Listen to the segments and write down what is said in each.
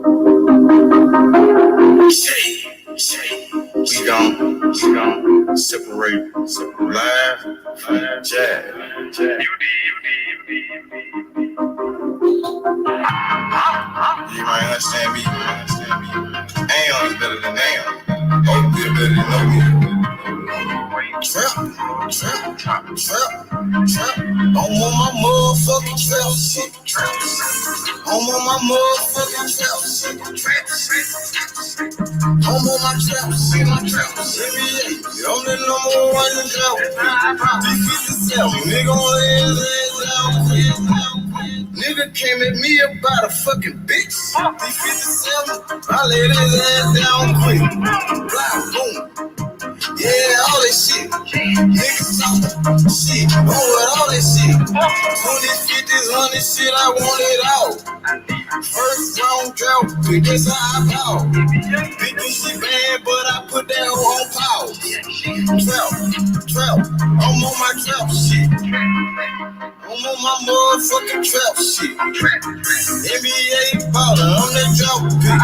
We gon' separate, laugh, jab. You might understand me. Aeon is better than Aeon. Oh, we're better than no. Trap. I'm on my motherfucking trap shit. I'm on my motherfucking trap shit. I'm on my trap shit. NBA, I'm the number one in trap. D57, nigga on his ass down. Nigga came at me about a fucking bitch. D57, I laid his ass down quick. Blah, boom. Yeah, all that shit. Niggas talk shit. On with all that shit. 20s, 50s, 100 shit, I want it all. First round drought, quick, that's how I ball. Big shit bad, but I put that hoe on pause. Trap. I'm on my trap shit. I'm on my motherfucking trap shit. NBA baller, I'm that drought pick.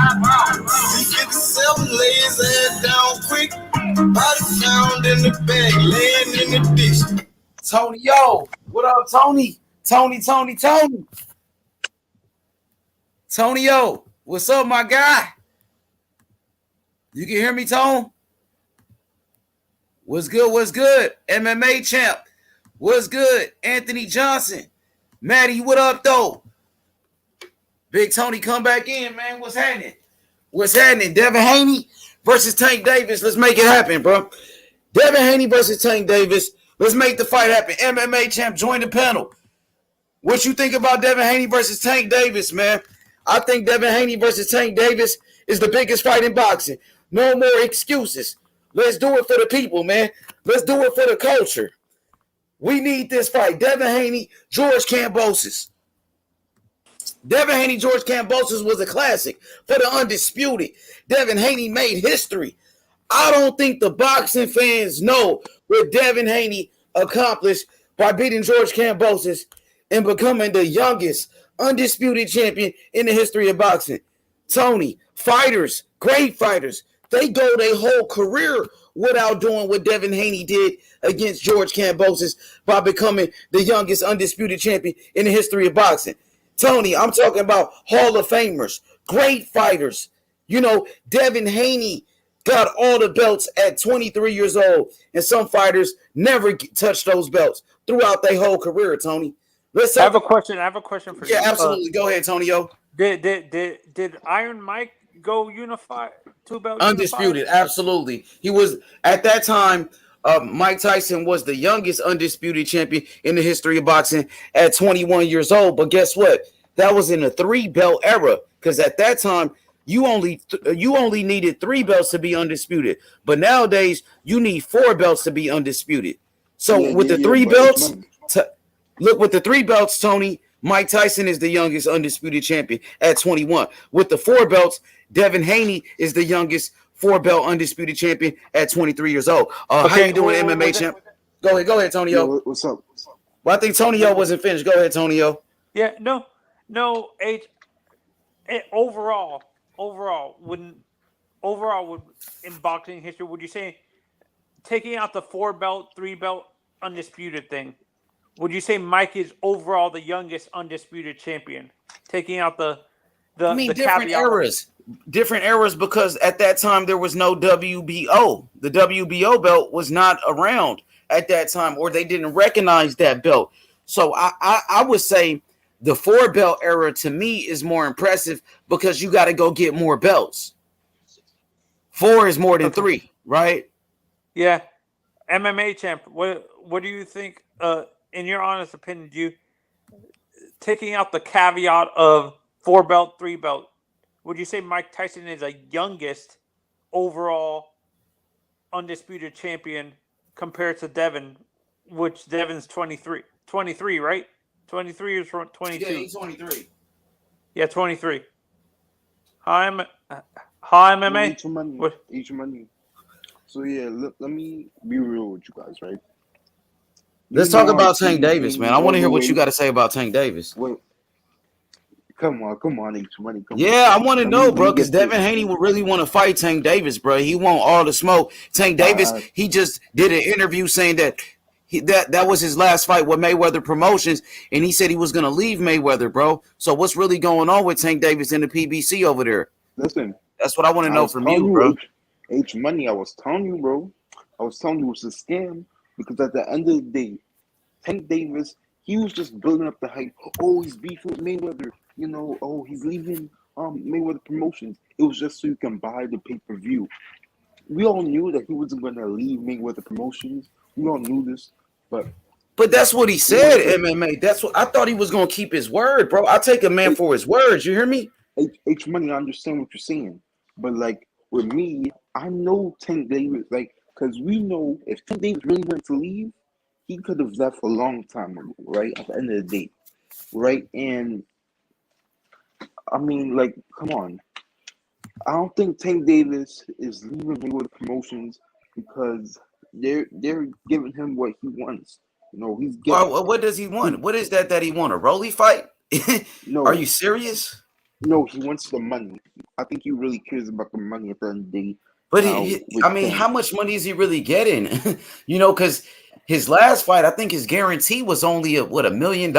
D57, lay his ass down quick. Body found in the bag, laying in the dish. Tony, yo, what up, Tony? Tony, yo, what's up, my guy? You can hear me, Tone? What's good? MMA champ. What's good? Anthony Johnson. Maddie, what up, though? Big Tony, come back in, man. What's happening? Devin Haney versus Tank Davis. Let's make it happen, bro. Devin Haney versus Tank Davis. Let's make the fight happen. MMA champ, join the panel. What you think about Devin Haney versus Tank Davis, man? I think Devin Haney versus Tank Davis is the biggest fight in boxing. No more excuses. Let's do it for the people, man. Let's do it for the culture. We need this fight. Devin Haney, George Kambosos. Devin Haney, George Kambosos was a classic for the undisputed. Devin Haney made history. I don't think the boxing fans know what Devin Haney accomplished by beating George Kambosos and becoming the youngest undisputed champion in the history of boxing. Tony, fighters, great fighters, they go their whole career without doing what Devin Haney did against George Kambosos by becoming the youngest undisputed champion in the history of boxing. Tony, I'm talking about Hall of Famers, great fighters. You know, Devin Haney got all the belts at 23 years old, and some fighters never touched those belts throughout their whole career, Tony. I have a question for you. Yeah, absolutely. Go ahead, Tonyo. Did Iron Mike go unified? Two-belt Undisputed, unified? Absolutely. He was, at that time, Mike Tyson was the youngest undisputed champion in the history of boxing at 21 years old. But guess what? That was in a 3-belt era, because at that time, you only needed 3 belts to be undisputed. But nowadays, you need 4 belts to be undisputed. So with the 3 belts, with the 3 belts, Tony, Mike Tyson is the youngest undisputed champion at 21. With the 4 belts, Devin Haney is the youngest 4-belt undisputed champion at 23 years old. How you doing, MMA champ? Go ahead, Tonyo. Yo, what's up? Well, I think Tonyo wasn't finished. Go ahead, Tonyo. Yeah, no. Overall, in boxing history, would you say, taking out the 4-belt, 3-belt undisputed thing, would you say Mike is overall the youngest undisputed champion? Taking out the different eras, because at that time there was no WBO. The WBO belt was not around at that time, or they didn't recognize that belt. So I would say the 4-belt era to me is more impressive, because you got to go get more belts. 4 is more than 3, right? Yeah. MMA champ, what do you think, in your honest opinion, taking out the caveat of 4-belt, 3-belt, would you say Mike Tyson is the youngest overall undisputed champion compared to Devin, which Devin's 23, right? 23 or 22? Yeah, he's 23. Yeah, 23. Hi, MMA. Each money. So, yeah, let me be real with you guys, right? Let's talk about Tank Davis, man. I want to hear what you got to say about Tank Davis. Come on, H Money. Come on. Yeah, I want to know, Let bro, me because get Devin this. Haney would really want to fight Tank Davis, bro. He want all the smoke. Tank Davis, Uh, he just did an interview saying that that was his last fight with Mayweather Promotions, and he said he was gonna leave Mayweather, bro. So what's really going on with Tank Davis and the PBC over there? Listen, That's what I want to I know was from telling you, you, bro. H Money. I was telling you, bro. I was telling you it was a scam because at the end of the day, Tank Davis, he was just building up the hype. Oh, he's beefing with Mayweather. You know, oh, he's leaving Mayweather Promotions. It was just so you can buy the pay-per-view. We all knew that he wasn't going to leave Mayweather Promotions. We all knew this, but But that's what he it was said, just MMA. That's what I thought he was gonna keep his word, bro. I take a man H, for his words. You hear me? H Money. I understand what you're saying, but like with me, I know Tank Davis, like, because we know if Tank Davis really wanted to leave, he could have left a long time ago, right? At the end of the day, right? And I mean, like, come on. I don't think Tank Davis is leaving Mayweather Promotions because they're giving him what he wants. You know, he's getting What does he he want? What is that he want? A Rolly fight? Are no you serious? no he wants the money. I think he really cares about the money at the end of the day. But Now with I mean, Tank, how much money is he really getting? Because his last fight, I think his guarantee was only $1 million.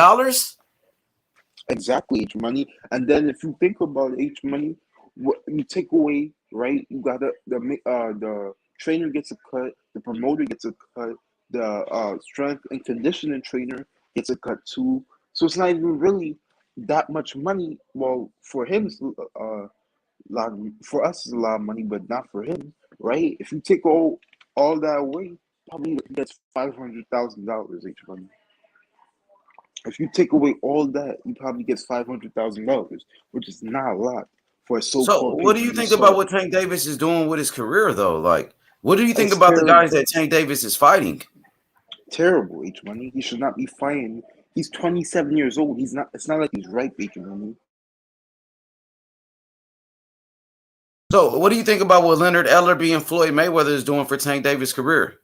exactly H Money. And then if you think about H Money, what you take away, right? You got the trainer gets a cut, the promoter gets a cut, the strength and conditioning trainer gets a cut too. So it's not even really that much money. Well, for him, it's lot for us it's a lot of money, but not for him, right? If you take all that away, probably gets $500,000 H Money. If you take away all that, he probably gets $500,000, which is not a lot for a So, so-called what do you pay-per-view think about star. what Tank Davis is doing with his career, though? Like, what do you think It's about the terrible, guys that Tank Davis is fighting? terrible. H Money. He should not be fighting. He's 27 years old. He's not. It's not like he's ripe, H Money. So, what do you think about what Leonard Ellerbe and Floyd Mayweather is doing for Tank Davis' career?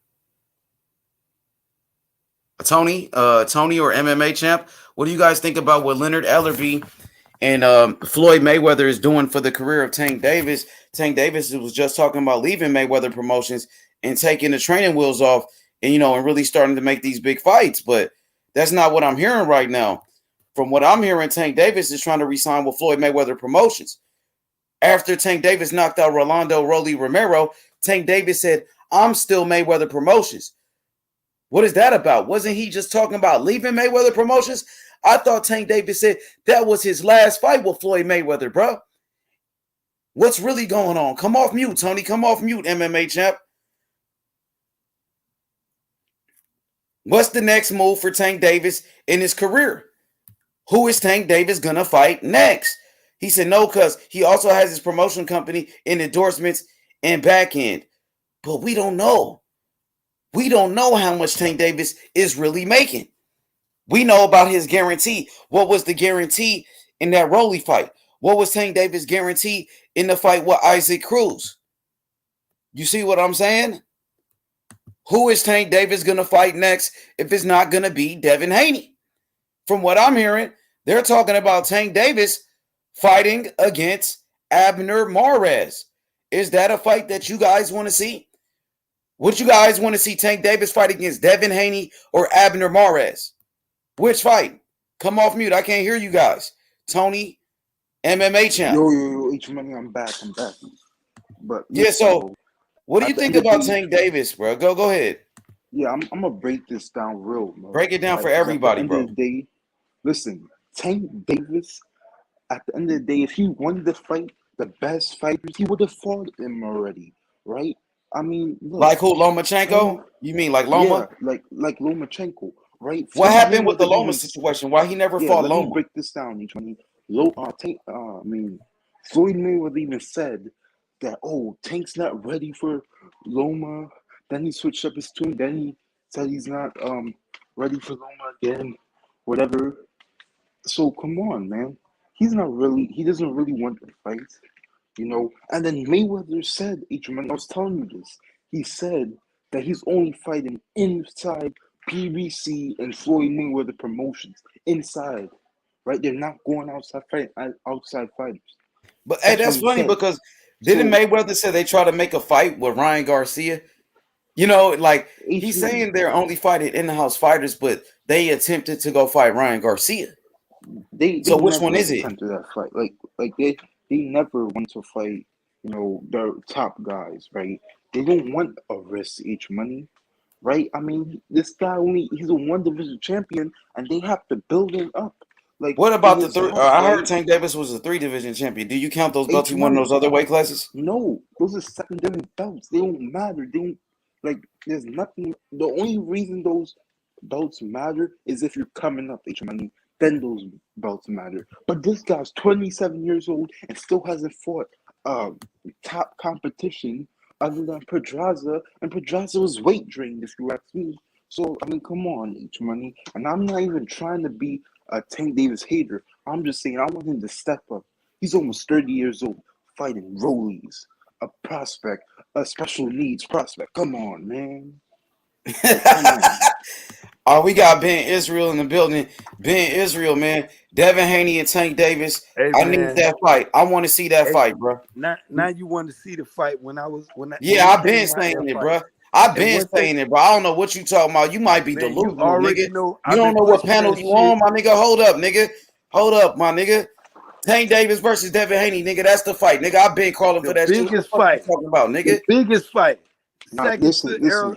Tony or MMA champ? What do you guys think about what Leonard Ellerbe and Floyd Mayweather is doing for the career of Tank Davis? Tank Davis was just talking about leaving Mayweather Promotions and taking the training wheels off, and really starting to make these big fights. But that's not what I'm hearing right now. From what I'm hearing, Tank Davis is trying to resign with Floyd Mayweather Promotions. After Tank Davis knocked out Rolando Rolly Romero, Tank Davis said, "I'm still Mayweather Promotions." What is that about? Wasn't he just talking about leaving Mayweather Promotions? I thought Tank Davis said that was his last fight with Floyd Mayweather, bro. What's really going on? Come off mute, Tony. Come off mute, MMA champ. What's the next move for Tank Davis in his career? Who is Tank Davis going to fight next? He said no, because he also has his promotion company in endorsements and back end. But we don't know. We don't know how much Tank Davis is really making. We know about his guarantee. What was the guarantee in that Rolly fight? What was Tank Davis' guarantee in the fight with Isaac Cruz? You see what I'm saying? Who is Tank Davis going to fight next if it's not going to be Devin Haney? From what I'm hearing, they're talking about Tank Davis fighting against Abner Mares. Is that a fight that you guys want to see? Would you guys want to see Tank Davis fight against Devin Haney or Abner Mares? Which fight? Come off mute. I can't hear you guys. Tony, MMA champ. Yo, H Money. I'm back. But Yeah, listen, so bro. what do you At the think end of the about day, Tank Davis, bro? Go ahead. yeah, I'm gonna break this down real, bro. Break it down Right? for Because at the everybody, end of bro. the day, listen, Tank Davis. At the end of the day, if he won the fight, the best fighters, he would have fought him already, right? I mean, look, Like who, Tank, Lomachenko? You mean like yeah, Loma? like Lomachenko, right? What Floyd happened with the Mayweather Loma even, situation? Why he never yeah. fought Let me Loma? break this down, each money. I mean, Floyd Mayweather even said that, oh, Tank's not ready for Loma. Then he switched up his tune. Then he said he's not ready for Loma again, whatever. So come on, man. He doesn't really want to fight, you know. And then Mayweather said, H-Man, I was telling you this. He said that he's only fighting inside PBC and Floyd Mayweather promotions. Inside. right? They're not going outside fighters. But hey, That's what that's he funny said. because didn't So Mayweather say they try to make a fight with Ryan Garcia? You know, like H he's money, saying they're only fighting in-house fighters, but they attempted to go fight Ryan Garcia. they So which one never is it? attempted that fight. Like they never want to fight. You know, the top guys, right? They don't want a risk H money, right? I mean, this guy he's a one division champion, and they have to build him up. Like What in about the his three? heart, I heard right? Tank Davis was a 3 division champion. Do you count those belts H he won in money. those other weight classes? No, those are secondary belts. They don't matter. They don't like. There's nothing. The only reason those belts matter is if you're coming up H money. Then those belts matter. But this guy's 27 years old and still hasn't fought top competition other than Pedraza, and Pedraza was weight drained, if you ask me. So I mean, come on, H money. And I'm not even trying to be a Tank Davis hater. I'm just saying I want him to step up. He's almost 30 years old, fighting Rollies, a prospect, a special needs prospect. Come on, man. Like, come on. Oh, we got Ben Israel in the building. Ben Israel, man. Devin Haney and Tank Davis. Hey I need man, that fight. I want to see that hey, fight, bro. now you want to see the fight when Yeah, they I've been came out saying that it, fight. bro. I've And been one thing, saying it, bro. I don't know what you talking about. You might be man, you delusional, already nigga. know You I've don't been know what pushing panel that you shit. on, my nigga. Hold up, nigga. Hold up, my nigga. Tank Davis versus Devin Haney, nigga. That's the fight, nigga. I've been calling for The that shit. What the biggest fuck you fight, talking about, the nigga? biggest fight, Now second listen, to listen.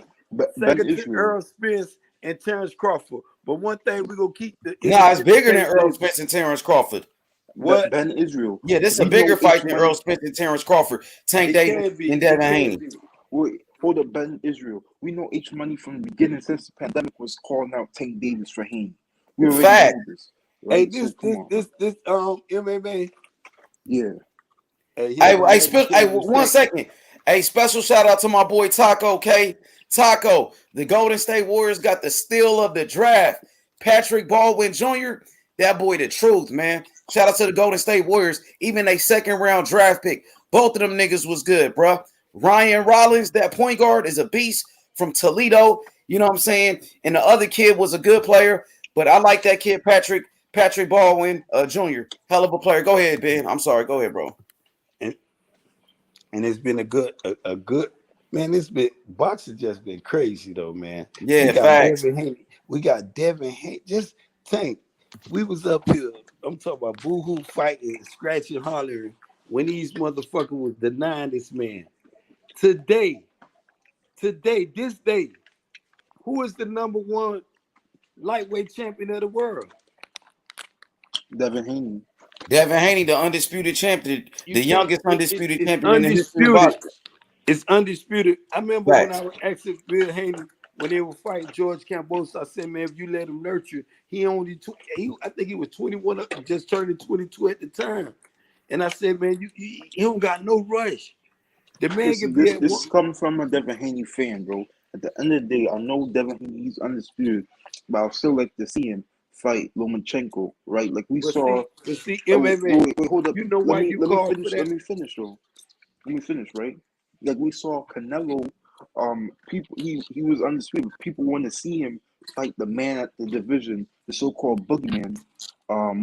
Ben Israel. Errol Spence and Terence Crawford. But one thing we gonna keep the Nah, it's independent bigger than Tank Errol Davis. Spence and Terence Crawford. What? Ben Israel. Yeah, this is a We know bigger fight H than money. Errol Spence and Terence Crawford. Tank It Davis can be. and It Devin can Haney. be. Wait, hold up, Ben Israel. We know H money from the beginning since the pandemic was calling out Tank Davis for Haney. We already Fact. know this, Hey, right? So come on. this MMA. Yeah. Hey, he Hey, ain't gonna never change his 1 second. second. Hey, special shout out to my boy Taco K. Taco, the Golden State Warriors got the steal of the draft. Patrick Baldwin Jr., that boy the truth, man. Shout out to the Golden State Warriors. Even a second round draft pick. Both of them niggas was good, bro. Ryan Rollins, that point guard, is a beast from Toledo. You know what I'm saying? And the other kid was a good player, but I like that kid, Patrick Baldwin Jr. Hell of a player. Go ahead, Ben. I'm sorry. Go ahead, bro. And it's been a good man. It's been boxing just been crazy though, man. We Yeah, got facts. Devin Haney. We got Devin Haney. Just think, we was up here. I'm talking about boohoo fighting, scratching, hollering when these motherfuckers was denying this man. Today, this day, who is the number one lightweight champion of the world? Devin Haney. Devin Haney, the undisputed champion, You the can't. youngest undisputed It's champion in the history of undisputed. boxing. It's undisputed. I remember when I Facts. was asking Bill Haney when they were fighting George Cambosa, I said, man, if you let him nurture, I think he was 21, just turning 22 at the time. And I said, man, he don't got no rush. The man Listen, can be at this one. is coming from a Devin Haney fan, bro. At the end of the day, I know Devin Haney, he's undisputed, but I'd still like to see him fight Lomachenko, right? Like we saw. But see, Oh, MMA, wait, hold up. you know Let why me you let me called for finish. Let that? me finish, though. Let me finish, right? Like we saw Canelo, people he was undisputed. People want to see him fight the man at the division, the so-called boogeyman.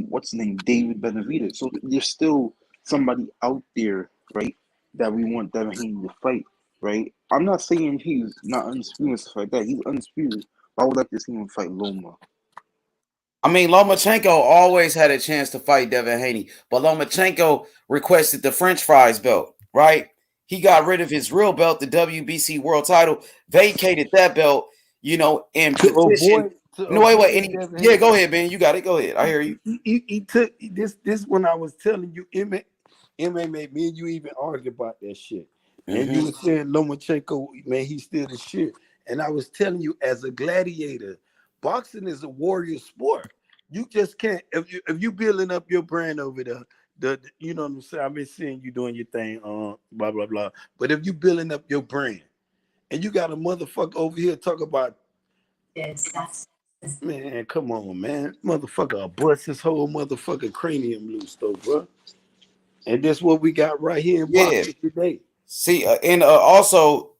What's his name? David Benavidez. So there's still somebody out there, right? That we want Devin Haney to fight, right? I'm not saying he's not undisputed and stuff like that. He's undisputed. But I would like to see him fight Loma. I mean, Lomachenko always had a chance to fight Devin Haney, but Lomachenko requested the French fries belt, right? He got rid of his real belt, the WBC world title, vacated that belt, and To petitioned. No, wait. avoid Devin Yeah, Haney. go ahead, Ben. You got it. Go ahead. I hear you. He took this when I was telling you MMA, me and you even argued about that shit. And you were saying Lomachenko, man, he's still the shit. And I was telling you, as a gladiator, boxing is a warrior sport. You just can't if you building up your brand over there. You know what I'm saying? I've been seeing you doing your thing, blah blah blah. But if you building up your brand, and you got a motherfucker over here talk about, man, come on, man, motherfucker, I'll bust his whole motherfucking cranium loose, though, bro. And that's what we got right here in Yeah. boxing today. See, and also,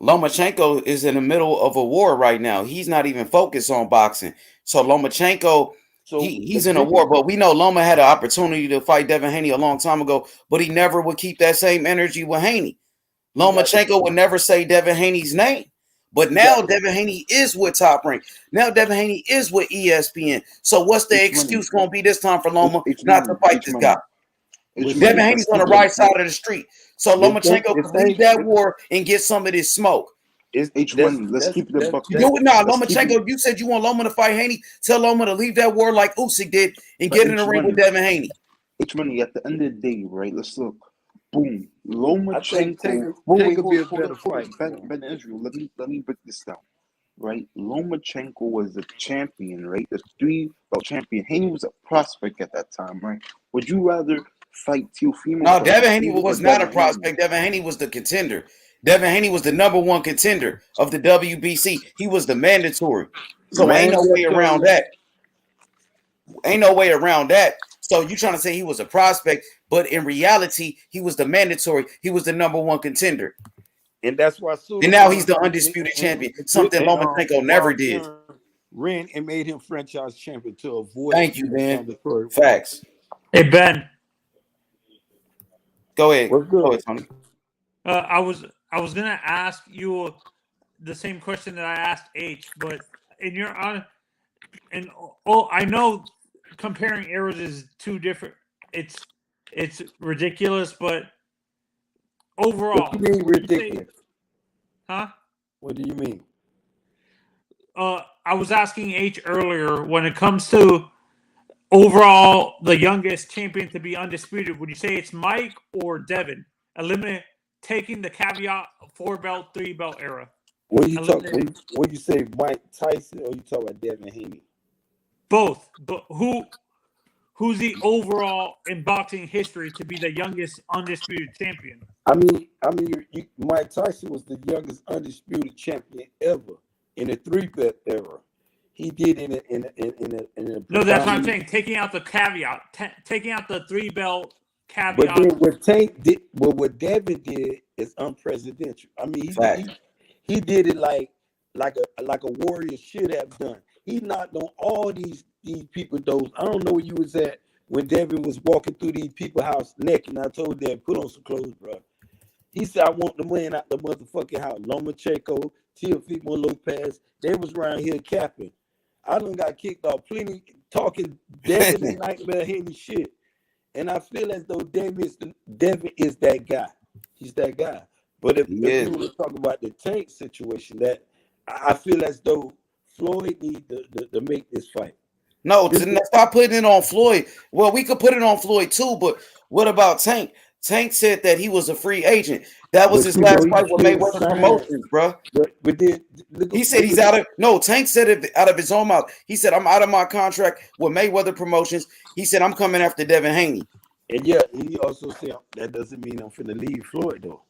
Lomachenko is in the middle of a war right now. He's not even focused on boxing. So Lomachenko So he's the in a war, biggest, but we know Loma had an opportunity to fight Devin Haney a long time ago, but he never would keep that same energy with Haney. he got the, Lomachenko would never say Devin Haney's name. But he now got Devin Haney is with Top Rank. Now Devin Haney is with ESPN. So what's the H money, excuse going to be this time for Loma H not to money, fight H this money, guy? H Devin money. Haney's Let's on the keep right it. side of the street. So Lomachenko If could leave they, that war and get some of this smoke. H money. Let's keep it a buck. You do it now. Let's keep it. Lomachenko, you said you want Loma to fight Haney. Tell Loma to leave that war like Usyk did and But get in the H ring with money, Devin Haney. H money. At the end of the day, right? Let's look. Boom. I think Lomachenko. Tank could be a better fight. Ben Israel. Let me break this down. Right, Lomachenko was a champion, right? The 3-belt champion. Haney was a prospect at that time, right? Would you rather fight Teofimo? No, Devin Haney or was not a Devin prospect. Haney? Devin Haney was the contender. Devin Haney was the number one contender of the WBC. He was the mandatory. So ain't no way around that. Ain't no way around that. So you trying to say he was a prospect, but in reality, he was the mandatory. He was the number one contender. And that's why. And now he's the undisputed champion, something Lomachenko never did. Ran and made him franchise champion to avoid. Thank you, Ben. mandatory. Facts. Hey Ben, Go ahead. What's good? Go ahead, Tony. I was gonna ask you the same question that I asked H, but in your honor, and I know comparing eras is two different. It's ridiculous, but overall, What do you mean would you say- ridiculous? huh? What do you mean? I was asking H earlier when it comes to overall the youngest champion to be undisputed. Would you say it's Mike or Devin? Taking the caveat 4-belt, 3-belt era. What you talk? What you say, Mike Tyson, or you talk about Devin Haney? Both, but who's the overall in boxing history to be the youngest undisputed champion? I mean, Mike Tyson was the youngest undisputed champion ever in the 3-belt era. He did in a No, that's what I'm saying. Taking out the caveat, taking out the 3-belt caveat. But then what Tank did, what Devin did is unprecedented. I mean, he did it like a warrior should have done. He knocked on all these people doors. I don't know where you was at when Devin was walking through these people's house naked, and I told them, put on some clothes, bro. He said, I want the man out the motherfucking house. Lomachenko, Teofimo Lopez, they was around here capping. I done got kicked off plenty talking Devin and Nightmare Henry shit. And I feel as though Devin is that guy. He's that guy. But if you want to talk about the Tank situation, that I feel as though Floyd needs to make this fight. No, stop putting it on Floyd. Well, we could put it on Floyd too, but what about Tank? Tank said that he was a free agent. That was his last fight with Mayweather Promotions, bro. But then, he said he's out of Tank said it out of his own mouth. He said, I'm out of my contract with Mayweather Promotions. He said, I'm coming after Devin Haney. And yeah, he also said that doesn't mean I'm finna leave Floyd though.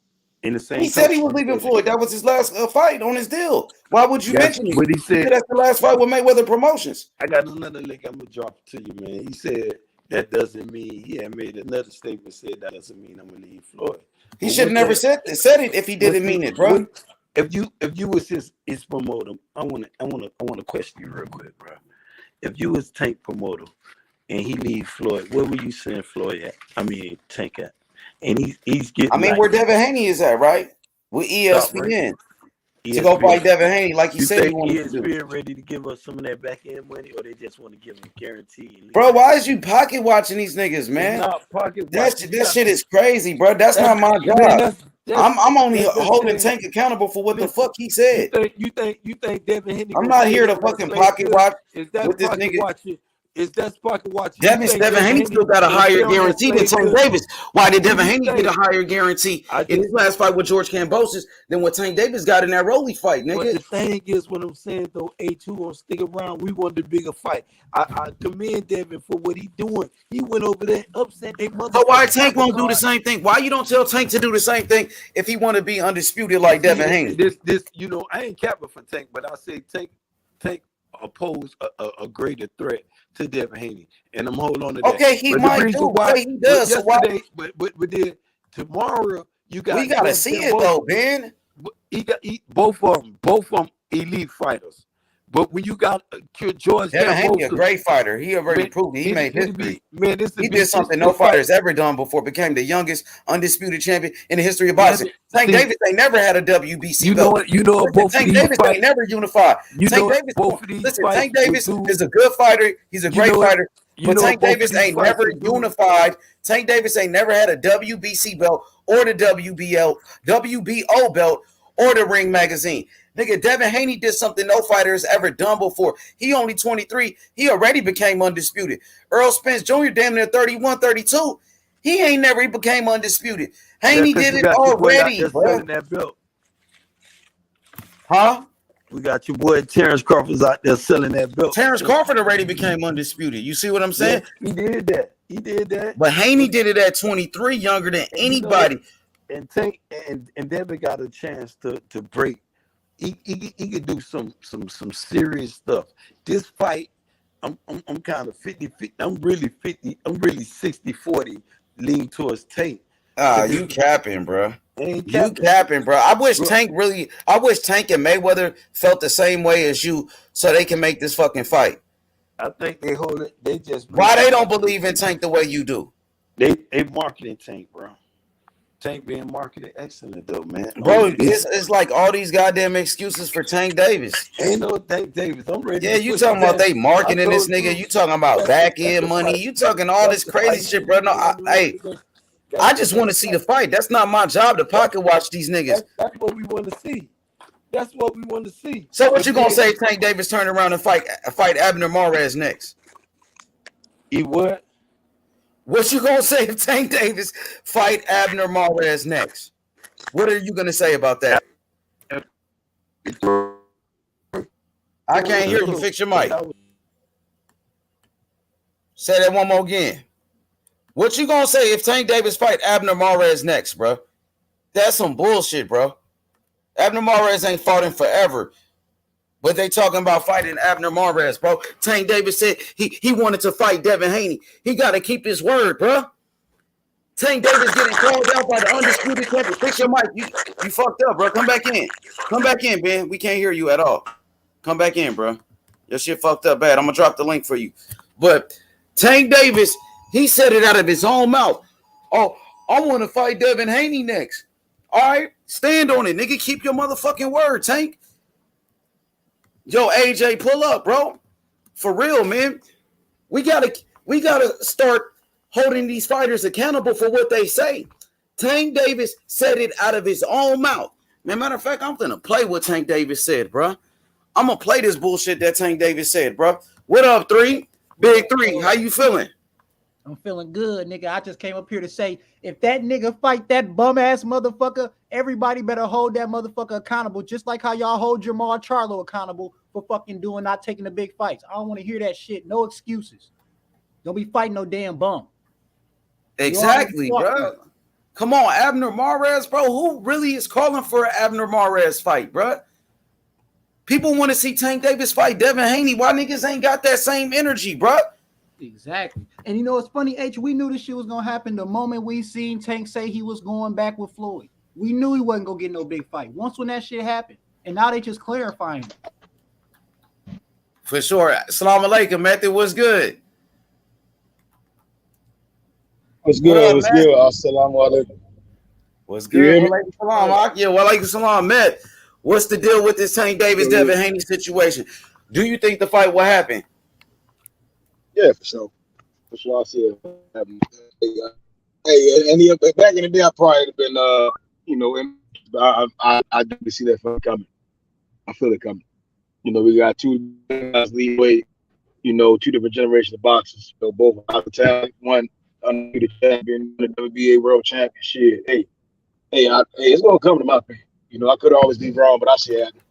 In the same, he said he was leaving Floyd. That was his last fight on his deal. Why would you mention it? But he said that's the last fight with Mayweather Promotions. I got another link. I'm gonna drop it to you, man. He said that doesn't mean he had made another statement. Said that doesn't mean I'm gonna leave Floyd. He should have never said it if he didn't mean it, bro. If you was his promoter, I wanna question you real quick, bro. If you was Tank promoter and he leave Floyd, where were you send Floyd at? I mean Tank at? And he's getting. I mean, where Devin Haney is at, right? With ESPN. To go fight Devin Haney, like he said he wanted to do. ESPN ready to give us some of that back end money, or they just want to give him guarantee? Bro, why is you pocket watching these niggas, man? That shit is crazy, bro. That's not my job. I'm only holding Tank accountable for what the fuck he said. You think Devin Haney? I'm not here to fucking pocket watch with this nigga. Is that pocket watch? Devin Haney still got a higher guarantee than Tank Davis. Why did Devin Haney get a higher guarantee in his last fight with George Kambosos than what Tank Davis got in that Rolly fight, nigga? But the thing is, what I'm saying though, H2 gonna stick around. We want the bigger fight. I commend Devin for what he doing. He went over there, upset their mother. So why Tank won't do the same thing? Why you don't tell Tank to do the same thing if he want to be undisputed like Devin Haney? This, I ain't capping for Tank, but I say Tank oppose a greater threat to Devin Haney, and I'm holding on to that. Okay, he might do. Why he does? So why? But then tomorrow you got. We gotta see it though, Ben. Both of them elite fighters. But when you got George Devin Haney, a Kambosos, great fighter. He already man, proved it. He made it'll history. be He did something no fighter's ever done before. Became the youngest undisputed champion in the history of boxing. Tank Davis ain't never had a WBC belt. Both Tank of these Davis fights, ain't never unified. Tank Davis, both of these listen, fights Tank Davis will do- is a good fighter. He's a great fighter. But Tank both of Davis these ain't fights never will do- unified. Tank Davis ain't never had a WBC belt or the WBO belt or the Ring magazine. Nigga, Devin Haney did something no fighter has ever done before. He only 23. He already became undisputed. Errol Spence Jr. damn near 31, 32. He ain't never became undisputed. Haney did it already, bro. That belt. Huh? We got your boy Terence Crawford out there selling that belt. Terence Crawford already became undisputed. You see what I'm saying? Yeah, he did that. But Haney did it at 23, younger than anybody. And Devin got a chance to break. He could do some serious stuff. This fight, I'm kind of 50-50. I'm really 50. I'm really 60-40 lean towards Tank. You capping, bro. You capping, bro. I wish Tank and Mayweather felt the same way as you so they can make this fucking fight. I think they hold it. They just why they don't believe in Tank the way you do. They marketing Tank, bro. Tank being marketed excellent though, man. Bro, it's like all these goddamn excuses for Tank Davis. Ain't no Tank Davis. I'm ready. Yeah, you talking about they marketing this nigga. You talking about back end money. You talking all this crazy shit, bro. No, I just want to see the fight. That's not my job to pocket watch these niggas. That's what we want to see. That's what we want to see. So what you gonna say if Tank Davis turn around and fight Abner Mares next? He would. What you gonna say if Tank Davis fight Abner Mares next? What are you gonna say about that? I can't hear you. Fix your mic. Say that one more again. What you gonna say if Tank Davis fight Abner Mares next, bro? That's some bullshit, bro. Abner Mares ain't fought in forever. But they talking about fighting Abner Mares, bro. Tank Davis said he wanted to fight Devin Haney. He got to keep his word, bro. Tank Davis getting called out by the undisputed champion. Fix your mic. You fucked up, bro. Come back in. Come back in, Ben. We can't hear you at all. Come back in, bro. Your shit fucked up bad. I'm going to drop the link for you. But Tank Davis, he said it out of his own mouth. Oh, I want to fight Devin Haney next. All right, stand on it, nigga. Keep your motherfucking word, Tank. Yo, AJ, pull up, bro. For real, man. We gotta start holding these fighters accountable for what they say. Tank Davis said it out of his own mouth. Man, matter of fact, I'm gonna play what Tank Davis said, bro. I'm gonna play this bullshit that Tank Davis said, bro. What up, 3? Big 3, how you feeling? I'm feeling good, nigga. I just came up here to say, if that nigga fight that bum-ass motherfucker, everybody better hold that motherfucker accountable, just like how y'all hold Jamal Charlo accountable for fucking not taking the big fights. I don't want to hear that shit. No excuses. Don't be fighting no damn bum. Exactly, bro. Come on, Abner Mares, bro. Who really is calling for an Abner Mares fight, bro? People want to see Tank Davis fight Devin Haney. Why niggas ain't got that same energy, bro? Exactly. And you know, it's funny, H, we knew this shit was going to happen the moment we seen Tank say he was going back with Floyd. We knew he wasn't going to get no big fight. Once when that shit happened. And now they just clarifying it. For sure. Assalamu alaikum, Method. What's good? What's good? What's good? Assalamu alaikum. What's good? Walaikum salam, Met. What's the deal with this Tank Davis Devin Haney situation? Do you think the fight will happen? Yeah, for sure. For sure, I see it happening. Hey, and back in the day, I probably have been, I do see that fight coming. I feel it coming. You know, we got two guys leeway. You know, two different generations of boxers. So both out of town. One undefeated champion, the WBA world champion. Shit. Hey, it's gonna come to my opinion. You know, I could always be wrong, but I see it happening.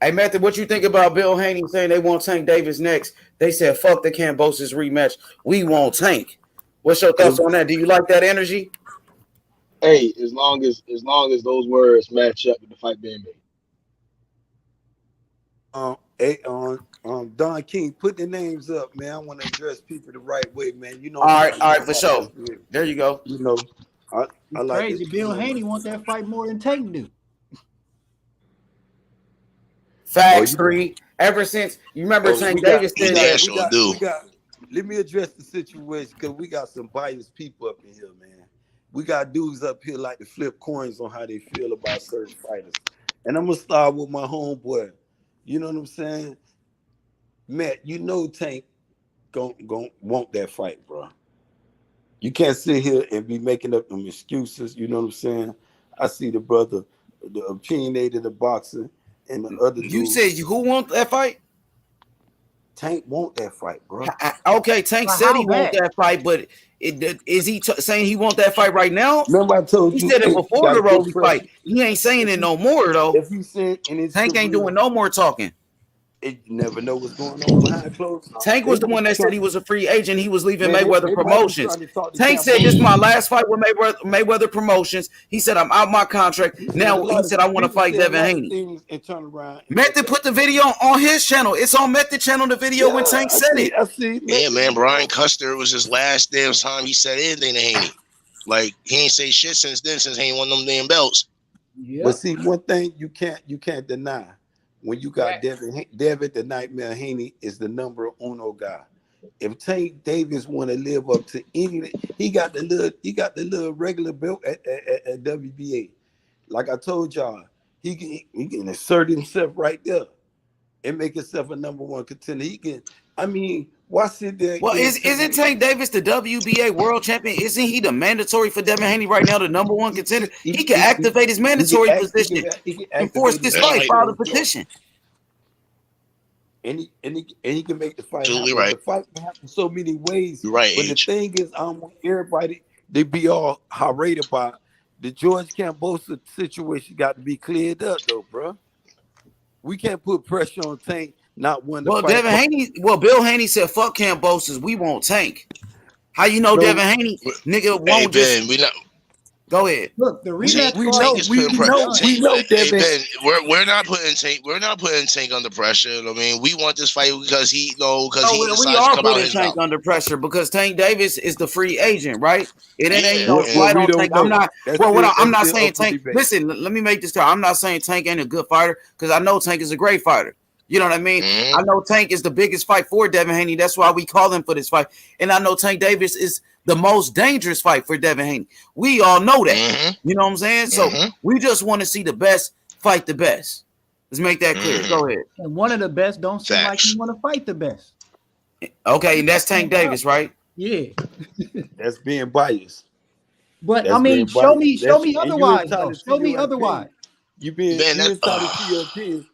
Hey, Method, what you think about Bill Haney saying they want Tank Davis next? They said, fuck the Kambosos rematch. We want Tank. What's your thoughts on that? Do you like that energy? Hey, as long as those words match up with the fight being made. Don King, put the names up, man. I want to address people the right way, man. You know. All right, for sure. There you go. You know, I like crazy. Bill Haney want that fight more than Tank do. Facts, 3. ever since you remember Tank we got, Davis we said got, that. we got, we got. Let me address the situation because we got some biased people up in here, man. We got dudes up here like to flip coins on how they feel about certain fighters. And I'm gonna start with my homeboy. You know what I'm saying? Matt, you know Tank gon' want that fight, bro. You can't sit here and be making up them excuses. You know what I'm saying? I see the brother, the opinionated, the boxer, and the other You dude. said who want that fight? Tank want that fight, bro. Okay, Tank said he want that fight, but is he saying he want that fight right now? Remember I told he you said it before the Rolly fight. He ain't saying it no more though. If he said in his Tank ain't doing no more talking. You never know what's going on behind closed doors. Tank was the one that said he was a free agent. He was leaving Mayweather Promotions. Tank said, "This is my last fight with Mayweather Promotions." He said, "I'm out my contract now." He said, "I want to fight Devin Haney." Method put the video on his channel. It's on Method channel. The video when Tank said it. I see. Yeah, man. Brian Custer was his last damn time he said anything to Haney. Like he ain't say shit since then. Since Haney won them damn belts. Yeah. But see, one thing you can't deny. When you got Devin the Nightmare Haney is the number uno guy. If Tank Davis want to live up to any, he got the little regular belt at WBA. Like I told y'all, he can assert himself right there and make himself a number one contender. He can. I mean, why sit there? Well, isn't Tank Davis the WBA world champion? Isn't he the mandatory for Devin Haney right now, the number one contender? He can activate his mandatory position and force this fight, file the petition. And he can make the fight. Absolutely right. The fight can happen so many ways. You're right. But the thing is, I don't want everybody to be all irate about the George Kambosos situation. Got to be cleared up, though, bro. We can't put pressure on Tank. Not one. Well, Devin Haney. Well, Bill Haney said, "Fuck Kambosos. We won't Tank." How you know Devin Haney, nigga? Won't just. We not. Go ahead. Look, the rematch. We know Devin. Ben, we're not putting Tank under pressure. I mean, we want this fight because he we are putting Tank under pressure because Tank Davis is the free agent, right? It ain't no fight on Tank. I'm not. I'm not saying Tank. Listen, let me make this clear. I'm not saying Tank ain't a good fighter because I know Tank is a great fighter. You know what I mean? Mm-hmm. I know Tank is the biggest fight for Devin Haney. That's why we call him for this fight. And I know Tank Davis is the most dangerous fight for Devin Haney. We all know that. Mm-hmm. You know what I'm saying? So we just want to see the best fight the best. Let's make that clear. Go ahead. And one of the best don't seem like you want to fight the best. Okay, and that's Tank Davis, right? Yeah. That's being biased. But I mean, show me otherwise. Show me otherwise. You being entitled to your opinion.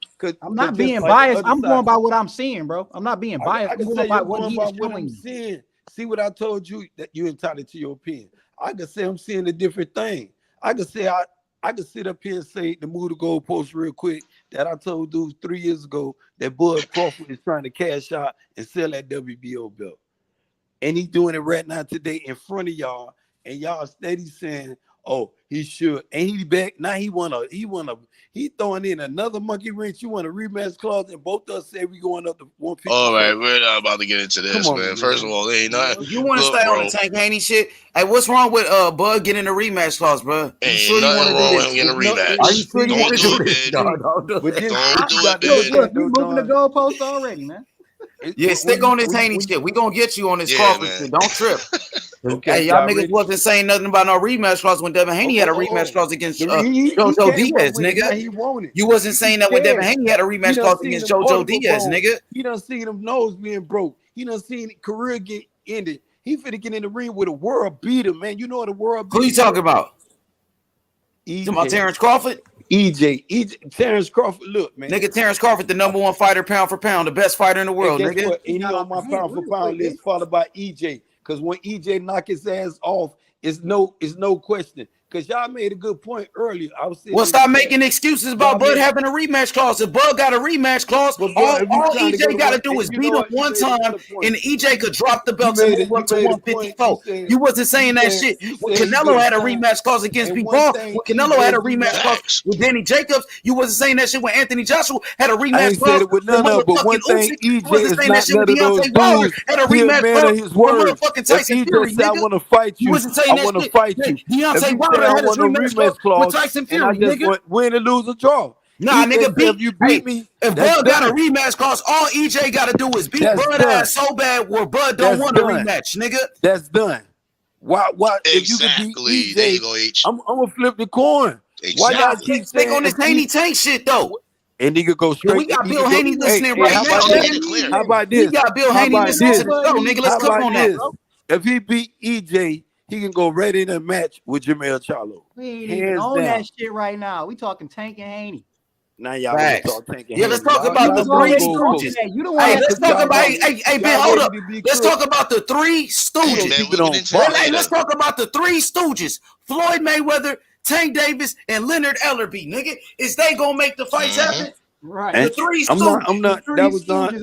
I'm not being biased. I'm going by what I'm seeing, bro. I'm not being biased. I'm going by what he's doing. See what I told you that you're entitled to your opinion. I can say I'm seeing a different thing. I can say I can sit up here and say to move the goalpost real quick that I told dudes 3 years ago that Bud Crawford is trying to cash out and sell that WBO belt. And he's doing it right now today in front of y'all, and y'all steady saying, "Oh, he should." And he back now. He throwing in another monkey wrench. You want a rematch clause, and both of us say we going up to 150. All right, we're not about to get into this, man. First of all, they ain't not. You want to stay on the Tank Haney shit? Hey, what's wrong with Bud getting a rematch clause, bro? Ain't nothing wrong with him getting a rematch. Are you sure you want to do this? Don't do it. Look, you moving the goalpost already, man. Yeah, stick on this Haney shit. We gonna get you on this Crawford shit. Don't trip. Okay, y'all niggas wasn't saying nothing about no rematch clause when Devin Haney had a rematch clause against JoJo Diaz, nigga. You wasn't saying that when Devin Haney had a rematch clause against JoJo Diaz, nigga. He done seen him nose being broke. He done seen career get ended. He finna get in the ring with a world beater, man. You know what a world beater? Who you talking about? You talking about Terence Crawford? EJ, Terence Crawford, look, man. Nigga, Terence Crawford, the number one fighter, pound for pound, the best fighter in the world, nigga. What? And he on my pound for pound list, followed by EJ. Because when EJ knock his ass off, it's no question. Because y'all made a good point earlier. I was saying, well, stop making excuses about Bud having a rematch clause. If Bud got a rematch clause, all EJ got to do is beat him one time, and EJ could drop the belt and move up to 154. You wasn't saying that shit. When Canelo had a rematch clause against Big Paul, when Canelo had a rematch clause with Danny Jacobs, you wasn't saying that shit when Anthony Joshua had a rematch clause. With none of, but one thing, EJ is not none of those dudes. Had a rematch clause his words. Tyson Fury, I want to fight you. I want to fight you. Deontay Wilder had his rematch clause with Tyson Fury, nigga. Win or lose or draw. Nah, nigga, if you beat me, if Bud got a rematch clause, all EJ got to do is beat Bud ass so bad where Bud don't want a rematch, nigga. That's done. Why? Exactly. If you can beat EJ, There you go, H. I'm gonna flip the coin. Exactly. Why y'all keep saying on this Haney Tank shit though? And nigga go straight. We got Bill Haney listening right now. How about this? We got Bill Haney listening to the show, nigga. Let's come on that, bro. If he beat EJ, he can go right in a match with Jermell Charlo. We ain't even on that shit right now. We talking Tank and Haney. Now y'all want to talk Tank and Haney. Let's talk about the three stooges. Hey, let's talk about. Hey, Ben, hold up. Let's talk about the three stooges. Let's talk about the three stooges: Floyd Mayweather, Tank Davis, and Leonard Ellerbe. Nigga, is they gonna make the fights happen? Right. The three stooges. I'm not. That was Don.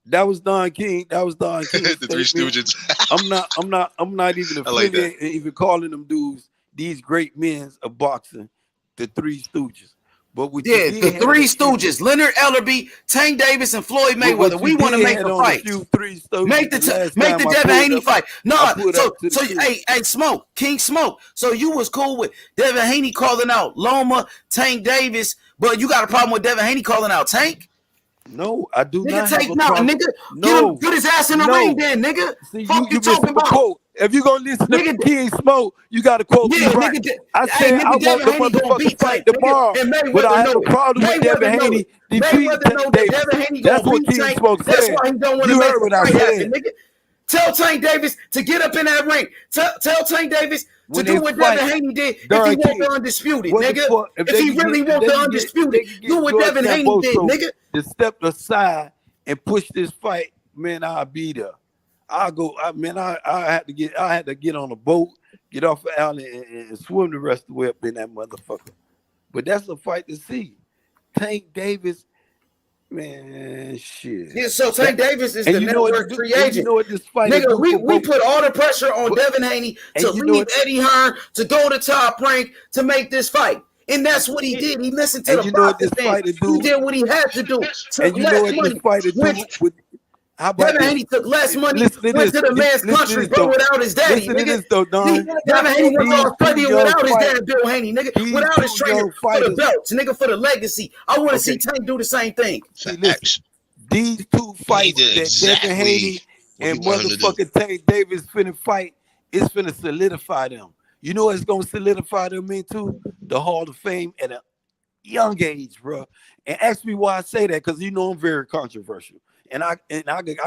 That was Don King. That was Don King. The Three Stooges. I'm not even affiliated, even calling them dudes these great men of boxing, the Three Stooges. But the Three Stooges, Leonard Ellerbe, Tank Davis, and Floyd Mayweather. We want to make the fight. Make the Devin Haney fight. No, so hey, Smoke, King Smoke. So you was cool with Devin Haney calling out Loma, Tank Davis, but you got a problem with Devin Haney calling out Tank? No, I do not. Nigga, get his ass in the ring then, nigga. See, fuck you talking about? Quote. If you gonna listen to King Smoke, you gotta quote me right. I said I want the motherfucker fight tomorrow, but I have a problem with Devin Haney defeating Tank Davis. That's what King Smoke said. That's why he don't want to make the fight happen, nigga. Tell Tank Davis to get up in that ring. Tell Tank Davis to do what Devin Haney did if he want the undisputed, nigga. If he really want the undisputed, do what Devin Haney did, nigga. To step aside and push this fight, man, I'll be there. I'll go. I had to get on a boat, get off the alley, and swim the rest of the way up in that motherfucker. But that's a fight to see. Tank Davis, man, shit. Yeah, so Tank Davis is the network free agent. You know what this fight nigga, we put all the pressure on Devin Haney to leave Eddie Hearn to go to Top Rank to make this fight. And that's what he did. He listened to the boxing fans. He did what he had to do. And you know what this fight to do with Devin Haney took less money, went to the man's country, but without his daddy, nigga. Devin Haney went to Australia without his dad, Bill Haney, nigga. Without his trainer for the belts, nigga, for the legacy. I want to see Tank do the same thing. See, listen, these two fights that Devin Haney and motherfucking Tank Davis finna fight, it's finna solidify them. You know what's gonna solidify them into? The Hall of Fame at a young age, bro. And ask me why I say that, because you know I'm very controversial. And I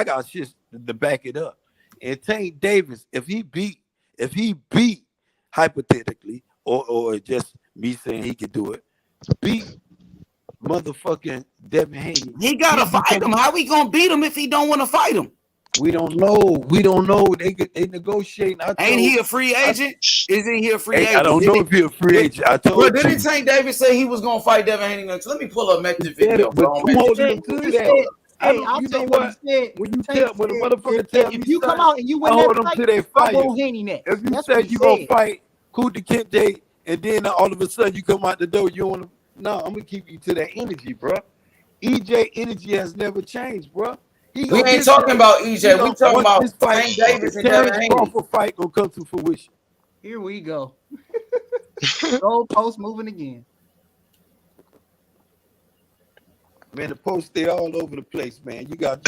got shit to back it up. And Tank Davis, if he beat hypothetically, or just me saying he could do it, beat motherfucking Devin Haney. He gotta fight him. How we gonna beat him if he don't want to fight him? We don't know. They negotiate. Ain't he a free agent? Isn't he a free agent? I don't know if he's a free agent. I told you. Didn't Tank Davis say he was gonna fight Devin Haney next? Let me pull up the video. Hey, I'll tell you what he said. When you tell, when a motherfucker tell if you come out and you win that fight, I'll go Haney next. If you say you gonna fight Kuta Kente, and then all of a sudden you come out the door, you want to? No, I'm gonna keep you to that energy, bro. EJ energy has never changed, bro. We ain't talking about EJ. We talking about Tank Davis and Devin Haney. Terence Crawford fight gonna come to fruition. Here we go. Gold post moving again. Man, the posts, they all over the place, man. You got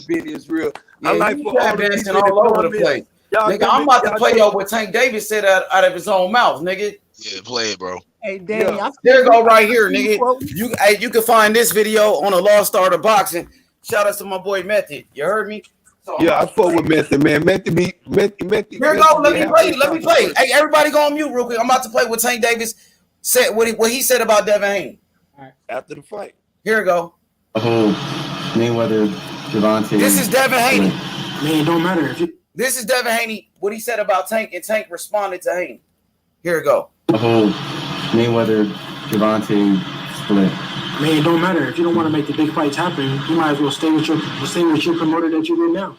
Benny Israel. Yeah, I like for all dancing all over the place. Nigga, I'm about to play y'all what Tank Davis said out of his own mouth, nigga. Yeah, play it, bro. Hey, Danny, there go right here, nigga. You can find this video on a Lost Art of Boxing. Shout out to my boy Method. You heard me? So I fuck with Method, man. Method. Here go. Let me play. Hey, everybody go on mute real quick. I'm about to play what Tank Davis said. What he said about Devin Haney. All right. After the fight. Here we go. Mayweather, Gervonta. This is Devin Haney. Man, it don't matter. This is Devin Haney. What he said about Tank, and Tank responded to Haney. Here we go. Mayweather, Gervonta split. Man, it don't matter. If you don't want to make the big fights happen, you might as well stay with your promoter that you're in now.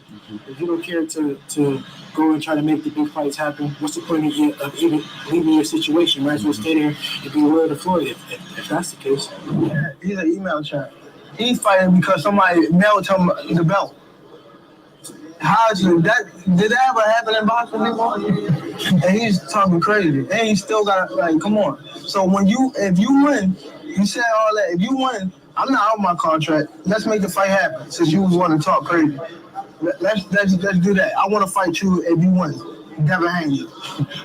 If you don't care to go and try to make the big fights happen, what's the point of even leaving your situation? You might as well stay there and be loyal to Floyd if that's the case. Yeah, he's an email chat. He's fighting because somebody mailed him the belt. Did that ever happen in boxing before? And he's talking crazy. And he still got come on. So if you win, You said all that. If you want, I'm not out my contract. Let's make the fight happen. Since you was wanting to talk crazy, let's do that. I want to fight you if you win, Devin Haney.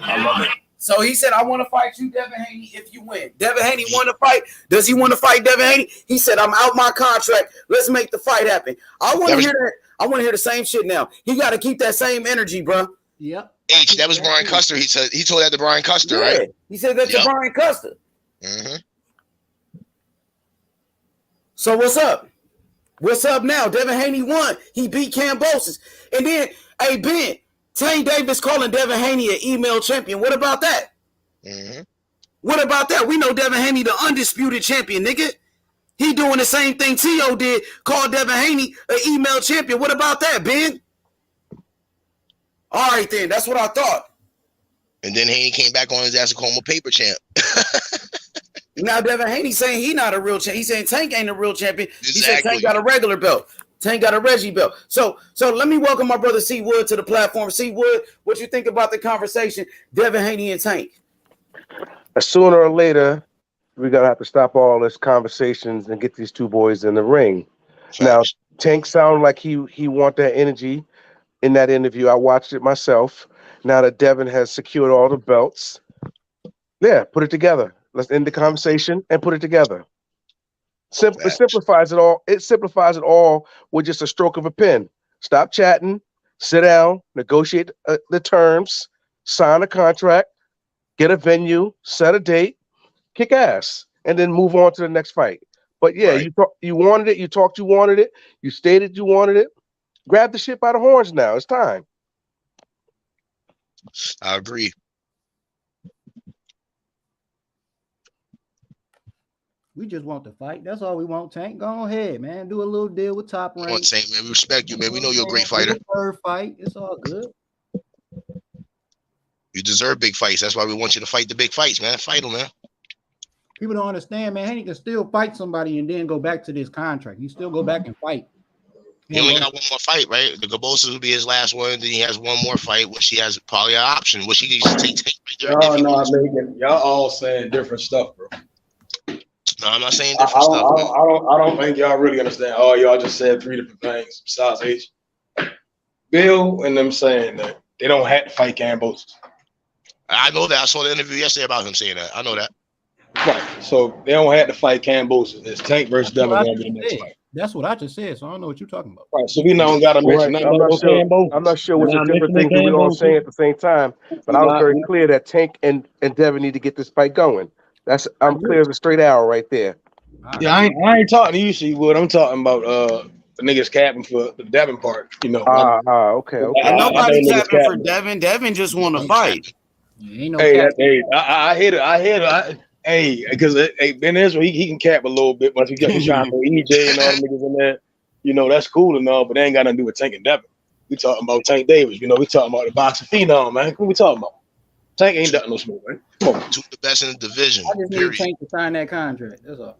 I love it. So he said, I want to fight you, Devin Haney, if you win. Devin Haney want to fight. Does he want to fight Devin Haney? He said, I'm out my contract. Let's make the fight happen. I want to hear that. I want to hear the same shit now. He got to keep that same energy, bro. Yep. That was Brian Custer. He told that to Brian Custer, right? He said that to Brian Custer. Mm-hmm. So what's up? What's up now? Devin Haney won. He beat Kambosos. And then, hey, Ben, Tank Davis calling Devin Haney an email champion. What about that? Mm-hmm. What about that? We know Devin Haney the undisputed champion, nigga. He doing the same thing T.O. did, called Devin Haney an email champion. What about that, Ben? All right, then. That's what I thought. And then Haney came back on his ass and called him a paper champ. Now Devin Haney saying he not a real champion. He's saying Tank ain't a real champion. Exactly. He said Tank got a regular belt. Tank got a Reggie belt. So let me welcome my brother C. Wood to the platform. C. Wood, what you think about the conversation, Devin Haney and Tank? Sooner or later, we're gonna have to stop all this conversations and get these two boys in the ring. Now, Tank sounded like he want that energy in that interview. I watched it myself. Now that Devin has secured all the belts, yeah, put it together. Let's end the conversation and put it together. It simplifies it all. It simplifies it all with just a stroke of a pen. Stop chatting, sit down, negotiate the terms, sign a contract, get a venue, set a date, kick ass, and then move on to the next fight. But yeah, right. You wanted it. You talked. You wanted it. You stated you wanted it. Grab the shit by the horns now. It's time. I agree. We just want to fight. That's all we want, Tank. Go ahead, man. Do a little deal with Top Rank. Come on, Tank, man. We respect you, man. We know you're a great fighter. Third fight. It's all good. You deserve big fights. That's why we want you to fight the big fights, man. Fight them, man. People don't understand, man. Haney can still fight somebody and then go back to this contract. You still go back and fight. He only got one more fight, right? The Kambosos will be his last one. Then he has one more fight, which he has probably an option, which he can take y'all not making. Y'all all saying different stuff, bro. No, I'm not saying different stuff. I don't think y'all really understand. Oh, y'all just said three different things besides H. Bill and them saying that they don't have to fight Kambosos. I know that. I saw the interview yesterday about him saying that. I know that. Right. So they don't have to fight Kambosos. It's Tank versus Devin going to be the next fight. That's what I just said. So I don't know what you're talking about. Right. So we don't got to mention nothing about Kambosos. I'm not sure what the different things that we're all saying at the same time, but I was very clear that Tank and Devin need to get this fight going. I'm clear as a straight arrow right there. Yeah, I ain't talking to you, C. Wood. I'm talking about the niggas capping for the Devin part. You know. Okay. Nobody capping for Devin. Devin just want to fight. Ain't no I hit it. Hey, because Ben Israel, he can cap a little bit, but he got trying for EJ and all the niggas in there. You know, that's cool and all, but they ain't got nothing to do with Tank and Devin. We talking about Tank Davis. You know, we talking about the boxing phenom, man. What we talking about? Tank ain't done no smoke, man. Come on. Two of the best in the division. I just need Tank to sign that contract. That's all.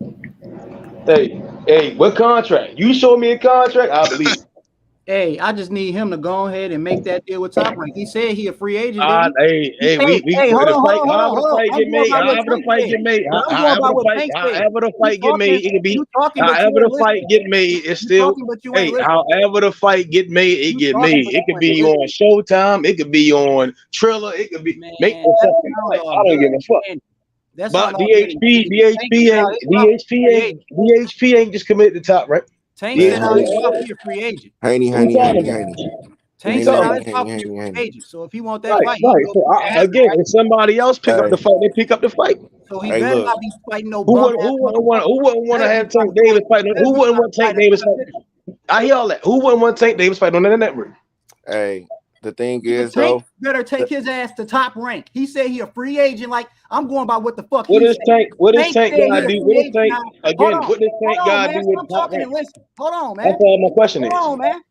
Hey, what contract? You show me a contract, I believe it. Hey, I just need him to go ahead and make that deal with Top Rank. He said he a free agent. However the fight get made, it can be. However the fight get made, it's still. However the fight get made, it get made. It could be on Showtime. It could be on Triller. It could be. I don't give a fuck. But DHP ain't just committed to Top Rank. Tank said how he's a free agent. Haney. Tank said how he's a free agent. So if he want that fight, so again, if somebody else pick up the fight, they pick up the fight. So he better not be fighting no. Who wouldn't want to have Tank Davis fight? Who wouldn't want Tank Davis fight? I hear all that. Who wouldn't want Tank Davis fight on the network? Hey, the thing is, Tank better take his ass to Top Rank. He said he a free agent. Like I'm going by what the fuck. What does Tank gotta do? What does Tank again? What does Tank gotta do with Top Rank? Hold on, man. That's all my question is. Hold on, man.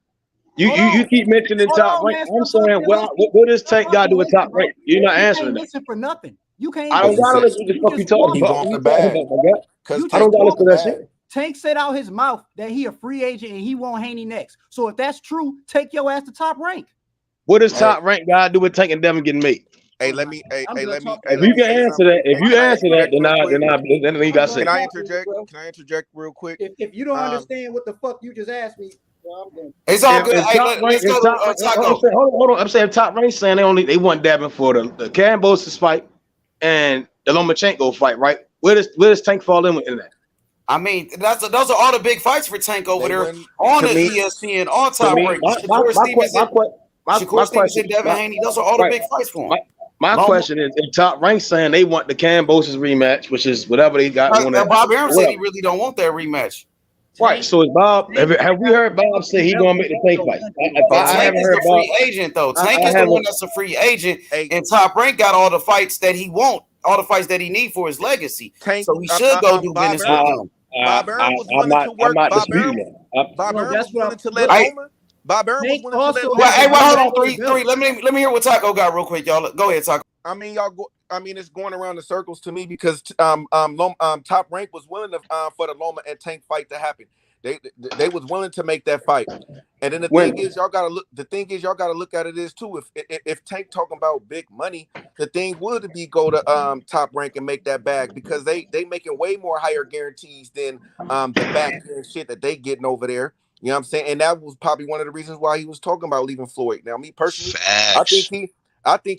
You keep mentioning Top Rank. I'm saying, what does Tank gotta do with Top Rank? You're not answering that. Listen for nothing. You can't. I don't gotta listen to the fuck you talking about. I don't gotta listen to that shit. Tank said out his mouth that he a free agent and he want Haney next. So if that's true, take your ass to Top Rank. What does Top Rank gotta do with Tank and Devin getting made? Hey, let me. Hey, I'm hey, done let me. talking Hey, If let you me can say answer something that, real quick. if you Can I answer that, interject real quick? then you got to say. Can I interject? Can I interject real quick? If you don't understand what the fuck you just asked me, well, I'm done. It's all good. If Hey, top rank, let's go to I'm Taco. saying, hold on. I'm saying top rank saying they want Devin for the Kambosos fight and the Lomachenko fight, right? Where does Tank fall in that? I mean, those are all the big fights for Tank over They there wouldn't. on To the me, ESPN, on to Top me, Rank. Shakur Stevenson, Devin Haney, those are all the big fights for him. My question is, if top rank saying they want the Kambosos rematch, which is whatever they got going on. Bob Arum said he really don't want that rematch. Right. So is Bob? Have we heard Bob say he gonna make the Tank fight? I Tank haven't is heard the Bob. free agent though. Tank I is the one haven't. that's a free agent, Hey, and Top Rank got all the fights that he want, all the fights that he need for his legacy. Tank. So he should go do Bob business with Arum. them. Bob Arum was I'm willing to not work. Bob disputing Arum. that. Bob No, Arum that's was what willing I'm. to let But Loma. Bob Arum was Tank willing to let also Loma. has Hey, a well, hold on, military three. belt. Let me hear what Taco got real quick, y'all. Go ahead, Taco. I mean, I mean, it's going around in circles to me because Top Rank was willing to for the Loma and Tank fight to happen. They was willing to make that fight. And then the thing is, y'all gotta look. The thing is, y'all gotta look at it is too. If Tank talking about big money, the thing would be go to Top Rank and make that bag because they making way more higher guarantees than the back end shit that they getting over there. You know what I'm saying? And that was probably one of the reasons why he was talking about leaving Floyd. Now, me personally, I think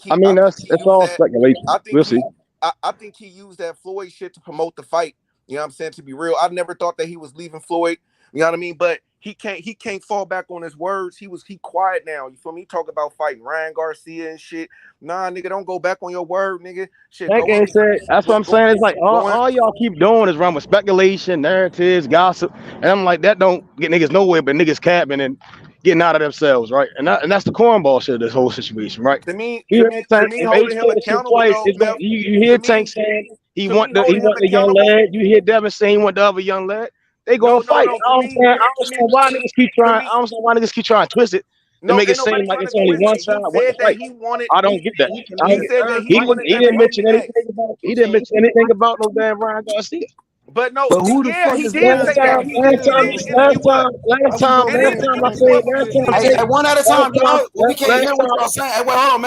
he It's used all that. speculation. We'll see. I think he used that Floyd shit to promote the fight. You know what I'm saying? To be real, I never thought that he was leaving Floyd. You know what I mean? But he can't fall back on his words. He quiet now. You feel me? He talk about fighting Ryan Garcia and shit. Nah, nigga, don't go back on your word, nigga. Shit, Tank go ain't said. That's what I'm saying. It's like all y'all keep doing is run with speculation, narratives, gossip, and I'm like that don't get niggas nowhere, but niggas capping and getting out of themselves, right? And that's the cornball shit of this whole situation, right? To me, You hear Tank, if H holding him said the shit accountable twice, though, it's gonna, Mel. you hear To Tank me, saying he holding him want the young accountable. lad. You hear Devin saying he want the other young lad. They gonna No. fight. To I don't me, understand why niggas keep trying. I don't understand why niggas keep trying to twist it to no, make it ain't seem nobody like trying to it's only twist one it. side He want to said that fight. he wanted. I don't get that. He said that he wanted He Devin didn't Haney mention next. anything about. He didn't mention anything about no damn Ryan Garcia. But no, But who the yeah, fuck he is did Ryan say that. Garcia? He did say in the interview. What? Last time And in the I interview, said, what did he Hey, say? one at a time, y'all. We can't hear what y'all saying. Hey, wait, hold on,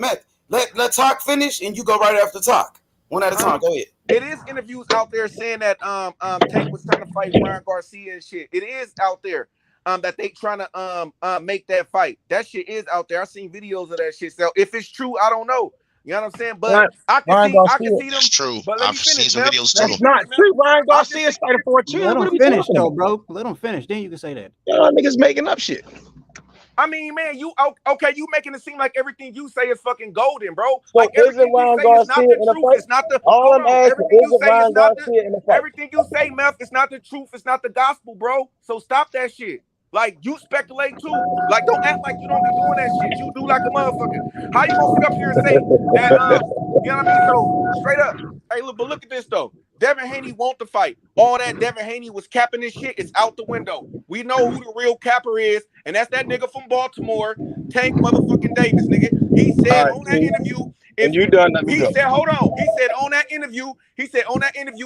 Matt. Let Talk finish, and you go right after Talk. One at a time. Go ahead. It is interviews out there saying that Tank was trying to fight Ryan Garcia and shit. It is out there that they trying to make that fight. That shit is out there. I seen videos of that shit. So if it's true, I don't know. You know what I'm saying? But I can see them. That's true. But let I've me seen finish, some Mel. videos Let too. me finish, Mel. Ryan Garcia fighting for a Let chill. What him are we finish talking though, about? bro. Let him finish. Then you can say that. Y'all niggas making up shit. I mean, man, you okay? You making it seem like everything you say is fucking golden, bro. So Like is it everything you Ryan say is not Garcia the in a truth. fight? It's not the All hold I'm on. asking Everything is you it say is Ryan not the Garcia in a fight? everything you say, Meth. It's not the truth. It's not the gospel, bro. So stop that shit. Like you speculate too. Like don't act like you don't be doing that shit. You do like a motherfucker. How you gonna sit up here and say that? You know what I mean? So straight up. Hey, look, but look at this though. Devin Haney want to fight. All that Devin Haney was capping this shit is out the window. We know who the real capper is, and that's that nigga from Baltimore, Tank motherfucking Davis, nigga. He said on that interview, When you done, let me he go. said, hold on. He said on that interview,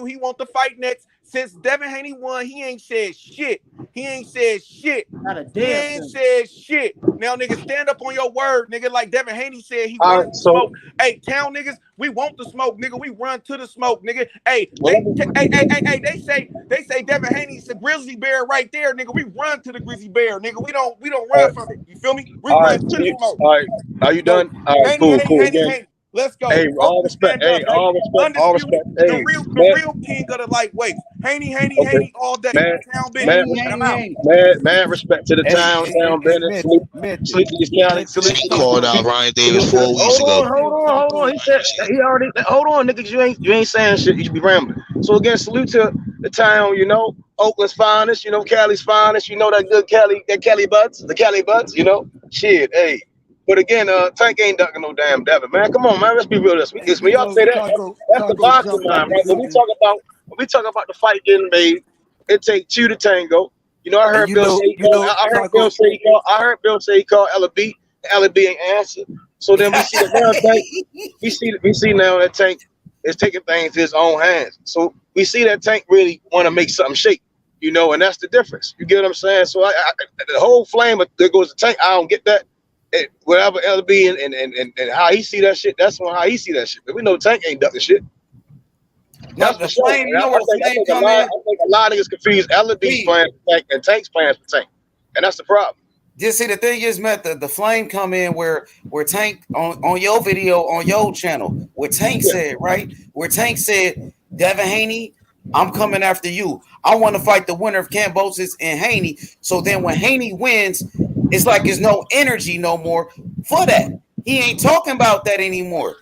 he want to fight next. Since Devin Haney won, he ain't said shit. He ain't said shit. Not a He damn ain't thing. said shit. Now, nigga, stand up on your word, nigga. Like Devin Haney said, he All wanted right, to so smoke. Hey, town niggas, we want the smoke, nigga. We run to the smoke, nigga. Hey, well, they say Devin Haney's a grizzly bear right there, nigga. We run to the grizzly bear, nigga. We don't run from it. You feel me? We run to the smoke. all right. Are you So done? All right, cool. Again, Haney. Let's go. hey, all Oakland respect. stand Hey, up, baby. all Undisputed. respect. Hey, The real king of the lightweights. okay, Haney all day. Town business. And I'm out. mad respect to the town business. Salute to this county. Salute He to these called out people. Ryan Davis 4 weeks Hold ago. on. He said he already. Hold on, niggas. You ain't saying shit. You should be rambling. So again, salute to the town. You know, Oakland's finest. You know, Cali's finest. You know that good Cali, the Cali Buds. You know, shit. Hey, but again, Tank ain't ducking no damn Devin, man. Come on, man. Let's be real. When y'all say that, that's the boxing mind, right? When we talk about the fight getting made, it takes two to tango. You know, I heard Bill say he called LB. LB ain't answered. So then we see that now Tank. We see now that Tank is taking things to his own hands. So we see that Tank really want to make something shake. You know, and that's the difference. You get what I'm saying? So the whole flame of there goes the Tank. I don't get that. whatever LB and how he see that shit, that's how he see that shit. But we know Tank ain't ducking shit. Now the Flame, you know where the Flame come in? I think a lot of niggas confuse LB's playing for Tank and Tank's playing for Tank. And that's the problem. Just see, the thing is, Matt, the Flame come in where Tank on your video on your channel, where Tank said, right? Where Tank said, Devin Haney, I'm coming after you. I want to fight the winner of Kambosos and Haney. So then when Haney wins, it's like there's no energy no more for that. He ain't talking about that anymore.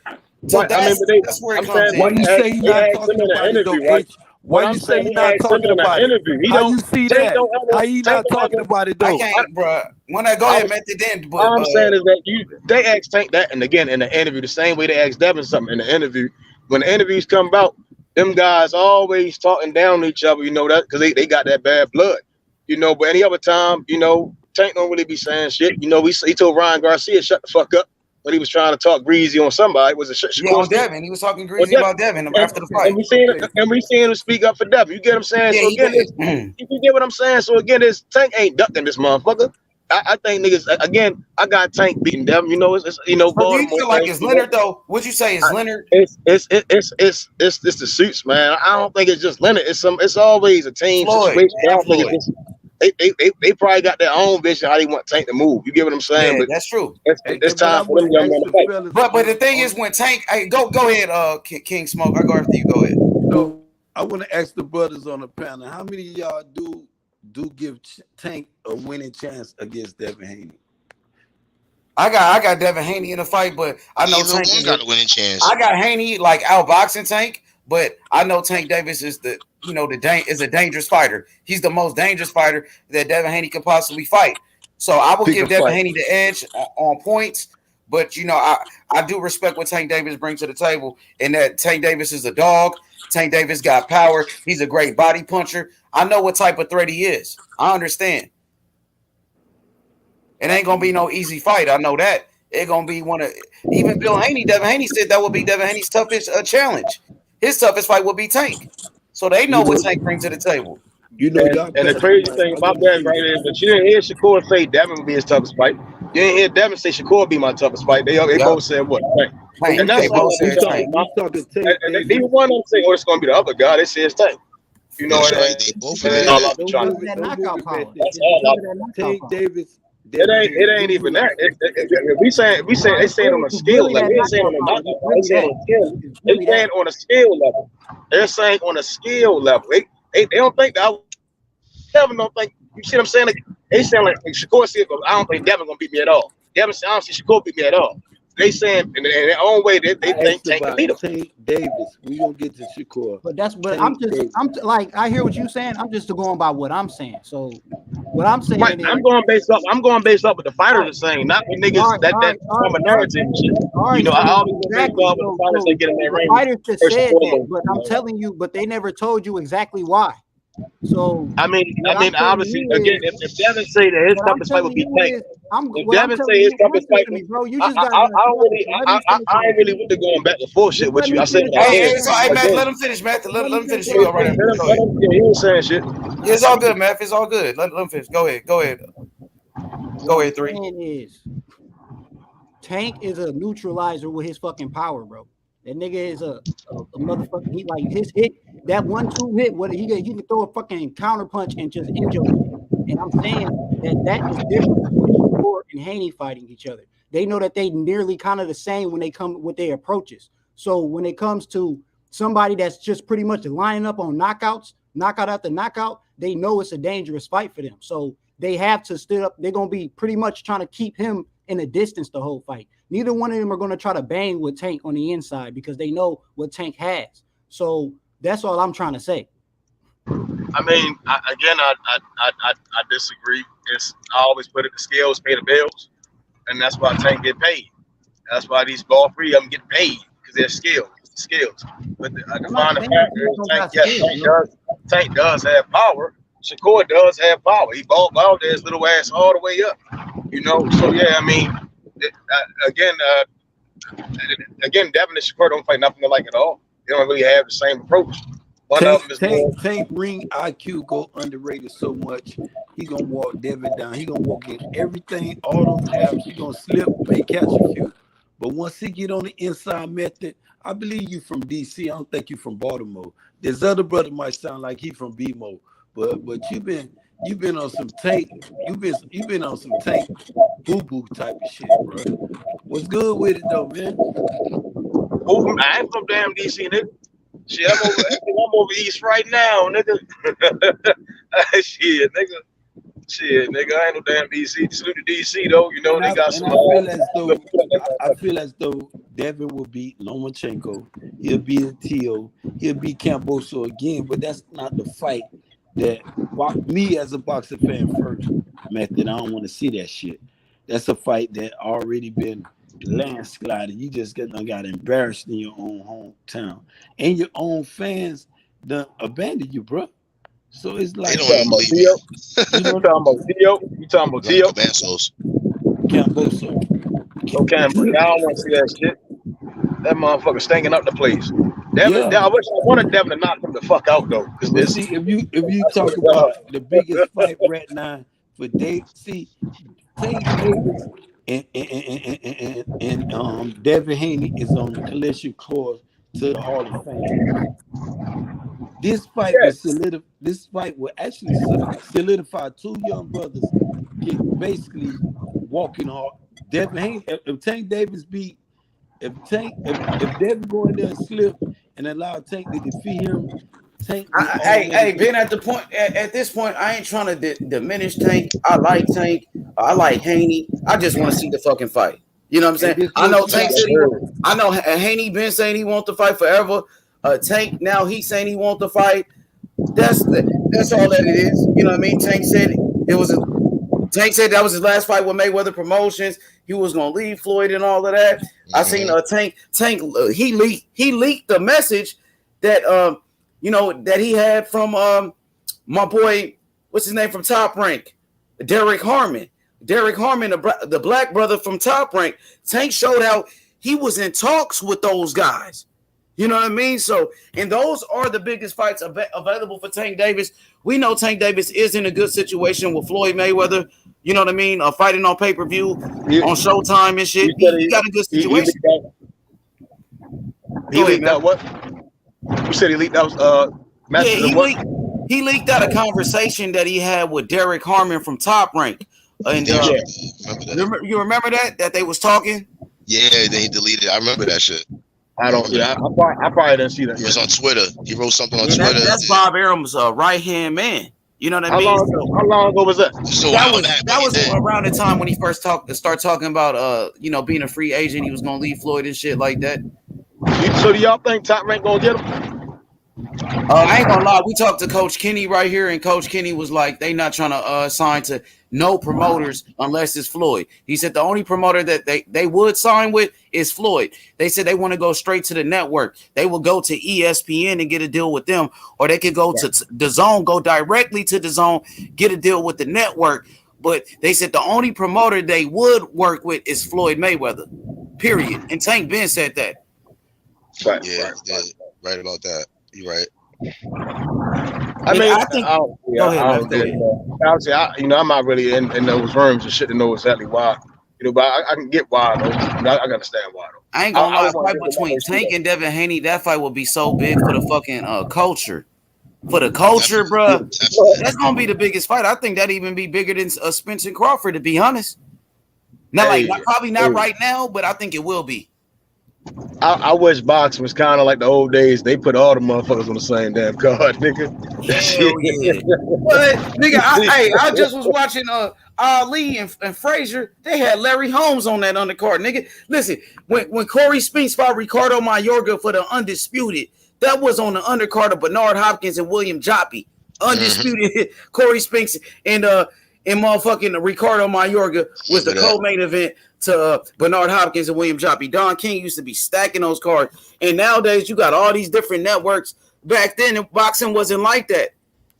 So that's where it comes in. Why you say he's not talking about it though, H? Why you say he's not talking about it? How you see that? How you not talking about it though? I can't, bro. When I go ahead, man, then. All I'm saying is that they asked Tank that, and again in the interview, the same way they asked Devin something in the interview. When the interviews come about, them guys always talking down to each other, you know that, because they got that bad blood, you know. But any other time, you know, Tank don't really be saying shit. You know, he told Ryan Garcia shut the fuck up when he was trying to talk greasy on somebody. Was it on Devin? He was talking greasy about Devin after the fight. And we seen him speak up for Devin. You get what I'm saying? Yeah, so again, you get what I'm saying? So again, this Tank ain't ducking this motherfucker. I think niggas again. I got Tank beating Devin. You know, it's you know. Do you feel like it's Leonard though? Would you say it's Leonard? It's the suits, man. I don't think it's just Leonard. It's always a team situation. I don't think it's just, they probably got their own vision how they want Tank to move. You get what I'm saying? Yeah, but that's true. It's time for them young men to fight. But the thing is, when Tank, go ahead, King Smoke. I go after you. Go ahead. So I want to ask the brothers on the panel: how many of y'all do give Tank a winning chance against Devin Haney? I got Devin Haney in the fight, but I know Tank got a winning chance. I got Haney like outboxing Tank, but I know Tank Davis is is a dangerous fighter. He's the most dangerous fighter that Devin Haney could possibly fight. So I will give Devin Haney the edge on points, but you know I do respect what Tank Davis brings to the table, and that Tank Davis is a dog. Tank Davis got power. He's a great body puncher. I know what type of threat he is. I understand. It ain't gonna be no easy fight. I know that. It's gonna be even Bill Haney. Devin Haney said that would be Devin Haney's toughest challenge. His toughest fight would be Tank. So they know what Tank brings to the table. You know, and the crazy thing about that right is that you didn't hear Shakur say Devin would be his toughest fight. You didn't hear Devin say Shakur would be my toughest fight. They both said what? Tank. And that's all they talking. Neither one of them say, "Oh, it's gonna be the other guy." They say it's Tank. You know what I mean? They both That's all I'm trying to Tank Davis. It ain't even that. They saying on a scale level. They ain't saying on a knockout. They saying on a scale level. They're saying on a scale level. They don't think that. Devin don't think. You see what I'm saying? They saying like Shakur said, I don't think Devin gonna beat me at all. Devin said, I don't see Shakur beat me at all. They saying in their own way they think Tank can beat him. Tank Davis. We gonna get to Shakur. But I'm like I hear what you're saying. I'm just going by what I'm saying. So what I'm saying is, I'm going based up what the fighters are saying, not the niggas that from a narrative and shit. You know, I always based off what the fighters they get in their range. Fighters just said that, but I'm telling you, but they never told you exactly why. So I mean, obviously, again, if Devin say that his toughest fight would be Tank, if Devin say his toughest fight, bro, you just I ain't really with the going back and forth shit with you. I said, hey, Matt, let him finish, Matt. Let him finish. He was saying shit. It's all good, Matt. It's all good. Let him finish. Go ahead. 3. Tank is a neutralizer with his fucking power, bro. That nigga is a motherfucker. He like his hit, that 1-2 hit, what he can throw a fucking counter punch and just injure him. And I'm saying that is different when Shakur and Haney fighting each other. They know that they nearly kind of the same when they come with their approaches. So when it comes to somebody that's just pretty much lining up on knockouts, knockout after knockout, they know it's a dangerous fight for them. So they have to stood up. They're gonna be pretty much trying to keep him in a distance the whole fight. Neither one of them are going to try to bang with Tank on the inside because they know what Tank has. So that's all I'm trying to say. I mean, I disagree. I always put it, the scales pay the bills, and that's why Tank get paid. That's why these ball free of them get paid because they're skills. But the final factor is Tank does have power. Shakur does have power. He balled his little ass all the way up. You know, so yeah, I mean, again, Devin and Shakur don't fight nothing alike at all. They don't really have the same approach. One of them is Tank ring IQ go underrated so much. He gonna walk Devin down. He gonna walk in everything, all those jabs. He gonna slip, may catch a few. But once he get on the inside method, I believe you from DC. I don't think you from Baltimore. This other brother might sound like he from BMO, but you've been on some tank. You've been on some tank boo boo type of shit, bro. What's good with it though, man? Oh, I ain't from damn DC, nigga. Shit, I'm over east right now, nigga. Shit, nigga. I ain't no damn DC. Salute to DC though. You know And they got some. I feel as though Devin will beat Lomachenko. He'll beat Tio. He'll beat Camboso again. But that's not the fight that me as a boxing fan first method. I don't want to see that shit. That's a fight that already been landslided. You just got embarrassed in your own hometown, and your own fans done abandoned you, bro. So it's like they don't believe me. You talking about Tio? You talking about Tio? Camboso. Okay, I don't want to see that shit. That motherfucker stinking up the place. Devin, I wish I wanted Devin to knock him the fuck out though. But see, if you talk about the biggest fight right now for Dave, see, Tank Davis and Devin Haney is on the collision course to the Hall of Fame. This fight will actually solidify two young brothers basically walking hard. Devin Haney, if Tank Davis if Devin go in there and slip and allow Tank to defeat him, Tank. Hey, Ben. At this point, I ain't trying to diminish Tank. I like Tank. I like Haney. I just want to see the fucking fight. You know what I'm saying? I know Tank said I know Haney been saying he wants to fight forever. Tank now he's saying he wants to fight. That's all that it is. You know what I mean? Tank said Tank said that was his last fight with Mayweather Promotions. He was gonna leave Floyd and all of that. I seen Tank. He leaked the message that that he had from my boy, what's his name from Top Rank, Derek Harmon. Derek Harmon, the black brother from Top Rank. Tank showed how he was in talks with those guys. You know what I mean? So, and those are the biggest fights available for Tank Davis. We know Tank Davis is in a good situation with Floyd Mayweather. You know what I mean? Fighting on pay-per-view, on Showtime and shit. He got a good situation. He leaked out what? You said he leaked out he leaked out a conversation that he had with Derek Harmon from Top Rank. And you remember that they was talking? Yeah, then he deleted it. I remember that shit. I don't. Yeah, I probably didn't see that. It was on Twitter. He wrote something on Twitter. That's Bob Arum's right hand man. You know what I mean? How long ago was that? So that was around the time when he first started talking about being a free agent. He was gonna leave Floyd and shit like that. So do y'all think Top Rank gonna get him? I ain't gonna lie. We talked to Coach Kenny right here, and Coach Kenny was like, they not trying to sign to no promoters unless it's Floyd. He said the only promoter that they would sign with is Floyd. They said they want to go straight to the network. They will go to ESPN and get a deal with them, or they could go to DAZN, go directly to DAZN, get a deal with the network. But they said the only promoter they would work with is Floyd Mayweather, period. And Tank Ben said that. Right about that. You're right. I mean, I think. Go ahead. Obviously, I'm not really in those rooms and shit to know exactly why. But I can get why though. I can understand why though. I ain't gonna lie. Fight between Tank and Devin Haney, that fight will be so big for the fucking culture. For the culture, bro. That's gonna be the biggest fight. I think that'd even be bigger than Spence and Crawford, to be honest. Probably not right now, but I think it will be. I wish boxing was kind of like the old days. They put all the motherfuckers on the same damn card, nigga. But nigga, I just was watching Ali and Frazier. They had Larry Holmes on that undercard, nigga. Listen, when Corey Spinks fought Ricardo Mayorga for the undisputed, that was on the undercard of Bernard Hopkins and William Joppy. Undisputed Corey Spinks and motherfucking Ricardo Mayorga was the co-main event to Bernard Hopkins and William Joppy. Don King used to be stacking those cards. And nowadays, you got all these different networks. Back then, boxing wasn't like that.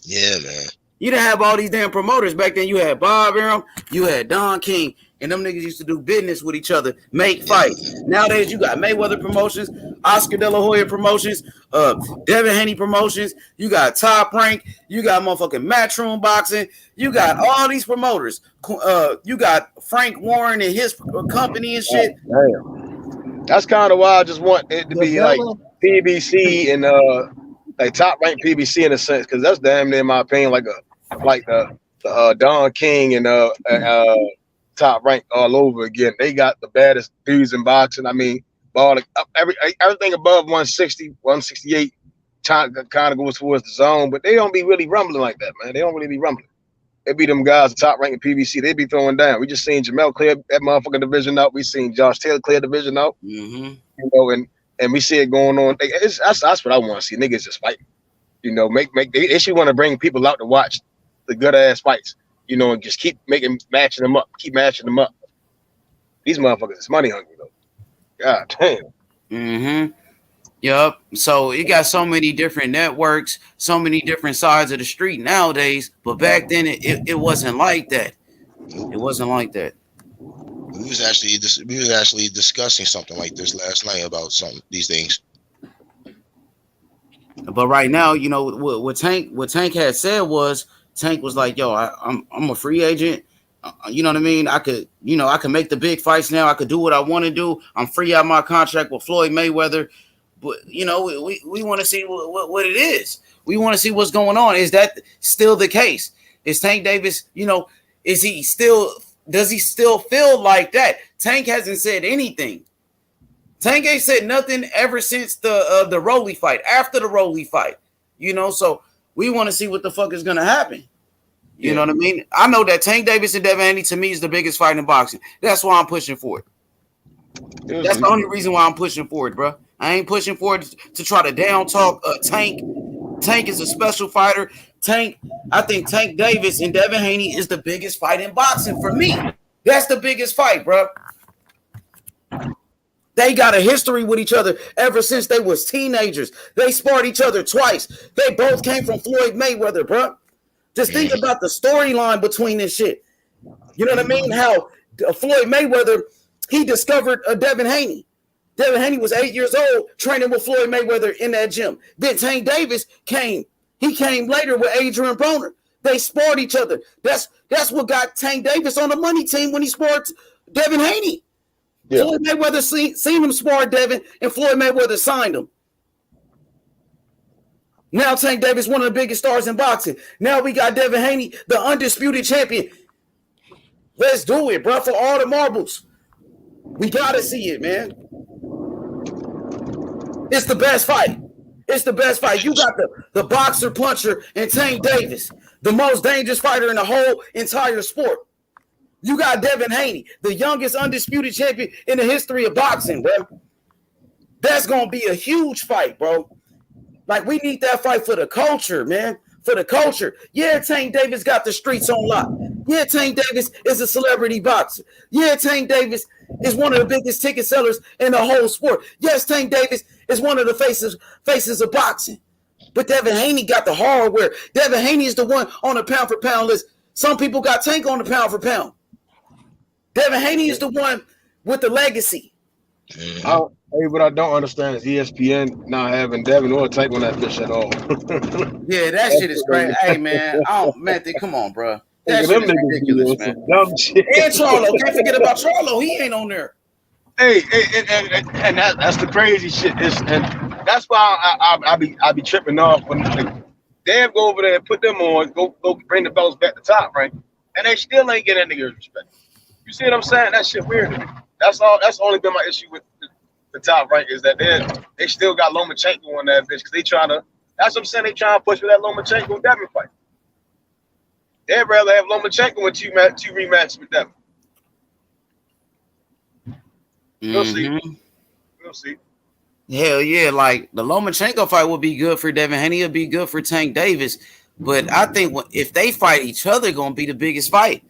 Yeah, man. You didn't have all these damn promoters. Back then, you had Bob Arum, you had Don King, and them niggas used to do business with each other, make fights. Nowadays, you got Mayweather Promotions, Oscar De La Hoya Promotions, Devin Haney Promotions. You got Top Rank. You got motherfucking Matchroom Boxing. You got all these promoters. You got Frank Warren and his company and shit. Damn. That's kind of why I just want it to be like PBC and like Top Rank PBC in a sense, because that's damn near, in my opinion, like the Don King and Top Rank all over again. They got the baddest dudes in boxing. I mean, everything above 160, 168 kind of goes towards the zone, but they don't be really rumbling like that, man. They don't really be rumbling. It be them guys, the Top Rank and PBC. They be throwing down. We just seen Jamel clear that motherfucking division out. We seen Josh Taylor clear division out. Mm-hmm. You know, and we see it going on. That's what I want to see. Niggas just fighting. You know, they should want to bring people out to watch the good ass fights. You know, and just keep matching them up. These motherfuckers is money hungry though. God damn. Mm-hmm. Yup. So you got so many different networks, so many different sides of the street nowadays. But back then, it wasn't like that. It wasn't like that. We was actually discussing something like this last night about these things. But right now, you know what Tank had said was, Tank was like, "Yo, I'm a free agent. You know what I mean? I could make the big fights now. I could do what I want to do. I'm free out my contract with Floyd Mayweather." But you know, we want to see what it is. We want to see what's going on. Is that still the case? Is Tank Davis? You know, does he still feel like that? Tank hasn't said anything. Tank ain't said nothing ever since the Rolly fight. After the Rolly fight, you know. So we want to see what the fuck is gonna happen. You know what I mean? I know that Tank Davis and Devin Haney to me is the biggest fight in boxing. That's why I'm pushing for it. That's the only reason why I'm pushing for it, bro. I ain't pushing for it to try to down talk Tank. Tank is a special fighter. I think Tank Davis and Devin Haney is the biggest fight in boxing for me. That's the biggest fight, bro. They got a history with each other ever since they was teenagers. They sparred each other twice. They both came from Floyd Mayweather, bro. Just think about the storyline between this shit. You know what I mean? How Floyd Mayweather, he discovered Devin Haney. Devin Haney was 8 years old training with Floyd Mayweather in that gym. Then Tank Davis came. He came later with Adrian Broner. They sparred each other. That's what got Tank Davis on the money team when he sparred Devin Haney. Yeah. Floyd Mayweather seen him spar Devin, and Floyd Mayweather signed him. Now Tank Davis, one of the biggest stars in boxing. Now we got Devin Haney, the undisputed champion. Let's do it, bro, for all the marbles. We got to see it, man. It's the best fight. It's the best fight. You got the boxer puncher and Tank Davis, the most dangerous fighter in the whole entire sport. You got Devin Haney, the youngest undisputed champion in the history of boxing, bro. That's going to be a huge fight, bro. Like, we need that fight for the culture, man. For the culture. Yeah, Tank Davis got the streets on lock. Yeah, Tank Davis is a celebrity boxer. Yeah, Tank Davis is one of the biggest ticket sellers in the whole sport. Yes, Tank Davis is one of the faces of boxing. But Devin Haney got the hardware. Devin Haney is the one on the pound for pound list. Some people got Tank on the pound for pound. Devin Haney is the one with the legacy. What I don't understand is ESPN not having Devin or Tank on that bitch at all. Yeah, that shit is crazy. Hey, man. Come on, bro. That shit is ridiculous, man. Dumb shit. And Charlo. Can't forget about Charlo. He ain't on there. Hey, and that's the crazy shit. And that's why I be tripping off when they go over there and put them on, go bring the belts back to Top Rank, and they still ain't getting niggas respect. You see what I'm saying? That shit weird to me. That's all. That's only been my issue with the Top Rank is that they still got Lomachenko on that bitch because they trying to. That's what I'm saying. They trying to push for that Lomachenko and Devin fight. They'd rather have Lomachenko with two rematches with Devin. We'll see. We'll see. Hell yeah, like the Lomachenko fight would be good for Devin Haney. It'd be good for Tank Davis. But I think if they fight each other, gonna be the biggest fight.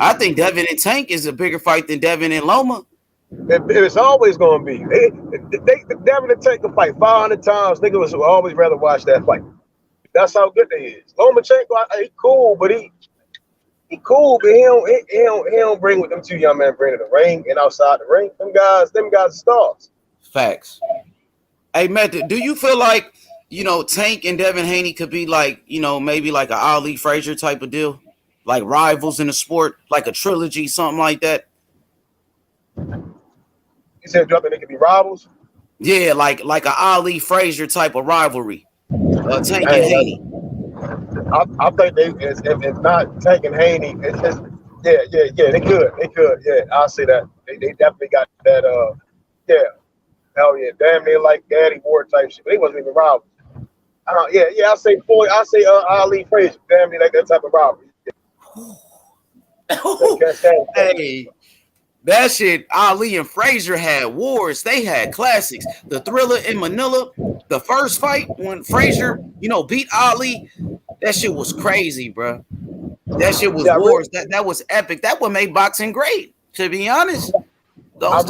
I think Devin and Tank is a bigger fight than Devin and Loma. It's always gonna be. Devin and Tank can fight 500 times. Niggas will always rather watch that fight. That's how good they is. Lomachenko, he cool, but he he cool, but he don't bring what them two young men bring to the ring and outside the ring. Them guys are stars. Facts. Hey, Matt, do you feel like, Tank and Devin Haney could be like, maybe like a Ali Frazier type of deal? Like rivals in the sport, like a trilogy, something like that? You said they could be rivals? Yeah, like a Ali Frazier type of rivalry. Tank and Haney. I think if not Tank and Haney, it's just yeah, they could. Yeah, I'll say that. They definitely got that yeah. Hell yeah, damn near like Daddy Ward type shit. But they wasn't even rivals. I'll say Ali Frazier, damn near like that type of rivalry. Hey, that shit, Ali and Frazier had wars. They had classics. The Thriller in Manila, the first fight when Frazier, beat Ali, that shit was crazy, bro. That shit was wars. That was epic. That would make boxing great, to be honest. I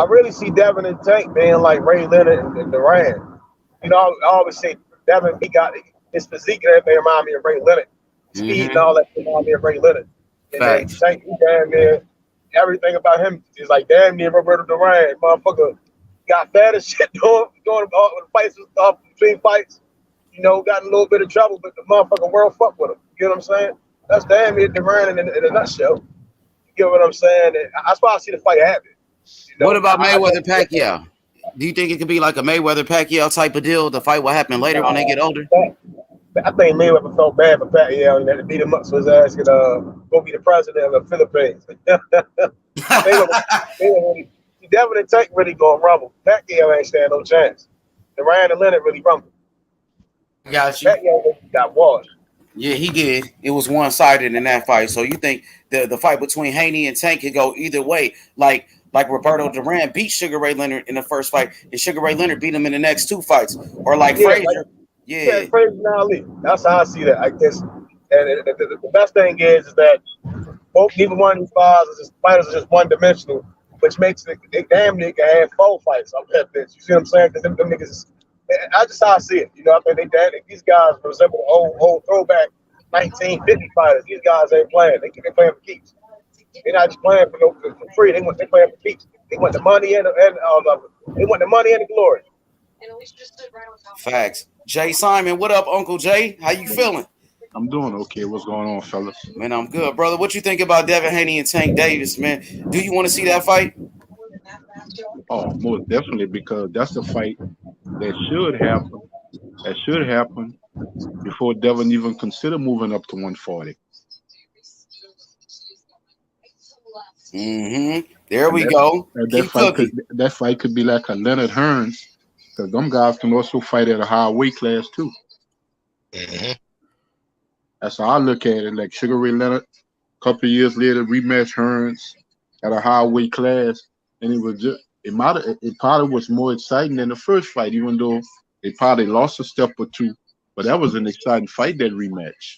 really see Devin and Tank being like Ray Leonard and Duran. I always say Devin, he got his physique and everything remind me of Ray Leonard. Speed and all that remind me of Ray Leonard. And then Tank, he damn near everything about him is like damn near Roberto Duran. Motherfucker got fat as shit doing fights and stuff between fights. Got in a little bit of trouble, but the motherfucking world fucked with him. You know what I'm saying? That's damn near Duran in a nutshell. You get what I'm saying? And that's why I see the fight happen. What about Mayweather Pacquiao? Do you think it could be like a Mayweather Pacquiao type of deal? The fight will happen later when they get older? I think Mayweather felt bad for Pacquiao and had to beat him up so his ass could go be the president of the Philippines. Devin and Tank really gonna rumble. Pacquiao ain't stand no chance. Duran and Leonard really rumble. Got you. Pacquiao got washed. Yeah, he did. It was one-sided in that fight. So you think the fight between Haney and Tank could go either way? Like Roberto Duran beat Sugar Ray Leonard in the first fight, and Sugar Ray Leonard beat him in the next two fights, or like Frazier. Frazier and Ali. That's how I see that. I guess, and the best thing is that neither one of these fighters are just one-dimensional, which makes it they damn near can have 4 fights on that bitch. You see what I'm saying? Because them niggas. I just how I see it. I think these guys resemble old throwback 1950 fighters. These guys ain't playing. They playing for keeps. They're not just playing for free. They playing for keeps. They want the money and all of it. They want the money and the glory. Facts. Jay Simon, what up, Uncle Jay? How you feeling? I'm doing okay. What's going on, fellas? Man, I'm good, brother. What you think about Devin Haney and Tank Davis, man? Do you want to see that fight? Oh, most definitely, because that's the fight that should happen. That should happen before Devin even consider moving up to 140. There we go. That fight could be like a Leonard Hearns, because them guys can also fight at a higher weight class too. That's how I look at it. Like Sugar Ray Leonard, a couple of years later, rematch Hearns at a higher weight class, and it probably was more exciting than the first fight, even though they probably lost a step or two. But that was an exciting fight, that rematch,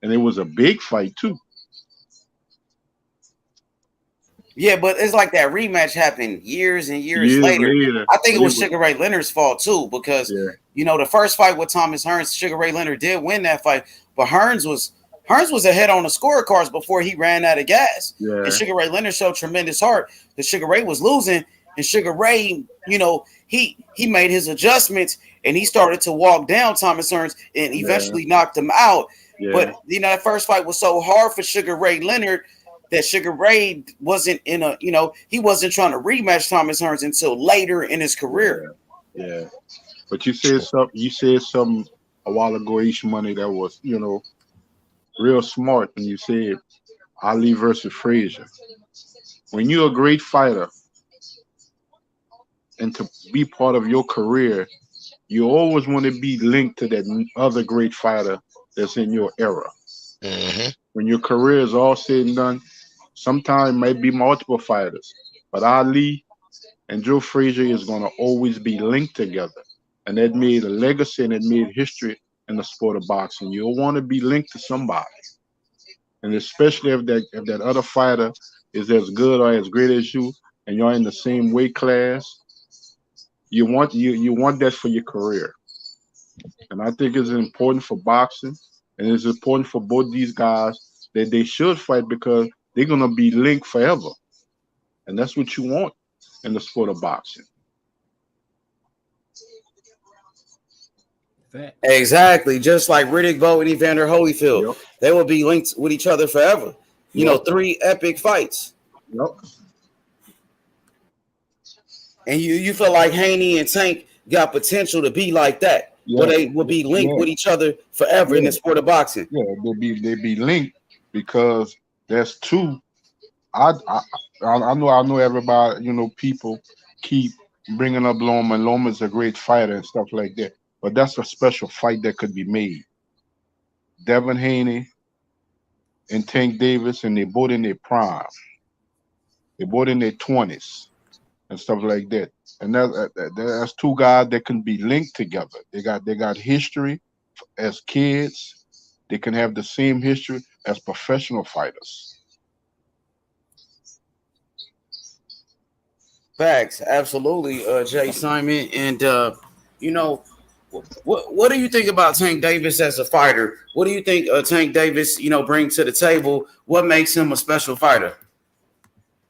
and it was a big fight too. Yeah, but it's like that rematch happened years and years later. I think it was Sugar Ray Leonard's fault too, because the first fight with Thomas Hearns, Sugar Ray Leonard did win that fight, but Hearns was ahead on the scorecards before he ran out of gas. And Sugar Ray Leonard showed tremendous heart because Sugar Ray was losing, and Sugar Ray, he made his adjustments and he started to walk down Thomas Hearns and eventually knocked him out. But that first fight was so hard for Sugar Ray Leonard that Sugar Ray wasn't he wasn't trying to rematch Thomas Hearns until later in his career. Yeah. But you said something a while ago, H Money, that was, real smart when you said Ali versus Frazier. When you're a great fighter and to be part of your career, you always want to be linked to that other great fighter that's in your era. When your career is all said and done, sometimes it might be multiple fighters, but Ali and Joe Frazier is going to always be linked together. And that made a legacy and it made history in the sport of boxing. You'll want to be linked to somebody. And especially if that other fighter is as good or as great as you and you're in the same weight class, you want that for your career. And I think it's important for boxing And it's important for both these guys that they should fight because they're gonna be linked forever. And that's what you want in the sport of boxing. Exactly. Just like Riddick Bowe and Evander Holyfield. Yep. They will be linked with each other forever. You know, 3 epic fights. Yep. And you feel like Haney and Tank got potential to be like that. Yeah. Where they will be linked with each other forever in the sport of boxing. Yeah, they be linked because there's 2. I know everybody, you know, people keep bringing up Loma. Loma's a great fighter and stuff like that. But that's a special fight that could be made. Devin Haney and Tank Davis, and they both in their prime. They both in their 20s and stuff like that. And that's 2 guys that can be linked together. They got history as kids. They can have the same history as professional fighters. Facts, absolutely, Jay Simon. And you know, what do you think about Tank Davis as a fighter? What do you think Tank Davis, you know, brings to the table? What makes him a special fighter?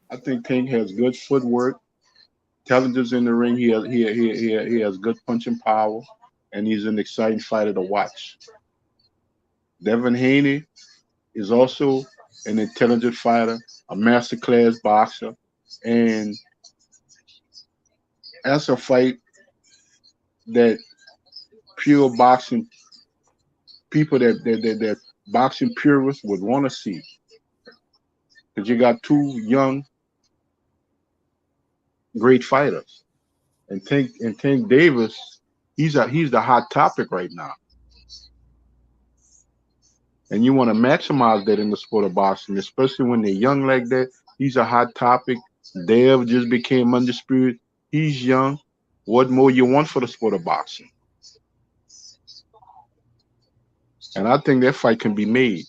I think Tank has good footwork, intelligence in the ring. He has good punching power, and he's an exciting fighter to watch. Devin Haney is also an intelligent fighter, a masterclass boxer, and that's a fight that pure boxing people that boxing purists would want to see. Because you got 2 young, great fighters. And Tank Davis, he's the hot topic right now. And you want to maximize that in the sport of boxing, especially when they're young like that. He's a hot topic. Dev just became undisputed. He's young. What more you want for the sport of boxing? And I think that fight can be made.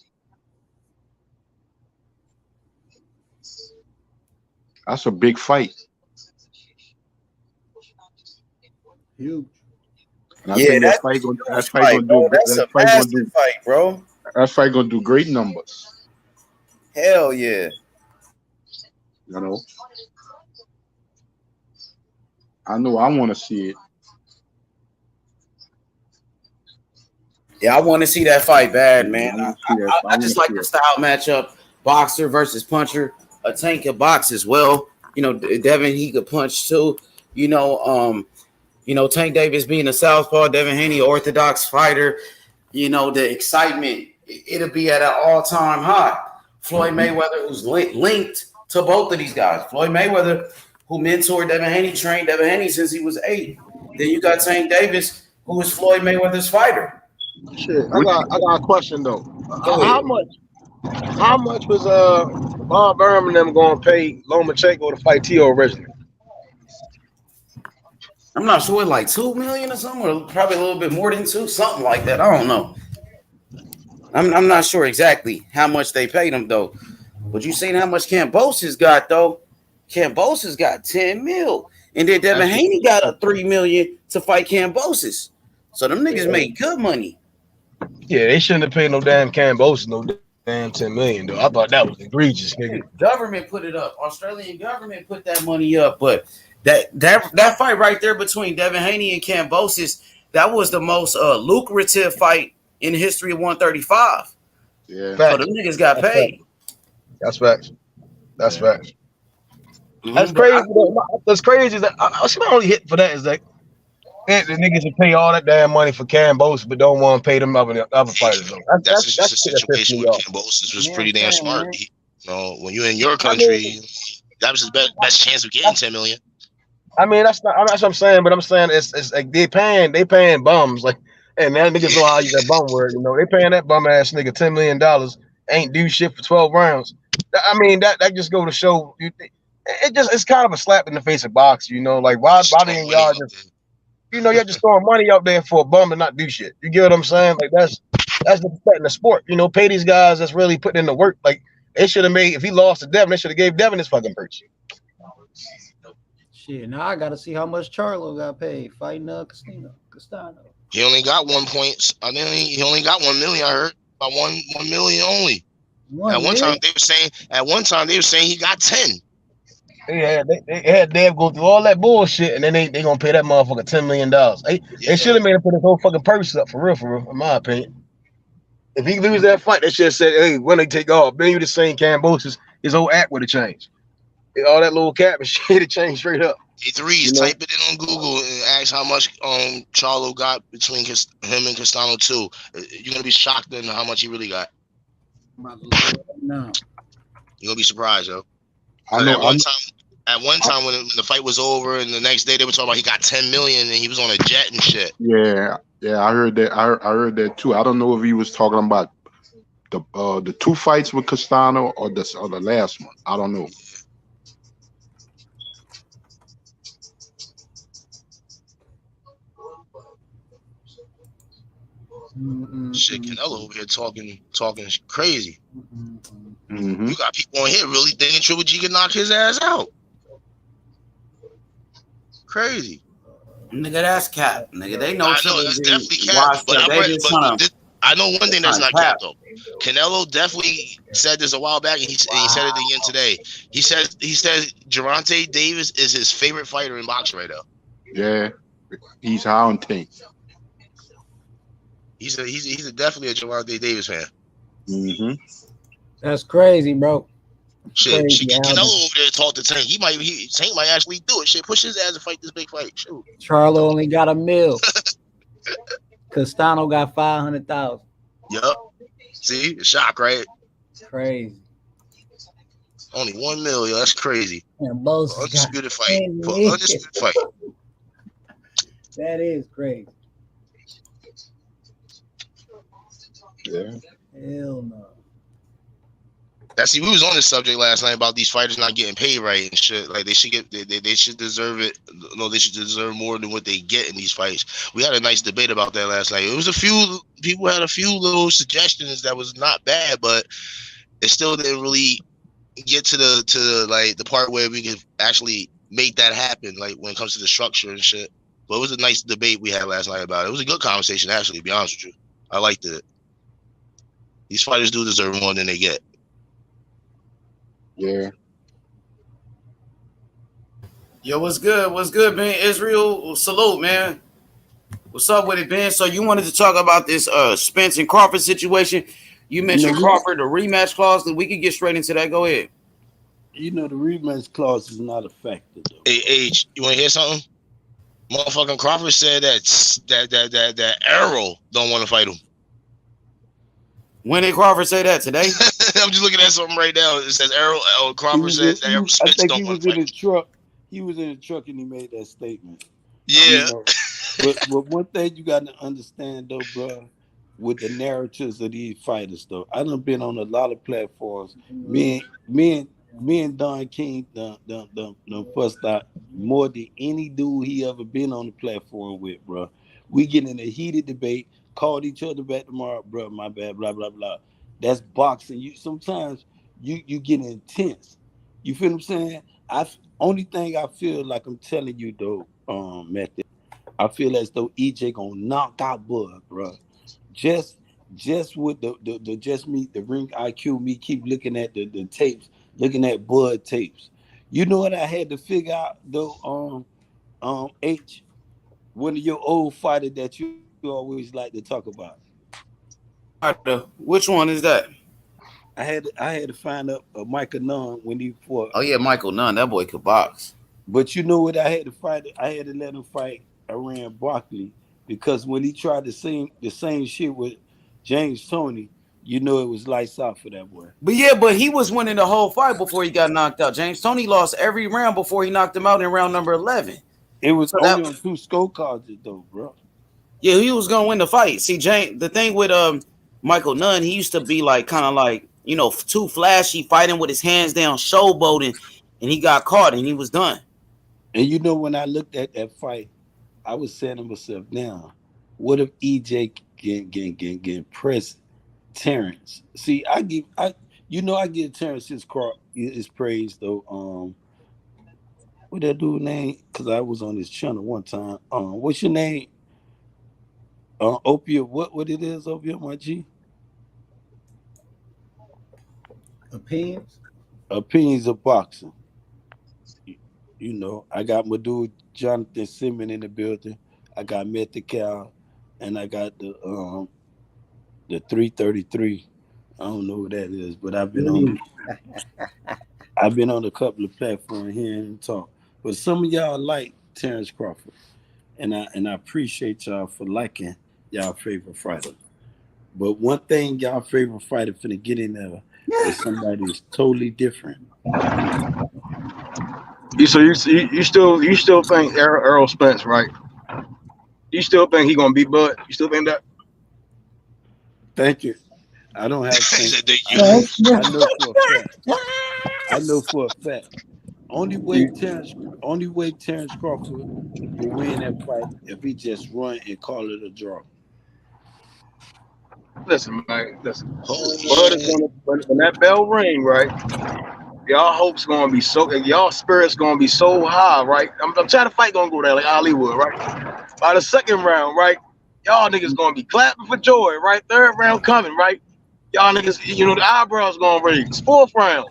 That's a big fight. Huge. And I think that fight gonna do great numbers. Hell yeah. You know. I know I want to see it. Yeah, I want to see that fight bad, man. I just like the style matchup, boxer versus puncher. A Tank can box as well. You know, Devin, he could punch too. You know, Tank Davis being a southpaw, Devin Haney, orthodox fighter. You know, the excitement, it'll be at an all-time high. Floyd Mayweather, who's linked to both of these guys. Floyd Mayweather, who mentored Devin Haney, trained Devin Haney since he was 8. Then you got Tank Davis, who is Floyd Mayweather's fighter. Shit, I got a question though. How much was Bob Berman them going to pay Lomachenko to fight Tio originally? I'm not sure, like $2 million or something, or probably a little bit more than 2, something like that. I don't know. I'm not sure exactly how much they paid him though. But you seen how much Kambosos got though? Kambosos got 10 mil, and then Devin Haney got a $3 million to fight Kambosos. So them niggas made good money. Yeah, they shouldn't have paid no damn Kambosos no damn 10 million though. I thought that was egregious, nigga. Government put it up. Australian government put that money up, but that fight right there between Devin Haney and Kambosos, that was the most lucrative fight in the history of 135. Yeah, so them niggas got paid. That's facts. That's facts. That's crazy. That's crazy. My only hit for that is that the niggas will pay all that damn money for Kambosos, but don't want to pay them other fighters. That's just a situation where Kambosos was pretty damn smart. You know, when you're in your country, that was his best chance of getting 10 million. I mean, that's what I'm saying, but I'm saying it's like they paying bums, like, and that niggas know how I use that bum word. You know, they paying that bum ass nigga $10 million, ain't do shit for 12 rounds. I mean, that just go to show it's kind of a slap in the face of boxing. You know, like why didn't y'all just, you know, you're just throwing money out there for a bum to not do shit. You get what I'm saying? Like that's the sport. You know, pay these guys that's really putting in the work. Like they should have made, if he lost to Devin, they should have gave Devin his fucking purse. Shit, now I gotta see how much Charlo got paid fighting Castano. He only got 1 point. I mean, he only got 1 million. I heard. About 1 million only. At one million? time they were saying he got 10. Yeah, they had Dev go through all that bullshit, and then they gonna pay that motherfucker $10 million. They should have made him put his whole fucking purse up for real, in my opinion. If he lose that fight, they should have said, "Hey, when they take off, then you the same Cambosis, his whole act would have changed. All that little cap and shit had changed straight up." A3's type it in on Google and ask how much Charlo got between him and Castano too. You're gonna be shocked at how much he really got. No. You're gonna be surprised, yo. I know. At one time when the fight was over, and the next day they were talking about he got 10 million and he was on a jet and shit. Yeah, I heard that. I heard that too. I don't know if he was talking about the 2 fights with Castano or the last one. I don't know. Shit, Canelo over here talking crazy. Mm-hmm. You got people on here really thinking Triple G can knock his ass out. Crazy. Nigga, that's cap. Nigga, they know. I know it's definitely cap. But I know one thing that's not cap though. Canelo definitely said this a while back, and he said it again today. He says Gervonta Davis is his favorite fighter in boxing right now. Yeah, he's high on Tank. He's definitely a Gervonta Davis fan. Mm-hmm. That's crazy, bro. Shit, Canelo over there talk to Tank. Tank might actually do it. Shit, push his ass to fight this big fight. Shoot. Charlo only got $1 million. Castano got 500,000. Yup. See, shock, right? Crazy. Only 1 million. That's crazy. And both undisputed fight. Undisputed fight. That is crazy. Yeah. Hell no. We was on this subject last night about these fighters not getting paid right and shit. Like they should deserve it. No, they should deserve more than what they get in these fights. We had a nice debate about that last night. It was a few people had a few little suggestions that was not bad, but it still didn't really get to the part where we could actually make that happen. Like when it comes to the structure and shit. But it was a nice debate we had last night about it. It was a good conversation, actually, to be honest with you. I liked it. These fighters do deserve more than they get. Yeah. Yo, what's good? What's good, man? Israel, salute, man. What's up with it, Ben? So you wanted to talk about this Spence and Crawford situation. You mentioned Crawford, the rematch clause, and we could get straight into that. Go ahead. The rematch clause is not a factor, though. Hey, H, you want to hear something? Motherfucking Crawford said that Errol don't want to fight him. When did Crawford say that? Today? I'm just looking at something right now. It says Crawford says that Errol Spence don't want to fight him. He was in the truck and he made that statement. Yeah. But one thing you got to understand, though, bro, with the narratives of these fighters, though, I done been on a lot of platforms. Me and Don King done fussed out more than any dude he ever been on the platform with, bro. We get in a heated debate, called each other back tomorrow, bro. My bad, blah blah blah. That's boxing. Sometimes you get intense. You feel what I'm saying? Only thing I feel like I'm telling you though, Method, I feel as though EJ gonna knock out Bud, bro. Just with the just me, the ring IQ, me keep looking at the tapes, looking at Bud tapes. You know what I had to figure out though, H, one of your old fighter that you always like to talk about. Which one is that? I had to find up Michael Nunn when he fought. Oh yeah, Michael Nunn. That boy could box. But you know what I had to fight? I had to let him fight Iran Barkley because when he tried the same shit with James Toney, you know it was lights out for that boy. But he was winning the whole fight before he got knocked out. James Toney lost every round before he knocked him out in round number 11. It was only on 2 scorecards though, bro. Yeah, he was gonna win the fight. See, James, the thing with Michael Nunn, he used to be kind of too flashy, fighting with his hands down, showboating, and he got caught and he was done. And when I looked at that fight, I was saying to myself, now, what if EJ can press Terence? See, I give Terence his praise though. What that dude name? Because I was on his channel one time. What's your name? Opium. What it is, Opium, my G? Opinions? Opinions of boxing. You know, I got my dude Jonathan Simmons in the building. I got Methical, and I got the 333. I don't know who that is, but I've been on a couple of platforms hearing him talk. But some of y'all like Terence Crawford, and I appreciate y'all for liking y'all favorite fighter. But one thing y'all favorite fighter finna get in there is somebody who's totally different. You still think Errol Spence, right? You still think he gonna beat Bud? You still think that? Thank you. I don't have He think. said, "Thank I know. you." I know for a fact. I know for a fact. Only way Terence Crawford will win that fight if he just run and call it a draw. Listen, man. Listen. Bud is Oh, gonna when that bell ring, right? Y'all hopes gonna be so, y'all spirits gonna be so high, right? I'm trying to fight gonna go there like Ali would, right? By the second round, right? Y'all niggas gonna be clapping for joy, right? Third round coming, right? Y'all niggas, you know, the eyebrows gonna raise. Fourth round,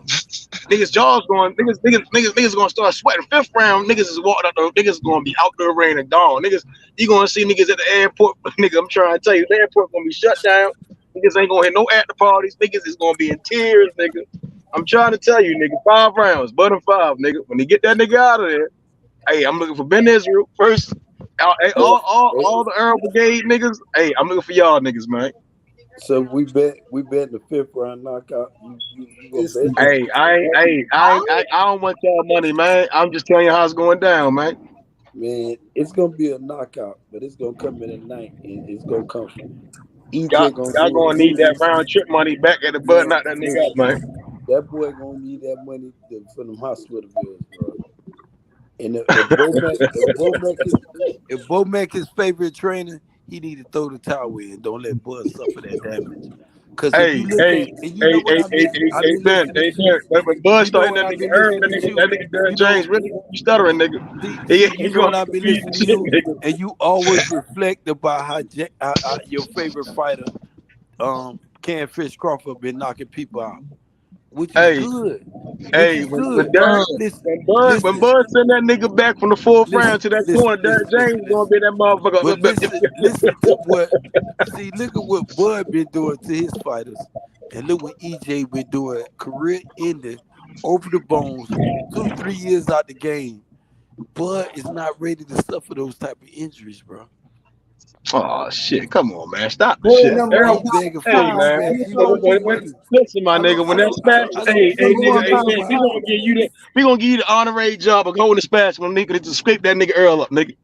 niggas jaws going, niggas gonna start sweating. Fifth round, niggas is walking out the, niggas gonna be out the rain and gone. Niggas, you gonna see niggas at the airport, nigga. I'm trying to tell you, the airport gonna be shut down. Niggas ain't gonna hit no after parties. Niggas is gonna be in tears, nigga. I'm trying to tell you, nigga. 5 rounds, button five, nigga. When they get that nigga out of there, hey, I'm looking for Ben Israel first. All the Earl Brigade niggas. Hey, I'm looking for y'all niggas, man. so we bet the fifth round knockout. You gonna bet that? I don't want y'all money, man. I'm just telling you how it's going down, man. Man, it's gonna be a knockout, but it's gonna come in at night, and it's gonna come. Y'all, EJ gonna y'all get gonna need that bruised. round trip money back at the butt, Man, knock that nigga out, listen, man. that boy gonna need that money for them hospital bills, bro. And if Bo Mac his favorite trainer, he need to throw the towel in. Don't let Bud suffer that damage. Cause if Hey, you look hey, at, and you know hey, what hey, hey, hey, I've hey, been Ben, listening hey, to. Ben. When Bud You know starting what that I've nigga been Earl, listening to. that nigga Derrick You know, James really gonna be stuttering, nigga. He you know gonna what I've been confuse listening the to shit, you, nigga. and you always reflect about how your favorite fighter, Ken Fish Crawford, been knocking people out, which is Hey, good. Which hey, is when good. Derrick, Listen, when listen, Bud send that nigga back from the fourth round listen, to that listen, corner, Derrick listen, James listen, gonna listen. be that But motherfucker. listen to what. See, look at what Bud been doing to his fighters, and look what EJ been doing. Career ending, over the bones, 2-3 years out the game. Bud is not ready to suffer those type of injuries, bro. Oh shit! Come on, man. Stop the Word shit. number Errol, one He begging for hey the time. man. respect. What's He wrong won't with get you? money. Listen, my I nigga. don't. When I that don't. I smash, don't. I don't. hey Number nigga, one hey time. man, we gonna give you the honorary job of going to smash when nigga to scrape that nigga Earl up, nigga.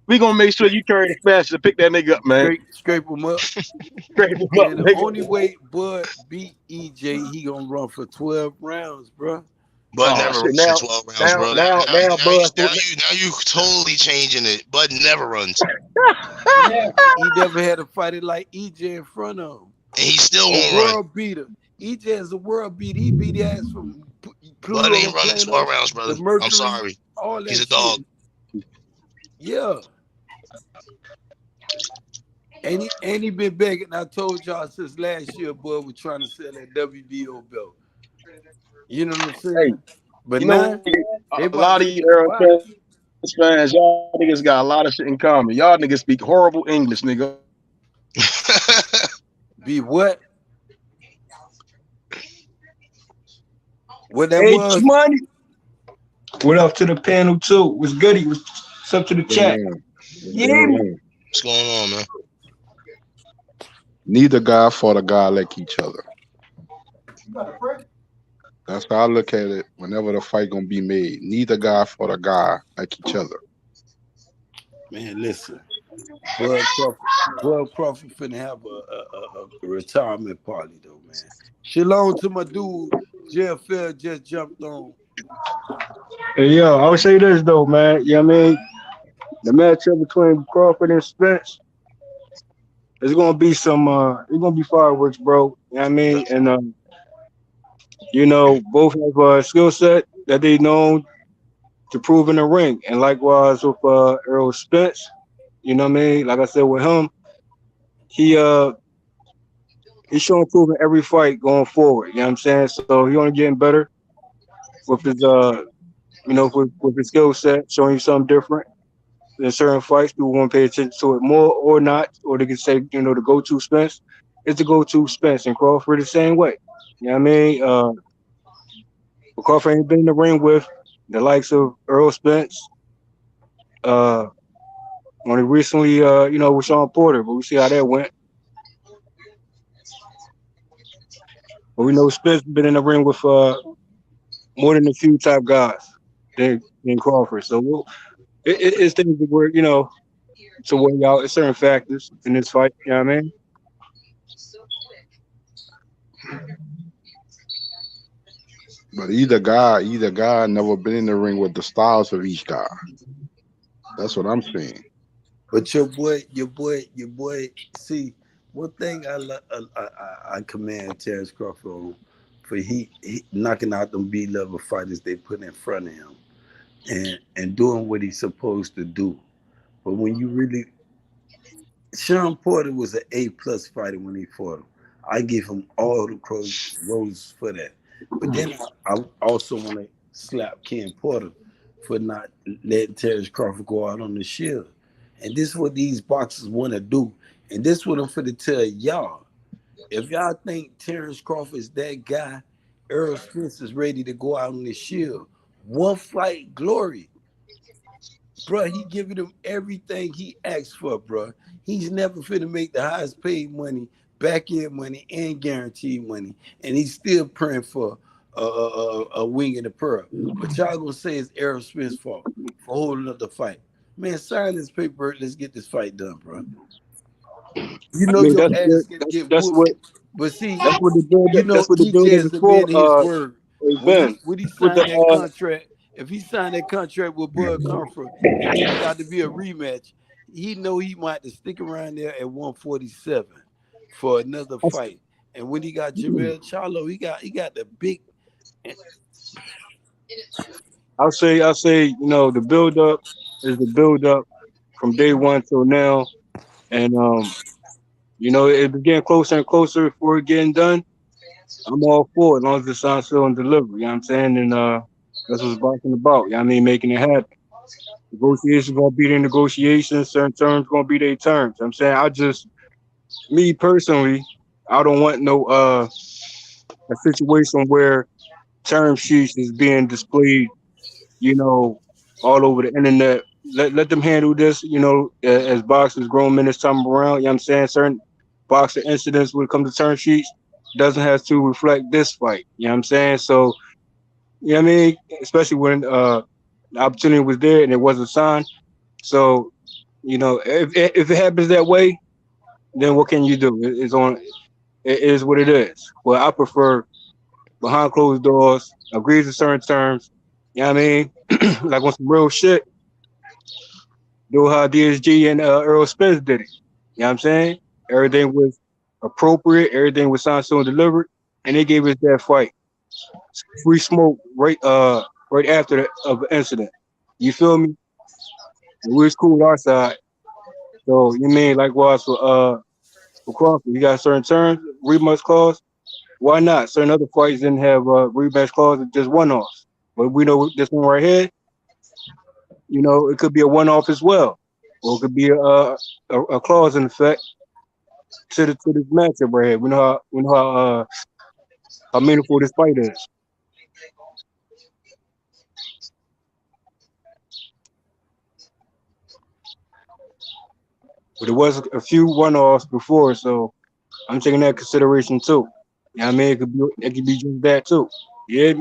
We gonna make sure you carry the smash to pick that nigga up, man. Scrape him up. Scrape him up, Man, the nigga. only way Bud beat EJ, he gonna run for 12 rounds, bro. Bud Oh never shit! runs for 12 rounds, bro. Now, Bud. Now you totally changing it. Bud never runs, He never had a fighter like EJ in front of him. and he still A won't run. world beater. EJ is a world beater. He beat the ass from Bud Pluto ain't and running 12 Plano, rounds, the brother. I'm Mercury, sorry. all He's that a shit. dog. Yeah. And he been begging. I told y'all since last year, Bud was trying to sell that WBO belt. You know what I'm Hey, saying? But you now know, they a about lot to of see you him Earl fight. fans, y'all niggas got a lot of shit in common. Y'all niggas speak horrible English, nigga. Be what? What that Hey, was? money. What up to the panel too? What's goody? What's up to the What's chat? going on? What's Yeah, going on? What's going on, man? Neither guy fought a guy like each other. That's how I look at it. Whenever the fight gonna be made, neither guy fought a guy like each other. Man, listen. Bud Crawford finna have a retirement party though, man. Shalom to my dude, Jeff Fair just jumped on. hey yo, I would say this though, man. You know what I mean? The matchup between Crawford and Spence, it's gonna be it's gonna be fireworks, bro. You know what I mean? And both have a skill set that they know to prove in the ring. And likewise with Errol Spence, you know what I mean? Like I said with him, he he's showing improvement every fight going forward. You know what I'm saying? So he only getting better with his with his skill set, showing you something different. In certain fights, people want to pay attention to it more or not, or they can say, the go-to Spence is the go-to Spence, and Crawford the same way. You know what I mean? But Crawford ain't been in the ring with the likes of Errol Spence. Only recently, with Sean Porter, but we see how that went. But we know Spence been in the ring with more than a few top guys than Crawford. So it's things that were, to weigh out certain factors in this fight. You know what I mean? But either guy never been in the ring with the styles of each guy. That's what I'm saying. But your boy. See, one thing I commend Terence Crawford on for he knocking out them B-level fighters they put in front of him and doing what he's supposed to do. But when you really, Sean Porter was an A+ fighter when he fought him. I give him all the roses for that. But then I also want to slap Ken Porter for not letting Terence Crawford go out on the shield. And this is what these boxers want to do. And this is what I'm finna tell y'all. If y'all think Terence Crawford is that guy, Errol Spence is ready to go out on the shield. One fight glory. Bruh, he giving him everything he asked for, bruh. He's never finna make the highest paid money, back end money, and guaranteed money. And he's still praying for a wing and a pearl. But y'all gonna say it's Errol Spence' fault for holding up the fight. Man, sign this paper. Let's get this fight done, bro. You I know mean, your ass is gonna get whooped. But see, that's what the EJ building is is a for. man of his word. Ben, When he with signed that contract, if he signed that contract with Bud Comfort and then it got to be a rematch, he know he might have to stick around there at 147 for another fight. And when he got Jamel Charlo, he got the big. I'll say, the build up is the build up from day one till now, and it's getting closer and closer before it getting done. I'm all for it, as long as it's on still and deliver. You know what I'm saying? And that's what's boxing about. You know what I mean? Making it happen. Negotiations gonna be their negotiations. Certain terms gonna be their terms. I'm saying, me personally, I don't want no a situation where term sheets is being displayed, all over the internet. Let them handle this, as boxers, grown men this time around. You know what I'm saying? Certain boxer incidents when it comes to term sheets doesn't have to reflect this fight. You know what I'm saying? So, you know what I mean? Especially when the opportunity was there and it wasn't signed. So, if it happens that way, then what can you do? It is what it is. Well, I prefer behind closed doors, agree to certain terms. You know what I mean? Like on some real shit. Do how DSG and Errol Spence did it. You know what I'm saying? Everything was appropriate. Everything was signed, sealed, and delivered, and they gave us that fight. Free smoke right after the incident. You feel me? And we was cool on our side. So you mean likewise for Crawford? You got certain terms, rematch clause. Why not? Certain other fights didn't have rematch clause, just one-offs. But we know this one right here. It could be a one-off as well, or it could be a clause in effect to this matchup right here. We know how meaningful this fight is. But there was a few one-offs before, so I'm taking that consideration too. You know what I mean? It could be just that too. Yeah.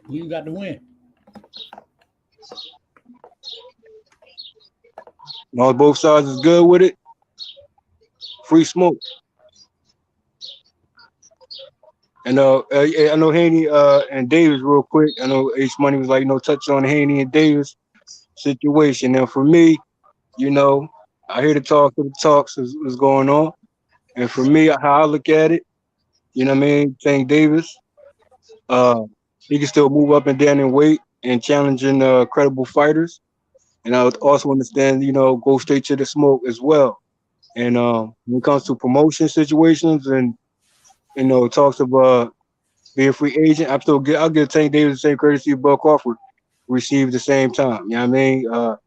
Who you got to win? Both sides is good with it. Free smoke. And I know Haney and Davis real quick. I know H Money was like, touch on Haney and Davis situation. Now for me, I hear the talks is going on. And for me, how I look at it, you know what I mean? Tank Davis, he can still move up and down in weight. and challenging credible fighters. And I would also understand, go straight to the smoke as well. And when it comes to promotion situations and talks of being a free agent, I'll give Tank Davis the same courtesy of Bud Crawford received the same time. You know what I mean?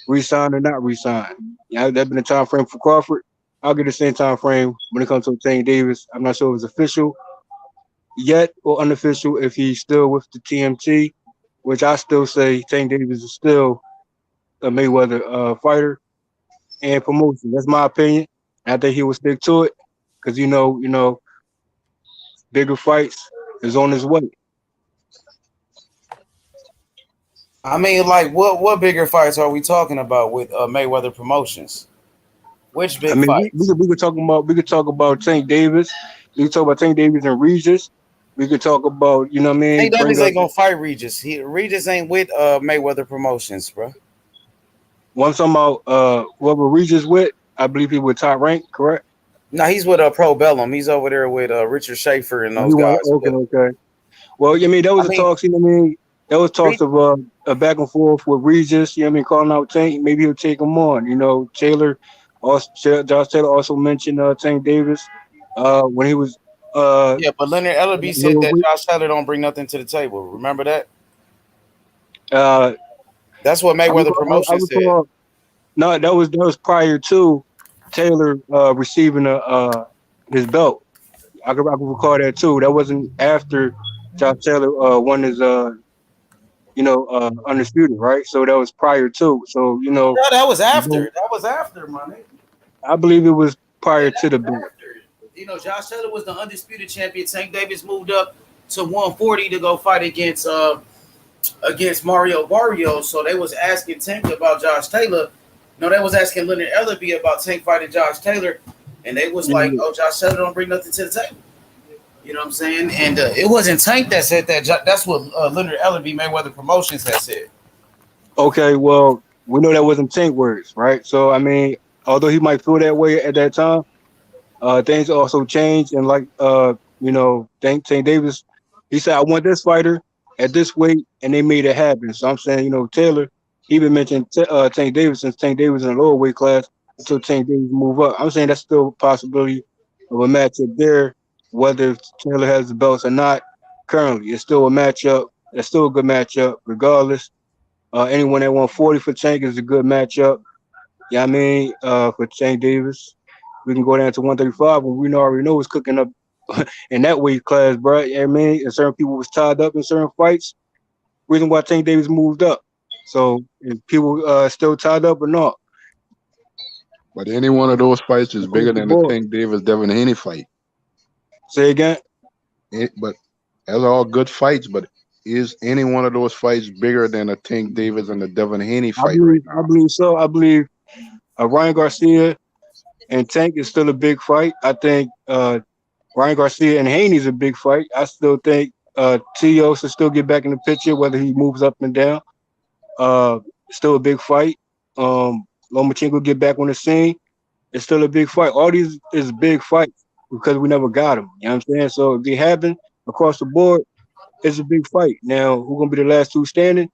Resign or not resign. Yeah, that's been the time frame for Crawford. I'll get the same time frame when it comes to Tank Davis. I'm not sure if it's official yet or unofficial if he's still with the TMT, which I still say Tank Davis is still a Mayweather fighter and promotion. That's my opinion. I think he will stick to it because bigger fights is on his way. I mean, like, what bigger fights are we talking about with Mayweather Promotions? Which big fights? We could talk about Tank Davis. We could talk about Tank Davis and Regis. We could talk about, you know what I mean? Tank Davis ain't gonna fight Regis. Regis ain't with Mayweather Promotions, bro. Well, I'm talking about whoever Regis with. I believe he with Top Rank, correct? No, he's with Pro Bellum. He's over there with Richard Schaefer and those guys. Okay. Well, I mean, that was talks. You know what I mean? There was talks of a back and forth with Regis. You know what I mean? Calling out Tank. Maybe he'll take him on. Taylor. Josh Taylor also mentioned Tank Davis when he was. Yeah, but Leonard Ellerby said that Josh Taylor don't bring nothing to the table. Remember that? That's what Mayweather Promotions said. No, that was prior to Taylor receiving his belt. I can recall that too. That wasn't after Josh Taylor won his undisputed, right? So that was prior to. So no, that was after. That was after, my nigga. I believe it was prior to the belt. Josh Taylor was the undisputed champion. Tank Davis moved up to 140 to go fight against Mario Barrios. So they was asking Tank about Josh Taylor. No, they was asking Leonard Ellerby about Tank fighting Josh Taylor, and they was like, "Oh, Josh Taylor don't bring nothing to the table." You know what I'm saying? And it wasn't Tank that said that. That's what Leonard Ellerby, Mayweather Promotions, has said. Okay, well, we know that wasn't Tank words, right? So I mean, although he might feel that way at that time, things also changed, and Tank Davis, he said, "I want this fighter at this weight," and they made it happen. So I'm saying, Taylor even mentioned Tank Davis since Tank Davis in a lower weight class until Tank Davis move up. I'm saying that's still a possibility of a matchup there, whether Taylor has the belts or not. Currently, it's still a matchup. It's still a good matchup, regardless. Anyone at 140 for Tank is a good matchup. Yeah, I mean, for Tank Davis. We can go down to 135 when we already know it's cooking up in that weight class, bro. You know what I mean? And certain people was tied up in certain fights. Reason why Tank Davis moved up. So if people still tied up or not. But any one of those fights is bigger than the Tank Davis Devin Haney fight. Say again? But those are all good fights, but is any one of those fights bigger than a Tank Davis and the Devin Haney fight right now? I believe so. I believe Ryan Garcia and Tank is still a big fight. I think Ryan Garcia and Haney's a big fight. I still think T.O. should still get back in the picture, whether he moves up and down. Still a big fight. Lomachenko get back on the scene. It's still a big fight. All these is big fights because we never got them. You know what I'm saying? So if they happen across the board, it's a big fight. Now, who's going to be the last two standing?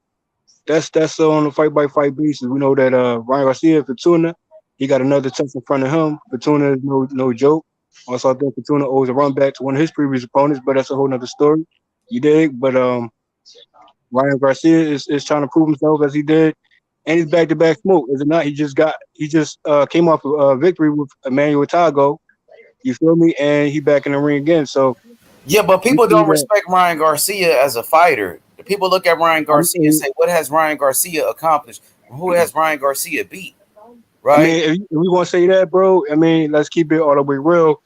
That's on a fight-by-fight basis. We know that Ryan Garcia, Fortuna, he got another test in front of him. Fortuna is no joke. Also, I think Fortuna owes a run back to one of his previous opponents, but that's a whole nother story. You dig? But Ryan Garcia is trying to prove himself as he did, and he's back-to-back smoke. Is it not? He just came off a victory with Emmanuel Tago. You feel me? And he back in the ring again. So yeah, but people don't respect Ryan Garcia as a fighter. The people look at Ryan Garcia and say, "What has Ryan Garcia accomplished? Who has Ryan Garcia beat?" Right? I mean, if we want to say that, bro, I mean, let's keep it all the way real.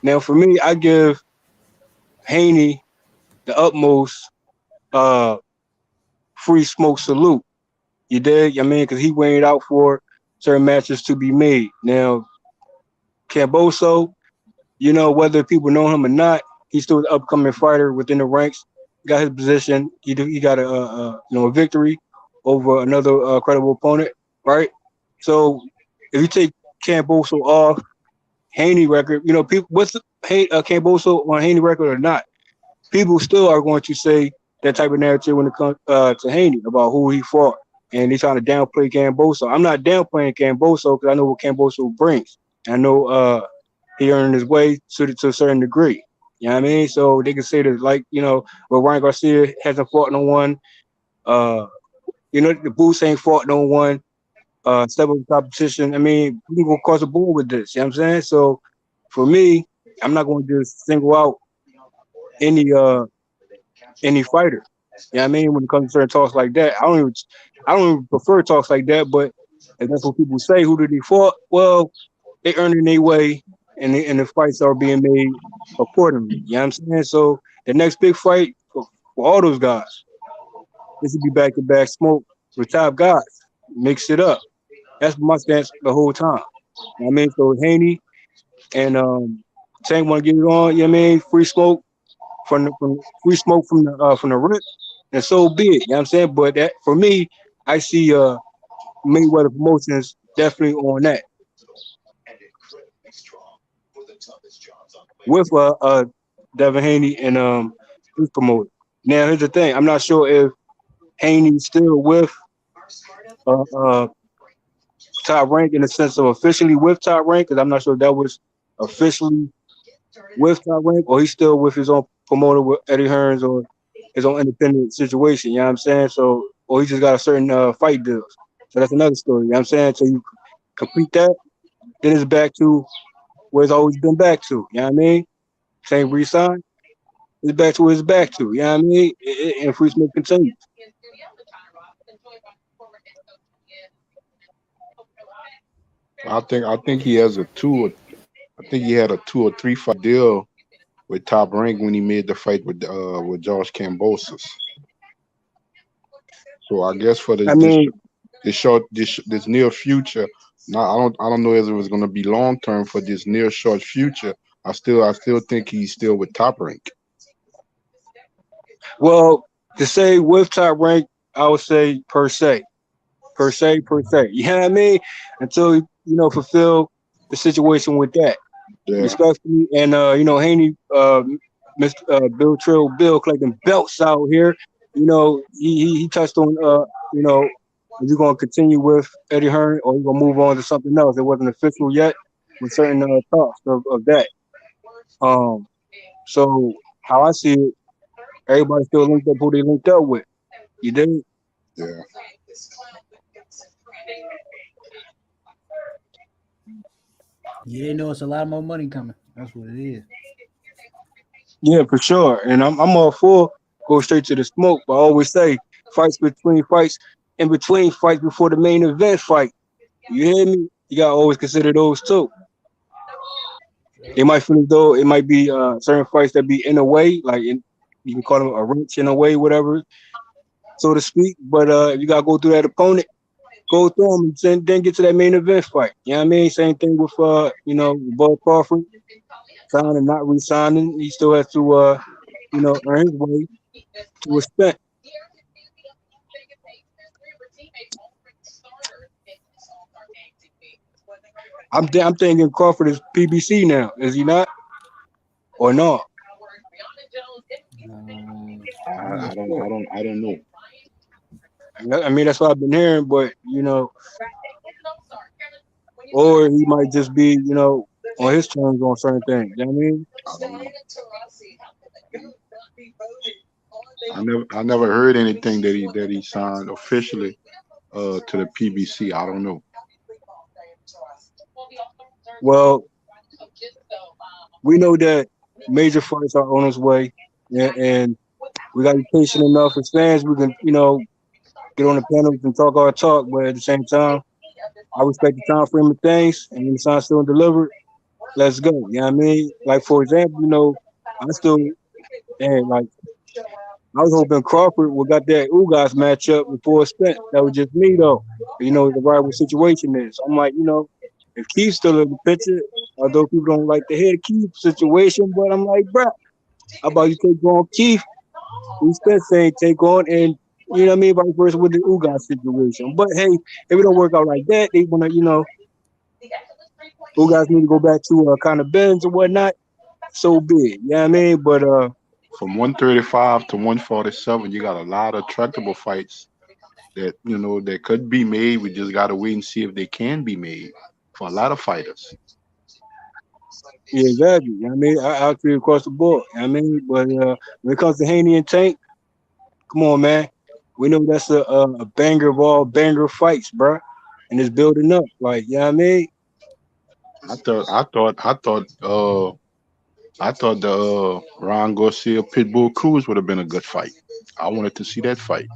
Now, for me, I give Haney the utmost free smoke salute. You dig? I mean, because he waited out for certain matches to be made. Now, Camboso, whether people know him or not, he's still an upcoming fighter within the ranks. Got his position. He got a victory over another credible opponent, right? So if you take Camboso off Haney record, people what's Camboso on Haney record or not, people still are going to say that type of narrative when it comes to Haney about who he fought, and they trying to downplay Camboso. I'm not downplaying Camboso because I know what Camboso brings. I know he earned his way to a certain degree. You know what I mean? So they can say that, like, well, Ryan Garcia hasn't fought no one. The Boots ain't fought no one. Step up the competition. I mean, we can go across the board with this. You know what I'm saying? So for me, I'm not going to just single out any fighter. You know what I mean? When it comes to certain talks like that, I don't even prefer talks like that. But if that's what people say, who did he fought? Well, they earning their way, and the fights are being made accordingly. You know what I'm saying? So the next big fight for all those guys, this would be back-to-back smoke with top guys. Mix it up. That's my stance the whole time. You know what I mean? So Haney and Tank want to get it on. You know what I mean? Free smoke from the rip, and so be it. You know what I'm saying? But that, for me, I see Mayweather Promotions definitely on that with Devin Haney and his promoter. Now here's the thing: I'm not sure if Haney's still with Top Rank in the sense of officially with Top Rank, because I'm not sure if that was officially with Top Rank or he's still with his own promoter with Eddie Hearns or his own independent situation. You know what I'm saying? So, or he just got a certain fight deals. So that's another story. You know what I'm saying? So you complete that, then it's back to where it's always been back to. You know what I mean? Same resign. It's back to where it's back to. You know what I mean? And free smoke continues. I think he has a two. I think he had a 2 or 3 fight deal with Top Rank when he made the fight with Josh Kambosos. So I guess for this near future, now I don't know if it was going to be long term for this near short future. I still think he's still with Top Rank. Well, to say with Top Rank, I would say per se. You know what I mean? Until fulfill the situation with that. Yeah. Respectfully, and Haney, Mr. Bill Trill, Bill collecting belts out here. He touched on if you're gonna continue with Eddie Hearn or you're gonna move on to something else. It wasn't official yet with certain talks of that. So how I see it, everybody still linked up who they linked up with. You did? Yeah. Yeah, they know it's a lot more money coming. That's what it is. Yeah, for sure. And I'm all for go straight to the smoke. But I always say fights in between fights before the main event fight. You hear me? You gotta always consider those too. They might feel as though it might be certain fights that be in a way, like you can call them a wrench in a way, whatever, so to speak. But if you gotta go through that opponent, go through them and then get to that main event fight. You know what I mean? Same thing with Bud Crawford, signing and not re-signing. He still has to earn his way to respect. I'm thinking Crawford is PBC now, is he not? Or not? I don't know. I mean, that's what I've been hearing, but or he might just be, on his terms on certain things. You know what I mean? I never heard anything that he signed officially to the PBC. I don't know. Well, we know that major fights are on its way, and we got to be patient enough as fans. We can, get on the panels and talk our talk, but at the same time, I respect the time frame of things, and when the sign's still delivered, let's go. You know what I mean? Like, for example, I was hoping Crawford would got that Ugas matchup before Spence. That was just me, though. The rival situation is. I'm like, if Keith's still in the picture, although people don't like to hear Keith situation, but I'm like, bruh, how about you take on Keith? Who Spence saying take on, and you know what I mean, vice versa with the Ugas situation. But hey, if it don't work out like that, they want to, Ugas need to go back to kind of Benz or whatnot. So big, you know what I mean? But from 135 to 147, you got a lot of tractable fights that that could be made. We just gotta wait and see if they can be made for a lot of fighters. Yeah, exactly. I mean, I agree across the board. I mean, but when it comes to Haney and Tank, come on, man. We know that's a banger of all banger fights, bro. And it's building up. Like, you know what I mean? I thought the Ron Garcia Pitbull Cruz would have been a good fight. I wanted to see that fight.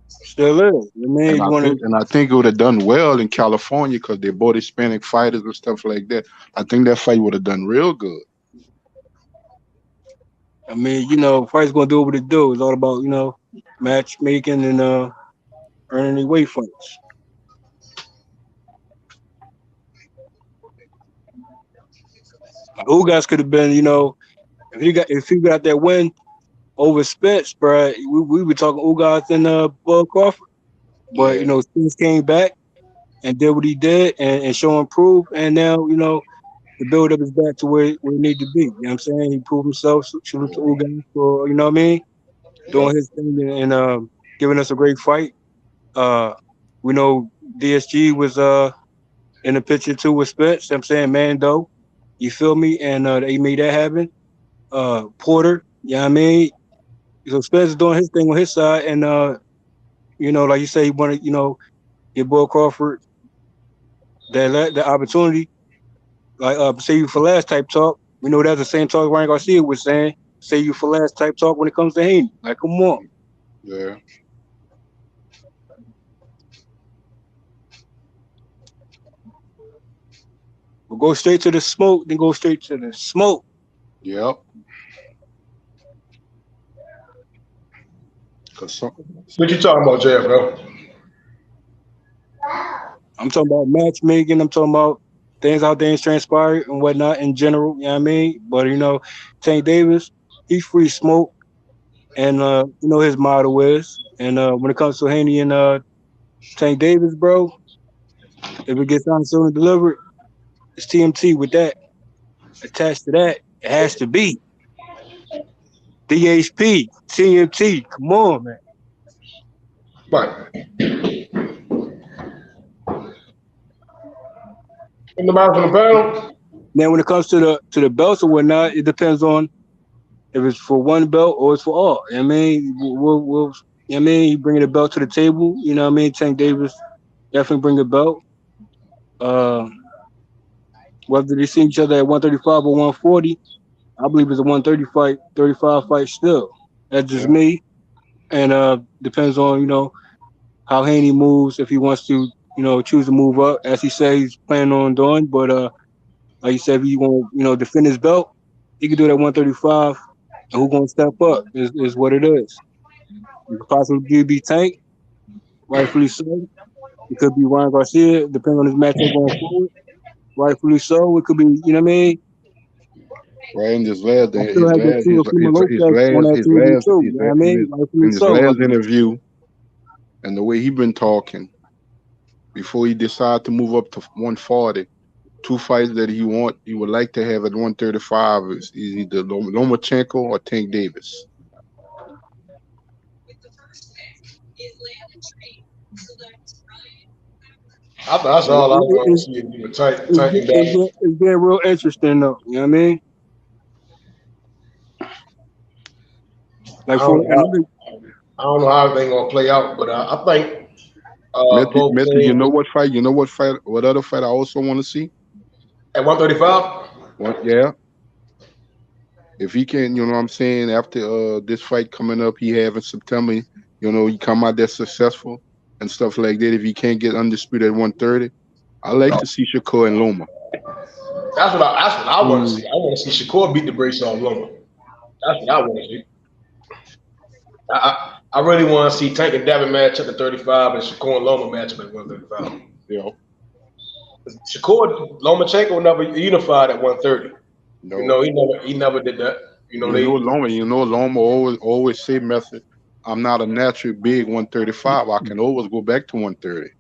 Still is. I mean, And I think it would have done well in California because they're both Hispanic fighters and stuff like that. I think that fight would have done real good. I mean, fight's gonna do what it do. It's all about, matchmaking and earning the weight fights. Ugas could have been, if he got that win over Spence, bro, we were talking Ugas and Bud Crawford. But Spence came back and did what he did and show improved, and now, the build up is back to where it need to be. You know what I'm saying? He proved himself. Salute to Ugas for, you know what I mean? Doing his thing and giving us a great fight. We know DSG was in the picture too with Spence. I'm saying Mando, you feel me? And they made that happen. Porter, you know what I mean? So Spence is doing his thing on his side, and like you say, he wanted, get Bull Crawford that opportunity. Like say you for last type talk. We know that's the same talk Ryan Garcia was saying. Say you for last type talk when it comes to Haney. Like, come on. Yeah. We'll go straight to the smoke, then go straight to the smoke. Yep. What you talking about, Jeff, bro? I'm talking about matchmaking. I'm talking about things how things transpire and whatnot in general. You know what I mean? But, Tank Davis, he's free smoke. And, his motto is. And when it comes to Haney and Tank Davis, bro, if it gets on soon and delivered, it's TMT with that. Attached to that, it has to be DHP, TMT. Come on, man. Right. In the mouth of the battle. Now, when it comes to the belts or whatnot, it depends on if it's for one belt or it's for all. I mean, we'll you bringing the belt to the table. You know what I mean? Tank Davis definitely bring a belt. Whether they see each other at 135 or 140, I believe it's a 35 fight still. That's just me. And depends on, how Haney moves, if he wants to, choose to move up, as he says he's planning on doing. But like you said, if he want to, defend his belt, he can do that 135. And who's going to step up is what it is. It could possibly be Tank, rightfully so. It could be Ryan Garcia, depending on his matchup going forward. Rightfully so. It could be, you know what I mean? Right in his last interview, and the way he been talking before he decided to move up to 140, two fights that he would like to have at 135 is either Lomachenko or Tank Davis. That's all I want to see. It's getting real interesting, though. You know what I mean? Like I don't know how everything's gonna play out, but I think. Matthew, you know what fight? What other fight I also want to see? At 135? Yeah. If he can, you know what I'm saying, after this fight coming up he have in September, he come out there successful and stuff like that. If he can't get undisputed at 130, I like to see Shakur and Loma. That's what I want to see. I want to see Shakur beat the brakes off Loma. That's what I want to see. I really want to see Tank and Devin match up at 35 and Shakur and Loma match up at 135. Yeah. Shakur, Lomachenko never unified at 130. No. He never did that. Loma always say, method, I'm not a natural big 135. I can always go back to 130.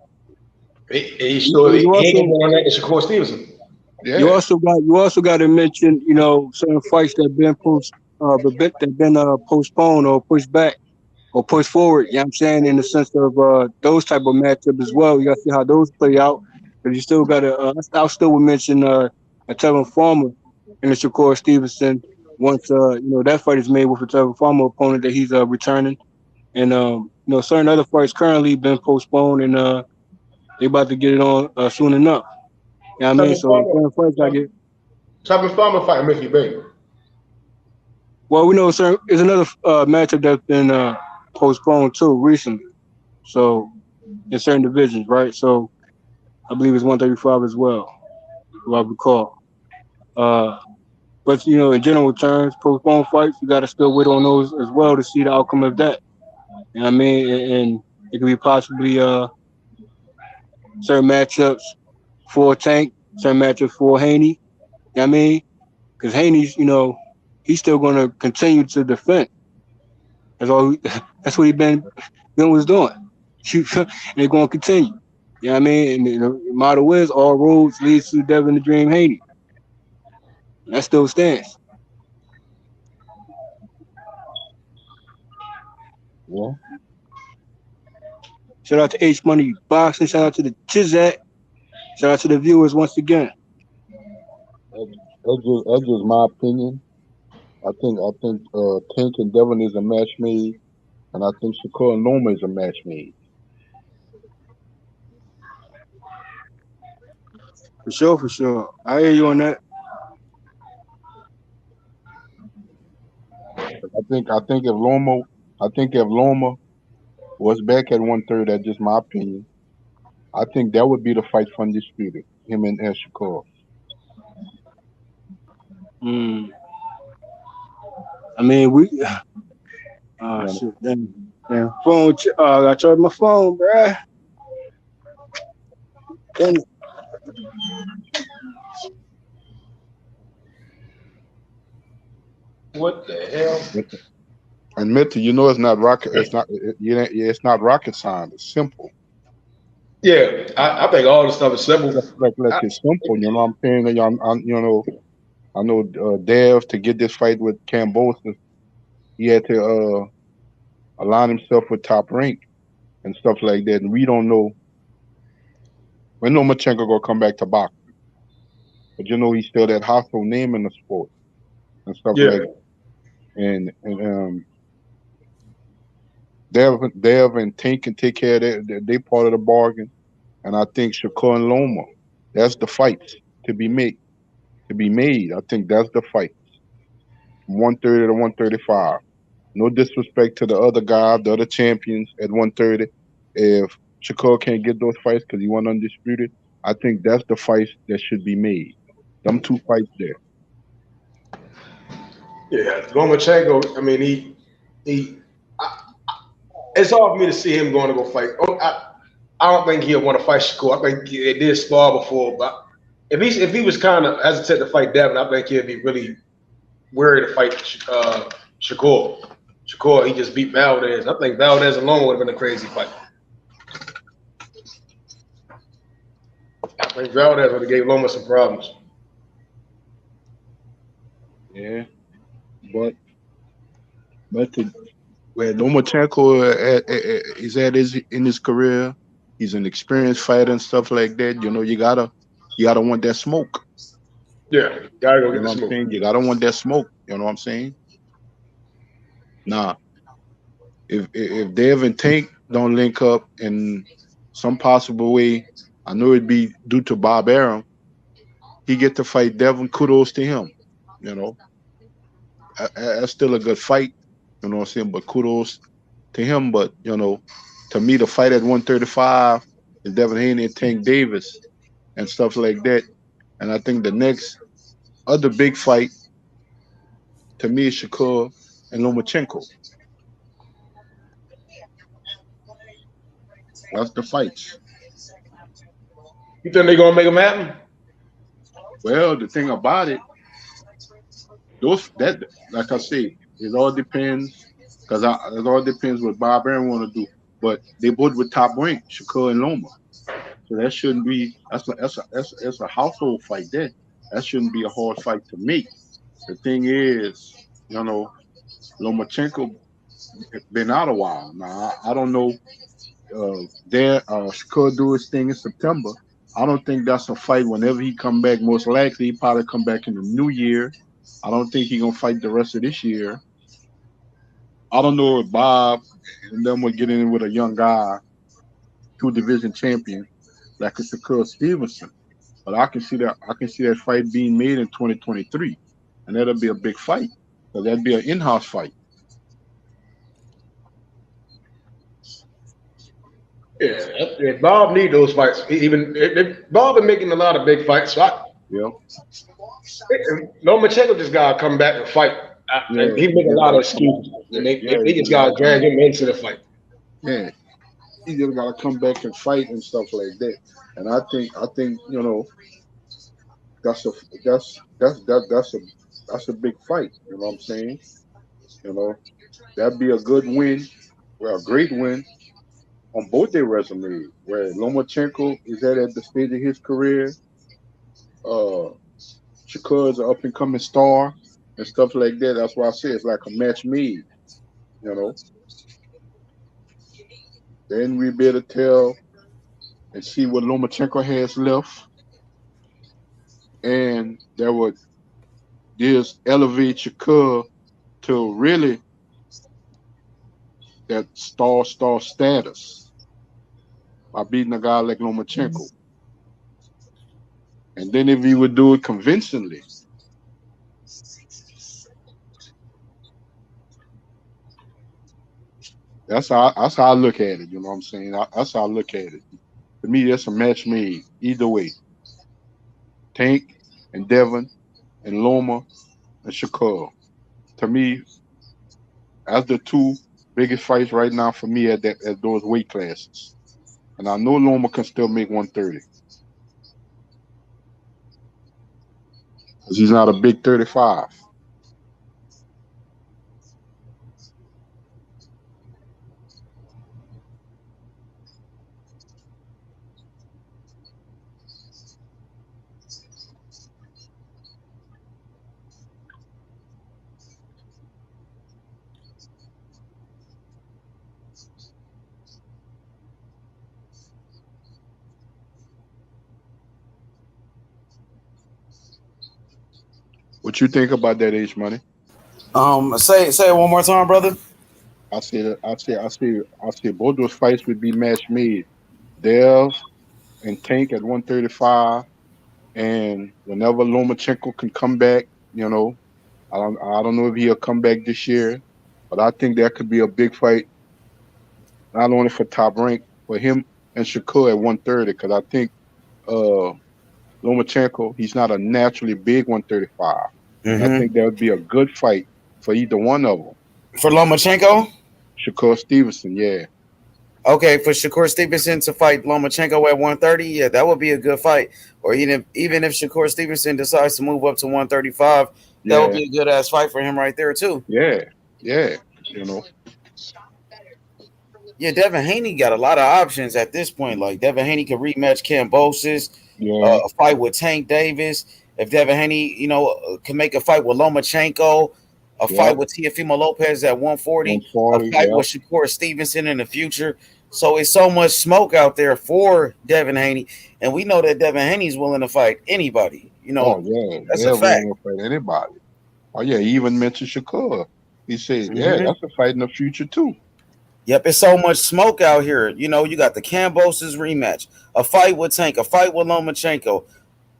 He ain't going that to Shakur Stevenson. Yeah. You also got to mention, certain fights that been they've been postponed or pushed back or pushed forward. You know what I'm saying? In the sense of those type of matchups as well. You got to see how those play out. Because you still got to. I still would mention a Tevin Farmer and the Shakur Stevenson once that fight is made with a Tevin Farmer opponent that he's returning. And certain other fights currently been postponed and they about to get it on soon enough. You know what I mean? So certain fights I get. Tevin Farmer fighting Mickey Bay. Well, we know there's another matchup that's been postponed too recently. So in certain divisions, right? So I believe it's 135 as well, if I recall. But in general terms, postponed fights, you got to still wait on those as well to see the outcome of that. You know what I mean? And it could be possibly certain matchups for Tank, certain matchups for Haney. You know what I mean? Because Haney's, he's still going to continue to defend. That's what he was doing. And they're going to continue. You know what I mean? And the motto is all roads leads to Devin the Dream Haney. And that still stands. Yeah. Shout out to H Money Boxing. Shout out to the Chizak. Shout out to the viewers once again. That's just my opinion. I think Tank and Devin is a match made, and I think Shakur and Loma is a match made. For sure. I hear you on that. I think if Loma was back at 130, that's just my opinion. I think that would be the fight for undisputed, him and Shakur. I mean, shit, damn. Phone, I charged my phone, bruh. Damn. What the hell? And Mitty, it's not rocket. It's not rocket science. It's simple. Yeah, I think all the stuff is simple. Like it's simple. You know what I'm saying? I know Dev, to get this fight with Cambosa, he had to align himself with Top Rank and stuff like that. And we don't know when Lomachenko gonna come back to boxing. But he's still that household name in the sport and stuff like that. And Dev and Tank can take care of that. They part of the bargain. And I think Shakur and Loma, that's the fights to be made. I think that's the fight. 130 to 135. No disrespect to the other guys, the other champions at 130. If Shakur can't get those fights because he won undisputed, I think that's the fights that should be made. Them two fights there. Yeah, Lomachenko, I mean, it's hard for me to see him going to go fight. I don't think he'll want to fight Shakur. I think they did spar before, but if he was kind of hesitant to fight Devin, I think he'd be really worried to fight Shakur. Shakur, he just beat Valdez. I think Valdez alone would have been a crazy fight. I think Valdez would have gave Loma some problems. Yeah, but where Lomachenko is in his career, he's an experienced fighter and stuff like that. You gotta want that smoke. Yeah, gotta go get the smoke. You gotta want that smoke. You know what I'm saying? Nah, if Dev and Tank don't link up in some possible way, I know it'd be due to Bob Arum. He get to fight Devin. Kudos to him. That's still a good fight. You know what I'm saying? But kudos to him. But to me, the fight at 135 is Devin Haney and Tank Davis and stuff like that. And I think the next other big fight to me is Shakur and Lomachenko. That's the fights. You think they're gonna make them happen? Well, the thing about it, like I say, it all depends. Because it all depends what Bob Arum want to do. But they both with Top Rank, Shakur and Loma. So that shouldn't be. That's a household fight. That shouldn't be a hard fight to make. The thing is, You know, Lomachenko been out a while now. I don't know. Could do his thing in September. I don't think that's a fight. Whenever he come back, most likely he probably come back in the new year. I don't think he gonna fight the rest of this year. I don't know if Bob and them will get in with a young guy, two division champion, like a Shakur Stevenson. But I can see that fight being made in 2023, and that'll be a big fight. So that'd be an in-house fight. Yeah, Bob need those fights. Bob been making a lot of big fights. So Lomachenko just gotta come back and fight. He make a lot of excuses, and they just gotta drag him into the fight. Yeah, he just gotta come back and fight and stuff like that. And I think that's a big fight. You know what I'm saying? That'd be a good win, a great win on both their resumes. Where Lomachenko is at the stage of his career, Shakur is an up and coming star and stuff like that. That's why I say it's like a match made. Then we better tell and see what Lomachenko has left, and that would just elevate Shakur to really that star status by beating a guy like Lomachenko. And then if he would do it convincingly, that's how I look at it. You know what I'm saying? That's how I look at it. To me, that's a match made either way. Tank and Devin and Loma and Shakur. To me, that's the two biggest fights right now for me at those weight classes. And I know Loma can still make 130. Because he's not a big 35. What you think about that, H Money? Say it one more time, brother. I see both those fights would be match made. Dev and Tank at 135, and whenever Lomachenko can come back, I don't know if he'll come back this year, but I think that could be a big fight, not only for Top Rank, for him and Shakur at 130, because I think Lomachenko, he's not a naturally big 135. And I think that would be a good fight for either one of them. For Lomachenko? Shakur Stevenson, yeah. Okay, for Shakur Stevenson to fight Lomachenko at 130, yeah, that would be a good fight. Or even if Shakur Stevenson decides to move up to 135, that would be a good ass fight for him right there too. Yeah. Yeah, Devin Haney got a lot of options at this point. Like Devin Haney could rematch Kambosos, a fight with Tank Davis. If Devin Haney, can make a fight with Lomachenko, a fight with Teofimo Lopez at 140, a fight with Shakur Stevenson in the future. So it's so much smoke out there for Devin Haney, and we know that Devin Haney's willing to fight anybody. That's a fact. Willing to fight anybody. Oh yeah, he even mentioned Shakur. He said, that's a fight in the future too. Yep, it's so much smoke out here. You got the Kambosos rematch, a fight with Tank, a fight with Lomachenko,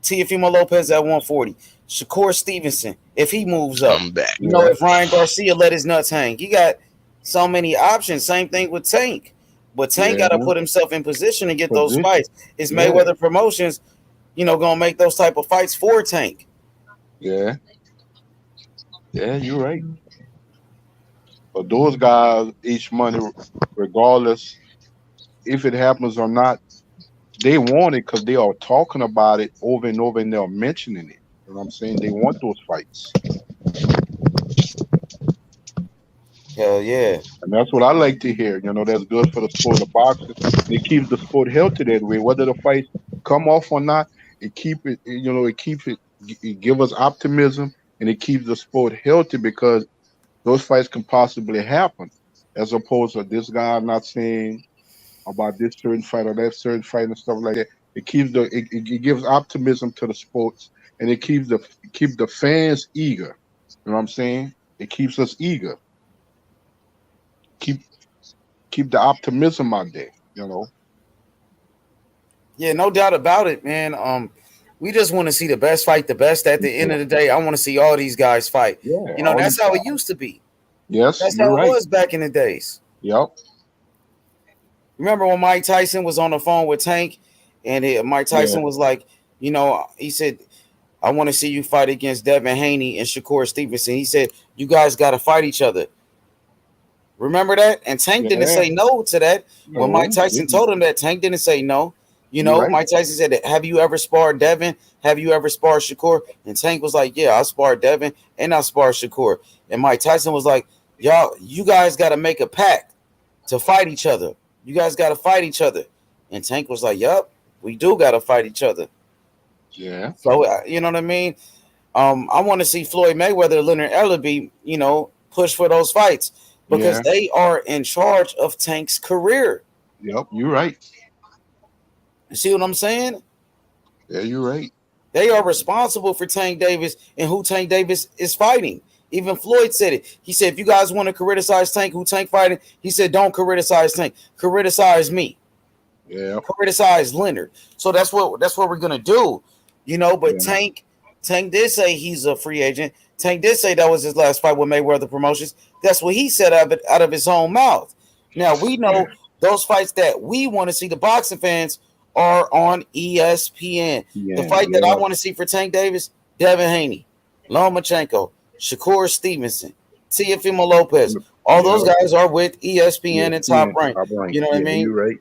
Teofimo Lopez at 140, Shakur Stevenson, if he moves up. Back. If Ryan Garcia let his nuts hang. You got so many options. Same thing with Tank. But Tank got to put himself in position to get those fights. It's Mayweather Promotions, going to make those type of fights for Tank. Yeah. Yeah, you're right. But those guys, each money, regardless if it happens or not, they want it because they are talking about it over and over and they're mentioning it. You know what I'm saying? They want those fights. Hell yeah. And that's what I like to hear. That's good for the sport of boxing. It keeps the sport healthy that way. Whether the fights come off or not, it keeps it, it give us optimism and it keeps the sport healthy because those fights can possibly happen, as opposed to this guy not saying about this certain fight or that certain fight and stuff like that. It keeps it gives optimism to the sports, and it keep the fans eager. You know what I'm saying? It keeps us eager. Keep the optimism out there. You know. Yeah, no doubt about it, man. We just want to see the best fight the best. At the end of the day, I want to see all these guys fight. Yeah, You know, that's how it used to be. Yes, That's you're how it right. was back in the days. Yep. Remember when Mike Tyson was on the phone with Tank, and Mike Tyson was like, you know, he said, "I want to see you fight against Devin Haney and Shakur Stevenson." He said, "You guys got to fight each other." Remember that? And Tank didn't say no to that. When Mike Tyson told him that, Tank didn't say no. You know, Mike Tyson said, "Have you ever sparred Devin? Have you ever sparred Shakur?" And Tank was like, "Yeah, I sparred Devin and I sparred Shakur." And Mike Tyson was like, you guys got to make a pact to fight each other. You guys got to fight each other." And Tank was like, "Yup, we do got to fight each other." Yeah. So, you know what I mean? I want to see Floyd Mayweather, Leonard Ellerbe, you know, push for those fights because they are in charge of Tank's career. Yep, you're right. You see what I'm saying? Yeah, you're right. They are responsible for Tank Davis and who Tank Davis is fighting. Even Floyd said it. He said, "If you guys want to criticize Tank, who Tank fighting," he said, "Don't criticize Tank. Criticize me. Yeah. Criticize Leonard." So that's what we're gonna do, you know. But Tank did say he's a free agent. Tank did say that was his last fight with Mayweather Promotions. That's what he said out of his own mouth. Now we know those fights that we want to see, the boxing fans, are on ESPN. The fight that I want to see for Tank Davis: Devin Haney, Lomachenko, Shakur Stevenson, Teofimo Lopez. All those guys are with ESPN and Top Rank. You know what I mean? You're right.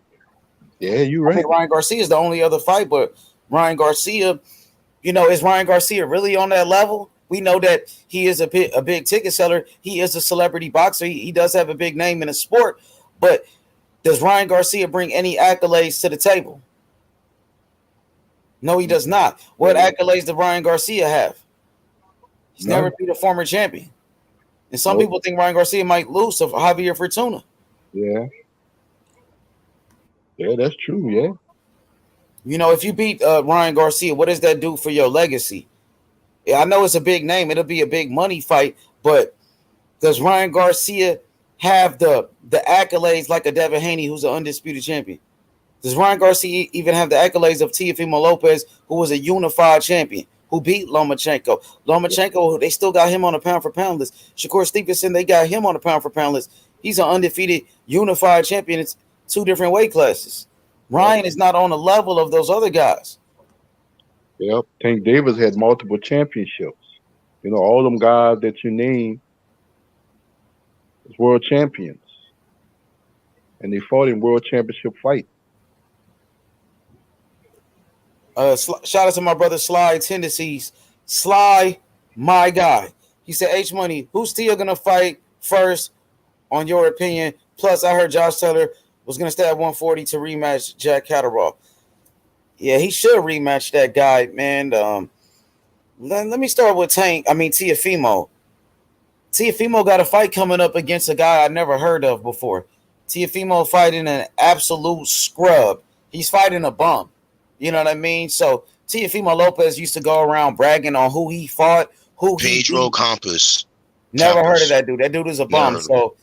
Yeah, you're right. I think Ryan Garcia is the only other fight, but Ryan Garcia, you know, is Ryan Garcia really on that level? We know that he is a big ticket seller. He is a celebrity boxer. He does have a big name in the sport, but does Ryan Garcia bring any accolades to the table? No, he does not. What accolades does Ryan Garcia have? He's never beat a former champion. And some people think Ryan Garcia might lose to Javier Fortuna. Yeah. Yeah, that's true. Yeah. You know, if you beat Ryan Garcia, what does that do for your legacy? Yeah, I know it's a big name. It'll be a big money fight, but does Ryan Garcia have the accolades like a Devin Haney, who's an undisputed champion? Does Ryan Garcia even have the accolades of Teofimo Lopez, who was a unified champion, who beat Lomachenko? Lomachenko, they still got him on a pound-for-pound list. Shakur Stevenson, they got him on a pound-for-pound list. He's an undefeated unified champion. It's 2 different weight classes. Ryan is not on the level of those other guys. Yep. Tank Davis had multiple championships. You know, all them guys that you name was world champions. And they fought in world championship fights. Shout out to my brother Sly Tendencies. Sly, my guy. He said, "H Money, who's still gonna fight first, on your opinion? Plus, I heard Josh Taylor was gonna stay at 140 to rematch Jack Catterall." Yeah, he should rematch that guy, man. Let me start with Teofimo. Teofimo got a fight coming up against a guy I never heard of before. Teofimo fighting an absolute scrub. He's fighting a bum. You know what I mean? So Teofimo Lopez used to go around bragging on who he fought, Pedro Campos. Never heard of that dude. That dude is a bum. So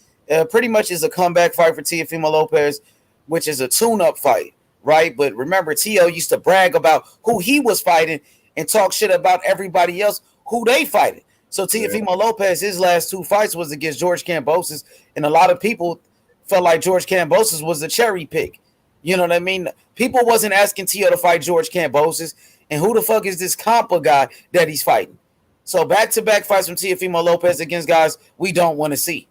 pretty much is a comeback fight for Teofimo Lopez, which is a tune-up fight, right? But remember, Tio used to brag about who he was fighting and talk shit about everybody else who they fighting. So Teofimo Lopez, his last 2 fights was against George Kambosos, and a lot of people felt like George Kambosos was a cherry pick. You know what I mean? People wasn't asking Tio to fight George Kambosos, and who the fuck is this Compa guy that he's fighting? So back-to-back fights from Teofimo Lopez against guys we don't want to see.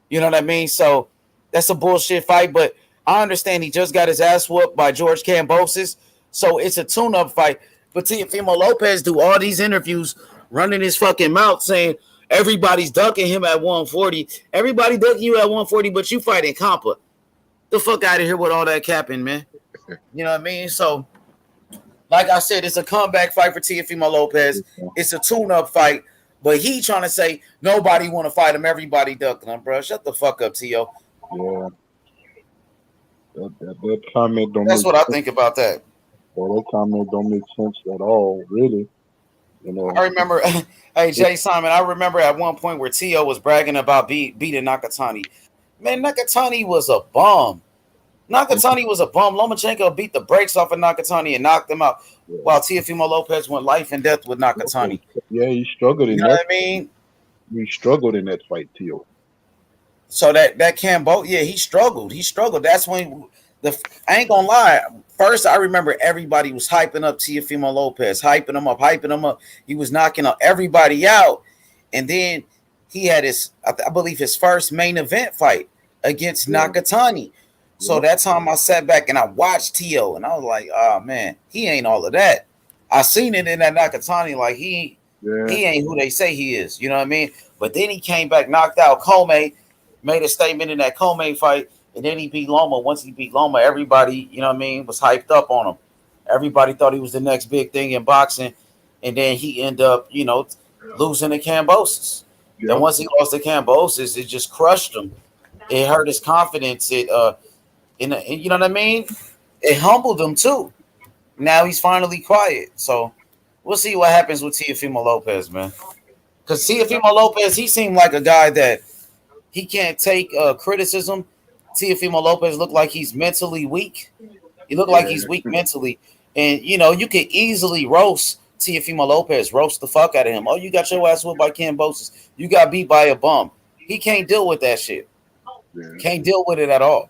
You know what I mean? So that's a bullshit fight, but I understand he just got his ass whooped by George Kambosos, so it's a tune-up fight. But Teofimo Lopez do all these interviews running his fucking mouth saying everybody's ducking him at 140. Everybody ducking you at 140, but you fighting Compa. The fuck out of here with all that capping, man. You know what I mean? So, like I said, it's a comeback fight for Teofimo Lopez. It's a tune-up fight. But he trying to say nobody want to fight him, everybody ducking him, bro. Shut the fuck up, T.O. Yeah. That comment don't That's make what I sense. think about that. Well, that comment don't make sense at all, really. You know. I remember, hey Jay Simon, I remember at one point where T.O. was bragging about beating Nakatani. Man, Nakatani was a bum. Nakatani was a bum. Lomachenko beat the brakes off of Nakatani and knocked him out, while Teofimo Lopez went life and death with Nakatani. Yeah, he struggled in You know that. what I mean? He struggled in that fight, Tio. So that Cambo, yeah, he struggled. He struggled. That's when I ain't gonna lie. First, I remember everybody was hyping up Teofimo Lopez, hyping him up. He was knocking everybody out, and then he had I believe his first main event fight against Nakatani. So that time I sat back and I watched Tio, and I was like, oh man, he ain't all of that. I seen it in that Nakatani, like he ain't who they say he is. You know what I mean? But then he came back, knocked out Comey, made a statement in that Comey fight, and then he beat Loma. Once he beat Loma, everybody, you know what I mean, was hyped up on him. Everybody thought he was the next big thing in boxing, and then he ended up, losing to Kambosos. Then once he lost to Kambosos, it just crushed him. It hurt his confidence. You know what I mean? It humbled him too. Now he's finally quiet. So we'll see what happens with Teofimo Lopez, man. Because Teofimo Lopez, he seemed like a guy that he can't take criticism. Teofimo Lopez looked like he's mentally weak. He looked like he's weak mentally. And, you could easily roast Teofimo Lopez, roast the fuck out of him. Oh, you got your ass whooped by Kambosos. You got beat by a bum. He can't deal with that shit. Can't deal with it at all.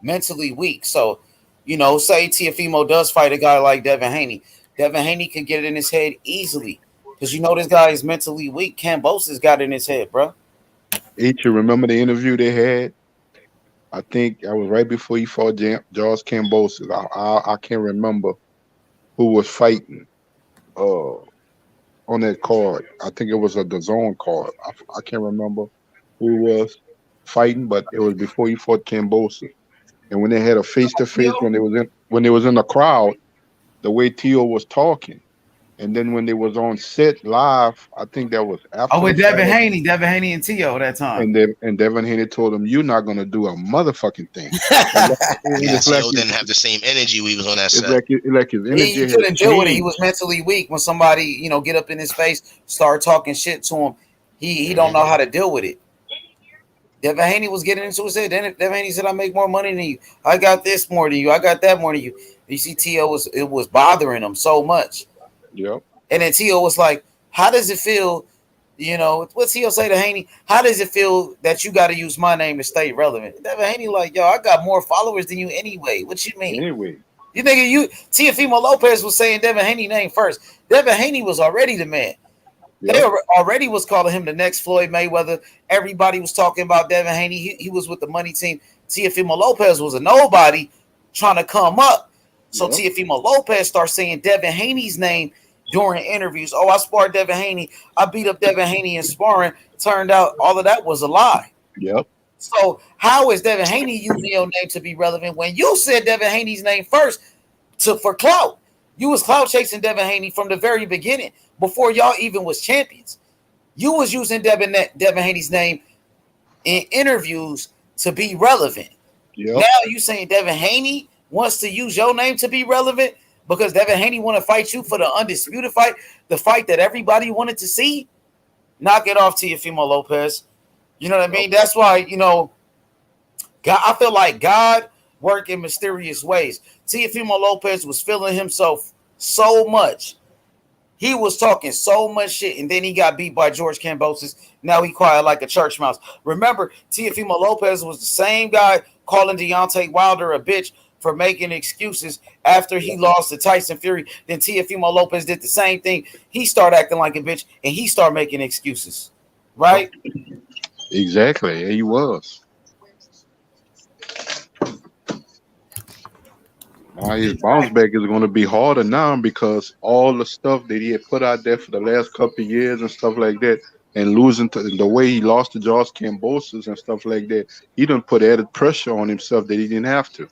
Mentally weak. So, say Teofimo does fight a guy like Devin Haney. Devin Haney could get it in his head easily. Because this guy is mentally weak. Kambosos got it in his head, bro. You remember the interview they had? I think I was right before he fought George Kambosos. I can't remember who was fighting on that card. I think it was a DAZN card. I can't remember who was fighting, but it was before he fought Kambosos. And when they had a face-to-face, when they was in the crowd, the way Tio was talking. And then when they was on set live, I think that was after. Oh, with Devin Haney and Tio that time. And Devin Haney told him, "You're not gonna do a motherfucking thing." Tio didn't have the same energy we was on that set. Like his energy he couldn't deal with it. He was mentally weak. When somebody, get up in his face, start talking shit to him, he don't know how to deal with it. Devin Haney was getting into his head. Then Devin Haney said, "I make more money than you. I got this more than you. I got that more than you." You see, Tio was bothering him so much. Yep. And then Tio was like, "How does it feel? What Tio say to Haney? How does it feel that you got to use my name to stay relevant?" Devin Haney like, "Yo, I got more followers than you anyway. What you mean? Anyway, you think Teofimo Lopez was saying Devin Haney name first? Devin Haney was already the man. Yep. They already was calling him the next Floyd Mayweather. Everybody was talking about Devin Haney. He was with the money team. Teofimo Lopez was a nobody trying to come up. So Teofimo Lopez starts saying Devin Haney's name during interviews. Oh, I sparred Devin Haney. I beat up Devin Haney in sparring. Turned out all of that was a lie. Yep. So how is Devin Haney using your name to be relevant when you said Devin Haney's name first for clout? You was clout chasing Devin Haney from the very beginning before y'all even was champions. You was using Devin Haney's name in interviews to be relevant. Yep. Now you saying Devin Haney wants to use your name to be relevant because Devin Haney want to fight you for the undisputed fight, the fight that everybody wanted to see? Knock it off, Teofimo Lopez. You know what I mean? That's why, God, I feel like God work in mysterious ways. Teofimo Lopez was feeling himself so much. He was talking so much shit, and then he got beat by George Kambosos. Now he quiet like a church mouse. Remember, Teofimo Lopez was the same guy calling Deontay Wilder a bitch for making excuses after he lost to Tyson Fury. Then Teofimo Lopez did the same thing. He started acting like a bitch, and he started making excuses. Right? Exactly. Yeah, he was. Now his bounce back is going to be harder now because all the stuff that he had put out there for the last couple of years and stuff like that, and losing to the way he lost to George Kambosos and stuff like that, he done put added pressure on himself that he didn't have to.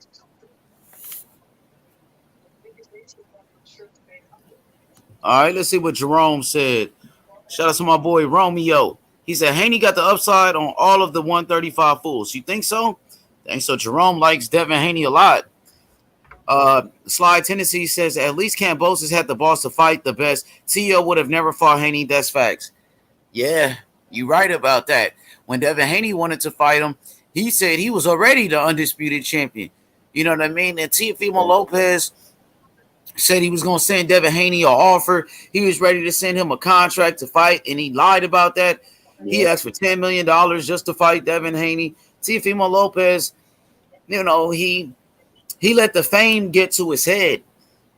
All right, let's see what Jerome said. Shout out to my boy Romeo. He said Haney got the upside on all of the 135 fools. You think so? Thanks. So Jerome likes Devin Haney a lot. Sly Tennessee says at least Kambosos had the balls to fight the best. T.O. would have never fought Haney. That's facts. Yeah, you right about that. When Devin Haney wanted to fight him, he said he was already the undisputed champion. You know what I mean? And Teofimo Lopez said he was going to send Devin Haney an offer. He was ready to send him a contract to fight, and he lied about that. He asked for $10 million just to fight Devin Haney. Teofimo Lopez, you know, he let the fame get to his head.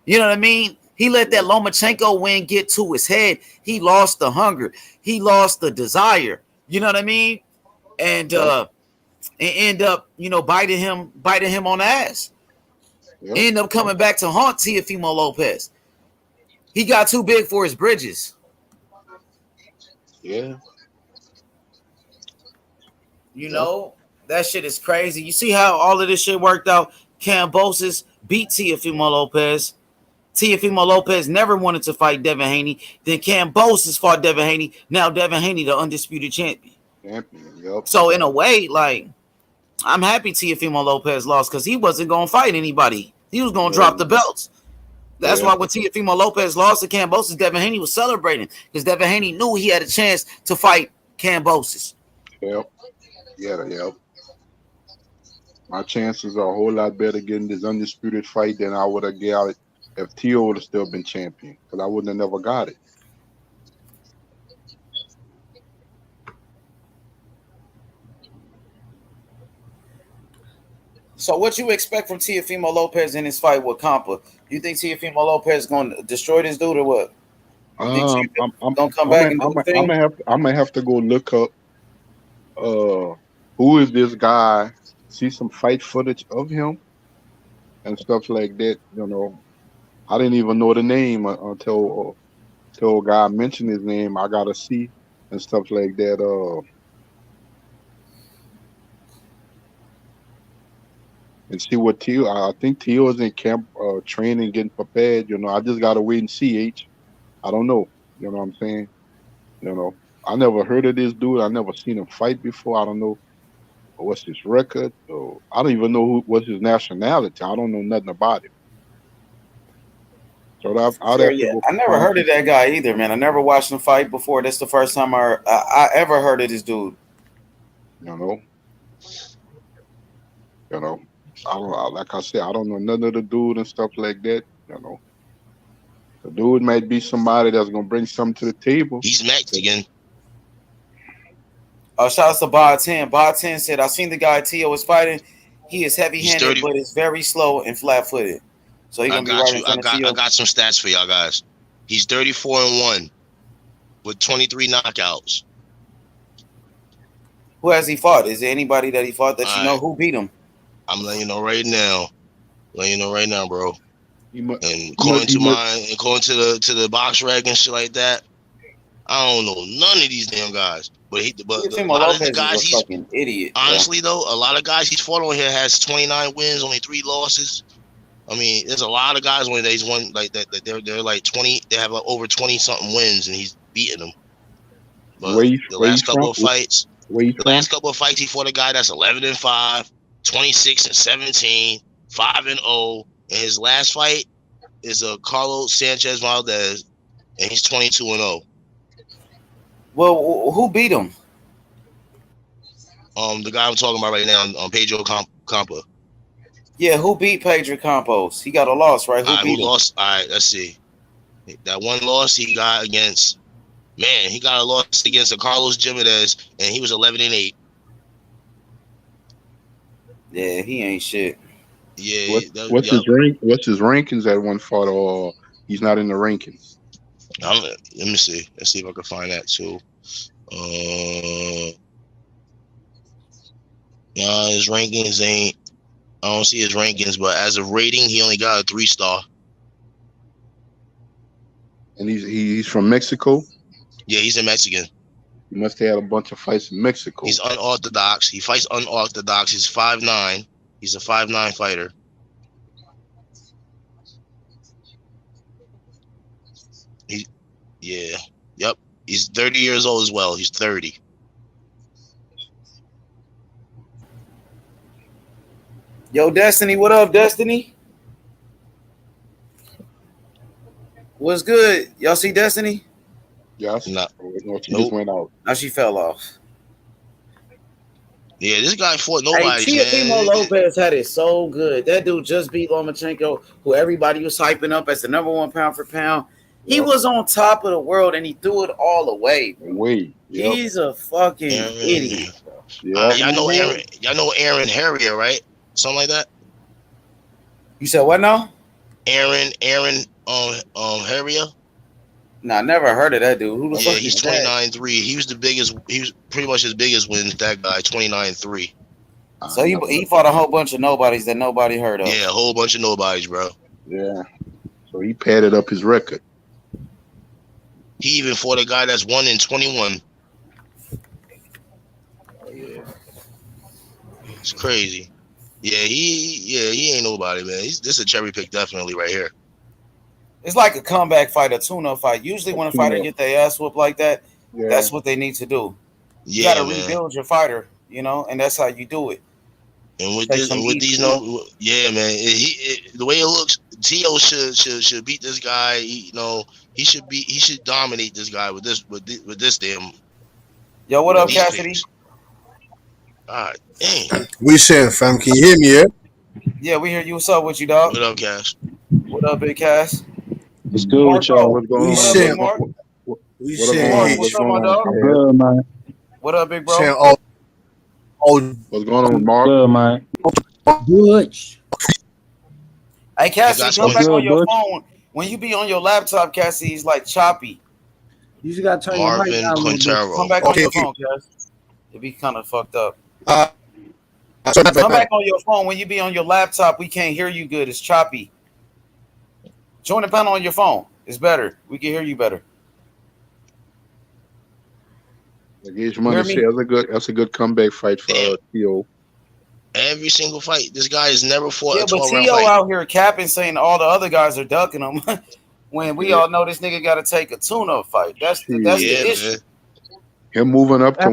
You know what I mean? He let that Lomachenko win get to his head. He lost the hunger. He lost the desire. You know what I mean? And end up, you know, biting him on the ass. End up coming back to haunt Teofimo Lopez. He got too big for his bridges. Yeah. You know, that shit is crazy. You see how all of this shit worked out? Kambosos beat Teofimo Lopez. Teofimo Lopez never wanted to fight Devin Haney. Then Kambosos fought Devin Haney. Now Devin Haney, the undisputed champion. So in a way, like, I'm happy Teofimo Lopez lost because he wasn't going to fight anybody. He was going to drop the belts. That's why when Teofimo Lopez lost to Kambosos, Devin Haney was celebrating because Devin Haney knew he had a chance to fight Kambosos. Yep. My chances are a whole lot better getting this undisputed fight than I would have got it if T.O. would have still been champion, because I wouldn't have never got it. So what you expect from Teofimo Lopez in his fight with Compa? You think Teofimo Lopez is going to destroy this dude or what? I'm gonna have to go look up who is this guy, see some fight footage of him and stuff like that. You know, I didn't even know the name until a guy mentioned his name. I gotta see and stuff like that. And see what Tio. I think Tio is in camp, training, getting prepared. You know, I just gotta wait and see. I don't know. You know what I'm saying? You know, I never heard of this dude. I never seen him fight before. I don't know what's his record. So I don't even know what's his nationality. I don't know nothing about him. So I'd have to go. I never heard of that guy either, man. I never watched him fight before. That's the first time I ever heard of this dude. You know, I don't, like I said, I don't know none of the dude and stuff like that. You know, the dude might be somebody that's gonna bring something to the table. He's Mexican. Shout out to Bob 10. Bob 10 said, I seen the guy Tio is fighting. He is heavy-handed, but is very slow and flat-footed. So he's gonna be right in front of Tio. I got some stats for y'all guys. He's 34-1 with 23 knockouts. Who has he fought? Is there anybody that he fought that you know who beat him? I'm letting you know right now. Bro. And according to the box reg and shit like that, I don't know none of these damn guys. But a lot of the guys, he's fucking idiot. Honestly, though, a lot of guys he's fought on here has 29 wins, only 3 losses. I mean, there's a lot of guys when he's won like that. They're like 20. They have like over 20 something wins, and he's beating them. But the last couple of fights, he fought a guy that's 11-5, 26-17, 5-0, and his last fight is a Carlos Sanchez Valdez, and he's 22-0. Well, who beat him? The guy I'm talking about right now, Pedro Compa. Yeah, who beat Pedro Campos? He got a loss, right? Who lost? All right, let's see. That one loss he got against, he got a loss against a Carlos Jimenez, and he was 11-8. Yeah, he ain't shit. Yeah. What's his rank? What's his rankings at one fight? Or he's not in the rankings? Let me see. Let's see if I can find that too. His rankings ain't. I don't see his rankings, but as of rating, he only got a 3-star. And he's from Mexico. Yeah, he's a Mexican. He must have had a bunch of fights in Mexico. He's unorthodox. He fights unorthodox. He's 5'9". He's a 5'9" fighter. He's 30 years old as well. He's 30. Yo, Destiny, what up, Destiny? What's good? Y'all see Destiny? Yes. No. She just went out. Now she fell off. Yeah, this guy fought Hey, nobody, Teofimo man. Lopez had it so good. That dude just beat Lomachenko, who everybody was hyping up as the number one pound for pound. He was on top of the world, and he threw it all away. Yep. He's a fucking idiot. Y'all know Aaron. Y'all know Aaron Harrier, right? Something like that. You said what now? Aaron Harrier. Nah, I never heard of that dude. Who the fuck he's is that? 29-3. He was the biggest. He was pretty much his biggest win. That guy, 29-3. So he fought a whole bunch of nobodies that nobody heard of. Yeah, a whole bunch of nobodies, bro. Yeah. So he padded up his record. He even fought a guy that's 1-21. Yeah. It's crazy. He ain't nobody, man. This is a cherry pick definitely right here. It's like a comeback fight, a tune-up fight. Usually when a fighter get their ass whooped like that, that's what they need to do. You got to rebuild your fighter, and that's how you do it. And with these, man. The way it looks, Tio should beat this guy. He should dominate this guy with this damn. Yo, what up, Cassidy? God dang. We saying, fam, can you hear me? Yeah, we hear you. What's up with you, dog? What up, Cass? What up, Big Cass? What's good with y'all? What's going on? Mark? What's up, my dog? Good, man. What up, big bro? What's going on, Mark? Good, man. Good. Hey, Cassie, come back on your phone. When you be on your laptop, Cassie, he's like choppy. You just gotta turn your mic down a little bit. Come back on your phone, Cass. It be kind of fucked up. Come back on your phone. When you be on your laptop, we can't hear you good. It's choppy. Join the panel on your phone. It's better. We can hear you better. Gage Money said that's a good comeback fight for Tio. Every single fight, this guy has never fought a 12-round but fight. Tio out here capping, saying all the other guys are ducking him. When we all know this nigga got to take a tune-up fight. That's the issue. Man. Him moving up to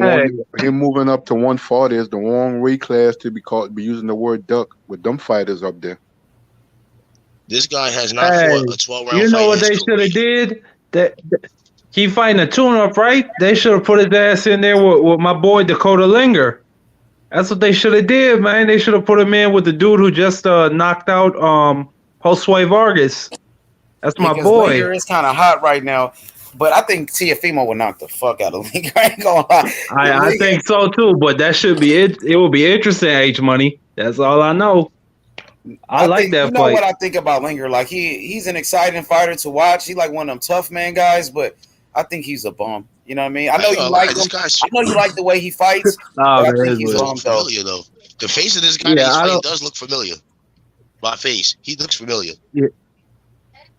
140 is the wrong weight class to be using the word duck with them fighters up there. This guy has not fought a 12-round fight. You know what they should have did? He fighting a tune-up, right? They should have put his ass in there with my boy Dakota Linger. That's what they should have did, man. They should have put him in with the dude who just knocked out Josue Vargas. That's my boy. Linger is kind of hot right now, but I think Teofimo would knock the fuck out of Linger. I ain't gonna lie. I think so too, but that should be it. It will be interesting, H Money. That's all I know. I like that fight. You know fight. what I think about Linger? Like he's an exciting fighter to watch. He like one of them tough man guys, but I think he's a bum. You know what I mean? I know you like him. I know you like the way he fights. I think he's a bum familiar though. The face of this guy that he's fighting does look familiar. My face, he looks familiar.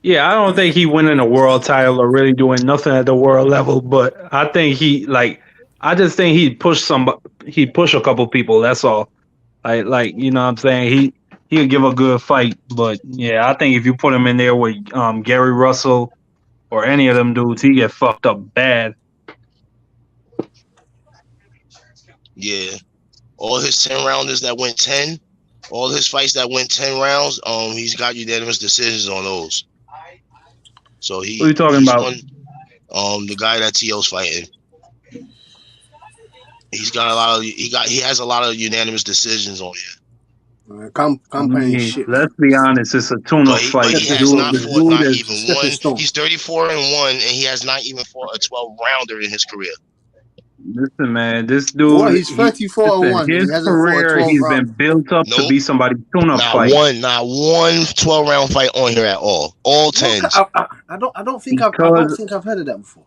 Yeah, I don't think he winning a world title or really doing nothing at the world level, but I think I just think he'd push a couple people. That's all. Like you know what I'm saying? He'll give a good fight, but yeah, I think if you put him in there with Gary Russell or any of them dudes, he get fucked up bad. Yeah, all his 10 rounders that went 10, all his fights that went 10 rounds, he's got unanimous decisions on those. So what are you talking about? The guy that Tio's fighting. He has a lot of unanimous decisions on here. Shit. Let's be honest, it's a tune-up fight. But he has not fought not even one. He's 34-1, and he has not even fought a 12-rounder in his career. Listen, man, this dude. He's 34-1. His career, he's been built up to be somebody's tune-up fight. Not one 12-round fight on here at all. All 10s. I don't think I've heard of that before.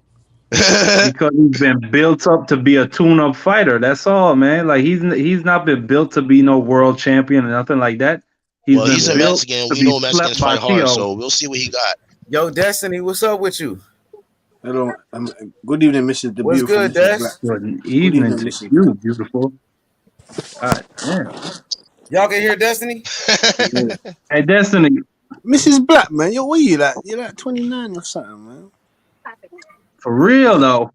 Because he's been built up to be a tune-up fighter. That's all, man. Like he's not been built to be no world champion or nothing like that. He's a Mexican. We know Mexicans fight hard, so we'll see what he got. Yo, Destiny, what's up with you? Hello. Good evening, Mrs. The What's Beautiful. good, Des? Good evening to you, beautiful. God damn. Y'all can hear Destiny? Hey, Destiny. Mrs. Black, man. Yo, what are you like? You're like 29 or something, man. For real though.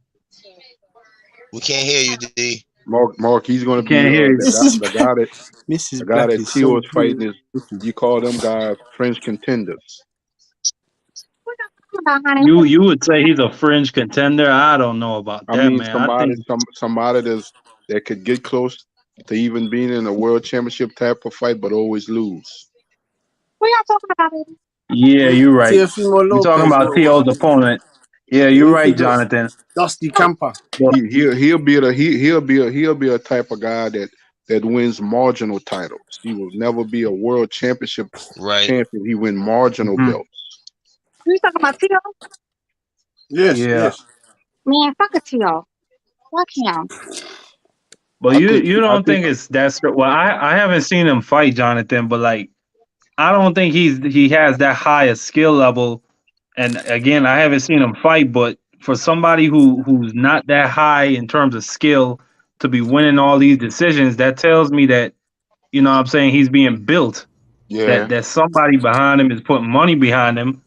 We can't hear you, D. Mark, he's going to be Can't hear you. the guy that Mrs. the guy Black that is Tio so is fighting is. You call them guys fringe contenders. You would say he's a fringe contender. I don't know about I that, mean, man. I think somebody that could get close to even being in a world championship type of fight, but always lose. What y'all talking about, baby? yeah, you're right. Teofimo You're talking Lopez, about T.O.'s opponent. Yeah, you're right, Jonathan. Dusty Camper. He'll be a type of guy that wins marginal titles. He will never be a world championship champion. He win marginal belts. You talking about Tio? Yes. Man, fuck a Tio. Fuck him. But you don't think it's that's well? I haven't seen him fight, Jonathan, but like I don't think he has that high a skill level. And again, I haven't seen him fight, but for somebody who's not that high in terms of skill to be winning all these decisions, that tells me that you know what I'm saying he's being built. Yeah. That somebody behind him is putting money behind him,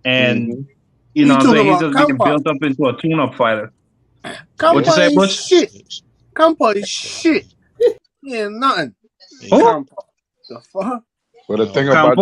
and you know what I'm saying he's just being built up into a tune-up fighter. What you say, Butch? Camper is shit. Yeah, nothing. Camper. The fuck? But the thing about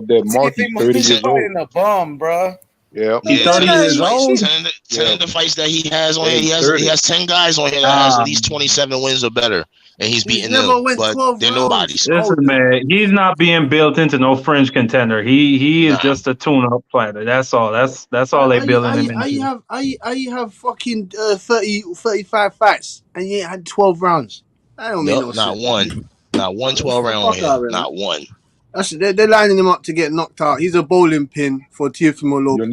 that, Mark, he's 30 years old. A bum, bro. Yeah, he's 30 years old. 10 of the fights that he has on here, he has 10 guys on here that has at least 27 wins or better, and he's beating them, but they're nobodies. Listen, man, he's not being built into no fringe contender. He is just a tune-up fighter. That's all. That's all they building him into. I have fucking 35 fights, and you ain't had 12 rounds. I don't mean no sense. Not one 12-round on here. Not one. They're lining him up to get knocked out. He's a bowling pin for Teofimo Lopez.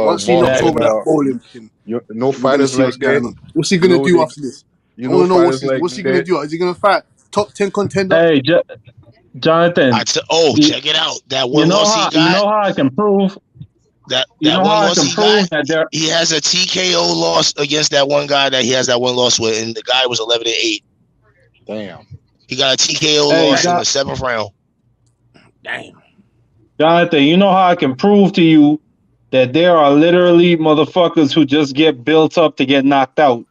Once he knocks over that bowling pin, no fighters like that. What's he gonna do after this? I want to know what's he gonna do. Is he gonna fight top 10 contender? Hey, Jonathan. Check it out. That one loss he got. You know how I can prove that one loss he got. He has a TKO loss against that one guy that he has that one loss with, and the guy was 11-8. Damn. He got a TKO loss in the 7th round. Damn. Jonathan, you know how I can prove to you that there are literally motherfuckers who just get built up to get knocked out.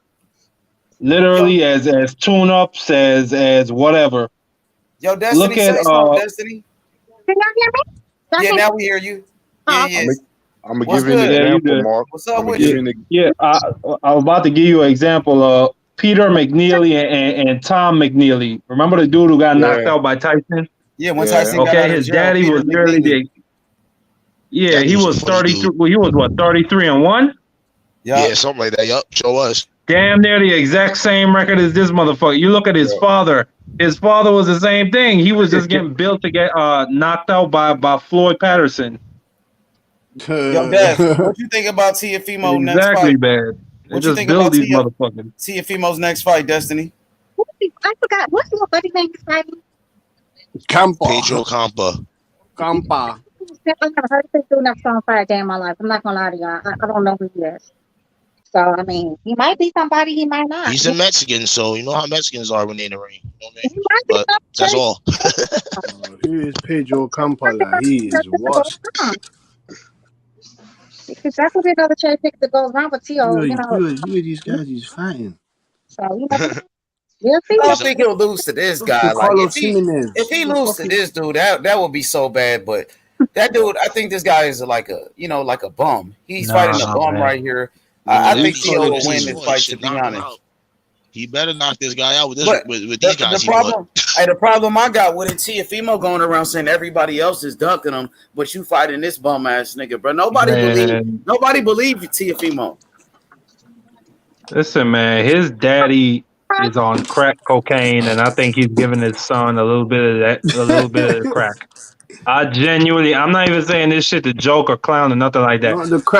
Literally as tune-ups, as whatever. Yo, Destiny, look at Destiny. Can y'all hear me? Yeah, now we hear you. Yeah. I'm gonna give you an example, Mark. What's up with you? I was about to give you an example. Peter McNeely and Tom McNeely. Remember the dude who got knocked out by Tyson? Yeah, when Tyson got out of his jail, daddy Peter was literally McNeely. he was 33. Well, he was what, 33-1? Yeah, something like that. Yup, sure was. Damn near the exact same record as this motherfucker. You look at his father. His father was the same thing. He was just getting built to get knocked out by Floyd Patterson. Yo, Dev, what you think about Teofimo next fight? Exactly, bad. What you think about these motherfuckers? Teofimo's next fight, Destiny. I forgot. What's your buddy name is fighting? Pedro Campa. I've never heard of this dude never saw him fight a day in my life. I'm not gonna lie to y'all. I don't know who he is. So I mean, he might be somebody, he might not. He's a Mexican, so you know how Mexicans are when they're in the ring. You know what I mean? But that's all. Who is Pedro Campa? He is washed. Because that could be another cherry pick that goes around with Tio. Who are these guys he's fighting? So you know. I don't think he'll lose to this guy. Like if he loses to this dude, that would be so bad. But that dude, I think this guy is like a bum. He's fighting a bum right here. I think Tio will win this fight. To be honest, he better knock this guy out with these guys. The problem I got with it, Teofimo going around saying everybody else is dunking him, but you fighting this bum ass nigga, bro. Nobody believe Teofimo. Listen, man, his daddy is on crack cocaine, and I think he's giving his son a little bit of the crack. I'm not even saying this shit to joke or clown or nothing like that.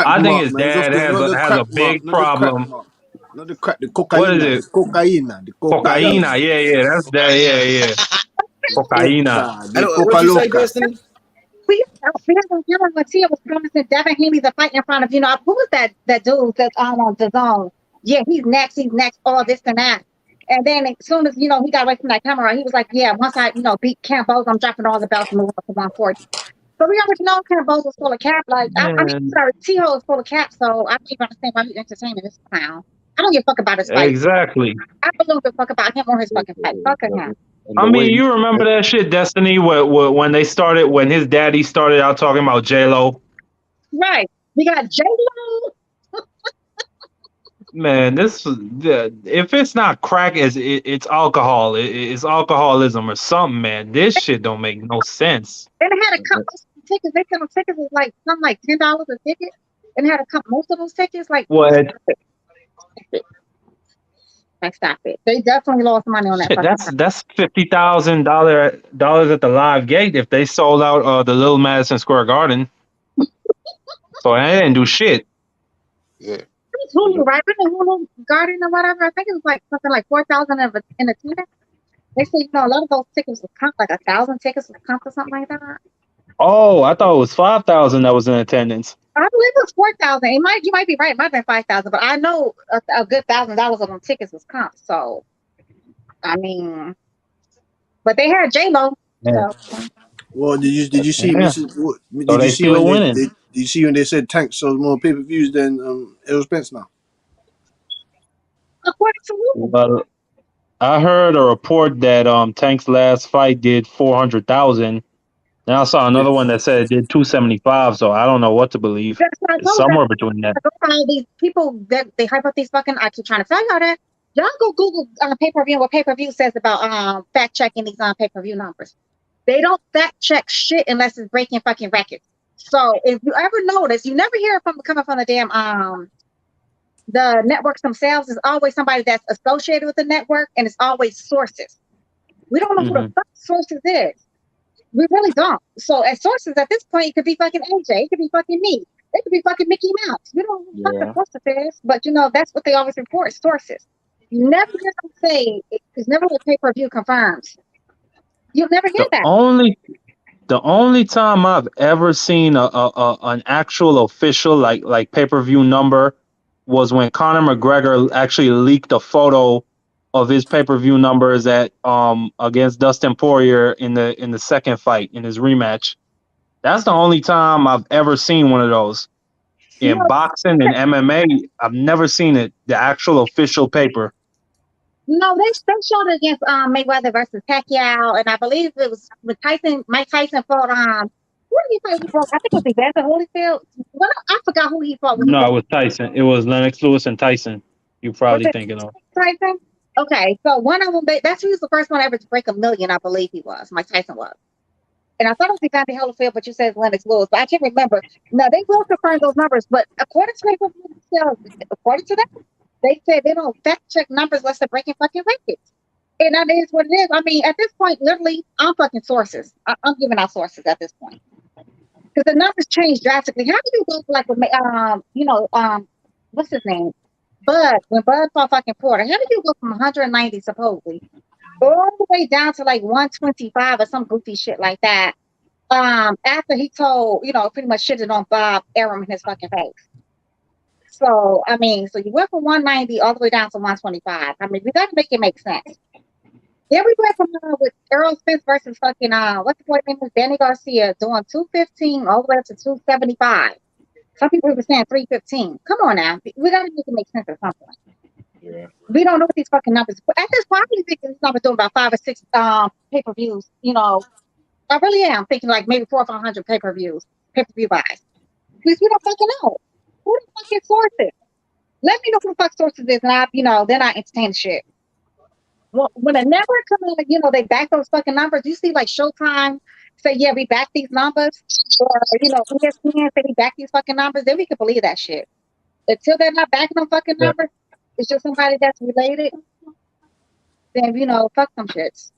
I think his dad has a big problem. Not the crack, the cocaine. What is it? The cocaine. Yeah, that's that. Yeah. Cocaine. What you say, Destiny? We haven't when Tia was promising Devin Haney to fight in front of, who was that dude that's on the zone? Yeah, he's next, all this and that. And then as soon as, he got away from that camera, he was like, yeah, once I, beat Campos, I'm dropping all the belts and moving up to 140. So we already know Campos was full of cap. Like, T-Ho is full of cap, so I don't even understand why he's entertaining this clown. I don't give a fuck about his fight. Exactly. I don't give a fuck about him or his fucking fight. Fuck him. I mean, you remember that shit, Destiny, when his daddy started out talking about J-Lo? Right. We got J-Lo. Man, if it's not crack, it's alcohol. It's alcoholism or something, man. This shit don't make no sense. And it had a couple of tickets. They said tickets was like something like $10 a ticket. And it had a couple most of those tickets like what? Like stop it. They definitely lost money on that. Shit, that's $50,000 at the live gate if they sold out the Little Madison Square Garden. So I didn't do shit. Yeah. It's Hulu, right? In the Hulu Garden or whatever. I think it was like something like 4,000 in attendance. They say, a lot of those tickets was comp, like 1,000 tickets was comp or something like that. Oh, I thought it was 5,000 that was in attendance. I believe it was 4,000. You might be right. It might have been 5,000, but I know a good $1,000 of them tickets was comp. So, I mean, but they had J-Lo. Yeah. So. Well, did you see? Yeah. Did you see when did you see when they said Tank sold more pay-per-views than Errol Spence now? According to who? Well, I heard a report that Tank's last fight did 400,000. Then I saw another one that said it did 275. So I don't know what to believe. It's somewhere between that. All these people that they hype up these fucking. I keep trying to tell y'all that. Y'all go Google pay-per-view. What pay-per-view says about fact checking these pay-per-view numbers. They don't fact check shit unless it's breaking fucking records. So if you ever notice, you never hear from coming from the damn the networks themselves. Is always somebody that's associated with the network, and it's always sources. We don't know who the fuck sources is. We really don't. So as sources at this point, it could be fucking AJ, it could be fucking me, it could be fucking Mickey Mouse. We don't know who the fuck the sources is, but that's what they always report, sources. You never hear them say it's never a pay-per-view confirms. You'll never hear that. The only time I've ever seen an actual official like pay-per-view number was when Conor McGregor actually leaked a photo of his pay-per-view numbers at against Dustin Poirier in the second fight in his rematch. That's the only time I've ever seen one of those. In boxing and MMA, I've never seen it, the actual official paper. No, they showed it against Mayweather versus Pacquiao, and I believe it was with Mike Tyson fought who did he fight? I think it was Evander Holyfield. Well, I forgot who he fought. No, it was Tyson. It was Lennox Lewis and Tyson. You're probably thinking of Tyson. Okay, so one of them, he was the first one ever to break 1 million, I believe he was. Mike Tyson was. And I thought it was Evander Holyfield, but you said Lennox Lewis. But I can't remember. No, they will confirm those numbers, but according to them, they said they don't fact check numbers unless they're breaking fucking records. And that is what it is. I mean, at this point, literally, I'm fucking sources. I'm giving out sources at this point. Because the numbers change drastically. How do you go for what's his name? Bud, when Bud fought fucking Porter, how did you go from 190 supposedly all the way down to like 125 or some goofy shit like that? After he told, pretty much shitted on Bob Arum in his fucking face. So, I mean, so you went from 190 all the way down to 125. I mean, we got to make it make sense. Then we went from with Errol Spence versus fucking, what's the boy name was Danny Garcia doing 215 all the way up to 275. Some people were saying 315. Come on now. We got to make it make sense at some point. Yeah. We don't know what these fucking numbers. But at this point, I really think this number doing about 5 or 6 pay-per-views. I really am thinking like maybe 400 or 500 pay-per-view buys. Because we don't fucking know. Who the fuck is sources? Let me know who the fuck sources is, and then I entertain the shit. Well, when a network comes in, they back those fucking numbers. You see, like Showtime say, yeah, we back these numbers, or ESPN say we back these fucking numbers. Then we can believe that shit. Until they're not backing them fucking numbers, it's just somebody that's related. Then fuck them shits.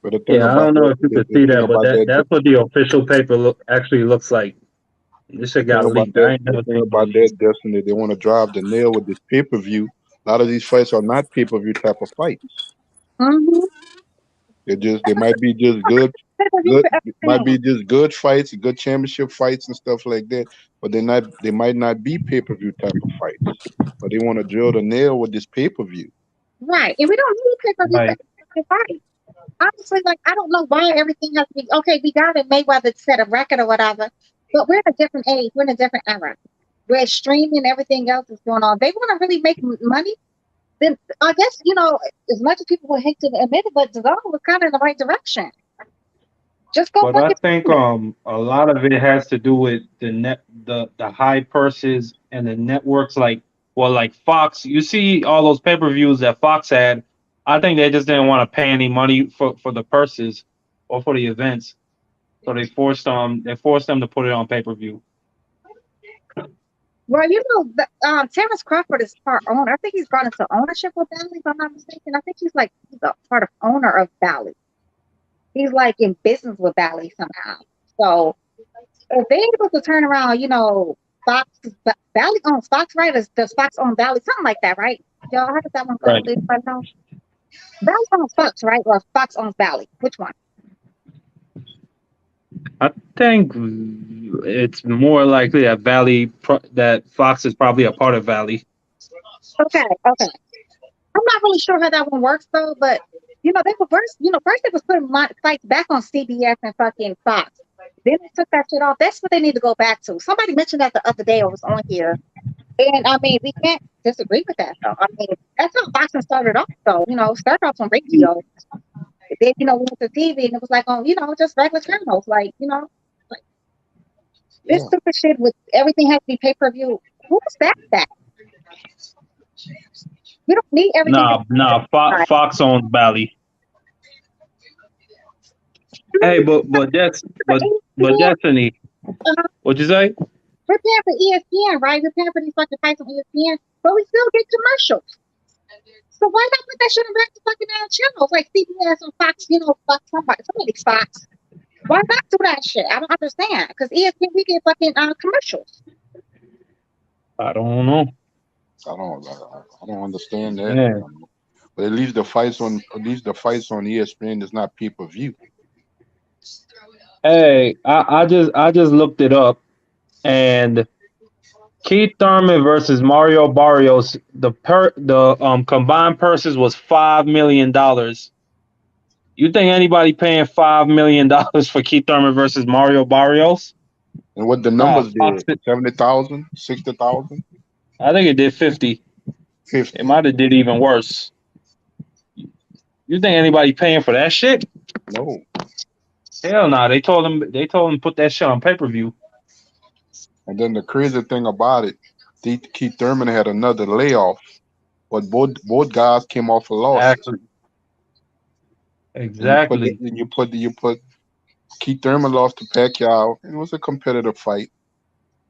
But the thing I don't know if you could see that, but that's what the official paper actually looks like. This shit got leaked. The thing about that, Destiny, they want to drive the nail with this pay-per-view. A lot of these fights are not pay-per-view type of fights. Mm-hmm. They might be just good fights, good championship fights and stuff like that. But they might not be pay-per-view type of fights. But they want to drill the nail with this pay-per-view. Right, and we don't need pay-per-view fights. Honestly, I don't know why everything has to be okay. We got it Mayweather to set a record or whatever. But we're in a different age. We're in a different era. where streaming and everything else is going on, they want to really make money. Then I guess, as much as people would hate to admit it, but DAZN was kind of in the right direction. Just go But I fucking. think a lot of it has to do with the high purses and the networks like Fox. You see all those pay-per-views that Fox had. I think they just didn't want to pay any money for the purses or for the events, so they forced them to put it on pay-per-view. Well, Terence Crawford is part owner. I think he's brought into ownership with Bally, if I'm not mistaken. I think he's a part of owner of Bally. He's like in business with Bally somehow. So if they're able to turn around, Fox, Bally owns Fox, right? Does Fox own Bally? Something like that, right? Y'all, how does that one go? Right. Bally owns Fox, right? Or Fox owns Bally? Which one? I think it's more likely that Fox is probably a part of Valley. Okay. I'm not really sure how that one works though, but they were first they was putting fights back on CBS and fucking Fox. Then they took that shit off. That's what they need to go back to. Somebody mentioned that the other day. I was on here, and I mean we can't disagree with that though. I mean that's how boxing started off though. Started off on radio. Then we went to TV and it was like on just regular channels this stupid shit with everything has to be pay-per-view. Who's that? We don't need everything. Nah. Fox owns Bally. Hey, but Destiny. What'd you say? We're paying for ESPN, right? We're paying for these fucking fights on ESPN, but we still get commercials. So why not put that shit on back to fucking channels like CBS or Fox? Fox somebody's Fox. Why not do that shit? I don't understand. Because ESPN, we get fucking commercials. I don't know. I don't understand that. Yeah. But at least the fights on ESPN is not pay-per-view. Hey, I just looked it up, and Keith Thurman versus Mario Barrios, the combined purses was $5 million. You think anybody paying $5 million for Keith Thurman versus Mario Barrios? And what the numbers did? 70,000, 60,000? I think it did 50. 50. It might have did even worse. You think anybody paying for that shit? No. Hell no. They told him to put that shit on pay-per-view. And then the crazy thing about it, Keith Thurman had another layoff, but both guys came off a loss. Exactly. And you put Keith Thurman lost to Pacquiao, and it was a competitive fight.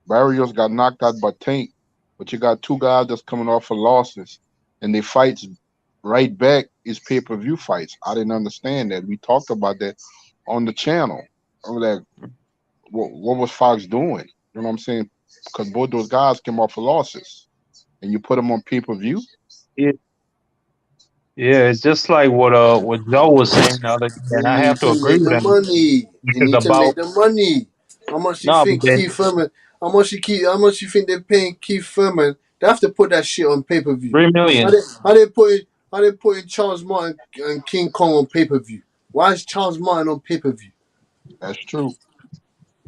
Barrios got knocked out by Tank, but you got two guys that's coming off of losses, and they fights right back is pay-per-view fights. I didn't understand that. We talked about that on the channel. I was like, what was Fox doing? You know what I'm saying? Because both those guys came off of losses, and you put them on pay-per-view. Yeah, it's just like what Joe was saying the other day, and I have to agree with him. You need to make the money. How much you think Keith Thurman? How much you think they're paying Keith Thurman? They have to put that shit on pay-per-view. $3 million. How they putting Charles Martin and King Kong on pay-per-view? Why is Charles Martin on pay-per-view? That's true.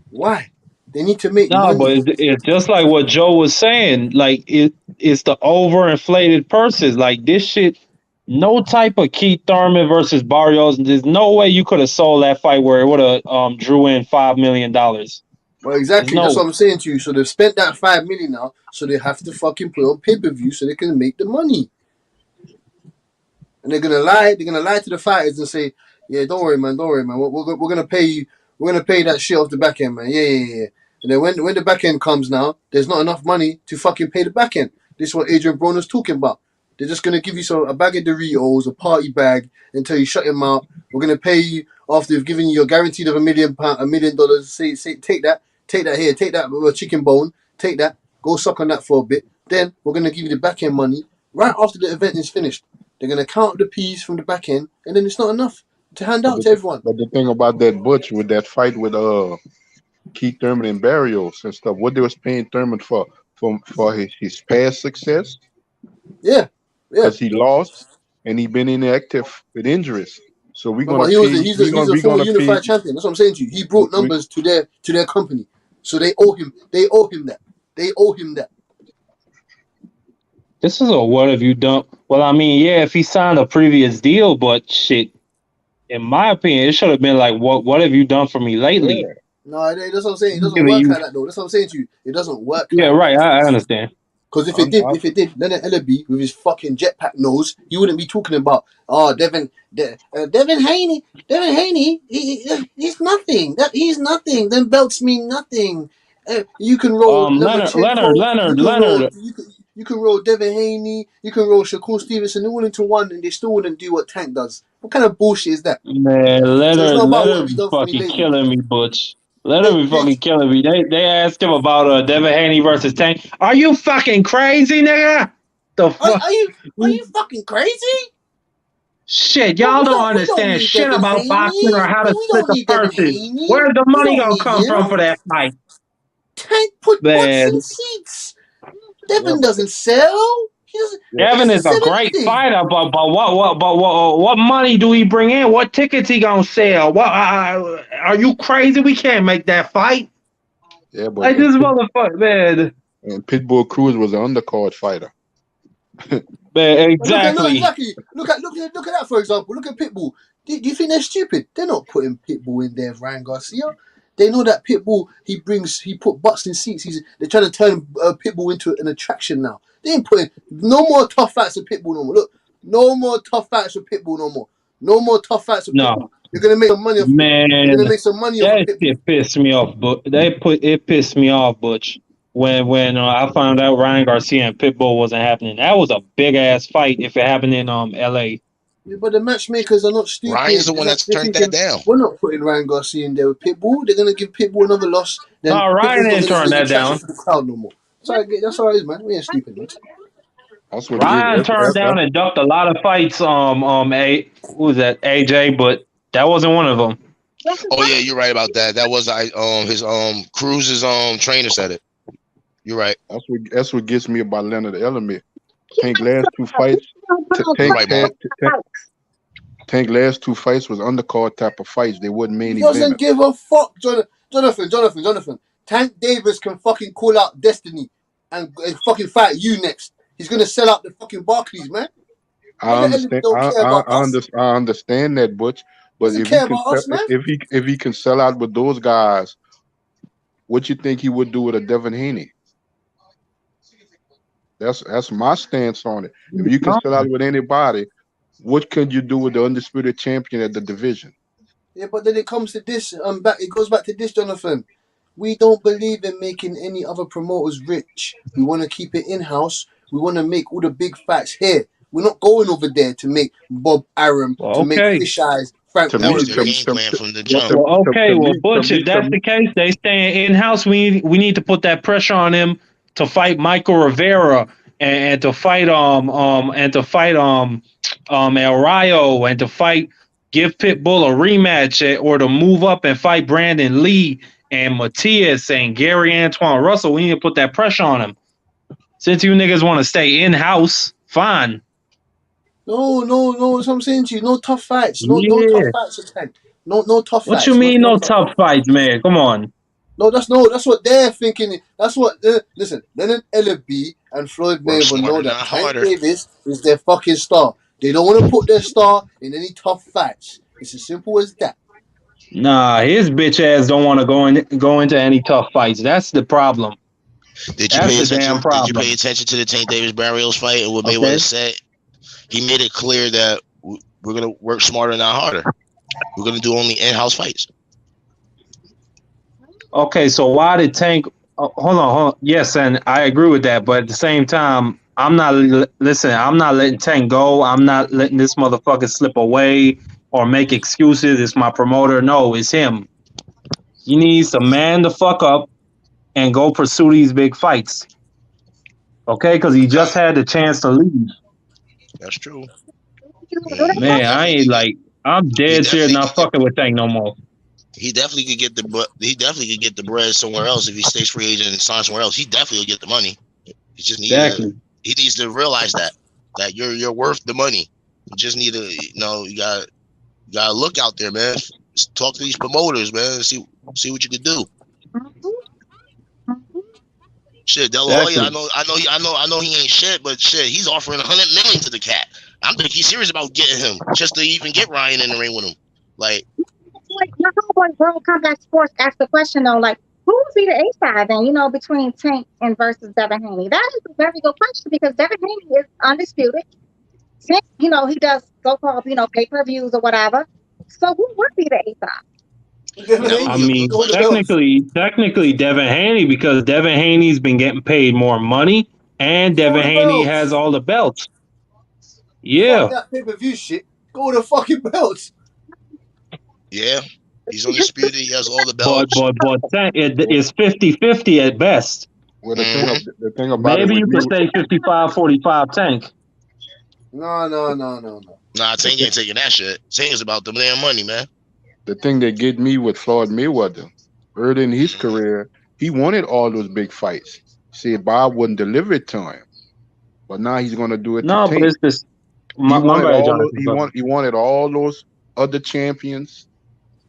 Why? They need to make money. But it's just like what Joe was saying. Like it's the overinflated purses. Like this shit. No type of Keith Thurman versus Barrios. There's no way you could have sold that fight where it would have drew in $5 million. Well, exactly. That's what I'm saying to you. So they've spent that $5 million now, so they have to fucking put on pay-per-view so they can make the money. And they're gonna lie. They're gonna lie to the fighters and say, "Yeah, don't worry, man. We're gonna pay you. We're gonna pay that shit off the back end, man. Yeah. And then when the back end comes now, there's not enough money to fucking pay the back end. This is what Adrian Broner's talking about. They're just going to give you a bag of Doritos, a party bag, until you shut him out. We're going to pay you after they've given you your guaranteed of $1 million. Say, take that here, take that chicken bone, take that, go suck on that for a bit. Then we're going to give you the back end money right after the event is finished. They're going to count the P's from the back end, and then it's not enough to hand out to everyone. But the thing about that Butch with that fight with Keith Thurman and Barrios and stuff, what they was paying Thurman for his past success? Yeah. Because he lost and he been inactive with injuries. So we're gonna. He's a former unified champion. That's what I'm saying to you. He brought numbers to their company, so they owe him. They owe him that. They owe him that. This is a what have you done? Well, I mean, yeah, if he signed a previous deal, but shit, in my opinion, it should have been like, what have you done for me lately? No, that's what I'm saying. It doesn't Giving work you, like that, though. That's what I'm saying to you. It doesn't work yeah, like that. right. I understand. Because if it did, Leonard Ellaby with his fucking jetpack nose, he wouldn't be talking about Devin Haney. Devin Haney, he's nothing. He's nothing. Them belts mean nothing. You can roll Leonard. You can roll Devin Haney. You can roll Shakur Stevenson all into one, and they still wouldn't do what Tank does. What kind of bullshit is that? Man, So it's not about what have Leonard you be done for me fucking lately. killing me, Butch. Leonard be fucking killing me. They asked him about Devin Haney versus Tank. Are you fucking crazy, nigga? The fuck? Are you fucking crazy? Shit, y'all don't We don't understand need shit Devin about boxing or Haney. how to We split don't the need Devin purses. Haney. Where's the We money don't gonna need come from him. for that fight? Tank put butts in Man, seats. Devin doesn't sell. He Devin doesn't is a sell great anything. fighter, but what money do he bring in? What tickets he gonna sell? What are you crazy? We can't make that fight. Yeah, but Like this motherfucker, man. and Pitbull Cruz was an undercard fighter. Man, Look at exactly. Look at that, for example. Look at Pitbull. Do you think they're stupid? They're not putting Pitbull in there, Ryan Garcia. They know that Pitbull he put butts in seats. They're trying to turn Pitbull into an attraction now. They ain't putting no more tough fights with Pitbull no more. Look, no more tough fights with Pitbull no more. No more tough fights with Pitbull. No, You're gonna make some money off Pitbull. You're gonna man, make some money off of that Pitbull. shit pissed me off. But it pissed me off, Butch. When I found out Ryan Garcia and Pitbull wasn't happening, that was a big ass fight. If it happened in L.A. Yeah, but the matchmakers are not stupid. Ryan's the one that's They're turned that thinking, down. we're not putting Ryan Garcia in there with Pitbull. They're gonna give Pitbull another loss. Then No, Ryan Pitbull's not didn't gonna turn be an that attraction down. for the crowd no more. That's how it is, man. We ain't stupid, man. That's what Ryan turned down and ducked a lot of fights. Who was that? AJ, but that wasn't one of them. Oh yeah, you're right about that. That was his Cruz's trainer said it. You're right. That's what gets me about Leonard Ellaby. Tank last two fights. Tank last two fights was undercard type of fights. They wasn't main He doesn't event. give a fuck, Jonathan. Tank Davis can fucking call out Destiny and fucking fight you next. He's gonna sell out the fucking Barclays, man. I understand. I understand that, Butch. But if he can sell out with those guys, what you think he would do with a Devin Haney? That's my stance on it. If you can sell out with anybody, what can you do with the undisputed champion at the division? Yeah, but then it comes to this. It goes back to this, Jonathan. We don't believe in making any other promoters rich. We want to keep it in house. We want to make all the big fights here. We're not going over there to make Bob Arum, to make Fish Eyes, Frank. That was their game plan from the jump. Well, Butch, if that's the case, they staying in house. We need to put that pressure on him to fight Michael Rivera and to fight El Rayo and to fight, give Pitbull a rematch or to move up and fight Brandon Lee and Matias and Gary Antoine Russell. We need to put that pressure on him. Since you niggas want to stay in house, fine. No. That's what I'm saying to you. No tough fights. No tough fights attack. No tough fights. What you mean no tough fights, man? Come on. No, that's what they're thinking. That's what listen. Leonard Ellaby and Floyd Mayweather know that Tank Davis is their fucking star. They don't want to put their star in any tough fights. It's as simple as that. Nah, his bitch ass don't want to go into any tough fights. That's the problem. Did you pay attention to the Tank Davis Barrios fight and what Mayweather said? He made it clear that we're gonna work smarter, not harder. We're gonna do only in-house fights. Okay, so why did Tank? Hold on. Yes, and I agree with that. But at the same time, I'm not letting Tank go. I'm not letting this motherfucker slip away or make excuses. It's my promoter. No, it's him. He needs to man the fuck up and go pursue these big fights. Okay, because he just had the chance to leave. That's true. Man, I'm dead serious not fucking with Tank no more. He definitely could get the bread somewhere else if he stays free agent and signs somewhere else. He definitely will get the money. He just needs to realize that you're worth the money. You just need to you gotta look out there, man. Talk to these promoters, man. See what you can do. Shit, De La Hoya, I know he ain't shit, but shit, he's offering $100 million to the cat. I'm think he's serious about getting him just to even get Ryan in the ring with him. Like, my homeboy World Combat Sports asked the question though, like, who would be the A side then? Between Tank and versus Devin Haney. That is a very good question because Devin Haney is undisputed. Tank, he does so-called, pay-per-views or whatever. So who would be the A side? I mean, technically Devin Haney, because Devin Haney's been getting paid more money, and Devin Haney has all the belts. Yeah. Fuck that pay-per-view shit. Go to the fucking belts. Yeah. He's undisputed. He has all the belts. But it's 50-50 at best. Well, the thing about maybe it, you could say 55-45 Tank. No. Nah, Tank ain't taking that shit. Tank is about the damn money, man. The thing that get me with Floyd Mayweather, early in his career, he wanted all those big fights. Said Bob wouldn't deliver it to him, but now he's going to do it. No, to Tank. but it's this. He wanted all those other champions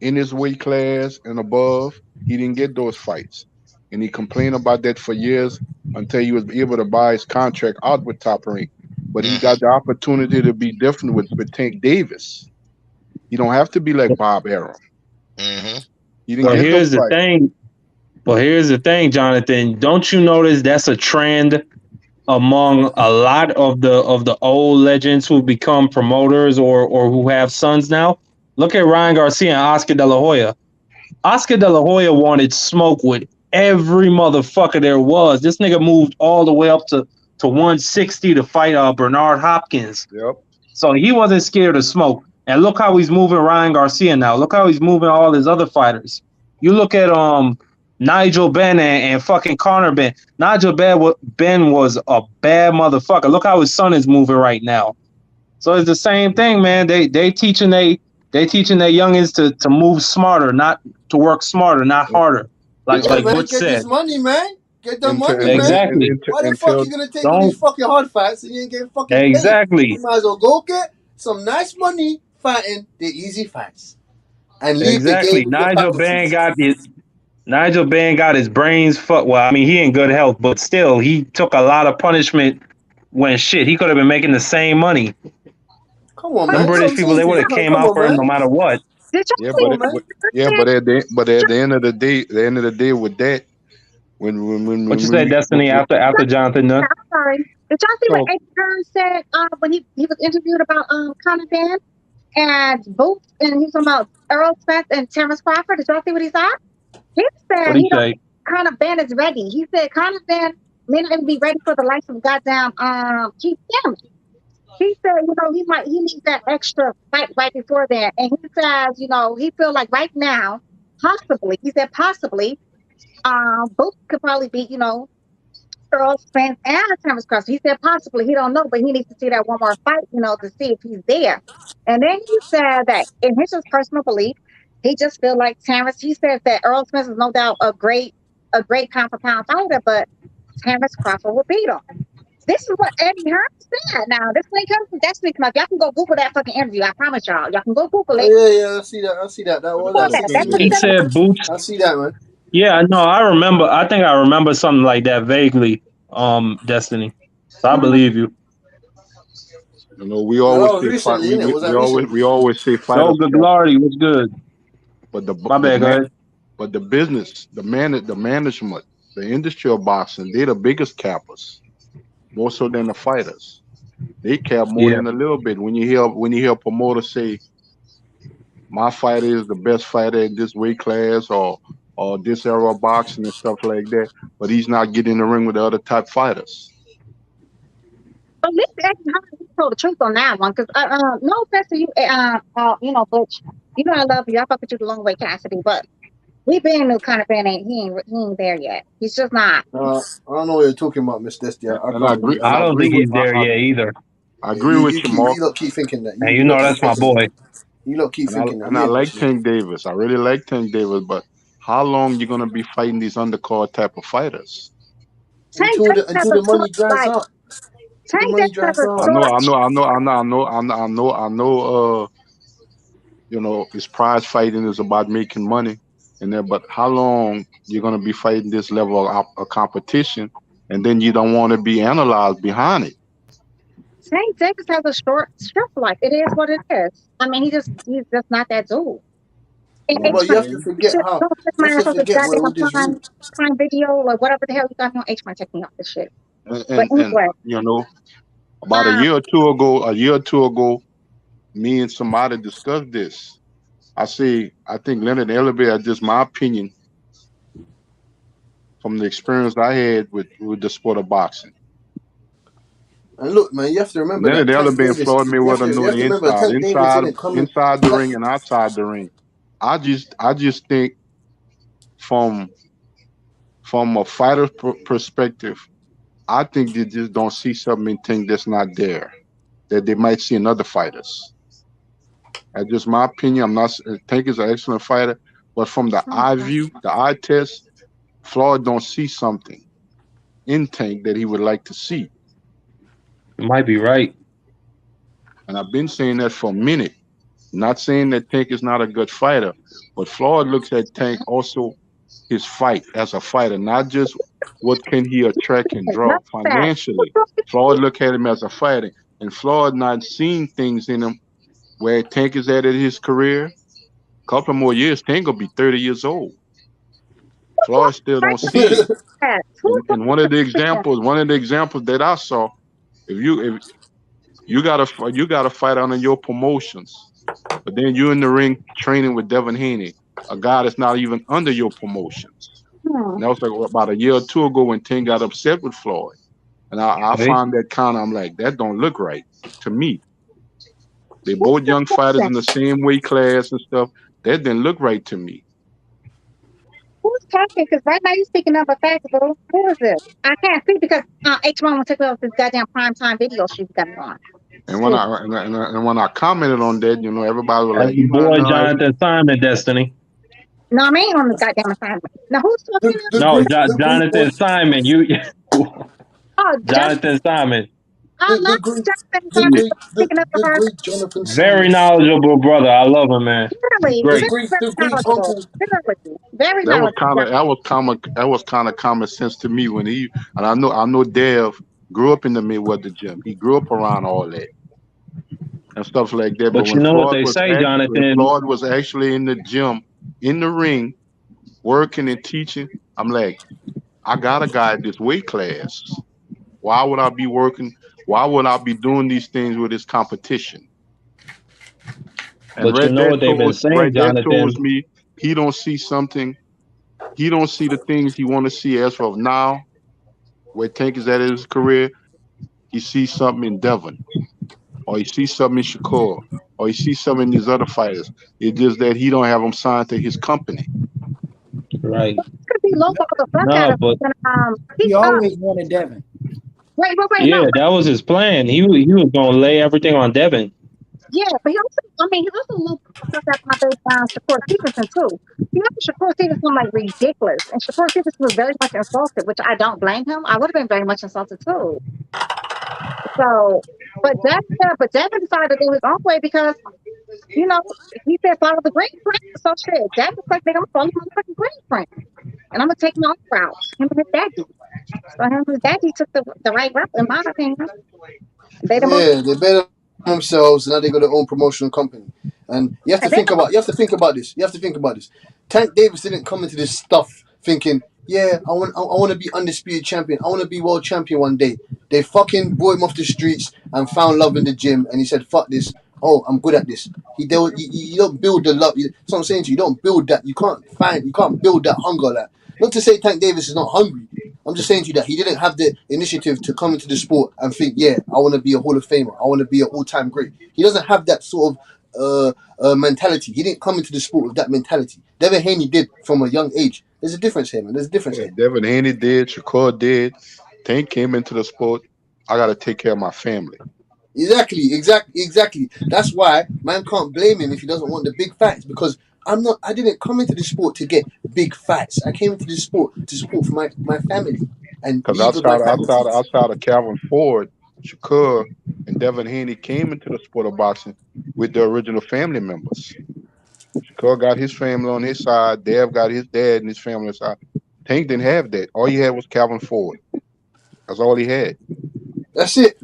in his weight class and above. He didn't get those fights, and he complained about that for years until he was able to buy his contract out with Top Rank. But he got the opportunity to be different with Tank Davis. You don't have to be like Bob Arum. You didn't get here's those the fights. thing. But here's the thing, Jonathan. Don't you notice that's a trend among a lot of the old legends who become promoters or who have sons now? Look at Ryan Garcia and Oscar De La Hoya. Oscar De La Hoya wanted smoke with every motherfucker there was. This nigga moved all the way up to 160 to fight Bernard Hopkins. Yep. So he wasn't scared of smoke. And look how he's moving Ryan Garcia now. Look how he's moving all his other fighters. You look at Nigel Benn and fucking Conor Benn. Nigel Benn was a bad motherfucker. Look how his son is moving right now. So it's the same thing, man. They teaching their youngins to move smarter, not to work smarter, not harder. Like Butch get said. this money, man. Get the money, Exactly. man. Why the fuck you gonna take all these fucking hard fights and you ain't getting fucking paid? Exactly. You might as well go get some nice money fighting the easy fights and leave the game. Nigel Benn got his brains fucked. Well, I mean, he in good health, but still, he took a lot of punishment when he could have been making the same money. Come on, man. Them British people, they would have came out for him no matter what. Yeah, but at the end of the day, with that, when What you say, Destiny? After Jonathan Nunn? I'm sorry. Did y'all see what Eddie Hearn said when he was interviewed about Conor Benn and Boots, and he was talking about Errol Spence and Terence Crawford? Did y'all see what he said? He said Conor Benn is ready. He said Conor Benn may not even be ready for the likes of goddamn Keith Thurman. He said, he needs that extra fight right before that. And he says, he feel like right now, possibly, Boots could probably beat, Errol Spence and Terence Crawford. He said possibly, he don't know, but he needs to see that one more fight, to see if he's there. And then he said that in his just personal belief, he just feel like Terence. He says that Errol Spence is no doubt a great pound for pound fighter, but Terence Crawford will beat him. This is what Eddie Hearn said. Now, this ain't coming from Destiny. Y'all can go Google that fucking interview. I promise y'all. Y'all can go Google it. Yeah, I see that. That was He said Boots. I see that, man. Yeah, no, I remember. I think I remember something like that vaguely. Destiny. So I believe you. We always say we always say fight. So good, Glory was good. But my bad, go ahead. But the business, the management, the industry of boxing, they're the biggest cappers, more so than the fighters. They cap more than a little bit. When you hear a promoter say, "My fighter is the best fighter in this weight class," or this era of boxing and stuff like that, but he's not getting in the ring with the other top fighters. At least Eddie Hearn told the truth on that one, because no offense to you, Butch, I love you. I fuck with you the long way, Cassidy, but we been new kind of fan ain't he ain't there yet. He's just not. I don't know what you're talking about, Miss Destiny. I don't think he's there yet either. I agree with you, Mark. You keep thinking that. And that's my boy. You keep thinking that. And I like Tank Davis. I really like Tank Davis, but how long you gonna be fighting these undercard type of fighters? Until the money dries out. I know. His prize fighting is about making money, but how long you're gonna be fighting this level of competition and then you don't want to be analyzed behind it. Tank Davis has a short shelf life. It is what it is. I mean, he's just not that dude. And No, but you have to forget how. You have to forget where all this root. Prime Video or whatever the hell you got me on H man taking off this shit. And you know, about a year or two ago, me and somebody discussed this. I think Leonard Ellerbe, just my opinion, from the experience I had with the sport of boxing. And look, man, you have to remember Leonard Ellerbe and Floyd Mayweather know the inside the ring and outside the ring. I just think from a fighter's perspective, I think they just don't see something and think that's not there, that they might see in other fighters. That's just my opinion. Tank is an excellent fighter, but from the eye view, the eye test, Floyd don't see something in Tank that he would like to see. You might be right. And I've been saying that for a minute. Not saying that Tank is not a good fighter, but Floyd looks at Tank also his fight as a fighter, not just what can he attract and draw financially. Floyd look at him as a fighter, and Floyd not seeing things in him where Tank is at his career. A couple more years, Tank will be 30 years old. Floyd still don't see it. And one of the examples that I saw, if you got a fight under your promotions, but then you're in the ring training with Devin Haney, a guy that's not even under your promotions. And that was like about a year or two ago when Tank got upset with Floyd. And I found that I'm like, that don't look right to me. They both young fighters in the same weight class and stuff. That didn't look right to me. Who's talking? Because right now you're speaking of a fact, bro. Who is this? I can't see because H1 will take off this goddamn primetime video she's got me on. And when I commented on that, you know, everybody was like, boy, Jonathan Simon, Destiny. No, I ain't on this goddamn assignment. Now who's talking? No, Jonathan Simon. Jonathan Simon. I love Jonathan Simon. Speaking of her, Jonathan very knowledgeable brother. I love him, man. Really, Great. very knowledgeable. Very knowledgeable. That was kind of common sense to me when I know Dev grew up in the Mayweather gym. He grew up around all that and stuff like that. But you know what they say, Jonathan? Floyd was actually in the gym, in the ring, working and teaching. I'm like, I got a guy at this weight class. Why would I be working? Why would I be doing these things with this competition? And but you know what they've been saying, Jonathan? Tells me he don't see something. He don't see the things he want to see as of now. Where Tank is at in his career, he sees something in Devin, or he sees something in Shakur, or he sees something in these other fighters. It's just that he don't have them signed to his company. Right. Could be low ball the fuck out of him. He always wanted Devin. Wait. Yeah, no. that was his plan. He was gonna lay everything on Devin. Yeah, but he also a little stuff out my base down Shakur Stevenson too. You know, Shakur Stevenson was like ridiculous, and Shakur Stevenson was very much insulted, which I don't blame him. I would have been very much insulted too. So, but Devin decided to go his own way because, you know, he said follow the green print. So shit, Devin's like, nigga, I'm following the fucking green print, and I'm gonna take my own route. Him and his daddy. So him and his daddy took the right route, in my opinion. They better themselves, and now they got their own promotional company. And you have to think about this. Tank Davis didn't come into this stuff thinking, yeah, I want to be undisputed champion. I want to be world champion one day. They fucking brought him off the streets and found love in the gym, and he said, fuck this. Oh, I'm good at this. You don't build the love. That's what I'm saying to you. You don't build that. You can't build that hunger. Like, not to say Tank Davis is not hungry. I'm just saying to you that he didn't have the initiative to come into the sport and think, yeah, I want to be a Hall of Famer. I want to be an all-time great. He doesn't have that sort of mentality. He didn't come into the sport with that mentality. Devin Haney did from a young age. There's a difference here, man. There's a difference here. Devin Haney did. Shakur did. Tank came into the sport. I got to take care of my family. Exactly. That's why man can't blame him if he doesn't want the big fights, because I didn't come into this sport to get big fights. I came into this sport to support for my family. And because outside of Calvin Ford, Shakur, and Devin Haney came into the sport of boxing with the original family members. Shakur got his family on his side. Dev got his dad and his family on his side. Tank didn't have that. All he had was Calvin Ford. That's all he had. That's it.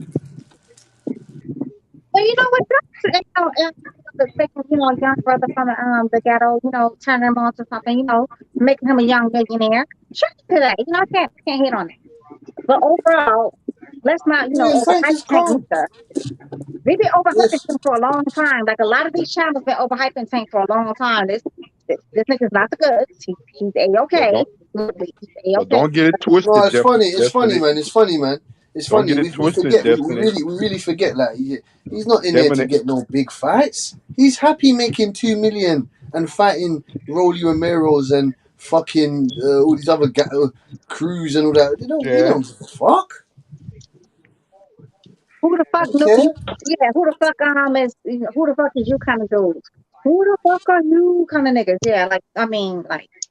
Well, you know what? Taking, a young brother from the ghetto, turning him on to something, making him a young millionaire. Sure to that. I can't hit on that. But overall, let's not, Yeah, thanks. overhype It's Tank calm. either. We've been overhyping Yes. him for a long time. Like a lot of these channels been overhyping Tank for a long time. This nigga's not the goods. He's But A-okay. don't, He's A-okay. but don't get it No, twisted, it's funny. It's funny, Destiny. man. It's funny, man. It's Don't funny. get it We twisted, forget. We Destiny. really forget. Like he's not in there to Devin, get no big fights. He's happy making 2 million and fighting Rolly Romero's and fucking all these other Cruz and all that. They yeah, don't give a fuck. Who the fuck Don't knew? care. Yeah, who the fuck who the fuck is you kind of dudes? Who the fuck are you kind of niggas? Yeah,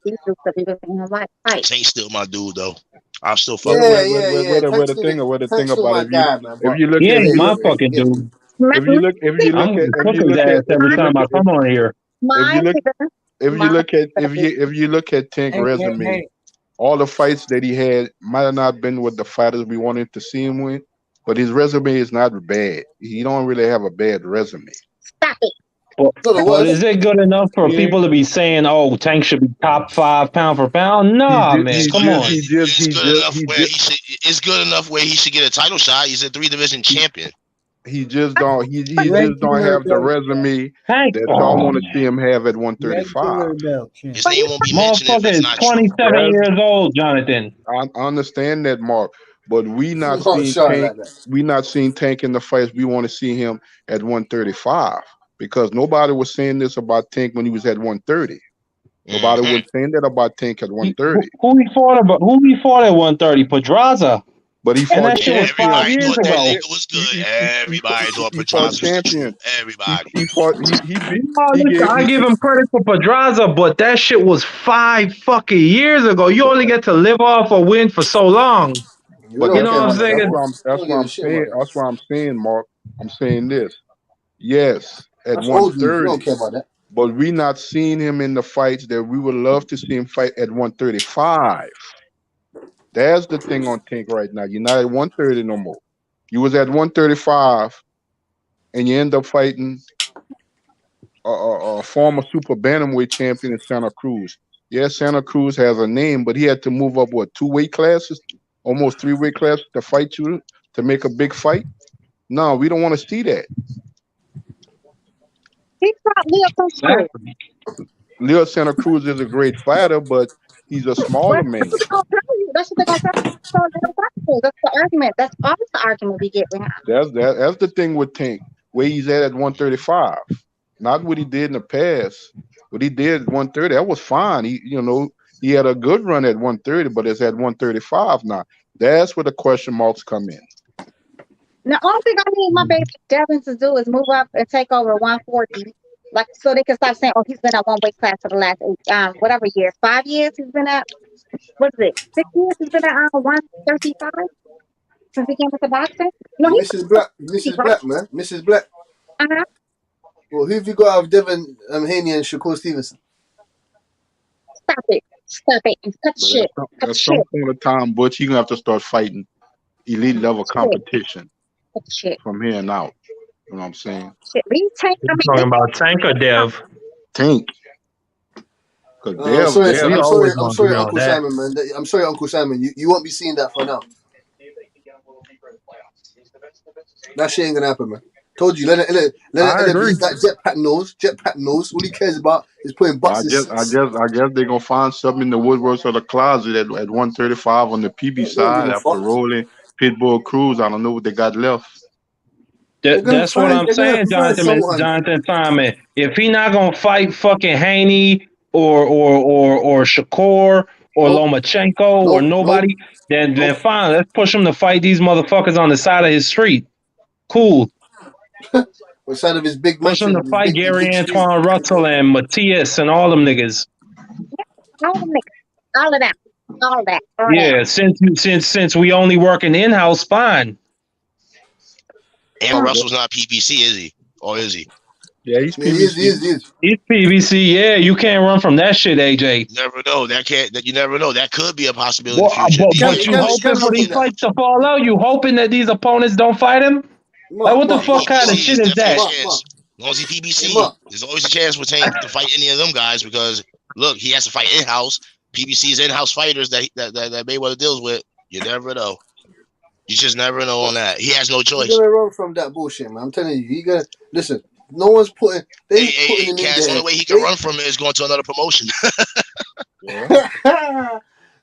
these dudes that be looking like fight. Tank's still my dude though. I'm still fucking with Yeah, him. where Thanks, the nigga. thing Thanks for about my it, guy, man. if But you look He if ain't you my look let's fucking forget. dude. if you look if you look I'm at gonna if cook you his look ass at if every you look time I come on here. if you My look nigga, if you my look at nigga. if you look at Tank's resume, all the fights that he had might have not been with the fighters we wanted to see him with, but his resume is not bad. He don't really have a bad resume. Stop it. But is it good enough for He ain't- people to be saying, "Oh, Tank should be top 5 pound for pound"? Nah, man, come on. It's good enough where he should. It's good enough where he should get a title shot. He's a 3-division champion. He just don't just don't have the resume Tank, that y'all want to see him have at 135. His name won't be mentioned if motherfucker it's is not 27 Res- years old, Jonathan. I understand that, Mark, but we not Not seeing shy Tank. like that. We not seeing Tank in the fights. We want to see him at 135 because nobody was saying this about Tank when he was at 130. Nobody was saying that about Tank at 130. Who he fought at 130? Pedraza. But he And fought that shit was 5 Everybody years thought that ago. nigga was good. Everybody thought He fought Pedraza was the champion. truth. Everybody. He fought. He beat. Oh, He listen, gave. I give him credit for Pedraza, but that shit was 5 fucking years ago. You only get to live off a win for so long. We But don't You know care what I'm about that. saying? that's Don't what give a I'm shit saying. about that. That's what I'm saying, Mark. I'm saying this. Yes, at That's old news. We 130. don't care about that. But we not seeing him in the fights that we would love to see him fight at 135. That's the thing on Tank right now. You're not at 130 no more. You was at 135, and you end up fighting a former super bantamweight champion in Santa Cruz. Yes, Santa Cruz has a name, but he had to move up 2 weight classes, almost 3 weight classes to fight you to make a big fight. No, we don't want to see that. He fought Leo Santa Cruz. Leo Santa Cruz is a great fighter, but he's a smaller man. That's what they're gonna tell you. That's what they're gonna tell you. So Leo Santa Cruz. That's the argument. That's always the argument we get behind. That's the thing with Tank, where he's at 135. Not what he did in the past. What he did at 130, that was fine. He had a good run at 130, but it's at 135 now. That's where the question marks come in. The only thing I need my baby Devin to do is move up and take over 140. So they can stop saying, "Oh, he's been at one weight class for the last whatever years, 5 years he's been at. What is it? 6 years he's been at 135 since he came with the boxing. No, he's Mrs. Black, man, Mrs. Black. Uh-huh. Well, who have you got out of Devin Haney and Shakur Stevenson? Stop it! Cut shit. At some point of time, Butch, you're gonna have to start fighting elite level competition from here and out. You know what I'm saying? Shit, Tank. You're talking about Tank or Dev? Tank. I'm sorry, Uncle Simon, man. I'm sorry, Uncle Simon. You won't be seeing that for now. That shit ain't gonna happen, man. Told you, let it use that jetpack nose. All he cares about is putting buses. I guess they're gonna find something in the woodworks of the closet at 135 on the PB side after rolling Pitbull Cruz. I don't know what they got left. That's what I'm saying, Jonathan Simon. If he not gonna fight fucking Haney or Shakur or Lomachenko or nobody, then fine. Let's push him to fight these motherfuckers on the side of his street. Cool. What side of his big push mansion? him to fight Gary Antoine Russell and Matias and all them niggas. All of that. All that. Yeah, since we only working in-house, fine. Aaron Russell's not PPC, is he? Or is he? Yeah, he's Yeah, he is. He's PBC. Yeah, you can't run from that shit, AJ. Never know. You never know. That could be a possibility in the future. But you hoping for these fights to fall out? You hoping that these opponents don't fight him? Like, what the fuck kind of shit is that? As long as he PBC, there's always a chance for Tank to fight any of them guys because look, he has to fight in-house. PBC's in-house fighters that Mayweather deals with. You never know. You just never know on that. He has no choice. He's gonna run from that bullshit, man. I'm telling you, he gonna listen. No one's putting. They putting him in there. The only way he can run from it is going to another promotion.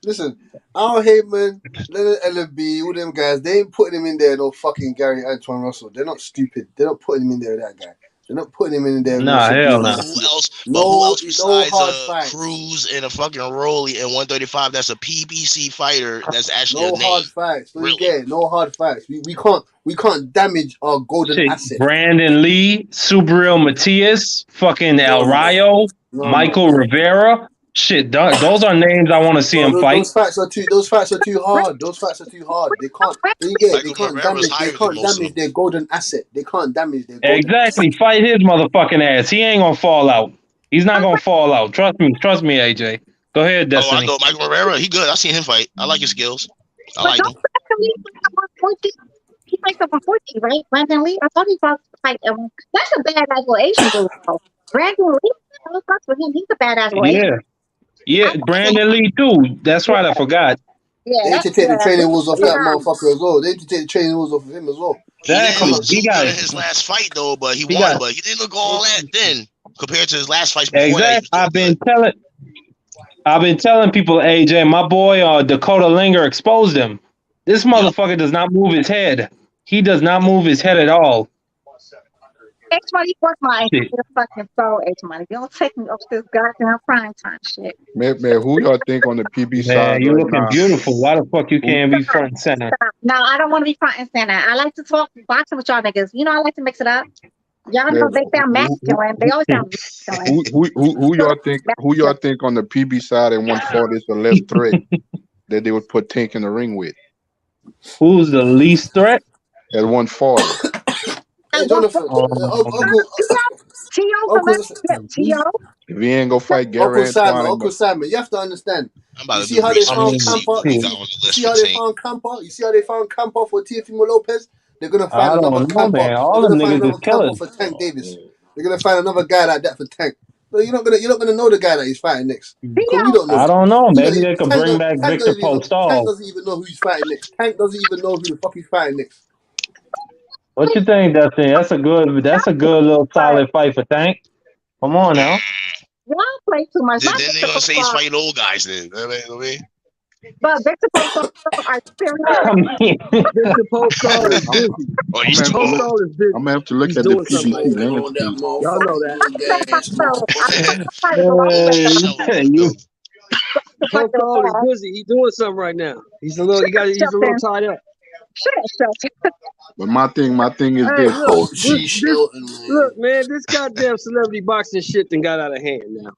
Listen, Al Heyman, Leonard LB, all them guys, they ain't putting him in there. No fucking Gary Antoine Russell. They're not stupid. They're not putting him in there. That guy. They're not putting him in there. Nah, hell no. Who else besides Cruz and a fucking Rolly and 135? That's a PBC fighter. That's actually no a name. Hard fights. Really? No hard fights. We can't damage our golden asset. Brandon Lee, Subriel Matias, fucking El Rayo, Michael Rivera. Shit, those are names I want to see him fight. Those fights are too hard. They can't damage their golden asset. They can't damage their golden Exactly. Fight his motherfucking ass. He ain't gonna fall out. He's not gonna fall out. Trust me, AJ. Go ahead, Destiny. I know Michael Rivera. He good. I've seen him fight. I like his skills. I like him. He fights up 140, right? Brandon Lee. I thought he fought fight. That's a badass little Asian dude. Brandon Lee. I was for him. He's a badass little Asian. Yeah, Brandon Lee too. That's right. I forgot. Yeah, they need to take the training wheels off that motherfucker as well. They need to take the training wheels off of him as well. Exactly. He got his last fight though, but he won. But he didn't look all that thin compared to his last fight before. Exactly. I've been telling people, AJ, my boy Dakota Linger exposed him. This motherfucker does not move his head. He does not move his head at all. H-Money, fuck my fucking soul, H-Money. You don't take me off this goddamn prime time shit. Man, who y'all think on the PB side? You looking beautiful. Why the fuck you can't be front and center? No, I don't want to be front and center. I like to talk boxing with y'all niggas. You know, I like to mix it up. Y'all know they sound masculine. They always sound masculine. Who y'all think on the PB side at 140 is the less threat that they would put Tank in the ring with? Who's the least threat? At 140. Hey, Jonathan, if he ain't gonna fight Gary Uncle Simon, you have to understand. You see how they found Campa? You see how they found Campa for Teofimo Lopez? They're gonna find another Campa. They're gonna find another Campa for Tank Davis. They're gonna find another guy like that for Tank. No, you're not gonna know the guy that he's fighting next. We don't know. I don't know. Maybe they could bring back Victor Postol. Tank doesn't even know who he's fighting next. Tank doesn't even know who the fuck he's fighting next. What you think, Dustin? That's a good little solid fight for Tank. Come on now. Y'all play too much. Then they're gonna say he's fighting old guys. Then, but Victor Postol are Victor Postol is busy. Postol is busy. I'm gonna have to look at the PBC landscape. Y'all know that. Postol is busy. He's doing something right now. He's a little tied up. But my thing is this. Look, man, this goddamn celebrity boxing shit done got out of hand now.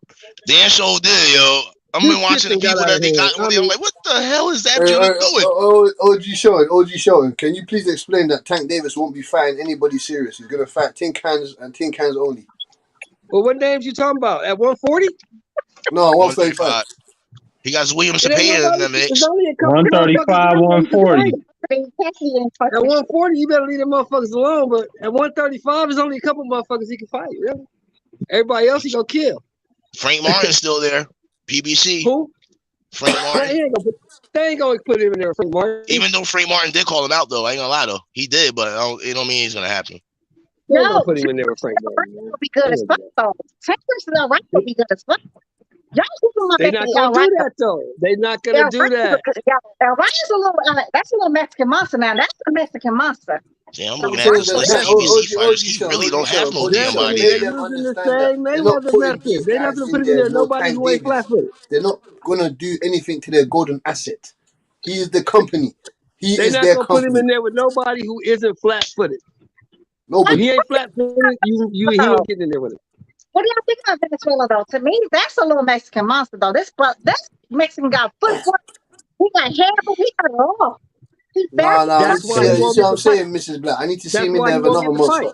Dan show did, yo. I've been watching the people that they got. I'm like, what the hell is that doing? OG Showing, can you please explain that Tank Davis won't be fighting anybody serious? He's gonna fight tin cans and tin cans only. Well, what names you talking about? At 140? No, 135. He got William Cepeda in the mix. 135, 140. At 140, you better leave them motherfuckers alone. But at 135, there's only a couple motherfuckers he can fight. Really, everybody else he gonna kill. Frank Martin's still there. PBC. Who? Frank Martin. They ain't gonna put him in there, Frank Martin. Even though Frank Martin did call him out, though, I ain't gonna lie though, he did, but it don't mean it's gonna happen. No, put him in there with Frank Martin. Will be good as fuck though. Tank versus right will be good as fuck. They're not gonna do that though. They're not gonna do that. Ryan's a little. That's a little Mexican monster now. That's a Mexican monster. Yeah, I'm looking at this list of PBC fighters. He really don't have no damn idea. They're not gonna put him in there. Nobody who ain't flat-footed. They're not gonna do anything to their golden asset. He is the company. They're not gonna put him in there with nobody who isn't flat-footed. Nobody. If he ain't flat-footed, he won't get in there with him. What do y'all think about Venezuela though? To me, that's a little Mexican monster though. This Mexican got footwork. He got hair, but he got it all. That's why you see what I'm saying, Mrs. Black. I need to see him in there with another monster.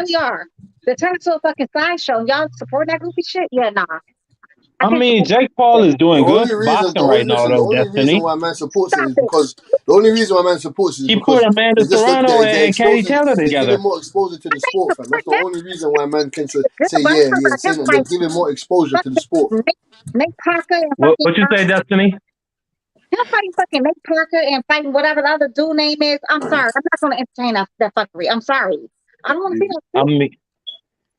really are. They turn into a fucking sideshow. Y'all support that goofy shit? Yeah, nah. I mean, Jake Paul is doing good boxing right now, the though. only reason Destiny. why man supports it is because the only reason why man supports it is He put because Amanda it's just that Serrano they're and Katie exposing, Taylor they're together. giving more exposure to the sport, fam. That's the only reason why man can say But I'm talking yeah, about him saying that they're fighting giving more exposure to the sport. Nate Parker and What you say, Destiny? him fighting fucking Nate Parker and fighting whatever the other dude name is. I'm sorry, I'm not gonna entertain that fuckery. I'm sorry, I don't want to see that. I mean,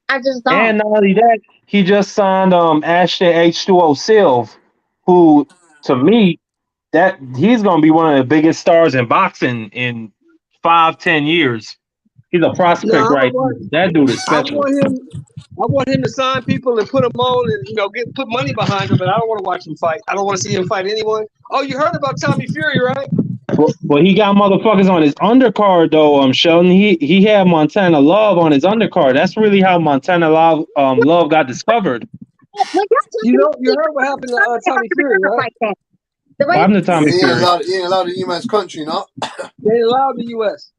I just don't. and not only that, he just signed Ashton H2O Silv, who to me that he's gonna be one of the biggest stars in boxing in 5-10 years. He's a prospect, No, right? That dude is special. I want him to sign people and put them on and put money behind him, but I don't want to watch him fight. I don't want to see him fight anyone. Oh, you heard about Tommy Fury, right? Well, he got motherfuckers on his undercard though. Sheldon, he had Montana Love on his undercard. That's really how Montana Love got discovered. You heard what happened to Tommy Fury, right? What happened to Tommy He ain't Fury? allowed to U.S. country, no. They ain't allowed the U.S.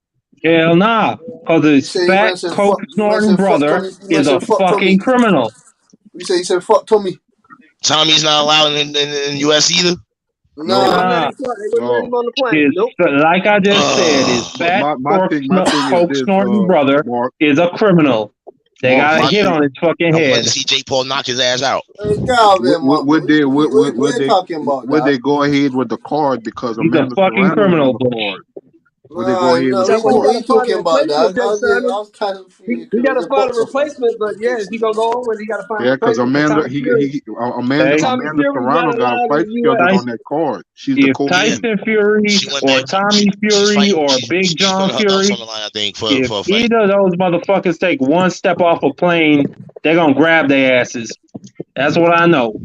Hell nah, because his fat coke snorting brother is a fucking criminal. You said fuck Tommy. Tommy's not allowed in U.S. either. No, Nah. Like I just said, his fat coke snorting brother is a criminal. They got a hit on his fucking I head. wanted to see Jake Paul knock his ass out. Would they go ahead with the card because He's a fucking criminal, boy. Would they go ahead with the what are you card? talking about? That? He got to find a replacement, but yeah, is he gonna go on with? He got to find a Yeah, because replacement. Amanda Serrano got a fight scheduled on that card. She's the If co-lead. Tyson Fury or Tommy Fury or Big John Fury, if either of those motherfuckers take one step off a plane, they're gonna grab their asses. That's what I know.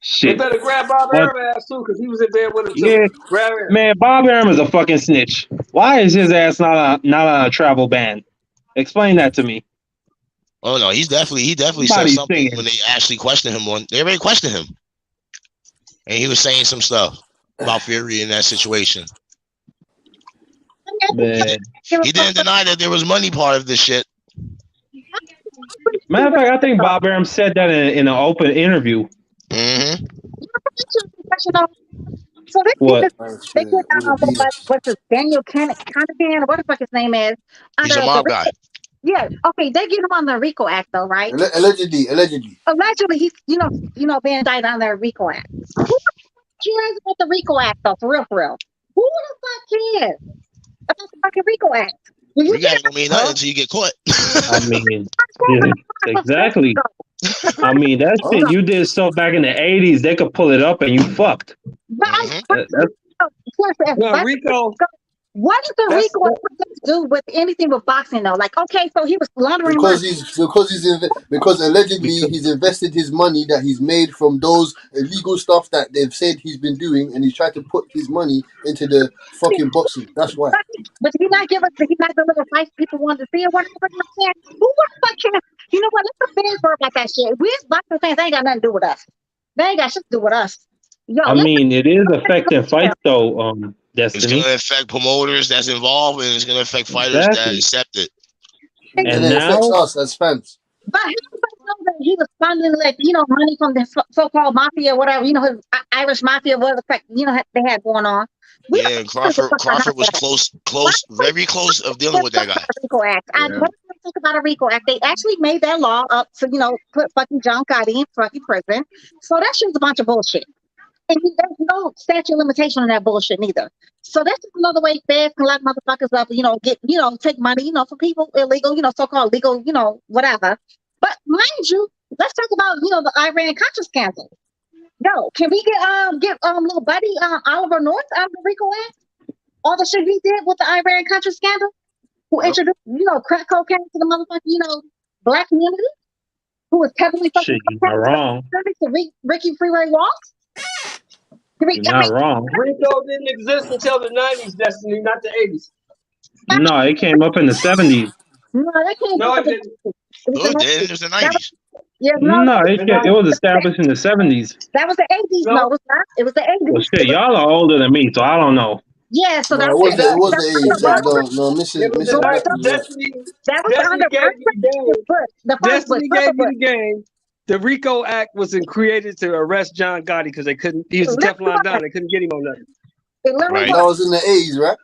Shit. They better grab Bob Arum ass too, because he was in bed with him too. Yeah, Grab him. man, Bob Arum is a fucking snitch. Why is his ass not on a travel ban? Explain that to me. Oh no, he definitely said something when they actually questioned him. They already questioned him, and he was saying some stuff about Fury in that situation. Man. He didn't deny that there was money part of this shit. Matter of fact, I think Bob Arum said that in an open interview. Mm-hmm. So What? they get what's his Daniel Canavan, what the fuck his name is? He's a mob guy. Yeah, okay, they get him on the RICO Act though, right? Allegedly, he's being indicted on the RICO Act. Who cares about the RICO Act though? For real? Who the fuck cares about the fucking RICO Act? You guys don't mean nothing until you get caught. I mean, yeah, exactly. I mean, that shit you did stuff back in the 80s. They could pull it up and you fucked. Rico. What does the RICO do with anything with boxing though? Like, okay, so he was laundering money. Because allegedly he's invested his money that he's made from those illegal stuff that they've said he's been doing, and he's tried to put his money into the fucking boxing. That's why. But he not deliver fights people want to see or whatever. Who the fuck cares? You know what? Let the fans worry about that shit. We as boxing fans, they ain't got nothing to do with us. They ain't got shit to do with us. Yo, I mean, it is affecting fights though. Destiny. It's going to affect promoters that's involved, and it's going to affect fighters that accept it. And it affects us as fans. But how do you know that he was funding, money from the so-called mafia, whatever, his Irish mafia, whatever they had going on? Yeah, and Crawford was close, very close of dealing with that guy. RICO Act. What do you think about a RICO Act? They actually made that law up to, put fucking John Gotti in fucking prison. So that shit's a bunch of bullshit. And there's no statute of limitation on that bullshit neither. So that's just another way feds can lock motherfuckers up, take money, from people illegal, so-called legal, whatever. But mind you, let's talk about, the Iran-Contra scandal. Yo, can we get little buddy Oliver North out of the RICO Act? All the shit he did with the Iran-Contra scandal? Who introduced, crack cocaine to the motherfucking, black community? Who was heavily fucking wrong. to Ricky Freeway Walls? You're not wrong. RICO didn't exist until the 90s, Destiny, not the 80s. No, it came up in the 70s. No, that came up in it was the 90s. Yeah, no, it was established in the 70s. That was the 80s. No, it was not. It was the 80s. Well, shit, y'all are older than me, so I don't know. Yeah, so that was the 80s. No, Mrs. Destiny that was gave me the game. The RICO Act was created to arrest John Gotti because they couldn't. He was a Teflon Don. They couldn't get him on nothing. It literally That was in the 80s, right?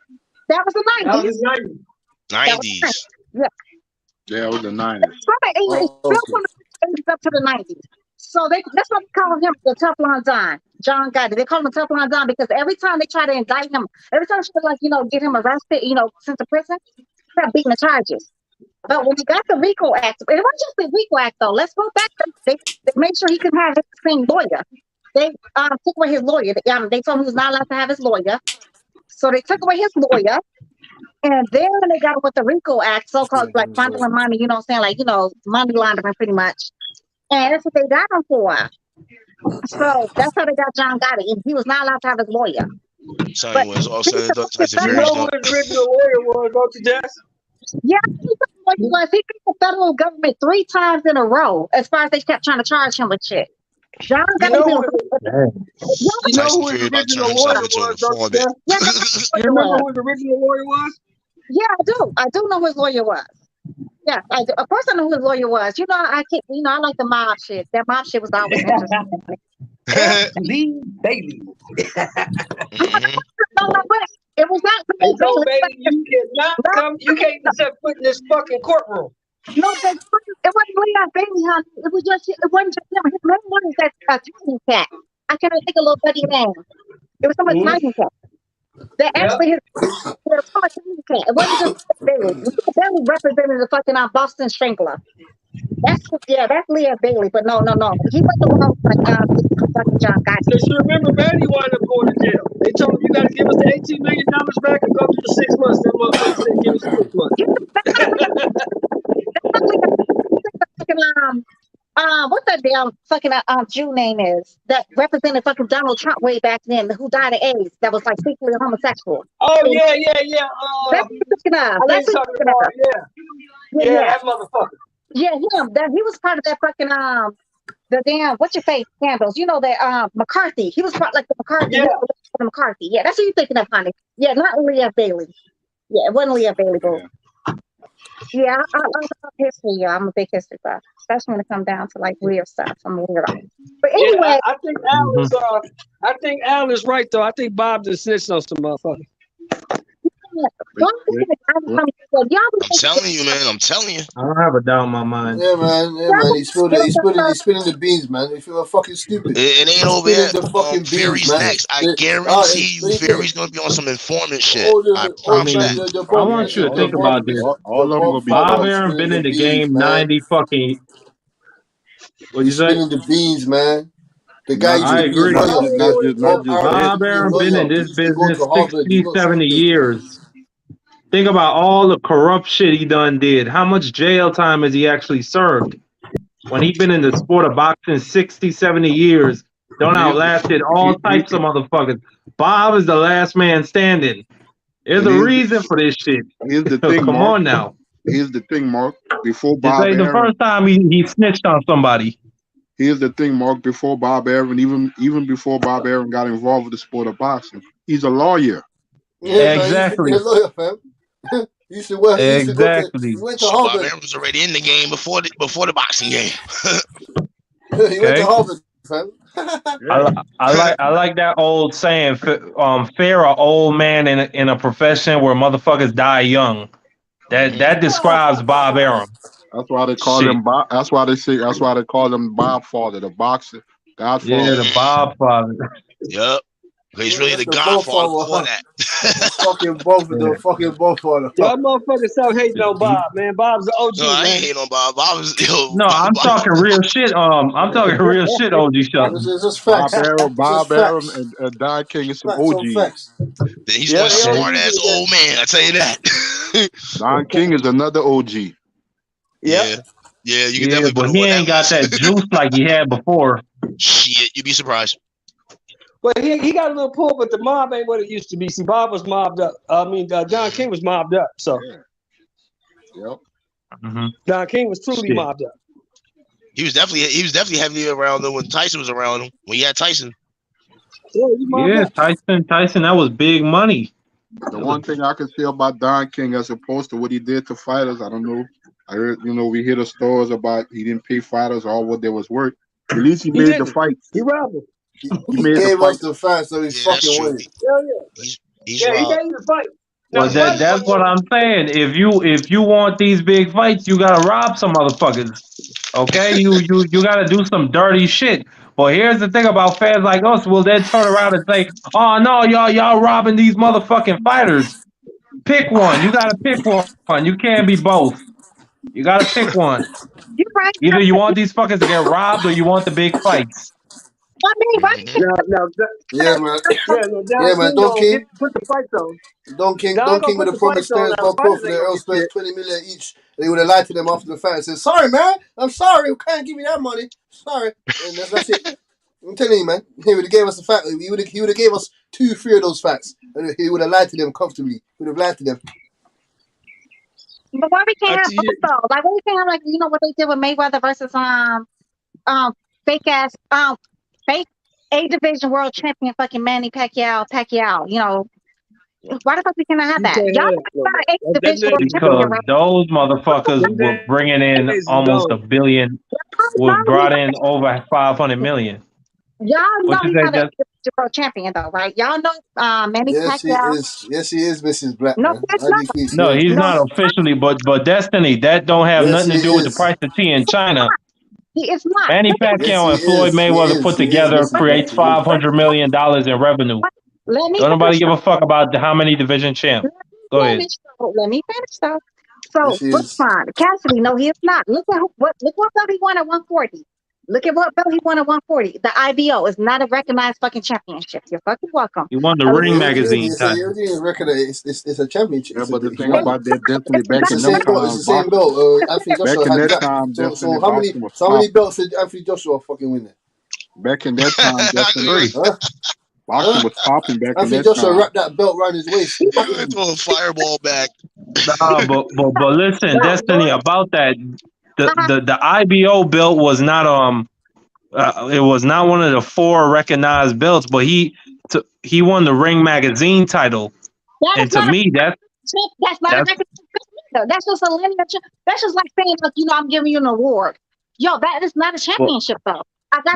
That was the 90s. That was the 90s. Yeah. Yeah, it was the 90s. It's still from the 80s up to the 90s. So that's what they call him, the Teflon Don, John Gotti. They call him Teflon Don because every time they try to indict him, every time they like, get him arrested, sent to prison, he kept beating the charges. But when he got the RICO Act, it wasn't just the RICO Act though. Let's go back. They made sure he could have his same lawyer. They took away his lawyer. They told him he was not allowed to have his lawyer. So they took away his lawyer. And then they got him with the RICO Act, so-called like funneling money, money laundering pretty much. And that's what they got him for. So that's how they got John Gotti. And he was not allowed to have his lawyer. So he was also You know who his original lawyer was, don't you, Jess? Yeah, he beat the federal government 3 times in a row as far as they kept trying to charge him with shit. John Gotti. You know who his original lawyer was, don't you, Jess? You remember who his original lawyer was? Yeah, I do. I do know who his lawyer was. Yeah, I do. Of course I know who his lawyer was. I like the mob shit. That mob shit was always interesting. Lee Bailey. It was not. Hey, no, baby, you cannot come. You can't set foot in this fucking courtroom. No, it wasn't Leon Bailey, honey. It wasn't just him. His main one is that tiny cat. I can't think of little buddy name. It was someone's tiny cat. That actually his tiny cat. It wasn't just Bailey. Bailey represented the fucking Boston Strangler. That's Leah Bailey, but no. He was the one fucking John Gotti. Because you remember, Manny wound up going to jail. They told him you got to give us the $18 million back and go through the 6 months. That motherfucker said, give us 6 months. What's that damn fucking Jew name is that represented fucking Donald Trump way back then, who died of AIDS, that was like secretly homosexual. Oh yeah. That's what talking about. Yeah, that motherfucker. Yeah, him. He was part of that fucking the damn what's your face scandals. You know that McCarthy. He was part like the McCarthy. Yeah. McCarthy. Yeah, that's what you're thinking of, honey. Yeah, not Leah Bailey. Yeah, it wasn't Leah Bailey, bro. Yeah, I love history. Yeah, I'm a big history buff, especially when it comes down to like weird stuff. I'm a weirdo. But anyway, I think Al is right though. I think Bob just snitched on some motherfuckers. I'm telling you, man. I'm telling you. I don't have a doubt in my mind. Yeah, man. He's spilling the beans, man. They feel fucking stupid. It ain't over yet. Fury's next. I guarantee you, Fury's gonna be on some informant shit. I promise that. I want you to think about this. Bob Aaron been in the game 90 fucking. What you say? Spilling the beans, man. The guy I agree. Bob Aaron been in this business 60, 70 years. Think about all the corrupt shit he done did. How much jail time has he actually served? When he been in the sport of boxing 60, 70 years, don't outlasted all types of motherfuckers. Bob is the last man standing. There's a reason for this shit. Here's the thing, Come Mark. on now. Here's the thing, Mark. Before Bob This ain't the Aaron, first time he snitched on somebody. here's the thing, Mark. Before Bob Aaron, even before Bob Aaron got involved with the sport of boxing, he's a lawyer. Yeah, Exactly. Man, he's a lawyer, fam. You should well. Exactly. He went to So Bob Harvard. Aaron was already in the game before the boxing game. He went to Harvard, fam. I like that old saying, fair or old man in a profession where motherfuckers die young. That describes Bob Aaron. That's why they call him Bob. That's why they call him Bob Father, the boxer, Godfather. Yeah, the Bob Father. Yep. He's really the godfather for that. fucking both of them. Fucking both of them. Y'all motherfuckers stop hating on Bob, man. Bob's the OG, No, I man. ain't hating on Bob. Bob was No, I'm talking real shit. I'm talking real shit, OG Shelton. It's just facts. Bob Aaron and Don King is some OGs. He's one smart ass old man. I tell you that. Don King is another OG. Yeah, you can definitely. But he ain't got that juice like he had before. Shit, you'd be surprised. Well, he got a little pull, but the mob ain't what it used to be. See, Bob was mobbed up. Don King was mobbed up. So, Yep. Don King was truly mobbed up. He was definitely heavily around them when Tyson was around him. When he had Tyson. Yeah, Tyson, that was big money. The one thing I can say about Don King, as opposed to what he did to fighters, I don't know I heard, we hear the stories about he didn't pay fighters all what they was worth. At least he made the fights. He robbed us. He He made the gave us fight. the fight, so he's fucking winning. Yeah, yeah. He's Yeah, he robbed. gave the fight. Well, that's what I'm saying. If you want these big fights, you gotta rob some motherfuckers. Okay, you gotta do some dirty shit. But here's the thing about fans like us, will then turn around and say, "Oh no, y'all robbing these motherfucking fighters." Pick one. You gotta pick one. You can't be both. You gotta pick one. You're right. Either you want these fuckers to get robbed or you want the big fights. Yeah, man. Yeah, man. Don King. Put the fights on. Don King Y'all with gonna the put the promised fights on Terence now. Crawford Fighters for the ain't gonna Errol get Spence shit. 20 million each. They would have lied to them after the fight and said, "Sorry, man. I'm sorry. We can't give you that money. Sorry." And that's it. I'm telling you, man. He would have gave us the fact. He would have gave us 2-3 of those facts, and he would have lied to them comfortably. He would have lied to them. But why we can't have both though? Like why we can't have what they did with Mayweather versus fake ass fake A division world champion fucking Manny Pacquiao. Why the fuck we cannot have that? Y'all got A division world champion, Because right? those motherfuckers were bringing in almost $1 billion. Brought in over 500 million. Y'all know What you he's say, not a Jeff? world champion though, right? Y'all know Manny Yes, he Pacquiao. is. Yes, he is, Mrs. Black, No, man. it's not. No, he's not officially, but Destiny, that don't have Yes, nothing to he do with the is. price of tea in China. He is not. Manny Yes, Pacquiao he and Floyd is. He Mayweather is. put He is, together Mrs. Black. creates He is. $500 million in revenue. Let me Don't nobody finish. give a fuck about how many division champ. Go ahead. Let me finish though. So Yes, he look is. fine. Cassidy, no, he is not. Look what belt he won at 140. Look at what belt he won at 140. The IBO is not a recognized fucking championship. You're fucking welcome. He won the Ring You Magazine didn't title. recognize it's a championship. Yeah, but the He thing won it. about that Destiny back It's the in them same belt. It's times, the same boxing. belt. Anthony Back Joshua in had that that. time, So Destiny how many boxing was so how many popping. belts did Anthony Joshua fucking win there? Back in that time, Destiny, Huh? boxing was popping back in Anthony that Joshua time. wrapped that belt around his waist. Throw a fireball back. Nah, but listen, Destiny, about that, the IBO belt was not it was not one of the 4 recognized belts, but he won the Ring Magazine title, and to me that's not a recognized. That's just a lineage. That's just like saying, I'm giving you an award. Yo, that is not a championship though.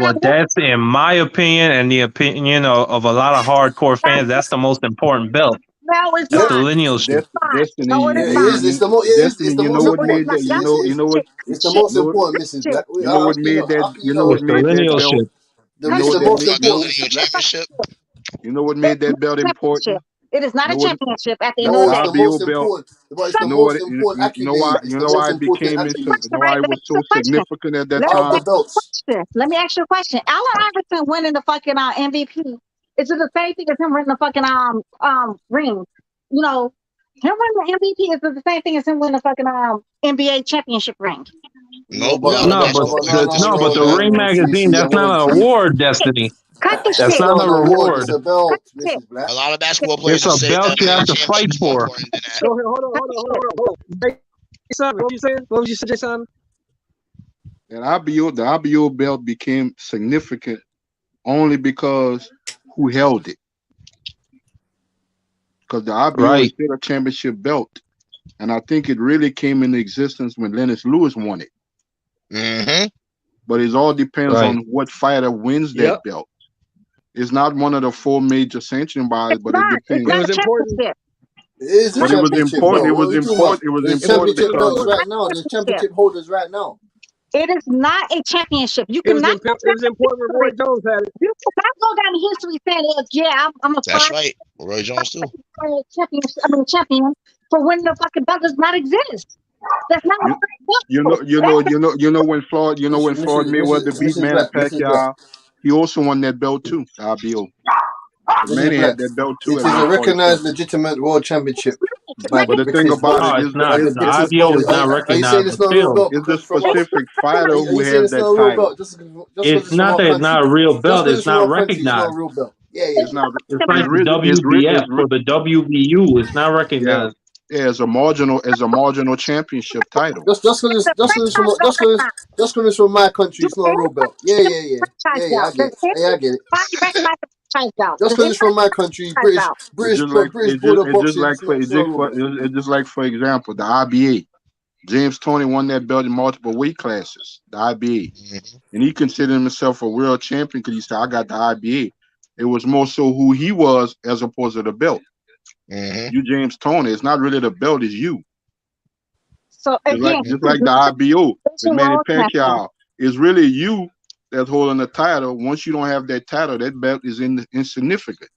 Well, that's in my opinion and the opinion of a lot of hardcore fans. That's the most important belt. No, it's That's not. the linealship. Destiny, No, it is Yeah, it not. is. It's the most. Yeah, it's Destiny. the You most know what important. made that? You know what? It's the most You know, important, Mrs. Black. you know what made that? How can You you know know what It's the made that belt? linealship. You know It's what the that most made that? important, Mrs. Black. Championship. You know what made that belt important? It is not You a know what? championship at the end No, of the it's day. the IBO most belt. important. But it's the You know what? most important You know why? accolade. It's You the know most why it important became accolade you know why it was so significant at that Let me out of the time? ask you a belts. question. Let me ask you a question. Allen Iverson winning the fucking MVP. Is it the same thing as him winning the fucking ring? Him winning the MVP is it the same thing as him winning the fucking NBA championship ring? Nope. No, but the Ring Magazine, that's not an award, Destiny. Cut the That's shit. not a reward. It's a belt, Mrs. Black. A lot of basketball It's players a will say belt you have to fight championship is more for. important than that. Go ahead, hold on. What were you saying? What was you saying, Jason? And the IBO belt became significant only because who held it. Because the IBO is still a championship belt. And I think it really came into existence when Lennox Lewis won it. Mm-hmm. But it all depends on what fighter wins that belt. It's not one of the 4 major sanctioning bodies, but it depends. It was important. It is a But it was championship important. belt. It What was are you talking about? important. It was There's important championship belts because right now. There's championship holders right now. It is not a championship. You It was cannot. important when Roy Jones had it. You cannot go down in history saying, I'm a That's right. Roy Jones too. champion for winning the fucking belt does not exist. That's not a you know when Floyd Mayweather beat Manny Pacquiao, he also won that belt too. IBO. Manny had that belt too. It is a recognized, legitimate world championship. But the thing about it is that the IBO is not recognized. Are you saying it's not a real belt? It's the specific fighter who you saying has it's that not a real title. belt? Just It's not that it's not a real belt. It's not recognized. It's not a real belt. Yeah. It's like the WBF or the WBU. It's not recognized. Yeah, as a marginal championship title. Just because it's from my country, it's not a real belt. Yeah, I get it. I get it. Just because it's from my country, British Bulldog boxing, It's just like for example, the IBA. James Toney won that belt in multiple weight classes, the IBA. Mm-hmm. And he considered himself a world champion because he said, I got the IBA. It was more so who he was as opposed to the belt. Mm-hmm. You, James Toney, it's not really the belt, it's you. So again, Just like the IBO with Manny Pacquiao, it's really you that's holding the title. Once you don't have that title, that belt is insignificant.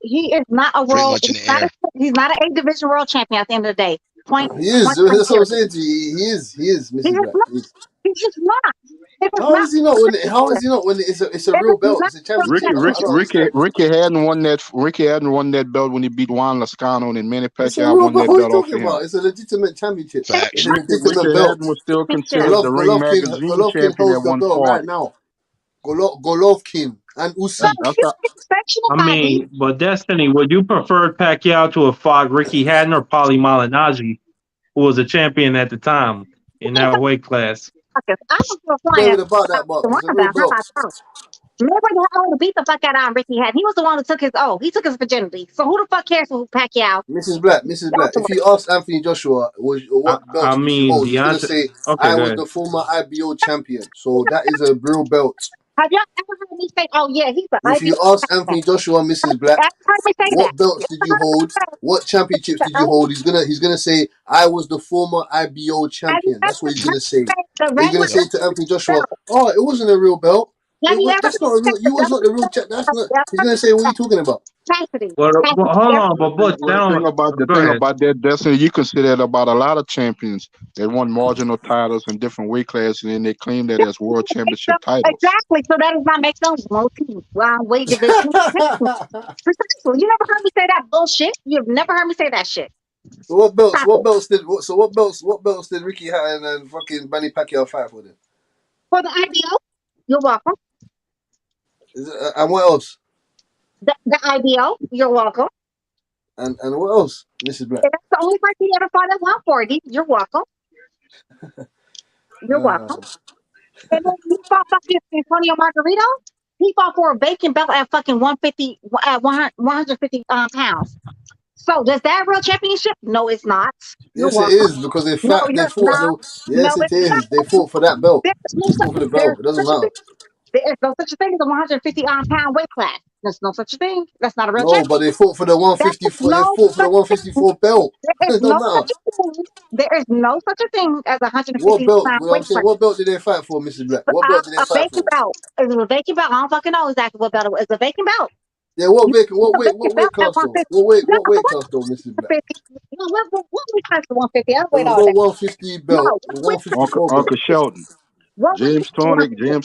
he is not a Pretty world. much in the air. He's not an 8 division world champion at the end of the day. Point. He is. Point That's what I'm period. saying to you. He is. He is, He Mrs. is Black. not. He is. He is not. It is How not. is he not? How is he not? When it's a It real is belt. not It's a championship. I don't understand. Ricky hadn't won that. Ricky hadn't won that belt when he beat Juan Lascano, and Manny It's a Pacquiao real won belt. that What are you belt off talking of him. about? It's a legitimate championship. Facts. It's a legitimate Ricky belt. Hatton was still considered the Ring Magazine Golovkin champion holds at the belt right 140. now. Golovkin and Usyk. I mean, but Destiny, would you prefer Pacquiao to have fought Ricky Hatton or Paulie Malignaggi, who was a champion at the time in that weight class? I don't feel flying. Worried about that, but it's a real belt. Mayweather had to beat the fuck out of Ricky Hatton. He was the one who took his He took his virginity. So who the fuck cares who Pacquiao? Mrs. Black, if you ask Anthony Joshua what belts did you hold, he's gonna say I was the former IBO champion. So that is a real belt. Have y'all ever heard me say, "Oh yeah, he's the If you ask Anthony Joshua, Mrs. Black, what belts did you hold? What championships did you hold? He's gonna say I was the former IBO champion. That's what he's gonna say. He's gonna say to Anthony Joshua, "Oh, it wasn't a real belt. That's not a real. You was not the real champ. That's not." He's gonna say, "What are you talking about?" Well, hold on, but Butch, The thing about that, Destiny, you consider that about a lot of champions that won marginal titles in different weight classes, and they claim that as world championship titles. Exactly. So that does not make no weight division. Precisely. You never heard me say that bullshit. You've never heard me say that shit. So what belts did Ricky Hatton and fucking Manny Pacquiao fight for then? For the IBO, you're welcome. And what else? The IBO, you're welcome. And what else, Mrs. Black? That's the only fight he ever fought at 140. You're welcome. You're welcome. And then he fought fucking Antonio Margarito. He fought for a vacant belt at fucking 150, at 150 pounds. So does that real championship? No, it's not. Yes, it is because they fought. Yes, it is. They fought for that belt. They fought for the belt. It doesn't matter. There is no such thing as a 150 pound weight class. There's no such thing. That's not a real No, championship. but they fought for the 154. They fought for the 154 belt. It doesn't matter. There is no such a thing as a 150 What belt? pound Well, I'm weight saying, class. what belt did they fight for, Mrs. Black? What belt did they fight for? Belt. It was a vacant belt. I don't fucking know exactly what belt it was. It's a vacant belt. Yeah, what weight class though? What weight class though, Mrs. Black? What weight class is 150? I It weighed was all no that. 150 belt. It was 154 belt. Uncle Shelton. James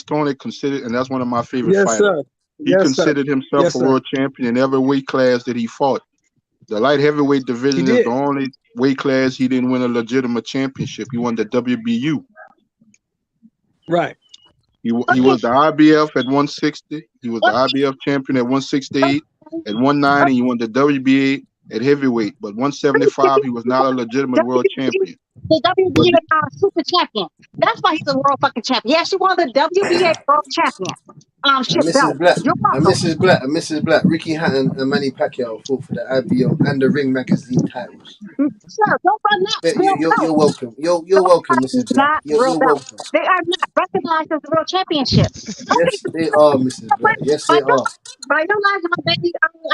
Toney considered, and that's one of my favorite fighters. Sir. He considered himself a world champion in every weight class that he fought. The light heavyweight division is the only weight class he didn't win a legitimate championship. He won the WBU. Right. He was the IBF at 160. He was the IBF champion at 168. At 190, he won the WBA at heavyweight. But 175, he was not a legitimate world champion. The WBA super champion. That's why he's a world fucking champion. Yes, he won the WBA world champion. Mrs. Black, Ricky Hatton and Manny Pacquiao fought for the IBO and the Ring Magazine titles. Sir, don't run that. You're welcome. You're welcome, Mrs. Black. You're welcome. They are not recognized as the world championship. Yes, they are, Mrs. Black. Yes, they are. By your life, my baby,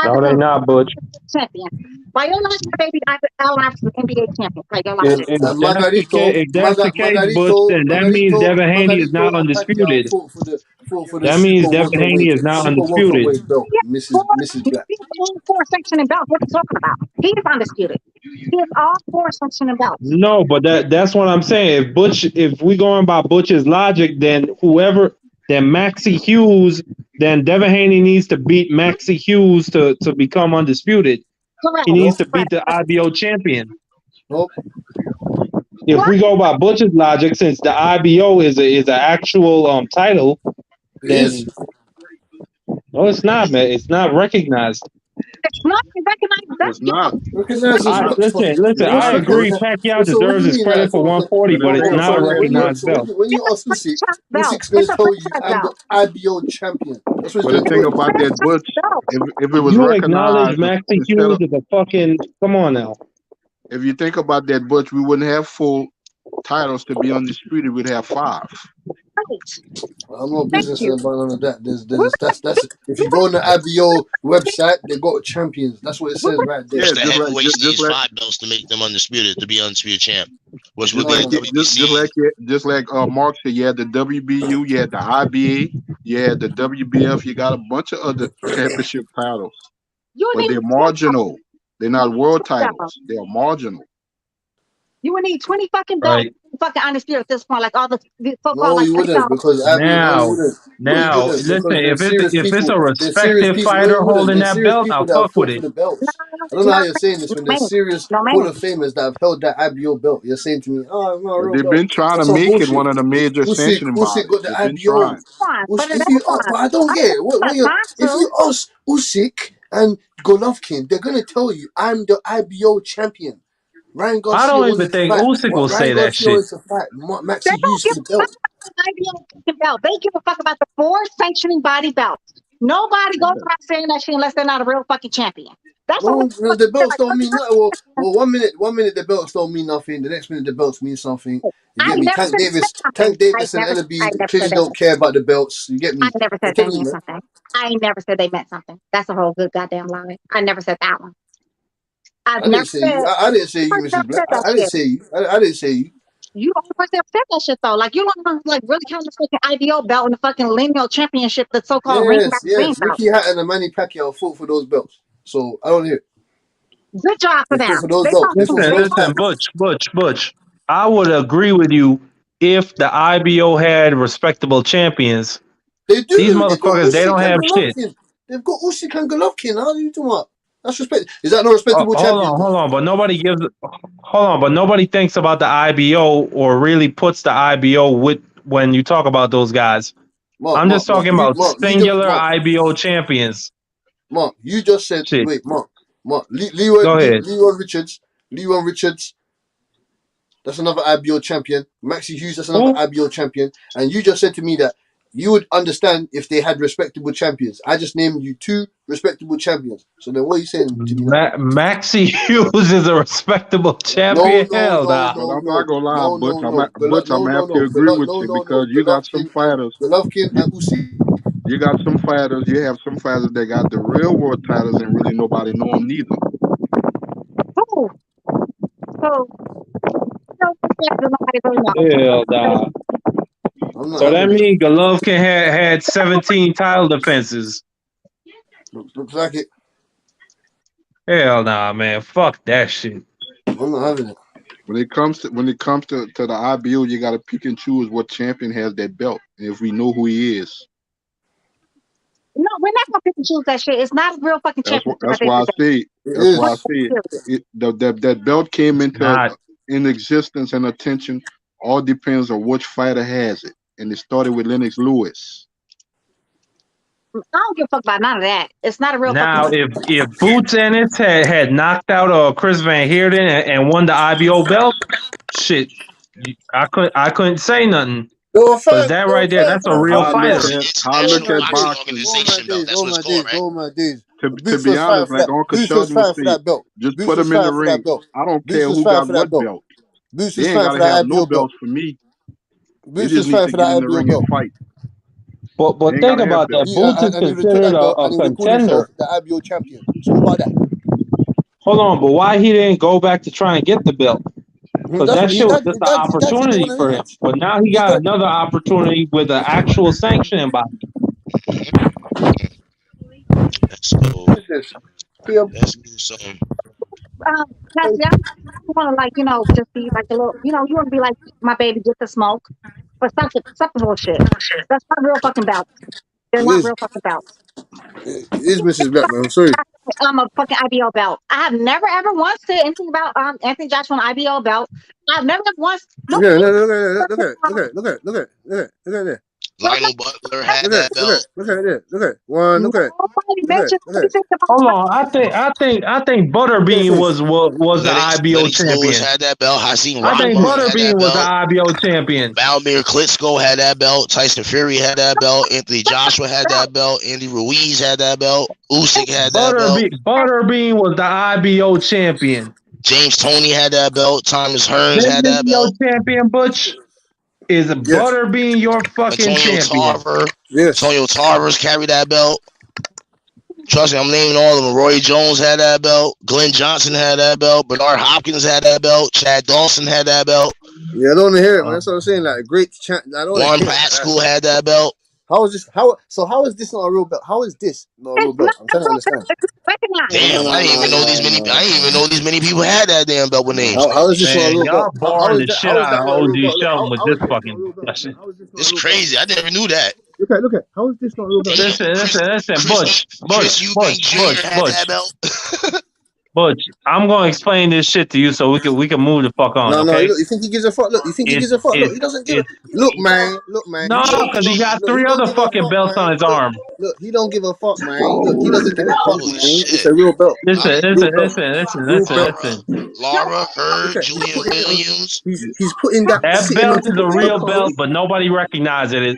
No, they're not, Butch. champion. By your life, my baby, Allen Iverson, NBA champion. By your life. If that's the case, Butch, then that means Devin Haney is not undisputed. That means Devin Haney is not undisputed. Mrs. Black. He's all 4 sanctioning belts. What are you talking about? He is undisputed. He is all 4 sanctioning belts. No, but that's what I'm saying. If we going by Butch's logic, then Maxie Hughes, then Devin Haney needs to beat Maxie Hughes to become undisputed. Correct. He needs to beat the IBO champion. Nope. If we go by Butch's logic, since the IBO is an actual title, then no, it's not, man. It's not recognized. It's not recognized. It's not. Listen. I agree. Pacquiao deserves his credit for 140, but it's not a recognized belt. When you ask Usyk's going to tell you, I'm the IBO champion. That's what But the thing about that, Butch, if it was you recognized, acknowledge Maxie Hughes is a fucking. Come on now. If you think about that, Butch, we wouldn't have full titles to be undisputed, we'd have 5. I'm not businessing about none of that. That's if you go on the IBO website, they got champions. That's what it says right there. The heavyweights needs 5 belts to make them undisputed, to be undisputed champ. Which would be just like Mark said, you had the WBU, you had the IBA, you had the WBF, you got a bunch of other championship titles. But they're marginal. They're not world titles. They are marginal. You would need 20 fucking belts, fucking undisputed at this point, like all the so-called. No, you wouldn't, because now, listen, if it's a respected fighter holding that belt, I'll fuck with it. I don't know how you're saying this when there's serious Hall of Famers that have held that IBO belt. You're saying to me, "Oh, I'm not a real They've belt." been trying to make it one of the major sanctioning bodies. Usyk got the They've been IBO. trying. But I don't get it. If you ask Usyk and Golovkin, they're gonna tell you, "I'm the IBO champion." Ryan Garcia, I don't even think Usyk will say that shit. Maxie Hughes for the belt. They give a fuck about the 4 sanctioning body belts. Nobody goes around saying that shit unless they're not a real fucking champion. That's the belts don't mean nothing. Well, 1 minute the belts don't mean nothing. The next minute the belts mean something. You get me? Tank Davis and LB clearly don't care about the belts. You get me? I never said they meant something. I never said they meant something. That's a whole good goddamn lie. I never said that one. I didn't say you, Mrs. Black. I didn't say you. I didn't say you. You the only person that said that shit though. Like you don't like really count the fucking IBO belt and the fucking lineal championship, the so-called ring. Yes. Ricky Hatton and Manny Pacquiao fought for those belts. So I don't hear it. Good job for them. Listen, Butch. I would agree with you if the IBO had respectable champions. They do. These motherfuckers, they don't have shit. They've got Usyk and Golovkin. How are you talking about? That's respect. Is that not respectable champion? Hold on, but nobody thinks about the IBO or really puts the IBO with when you talk about those guys. I'm just talking about singular IBO champions. Mark, you just said wait, Mark, Leon Richards. That's another IBO champion. Maxie Hughes, that's another IBO champion. And you just said to me that you would understand if they had respectable champions. I just named you 2 respectable champions. So then what are you saying to me? Maxie Hughes is a respectable champion. I'm not gonna lie, Butch. I'm gonna have to agree with you because you got some fighters. Golovkin and Usyk. You got some fighters. You have some fighters that got the real world titles and really nobody know them neither. Hell nah. So that means Golovkin had 17 title defenses. Looks like it. Hell nah, man. Fuck that shit. I'm not having it. When it comes to the IBO, you got to pick and choose what champion has that belt. And if we know who he is. No, we're not gonna pick and choose that shit. It's not a real fucking champion. That's why I say. That belt came into in existence and attention. All depends on which fighter has it. And it started with Lennox Lewis. I don't give a fuck about none of that. It's not a real. Now, if Boots Ennis had knocked out Chris Van Heerden and won the IBO belt, shit, I couldn't say nothing. Because that right there, that's a real fighter. I look at boxing. Oh my days. To be honest, like Uncle Sheldon would say, just put him in the ring. I don't care who got what belt. They ain't gotta have no belts for me. They just need to get in the ring and fight. But think about that. Boots is considered a contender. The IBO champion. So about that. Hold on, but why he didn't go back to try and get the belt? Because that shit was just an opportunity for him. But now he got another opportunity with an actual sanctioning body. Let's go. Let's do something. I want to just be like a little, you want to be like my baby, get the smoke, but something bullshit. That's not real fucking belts. They're not real fucking belts. It is Mrs. Black, man. I'm sorry. I'm a fucking IBO belt. I have never ever once said anything about Anthony Joshua on IBO belt. I've never once. Look at that. Lionel Butler had that belt. Look at it. Look at it. Hold on, I think Butterbean was the IBO champion. Lewis had that belt. I think Butterbean was the IBO champion. Vladimir Klitschko had that belt. Tyson Fury had that belt. Anthony Joshua had that belt. Andy Ruiz had that belt. Usyk had that belt. Butterbean was the IBO champion. James Toney had that belt. Thomas Hearns This had is that your belt. champion, Butch. Is Butterbean your fucking Antonio champion? Tarver. Yes. Antonio Tarver's carried that belt. Trust me, I'm naming all of them. Roy Jones had that belt. Glenn Johnson had that belt. Bernard Hopkins had that belt. Chad Dawson had that belt. Yeah, I don't want to hear it, man. That's what I'm saying. Like a great chant. I don't want Warren to hear Pat that. School had that belt. How is this? How is this not a real belt? How is this not a real belt? I'm trying to understand. Damn, I didn't even know these many. I didn't even know these many people had that damn belt with names. How is this not a Man, real y'all belt? boring the shit How is out that of not a OG real belt? Look, Shelton with how this is this not a fucking real belt? Look, discussion. how is this not a It's real crazy. I never knew that. belt? Look at. How is this not a real belt? Listen, Chris Eubank Jr. had that belt. Butch, I'm gonna explain this shit to you so we can move the fuck on, No, okay? look, you think he gives a fuck? Look, you think he gives a fuck? Look, he doesn't give a. Look, man. No, because he got He 3 don't other give a fucking fuck, belts man. on his arm. Look, he don't give a fuck, man. Look, he doesn't give a fuck, Holy man. shit. It's a real belt. Listen. Real belt. Laura Hurd, Okay, Julian Williams. He's putting that That sitting on belt top is of a the real other belt, one. but nobody recognizes Yeah,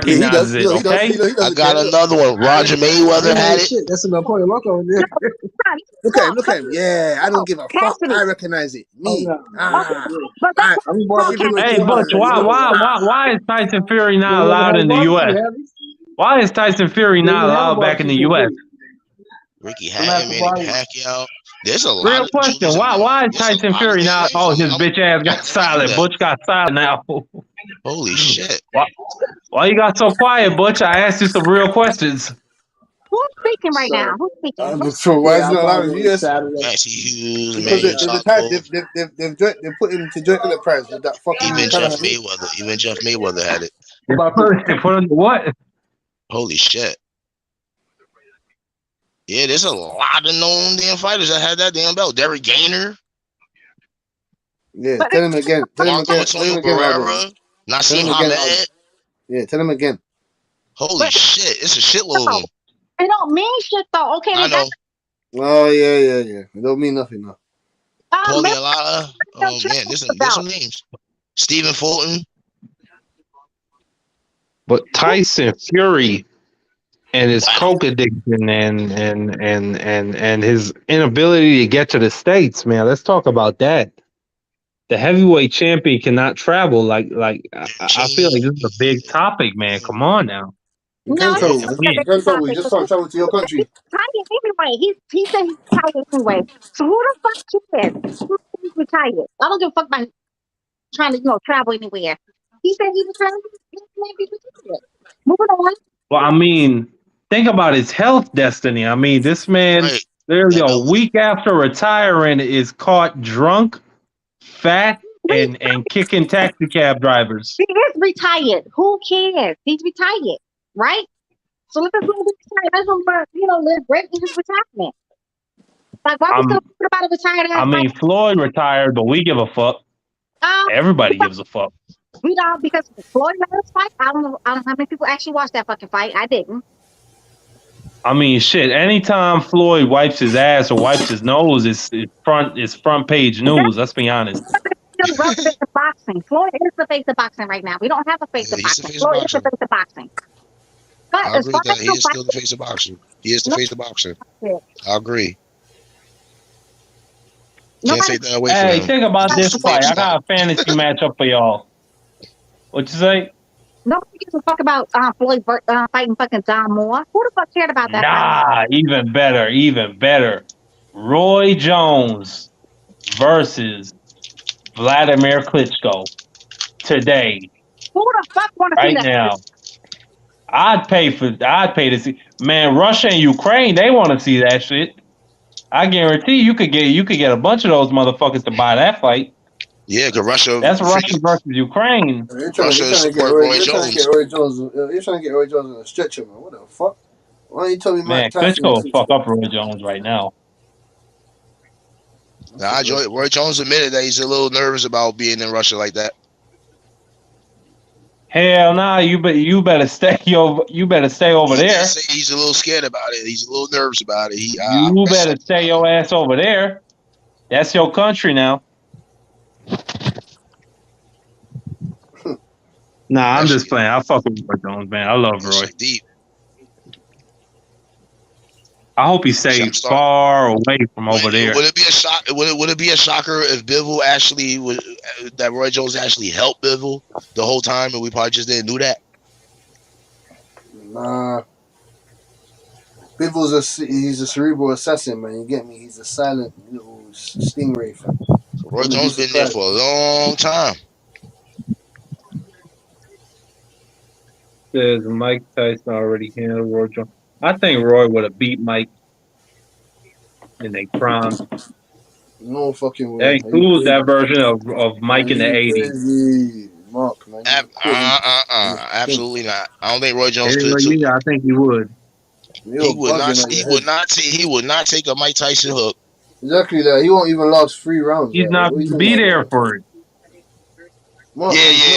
he does. He okay? doesn't I got care. another one. Roger Mayweather had it. Shit, that's an Napoleon Loco in there. Look at him. Yeah, I don't give a fuck. I recognize it. Me. Hey, Butch, why is Tyson Fury not allowed in the U.S.? Why is Tyson Fury not allowed back in the U.S.? Ricky Hatton, Manny Pacquiao. There's a lot Real of question. Why is Tyson Fury not? Oh, his bitch ass got silent. Butch got silent now. Holy shit. Why you got so quiet, Butch? I asked you some real questions. Who's speaking right now? Who's speaking? So why is it not allowed in the US? Maxie Hughes, Because Emmanuel they've put him to joint enterprise with that fucking. Even Jeff Mayweather had it. They put him what? Holy shit. Yeah, there's a lot of known damn fighters that had that damn belt. Derek Gainer. Yeah, tell him again. Antonio Barrera. Nassim Hamed. Yeah, tell him again. Holy shit, it's a shitload of them. It don't mean shit though. Okay, I know. Oh yeah. It don't mean nothing now. Paulie Alala. Oh man, there's some names. Stephen Fulton. But Tyson Fury and his coke addiction and his inability to get to the States, man. Let's talk about that. The heavyweight champion cannot travel. I feel like this is a big topic, man. Come on now. You just can't travel to your country. Retired anyway. He said he's retired anyway. So who the fuck cares? He's retired. I don't give a fuck about trying to travel anywhere. He said he was trying to be retired. Moving on. Well, I mean, think about his health destiny. I mean, this man, literally a week after retiring, is caught drunk, fat, and kicking taxi cab drivers. He is retired. Who cares? He's retired, right? So let us go retire. Let him, live great in his retirement. Like, why we still talking about a retired ass? I mean, Floyd retired, but we give a fuck. Everybody gives a fuck. We don't, because Floyd let us fight. I don't know how many people actually watched that fucking fight. I didn't. I mean, shit. Anytime Floyd wipes his ass or wipes his nose, it's front page news. Let's be honest. Still relevant to boxing. Floyd is the face of boxing right now. We don't have a face of boxing. Floyd is the face of boxing. But I agree with that. He is still the face of boxing. He is the face of boxing. I agree. Can't take that away from him. Hey, think about this fight. I got a fantasy matchup for y'all. What you say? Nobody gives a fuck about Floyd fighting fucking John Moore. Who the fuck cared about that? Nah, even better. Roy Jones versus Vladimir Klitschko today. Who the fuck want to see that? Right now. I'd pay to see. Man, Russia and Ukraine, they want to see that shit. I guarantee you could get a bunch of those motherfuckers to buy that fight. Yeah, because Russia. That's Russia versus Ukraine. Russia support Roy Jones. You're trying to get Roy Jones on a stretcher, man. What the fuck? Why don't you tell me Man, Klitschko will fuck up Roy Jones right now. Nah, Roy Jones admitted that he's a little nervous about being in Russia like that. Hell nah, you better stay over there. Say he's a little scared about it. He's a little nervous about it. You better stay your ass over there. That's your country now. Nah, I'm just playing. I fuck with Roy Jones, man. I love Roy. Deep. I hope he stays far away from over there. Would it be a shock? Would it be a shocker if Bivol actually that Roy Jones actually helped Bivol the whole time, and we probably just didn't do that? Nah. Bivol's he's a cerebral assassin, man. You get me? He's a silent little stingray, fam. So Roy Jones been there for a long time. Says Mike Tyson already handled Roy Jones. I think Roy would have beat Mike in their prime. No fucking way. That includes that version of Mike in the 80s. Mark, man. Absolutely not. I don't think Roy Jones could. I think he would. He would not take a Mike Tyson hook. Exactly that. He won't even last 3 rounds. He's not going to be there for it.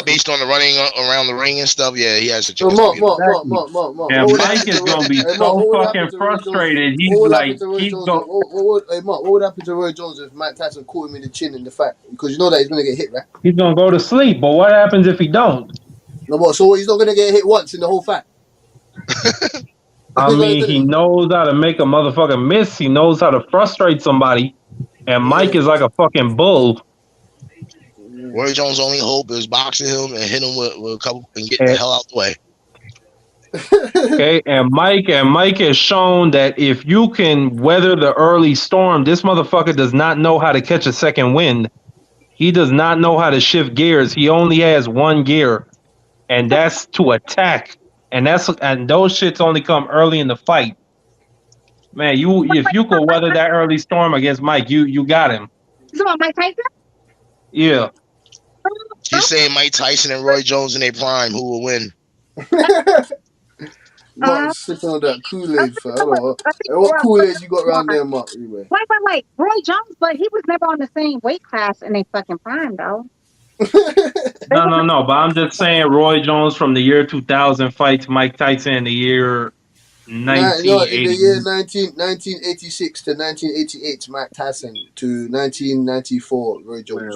Based on the running around the ring and stuff. Yeah, he has a chance. Mark. And Mike is going to be so fucking frustrated. He's like, Mark, what would happen to Roy Jones if Mike Tyson caught him in the chin in the fight? Because you know that he's going to get hit, right? He's going to go to sleep. But what happens if he don't? No, but so he's not going to get hit once in the whole fight. I mean, he knows how to make a motherfucking miss. He knows how to frustrate somebody. And Mike is like a fucking bull. Roy Jones' only hope is boxing him and hit him with a couple and get the hell out the way. Okay, and Mike has shown that if you can weather the early storm, this motherfucker does not know how to catch a second wind. He does not know how to shift gears. He only has one gear, and that's to attack. And those shits only come early in the fight. Man, if you could weather that early storm against Mike, you got him. So Mike Tyson? Yeah. He's saying Mike Tyson and Roy Jones in their prime, who will win? Mark sitting on that Kool-Aid, fam. What Kool-Aid you got around there, Mark? Anyway. Wait. Roy Jones, but he was never on the same weight class in a fucking prime, though. No. But I'm just saying Roy Jones from the year 2000 fights Mike Tyson in the year 1980. In the year 1986 to 1988, Mike Tyson to 1994, Roy Jones.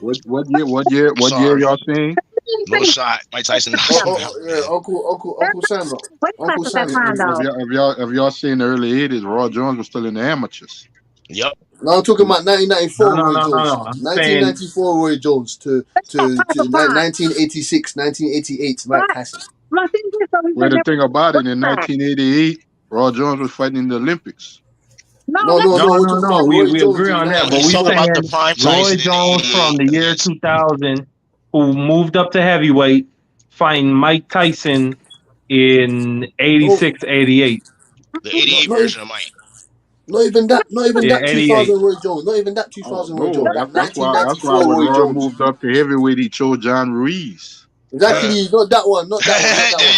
What year y'all saying? No shot. Mike Tyson. Uncle Sam. Uncle Sam. If y'all seen the early 80s, Roy Jones was still in the amateurs. Yep. No, I'm talking about 1994 Roy Jones. No. 1994 Roy Jones to 1986, 1988 Mike Tyson. My thing is, Well, the thing about it, in 1988, Roy Jones was fighting in the Olympics. No. We agree on that, but we saying Roy Jones from the year 2000, who moved up to heavyweight, fighting Mike Tyson in 86, 88. The 88 version of Mike. Not even that 2000 Roy Jones. Not even that 2000 Roy Jones. That's why when Roy moved up to heavyweight, he chose John Ruiz. Exactly, not that one. There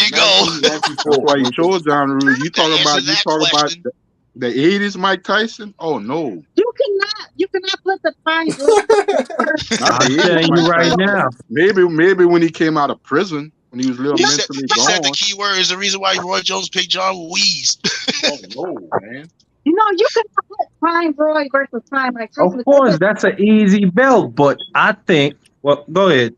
you go. That's why he chose John Ruiz. You talk about the 80s Mike Tyson? Oh no. You cannot put the prime. I'm telling you right now. Maybe when he came out of prison, when he was a little mentally gone. He said the key word is the reason why Roy Jones picked John Ruiz. Oh no, man. You cannot put prime Roy versus prime Mike Tyson. Of course, that's an easy belt, but I think. Well, go ahead.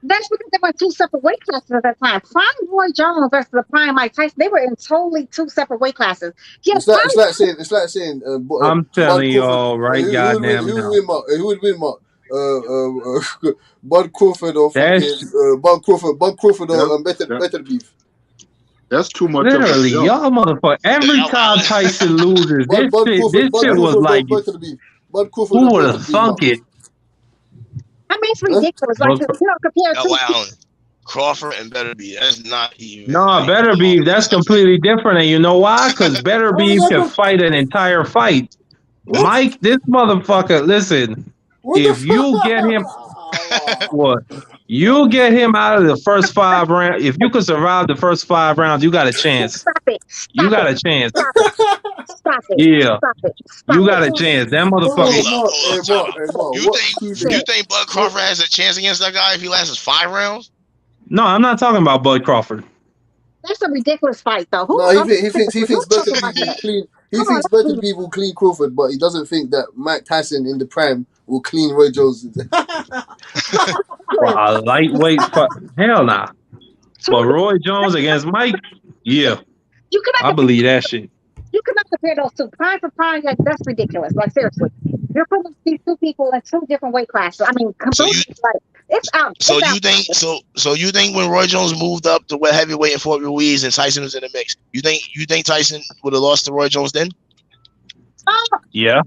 That's because they were 2 separate weight classes at that time. Prime Roy Jones versus the prime Mike Tyson, they were in totally 2 separate weight classes. Yes, it's like saying. I'm telling you all right, goddamn. Who would win, Mark? Bud Crawford or Bud Crawford or Better Beef. That's too much. Literally, y'all motherfucker. Every time Tyson loses, this shit was like, who would have thunk it? I mean, it's ridiculous. Like, compared to Crawford and Better Beef. That's not even. No, Better Beef. That's completely different. And you know why? Because Better Beef can fight an entire fight. Mike, this motherfucker. Listen, if you get him, you get him out of the first 5 rounds. If you could survive the first 5 rounds, you got a chance. Stop it. You got a chance. Stop it. Yeah. Stop you got a chance. That motherfucker. You think Bud Crawford has a chance against that guy if he lasts 5 rounds? No, I'm not talking about Bud Crawford. That's a ridiculous fight, though. He thinks Better clean. He thinks Better Beef will clean Crawford, but he doesn't think that Mike Tyson in the prime will clean Roy Jones. A lightweight fight. Hell nah. But Roy Jones against Mike, yeah. You cannot. I believe that shit. You cannot compare those two. Prime for prime, like that's ridiculous. Like seriously, you're putting these two people in two different weight classes. I mean, completely. Like it's out. So you think so you think when Roy Jones moved up to heavyweight and fought Ruiz and Tyson was in the mix, you think Tyson would have lost to Roy Jones then? Yeah.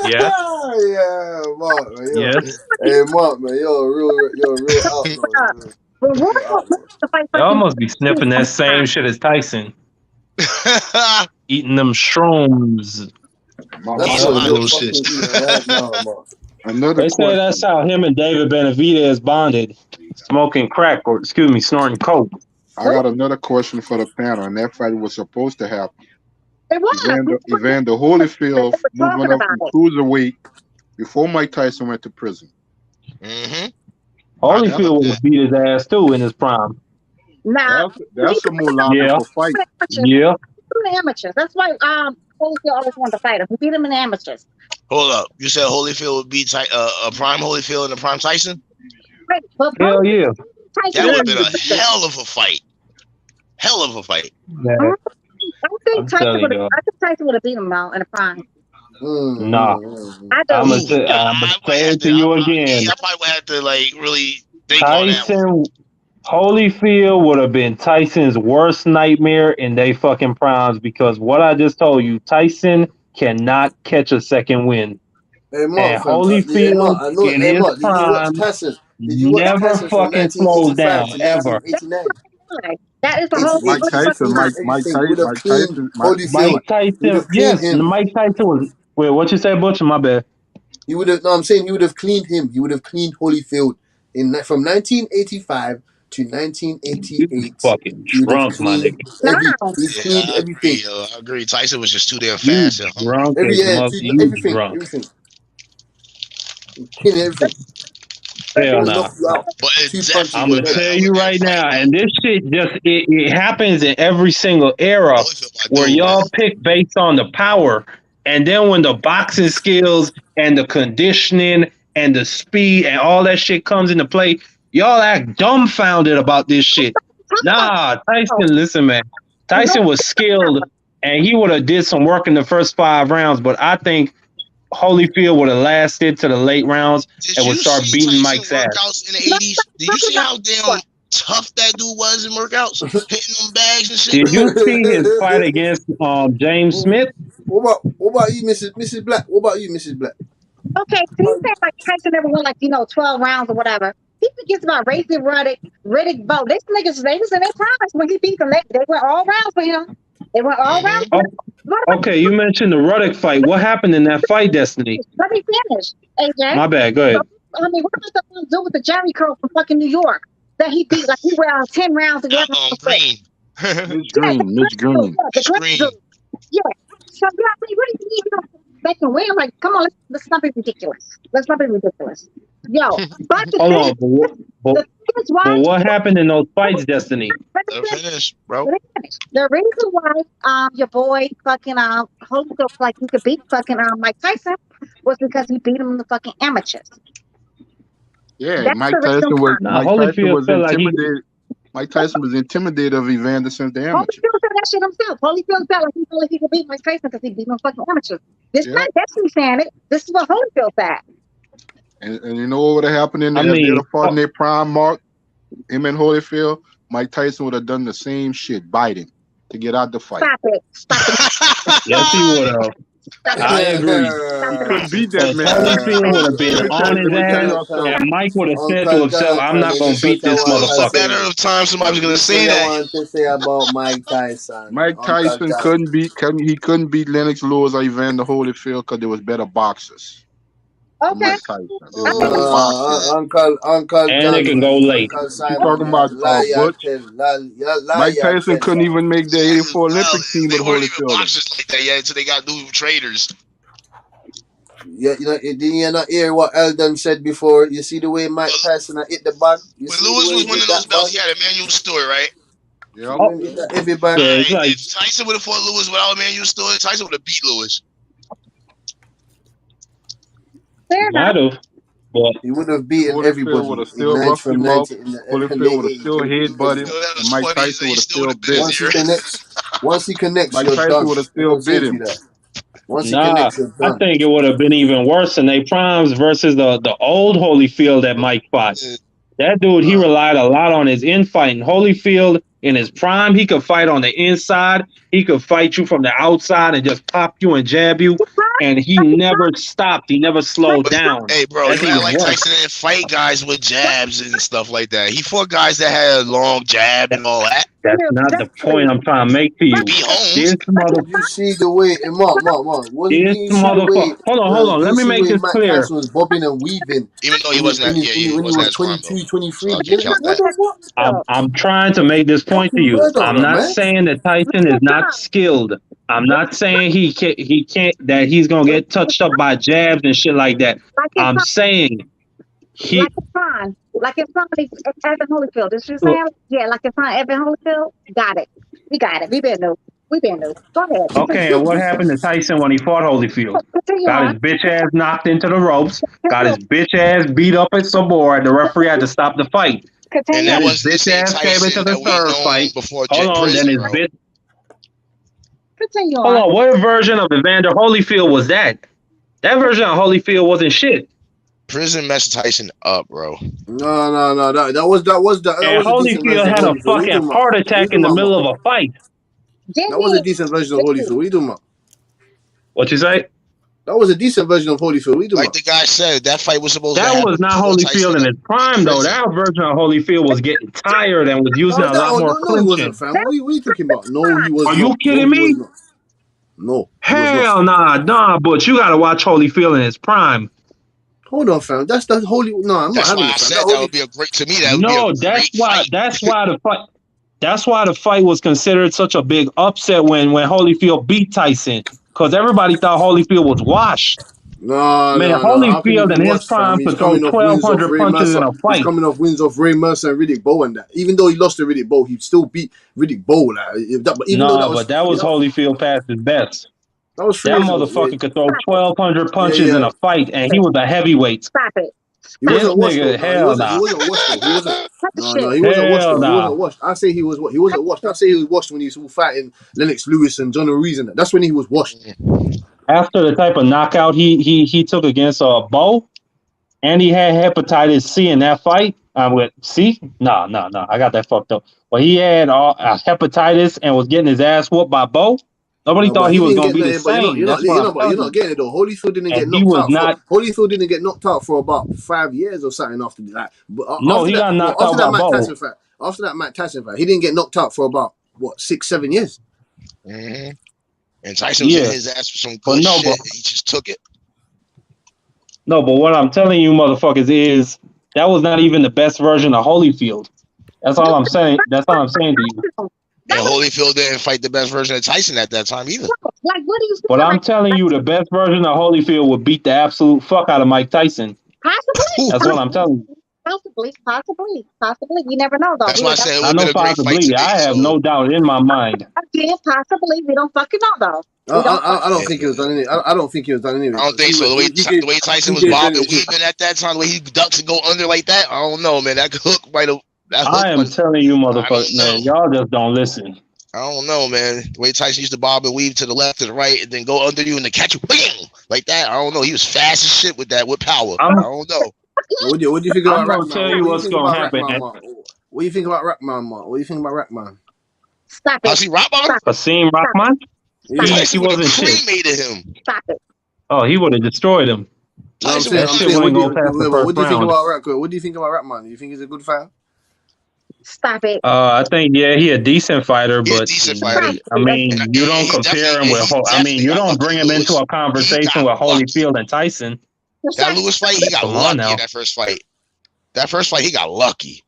Yeah. Yeah, Mark, man. Yes. Hey, Mark, man, you're a real outlaw. Y'all must be sniffing that same shit as Tyson. Eating them shrooms. They say that's how him and David Benavidez bonded, smoking crack or snorting coke. I got another question for the panel, and that fight was supposed to happen. It was. Evander Holyfield moving up from cruiserweight before Mike Tyson went to prison. Mm-hmm. Holyfield would have beat his ass too in his prime. Nah, that's a more logical fight. Yeah. The amateurs. That's why Holyfield always wanted to fight him. He beat him in the amateurs. Hold up. You said Holyfield would beat a prime Holyfield and a prime Tyson? Right. Hell yeah. That would have been a hell of a fight. Hell of a fight. Yeah. I think Tyson would have beat him now in the prime. Nah. I I'm gonna say it to you again. I probably would have to really think Tyson, on that. Holyfield would have been Tyson's worst nightmare in they fucking primes because what I just told you, Tyson cannot catch a second win. Hey, Mark, and Holyfield in his prime never fucking slows down ever. That is the whole Mike Tyson. Yes, Mike Tyson was. Wait, what you say, Butcher? My bad. He would have. No, I'm saying he would have cleaned him. He would have cleaned Holyfield from 1985 to 1988. Fucking drunk, my nigga. He cleaned everything. I agree. Tyson was just too damn fast. Drunk everything. Clean everything. Hell no. I'm gonna tell you right now, and this shit it happens in every single era where y'all pick based on the power, and then when the boxing skills and the conditioning and the speed and all that shit comes into play, y'all act dumbfounded about this shit. Nah, Tyson, listen, man. Tyson was skilled, and he would have did some work in the first 5 rounds, but I think Holyfield would have lasted to the late rounds and would start beating Mike's ass. In the 80s, did you see how damn tough that dude was in workouts, hitting them bags and shit? Did you see his fight against James Smith? What about you, Mrs. Black? What about you, Mrs. Black? Okay, so you said like Tyson never won 12 rounds or whatever. He forgets about Razor Riddick Bowe. These niggas, they was in their prime when he beat them. They went all rounds for him. They went all rounds. Okay, you mentioned the Ruddock fight. What happened in that fight, Destiny? Let me finish, AJ. My bad. Go ahead. What about the one dude with the Jerry curl from fucking New York that he beat he went 10 rounds and Green. Mitch Green. Yeah. So what do you mean they can win? Like, come on, let's not be ridiculous. Let's not be ridiculous. Yo, but but what happened in those fights, Destiny? Finish, bro. The reason why your boy fucking Holyfield like he could beat fucking Mike Tyson was because he beat him in the fucking amateurs. Yeah, Mike Tyson was intimidated. Mike Tyson was intimidated of Evander since the amateurs. Holyfield said that shit himself. Holyfield said like he felt like he could beat Mike Tyson because he beat him in fucking amateurs. This is not Destiny saying it. This is what Holyfield said. And you know what would have happened in their fought in their prime, Mark? Him and Holyfield, Mike Tyson would have done the same shit, biting to get out the fight. Stop it. Yes, he would have. I agree. Couldn't beat that man. Holyfield would have been on his ass, and Mike would have said to himself, "I'm not gonna beat this motherfucker." Matter of time, somebody's gonna say that. I want to say about Mike Tyson. Mike Tyson couldn't beat Lennox Lewis or Evander Holyfield because there was better boxers. Okay. Uncle and John, they can go late. You're talking about Butch. Mike Tyson couldn't even make the '84 Olympic team with Holyfield. Boxers like that yet, so they got new traders. Yeah, did you not hear what Eldon said before? You see the way Mike Tyson hit the bag? When Lewis was winning those belts, he had Emmanuel Stewart, right? Yeah. Everybody. If Tyson would have fought Lewis without Emmanuel Stewart, Tyson would have beat Lewis. Might have, but he would have beaten everybody. Holyfield would have still roughed him up. Holyfield would have still headbutted. And Mike Tyson would have still bit. Once he connects, Mike you're Tyson done. would have I'm still gonna say bit to you him. that. Once he Nah, connects, you're I done. think it would have been even worse in their primes versus the old Holyfield that Mike fought. That dude, he relied a lot on his infighting. Holyfield in his prime, he could fight on the inside. He could fight you from the outside and just pop you and jab you. And he never stopped. He never slowed down. Hey, bro, That you thing act is like worse. Tyson didn't fight guys with jabs and stuff like that. He fought guys that had a long jab and all that. That's not the point I'm trying to make to you. Beat Holmes. This mother, Did you see the way? Mark. Didn't this you see the way? motherfucker. Hold on. Did Let you me see the make way this Mike clear. Tyson was bobbing and weaving Even though he wasn't at, he when he wasn't at was his prime 22, though. 23? So I can't count that. I'm trying to make this point to you. I'm Murderer, not man. saying that Tyson is not skilled. I'm not saying he can't that he's gonna get touched up by jabs and shit like that. I'm saying Like it's fine. Like it's fine. Evan Holyfield. Is you saying? Yeah, like it's fine. Evan Holyfield. Got it. We got it. We been new. Go ahead. okay. And what happened to Tyson when he fought Holyfield? Continue Got on. his bitch ass knocked into the ropes. Got his bitch ass beat up at some board. The referee had to stop the fight. And Then that his wasn't the bitch same ass came into Tyson the that we third known fight. before Hold on. prison, Then his bro. bitch. Continue Hold on. on. What version of Evander Holyfield was that? That version of Holyfield wasn't shit. Prison messed Tyson up, bro. No. That was And a decent version Holyfield of had a Holyfield. What are you fucking talking about? heart What are you attack in talking the about, middle Mark? of a fight. That was a decent version of Holyfield. What are you talking about? What you say? That was a decent version of Holyfield. What are you talking Like the guy said, that fight was supposed to That happen was not before Tyson Holyfield in got his prime, though. prison. That version of Holyfield was getting tired and was using a lot more No, he wasn't, clinching. fam. What are you talking about? No, he was Are not. you kidding He was me? not. No, he was Hell not. nah, but you gotta watch Holyfield in his prime. Hold on, fam. That's Holy. No, I'm not That's having why it, I fam. said that would be a great to me. That would be a No, that's great why. fight. That's why the fight. That's why the fight was considered such a big upset when Holyfield beat Tyson, because everybody thought Holyfield was washed. No. How can he Holyfield be in his washed, fam? prime He's could throw coming off wins of 1,200 Ray punches in Mercer. a He's fight. coming off wins of Ray Mercer and Riddick Bowe and that. Even though he lost to Riddick Bowe, he still beat Riddick Bowe. Even though that No, was but that was Holyfield past his best. that was 3 That years ago. motherfucker could throw 1,200 punches in Yeah. a fight, and he was a heavyweight. Stop it. He This wasn't washed though. nigga, No, he hell wasn't. He nah. wasn't washed though. He wasn't. No, he wasn't washed Hell though. He nah. wasn't washed. I say he was what. He wasn't washed. I say he was washed when he was fighting Lennox Lewis and John Ruiz and that. That's when he was washed. After the type of knockout he took against Bo, and he had hepatitis C in that fight. With C? No, I got that fucked up. But he had hepatitis and was getting his ass whooped by Bo. Nobody thought But he was didn't gonna get be the nothing. But same. That's what I'm telling you're you. not getting it though. Holyfield didn't get And he knocked was out. not. Holyfield didn't get knocked out for about 5 years or something after that. But No, he got knocked out by Bo. After that Mike Tyson fight, he didn't get knocked out for about 6-7 years. Mm-hmm. And Tyson was in his ass for some good shit. He just took it. No, but what I'm telling you, motherfuckers, is that was not even the best version of Holyfield. That's all I'm saying. That's all I'm saying to you. And Holyfield didn't fight the best version of Tyson at that time either. Like, what do you? But I'm telling you, the best version of Holyfield would beat the absolute fuck out of Mike Tyson. Possibly. That's what I'm telling you. Possibly. We never know though. That's why I said it I would know have been a great fight possibly. today. I have no doubt in my mind. Again, possibly. We don't fucking know though. I don't think he was done anyway. I don't think he was done anyway. I don't think so. The way Tyson was bobbing, weaving at that time, the way he ducks and go under like that, I don't know, man. That hook might have. I am telling you, motherfuckers, man, y'all just don't listen. I don't know, man. The way Tyson used to bob and weave to the left, to the right, and then go under you and then catch you, bang, like that. I don't know. He was fast as shit with that, with power. I don't know. What do you think about I'm gonna tell you what's gonna happen. What do you think about Rackman, Mark? What do you think about Rackman? Stop it. See Rackman? Hasim Rahman? He wasn't shit. Cremated him. Stop it. Oh, he would have destroyed him. What do you think about Rackman? What do you think about Rackman? Do you think he's a good fighter? Stop it. I think he a decent fighter, but I mean, you don't compare him with. I mean, you don't bring him into a conversation with Holyfield and Tyson. That Lewis fight, he got lucky in that first fight. That first fight, he got lucky.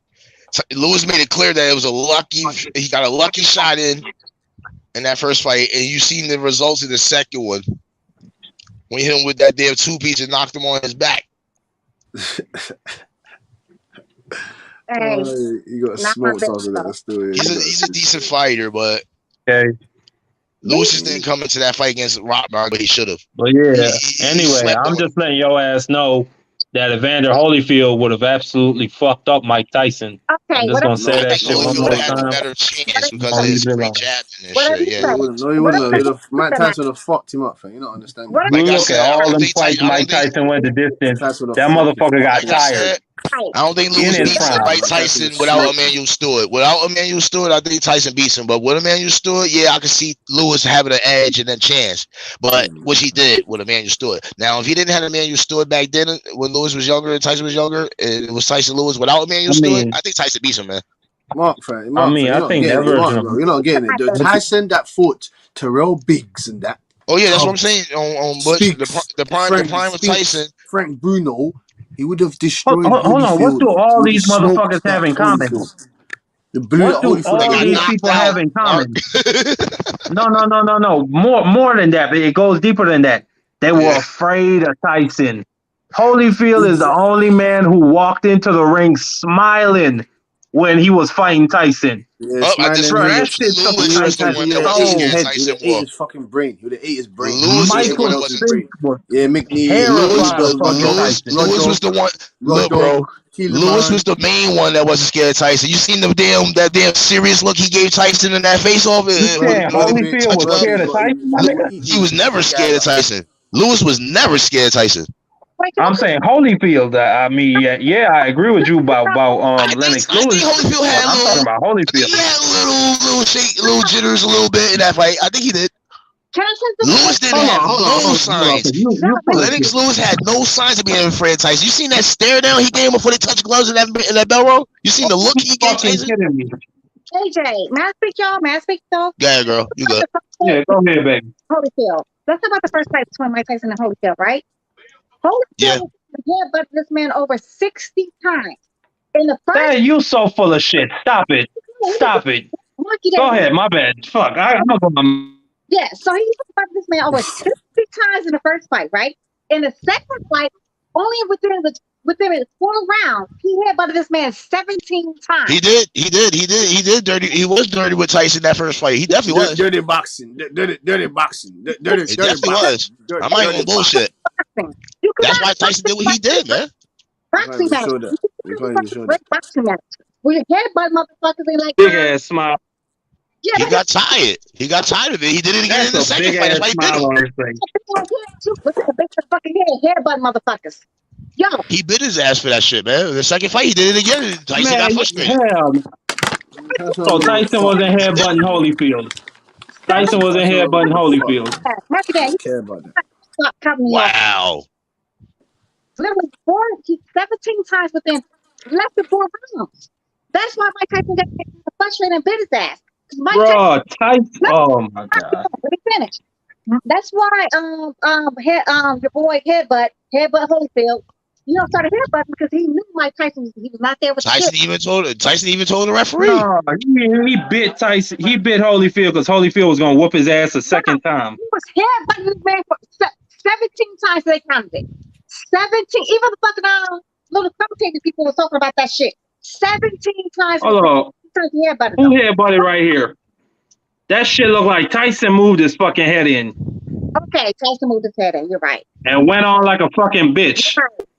So Lewis made it clear that it was a lucky. He got a lucky shot in that first fight, and you seen the results in the second one when he hit him with that damn 2-piece and knocked him on his back. Hey, you got smokes after that story. He's a decent fighter, but Lewis just didn't come into that fight against Rockman, but he should have. But yeah, anyway, I'm just letting your ass know that Evander Holyfield would have absolutely fucked up Mike Tyson. Okay, I'm just gonna say that shit one more Holyfield had a time. better chance because I'll of leave his it free alone. jabbing and Whatever shit. you Yeah. say. No, he wouldn't have. Mike Tyson would have fucked him up, fam. You're not understanding. What You Like I look at said, I all don't them think fights Mike Tyson went the distance. Tyson would That have fucked him. motherfucker got like I tired said, I don't think in Lewis his beats prime. Mike Tyson without Emmanuel Stewart. Without Emmanuel Stewart, I think Tyson beats him. But with Emmanuel Stewart, yeah, I can see Lewis having an edge and a chance. But which he did with Emmanuel Stewart. Now, if he didn't have Emmanuel Stewart back then, when Lewis was younger and Tyson was younger, and it was Tyson Lewis without Emmanuel Stewart, I think Tyson beats him, man. Mark, fam. I mean, I think that version of You're not getting it. The Tyson that fought Terrell Biggs and that. Oh yeah, that's what I'm saying. On Butch, the prime of Tyson. Frank Bruno, he would have destroyed Hold on, what do all these motherfuckers have in common? What do all these people have in common? No. More than that, but it goes deeper than that. They were afraid of Tyson. Holyfield is the only man who walked into the ring smiling when he was fighting Tyson. Yeah, Lewis was the one that wasn't scared Tyson ate his fucking brain. He would have ate his brain. Lewis was the one that wasn't. Lewis was the one. Look, bro. Lewis was the main one that wasn't scared of Tyson. You seen that damn serious look he gave Tyson in that face off? Holyfield was scared of Tyson. He was never scared of Tyson. Lewis was never scared of Tyson. I'm saying Holyfield. I mean, yeah, I agree with you about Lennox Lewis. Holyfield had I'm talking about Holyfield. He had little jitters a little bit in that fight. I think he did. Lewis didn't have no signs. Lennox Lewis had no signs of being afraid of Tyson. You seen that stare down he gave him before they touched gloves in that bell row? You seen the look he gave Tyson? AJ, may I speak, y'all? May I speak, though? Go ahead, girl. You good? Yeah, go ahead, baby. Holyfield. Let's talk about the first fight between Mike Tyson and Holyfield, right? Holyfield headbutted this man over 60 times. In the first, hey, you so full of shit. Stop it. Go ahead. My bad. Fuck. I'm not going. Yeah, so he headbutted this man over 60 times in the first fight, right? In the second fight, only within 4 rounds, he headbutted this man 17 times. He did dirty. He was dirty with Tyson that first fight. He definitely was. Dirty boxing. Dirty boxing. It definitely was. I'm not even bullshit. That's why Tyson did what he did, man. Boxing match. Boxing match. We headbutt motherfuckers in like big ass smile. Yeah, he got tired. He got tired of it. He did it again in the second fight. That's why he did it. Fucking headbutt motherfuckers. Yo. He bit his ass for that shit, man. The second fight, he did it again. Tyson got frustrated. So Tyson wasn't headbutting Holyfield. Tyson wasn't headbutting Holyfield. I care about that. Wow. Literally 17 times within less than 4 rounds. That's why Mike Tyson got frustrated and bit his ass. Bro, Tyson. Oh my god. Let me finish. That's why your boy Headbutt Holyfield, started headbutting because he knew Mike Tyson he was not there with Tyson even told the referee. No, he bit Tyson. He bit Holyfield because Holyfield was gonna whoop his ass a second time. He was headbutting this man for 17 times they counted it. 17. Even the fucking little commentating people were talking about that shit. 17 times. Hold on. Who headbutted right here? That shit looked like Tyson moved his fucking head in. Okay, Tyson moved his head in. You're right. And went on like a fucking bitch.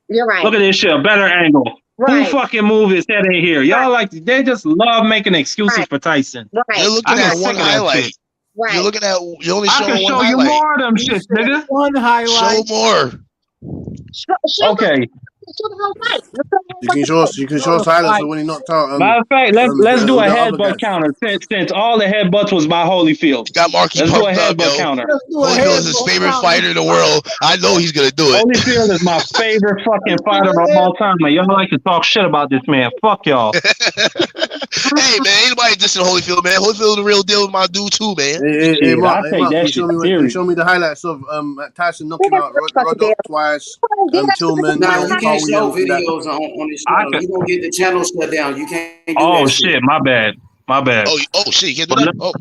You're right. Look at this shit, a better angle. Right. Who fucking moved his head in here? Y'all they just love making excuses for Tyson. Right. You're looking at one highlight. Right. You're looking at you only showing I can one show highlight. you more of them shit, nigga. One highlight. Show more. Okay. You can show silence when he knocked out. Matter of fact, let's do a headbutt counter since all the headbutts was by Holyfield. Got Marky let's do a pumped headbutt up, counter. Holyfield is his favorite fighter in the world. I know he's gonna do it. Holyfield is my favorite fucking fighter of all time, man. Y'all like to talk shit about this man. Fuck y'all. Hey man, ain't nobody dissing Holyfield, man. Holyfield the real deal with my dude too, man. Hey, Mark, show me the highlights of Tyson knocking out Roddick twice, Tillman. No, you can't show videos on this channel. You gonna get the channel shut down. You can't do that shit. shit. My bad. Oh shit, you can't do that.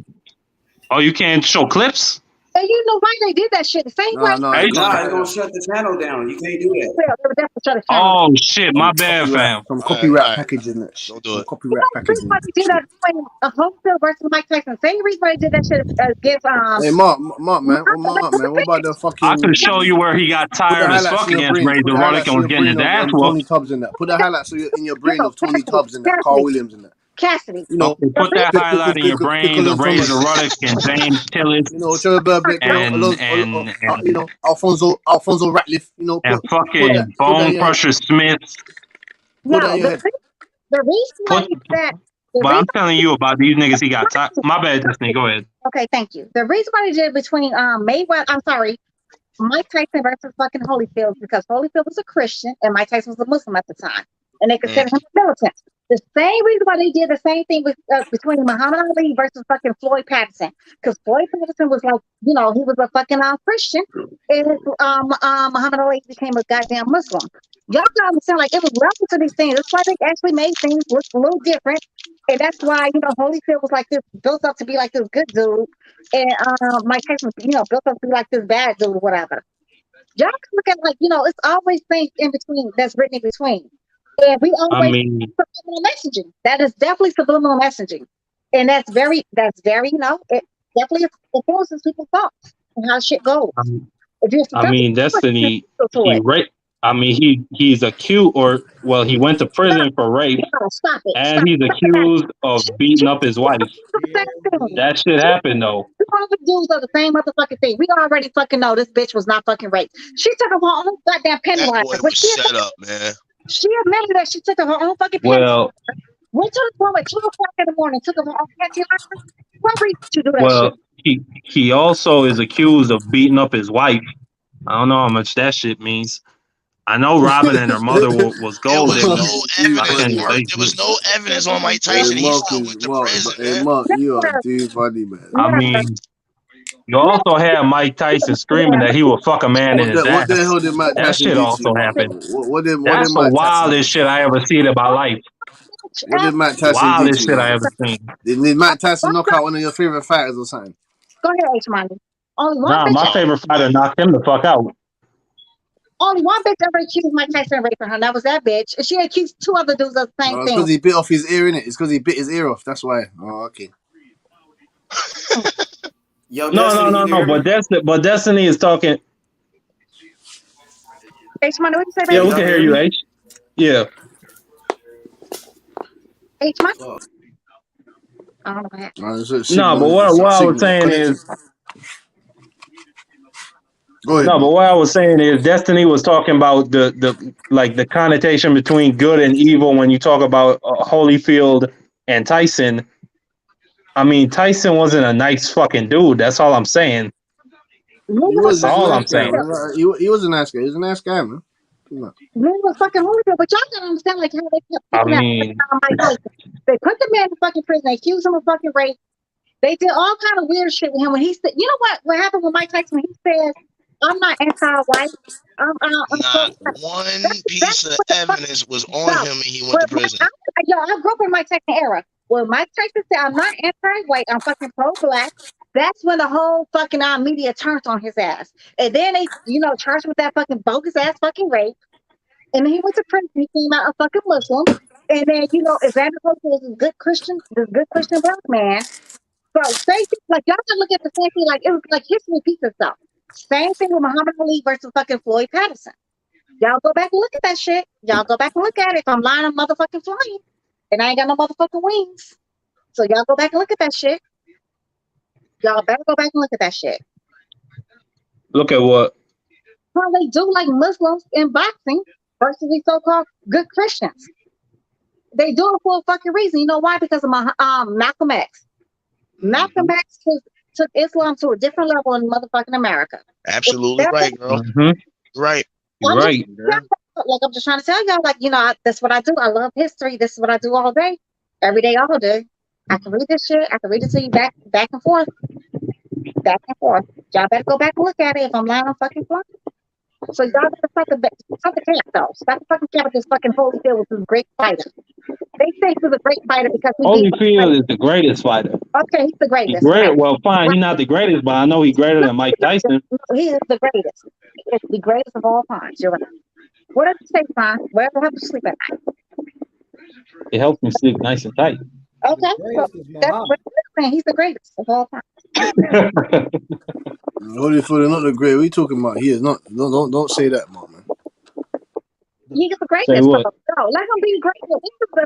Oh, you can't show clips? And you know why they did that shit? The same way. Nah, it's gonna shut the channel down. You can't do that. Well, they would definitely shut the channel down. Oh shit, my bad, fam. Some copyright packaging that shit. Don't do Some it. You know copyright the reason packaging. why they did that between Holyfield versus Mike Tyson? Same reason why they did that shit against Hey, Mark, man. What about the I fucking? can show you where he got Put the tired as highlights fuck in your against brain. Razor Put the Ruddock highlights and in was your getting brain his of ass Tony whooped. Tubbs in that. Put the highlights in your brain of Tony Tubbs in that. Carl Williams in that. Cassidy. You know, Okay, put that highlight in your brain of Razor Ruddock and James Tillis You know, Trevor Burbank. You know, you know, Alfonso Ratliff. You know, and put that fucking in Bone your head. Crusher Smith. Put that in your head. The reason why Put, he did that. but I'm telling you about these niggas he got tired. My bad, Destiny. Go ahead. Okay, thank you. The reason why they did it between Mike Tyson versus fucking Holyfield, because Holyfield was a Christian and Mike Tyson was a Muslim at the time, and they considered him a militant. The same reason why they did the same thing with between Muhammad Ali versus fucking Floyd Patterson, because Floyd Patterson was like, you know, he was a fucking Christian, and Muhammad Ali became a goddamn Muslim. Y'all gotta understand, like, it was relevant to these things. That's why they actually made things look a little different, and that's why, you know, Holyfield was like this, built up to be like this good dude, and Mike Tyson, you know, built up to be like this bad dude or whatever. Y'all can look at, like, you know, it's always things in between that's written in between. And we always subliminal messaging. That is definitely subliminal messaging. And that's very, you know, it definitely influences people's thoughts and how shit goes. I mean, Destiny, he's accused, or well, he went to prison for rape, and he's accused of beating up his wife. That shit happened though. All the dudes are the same motherfucking thing. We already fucking know this bitch was not fucking raped. She took her own goddamn Pennywise. That boy was set up, man. She admitted that she took her own fucking Pennywise. Went to the room at 2 o'clock in the morning, took her own Pennywise. What reason to do that Well, shit? he also is accused of beating up his wife. I don't know how much that shit means. I know Robin and her mother was gold. There was no evidence on Mike Tyson. He still went to prison, man. Mark, you are too funny, man. I mean, you also had Mike Tyson screaming that he would fuck a man in his ass. What the hell did Mike that Tyson shit do also to you? happened. Mike That's the wildest shit I ever seen in my life. What did Mike Tyson do Wildest to shit you? I ever seen. Did Mike Tyson knock out one of your favorite fighters or something? Go ahead, H-Money. Only one Nah, bitch. my favorite fighter knocked him the fuck out. Only one bitch ever accused Mike Tyson of raping her, and that was that bitch. And she accused 2 other dudes of the same It's thing. because he bit off his ear, innit? It's because he bit his ear off. That's why. Oh, okay. Yo, No. But Destiny is talking. H-Money, what you say, baby? Yeah, we can hear you, H. Yeah. H-Money? I don't know what happened. No, but what I was saying is. Go ahead. No, but what I was saying is Destiny was talking about the connotation between good and evil when you talk about Holyfield and Tyson. I mean, Tyson wasn't a nice fucking dude. That's all I'm saying. That's all I'm saying. He was a nice guy. He was a nice guy, man. Man was fucking Holyfield, but y'all gotta understand, like, how they kept picking Mike Tyson. They put the man in fucking prison. They accused him of fucking rape. They did all kind of weird shit with him when he said, you know what happened with Mike Tyson when he said, I'm not anti-white. Not one piece of evidence was on him and he went to prison. I grew up in Mike Tyson era. When Mike Tyson said, I'm not anti-white, I'm fucking pro-black, that's when the whole fucking media turned on his ass. And then they, you know, charged him with that fucking bogus ass fucking rape. And then he went to prison. He came out a fucking Muslim. And then, you know, Evander Holyfield was this good Christian black man. So same thing, like, y'all gotta look at the same thing, like, it was like history repeats itself. Same thing with Muhammad Ali versus fucking Floyd Patterson. Y'all go back and look at that shit. Y'all go back and look at it. If I'm lying, I'm motherfucking flying. And I ain't got no motherfucking wings. So y'all go back and look at that shit. Y'all better go back and look at that shit. Look at what? How they do like Muslims in boxing versus these so-called good Christians. They do it for a fucking reason. You know why? Because of Malcolm X. Malcolm X took Islam to a different level in motherfucking America. Absolutely right, girl. Right. Right. Like, I'm just trying to tell y'all, like, you know, that's what I do. I love history. This is what I do all day. Every day, all day. I can read this shit. I can read it to you back and forth. Back and forth. Y'all better go back and look at it. If I'm lying, I'm fucking flying. So y'all better start the camp, though. Stop the fucking camp with this fucking Holyfield was this great fighter. They say he was a great fighter because he Holyfield is the greatest fighter. Okay, he's the greatest. Great. Right. Well, fine. He's not the greatest, but I know he's greater than Mike Tyson. He is the greatest. He is the greatest of all times. You're right. What does it say, Fine? Wherever help you sleep at night. It helps me sleep nice and tight. Okay, so that's what I'm saying. He's the greatest of all time. Holyfield not the great. What are you talking about? He is not. Don't say that, man. He's the greatest. Say what? No, let him be great.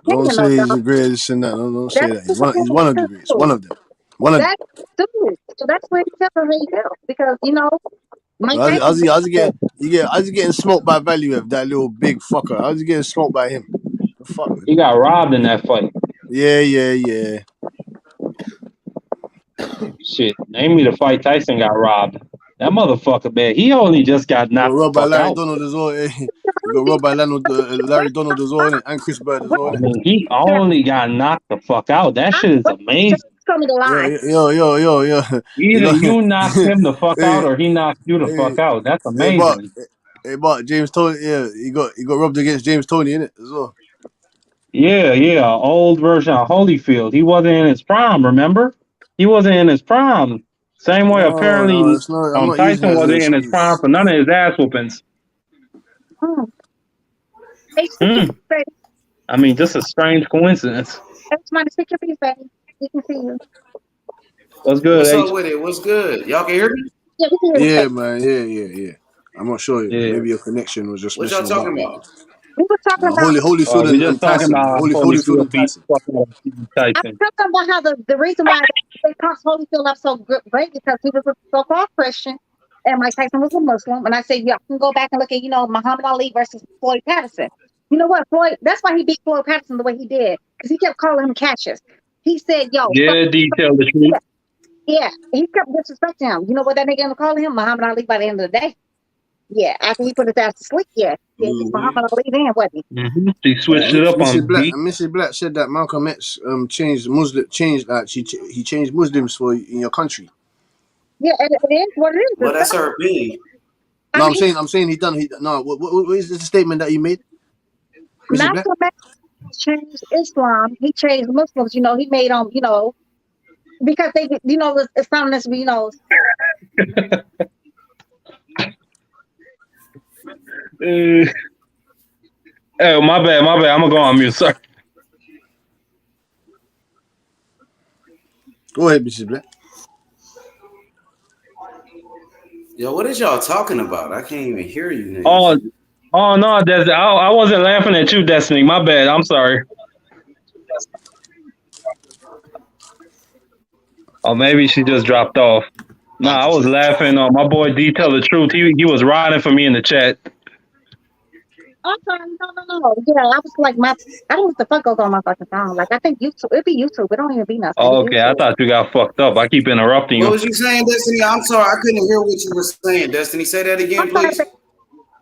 Don't say he's the greatest and that. Don't say that. He's one of the greatest. One of them. One of them. That's dude. So that's where he's really built because Mike How's he getting smoked by Valiev, that little big fucker? How's he getting smoked by him? The fuck, man? He got robbed in that fight. Yeah. Shit, name me the fight Tyson got robbed. That motherfucker, man, he only just got knocked robbed the by fuck Larry out. Donald as well. He got robbed by Larry Donald as well, and Chris Bird as well. I mean, he only got knocked the fuck out. That shit is amazing. Tell me the lie. Yo. Either you knocked him the fuck out or he knocked you the fuck out. That's amazing. But James Toney, he got robbed against James Toney, innit, as well. Yeah, old version of Holyfield. He wasn't in his prime, remember? He wasn't in his prime. Same way, apparently, I'm not using Tyson it as an wasn't in his prime excuse. for none of his ass whoopings. I mean, just a strange coincidence. Everybody stick your face, baby. We can see you. What's good, What's H? up with it? What's good? Y'all can hear me? Yeah, we can hear you. Yeah, man. Yeah. I'm not sure. Yeah. Maybe your connection was just What y'all messing talking about. about? We were talking about Holyfield we just and talking Tyson. about Holyfield and Tyson. I'm talking about how the reason why they pumped Holyfield up so great because he was a so-called Christian and Mike Tyson was a Muslim. And I said, yeah, I can go back and look at, Muhammad Ali versus Floyd Patterson. You know what, Floyd? That's why he beat Floyd Patterson the way he did because he kept calling him Cassius. He said, yo. Yeah, detail the truth. Yeah, he kept disrespecting him. You know what that nigga ended up calling him? Muhammad Ali by the end of the day. Yeah, after he put his ass to sleep, he's Muhammad Ali then, wasn't he? Mm-hmm. He switched it up on Mrs. Black said that Malcolm X changed he changed Muslims in your country. Yeah, and it is what it is. Well, that's her opinion. No, I'm saying he done. What is this statement that he made? Malcolm X changed Islam. He changed Muslims. He made them. Because they, it's something that's Oh, my bad. I'm gonna go on mute. Sorry. Go ahead, Mrs. Black. Yo, what is y'all talking about? I can't even hear you niggas. Oh no, Destiny. I wasn't laughing at you, Destiny. My bad. I'm sorry. Oh, maybe she just dropped off. No, I was laughing. My boy D Tell the Truth. He was riding for me in the chat. Oh, no. Yeah, I was like, I don't know what the fuck goes on my fucking phone. Like, I think YouTube, it'd be YouTube. It don't even be nothing. Oh, okay, I thought you got fucked up. I keep interrupting you. What was you saying, Destiny? I'm sorry, I couldn't hear what you were saying. Destiny, say that again, please.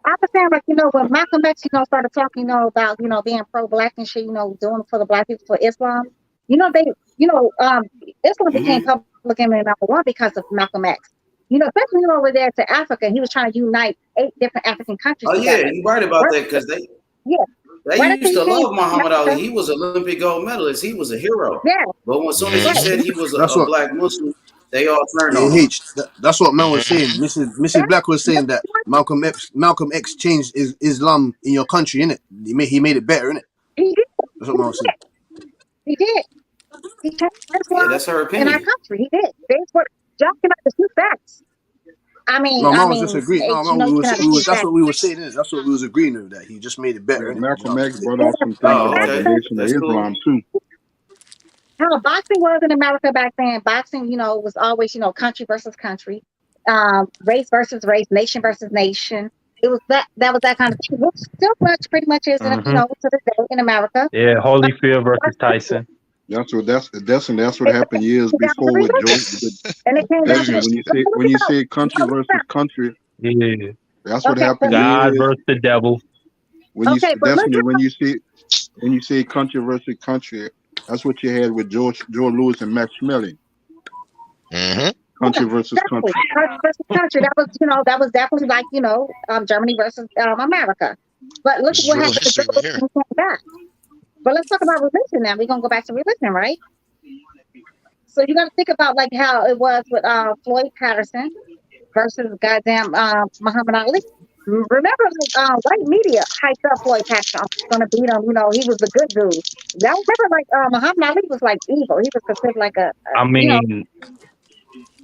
I was saying, like, when Malcolm X, started talking, about, being pro-black and shit, doing for the black people, for Islam, Islam became public enemy number one because of Malcolm X. Especially over there to Africa, he was trying to unite 8 different African countries. Oh yeah, you're right about that because they used to love Muhammad Ali. He was an Olympic gold medalist. He was a hero. Yeah. But as soon as he said he was a black Muslim, they all turned on him. That's what man was saying. Mrs. Black was saying that Malcolm X changed Islam in your country, innit? He made it better, innit? He did. That's what man was saying. He did. He changed Islam that's her opinion. in our country. He did. That's what John came out the two facts. No, man was just agreeing. That's what we were saying. That's what we was agreeing with. That he just made it better. Yeah, Malcolm X brought out some things about the Nation of Islam too. How boxing was in America back then. Boxing, was always, country versus country, race versus race, nation versus nation. It was that was that kind of thing. Which still pretty much is, to this day in America. Yeah, Holyfield versus Tyson. That's what happened years before with Joe. And it came down when you say country versus country, yeah, that's what happened. God versus the devil. When you say country versus country, that's what you had with Joe Louis and Max Schmeling. Country versus country. Country versus country. That was definitely like Germany versus America. But look at what happened to Joe Louis when he came back. But let's talk about religion now. We're gonna go back to religion, right? So you got to think about like how it was with Floyd Patterson versus goddamn Muhammad Ali. Remember, like white media hyped up Floyd Patterson. Going to beat him. You know, he was the good dude. Y'all remember like Muhammad Ali was like evil. He was considered like a I you know. mean,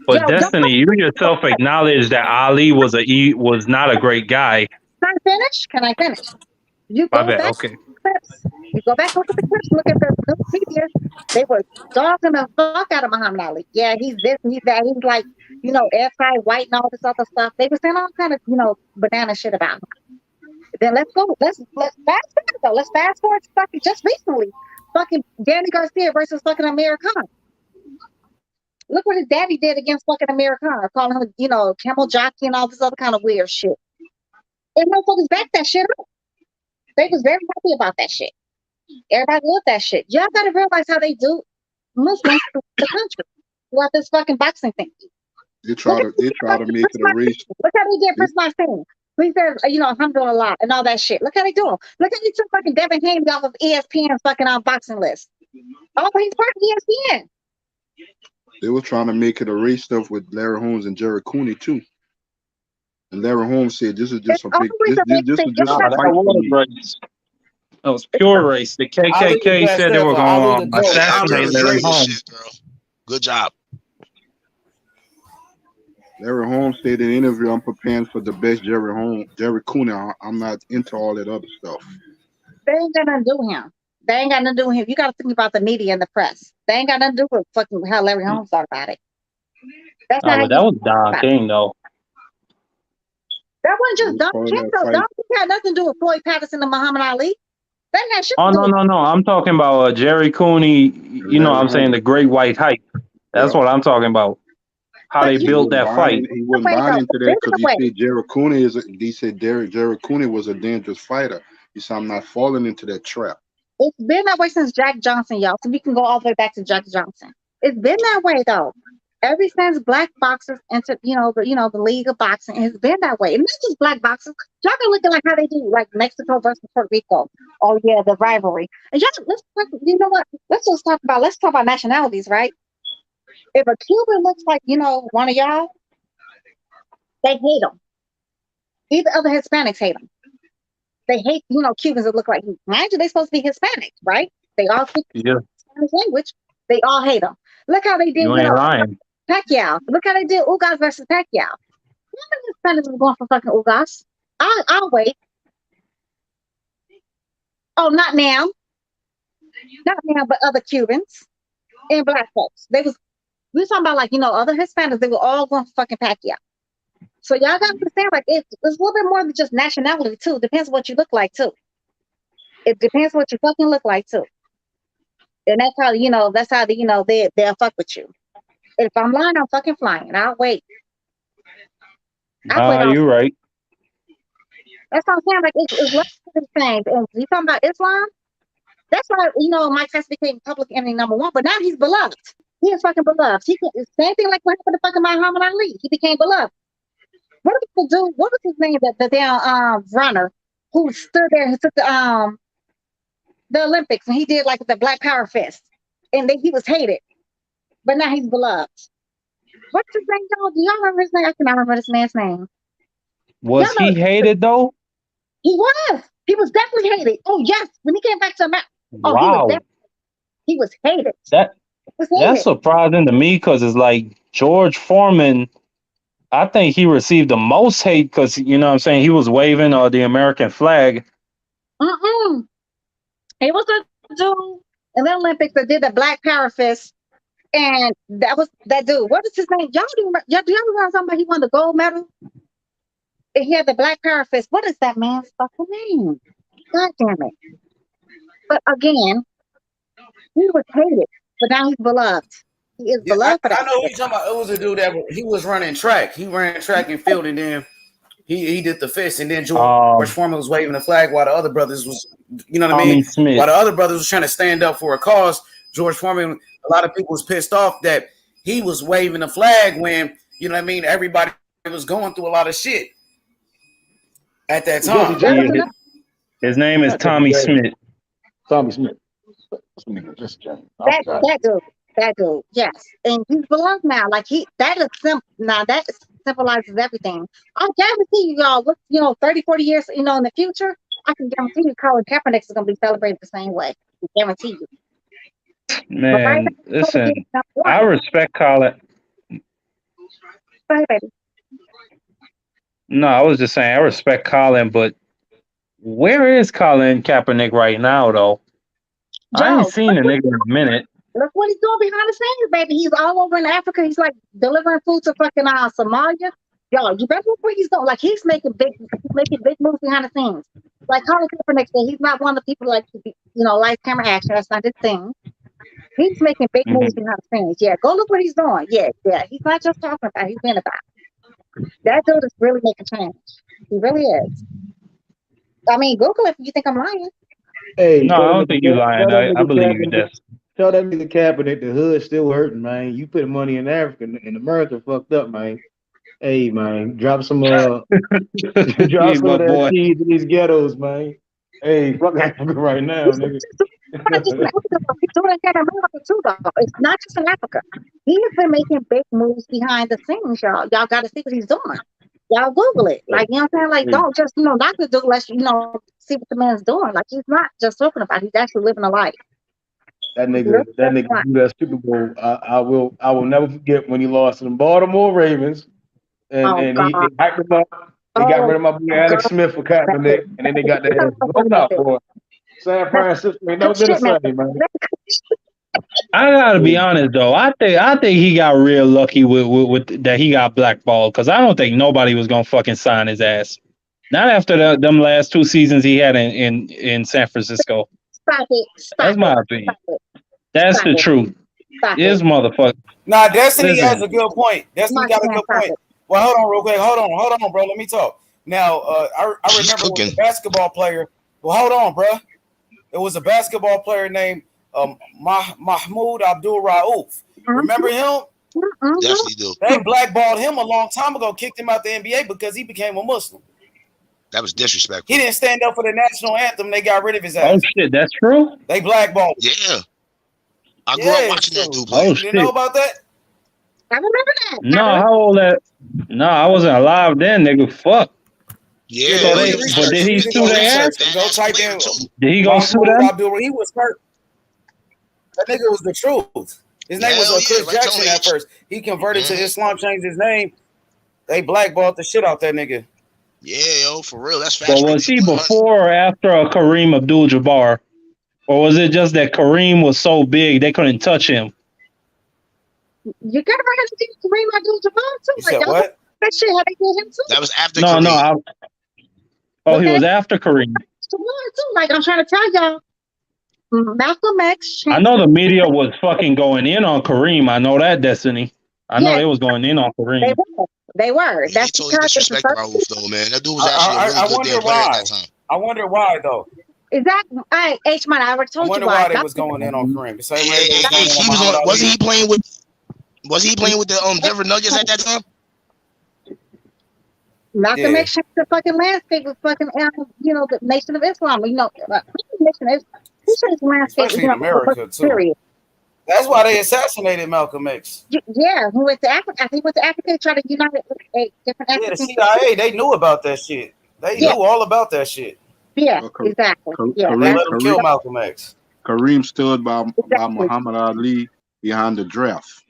but Yo, Destiny, you yourself acknowledged that Ali was not a great guy. Can I finish? Can I finish? You My go bad. back to Okay. the clips. You go back, look at the clips, look at the news media. They were dogging the fuck out of Muhammad Ali. Yeah, he's this, he's that. He's like, you know, anti-white and all this other stuff. They were saying all kind of, you know, banana shit about him. Then let's go. Let's fast forward though. Let's fast forward to fucking just recently. Fucking Danny Garcia versus fucking Amir Khan. Look what his daddy did against fucking Amir Khan, calling him, you know, camel jockey and all this other kind of weird shit. And motherfuckers back that shit up. They was very happy about that shit. Everybody loved that shit. Y'all gotta realize how they do Muslims throughout the country throughout this fucking boxing thing. They try to make it a race. Look how they did Chris Martin. He said, you know, alhamdulillah and all that shit. Look how they do him. Look how they took fucking Devin Haney off of ESPN's fucking boxing list. Oh, he's part of ESPN. They were trying to make it a race stuff with Larry Holmes and Jerry Cooney too. And Larry Holmes said, "This is just a big. This is just a fight for me." That was pure race. The KKK said they were going to assassinate Larry Holmes. Good job. Larry Holmes said in an interview, "I'm preparing for the best Jerry Cooney. I'm not into all that other stuff." They ain't got nothing to do with him. They ain't got nothing to do with him. You got to think about the media and the press. They ain't got nothing to do with fucking how Larry Holmes thought about it. That's not how That was Don King, though. That wasn't just Don King, though. Don King had nothing to do with Floyd Patterson and Muhammad Ali. That had shit to do with No. I'm talking about Jerry Cooney. You know what I'm saying? The Great White Hype. That's what I'm talking about. How they built that fight. He wasn't buying into that because he said Jerry Cooney Jerry Cooney was a dangerous fighter. He said, "I'm not falling into that trap." It's been that way since Jack Johnson, y'all. So we can go all the way back to Jack Johnson. It's been that way though. Ever since black boxers entered, the league of boxing, it's been that way. And not just black boxers. Y'all can look at like how they do, like Mexico versus Puerto Rico. Oh yeah, the rivalry. And y'all, you know what? Let's talk about nationalities, right? If a Cuban looks like, one of y'all, they hate him. Even other Hispanics hate him. They hate, Cubans that look like you. Mind you, they're supposed to be Hispanic, right? They all speak Spanish language. They all hate them. Look how they did, You ain't lying. Pacquiao. Look how they did Ugas versus Pacquiao. None of Hispanics was going for fucking Ugas. I'll wait. Oh, not now. Not now, but other Cubans and black folks. We were talking about other Hispanics. They were all going for fucking Pacquiao. So y'all got to understand, it's a little bit more than just nationality too. It depends what you look like too. It depends what you fucking look like too. And that's how they'll fuck with you. If I'm lying, I'm fucking flying. I'll wait. You're right. That's what I'm saying. It's less of the same. And you talking about Islam? That's why Mike Tyson became public enemy #1. But now he's beloved. He is fucking beloved. Same thing like what happened to fucking Muhammad Ali. He became beloved. What did people do? What was his name? The damn runner who stood there and took the Olympics and he did like the Black Power Fest, and he was hated, but now he's beloved. What's his name, y'all? Do y'all remember his name? I cannot remember this man's name. Was he hated though? He was. He was definitely hated. Oh yes, when he came back to America. Oh, wow. He was hated. That's surprising to me because it's like George Foreman. I think he received the most hate because, he was waving the American flag. He was a dude in the Olympics that did the Black Power Fist. And that was that dude. What is his name? Do y'all remember somebody? He won the gold medal? And he had the Black Power Fist. What is that man's fucking name? God damn it. But again, he was hated, but now he's beloved. He is beloved. I know who you're talking about. It was a dude that he was running track. He ran track and field, and then he did the fist, and then George Foreman was waving the flag while the other brothers was, Smith. While the other brothers was trying to stand up for a cause. George Foreman, a lot of people was pissed off that he was waving the flag when, everybody was going through a lot of shit at that time. His name is Tommy Smith. Tommy Smith. That dude. That dude, yes, and he's beloved now. Like that is now that symbolizes everything. I guarantee you, y'all. Look, 30, 40 years, in the future, I can guarantee you, Colin Kaepernick is going to be celebrated the same way. I guarantee you. But right Man, now, listen, number one. I respect Colin. Go ahead, baby. No, I was just saying I respect Colin, but where is Colin Kaepernick right now, though? I ain't Joe, seen the nigga in a minute. look what he's doing behind the scenes, baby. He's all over in Africa. He's like delivering food to fucking Somalia. Yo, you better look where he's going. Like he's making big moves behind the scenes. Like Colin Kaepernick said, he's not one of the people like live camera action. That's not his thing. He's making big moves behind the scenes. Yeah, go look what he's doing. Yeah. He's not just talking about it. He's being about it. That dude is really making change. He really is. I mean, Google it if you think I'm lying. Hey, No, I don't think you're lying. I believe you, Des. Tell that nigga Kaepernick the hood still hurting, man. You put money in Africa and America fucked up, man. Hey, man, drop some drop some of that cheese in these ghettos, man. Hey, fuck Africa right now, nigga. He's doing that in America too, though. It's not just in Africa. He has been making big moves behind the scenes, y'all. Y'all got to see what he's doing. Y'all Google it. Like, you know what I'm saying? Like, don't just, not to do unless, see what the man's doing. Like, he's not just talking about it. He's actually living a life. That nigga do that Super Bowl. I will never forget when he lost to the Baltimore Ravens. And he hyped him up. They got rid of my boy Alex Smith for Kaepernick. And then they got that blown out for San Francisco. Ain't never been the same, man. I gotta be honest though. I think he got real lucky with that he got blackballed because I don't think nobody was gonna fucking sign his ass. Not after them last 2 seasons he had in San Francisco. Stop it. That's my opinion. That's the truth. This motherfucker. Nah, Destiny has a good point. Destiny got a good point. Well, hold on real quick. Hold on, bro. Let me talk. Now, I remember it was a basketball player. Well, hold on, bro. It was a basketball player named Mahmoud Abdul Rauf. Remember him? Definitely do. They blackballed him a long time ago, kicked him out the NBA because he became a Muslim. That was disrespectful. He didn't stand up for the national anthem. They got rid of his ass. Oh shit, that's true. They blackballed. Yeah, I grew up watching that dude play. Oh You shit. didn't know about that? I remember that. No, how old that? No, I wasn't alive then, nigga. Fuck. Yeah, but did he sue their ass? Go type in. Did he go sue them? He was hurt. That nigga was the truth. His name was Chris Jackson at first. He converted to Islam, changed his name. They blackballed the shit out that nigga. Yeah, yo, for real. That's fast. But was he before or after a Kareem Abdul-Jabbar? Or was it just that Kareem was so big they couldn't touch him? You gotta have to do Kareem Abdul-Jabbar too. You said what? That shit had to get him too. That was after Kareem. He was after Kareem. Too. Like I'm trying to tell y'all, Malcolm X. I know the media was fucking going in on Kareem. I know that, Destiny. I know they was going in on Kareem. They were. Yeah, That's totally disrespect Rauf though, man. That dude was actually a really good damn player at that time. I wonder why though. Is that H man? I already told you why. They was going in on Kareem. The same way Wasn't he playing with the Denver Nuggets at that time? Malcolm X changed the fucking landscape with fucking the Nation of Islam. Nation is he changed the landscape. Especially in America too. Period. That's why they assassinated Malcolm X. Yeah, he went to Africa. I think he went to Africa to try to unite different African. Yeah, the CIA, they knew about that shit. They knew all about that shit. Yeah, exactly. They let him kill Malcolm X. Kareem stood by Muhammad Ali behind the draft.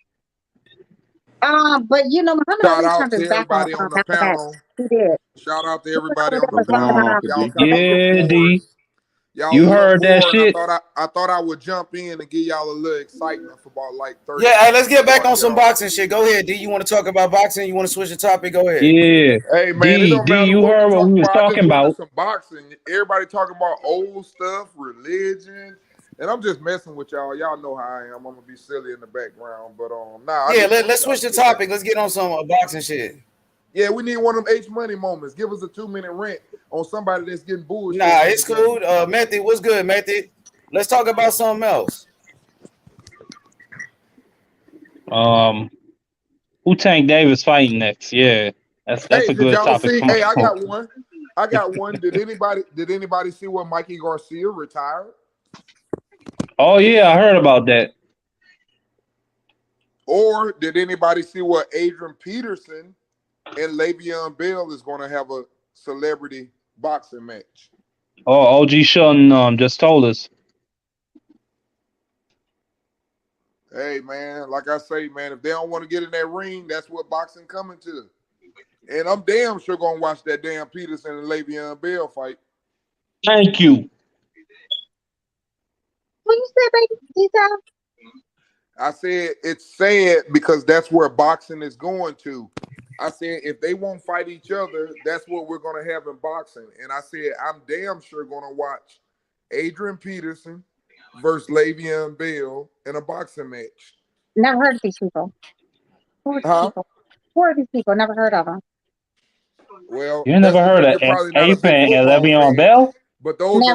But Muhammad Ali turned his back on the panel. He did. Shout out to everybody on the panel. Yeah, D. You heard that shit? I thought I would jump in and give y'all a little excitement for about like 30 Yeah, hey, let's get back on some boxing shit. Go ahead, D. You want to talk about boxing? You want to switch the topic? Go ahead. Yeah. Hey man, D, you heard what we was talking about. Some boxing. Everybody talking about old stuff, religion, and I'm just messing with y'all. Y'all know how I am. I'm gonna be silly in the background, but let's switch the topic. Let's get on some boxing shit. Yeah, we need one of them H Money moments. Give us a 2-minute rant on somebody that's getting bullshit. Nah, it's cool. Method, what's good, Method? Let's talk about something else. Who Tank Davis fighting next? Yeah, that's a good topic. Hey, I got one. Did anybody see when Mikey Garcia retired? Oh yeah, I heard about that. Or did anybody see what Adrian Peterson and Le'Veon Bell is going to have a celebrity boxing match? Oh, OG Sean just told us. Hey, man, like I say, man, if they don't want to get in that ring, that's what boxing coming to. And I'm damn sure going to watch that damn Peterson and Le'Veon Bell fight. Thank you. What you said, baby? Detail? I said it's sad because that's where boxing is going to. I said if they won't fight each other, that's what we're going to have in boxing. And I said I'm damn sure going to watch Adrian Peterson versus Le'Veon Bell in a boxing match. Never heard of these people. Who are these people? Who are these people? Never heard of them. Well, You never heard of Ape and Le'Veon Bell? but those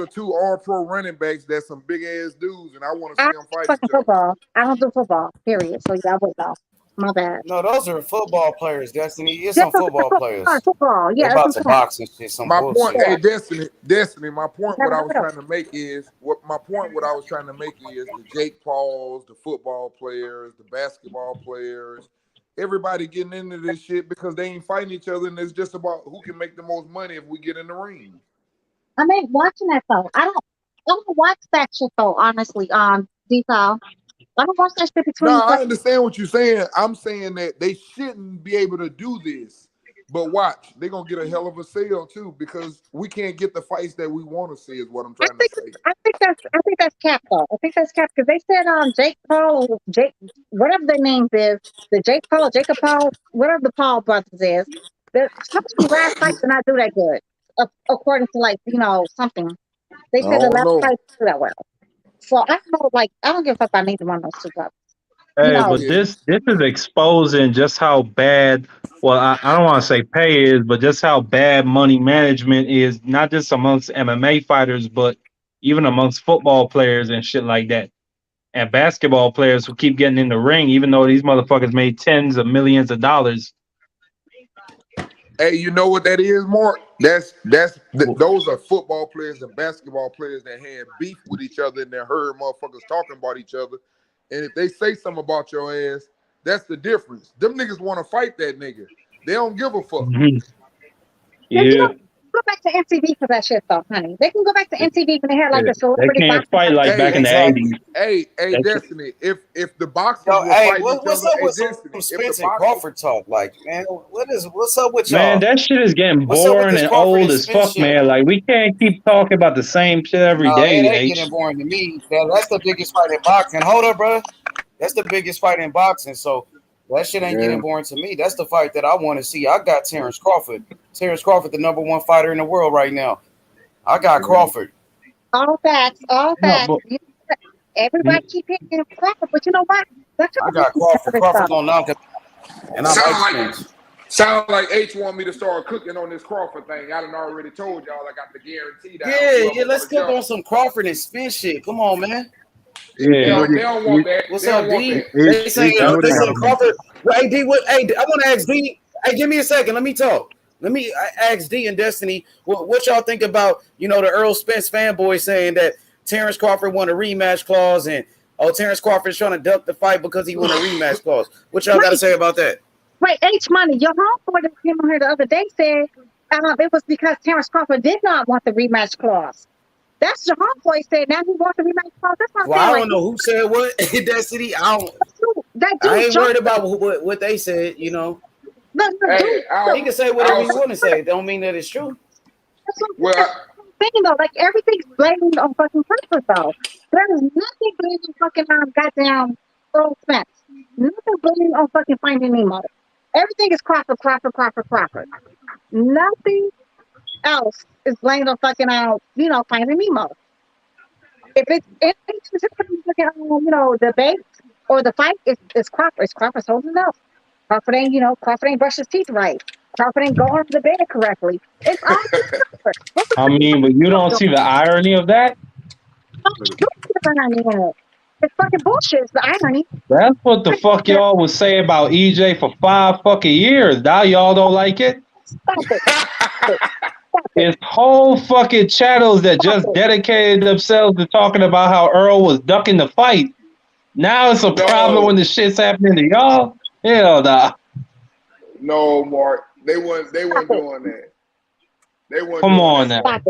are two all-pro running backs. That's some big ass dudes, and I want to see them fight each other. Football. I don't do football. Period. So yeah, I would know. My bad. No, those are football players, Destiny. It's some football players. Football. Yeah, they're about to box and shit. Some my bullshit. point, hey, Destiny. My point, what I was trying to make is the Jake Pauls, the football players, the basketball players, everybody getting into this shit because they ain't fighting each other, and it's just about who can make the most money if we get in the ring. I mean, watching that though. I don't watch that shit though. Honestly, detail. I don't watch that shit between. No, I understand what you're saying. I'm saying that they shouldn't be able to do this. But watch, they're gonna get a hell of a sale too because we can't get the fights that we want to see. Is what I'm trying to say. I think that's cap though. I think that's cap because they said Jake Paul, Jake, whatever their names is, the Jake Paul, Jacob Paul, whatever the Paul brothers is. Some of the last fights did not do that good, according to something. They said the last fight did that well. So I don't know, I don't give a fuck about neither one of those two brothers. Hey, but this is exposing just how bad. Well, I don't want to say pay is, but just how bad money management is, not just amongst MMA fighters, but even amongst football players and shit like that, and basketball players who keep getting in the ring, even though these motherfuckers made tens of millions of dollars. Hey, you know what that is, Mark? Those are football players and basketball players that had beef with each other and they heard motherfuckers talking about each other. And if they say something about your ass, that's the difference. Them niggas want to fight that nigga. They don't give a fuck. Mm-hmm. Yeah. Go back to MTV for that shit, though, honey. They can go back to MTV when they had the celebrity. They can't fight like back in the 80s. Hey, Destiny. If the boxers were fighting what's each up with Destiny, Spence and Crawford talk? Man, what's up with y'all? Man, that shit is getting boring and old as fuck, man. Like, we can't keep talking about the same shit every day. It ain't getting boring to me. That's the biggest fight in boxing. Hold up, bro. That's the biggest fight in boxing. So that shit ain't getting boring to me. That's the fight that I want to see. I got Terence Crawford. Terence Crawford, the number one fighter in the world right now. I got Crawford. All facts. Everybody keep hitting Crawford, but you know what? I got Crawford. Crawford gonna knock it. And sound like H want me to start cooking on this Crawford thing. I done already told y'all I got the guarantee. Yeah, let's cook on some Crawford and Spence shit. Come on, man. Yeah, they don't want that. What's up, D? They say Crawford. Well, hey, D, I want to ask D. Hey, give me a second. Let me talk. Let me ask D and Destiny what y'all think about, the Errol Spence fanboy saying that Terence Crawford won a rematch clause and Terence Crawford is trying to duck the fight because he won a rematch clause. What y'all got to say about that? Wait, H Money, your homeboy that came on here the other day said it was because Terence Crawford did not want the rematch clause. That's your homeboy said. Now he wants the rematch clause. That's what I'm saying. I don't know who said what. Destiny, I ain't worried about what they said. He can say whatever he want to say. Don't mean that it's true. Well, thinking though, everything's blamed on fucking Crawford though. There is nothing blamed on fucking goddamn Errol Spence. Nothing blamed on fucking Finding Nemo. Everything is Crawford. Nothing else is blamed on fucking Finding Nemo. If it's debate or the fight, it's Crawford. It's Crawford's holding up. Crawford ain't brushed his teeth right. Crawford ain't going to the bed correctly. It's all Crawford. I mean, but you don't see the irony of that? It's fucking bullshit. It's the irony. That's what the fuck y'all would say about EJ for 5 fucking years. Now y'all don't like it? Stop it. It's whole fucking channels that just dedicated themselves to talking about how Earl was ducking the fight. Now it's a problem when the shit's happening to y'all. Hell nah. No, Mark. They weren't doing that. They weren't Come doing on that, now. Mark.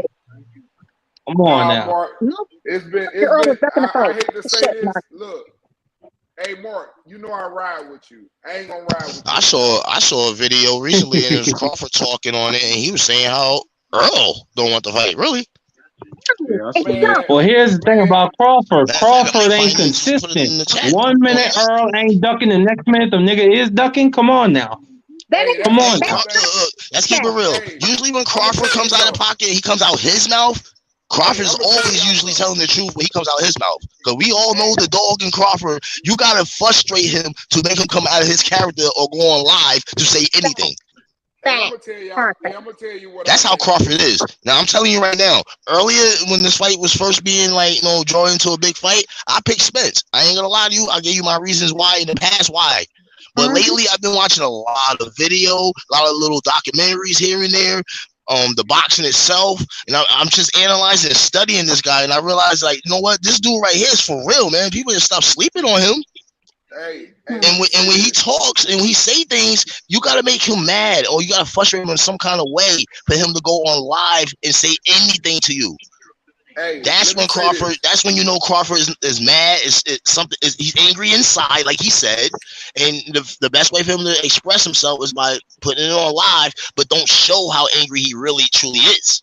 Come on now. Mark. No. It's been. I hate to say this. Look, hey, Mark. You know I ride with you. I ain't gonna ride with you. I saw a video recently, and it was Crawford talking on it, and he was saying how Earl don't want to fight. Really? Man, Well, here's the thing about Crawford. Matter of fact, I Crawford might ain't find it and just put it in the consistent. chat. 1 minute Earl ain't ducking, the next minute the nigga is ducking. Come on now. Come on now. Let's keep it real. Usually when Crawford comes out of the pocket, he comes out his mouth. Crawford's always usually telling the truth when he comes out his mouth. Because we all know the dog in Crawford, you got to frustrate him to make him come out of his character or go on live to say anything. I'm gonna tell you what. That's how Crawford is. Now I'm telling you right now. Earlier, when this fight was first being drawn into a big fight, I picked Spence. I ain't gonna lie to you. I gave you my reasons why in the past why. But lately, I've been watching a lot of video, a lot of little documentaries here and there. The boxing itself, and I'm just analyzing and studying this guy, and I realized, like, you know what, this dude right here is for real, man. People just stop sleeping on him. And when he talks and when he say things, you gotta make him mad, or you gotta frustrate him in some kind of way for him to go on live and say anything to you. That's when Crawford. That's when you know Crawford is mad. He's angry inside, like he said, and the best way for him to express himself is by putting it on live, but don't show how angry he really truly is.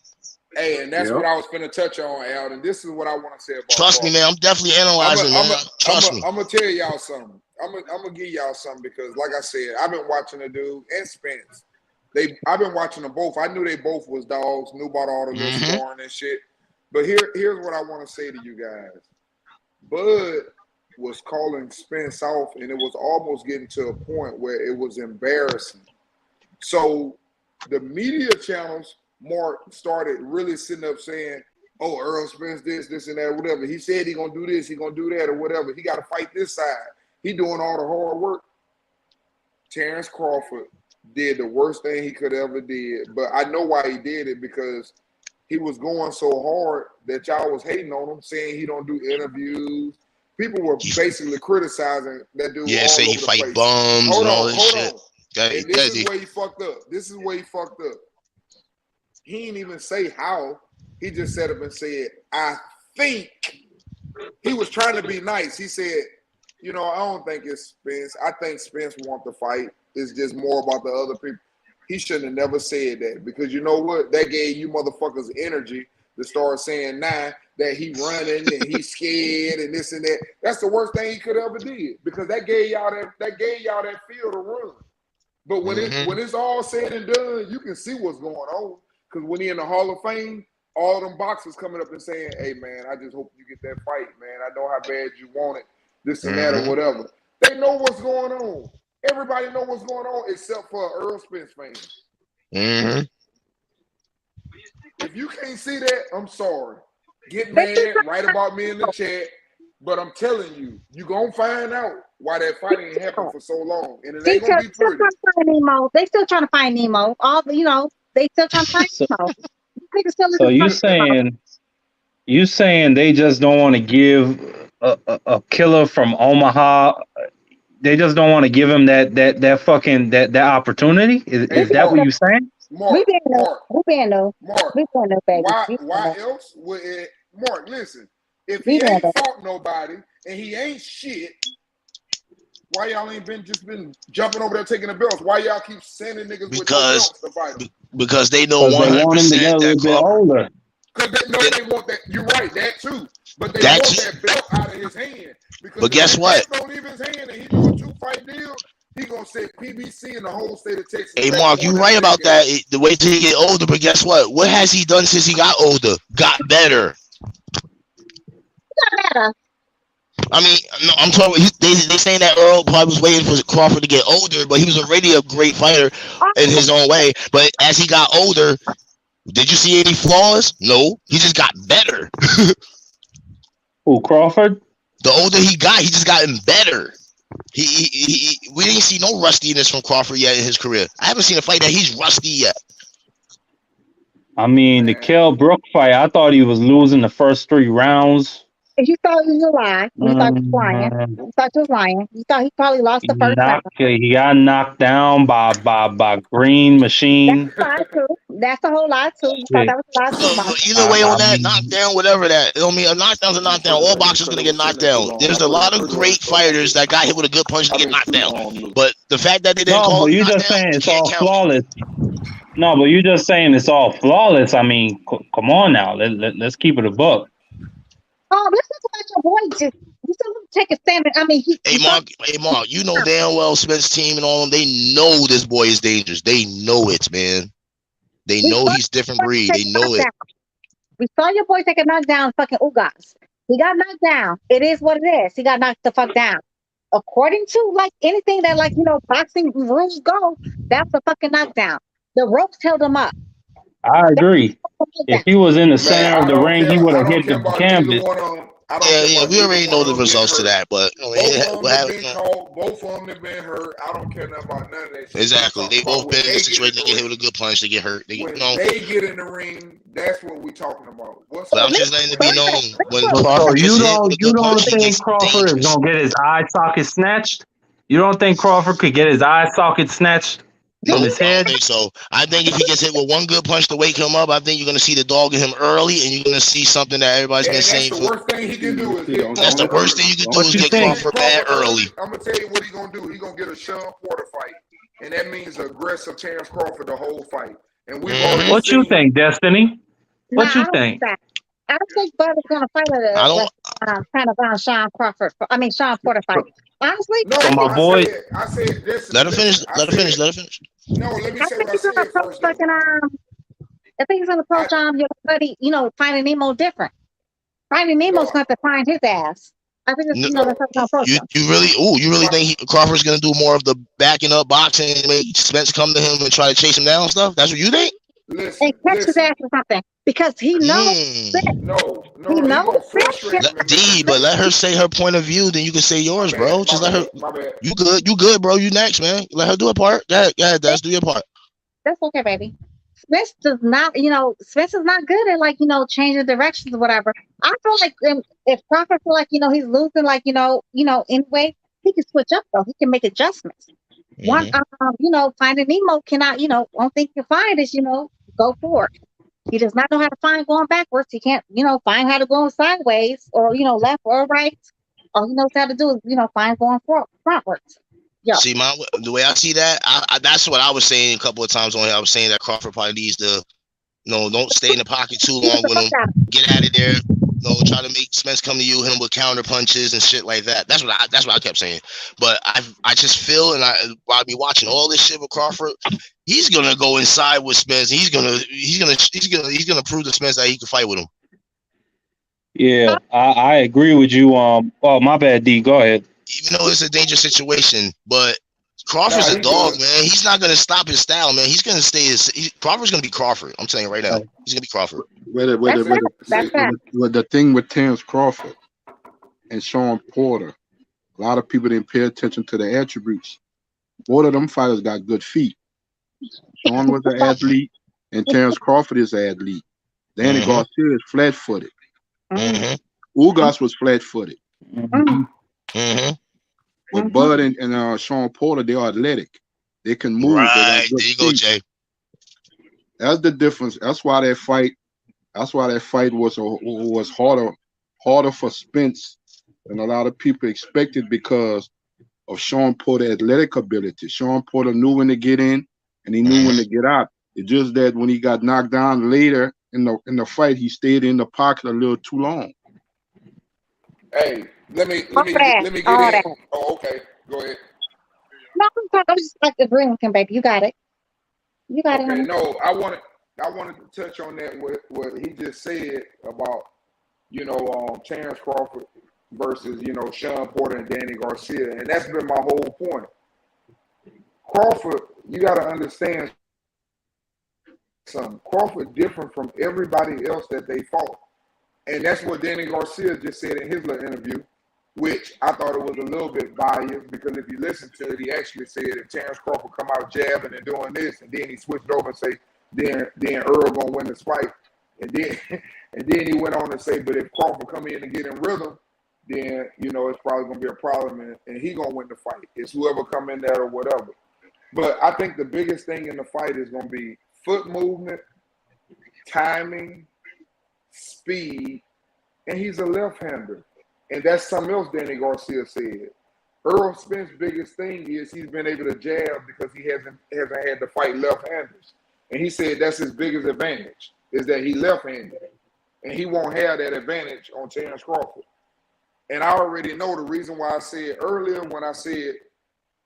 Hey, and that's what I was finna touch on, Al. And this is what I want to say about. Trust me, man. I'm definitely analyzing. Trust me. I'm gonna tell y'all something. I'm gonna give y'all something because, like I said, I've been watching the dude and Spence. I've been watching them both. I knew they both was dogs. Knew about all the little scoring and shit. But here's what I want to say to you guys. Bud was calling Spence off, and it was almost getting to a point where it was embarrassing. So the media channels, Mark, started really sitting up saying, oh, Errol Spence this, and that, whatever. He said he going to do this, he going to do that, or whatever. He got to fight this side. He doing all the hard work. Terence Crawford did the worst thing he could ever did. But I know why he did it, because he was going so hard that y'all was hating on him, saying he don't do interviews. People were basically criticizing that dude. Yeah, say he fight bums and all this shit. And this is where he fucked up. He didn't even say how. He just set up and said, I think. He was trying to be nice. He said, I don't think it's Spence. I think Spence want to fight. It's just more about the other people. He shouldn't have never said that, because you know what? That gave you motherfuckers energy to start saying that he running and he's scared and this and that. That's the worst thing he could ever did, because that gave y'all that feel to run. But when it's all said and done, you can see what's going on. Because when he in the Hall of Fame, all them boxers coming up and saying, hey man, I just hope you get that fight, man. I know how bad you want it, this and that or whatever. They know what's going on. Everybody know what's going on except for Errol Spence fans. If you can't see that, I'm sorry. Get mad, write about me in the chat. But I'm telling you, you're going to find out why that fight ain't happened for so long. And it ain't going to be pretty. They still trying to find Nemo. They still trying to find Nemo. So you saying they just don't want to give a killer from Omaha? They just don't want to give him that opportunity. Is that what you're saying? Mark, baby. Why else would it? Mark, listen. If he ain't fought nobody and he ain't shit, why y'all ain't been jumping over there taking the belts? Why y'all keep sending niggas with no belts to fight him? Because they know 100% that Crawford. Because they know they want that. You're right, that too. But they want that belt out of his hand. But guess what? Don't leave his hand and he do a 2-fight deal. He gonna say PBC in the whole state of Texas. Hey Mark, you right about that. The way till he get older, but guess what? What has he done since he got older? Got better. I mean, no, I'm talking. They saying that Earl probably was waiting for Crawford to get older, but he was already a great fighter in his own way. But as he got older, did you see any flaws? No, he just got better. Who, Crawford? The older he got, he just gotten better. We didn't see no rustiness from Crawford yet in his career. I haven't seen a fight that he's rusty yet. I mean, the Kell Brook fight, I thought he was losing the first 3 rounds. If you thought you was lying, you thought you was lying. You thought you was lying. You thought he probably lost the first round. He got knocked down by Green Machine. That's a lie too. That's a whole lie too. You thought that was a lie too, Mama. But either way, on that knockdown, whatever that, I mean, a knockdown's a knockdown. All boxers gonna get knocked down. There's a lot of great fighters that got hit with a good punch to get knocked down. But the fact that they didn't call but it you just saying it's all flawless. No, but you just saying it's all flawless. I mean, come on now. Let's keep it a buck. Oh, let's talk about your boy. Just take a stand. I mean, Hey Mark, you know damn well Spence team and all them. They know this boy is dangerous. They know it, man. They know he's different breed. They know it. We saw your boy take a knockdown, fucking Ugas. He got knocked down. It is what it is. He got knocked the fuck down. According to like anything that like boxing rules go, that's a fucking knockdown. The ropes held him up. I agree. If he was in the center of the ring, he would have hit the canvas. Yeah, we already know the results to that, but both of them have been hurt. I don't care nothing about none of that shit. Exactly. They both been in a situation to get hit with a good punch, they get hurt. They get in the ring, that's what we're talking about. But I'm just letting it be known when Crawford you don't think Crawford is gonna get his eye socket snatched? You don't think Crawford could get his eye socket snatched from his head? I don't think so. I think if he gets hit with one good punch to wake him up, I think you're gonna see the dog in him early, and you're gonna see something that everybody's been saying. That's the worst thing he can do is that's the worst thing you can do is get Crawford bad early. I'm gonna tell you what he's gonna do. He's gonna get a Sean Porter fight, and that means aggressive Terence Crawford the whole fight. And we what you think, Destiny? What you think? I don't think Bud is gonna fight kind of Sean Crawford. Sean Porter fight. Honestly, no, my boy. I said this. Let her finish. Let her finish. No, let me say what I said first. I think he's gonna approach your buddy, Finding Nemo different. Finding Nemo's going to find his ass. I think it's you really think Crawford's gonna do more of the backing up boxing and make Spence come to him and try to chase him down and stuff? That's what you think? And catch his ass or something because he knows. He knows. But let her say her point of view, then you can say yours, bro. Just let her. You good, bro. You next, man. Let her do her part. Go ahead, Des, do your part. That's okay, baby. Spence does not, Spence is not good at changing directions or whatever. I feel like if Crawford feel like he's losing, anyway, he can switch up though. He can make adjustments. One, Finding Nemo cannot, one thing you find is, go forward. He does not know how to find going backwards. He can't, find how to go sideways or, left or right. All he knows how to do is, find going frontwards. Yo. See, the way I see that, that's what I was saying a couple of times on here. I was saying that Crawford probably needs to, don't stay in the pocket too long with him. Get out of there. Try to make Spence come to you, hit him with counter punches and shit like that. That's what I kept saying. But I just feel, and I'll be watching all this shit with Crawford. He's gonna go inside with Spence. He's gonna prove to Spence that he can fight with him. Yeah, I agree with you. Oh, my bad, D. Go ahead. Even though it's a dangerous situation, but Crawford's a dog, man. He's not gonna stop his style, man. He's gonna stay Crawford's gonna be Crawford. I'm telling you right now, he's gonna be Crawford. With the thing with Terence Crawford and Sean Porter, a lot of people didn't pay attention to the attributes. Both of them fighters got good feet. Sean was an athlete, and Terence Crawford is an athlete. Danny Garcia is flat-footed. Ugas was flat-footed. With Bud and Sean Porter, they are athletic. They can move. Right. There you go, Jay. That's the difference. That's why that fight was harder for Spence than a lot of people expected because of Sean Porter's athletic ability. Sean Porter knew when to get in and he knew when to get out. It's just that when he got knocked down later in the fight, he stayed in the pocket a little too long. Hey, let me get in. Oh, okay. Go ahead. No, I'm just agreeing with him, baby. You got it. You got it. No, I wanted to touch on that what he just said about Terence Crawford versus Sean Porter and Danny Garcia, and that's been my whole point. Crawford, you got to understand something. Crawford different from everybody else that they fought, and that's what Danny Garcia just said in his little interview, which I thought it was a little bit biased because if you listen to it, he actually said if Terence Crawford come out jabbing and doing this, and then he switched over and say, then Earl gonna win this fight, and And then he went on to say, but if Crawford come in and get in rhythm, then, you know, it's probably going to be a problem, and he going to win the fight. It's whoever come in there or whatever. But I think the biggest thing in the fight is going to be foot movement, timing, speed, and he's a left-hander. And that's something else Danny Garcia said. Errol Spence's biggest thing is he's been able to jab because he hasn't had to fight left-handers. And he said that's his biggest advantage, is that he left-handed. And he won't have that advantage on Terence Crawford. And I already know the reason why I said earlier when I said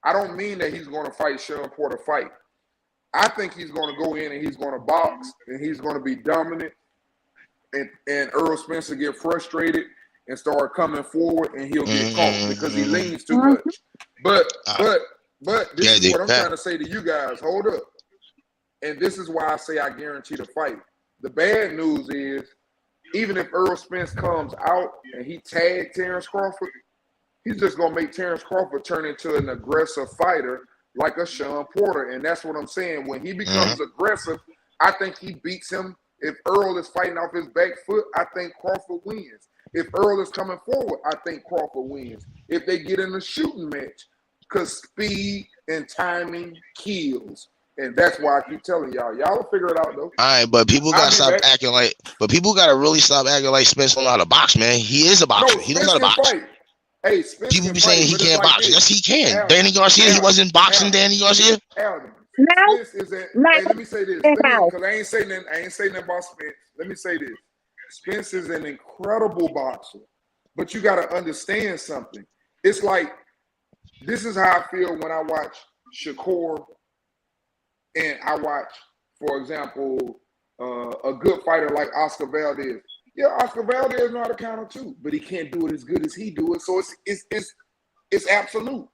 I don't mean that he's going to fight Sean Porter fight. I think he's going to go in and he's going to box and he's going to be dominant. And Errol Spence will get frustrated and start coming forward and he'll get caught because he leans too much. But this is what I'm trying to say to you guys. Hold up. And this is why I say I guarantee the fight. The bad news is, even if Errol Spence comes out and he tagged Terence Crawford, he's just going to make Terence Crawford turn into an aggressive fighter like a Sean Porter. And that's what I'm saying. When he becomes aggressive, I think he beats him. If Errol is fighting off his back foot, I think Crawford wins. If Errol is coming forward, I think Crawford wins. If they get in a shooting match, because speed and timing kills. And that's why I keep telling y'all. Y'all will figure it out, though. All right, but people gotta stop acting like. But people gotta really stop acting like Spence don't know how to box, man. He is a boxer. He knows how to box. Hey, Spence people be saying he can't box. Yes, he can. Danny Garcia, he wasn't boxing. Danny Garcia. Spence is hey, let me say this, because I ain't saying nothing about Spence. Let me say this. Spence is an incredible boxer, but you got to understand something. It's like this is how I feel when I watch Shakur. And I watch, for example, a good fighter like Oscar Valdez. Yeah, Oscar Valdez knows how to counter too, but he can't do it as good as he do it. So it's absolute.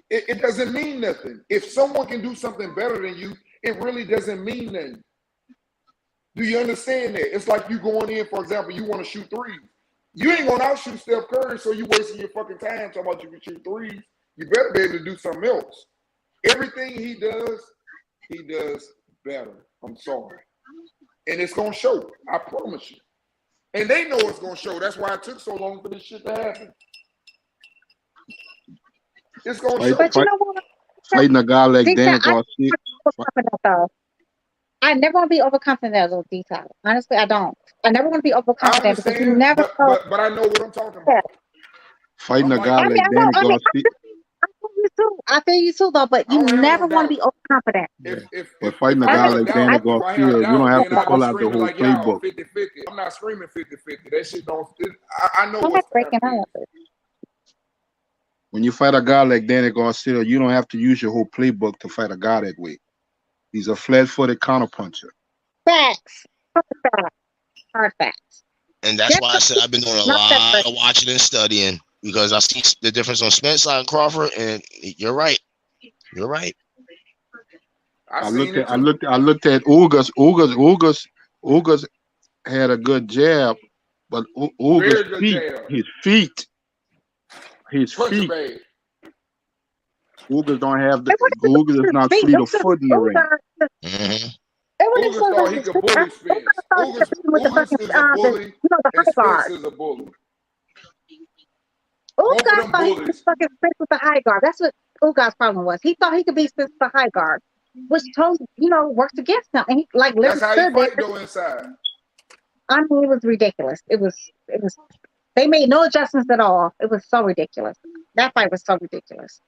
It doesn't mean nothing. If someone can do something better than you, it really doesn't mean nothing. Do you understand that? It's like you going in, for example, you want to shoot threes. You ain't going to outshoot Steph Curry, so you wasting your fucking time talking about you can shoot threes. You better be able to do something else. Everything he does better. I'm sorry. And it's going to show. I promise you. And they know it's going to show. That's why it took so long for this shit to happen. It's going to show. But you know what? Fighting a guy like Danny Garcia. I never want to be overconfident as a detail. Honestly, I don't. I never want to be overconfident because you never. But I know what I'm talking about. Fighting a guy like Danny Garcia. I feel you too, though, but you never want to be overconfident. But fighting a guy like Danny Garcia, you don't have to pull out the whole playbook. 50-50. I'm not screaming 50-50. That shit don't. I know what's breaking up. When you fight a guy like Danny Garcia, you don't have to use your whole playbook to fight a guy that way. He's a flat-footed counterpuncher. Facts. Hard facts. And that's why I said I've been doing a lot of watching and studying. Because I see the difference on Spence and Crawford, and you're right. You're right. I looked at Ugas. Ugas had a good jab, but Ugas' feet. Ugas don't have the. Ugas is not fleet of foot in the ring. Ugas thought he could bully Spence. Ugas is a bully, and Spence is a bully. Ugas thought he could fucking Spence with the high guard. That's what Ugas' problem was. He thought he could beat Spence with the high guard, which works against him. And he that's how he fight though inside. I mean, it was ridiculous. It was. They made no adjustments at all. It was so ridiculous. That fight was so ridiculous.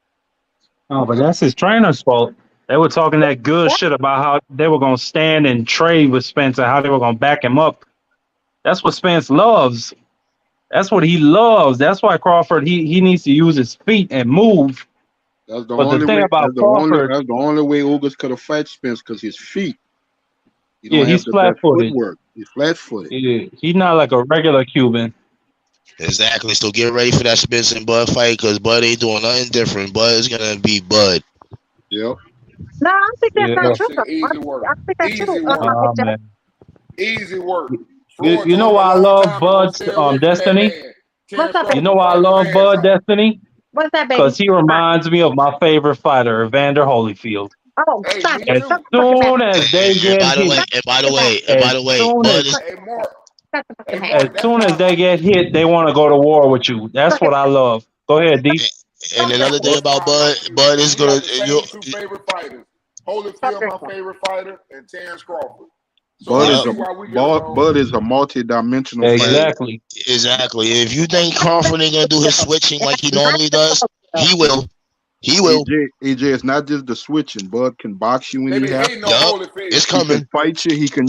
Oh, but that's his trainer's fault. They were talking that good shit about how they were gonna stand and trade with Spence and how they were gonna back him up. That's what Spence loves. That's what he loves. That's why Crawford he needs to use his feet and move. That's the only way. That's the only way Ugas could have fought Spence because his feet. He's flat-footed. He's flat-footed. Yeah, he's not like a regular Cuban. Exactly. So get ready for that Spence and Bud fight because Bud ain't doing nothing different. Bud is gonna be Bud. Yep. No, I think that's not true. Easy work. I think that's true. Easy work. You know why I love Bud's Destiny? You know why I love Bud Destiny? What's that, baby? Because he reminds me of my favorite fighter, Evander Holyfield. Oh, stop. As soon as they get by the way, Bud is. start the fucking match. As soon as they get hit, they want to go to war with you. That's what I love. Go ahead, D. And another thing about Bud is gonna Two favorite fighters. Holyfield, my favorite fighter, and Terence Crawford. So Bud is a multi-dimensional fighter. Exactly. If you think Crawford ain't gonna do his switching like he normally does, he will. He will. AJ, it's not just the switching. Bud can box you when he has to. It's coming. He can fight you. He can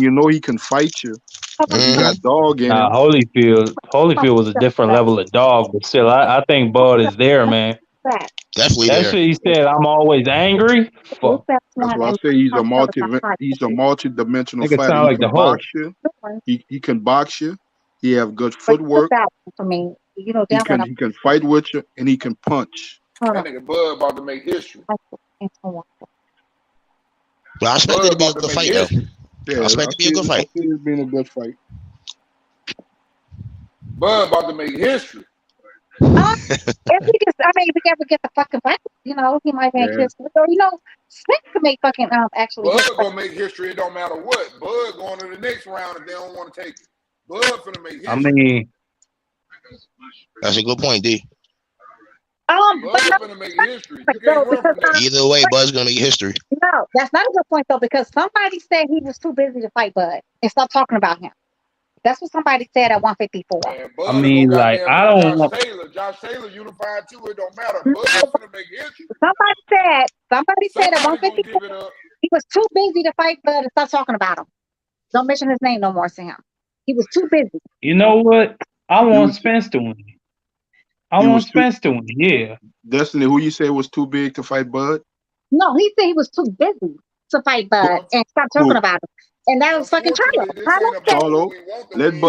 fight you. He got dog in him. Holyfield was a different level of dog, but still, I think Bud is there, man. Definitely That shit he said, I'm always angry. Fuck. That's why I say he's a multi-dimensional Nigga fighter. sound He like the can Hulk. box you. He can box you. He have good footwork. For me, you know, He can fight with you, and he can punch. That nigga Bud about to make history. But I expect it to be a good fight, though. Yeah, I expect it to be a good fight. I see it being a good fight. Bud about to make history. If we ever get the fucking fight, you know, he might make history. So, you know, Spence could make fucking actually. Bud gonna make history. It don't matter what. Bud going to the next round if they don't want to take it. Bud finna make history. I mean, that's a good point, D. Bud's gonna make history. You can't run from that. Either way, Bud's gonna make history. No, that's not a good point though, because somebody said he was too busy to fight Bud and stop talking about him. That's what somebody said at 154. I mean, like, I don't know. Josh Taylor unified too. It don't matter. Bud's gonna make history. Somebody said at 154 he was too busy to fight Bud and stop talking about him. Don't mention his name no more to him. He was too busy. You know what? I want Spence to win. Yeah. Destiny, who you say was too big to fight Bud? No, he said he was too busy to fight Bud and stop talking about him. And that was fucking Charlo. Let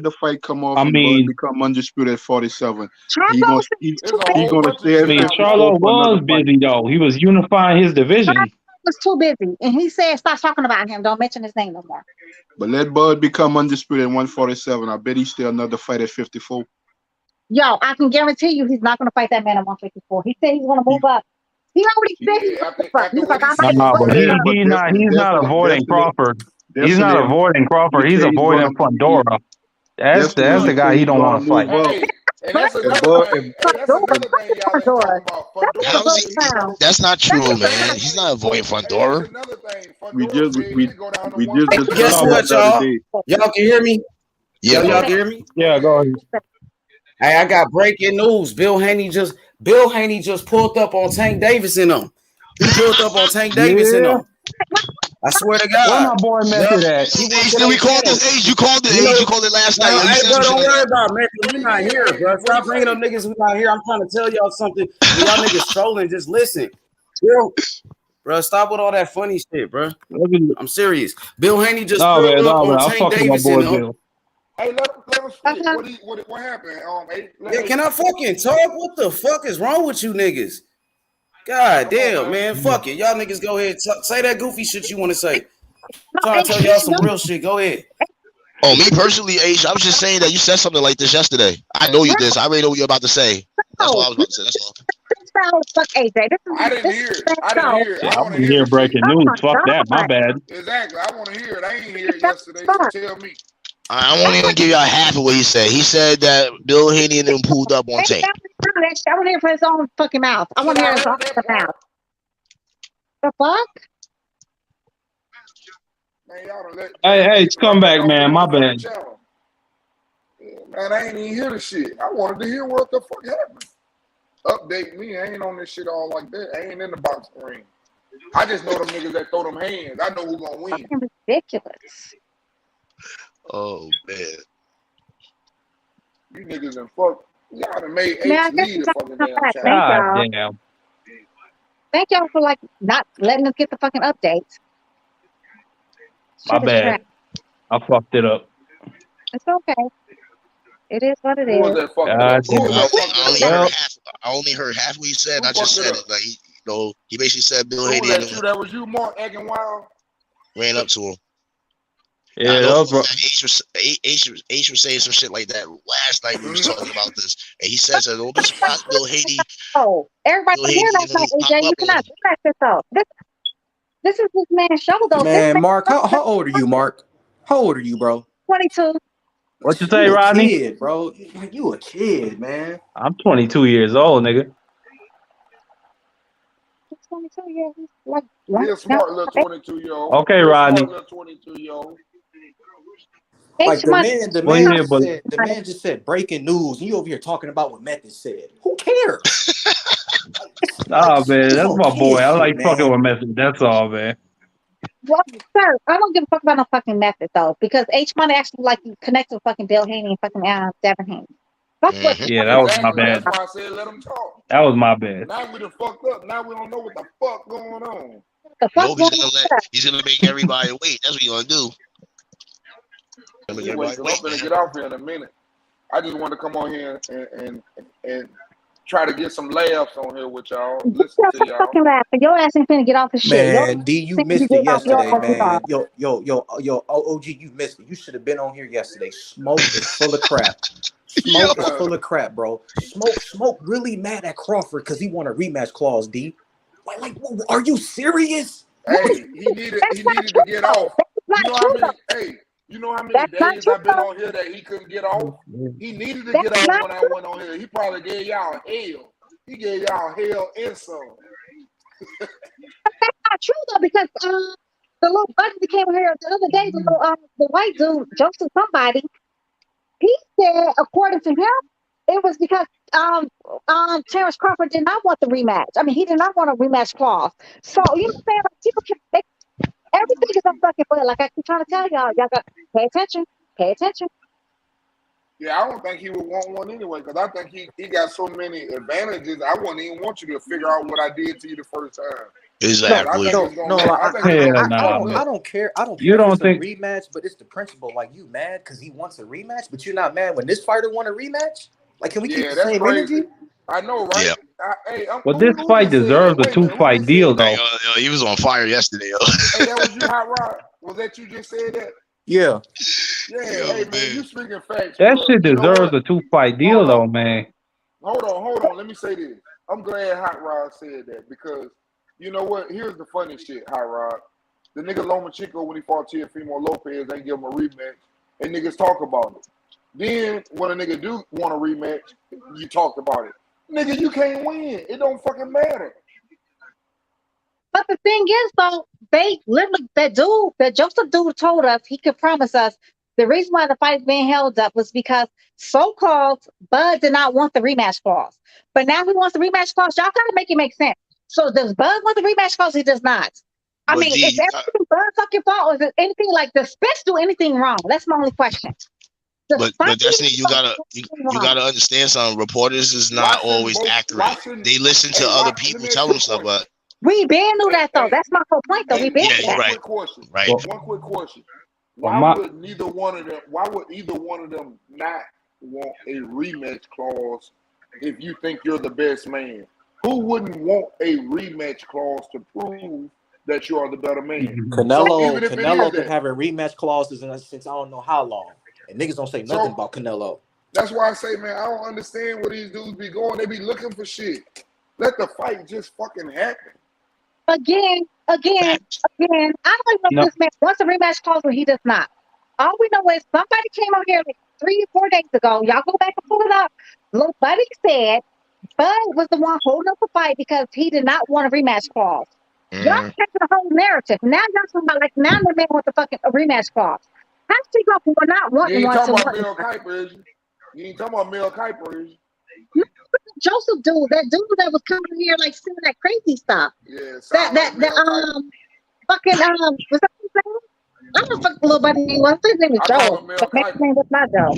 the fight come off. I mean, Bud become undisputed at 47. He gonna stay. I mean, Charlo was busy though. He was unifying his division. He was too busy, and he said, "Stop talking about him. Don't mention his name no more." But let Bud become undisputed at 147. I bet he's still another fight at 54. Yo, I can guarantee you, he's not going to fight that man at 154. He said he's going to move up. He already said he's he's not avoiding Crawford. He's not avoiding Crawford. He's avoiding Fundora. That's the guy he don't want to fight. That's not true, man. He's not avoiding Fundora. Guess what, y'all? Y'all can hear me? Yeah, y'all can hear me? Yeah, go ahead. Hey, I got breaking news. Bill Haney just pulled up on Tank Davis in them. He pulled up on Tank Davis in them. I swear to God. Where my boy Method at? We called this age. You called it age. You called it last night. Hey, bro, don't worry about it, man. We're not here, bro. Stop bringing them niggas. We're not here. I'm trying to tell y'all something. Y'all niggas trolling. Just listen. Bro, stop with all that funny shit, bro. I'm serious. Bill Haney just pulled up on Tank Davis in them. Hey, let him speak. What happened? Can I fucking talk? What the fuck is wrong with you niggas? God damn, man. Fuck it. Y'all niggas go ahead. Say that goofy shit you want to say. I'm trying to tell y'all some real shit. Go ahead. Oh, me personally, H, I was just saying that you said something like this yesterday. I know you did. I already know what you're about to say. That's what I was about to say. That's all. Fuck AJ. I didn't hear it. I'm here breaking news. Fuck that. My bad. Exactly. I want to hear it. I ain't hear it yesterday. So tell me. I won't even give y'all half of what he said. He said that Bill Haney and them pulled up on Tank. I want to hear from his own fucking mouth. I want to hear his own fucking mouth. The fuck? Hey, come back, man. My bad. Man, I ain't even hear the shit. I wanted to hear what the fuck happened. Update me. I ain't on this shit all like that. I ain't in the boxing ring. I just know them niggas that throw them hands. I know who's gonna win. Fucking ridiculous. Oh man. You niggas and fuck. Y'all done made H lead the fucking damn channel. Thank y'all for like not letting us get the fucking updates. My bad. I fucked it up. It's okay. It is what it is. I only heard half what he said. I just said it. Like he basically said Bill Haney. That was you, Mark, acting wild. Ran up to him. Yeah, H was saying some shit like that last night. We was talking about this, and he says that don't be surprised, Bill Haney. Oh, everybody can hear last night, AJ. You cannot do that yourself. This is this man's show, though. Man, Mark, how old are you, Mark? How old are you, bro? 22. What you say, You a Rodney? kid, bro. You a kid, man. I'm 22 years old, nigga. 22 years. Like, He a smart little 22-year-old. Okay, Rodney. Smart little 22-year-old. Like the Well, man just said breaking news, and you over here talking about what Method said. Who cares? Oh man, that's on my boy. kid I shit, like fucking man. with Method. That's all, man. Well, sir, I don't give a fuck about no fucking Method though, because H Money actually like connected with fucking Bill Haney and fucking Devin Haney. That's what. Yeah, that was my bad. That's why I said let him talk. That was my bad. Now we done fucked up. Now we don't know what the fuck going on. Nope, he's gonna make everybody wait. That's what he's gonna do. Anyway, I'm gonna get off here in a minute. I just want to come on here and try to get some laughs on here with y'all. Listen to y'all. Fucking laughing. Your ass ain't finna get off the shit. Man, D, you missed it yesterday, man. Yo, OG, you missed it. You should have been on here yesterday. Smoke is full of crap. Smoke is full of crap, bro. Smoke really mad at Crawford because he won a rematch clause, D. Like, are you serious? Hey, he needed to get off. You know how many days I've been on here that he couldn't get off? He needed to get off when I went on here. He probably gave y'all hell. He gave y'all hell and some. That's not true though, because the little buddy that came here the other day, the white dude, Joseph somebody, he said, according to him, it was because Terence Crawford did not want the rematch. I mean, he did not want a rematch clause. So you know what I'm saying? Like, people can everything is on fucking foot. Like I keep trying to tell y'all gotta pay attention. Pay attention. Yeah, I don't think he would want one anyway, because I think he got so many advantages. I wouldn't even want you to figure out what I did to you the first time. Exactly. I don't care. I don't care if it's a rematch, but it's the principle. Like, you mad because he wants a rematch, but you're not mad when this fighter want a rematch? Like, can we keep the same energy? I know, right? Yeah. Well, this fight deserves a 2-fight deal, though. He was on fire yesterday. Hey, that was you, Hot Rod? Was that you just said that? Yeah. Yeah, hey, man, you speaking facts. That bro. shit deserves a 2-fight deal, though, man. Hold on. Let me say this. I'm glad Hot Rod said that, because you know what? Here's the funny shit, Hot Rod. The nigga Lomachenko, when he fought Teofimo Lopez, they give him a rematch, and niggas talk about it. Then when a nigga do want a rematch, you talked about it. Nigga, you can't win. It don't fucking matter. But the thing is, though, they literally, that Joseph dude told us, he could promise us the reason why the fight is being held up was because so-called Bud did not want the rematch clause. But now he wants the rematch clause. Y'all gotta make it make sense. So does Bud want the rematch clause? He does not. I mean, is everything Bud fucking fault, or is it anything like, does Spence do anything wrong? That's my only question. But Destiny, you gotta understand something. Reporters is not always accurate. They listen to other people tell them stuff, but we been knew that though. That's my whole point though. We been knew that. One quick question. Why would either one of them not want a rematch clause if you think you're the best man? Who wouldn't want a rematch clause to prove that you are the better man? Canelo been having rematch clauses since I don't know how long. And niggas don't say nothing about Canelo. That's why I say, man, I don't understand where these dudes be going. They be looking for shit. Let the fight just fucking happen. Again, I don't even know if this man wants a rematch clause or he does not. All we know is somebody came out here like 3 or 4 days ago. Y'all go back and pull it up. Little buddy said Bud was the one holding up the fight because he did not want a rematch clause. Y'all taking the whole narrative. Now y'all talking about like now the man wants a fucking rematch clause. How she go for not wanting one? You ain't talking about Mel Kiper, is you? You ain't talking about Mel Kiper, is you? Joseph dude, that dude that was coming here like saying that crazy stuff. Yeah, fucking was that his name? I don't know fuck little buddy name was. His name was Joe. But next name was not Joe.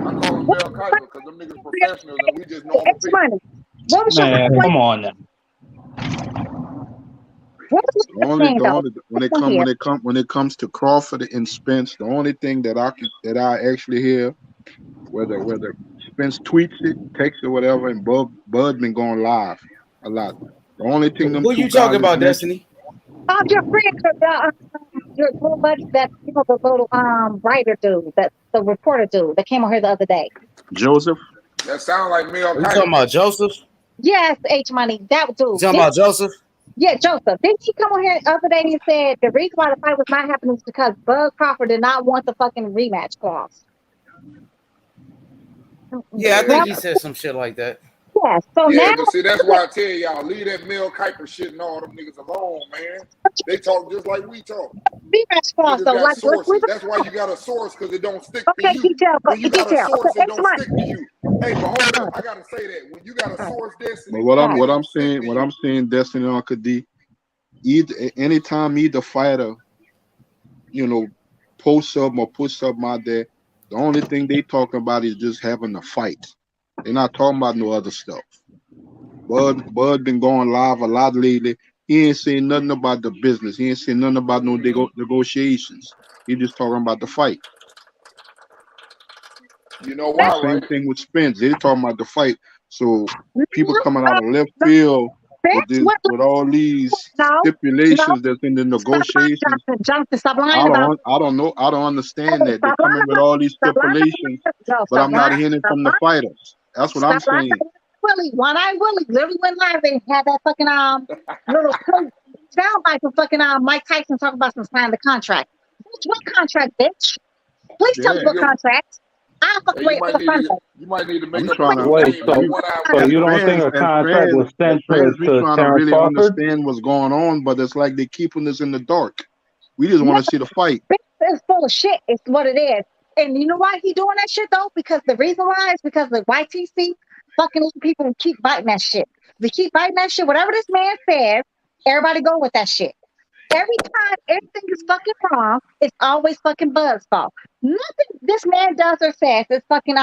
I call him Mel Kiper because them niggas professionals and we just normal people. Money. What was Man, come on now. When it comes to Crawford and Spence, the only thing that I actually hear, whether Spence tweets it, texts it, whatever, and Bud been going live a lot. The only thing them who two you talking about, mentioned, Destiny? Your friend, your little buddy, that the little writer dude, that the reporter dude that came on here the other day. Joseph. That sound like Mel Kiper. You talking about Joseph? Yes, H Money. That dude. You talking about Joseph? Yeah, Joseph. Didn't he come on here the other day and said the reason why the fight was not happening is because Bud Crawford did not want the fucking rematch clause? Yeah, I Well, think he said some shit like that. yeah. So Yeah, now but see, that's why I tell y'all, leave that Mel Kiper shit and all them niggas alone, man. They talk just like we talk. rematch clause. Niggas So got like, sources. That's why you got a source, because it don't stick to okay, you. detail, When you got a detail. Okay, source, it it's don't fine. stick to you. Hey, but hold up, I gotta say that when you got a source, But Destiny, what it don't stick to you. I'm saying, Destiny Uncle D, anytime either fighter, post something or put something out there, the only thing they talking about is just having a fight. They're not talking about no other stuff. Bud been going live a lot lately. He ain't saying nothing about the business. He ain't saying nothing about no negotiations. He just talking about the fight. You know And why, the same right? thing with Spence. They talking about the fight. So people coming out of left field with all these No, stipulations that's in the stop lying, negotiations. Jonathan. Stop lying about it. I don't know. I don't understand that. They're Stop lying coming with about all these Stop lying stipulations, about No, but stop I'm not lying. hearing it Stop from the lying. fighters. That's what I'm Stop lying. saying. Willie, one-eyed Willie literally went live and had that fucking little sound bite from fucking Mike Tyson talking about some signing the contract. Bitch, what contract, bitch? Please tell me what Yeah. contract. I'll fuck Hey, away all Sunday. you might need to make I'm up a trying to, new Wait, name, man. so as you don't think fans, a contract was sent we to trying to Terence really Crawford? understand what's going on, but it's like they keeping us in the dark. We just want to see the fight. Bitch is full of shit. It's what it is. And you know why he doing that shit though? Because the reason why is because the YTC fucking people keep biting that shit. They keep biting that shit. Whatever this man says, everybody go with that shit. Every time everything is fucking wrong, it's always fucking Bud's fault. Nothing this man does or says is fucking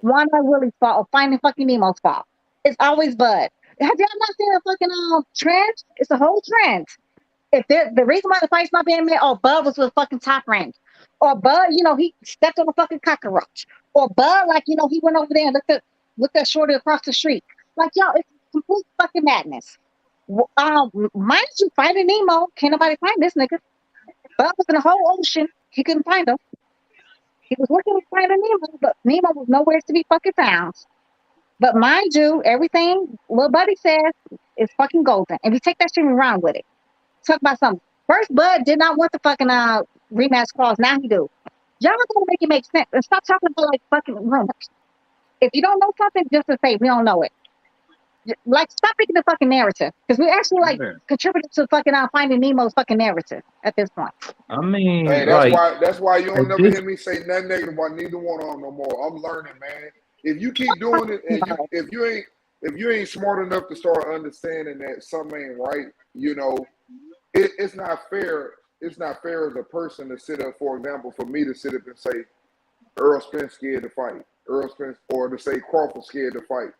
One Eye Willie's fault or Finding fucking Nemo's fault. It's always Bud. Have y'all not seen a fucking trend? It's a whole trend. If the reason why the fight's not being made, Bud was with fucking Top Rank, or Bud, he stepped on a fucking cockroach, or Bud, like he went over there and looked at Shorty across the street. Like yo, it's complete fucking madness. Mind you, Finding Nemo, can't nobody find this nigga. Bud was in the whole ocean, he couldn't find him. He was looking to find Nemo, but Nemo was nowhere to be fucking found. But mind you, everything Lil Buddy says is fucking golden, and we take that shit and run with it. Talk about something. First, Bud did not want the fucking rematch clause. Now he do. Y'all gonna make it make sense and stop talking about like fucking rumors. If you don't know something, just to say we don't know it. Like, stop making the fucking narrative because we actually like contributed to fucking Finding Nemo's fucking narrative at this point. I mean, Hey, that's why you don't never this, hear me say nothing negative about neither one of them no more. I'm learning, man. If you keep doing it, and if you ain't smart enough to start understanding that something ain't right, it's not fair. It's not fair as a person to sit up, for example, for me to sit up and say Errol Spence scared to fight, Errol Spence, or to say Crawford scared to fight.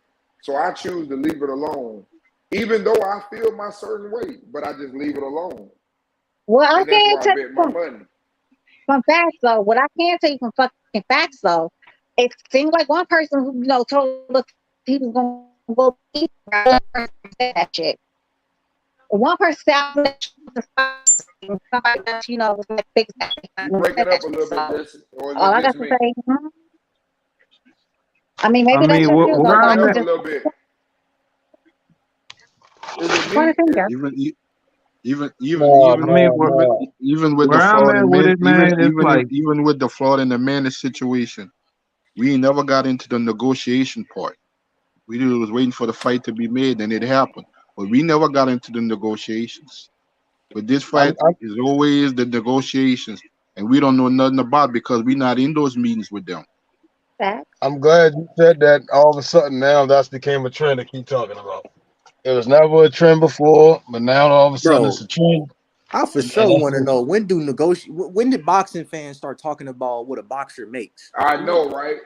So I choose to leave it alone, even though I feel my certain way, but I just leave it alone. Well, I And that's can't where I tell bet you my money. from facts though. What I can tell you from fucking facts though, it seemed like one person who told us he was gonna go eat that shit. One person said somebody else, was like big. You break it up a little bit, Jesse, or is All I it got just to me? say, I mean, maybe that's just you though, but I Break it can up a just little bit. Is it point a me? finger. Even with the where I'm Florida at with man, it, man, it's like even with the Florida and the Manny situation, we never got into the negotiation part. We was waiting for the fight to be made, and it happened. But we never got into the negotiations. But this fight is always the negotiations, and we don't know nothing about it because we're not in those meetings with them. I'm glad you said that. All of a sudden, now that's became a trend to keep talking about. It was never a trend before, but now all of a sudden it's a trend. I for sure want to know when did boxing fans start talking about what a boxer makes? I know, right?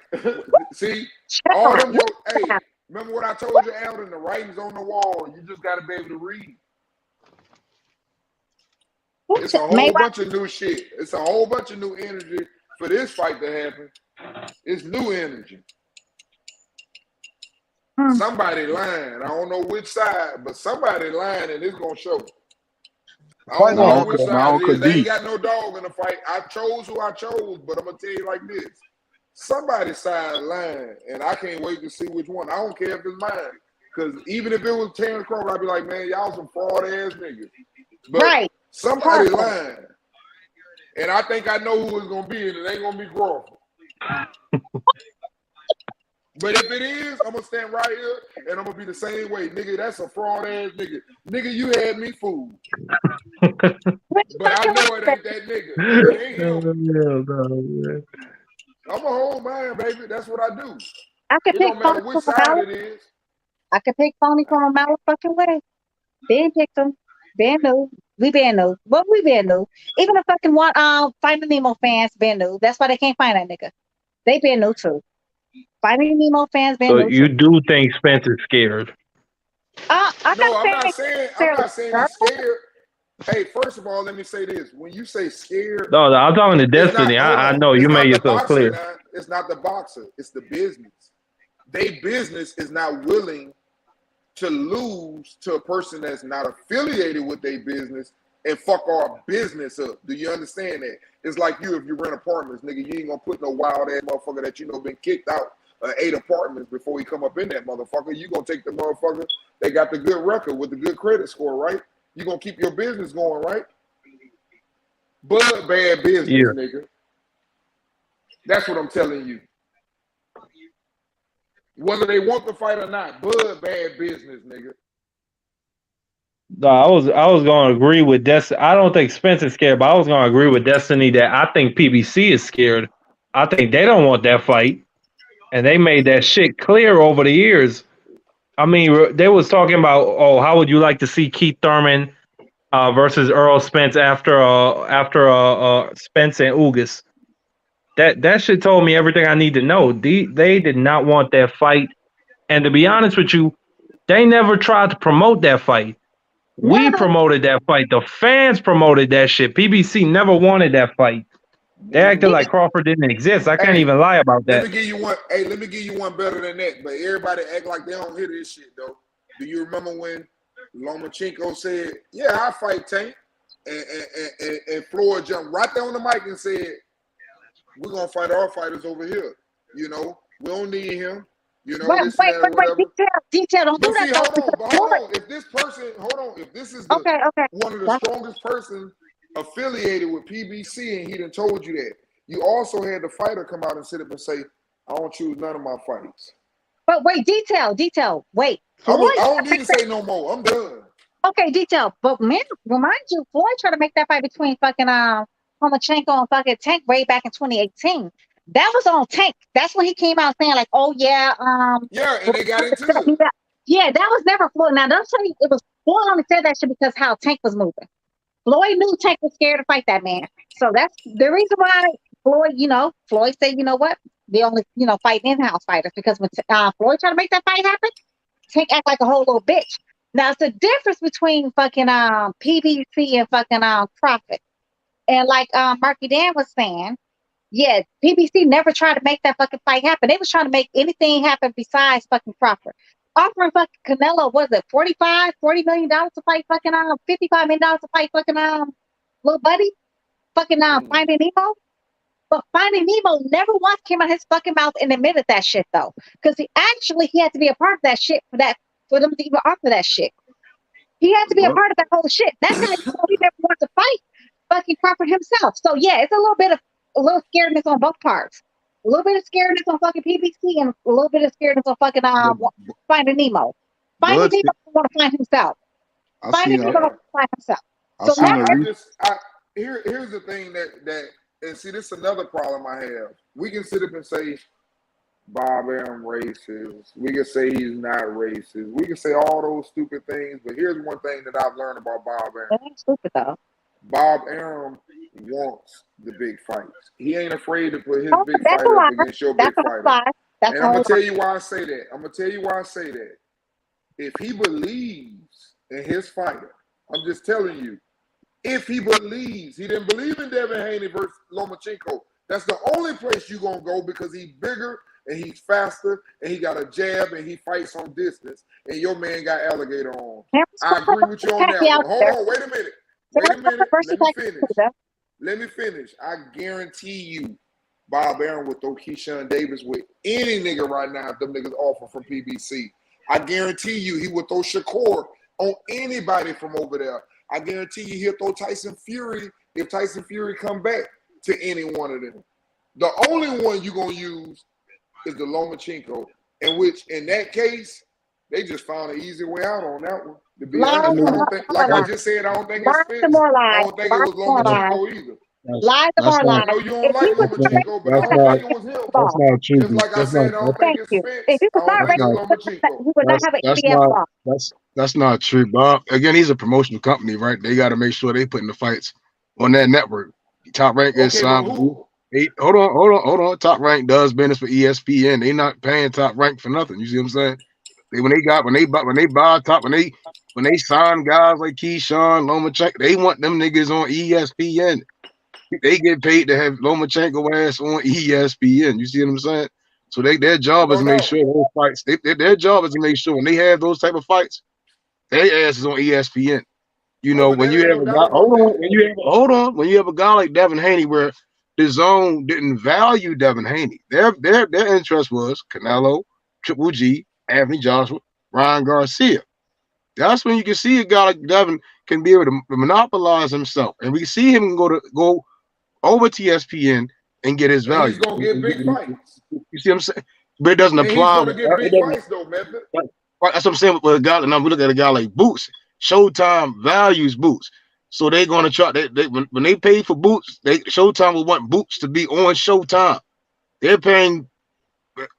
See, all them hey, remember what I told you, Alden? The writing's on the wall. You just got to be able to read. It's a whole bunch of new shit. It's a whole bunch of new energy for this fight to happen. It's new energy. Somebody lying. I don't know which side, but somebody lying, and it's gonna show. I don't know which side it is. They ain't got no dog in the fight. I chose who I chose, but I'm gonna tell you like this: somebody's side lying, and I can't wait to see which one. I don't care if it's mine. Because even if it was Terence Crawford, I'd be like, man, y'all some fraud ass niggas. But somebody lying. And I think I know who it's gonna be, and it ain't gonna be Crawford. But if it is, I'm gonna stand right here and I'm gonna be the same way. Nigga, that's a fraud ass nigga. Nigga, you had me fooled. But I know it ain't that nigga. It ain't him. I'm a whole man, baby. That's what I do. I could It pick don't matter phony which from a side mile. it is. I could pick phony from a mile fucking way. Ben picked them. Ben knew. We Ben knew. But we Ben knew. Even the fucking one Finding Nemo fans Ben knew. That's why they can't find that nigga. They Ben knew too. Finding Nemo fans Ben So knew you too. do think Spence is scared? I'm not saying he's scared. Hey, first of all, let me say this. When you say scared, No, I'm talking to it's not, Destiny. hold I on. know you It's made not the yourself boxer clear. now. It's not the boxer. It's the business. They business is not willing to lose to a person that's not affiliated with their business and fuck our business up. Do you understand that? It's like you, if you rent apartments, nigga, you ain't gonna put no wild ass motherfucker that you know been kicked out 8 apartments before he come up in that motherfucker. You gonna take the motherfucker they got the good record with the good credit score, right? You gonna keep your business going, right? But bad business, nigga. That's what I'm telling you. Whether they want the fight or not, bad business, nigga. No, I was going to agree with Destiny. I don't think Spence is scared, but I was going to agree with Destiny that I think PBC is scared. I think they don't want that fight, and they made that shit clear over the years. I mean, they was talking about, oh, how would you like to see Keith Thurman versus Errol Spence after Spence and Ugas? That shit told me everything I need to know. They did not want that fight, and to be honest with you, they never tried to promote that fight. We promoted that fight. The fans promoted that shit. PBC never wanted that fight. They acted like Crawford didn't exist. I can't even lie about that. Let me give you one. Hey, let me give you one better than that. But everybody act like they don't hear this shit though. Do you remember when Lomachenko said, "Yeah, I fight Tank," and Floyd jumped right there on the mic and said, "We're gonna fight our fighters over here. You know, we don't need him. You know, wait, this and that or whatever." Detail, don't do But see, that. hold on. If this person, if this is one of the strongest persons affiliated with PBC and he done told you that, you also had the fighter come out and sit up and say, "I don't choose none of my fights." But wait, detail. Wait. I don't need to say no more. I'm done. Okay, detail. But man, remind you, Floyd tried to make that fight between fucking Lomachenko and fucking Tank way back in 2018. That was on Tank. That's when he came out saying like, "Oh yeah, yeah," and they got into it. Yeah, that was never Floyd. Now don't tell me it was Floyd only said that shit because how Tank was moving. Floyd knew Tank was scared to fight that man. So that's the reason why Floyd said, you know what? They only, fight in-house fighters because when Floyd tried to make that fight happen, Tank act like a whole little bitch. Now it's the difference between fucking PBC and fucking Crawford. And like Marky Dan was saying, yeah, PBC never tried to make that fucking fight happen. They was trying to make anything happen besides fucking Crawford. Offering fucking Canelo, was it $40 million to fight fucking $55 million to fight fucking little buddy? Fucking Finding Nemo? But Finding Nemo never once came out of his fucking mouth and admitted that shit though. Because he had to be a part of that shit for them to even offer that shit. He had to be a part of that whole shit. That guy he never wanted to fight fucking Crawford himself. So yeah, it's a little scaredness on both parts. A little bit of scaredness on fucking PBC and a little bit of scaredness on fucking Finding Nemo. Finding Nemo doesn't want to find himself. Finding Nemo doesn't find himself. So here's the thing that and see, this is another problem I have. We can sit up and say Bob Arum racist. We can say he's not racist. We can say all those stupid things. But here's one thing that I've learned about Bob Arum. That ain't stupid though. Bob Arum wants the big fights. He ain't afraid to put his big fight up against your big fighter. And I'm gonna tell you why I say that. If he believes in his fighter, I'm just telling you, if he believes, he didn't believe in Devin Haney versus Lomachenko. That's the only place you're gonna go because he's bigger and he's faster and he got a jab and he fights on distance. And your man got alligator arms. I agree with you on that one. Hold on, wait a minute. Let me finish. I guarantee you, Bob Arum would throw Keyshawn Davis with any nigga right now if them niggas offer from PBC. I guarantee you he will throw Shakur on anybody from over there. I guarantee you he'll throw Tyson Fury if Tyson Fury come back to any one of them. The only one you're going to use is the Lomachenko, in that case, they just found an easy way out on that one. To be honest, I don't think, like I just said, I don't think it's Spence. I don't think it was Lomachenko either. Lies the more lies. I know you don't like Lomachenko, but I don't think it was him. That's not true. Just like I said, I don't think it's Spence. I don't think it's Lomachenko. You would not have an EPF law. That's not true, Bob. Again, he's a promotional company, right? They got to make sure they putting the fights on that network. Top Rank is hold on. Top Rank does business for ESPN. They not paying Top Rank for nothing. You see what I'm saying? When they sign guys like Keyshawn, Lomachenko, they want them niggas on ESPN. They get paid to have Lomachenko ass on ESPN. You see what I'm saying? So their job is to make sure those fights. Their job is to make sure when they have those type of fights, their ass is on ESPN. You know, when you have a guy, when you have a guy like Devin Haney, where the zone didn't value Devin Haney, their interest was Canelo, Triple G, Anthony Joshua, Ryan Garcia. That's when you can see a guy like Devin can be able to monopolize himself, and we see him go over to ESPN and get his value. He's gonna get big fights. You see what I'm saying? But it doesn't apply. He's gonna get big fights though, Method. That's what I'm saying with a guy. And we look at a guy like Boots. Showtime values Boots, so they're gonna try. When they pay for Boots, Showtime will want Boots to be on Showtime. They're paying.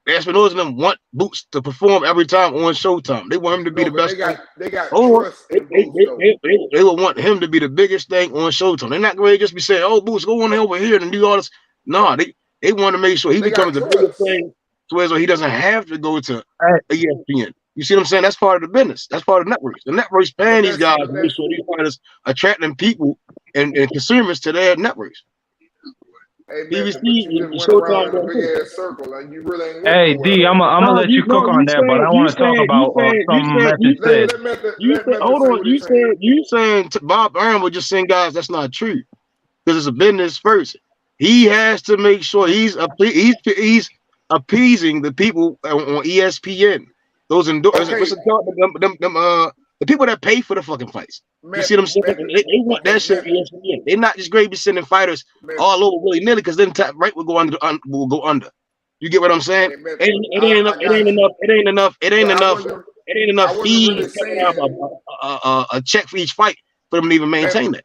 Espinosa and them want Boots to perform every time on Showtime. They want him to be the best. They got trust in Boots, they will want him to be the biggest thing on Showtime. They're not going to just be saying, "Oh, Boots, go on over here and do all this." No, they want to make sure he becomes the biggest thing, so he doesn't have to go to ESPN. You see what I'm saying? That's part of the business. That's part of the networks. The networks paying these guys to make sure these fighters attracting people and consumers to their networks. Hey, BBC, Showtime, a big ass circle, and you really ain't. Hey, D, I'm gonna let you cook on that, but I want to talk about something Method said. Hold on, you saying Bob Arum would just send guys? That's not true, because it's a business person. He has to make sure he's appeasing the people on ESPN. Those the people that pay for the fucking fights. You see what I'm saying? They want that shit. They're not just great be sending fighters all over willy nilly, because then Top Rank will go under. You get what I'm saying? It ain't enough fees a check for each fight for them to even maintain that.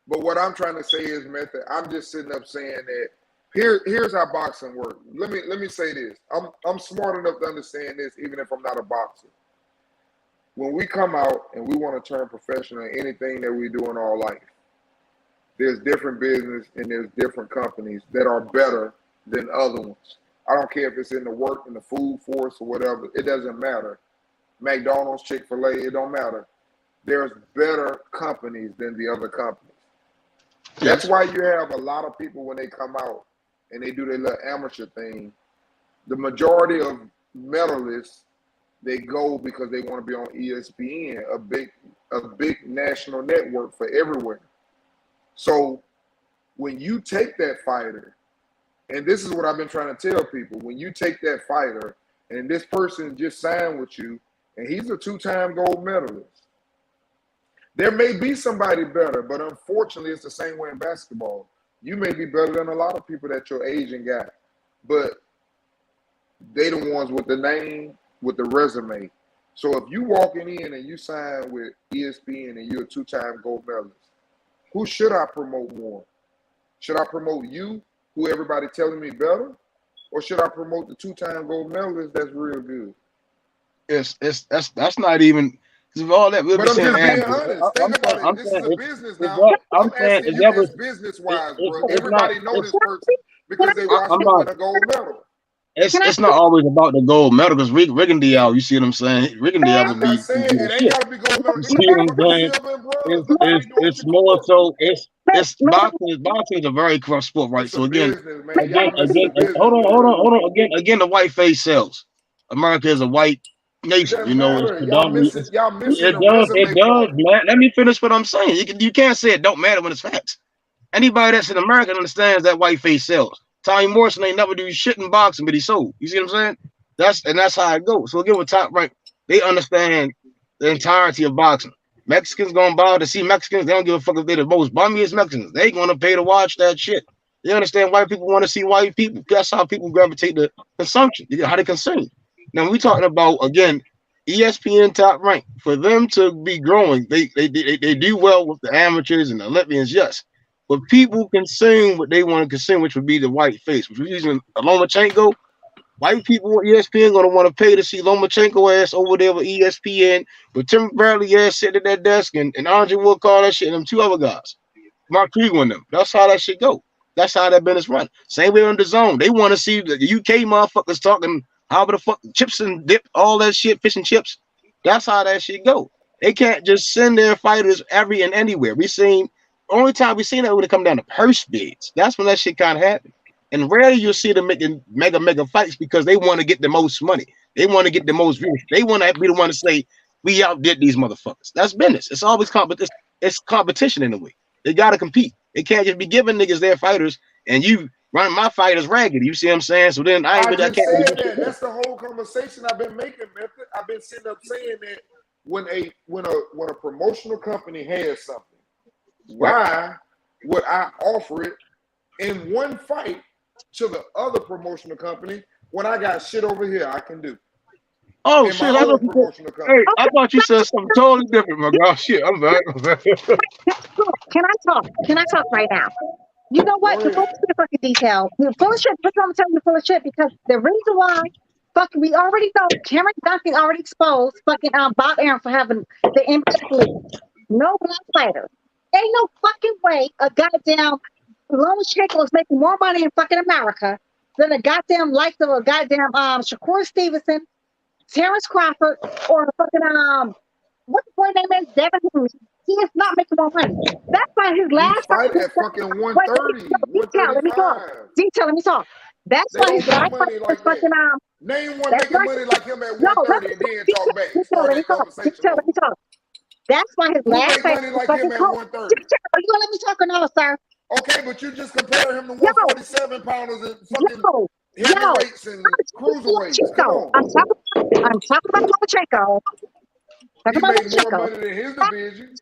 But what I'm trying to say is, Method, I'm just sitting up saying that here's how boxing works. Let me say this. I'm smart enough to understand this, even if I'm not a boxer. When we come out and we want to turn professional in anything that we do in our life, there's different business and there's different companies that are better than other ones. I don't care if it's in the food force or whatever. It doesn't matter. McDonald's, Chick-fil-A, it don't matter. There's better companies than the other companies. That's why you have a lot of people when they come out and they do their little amateur thing. The majority of medalists, they go because they want to be on ESPN, a big national network for everywhere. So when you take that fighter, and this is what I've been trying to tell people, when you take that fighter and this person just signed with you, and he's a 2-time gold medalist, there may be somebody better, but unfortunately it's the same way in basketball. You may be better than a lot of people that your agent got, but they the ones with the name, with the resume. So if you walking in and you sign with ESPN and you're a 2-time gold medalist, who should I promote more? Should I promote you, who everybody telling me better? Or should I promote the 2-time gold medalist that's real good? That's not even all that. But I'm just being honest. Think about it. This is a business now. I'm asking you as business-wise, bro. Everybody knows this person because they watched him win a gold medal. It's not always about the gold medal, because Rigondeaux, you see what I'm saying? Rigondeaux would be. It ain't gotta be gold medal. See what I'm saying? It's more so. It's boxing is a very corrupt sport, right? So again, hold on. Again, the white face sells. America is a white nation, you know. It's predominantly. It does, man. Let me finish what I'm saying. You can't say it don't matter when it's facts. Anybody that's in America understands that white face sells. Tommy Morrison ain't never do shit in boxing, but he sold. You see what I'm saying? That's how it goes. So again, with Top Rank, They understand the entirety of boxing. Mexicans gonna bow to see Mexicans. They don't give a fuck if they're the most bummiest Mexicans. They gonna pay to watch that shit. They understand white people want to see white people. That's how people gravitate to consumption. How they consume. Now we talking about again, ESPN Top Rank. For them to be growing, they do well with the amateurs and the Olympians, yes. But people consume what they want to consume, which would be the white face. Which we're using Lomachenko. White people on ESPN gonna want to pay to see Lomachenko ass over there with ESPN, with Tim Bradley ass sitting at that desk, and Andre Wood call that shit, and them two other guys, Mark Kriegel and them. That's how that shit go. That's how that business run. Same way on the zone. They want to see the UK motherfuckers talking however the fuck chips and dip, all that shit, fish and chips. That's how that shit go. They can't just send their fighters every and anywhere. Only time we seen that when it come down to purse bids. That's when that shit kind of happened. And rarely you'll see them making mega fights because they want to get the most money. They want to get the most views. They want to be the one to say, we outdid these motherfuckers. That's business. It's always competition. It's competition in a way. They got to compete. They can't just be giving niggas their fighters and you run my fighters ragged. You see what I'm saying? So then I can't really that. That's the whole conversation I've been making, Method. I've been sitting up saying that when a promotional company has something, why would I offer it in one fight to the other promotional company when I got shit over here I can do? Oh shit! I thought you said something totally different, my girl. Shit, I'm back. Can I talk right now? You know what? Before we get fucking detail, you're full of shit. That's what I'm telling you, full of shit. Because the reason why, fucking, we already know Cameron Duncan already exposed fucking Bob Arum for having the impact league. No black fighters. Ain't no fucking way a goddamn Lomachenko is making more money in fucking America than a goddamn likes of a goddamn Shakur Stevenson, Terence Crawford, or fucking what the boy name is, Devin Haney. He is not making more money. That's why his last fight at fucking 130, 135. Detail, let me talk. That's why his last fight was fucking Name one making money like him at 130 and then talk back. Start that conversation. Let me talk. That's why his last fight money like him at 130. Are you gonna let me talk or no, sir? Okay, but you just compare him to 147 pounders and fucking heavyweights and cruiserweights. Come on. I'm talking about Lomachenko. He made more money than his division.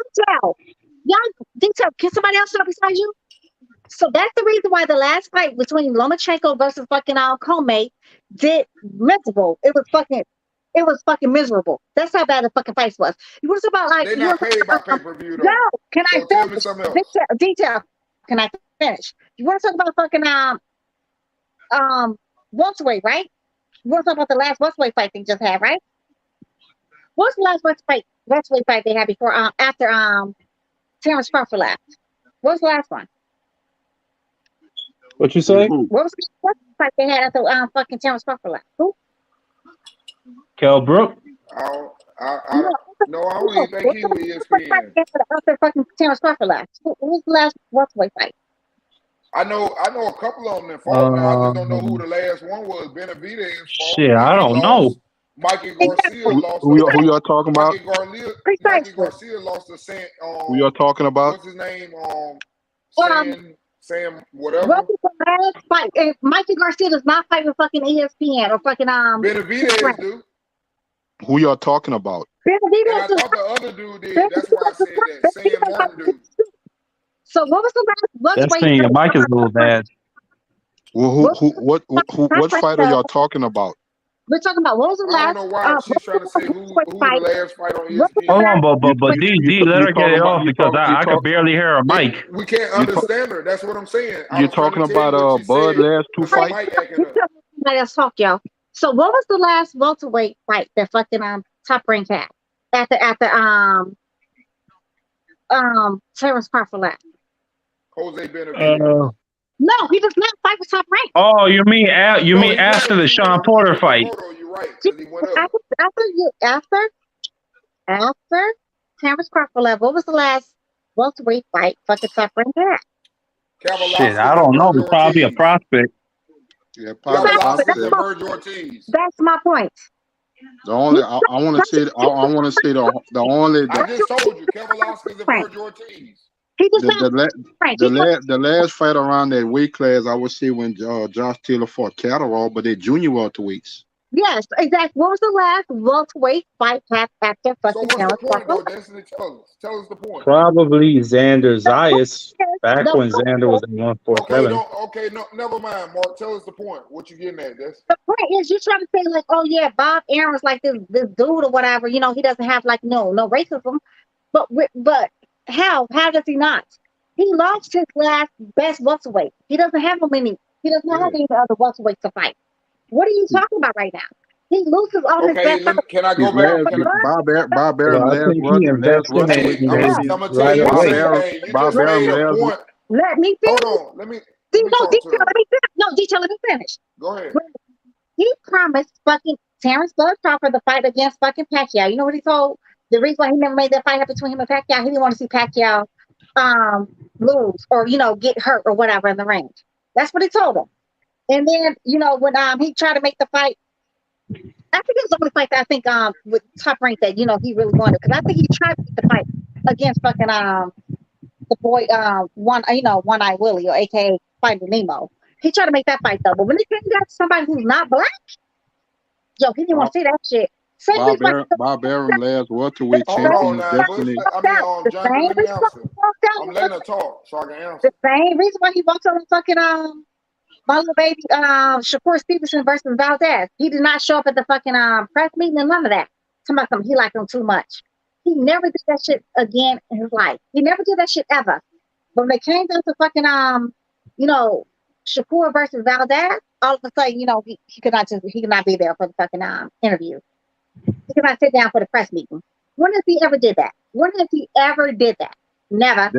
Detail. Can somebody else talk besides you? So that's the reason why the last fight between Lomachenko versus fucking Comey did miserable. It was fucking miserable. That's how bad the fucking fight was. It was about like they're not paid by pay-per-view though. No, can I tell me something else? Detail. Can I finish? You want to talk about fucking welterweight, right? You want to talk about the last welterweight fight they just had, right? What's the last welterweight fight they had before after Terence Crawford left? What's the last one? What you say? What was the fight they had after fucking Terence Crawford left? Who? Kell Brook? No, I don't even think he was ESPN. After fucking Terence Crawford left. Who was the last welterweight fight? I know a couple of them that fought. I just don't know who the last one was. Benavidez. Shit, I don't know. Mikey Garcia lost. Who y'all talking about? Mikey Garcia lost to Sam. Who y'all talking about? What's his name? Sam whatever. What was the last fight? If Mikey Garcia does not fight with fucking ESPN or fucking Benavidez do. Who y'all talking about? Benavidez. I thought the other dude did. That's why I said that. Sam Martin dude. So what was the last? That's saying your mic is a little bad. Well, what fight are y'all talking about? We're talking about what was the last? I don't know why she's trying to say who the last fight on ESPN. Hold on, but D, let her get it off because I can barely hear her mic. We can't understand her. That's what I'm saying. You're talking about Bud last two fights? Let's talk, y'all. So what was the last welterweight fight that fucking Top Rank had after Terence Crawford left? Jose Benavidez. No, he does not fight with Top Rank. Oh, you mean after the Sean Porter fight? You're right. He went up. After Terence Crawford left, what was the last welterweight fight fucking Top Rank had? Shit, I don't know. It's probably a prospect. Yeah, probably Ortiz. That's my point. The only I want to say the only. I just told you, Kevin Velasquez and Virgil Ortiz. The last fight around that weight class, I would say when Josh Taylor fought Catterall, but they're junior welterweights. Yes, exactly. What was the last welterweight fight after So fucking what's the Terence point, Crawford? though, Destiny? Tell us. Tell us the point. Probably Xander Zayas back The when Xander was point at Okay, 147. no, never mind, Mark. Tell us the point. What you getting at, Des? the point is, you try to say like, oh yeah, Bob Aaron's like this dude or whatever. You know, he doesn't have like no racism. But how does he not? He lost his last best welterweight. He doesn't have many. He does not have any other welterweights to fight. What are you talking about right now? He loses all his Okay, best. can I His go back? last Bob So Aaron I think he last invested welterweight in I'm his champion. gonna tell right you Bob away. something. Aaron Hey, you Bob just Aaron made a last point. Let me Hold finish. on. Let me talk to Detail, him. let me finish. No, detail, let me finish. Go ahead. He promised fucking Terence Crawford the fight against fucking Pacquiao. You know what he told? The reason why he never made that fight between him and Pacquiao, he didn't want to see Pacquiao lose or get hurt or whatever in the ring. That's what he told him. And then when he tried to make the fight, I think it was the only fight that I think with Top Rank that he really wanted, because I think he tried to make the fight against fucking the boy One Eye Willie, or AKA Finding Nemo. He tried to make that fight though, but when it came down to somebody who's not black, yo, he didn't want Bob, to see that shit. Same reason why Bob Aaron last welterweight Hold champion on was now, but Destiny. the Jungle, same let me reason why answer. he walked out I'm on letting her talk so I can the answer. same reason why he walked on fucking my little baby Shakur Stevenson versus Valdez. He did not show up at the fucking press meeting and none of that. Somebody come, he liked him too much. He never did that shit again in his life. He never did that shit ever. But when it came down to fucking Shakur versus Valdez, all of a sudden, he could not be there for the fucking interview. He could not sit down for the press meeting. When has he ever did that? When has he ever did that? Never.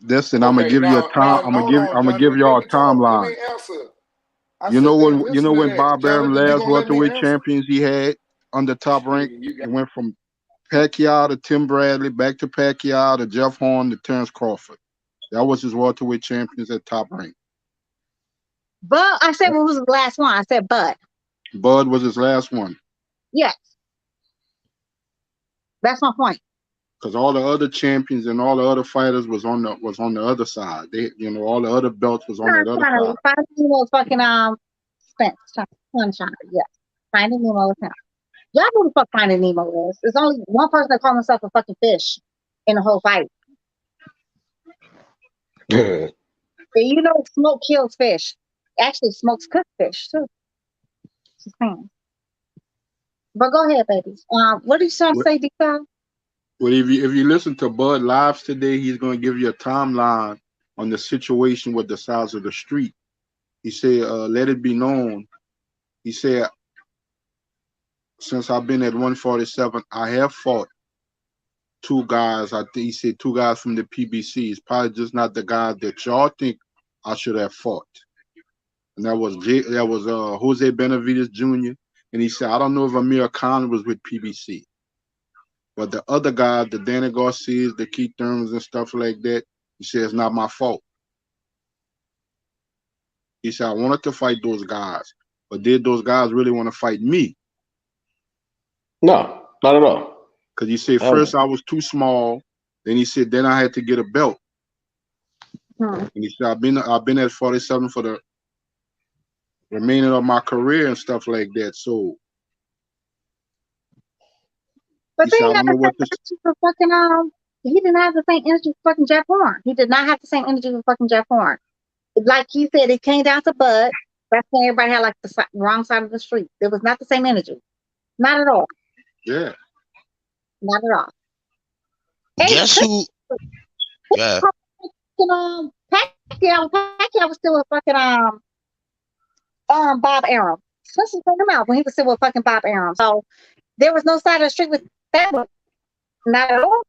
Listen, I'm gonna Okay, give you a time. hold on, I'm gonna give Jonathan. Let y'all me a talk. Let timeline. me answer. I You sit know there and when listen to that. Bob Aaron Jonathan, you last gonna let me welterweight answer? champions he had under Top Rank. It went from Pacquiao to Tim Bradley, back to Pacquiao to Jeff Horn to Terence Crawford. That was his welterweight champions at Top Rank. Bud, I said what was the last one? I said Bud. Bud was his last one. Yes. That's my point. Because all the other champions and all the other fighters was on the other side. They, all the other belts was on that other side. Finding Nemo was fucking Spence, Sunshine. Yes. Finding Nemo was him. Y'all know who the fuck Finding Nemo is. There's only one person that calls himself a fucking fish in the whole fight. And smoke kills fish. Actually, smokes cooked fish too. Just saying. But go ahead, babies. What are you trying to say, Deepak? Well, if you listen to Bud Lives today, he's going to give you a timeline on the situation with the size of the street. He said, let it be known. He said, since I've been at 147, I have fought two guys. I think he said two guys from the PBC. It's probably just not the guys that y'all think I should have fought. And that was Jose Benavidez Jr. And he said, I don't know if Amir Khan was with PBC. But the other guys, the Danny Garcias, the Keith Thurmans and stuff like that, he said, it's not my fault. He said, I wanted to fight those guys. But did those guys really want to fight me? No, not at all. Because he said, first I was too small. Then he said, then I had to get a belt. And he said, I've been at 47 for the remaining of my career and stuff like that. So But he said, I don't know what this. He didn't have the same energy for fucking Jeff Horn. He did not have the same energy for fucking Jeff Horn. Like he said, it came down to Bud. That's when everybody had like the wrong side of the street. It was not the same energy. Not at all. Yeah. Not at all. Guess who? Yeah. Pacquiao was still a fucking Bob Arum. Let's just bring him out when he was still with fucking Bob Arum. So there was no side of the street with that one. Not at all.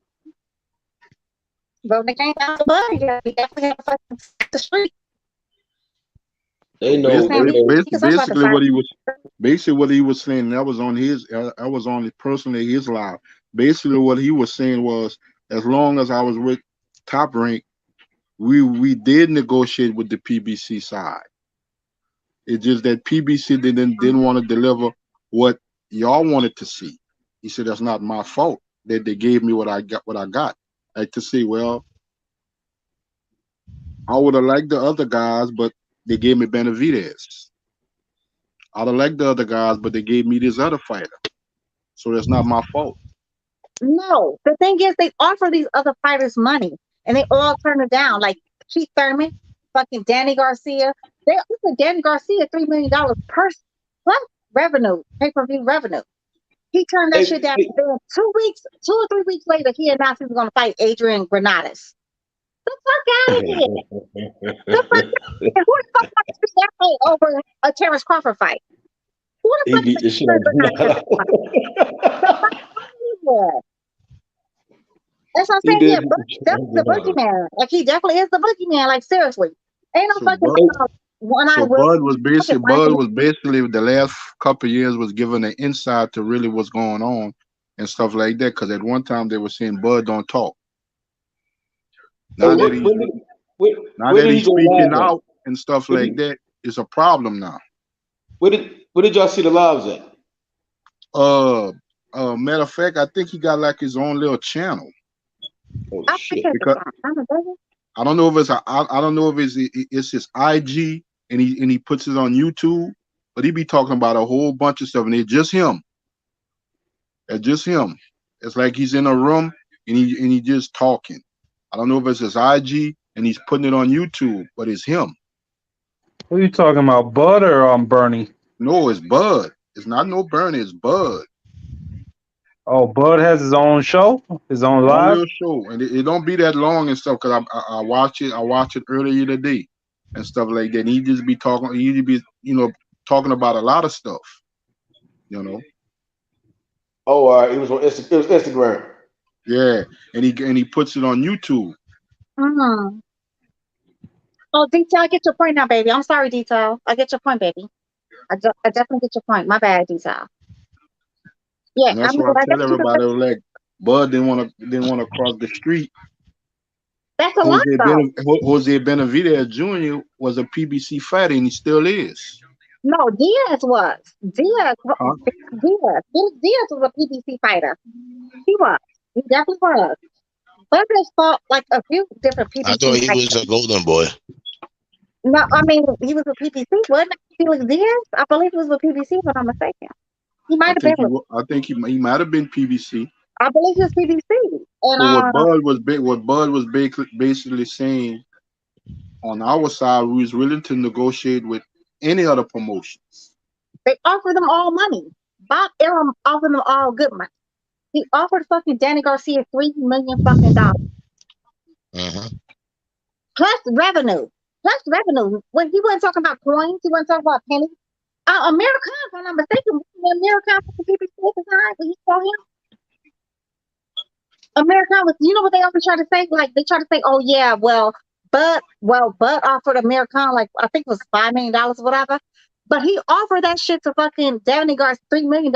But when it came down to Bud, yeah, he definitely had to fucking the street. They know. Basically what he was saying, that was on personally his live. Basically what he was saying was, as long as I was with Top Rank, we did negotiate with the PBC side. It's just that PBC didn't want to deliver what y'all wanted to see. He said that's not my fault that they gave me what I got. Like to say, well, I would have liked the other guys, but they gave me Benavidez. I'd have liked the other guys, but they gave me this other fighter. So that's not my fault. No, the thing is, they offer these other fighters money, and they all turn it down. Like Keith Thurman, fucking Danny Garcia. They offered Danny Garcia $3 million per plus revenue, pay-per-view revenue. He turned that shit down. Then 2 or 3 weeks later, he announced he was going to fight Adrian Granados. The fuck out of here! The fuck out of here! Who the fuck wants to see that fight over a Terence Crawford fight? Who the fuck beat the shit out The fuck out of here! That's what I'm saying. Yeah, definitely the boogeyman. Like he definitely is the boogeyman. Like seriously, ain't no fucking one eye. So Bud was basically the last couple of years was giving an insight to really what's going on and stuff like that. Because at one time they were saying Bud don't talk. Now that he's speaking out and stuff like that, it's a problem now. Where did y'all see the lives at? Matter of fact, I think he got like his own little channel. Oh shit! Because I don't know if it's I don't know if it's his IG and he puts it on YouTube, but he be talking about a whole bunch of stuff and it's just him. It's just him. It's like he's in a room and he just talking. I don't know if it's his IG and he's putting it on YouTube, but it's him. What are you talking about, Bud or Bernie? No, it's Bud. It's not no Bernie. It's Bud. Oh, Bud has his own show, his own live show, and it don't be that long and stuff. Cause I watch it. I watched it earlier today and stuff like that. And he just be talking. He just be talking about a lot of stuff. Oh, it was on Instagram. Yeah, and he puts it on YouTube. Oh, Detail, I get your point now, baby. I'm sorry, Detail. I get your point, baby. I definitely get your point. My bad, Detail. Yeah, and that's what I tell everybody. Like Bud didn't want to cross the street. That's a lot, though. Jose Benavidez Jr. was a PBC fighter, and he still is. No, Diaz was. Diaz was a PBC fighter. He was. He definitely was. Bud has fought like a few different PBC. I thought he was a golden boy. No, I mean he was a PBC, wasn't it? Felix Diaz? I believe he was a PBC, if I'm not mistaken. He might have been. I think he might have been PBC. I believe he was PBC. And what Bud was basically saying on our side, we was willing to negotiate with any other promotions. They offered them all money. Bob Arum offered them all good money. He offered fucking Danny Garcia $3 million fucking dollars. Plus revenue. When he wasn't talking about coins, he wasn't talking about pennies. American, if I'm not mistaken, American was the PBC at the time when he saw him. American was, you know what they always try to say? Like they try to say, oh yeah, Bud offered American like I think it was $5 million or whatever. But he offered that shit to fucking Danny Garcia $3 million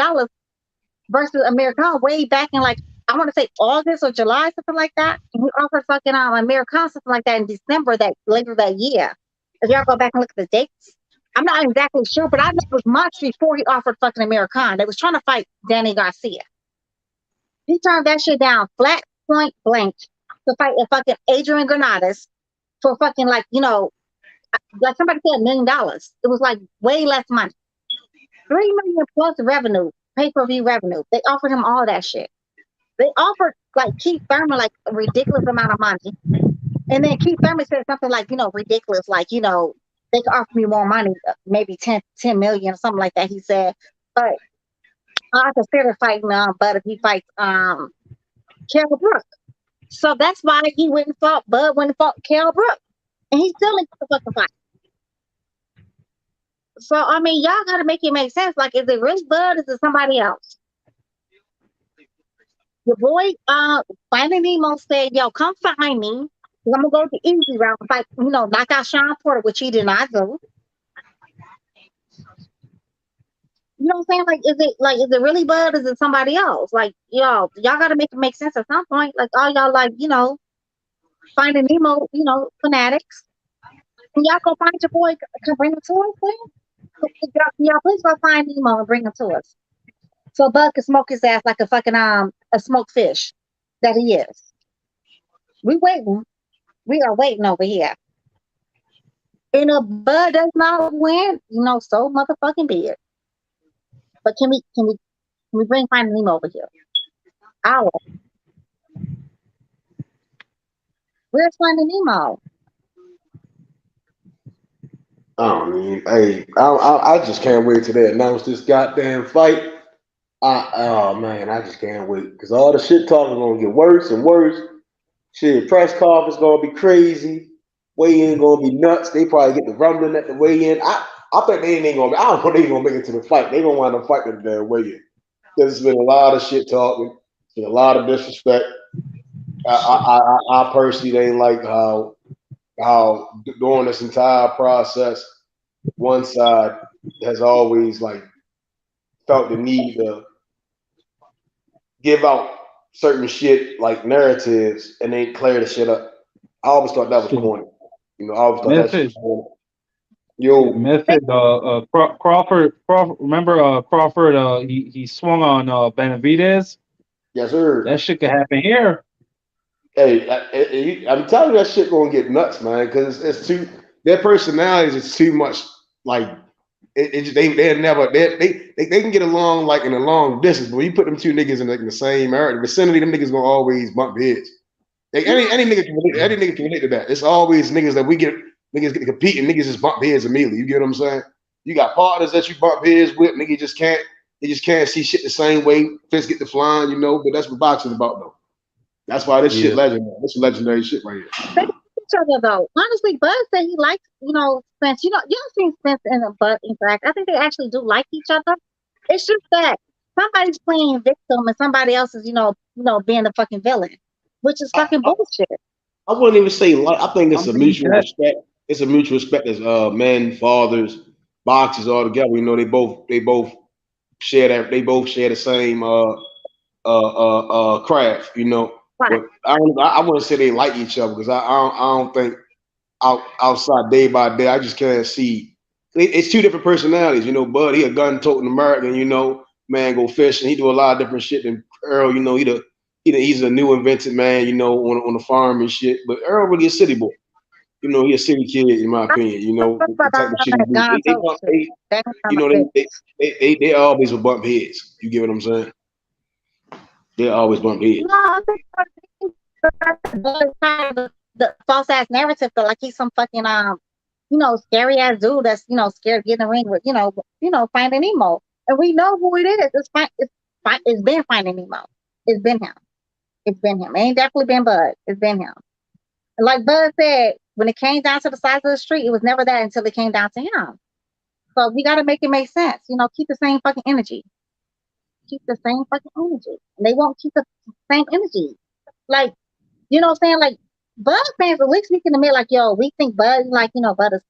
versus American way back in like I want to say August or July, something like that. And he offered fucking American something like that in December later that year. If y'all go back and look at the dates. I'm not exactly sure, but I know it was months before he offered fucking American. They was trying to fight Danny Garcia. He turned that shit down flat point blank to fight a fucking Adrian Granados for fucking like like somebody said $1 million. It was like way less money. $3 million plus revenue, pay-per-view revenue. They offered him all that shit. They offered like Keith Thurman like a ridiculous amount of money. And then Keith Thurman said something like, ridiculous, like, they could offer me more money, maybe 10 million or something like that, he said. But I consider fighting Bud if he fights Kell Brook. So that's why he went and fought Bud when he fought Kell Brook. And he still didn't the fucking fight. So I mean y'all gotta make it make sense. Like, is it really Bud? Is it somebody else? Your boy Finding Nemo said, yo, come find me. I'm gonna go the easy route, fight, knock out Sean Porter, which he did not do. You know what I'm saying? Like, is it really Bud? Is it somebody else? Like, y'all gotta make it make sense at some point. Like, all y'all like, Finding Nemo, fanatics. Can y'all go find your boy? Can bring him to us, please? Y'all please go find Nemo and bring him to us. So Bud can smoke his ass like a fucking a smoked fish that he is. We waiting. We are waiting over here. And if Bud does not win, so motherfucking be it. But can we bring Finding Nemo over here? Where's Finding Nemo? I just can't wait till they announce this goddamn fight. Oh man, I just can't wait because all the shit talking gonna get worse and worse. Shit, press conference gonna be crazy. Weigh-in gonna be nuts. They probably get the rumbling at the weigh-in. I think they ain't gonna. I don't think they gonna make it to the fight. They gonna wind up fighting the damn weigh-in. There's been a lot of shit talking. Been a lot of disrespect. I personally ain't like how during this entire process, one side has always like felt the need to give out certain shit like narratives and they clear the shit up. I always thought that was corny. You know, I always thought that shit was corny. Yo, Method. Crawford. Remember Crawford? He swung on Benavidez. Yes, sir. That shit could happen here. Hey, I'm telling you, that shit gonna get nuts, man. Because it's too. Their personalities is too much. Like they can get along like in a long distance, but when you put them two niggas in like in the same area, the vicinity, them niggas gonna always bump heads. Like any nigga can relate to that. It's always niggas that niggas get to compete and niggas just bump heads immediately. You get what I'm saying? You got partners that you bump heads with, niggas just can't see shit the same way. Fists get to flying, you know. But that's what boxing is about, though. That's why this shit legendary. This is legendary shit right here. They like each other though. Honestly, Bud said he likes, Spence. You don't see Spence and Bud interact. I think they actually do like each other. It's just that somebody's playing victim and somebody else is, being the fucking villain, which is fucking bullshit. I wouldn't even say like. I think it's a mutual respect. It's a mutual respect as men, fathers, boxers all together. You know, they both share that. They both share the same craft. You know. But I wouldn't say they like each other because I don't think outside day by day I just can't see. It's two different personalities, you know. Bud, he a gun-toting American, you know. Man, go fishing. He do a lot of different shit than Earl. You know, he's a new invented man, you know, on the farm and shit. But Earl really a city boy. You know, he a city kid in my opinion. You know, the type of shit he do. They always will bump heads. You get what I'm saying? They always bump heads. The false ass narrative, though, like he's some fucking scary ass dude that's scared to get in the ring with Finding Nemo, and we know who it is. It's been Finding Nemo. It's been him. It's been him. It ain't definitely been Bud. It's been him. And like Bud said, when it came down to the size of the street, it was never that until it came down to him. So we got to make it make sense. Keep the same fucking energy. Keep the same fucking energy. And they won't keep the same energy. Like, you know what I'm saying? Like, Bud fans at least we can admit, like, yo, we think Bud, like, Bud is,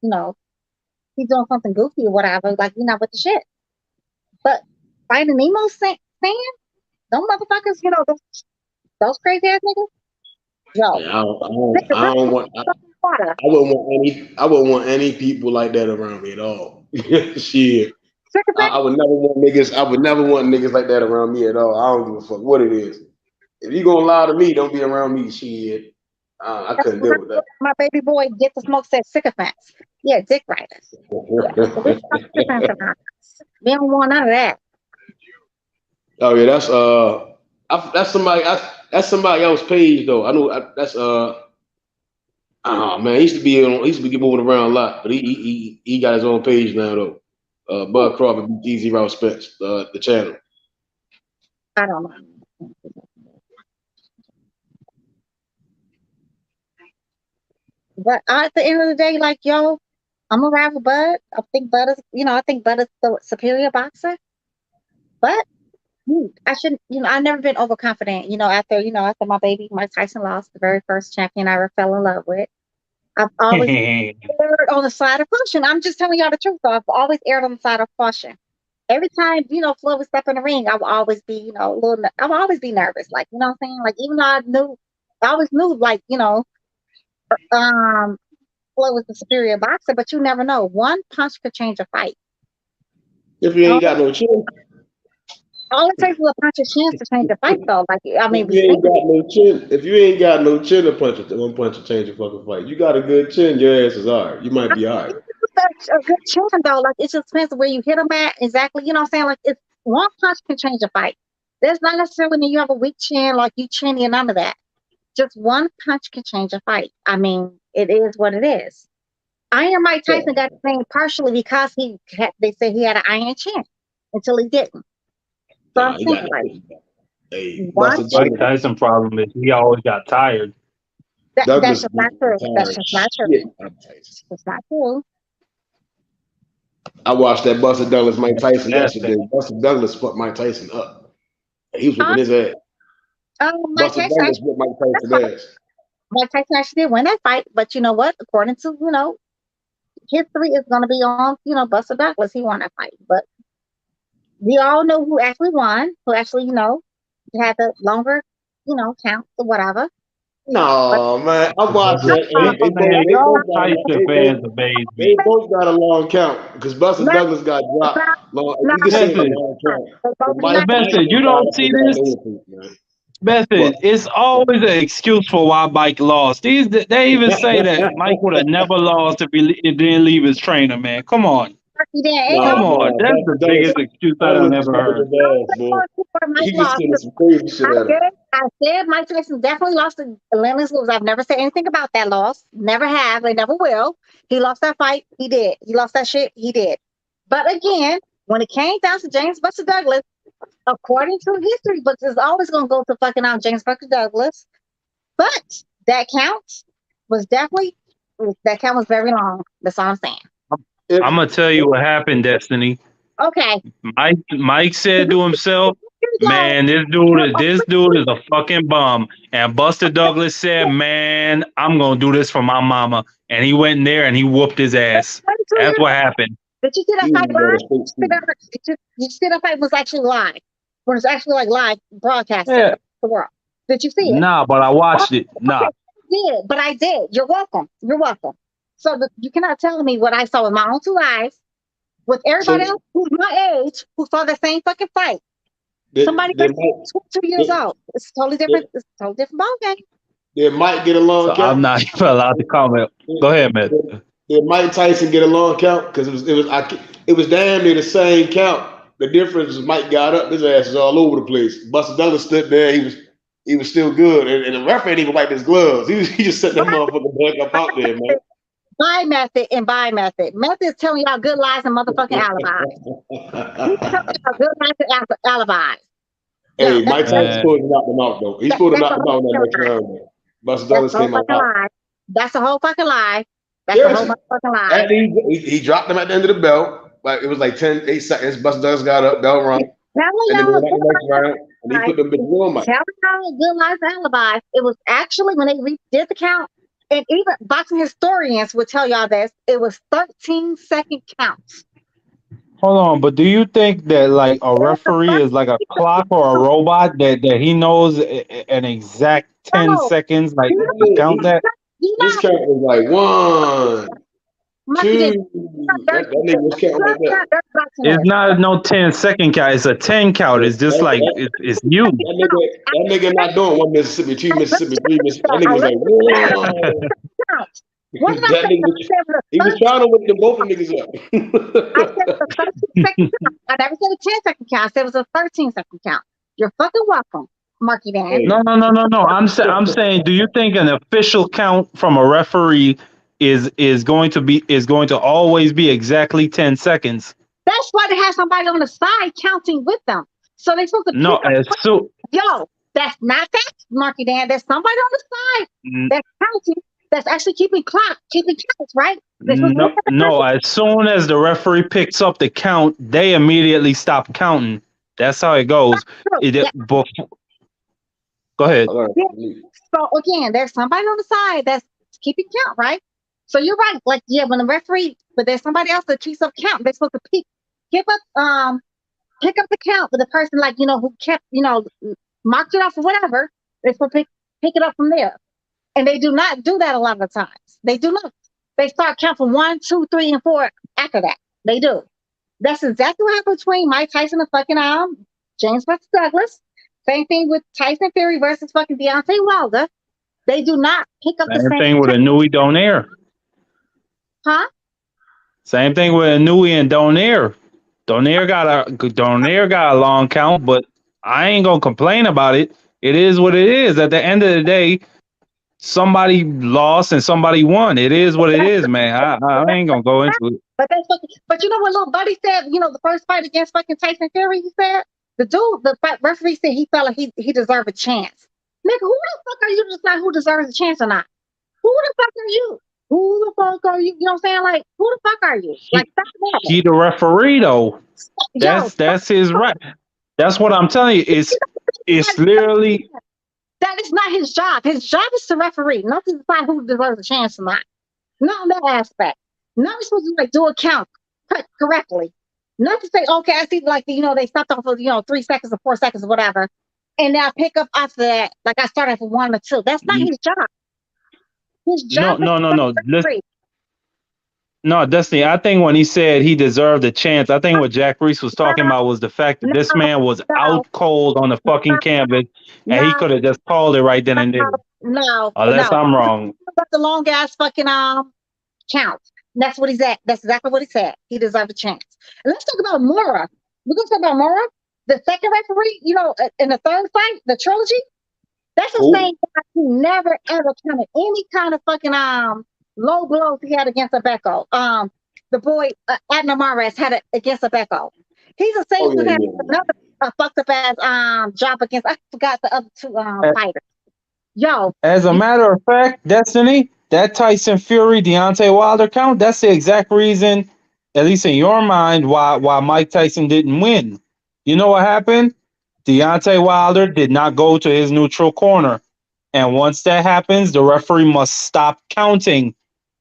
he's doing something goofy or whatever. Like, we're not with the shit. But Finding Nemo saying, them motherfuckers, those crazy ass niggas. Yo, yeah, I wouldn't want any people like that around me at all. Shit. I would never want niggas like that around me at all. I don't give a fuck what it is. If you gonna lie to me, don't be around me. Shit. I couldn't deal with that. My baby boy Get the Smoke said sycophants. Yeah, dick riders. We don't want none of that. Oh yeah, that's somebody else's page though. I know that's oh man, he used to be moving around a lot, but he got his own page now though. Bud Crawford, Easy Errol Spence, the channel. I don't know. But at the end of the day, like, yo, I'm gonna ride with Bud. I think Bud is the superior boxer. But I shouldn't, I've never been overconfident, after my baby Mike Tyson lost, the very first champion I ever fell in love with. I've always erred on the side of caution. I'm just telling y'all the truth, though. I've always erred on the side of caution. Every time, Flo would step in the ring, I would always be, I would always be nervous. Like, you know what I'm saying? Like, even though I always knew, like, Flo was the superior boxer, but you never know. One punch could change a fight. If you ain't got no chin. All it takes is a punch of chance to change the fight, though. Like, I mean, if you ain't got no chin, one punch to change a fucking fight. You got a good chin, your ass is alright. You might be alright. A good chin, though. Like, it just depends on where you hit them at. Exactly. You know what I'm saying? Like, One punch can change a fight. There's not necessarily mean you have a weak chin, like you chinny, and none of that. Just one punch can change a fight. I mean, it is what it is. Iron Mike Tyson got the name partially because they say he had an iron chin until he didn't. So I'm saying, Mike Tyson problem is he always got tired. That's just not true. That's just not true. It's not true. I watched that Buster Douglas Mike Tyson yesterday. Buster Douglas fucked Mike Tyson up. He was whipping his ass. Buster Douglas whipped Mike Tyson's ass. Mike Tyson actually did win that fight, but you know what? According to history is going to be on Buster Douglas. He won that fight, but we all know who actually won. Who actually had the longer count or whatever. No, man, I watched it. They both got a long count because Buster Douglas got dropped. You can say a long count. Benson, you don't see this? Benson, it's always an excuse for why Mike lost. They even say that Mike would have never lost if he didn't leave his trainer, man. Come on. Come on. That's the biggest excuse I've ever heard. I said Mike Tyson definitely lost to Lennox Lewis. I've never said anything about that loss. Never have. They never will. He lost that fight. He did. He lost that shit. He did. But again, when it came down to James Buster Douglas, according to history books, it's always going to go to fucking out James Buster Douglas. But that count was very long. That's all I'm saying. I'm gonna tell you what happened, Destiny. Okay. Mike said to himself, "Man, this dude is a fucking bum." And Buster Douglas said, "Man, I'm gonna do this for my mama." And he went in there and he whooped his ass. That's what happened. Did you see that fight live? Did you see that fight was actually live? When it's actually live broadcasting to the world. Did you see it? Nah, but I watched it. Nah. I did, but I did. You're welcome. You're welcome. So you cannot tell me what I saw with my own two eyes, with everybody else who's my age who saw the same fucking fight. Somebody 22 years old. It's totally different. It's a totally different ballgame. They might get a long count. I'm not even allowed to comment. Go ahead, man. Did Mike Tyson get a long count? Because it was damn near the same count. The difference is Mike got up, his ass is all over the place. Buster Douglas stood there, he was still good, and the referee didn't even wipe his gloves. He just set that motherfucker back up out there, man. By method and by method. Method is telling y'all good lies and motherfucking alibis. He's telling y'all good lies and alibis. Hey, Mike Tyson supposed to knock them out, though. He's supposed to knock them out in that next round. Buster Douglas came out. That's a whole fucking lie. That's a whole fucking lie. And he dropped them at the end of the bell. Like it was like 8 seconds. Buster Douglas got up, bell rung. And then went back the next round, and he put them bitches on Mike. Telling y'all good lies and alibis. It was actually when they did the count. And even boxing historians would tell y'all this. It was 13-second counts. Hold on, but do you think that like a referee is like a clock or a robot that he knows an exact 10 seconds like to count that? This count was like 1, 2. That nigga was counting like that. It's not no 10-second count. It's a 10 count. It's just like it's you. That nigga not doing 1 Mississippi, 2 Mississippi, 3 Mississippi. That nigga was like, whoa. He was trying to whip both of niggas up. I never said a 10-second count. I said it was a 13-second count. You're fucking welcome, Marky Dan. No. I'm saying, do you think an official count from a referee is going to always be exactly 10 seconds? That's why they have somebody on the side counting with them. So they're supposed to yo, that's not that, Marky Dan. There's somebody on the side that's counting, that's actually keeping counts, right? No, as soon as the referee picks up the count, they immediately stop counting. That's how it goes. Go ahead. So again, there's somebody on the side that's keeping count, right? So you're right. Like, when the referee, but there's somebody else that keeps up count. They're supposed to pick up the count for the person, like, who kept, marked it off or whatever. They're supposed to pick it up from there. And they do not do that a lot of the times. They do not. They start count from 1, 2, 3, and 4 after that. They do. That's exactly what happened between Mike Tyson and fucking James Buster Douglas. Same thing with Tyson Fury versus fucking Deontay Wilder. They do not pick up the same thing with Inouye Donaire. Huh? Same thing with Inouye and Donaire. Donaire got a long count, but I ain't gonna complain about it. It is what it is. At the end of the day, somebody lost and somebody won. It is what it is, man. I ain't gonna go into it. But you know what little buddy said? You know, the first fight against fucking Tyson Fury, he said the referee said he felt like he deserved a chance. Nigga, who the fuck are you to decide who deserves a chance or not? Who the fuck are you? Who the fuck are you? You know what I'm saying? Like, who the fuck are you? Like, stop that. He the referee though. That's his right. That's what I'm telling you. It's literally that is not his job. His job is to referee, not to decide who deserves a chance or not. Not in that aspect. Not supposed to like do a count correctly. Not to say, okay, I see like they stopped off for 3 seconds or 4 seconds or whatever, and now pick up after that. Like I started for 1 or 2. That's not his job. His job. No. No, Destiny, I think when he said he deserved a chance, I think what Jack Reese was talking about was the fact that this man was out cold on the fucking canvas, and he could have just called it right then and there. Unless I'm wrong. About the long ass fucking count. That's what he's at. That's exactly what he said. He deserved a chance. And let's talk about Morrell. We're gonna talk about Morrell, the second referee. In the third fight, the trilogy. That's the same guy who never ever counted any kind of fucking low blows he had against Abeko. The boy Adnan Mares had it against Abeko. He's the same who had another fucked up ass job against. I forgot the other two fighters. As a matter of fact, Destiny, that Tyson Fury Deontay Wilder count, that's the exact reason, at least in your mind, why Mike Tyson didn't win. You know what happened? Deontay Wilder did not go to his neutral corner. And once that happens, the referee must stop counting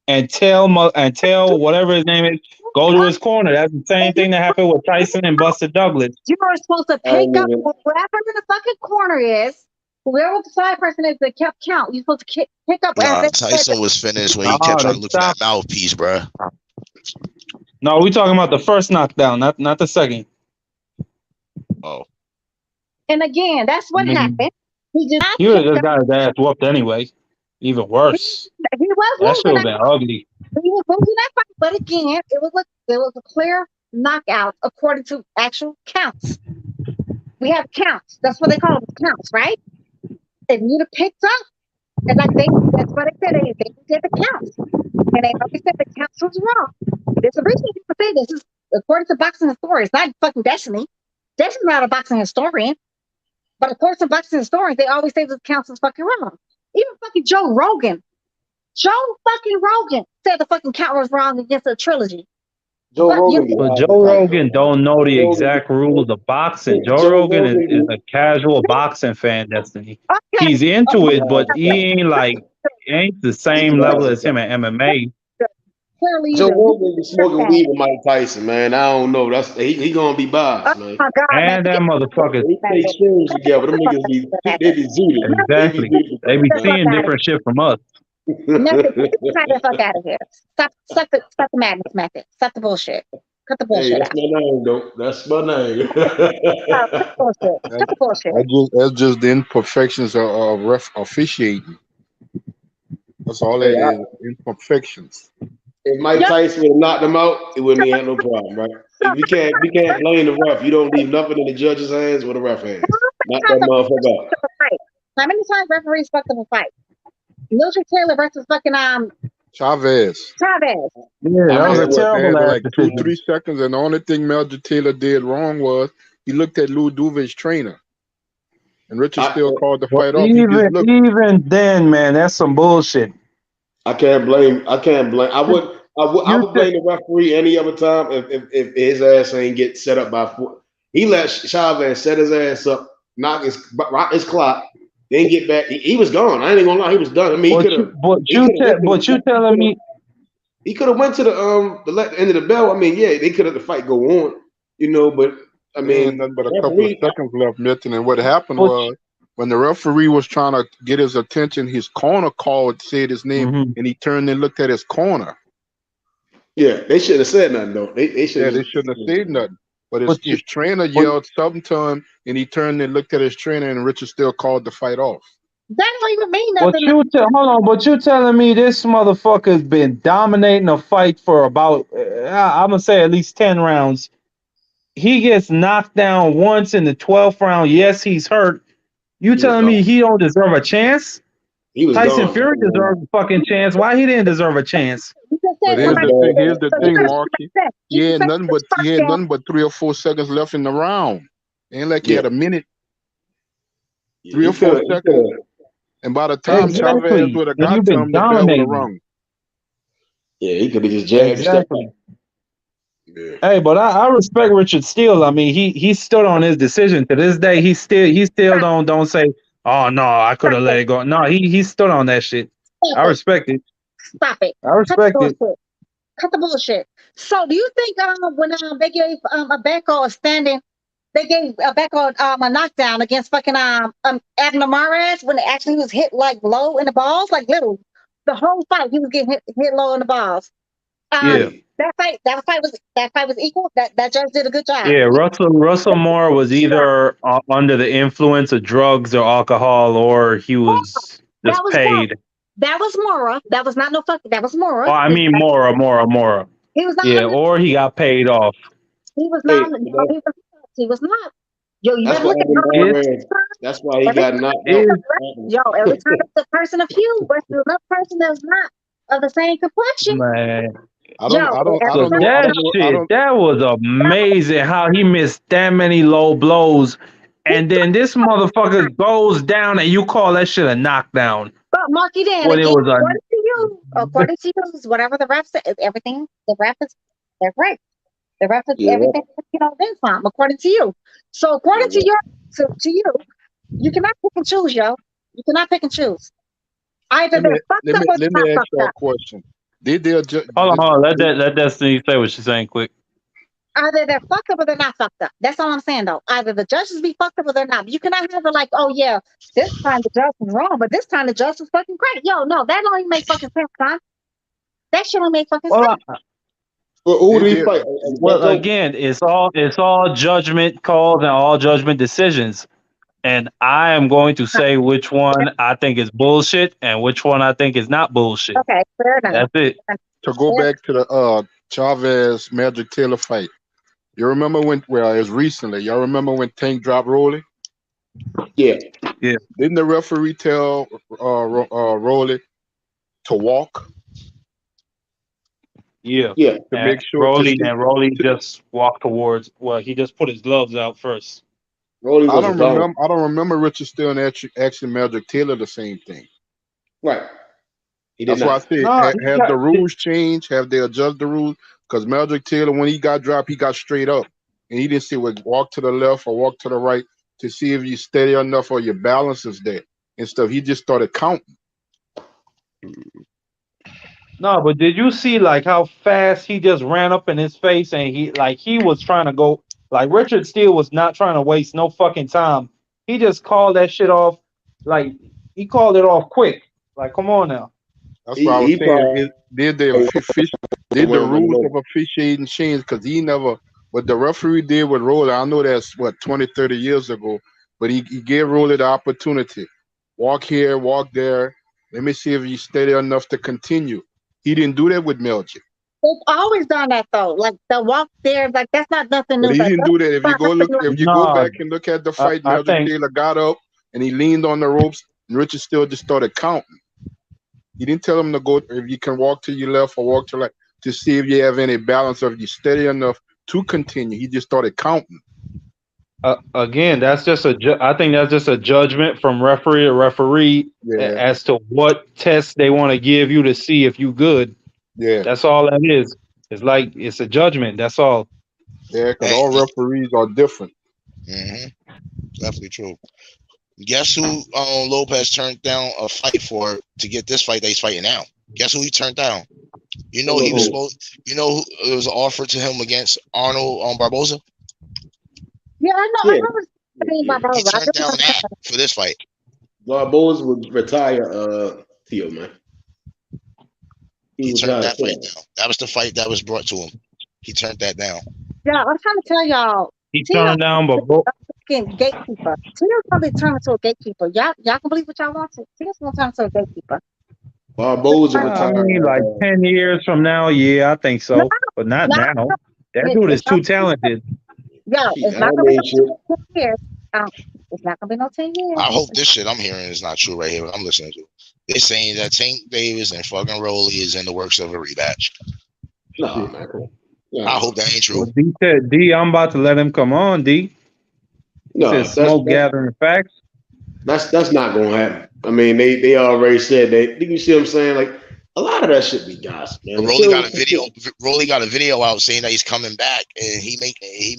and tell whatever his name is, go to his corner. That's the same thing that happened with Tyson and Buster Douglas. You are supposed to pick up whatever in the fucking corner is, whoever the side person is that kept count. You're supposed to pick up. Tyson was finished when he kept trying to look for that mouthpiece, bro. No, we talking about the first knockdown, not the second. Oh. And again, that's what happened. He would have just got his ass whooped anyway. Even worse. He was that should have been ugly. He was losing that fight, but again, it was a clear knockout according to actual counts. We have counts. That's what they call them, counts, right? If you'd have picked up, and that's what they said. They did the counts, and they always said the counts was wrong. There's a reason people say this is according to boxing historians, not fucking Destiny. Destiny's not a boxing historian. But of course, in boxing historians, they always say the counts is fucking wrong. Even fucking Joe Rogan said the fucking count was wrong against the trilogy. But Joe Rogan don't know the exact rules of boxing. Joe Rogan is a casual boxing fan, Destiny. Okay. He's into it, but he ain't the same level as him at MMA. Joe Rogan be smoking weed with Mike Tyson, man. I don't know. He gonna be biased, man. And that motherfucker. They strings together. Them niggas be zooted. Exactly. They be seeing different shit from us. Nothing. Get the fuck out of here. Stop the madness method. Stop the bullshit. Cut the bullshit that's out. my name, though. That's my name. Cut the bullshit. That's just the imperfections of ref officiating. That's all that is. Imperfections. If Mike Tyson would have knocked him out, it wouldn't have no problem, right? We can't blame the ref. You don't leave nothing in the judge's hands or the ref hands. Knock that motherfucker out. How many times referees fucked up a fight? Milton Taylor versus fucking Chavez. Yeah, that was a terrible like 2-3 seconds, and the only thing Milton Taylor did wrong was he looked at Lou Duve's trainer. And Richard still called the fight off. Even then, man, that's some bullshit. I can't blame. I would blame the referee any other time if his ass ain't get set up by four. He let Chavez set his ass up, knock his clock, then get back. He was gone. I ain't even gonna lie, he was done. I mean, you telling me he could have went to the end of the bell. I mean, yeah, they could have the fight go on, but I mean, nothing but a couple of seconds left, Milton. And what happened was, when the referee was trying to get his attention, his corner said his name, and he turned and looked at his corner. Yeah, they shouldn't have said nothing, though. They shouldn't have said nothing. But his trainer yelled something to him, and he turned and looked at his trainer, and Richard still called the fight off. That don't even mean nothing. But you telling me this motherfucker's been dominating a fight for about, I'm going to say at least 10 rounds. he gets knocked down once in the 12th round. Yes, he's hurt. You telling me he don't deserve a chance? He was Tyson gone. Fury deserves a fucking chance. Why he didn't deserve a chance? But here's the thing, Marky. He had nothing but 3 or 4 seconds left in the round. Ain't like he had a minute. 3 or 4 seconds. And by the time Chavez would have got to him, the bell would have rung. Yeah, he could have just jagged exactly. Hey, but I respect Richard Steele. I mean, he stood on his decision. To this day, he still don't say, oh no, I could have let it go. No, he stood on that shit. I respect it. Stop it. I respect it. Cut the bullshit. So, do you think when they gave a Becco a standing, they gave a Becco a knockdown against fucking Abner Mares when it actually was hit like low in the balls, like little, the whole fight he was getting hit low in the balls. Yeah. That fight was equal. That judge did a good job. Yeah, Russell Moore was either under the influence of drugs or alcohol, or he was just paid. That was Morrell. That was not no fuck. That was Morrell. Oh, I mean Mora. He was not. Yeah, or he got paid off. He was not. He was not. Yo, you better look at that's why he got knocked out. Yo, every time it's a person of hue versus another person that's not of the same complexion. Man. That was amazing how he missed that many low blows, and then this motherfucker goes down, and you call that shit a knockdown. But Marky, then according to you, whatever the ref said, everything the ref is, they're right. The ref is everything this time, according to you. So according to you, you cannot pick and choose, yo. You cannot pick and choose. Either they're fucked up or they're not ask fucked you a up. question. Did they adjust? Hold on. Let Destiny say what she's saying quick. Either they're fucked up or they're not fucked up. That's all I'm saying, though. Either the judges be fucked up or they're not. You cannot have it like, oh yeah, this time the judge was wrong, but this time the judge was fucking great. Yo, no, that don't even make fucking sense, son. That shit don't make fucking sense. Who do you fight? Well, again, it's all judgment calls and all judgment decisions. And I am going to say which one I think is bullshit and which one I think is not bullshit. Okay, fair enough. That's it. To go back to the Chavez Magic Taylor fight, you remember when? Well, it was recently. Y'all remember when Tank dropped Rolly? Yeah. Didn't the referee tell Rolly to walk? Yeah. To make sure Rolly just walked towards. Well, he just put his gloves out first. I don't remember Richard Steele asking Magic Taylor the same thing. Right. That's why I said, have the rules changed? Have they adjusted the rules? Because Magic Taylor, when he got dropped, he got straight up. And he didn't say, walk to the left or walk to the right to see if you're steady enough or your balance is there and stuff. He just started counting. No, but did you see like how fast he just ran up in his face and he was trying to go. Like Richard Steele was not trying to waste no fucking time. He just called that shit off. Like he called it off quick. Like, come on now. That's what I was saying. Did the rules of officiating change? Because he never. What the referee did with Rolly, I know that's 20, 30 years ago. But he gave Rolly the opportunity. Walk here, walk there. Let me see if you're steady enough to continue. He didn't do that with Melchick. They've always done that though. Like the walk there, like that's not nothing new. But he didn't do that. If you go back and look at the fight, Magic Taylor got up and he leaned on the ropes, and Richard Steele just started counting. He didn't tell him to go if you can walk to your left or walk to right to see if you have any balance or if you're steady enough to continue. He just started counting. Again, that's just I think that's just a judgment from referee to referee as to what test they want to give you to see if you good. Yeah, that's all that is. It's like it's a judgment. That's all. Yeah, because all referees are different. Definitely true. Guess who Lopez turned down a fight for to get this fight that he's fighting now? Guess who he turned down? You know he was supposed. You know who it was offered to him against Arnold Barboza. Yeah, I know. I know. He turned down that for this fight. Barboza would retire. Theo, man. He turned that fight down. That was the fight that was brought to him. He turned that down. Yeah, I'm trying to tell y'all. He turned down Barboza. Gatekeeper. Tio's gonna turn into a gatekeeper. Y'all can believe what y'all want to. Tio's gonna turn into a gatekeeper. Barboza I mean, like 10 years from now, yeah, I think so. But not now. That dude is too talented. Yo, it's not gonna be no 10 years. It's not gonna be no 10 years. I hope this shit I'm hearing is not true right here. What I'm listening to. They're saying that Tank Davis and fucking Rolly is in the works of a rematch. No, man. I hope that ain't true. Well, D said, D, I'm about to let him come on, D. He No, said smoke gathering facts. That's not gonna happen. I mean, they already said that. You see what I'm saying? Like a lot of that shit be gossip, man. Rolly got a video. Rolly got a video out saying that he's coming back, and he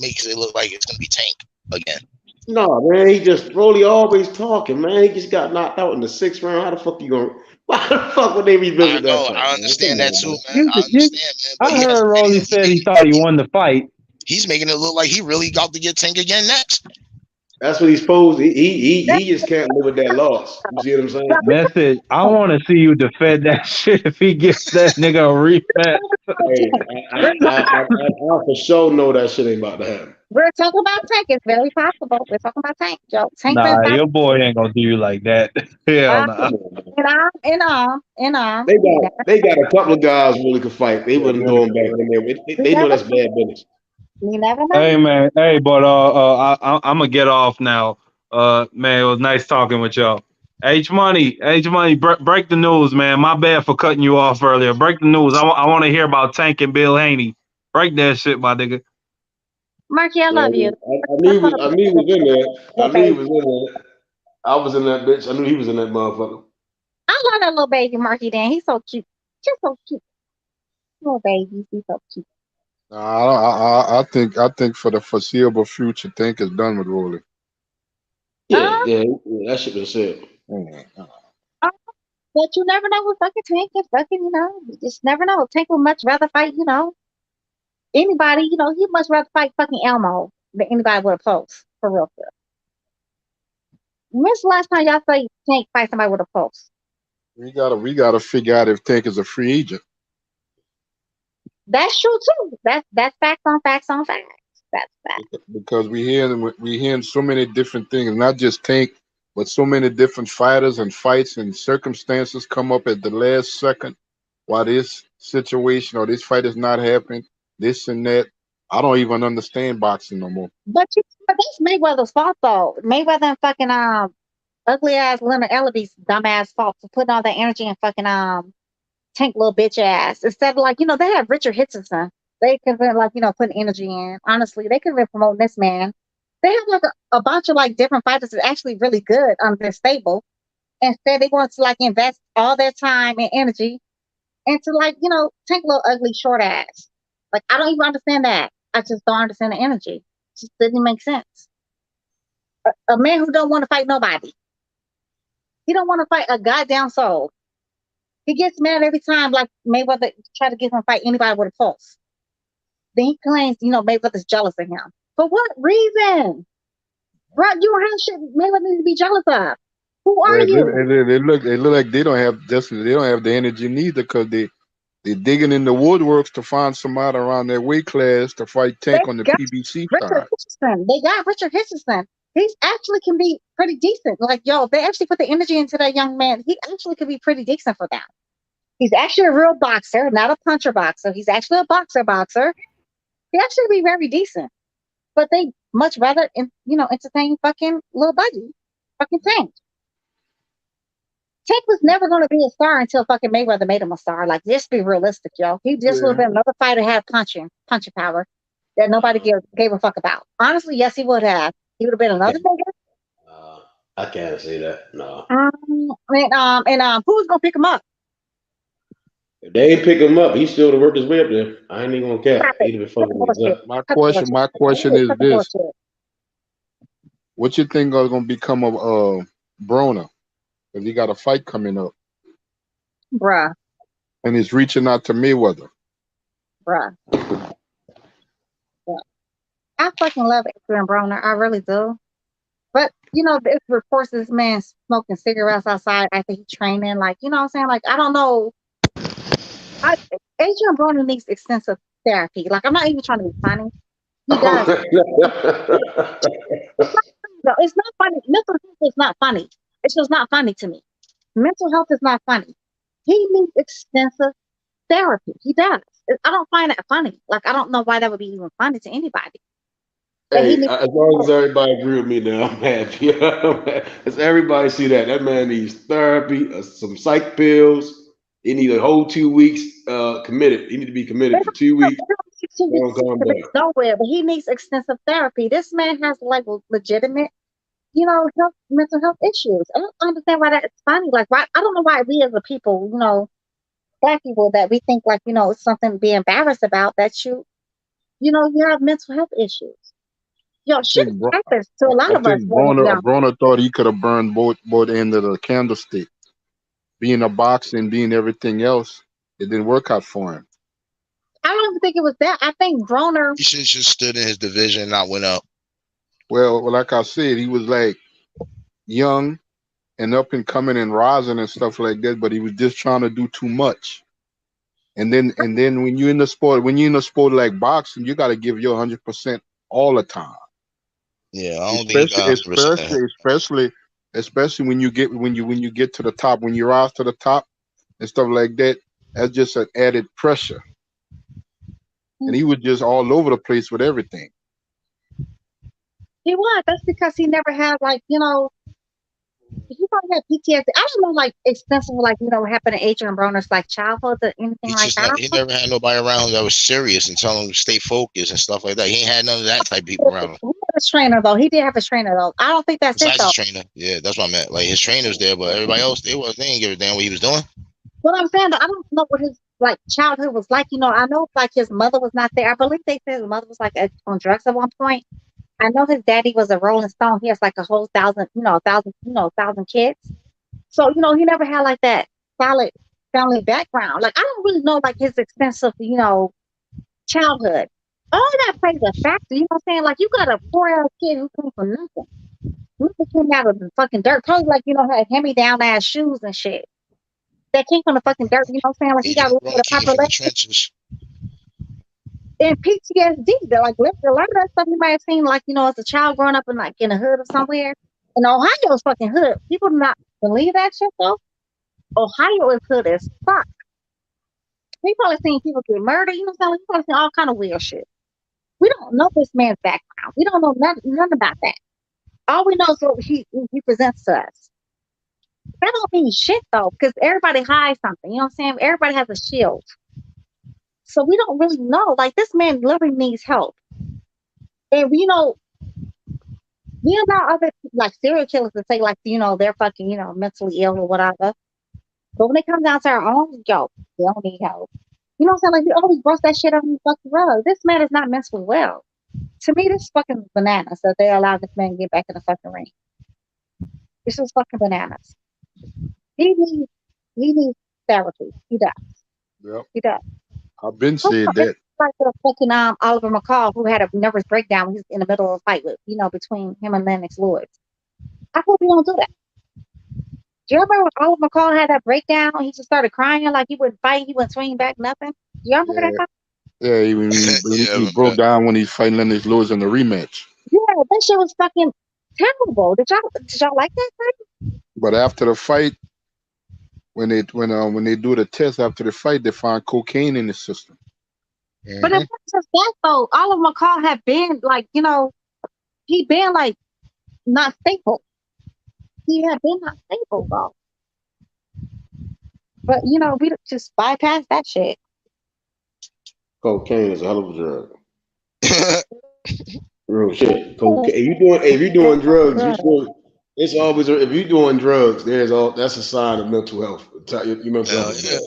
makes it look like it's gonna be Tank again. No, man, Rolly always talking, man. He just got knocked out in the 6th round. How the fuck you gonna? Why the fuck would they revisit that fight? I understand that too, man. I understand, man. But I heard Rolly said he thought he won the fight. He's making it look like he really got to get Tank again next. That's what he's supposed. He just can't live with that loss. You see what I'm saying? Message. I want to see you defend that shit if he gets that nigga a rematch. Hey, I for sure know that shit ain't about to happen. We're talking about Tank. It's very possible. We're talking about Tank, Joe. Tank Nah, your boy ain't gonna do you like that. Hell nah. They got a couple of guys who really could fight. They wouldn't throw him back in there. They know that's bad business. You never know. Hey man, hey, but I'm gonna get off now. Man, it was nice talking with y'all. H Money, break the news, man. My bad for cutting you off earlier. Break the news. I want to hear about Tank and Bill Haney. Break that shit, my nigga. Marky, I love you. I knew he was in there. I knew he was in there. I was in that bitch. I knew he was in that motherfucker. I love that little baby Marky Dan. He's so cute. Just so cute. Little baby. He's so cute. I think for the foreseeable future, Tank is done with Rolly. Yeah, that shit was said. But you never know with fucking Tank and fucking, you just never know. Tank would much rather fight, anybody, he'd much rather fight fucking Elmo than anybody with a pulse. For real. When's the last time y'all saw Tank fight somebody with a pulse? We gotta figure out if Tank is a free agent. That's true too. That's facts on facts on facts. That's facts. Because we hearing so many different things, not just Tank, but so many different fighters and fights and circumstances come up at the last second while this situation or this fight is not happening, this and that. I don't even understand boxing no more. But that's Mayweather's fault though. Mayweather and fucking ugly ass Leonard Ellaby's dumbass fault for putting all that energy in fucking Tank little bitch ass. Instead of they have Richard Hitchison. They could have been putting energy in. Honestly, they could have been promoting this man. They have a bunch of different fighters that's actually really good on their stable. Instead, they want to invest all their time and energy into Tank little ugly short ass. I don't even understand that. I just don't understand the energy. It just didn't make sense. A man who don't want to fight nobody. He don't want to fight a goddamn soul. He gets mad every time Mayweather try to get him to fight anybody with a pulse. Then he claims, Mayweather's jealous of him. For what reason? Bro, you don't have shit Mayweather needs to be jealous of. Who are you? It look like they don't have the energy neither because they're digging in the woodworks to find somebody around their weight class to fight Tank on the PBC side. They got Richard Hitchison. He actually can be pretty decent. If they actually put the energy into that young man, he actually could be pretty decent for them. He's actually a real boxer, not a puncher boxer. He's actually a boxer. He actually be very decent. But they much rather, entertain fucking little buddy, fucking Tank. Tank was never going to be a star until fucking Mayweather made him a star. Just be realistic, yo. He just would have been another fighter who had punching power that nobody gave a fuck about. Honestly, yes, he would have. He would have been another nigga. I can't say that. No. Who's gonna pick him up? If they ain't pick him up, he's still to work his way up there. I ain't even gonna cap. He'd have been fucking niggas up. My question is this: what you think is gonna become of Broner? Because he got a fight coming up, bruh. And he's reaching out to Mayweather, bruh. I fucking love Adrian Broner. I really do. But, there's reports of this man smoking cigarettes outside after he training. You know what I'm saying? I don't know. Adrian Broner needs extensive therapy. I'm not even trying to be funny. He does. It's not funny. Mental health is not funny. It's just not funny to me. Mental health is not funny. He needs extensive therapy. He does. I don't find that funny. I don't know why that would be even funny to anybody. Hey, as long as everybody agree with me now, I'm happy. As everybody see that man needs therapy, some psych pills. He need a whole 2 weeks committed. He need to be committed for 2 weeks. Don't calm down. Nowhere, but he needs extensive therapy. This man has like legitimate, mental health issues. I don't understand why that's funny. Like, why? I don't know why we as a people, black people, that we think like, it's something to be embarrassed about, that you have mental health issues. Shit happens to a lot of us. Broner thought he could have burned both ends of the candlestick. Being a boxer and being everything else, it didn't work out for him. I don't even think it was that. I think Broner. He should have just stood in his division and not went up. Well, like I said, he was like young and up and coming and rising and stuff like that, but he was just trying to do too much. And then when you're in the sport like boxing, you got to give your 100% all the time. Yeah, I don't think especially when you get to the top, when you rise to the top and stuff like that, that's just an added pressure. And he was just all over the place with everything. He was. That's because he never had he probably had PTSD. I don't know, like extensive, what happened to Adrian Broner's like childhood or anything like that. He never had nobody around him that was serious and telling him to stay focused and stuff like that. He ain't had none of that type of people around him. He had a trainer though. He did have a trainer though. I don't think that's it though. His trainer, yeah, that's what I meant. Like his trainer was there, but everybody else, they didn't give a damn what he was doing. What I'm saying, I don't know what his childhood was like. I know his mother was not there. I believe they said his mother was on drugs at one point. I know his daddy was a Rolling Stone. He has like a whole thousand kids. So, he never had like that solid family background. Like, I don't really know like his extensive, childhood. All that plays a factor. You know what I'm saying? Like, you got a 4-year-old kid who came from nothing. Who came out of the fucking dirt. Probably like, had hand-me-down ass shoes and shit. That came from the fucking dirt. You know what I'm saying? Like, he got a little population. And PTSD, like a lot of that stuff you might have seen, like, as a child growing up in a hood or somewhere. In Ohio's fucking hood. People do not believe that shit though. Ohio is hood as fuck. We probably seen people get murdered, you know what I'm saying? We probably seen all kind of weird shit. We don't know this man's background. We don't know none about that. All we know is what he presents to us. That don't mean shit though, because everybody hides something, you know what I'm saying? Everybody has a shield. So we don't really know. Like, this man literally needs help. And we allow other like serial killers to say like, they're fucking, mentally ill or whatever. But when it comes down to our own, they don't need help. You know what I'm saying? Like, we always brush that shit on the fucking road. This man is not mentally well. To me, this is fucking bananas that they allow this man to get back in the fucking ring. This is fucking bananas. He needs therapy. He does. Yep. He does. I've been saying that. Like the fucking Oliver McCall, who had a nervous breakdown when he was in the middle of a fight with, between him and Lennox Lewis. I hope he don't do that. Do you remember when Oliver McCall had that breakdown? He just started crying like he wouldn't fight, he wouldn't swing back, nothing. Do you remember that? Yeah, he broke down when he fighting Lennox Lewis in the rematch. Yeah, that shit was fucking terrible. Did y'all like that fight? But after the fight, when they do the test after the fight, they find cocaine in his system. But it wasn't just that though. Oliver McCall had been like, he been like not stable. He had been not stable though. But we just bypass that shit. Cocaine is a hell of a drug. Real shit. Cocaine. If you're doing drugs, it's always if you're doing drugs, that's a sign of mental health. Your mental health. Yeah.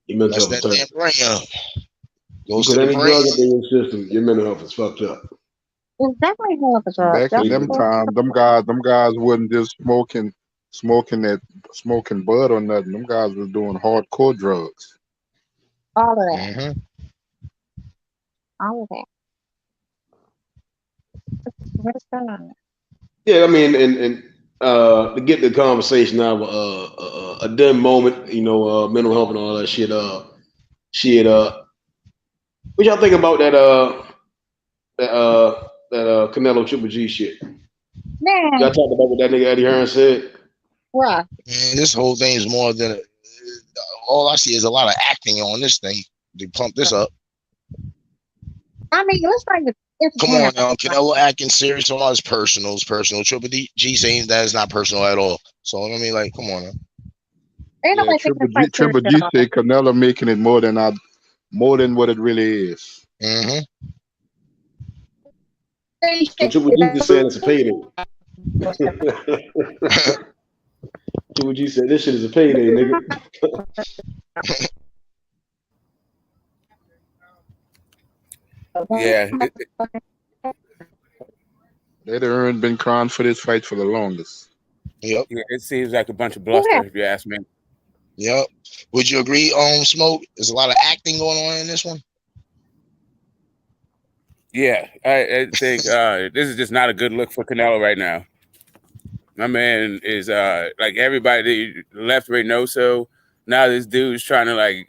Your mental health. That's that brain. Because any drug in your system, your mental health is fucked up. It's definitely hell of a drug. Back in them times, them guys wasn't just smoking bud or nothing. Them guys was doing hardcore drugs. All of that. Mm-hmm. All of that. What is going on? Yeah, I mean, and to get the conversation now, a dim moment, mental health and all that shit. What y'all think about that Canelo Triple G shit? Man, y'all talked about what that nigga Eddie Hearn said. Right. Man, this whole thing is more than all I see is a lot of acting on this thing to pump this up. I mean, let's not even Come on now, Canelo acting serious on his personals. Personal. Triple G saying that is not personal at all. So I mean, like, come on now. Yeah, Triple G say Canelo making it more than what it really is. Mm-hmm. So Triple G just saying it's a payday. Triple G said this shit is a payday, nigga. Yeah. They've been crying for this fight for the longest. Yep. Yeah, it seems like a bunch of bluster, if you ask me. Yep. Would you agree, Smoke? There's a lot of acting going on in this one. Yeah, I think this is just not a good look for Canelo right now. My man is like everybody left Reynoso. Now this dude's trying to, like,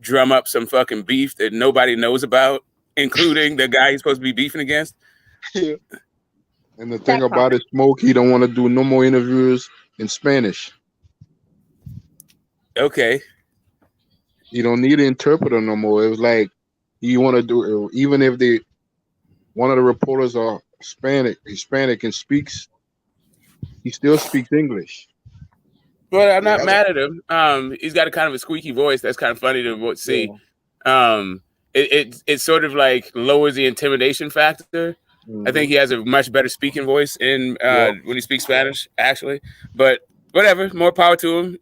drum up some fucking beef that nobody knows about, including the guy he's supposed to be beefing against. Yeah. And the thing about it, Smoke, he don't want to do no more interviews in Spanish. Okay. You don't need an interpreter no more. It was like you want to do, even if one of the reporters are Hispanic and speaks, he still speaks English. Well, I'm not mad at him. He's got a kind of a squeaky voice that's kind of funny to see. Yeah. It sort of like lowers the intimidation factor. I think he has a much better speaking voice when he speaks Spanish, actually. But whatever, more power to him.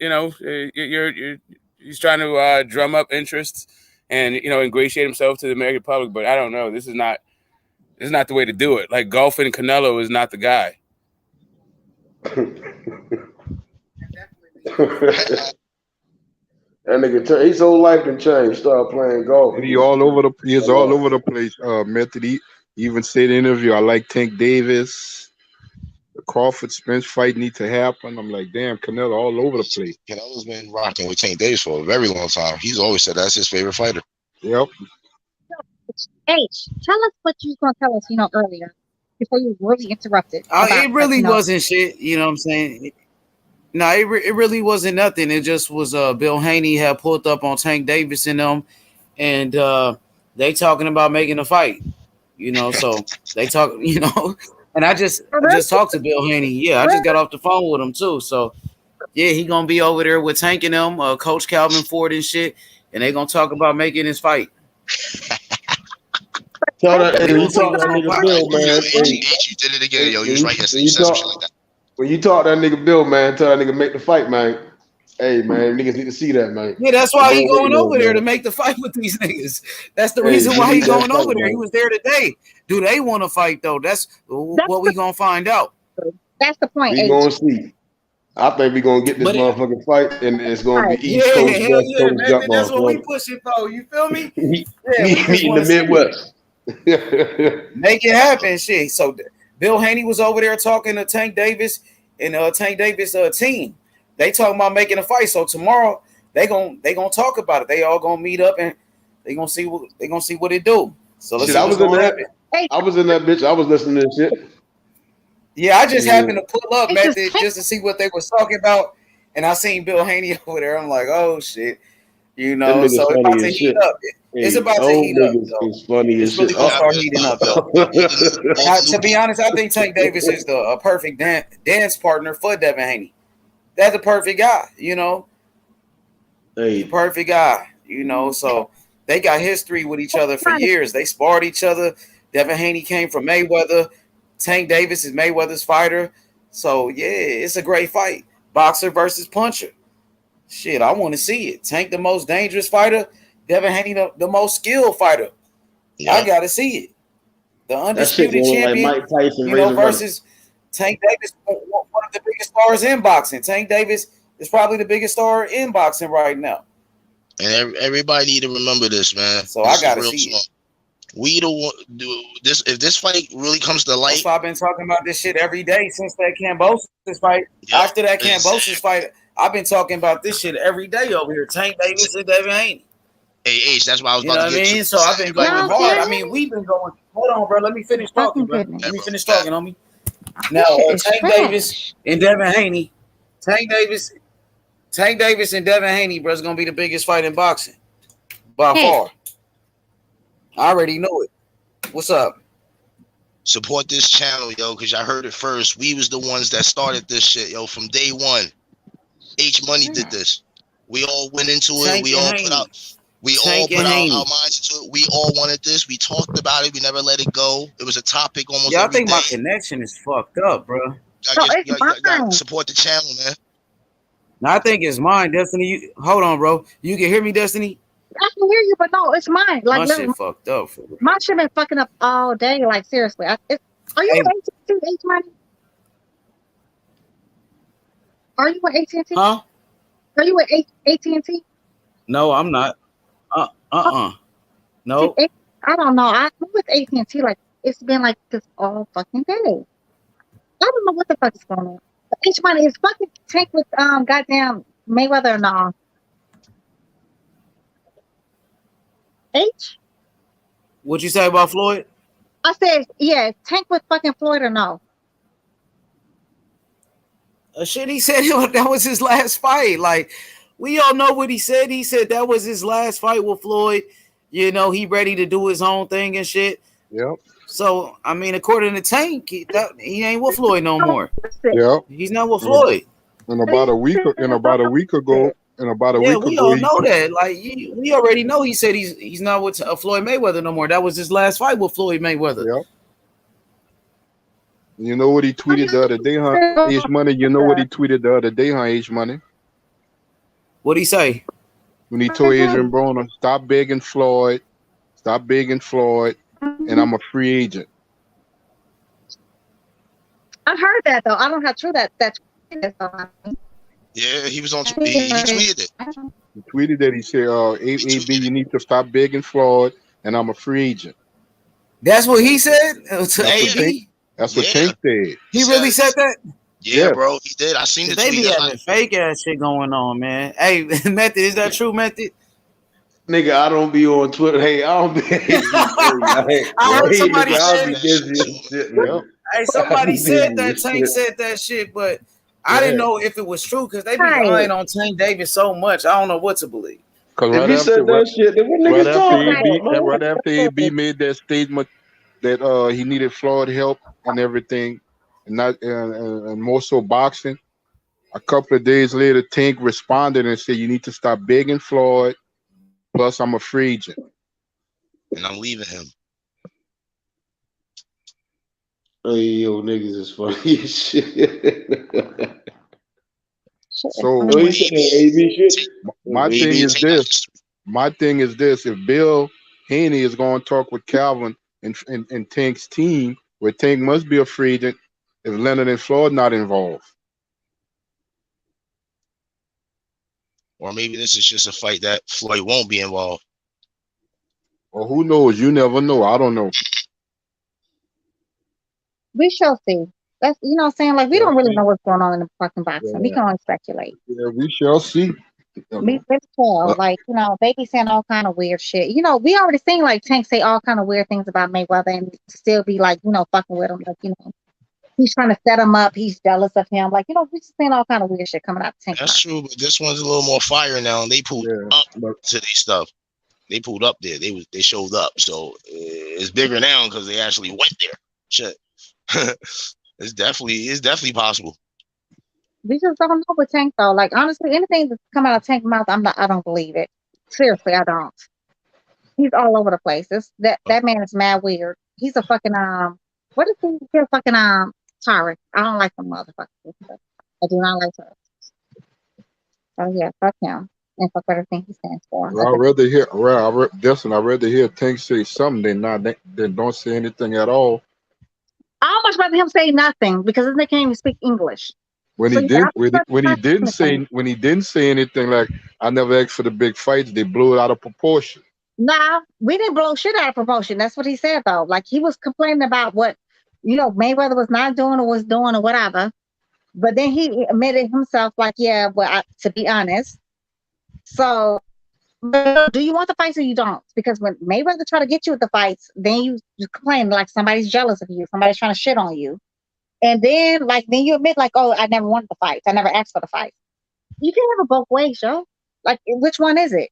He's trying to drum up interest and ingratiate himself to the American public. But I don't know. This is not the way to do it. Like, golfing Canelo is not the guy. That nigga, his whole life can change. Start playing golf. He all over the place. Method. He even said in the interview, I like Tank Davis. The Crawford Spence fight need to happen. I'm like, damn, Canelo all over the place. Canelo's been rocking with Tank Davis for a very long time. He's always said that's his favorite fighter. Yep. H, tell us what you were going to tell us, earlier before you were really interrupted. It really wasn't shit. You know what I'm saying? No, it really wasn't nothing. It just was Bill Haney had pulled up on Tank Davis and them, and they talking about making a fight. So they talk, and I just talked to Bill Haney. Yeah, I just got off the phone with him too. So yeah, he gonna be over there with Tank and them, Coach Calvin Ford and shit, and they gonna talk about making his fight. Tell that nigga Bill, man. You did it again, yo. You was right yesterday. You said some shit like that. When you talk that nigga Bill, man, tell that nigga make the fight, man. Hey, man, niggas need to see that, man. Yeah, that's why he going over there to make the fight with these niggas. That's the reason why he going over there. He was there today. Do they want to fight, though? That's what we going to find out. That's the point. We going to see. I think we going to get this motherfucking fight, and it's going to be East Coast, West Coast jump off. That's what we pushing for. You feel me? Meet in the Midwest. Make it happen, shit. So Bill Haney was over there talking to Tank Davis and Tank Davis team. They talking about making a fight. So tomorrow they gonna talk about it. They all gonna meet up and they gonna see what it do. So let's see what's gonna happen. I was in that bitch. I was listening to this shit. Yeah, I just happened to pull up, Method, just to see what they was talking about, and I seen Bill Haney over there. I'm like, oh shit, so it's about to heat up. It's about to heat up. It's funny as shit. It's really gonna start heating up, though. To be honest, I think Tank Davis is a perfect dance partner for Devin Haney. That's a perfect guy, perfect guy, So they got history with each other for years. They sparred each other. Devin Haney came from Mayweather. Tank Davis is Mayweather's fighter. So yeah, it's a great fight. Boxer versus puncher. Shit, I want to see it. Tank the most dangerous fighter. Devin Haney the most skilled fighter. Yeah. I gotta see it. The undisputed champion, like Mike Tyson, versus Tank Davis, one of the biggest stars in boxing. Tank Davis is probably the biggest star in boxing right now. And everybody need to remember this, man. So I gotta see it. We don't do this. If this fight really comes to light, that's why I've been talking about this shit every day since that Kambosos fight. Yep. After that Kambosos fight, I've been talking about this shit every day over here. Tank Davis and Devin Haney. Hey, H, that's why I was about to get you. So I've been going hard. I mean, we've been going. Hold on, bro. Let me finish talking, bro. Let me finish talking, homie. Now, Tank Davis and Devin Haney. Tank Davis and Devin Haney, bro, is gonna be the biggest fight in boxing by far. I already know it. What's up? Support this channel, yo, because y'all heard it first. We was the ones that started this shit, yo, from day one. H Money did this. We all went into it. We all put our minds into it. We all wanted this. We talked about it. We never let it go. It was a topic almost every day. I think my connection is fucked up, bro. Y'all support the channel, man. No, I think it's mine, Destiny. Hold on, bro. You can hear me, Destiny? I can hear you, but no, it's mine. Like, my shit fucked up. My shit been fucking up all day. Like, seriously. Are you with AT&T, H Money? Are you with AT&T? Huh? Are you with AT&T? No, I'm not. No. See, I don't know. I'm with AT&T. Like, it's been like this all fucking day. I don't know what the fuck is going on. H Money is fucking Tank with goddamn Mayweather or no? H? What'd you say about Floyd? I said, yeah, Tank with fucking Floyd or no? Shit, he said that was his last fight. Like, we all know what he said. He said that was his last fight with Floyd. You know, he ready to do his own thing and shit. Yep. So, I mean, according to Tank, he ain't with Floyd no more. Yep. He's not with Floyd. And about a week ago, we all know that. Like, we already know. He said he's not with Floyd Mayweather no more. That was his last fight with Floyd Mayweather. Yep. You know what he tweeted the other day, huh? H Money. You know what he tweeted the other day, huh? H Money. What'd he say? When he told Adrian Broner, stop begging Floyd, and I'm a free agent. I heard that though. I don't know how true that. Yeah, he was on. He tweeted it. He tweeted that. He said, "AB, you need to stop begging Floyd, and I'm a free agent." That's what he said to AB. That's what Tank said. He really said that? Yeah, bro, he did. I seen the They tweet. be having fake ass shit going on, man. Hey, Method, is that true, Method? Nigga, I don't be on Twitter. Hey, I don't be. I heard somebody said. Hey, somebody said that Tank said that shit, but I didn't know if it was true because they be lying on Tank Davis so much. I don't know what to believe. Because right after AB made that statement that he needed Floyd help and everything, and more so boxing, a couple of days later, Tank responded and said, "You need to stop begging Floyd. Plus, I'm a free agent, and I'm leaving him." Hey, yo, niggas is funny as shit. So my thing is this: if Bill Haney is going to talk with Calvin and Tank's team, where Tank must be a free agent, if Leonard and Floyd not involved. Or maybe this is just a fight that Floyd won't be involved. Or who knows? You never know. I don't know. We shall see. That's, you know what I'm saying? Like, we don't really know what's going on in the fucking boxing. We can only speculate. Yeah, we shall see. We tell, like, you know, they be saying all kind of weird shit. You know, we already seen like Tank say all kind of weird things about Mayweather and still be like, you know, fucking with him. Like, you know, he's trying to set him up. He's jealous of him. Like, you know, we just seeing all kind of weird shit coming out of Tank. That's true, but this one's a little more fire now. And they pulled up to their stuff. They pulled up there. They showed up. So it's bigger now because they actually went there. Shit. It's definitely possible. We just don't know with Tank though. Like, honestly, anything that's come out of Tank's mouth, I don't believe it. Seriously, I don't. He's all over the place. That man is mad weird. He's a fucking what is he? He's a fucking tyrant. I don't like the motherfucker. I do not like her. So yeah, fuck him and fuck everything he stands for. I'd rather hear Tank say something than don't say anything at all. I much rather him say nothing because they can't even speak English. When he didn't say anything, like, I never asked for the big fights, they blew it out of proportion. Nah, we didn't blow shit out of proportion. That's what he said though. Like, he was complaining about what, you know, Mayweather was not doing or was doing or whatever. But then he admitted himself, like, yeah, well, to be honest. So, do you want the fights or you don't? Because when Mayweather try to get you with the fights, then you complain like somebody's jealous of you, somebody's trying to shit on you. And then you admit, like, oh, I never wanted the fights. I never asked for the fights. You can't have it both ways, yo. Like, which one is it?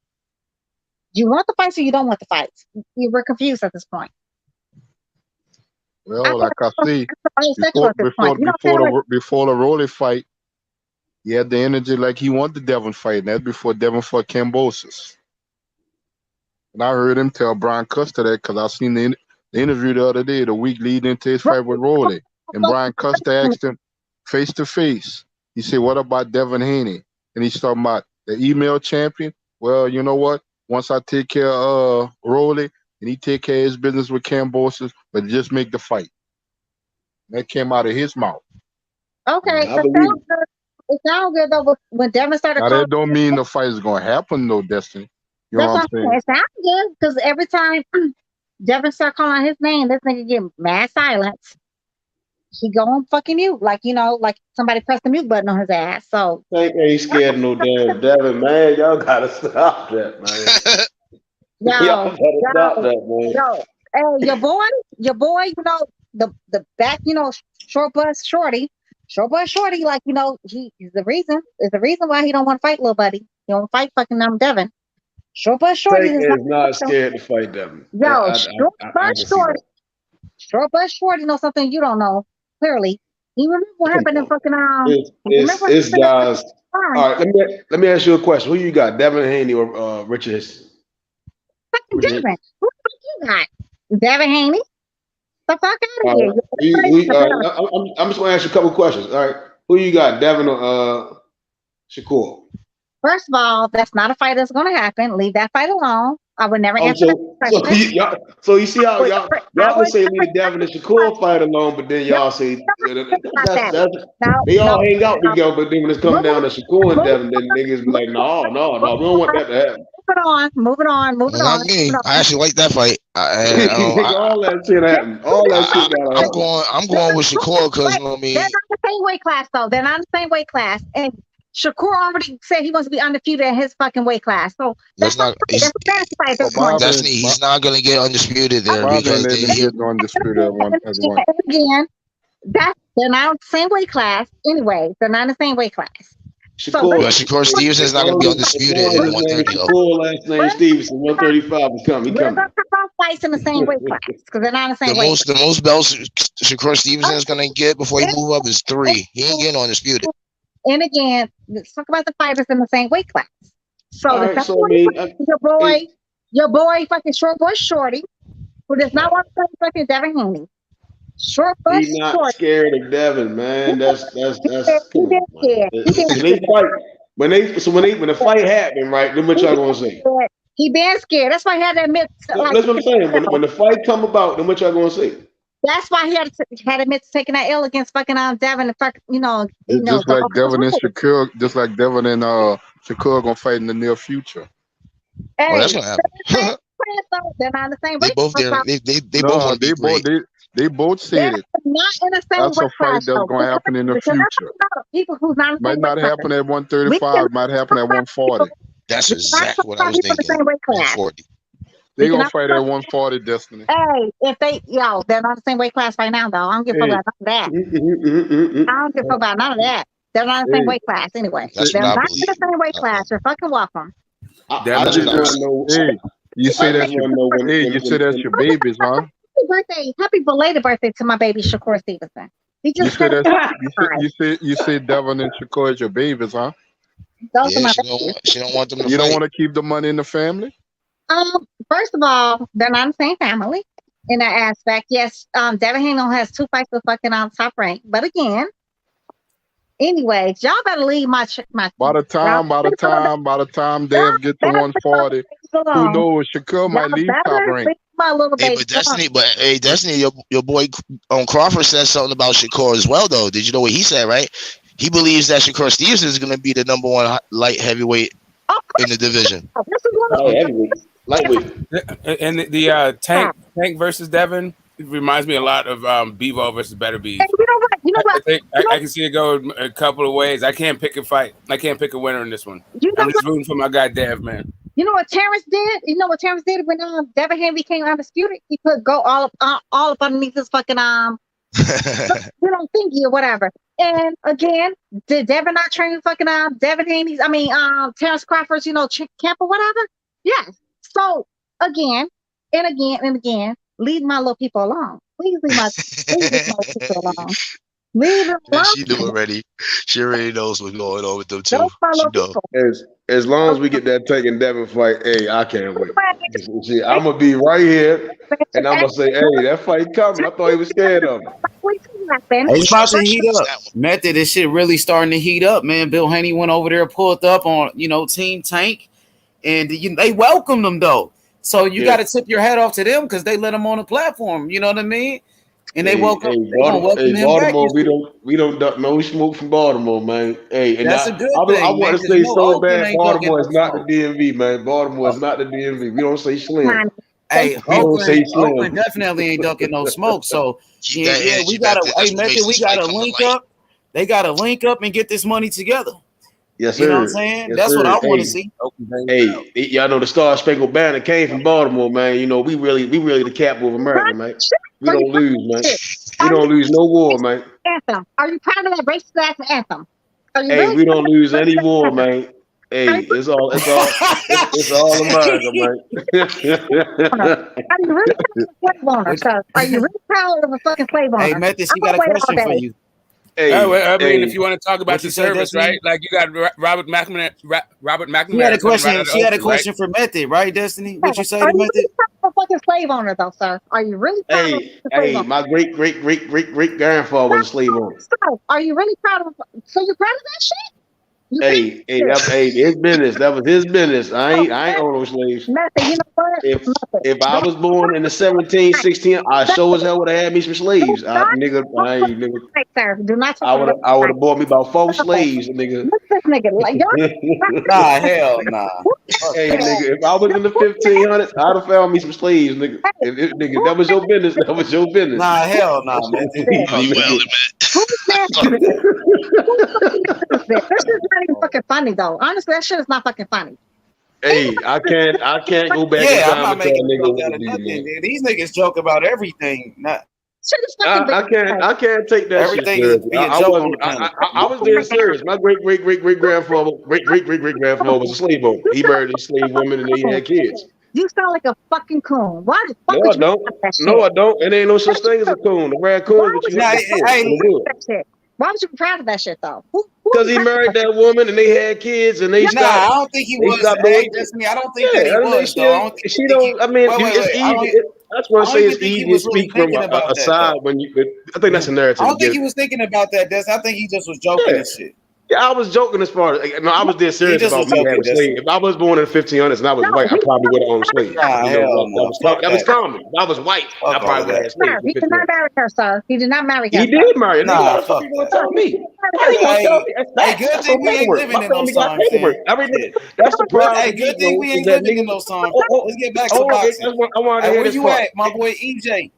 Do you want the fights or you don't want the fights? We're confused at this point. Well, like I see, Bisexual at this point. You know what I'm saying? before the Rolly fight, he had the energy like he wanted the Devin fight. And that's before Devin fought Kambosos. And I heard him tell Brian Custer that because I seen the interview the other day, the week leading into his fight with Rolly. And Brian Custer asked him face to face. He said, "What about Devin Haney?" And he's talking about the email champion. Well, you know what? Once I take care of Rolly and he take care of his business with Kambosos, but just make the fight. That came out of his mouth. Okay, so it sounds good though. When Devin started Now calling, that don't mean the fight is gonna happen, though, Destiny. You know what I'm saying? It sounds good because every time Devin start calling his name, this nigga get mad silence. He go on fucking mute, like like somebody pressed the mute button on his ass. So ain't scared of no damn Devin, man. Y'all gotta stop that, man. Y'all gotta stop that, man. Hey, your boy, the back, short bus shorty, like he's the reason. Is the reason why he don't want to fight little buddy. He don't fight fucking Devin. Short bus shorty is not scared to fight Devin. Short bus shorty knows something you don't know. Clearly, he remember what happened in fucking It's guys. All right, let me ask you a question. Who you got, Devin Haney or Richard Hickson? Fucking Devin. Who the fuck you got? Devin Haney? The fuck out of here. I'm just gonna ask you a couple questions. All right, who you got, Devin or Shakur? First of all, that's not a fight that's gonna happen. Leave that fight alone. I would never answer that question. So you see how y'all can say leave Devin and Shakur fight alone, but then y'all say they all hang out together, but then when it's come down to Shakur and Devin, then niggas be like, no, we don't want that to happen. Moving on. Not me. I actually like that fight. All that shit happened. All that shit got happened. I'm going with Shakur because they're not the same weight class though. They're not the same weight class, and Shakur already said he wants to be undefeated in his fucking weight class. So that's not. He's not going to get undisputed there because they get undisputed as one. Again, they're not the same weight class anyway. They're not the same weight class. Shakur Stevenson's not going to be undisputed in 130. Last name Stevenson, 135 is coming. We're going to talk fights in the same weight class because they're not the same weight class. The most belts Shakur Stevenson is going to get before he move up is 3. He ain't getting undisputed. And again, let's talk about the fighters in the same weight class. So your boy, fucking short boy shorty, who does not want to play fucking Devin Haney. Short boy He's not scared of Devin, man. That's when the fight happened, right? Then what y'all gonna say? He been scared. That's why he had to admit. That's what I'm saying. When the fight come about, then what y'all gonna say? That's why he had to admit to taking that L against fucking Devin and just like Devin and Shakur, gonna fight in the near future. Hey, that's gonna happen. They're not the same. They both They both said it. Not in the same That's a fight that's gonna happen in the future. People who's not might not happen at 135. Might happen at 140. That's exactly what I was thinking. 140. They gonna fight at 140, Destiny. Hey, they're not the same weight class right now, though. I don't give a fuck about none of that. I don't give a fuck about none of that. They're not the same weight class anyway. They're not in the same weight class. You're fucking welcome. I just want to know. Hey, you say that's your babies, huh? Happy belated birthday to my baby Shakur Stevenson. He just you say Devin and Shakur is your babies, huh? She don't want them to You don't want to keep the money in the family? First of all, they're not the same family in that aspect. Yes, Devin Haney has 2 fights with fucking Top Rank, but again, anyway, y'all better leave my. By the time Dev get to 140, who knows? Shakur might leave Top Rank. Destiny, your boy Crawford said something about Shakur as well, though. Did you know what he said? Right, he believes that Shakur Stevenson is going to be the #1 light heavyweight in the division. Lightweight. And the Tank versus Devin reminds me a lot of Bevo versus Better Beef. You know what? I can see it go a couple of ways. I can't pick a fight. I can't pick a winner in this one. I'm just rooting for my guy Dev, man. You know what Terence did? You know what Terence did when Devin Haney became undisputed? He put go all up underneath his fucking thingy or whatever. And again, did Devin not train fucking Devin Haney's? Terence Crawford's camp or whatever. Yes. So again, leave my little people alone. Please leave my sister alone. Leave her alone. She knew already. She already knows what's going on with them too. Don't She follow know. people. As long as we get that Tank and Devin fight, hey, I can't wait. See, I'm gonna be right here, and I'm gonna say, hey, that fight coming. I thought he was scared of him. It's about to heat up. Method, this shit really starting to heat up, man. Bill Haney went over there, pulled up on, Team Tank, and they welcomed him though. So you got to tip your hat off to them because they let him on the platform. You know what I mean? And they welcome him Baltimore, back. we don't duck no smoke from Baltimore, man. Hey, and that's a good thing. I want to say so bad, Baltimore is not the DMV, man. Baltimore is not the DMV. We don't say slim. Hey, Oakland definitely ain't ducking no smoke. So we gotta. Hey, Method, we gotta link up. They gotta link up and get this money together. Yes, sir. You know what I'm saying? Yes, that's sir. what I want to see. Hey, y'all know the Star Spangled Banner came from Baltimore, man. You know, we really the capital of America, man. We don't lose, man. We don't lose no war, man. Anthem. Are you proud of that racist ass anthem? Hey, we don't lose any war, man. Hey, it's all America, man. Are you really proud of a slave owner, sir? Are you really proud of a fucking slave owner? Hey, Method, she got a question for you. Hey, I mean, if you want to talk about the service, Destiny? right? Like you got Robert McNamara. She had a question. She had a question for Method, right, Destiny? What you say to Are you Method? really proud of a fucking slave owner, though, sir? Are you really proud of a slave owner? My great grandfather was a slave owner. Are you really proud of? So you're proud of that shit? Hey, his business. That was his business. I ain't own no slaves. Method, you know what? If I was born in the 1716, I sure as hell would have had me some slaves. Nigga. Right, sir. Do not. I would have bought me about 4 slaves, nigga. This nigga, like, nah, hell nah. Hey, nigga, if I was in the 1500s, I'd have found me some slaves, nigga. Nigga, that was your business. That was your business. Nah, hell nah, man. This is not even fucking funny, though. Honestly, that shit is not fucking funny. Hey, I can't go back in time. I'm not making jokes out of nothing. These niggas joke about everything. I can't take that everything shit. Is being I was dead serious. My great grandfather was a slave owner. He married a slave woman and they had kids. You sound like a fucking coon. Why the fuck No, I don't. No, I don't. It ain't no such thing as a coon. A raccoon is what you have to do. Why was you proud of that shit though? Because he married that woman and they had kids and they stopped. I don't think he was. Hey, Destiny, I don't think that he was. Though. It's easy. That's what I say. It's easy to speak from a side when you. I think that's a narrative. I don't think he was thinking about that, Destiny. I think he just was joking and shit. Yeah, I was joking as far as I was dead serious about me having a slave. If I was born in the 1500s and I was white, I probably would have owned a slave. That was common. If I was white, I probably would have had slaves. He did not marry her, sir. He did not marry her. He did marry her. Nah, fuck you gonna tell me? Hey, good thing we ain't living in those times. That's the problem. Hey, good thing we ain't living in those times. Let's get back to boxing. Where you at, my boy EJ?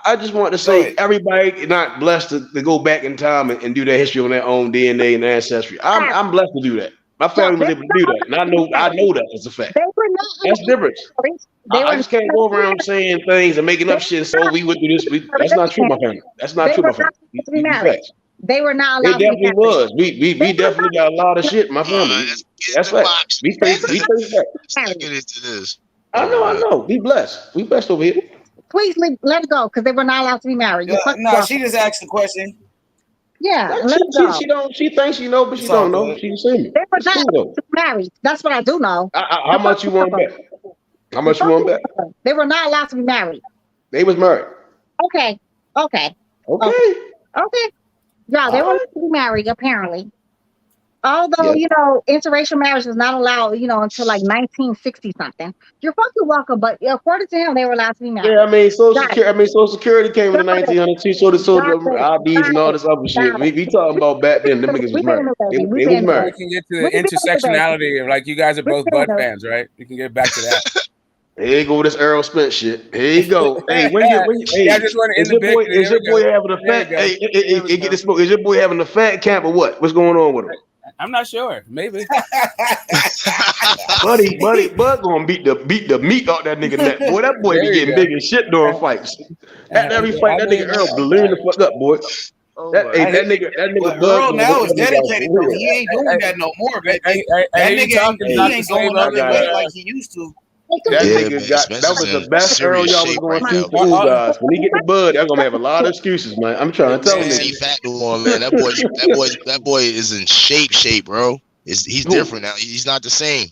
I just want to say everybody not blessed to go back in time and do their history on their own DNA and ancestry. I'm blessed to do that. My family was able to do that, and I know that as a fact. That's different. I just can't go around saying things and making up shit. So we would do this. That's not true, my family. That's not true, my family. They were not allowed. It definitely was. We definitely got a lot of shit in my family. That's right. We think that. Get into this. I know. We blessed. We blessed over here. Please let it go because they were not allowed to be married. No, she just asked the question. Yeah, let it go. She thinks she know, but she don't know. She see me. They were not allowed to be married. That's what I do know. How much you want back? How much you want back? They were not allowed to be married. They was married. Okay. Yeah, they were allowed to be married apparently. Although, interracial marriage was not allowed, until like 1960 something. You're fucking welcome, but according to him, they were allowed to be married. Yeah, I mean, Social Security came in the 1900s, so the IDs and all this other shit. We talking about back then. Them niggas was married. They was married. We can get to the intersectionality of like you guys are both Bud fans, right? We can get back to that. Here you go with this Errol Spence shit. Here you go. Hey, I just want to end the bit. Is your boy having a fat? Hey, get this smoke. Is your boy having a fat camp or what? What's going on with him? I'm not sure. Maybe. Bud gonna beat the meat out that nigga neck. Boy, that boy be getting big as shit during fights. At every fight, that nigga Errol balloon the fuck up, boy. That nigga Bud now is dedicated. He ain't doing that no more. That nigga ain't doing nothing like he used to. That Yeah, nigga man, got Spence that is was the in best Earl serious y'all was shape going right to see now, for you guys. When he get the bud, they're gonna have a lot of excuses, man. I'm trying to tell man. niggas. See Fat on, man. That boy is in shape, bro. He's Who? different now. He's not the same.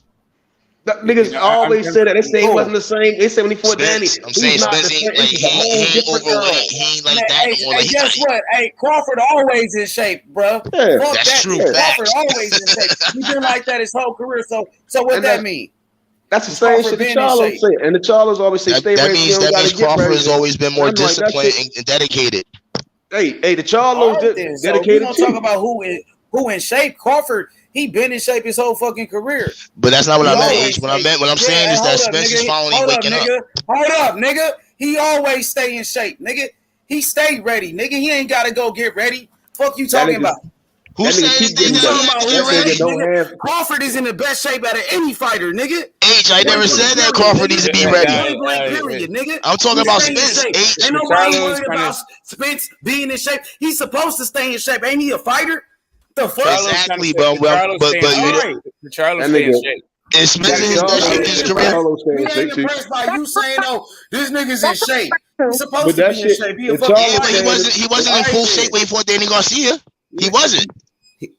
Niggas always say that. They say he wasn't the same. They say when he fought Danny, Spence, I'm he's saying not the Spence same. ain't like This is a he whole ain't different overweight. Earl. He ain't like Man, that hey, no more. hey, Like guess what? Hey, Crawford always in shape, bro. Yeah, Fuck that's that. true. yeah. Crawford Facts. always in shape. He's been like that his whole career. So what And that mean? that's the Is same Crawford shit the been in Charlos shape? say. And the Charlos always say, stay ready. You don't got to get Crawford ready. has always been more I'm like, that disciplined shit. and dedicated. Hey, the All Charlos right, then. So we dedicated gonna talk too. about who in shape. Crawford, he been in shape his whole fucking career. But that's not what He I meant, always H. What stay. I'm Yeah, saying hey, is that hold up, Spence is nigga. finally Hold up, waking up. nigga. Hold up, nigga. He always stay in shape, nigga. He stay ready, nigga. He ain't gotta go get ready. Fuck you That talking nigga, about? Who that nigga said keep You getting better. talking about That who nigga ready, don't nigga? have. Crawford is in the best shape out of any fighter, nigga. H, I Point never blank, said that period, Crawford needs to be nigga. ready. Point blank, period, nigga. I'm talking He about stay in Spence. shape. H. Ain't nobody worried about Spence being in shape. He's supposed to stay in shape. Ain't he a fighter? The fuck? Exactly, bro. But All right. The Charlos That stay in nigga. shape. is Spence in his best shape in his career? Charlos stay We in shape ain't too. impressed by you saying, "Oh, this nigga's in shape." He's supposed But to that be in shit, shape. He a the fucking Yeah, Charlos but fighter. he wasn't All in right, full then. shape when he fought Danny Garcia. He wasn't.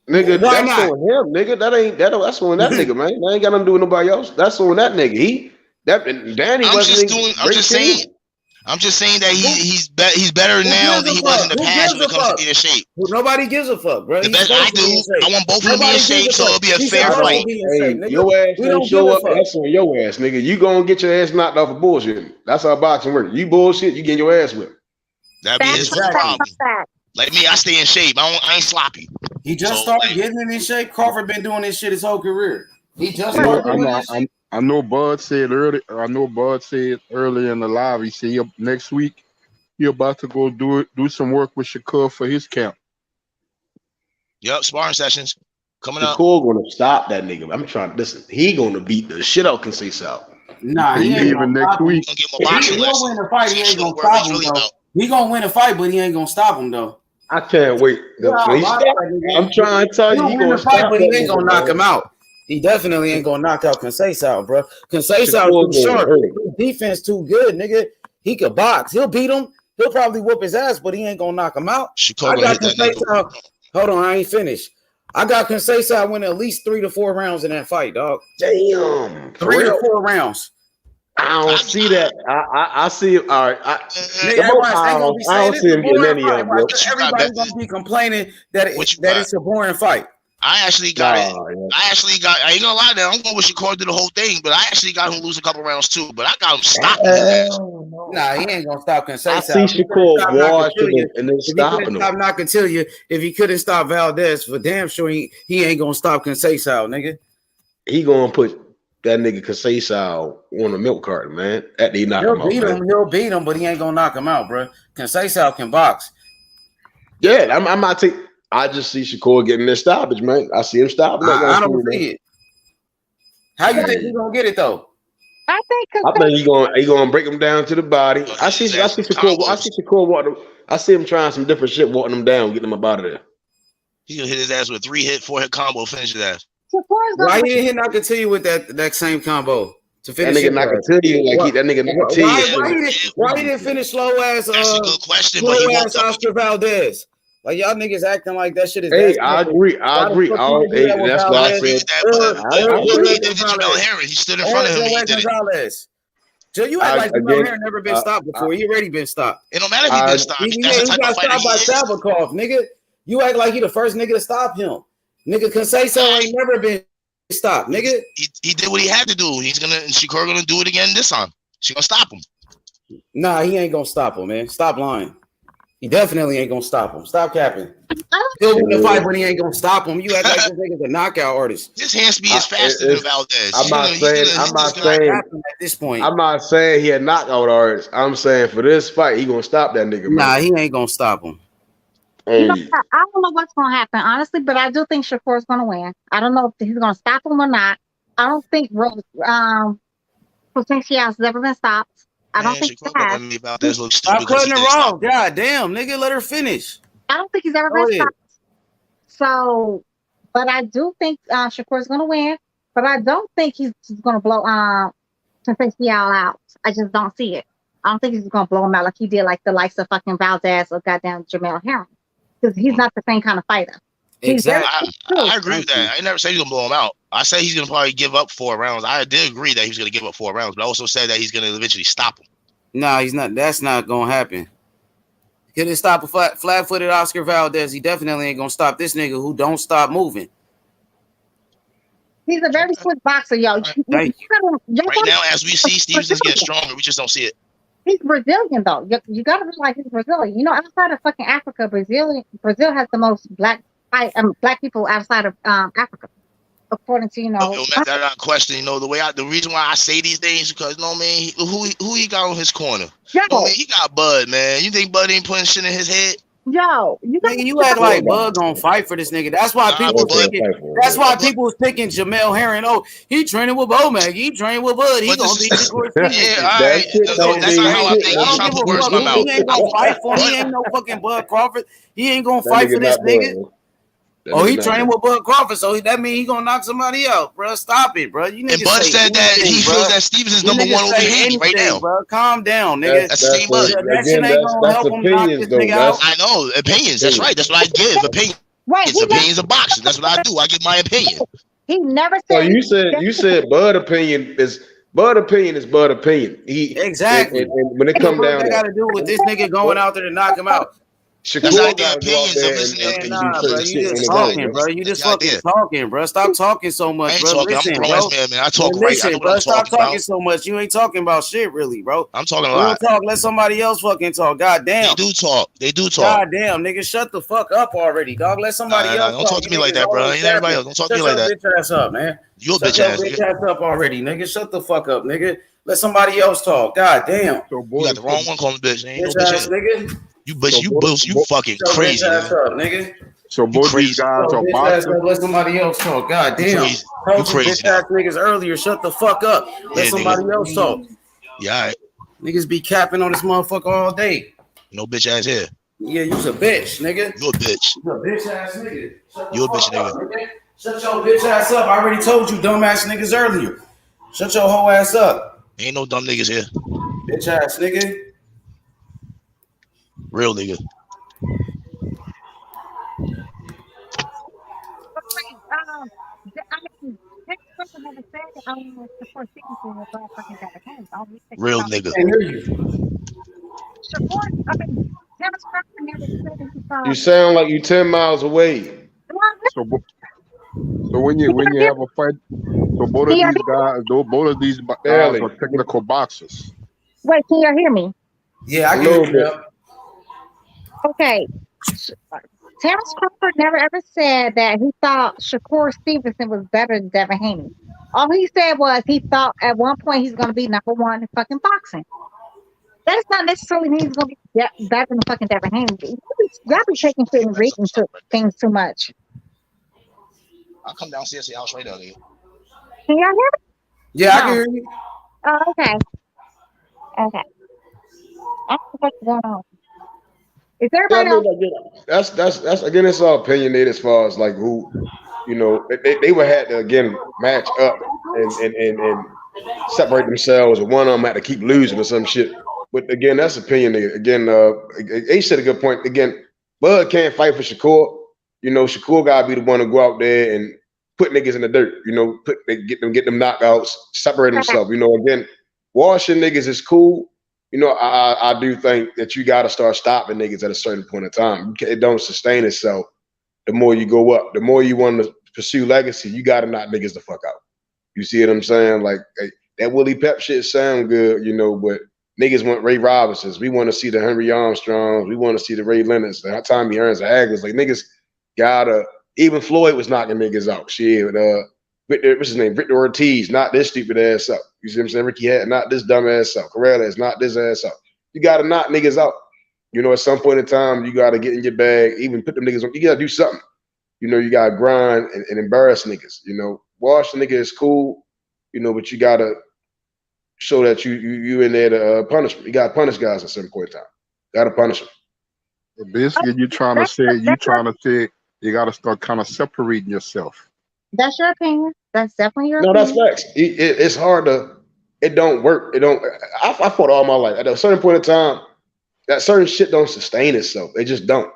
nigga, Why that's not? on him, nigga. That's on that nigga, man. That ain't got nothing to do with nobody else. That's on that nigga. Danny wasn't in great shape. I'm just saying that he's better Who now gives than a he was in fuck? the Who past gives when a it comes to fuck? being in shape. Nobody gives a fuck, bro. The He's best supposed I to be in do. shape. I want both of them to be in Nobody gives shape, a so fuck. it'll be a He's fair supposed to fight. be in Hey, shape, nigga. your ass We ain't don't give show a up. fuck. That's on your ass, nigga. You gonna get your ass knocked off of bullshit. That's how boxing works. You bullshit, you getting your ass whipped. That'd be his fucking problem. Like me, I stay in shape. I ain't sloppy. He just started getting in shape. Crawford been doing this shit his whole career. He just started doing this shit. I know Bud said earlier. I know Bud said earlier in the live. He said next week he about to go do some work with Shakur for his camp. Yep, sparring sessions coming up. Shakur gonna stop that nigga. I'm trying to listen. He gonna beat the shit out Conceição. Nah, he ain't leaving gonna next stop him. week. He gonna win the fight. He ain't gonna stop him though. He gonna win a fight, but he ain't gonna stop him though. I can't wait. I'm trying to tell you, he gonna fight, stop but he that ain't nigga, gonna knock man. him out. He definitely ain't gonna knock out Conceição, bro. Conceição Shakur too sharp. gonna hurt. His defense too good, nigga. He could box. He'll beat him. He'll probably whoop his ass, but he ain't gonna knock him out. Shakur I gonna got hit that nigga. Conceição. Hold on, I ain't finished. I got Conceição winning at least 3 to 4 rounds in that fight, dog. Damn. 3 to 4 rounds. I don't see that. I see it. All right. Nigga, everybody's ain't gonna be I saying don't this see is a him getting boring any fight. of them, bro. Everybody's gonna be complaining that it's a boring fight. I actually got it. Yeah. I ain't gonna lie now. I'm going with Shakur to the whole thing, but I actually got him lose a couple rounds too. But I got him stopping his ass. Nah, he ain't gonna stop Conceição. I see Shakur washing him and then stopping him. Stop knocking till you. If he couldn't stop Valdez, for damn sure he ain't gonna stop Conceição, nigga. He gonna put that nigga Conceição on a milk carton, man. After he knock him out, man. He'll beat him, but he ain't gonna knock him out, bro. Conceição can box. Yeah, I'm not taking. I just see Shakur getting this stoppage, man. I see him stopping that. I don't see it. How you think he's gonna get it though? I think he gonna break him down to the body. I see Shakur walking. I see him trying some different shit, walking him down, getting him up out of there. He's gonna hit his ass with a 3-hit, 4-hit combo, finish his ass. Why he didn't hit Nakatilla with that same combo to finish? That nigga Nakatilla, that nigga Nakatilla. Why he didn't finish slow ass? That's a good question, slow but he ass Oscar Valdez. Like y'all niggas acting like that shit is. Hey, I agree. That's why I said. He stood in front of him. He did it. So you act like Jamel Herring never been stopped before. He already been stopped. It don't matter if he been stopped. He got stopped by Sabakov, nigga. You act like he the first nigga to stop him. Nigga, Conceição ain't never been stopped, nigga. He did what he had to do. Shakur gonna do it again this time. She gonna stop him. Nah, he ain't gonna stop him, man. Stop lying. He definitely ain't gonna stop him. Stop capping. He'll win the fight, but he ain't gonna stop him. You act like this nigga's a knockout artist. His hand speed is faster than Valdez. I'm not saying at this point. I'm not saying he a knockout artist. I'm saying for this fight, he gonna stop that nigga. Nah, he ain't gonna stop him. You know, I don't know what's gonna happen, honestly, but I do think Shakur's gonna win. I don't know if he's gonna stop him or not. I don't think Potencial has ever been stopped. I don't think he has. Stop cutting her off. God damn, nigga, let her finish. I don't think he's ever been stopped. So, but I do think Shakur's gonna win. But I don't think he's gonna blow to say he all out. I just don't see it. I don't think he's gonna blow him out like he did like the likes of fucking Valdez or goddamn Jamel Herring. Because he's not the same kind of fighter. Exactly. I agree with that. I never said he's gonna blow him out. I said he's gonna probably give up 4 rounds. I did agree that he was gonna give up 4 rounds, but I also said that he's gonna eventually stop him. No, he's not. That's not gonna happen. Can it stop a flat-footed Oscar Valdez? He definitely ain't gonna stop this nigga who don't stop moving. He's a very quick boxer, yo. Thank you. Right now, as we see, Stevenson's getting stronger. We just don't see it. He's Brazilian though. You gotta realize he's Brazilian. You know, outside of fucking Africa, Brazil has the most black people outside of Africa, according to That's not a question. You know, the reason why I say these things because man, who he got on his corner? Man, he got Bud, man. You think Bud ain't putting shit in his head? Yo, you act like Bud gonna fight for this nigga. That's why people thinking. That's why people was picking Jamel Herring. Oh, he training with Bomag. He training with Bud. He gonna beat the That's not how I think. He's trying to put words in my mouth. He ain't gonna fight for. He ain't no fucking Bud Crawford. He ain't gonna fight for this nigga. Oh, he training with Bud Crawford, so that means he gonna knock somebody out, bro. Stop it, bro. You and Bud said that he feels that Stevenson's number 1 over Haney right now. Bro. Calm down, nigga. That's the same Bud. That shit ain't gonna help him knock this nigga out. I know opinions. That's right. That's what I give. Opinions. It's opinions of boxing. That's what I do. I give my opinion. He never said. Well, you said Bud opinion is Bud opinion. Exactly. And when it comes down, that got to do with this nigga going out there to knock him out. That's like the opinions of listening. Bro, you just talking, bro. You just fucking talking, bro. Stop talking so much, bro. Listen, I'm a grown man, man. I talk right. I know bro. Stop talking so much. You ain't talking about shit, really, bro. I'm talking a lot. Don't talk. Let somebody else fucking talk. God damn. They do talk. God damn, nigga, shut the fuck up already, dog. Let somebody else. Don't talk to me like that, bro. Ain't everybody else. Don't talk to me like that. Shut your bitch ass up, man. You a bitch ass. Shut your bitch ass up already, nigga. Shut the fuck up, nigga. Let somebody else talk. God damn. You got the wrong one calling bitch. Ain't no bitch ass, nigga. You fucking crazy, nigga. So both these guys are boxers. Let somebody else talk. God damn. You crazy. Bitch ass niggas earlier. Shut the fuck up. Let somebody else talk. Yeah, all right. Niggas be capping on this motherfucker all day. No bitch ass here. Yeah, you's a bitch, nigga. You a bitch. You a bitch ass nigga. You a bitch nigga. Shut your bitch ass up. I already told you dumbass niggas earlier. Shut your whole ass up. Ain't no dumb niggas here. Bitch ass nigga. Real nigga. Real nigga. You sound like you 10 miles away. So when you have a fight, so both of these guys are technical boxers. Wait, can you hear me? Yeah, I can hear you. Okay. Terence Crawford never ever said that he thought Shakur Stevenson was better than Devin Haney. All he said was he thought at one point he's going to be number 1 in fucking boxing. That does not necessarily mean he's going to be better than fucking Devin Haney. Y'all be taking shit and reading things too much. I'll come downstairs to the house right now, nigga. Can y'all hear me? Yeah, I can hear you. Oh, okay. Okay. I don't know what's going on. Is everybody else? That's again, it's all opinionated as far as like who, you know, they would have to again match up and separate themselves, or one of them had to keep losing or some shit. But again, that's opinionated. Again, Ace said a good point. Again, Bud can't fight for Shakur. You know, Shakur gotta be the one to go out there and put niggas in the dirt. You know, get them knockouts, separate themselves. You know, again, washing niggas is cool. You know, I do think that you got to start stopping niggas at a certain point in time. It don't sustain itself. The more you go up, the more you want to pursue legacy, you got to knock niggas the fuck out. You see what I'm saying? Like that Willie Pep shit sound good, you know, but niggas want Ray Robinsons. We want to see the Henry Armstrongs. We want to see the Ray Leonards, the Tommy Hearns, the Aguilers. Like niggas gotta. Even Floyd was knocking niggas out. Shit, what's his name? Victor Ortiz, not this stupid ass up. You see what I'm saying? Ricky had not this dumb ass up. Corrales, not this ass up. You gotta knock niggas out. You know, at some point in time, you gotta get in your bag, even put them niggas on. You gotta do something. You know, you gotta grind and embarrass niggas. You know, wash the nigga is cool, you know, but you gotta show that you in there to punish them. You gotta punish guys at some point in time. Gotta punish them. Basically, you trying to say you gotta start kind of separating yourself. That's your opinion. That's definitely your opinion. opinion. No, that's facts. It's hard to It don't work. It don't. I fought all my life. At a certain point in time, that certain shit don't sustain itself. It just don't.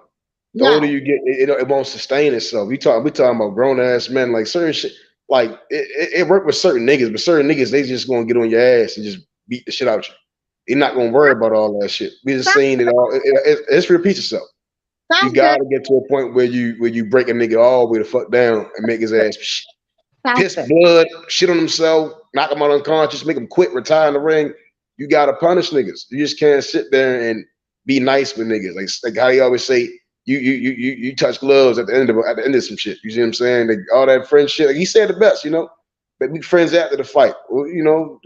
The older you get, it won't sustain itself. We talking about grown ass men, like certain shit. Like it worked with certain niggas, but certain niggas they just gonna get on your ass and just beat the shit out you. You're not gonna worry about all that shit. We just saying it all. It's repeats itself. You gotta get to a point where you break a nigga all the way the fuck down and make his ass piss blood, shit on himself, knock him out unconscious, make him quit, retire in the ring. You gotta punish niggas. You just can't sit there and be nice with niggas. Like how you always say, you touch gloves at the end of some shit. You see what I'm saying? Like, all that friend shit. Like he said the best, But be friends after the fight. Well, you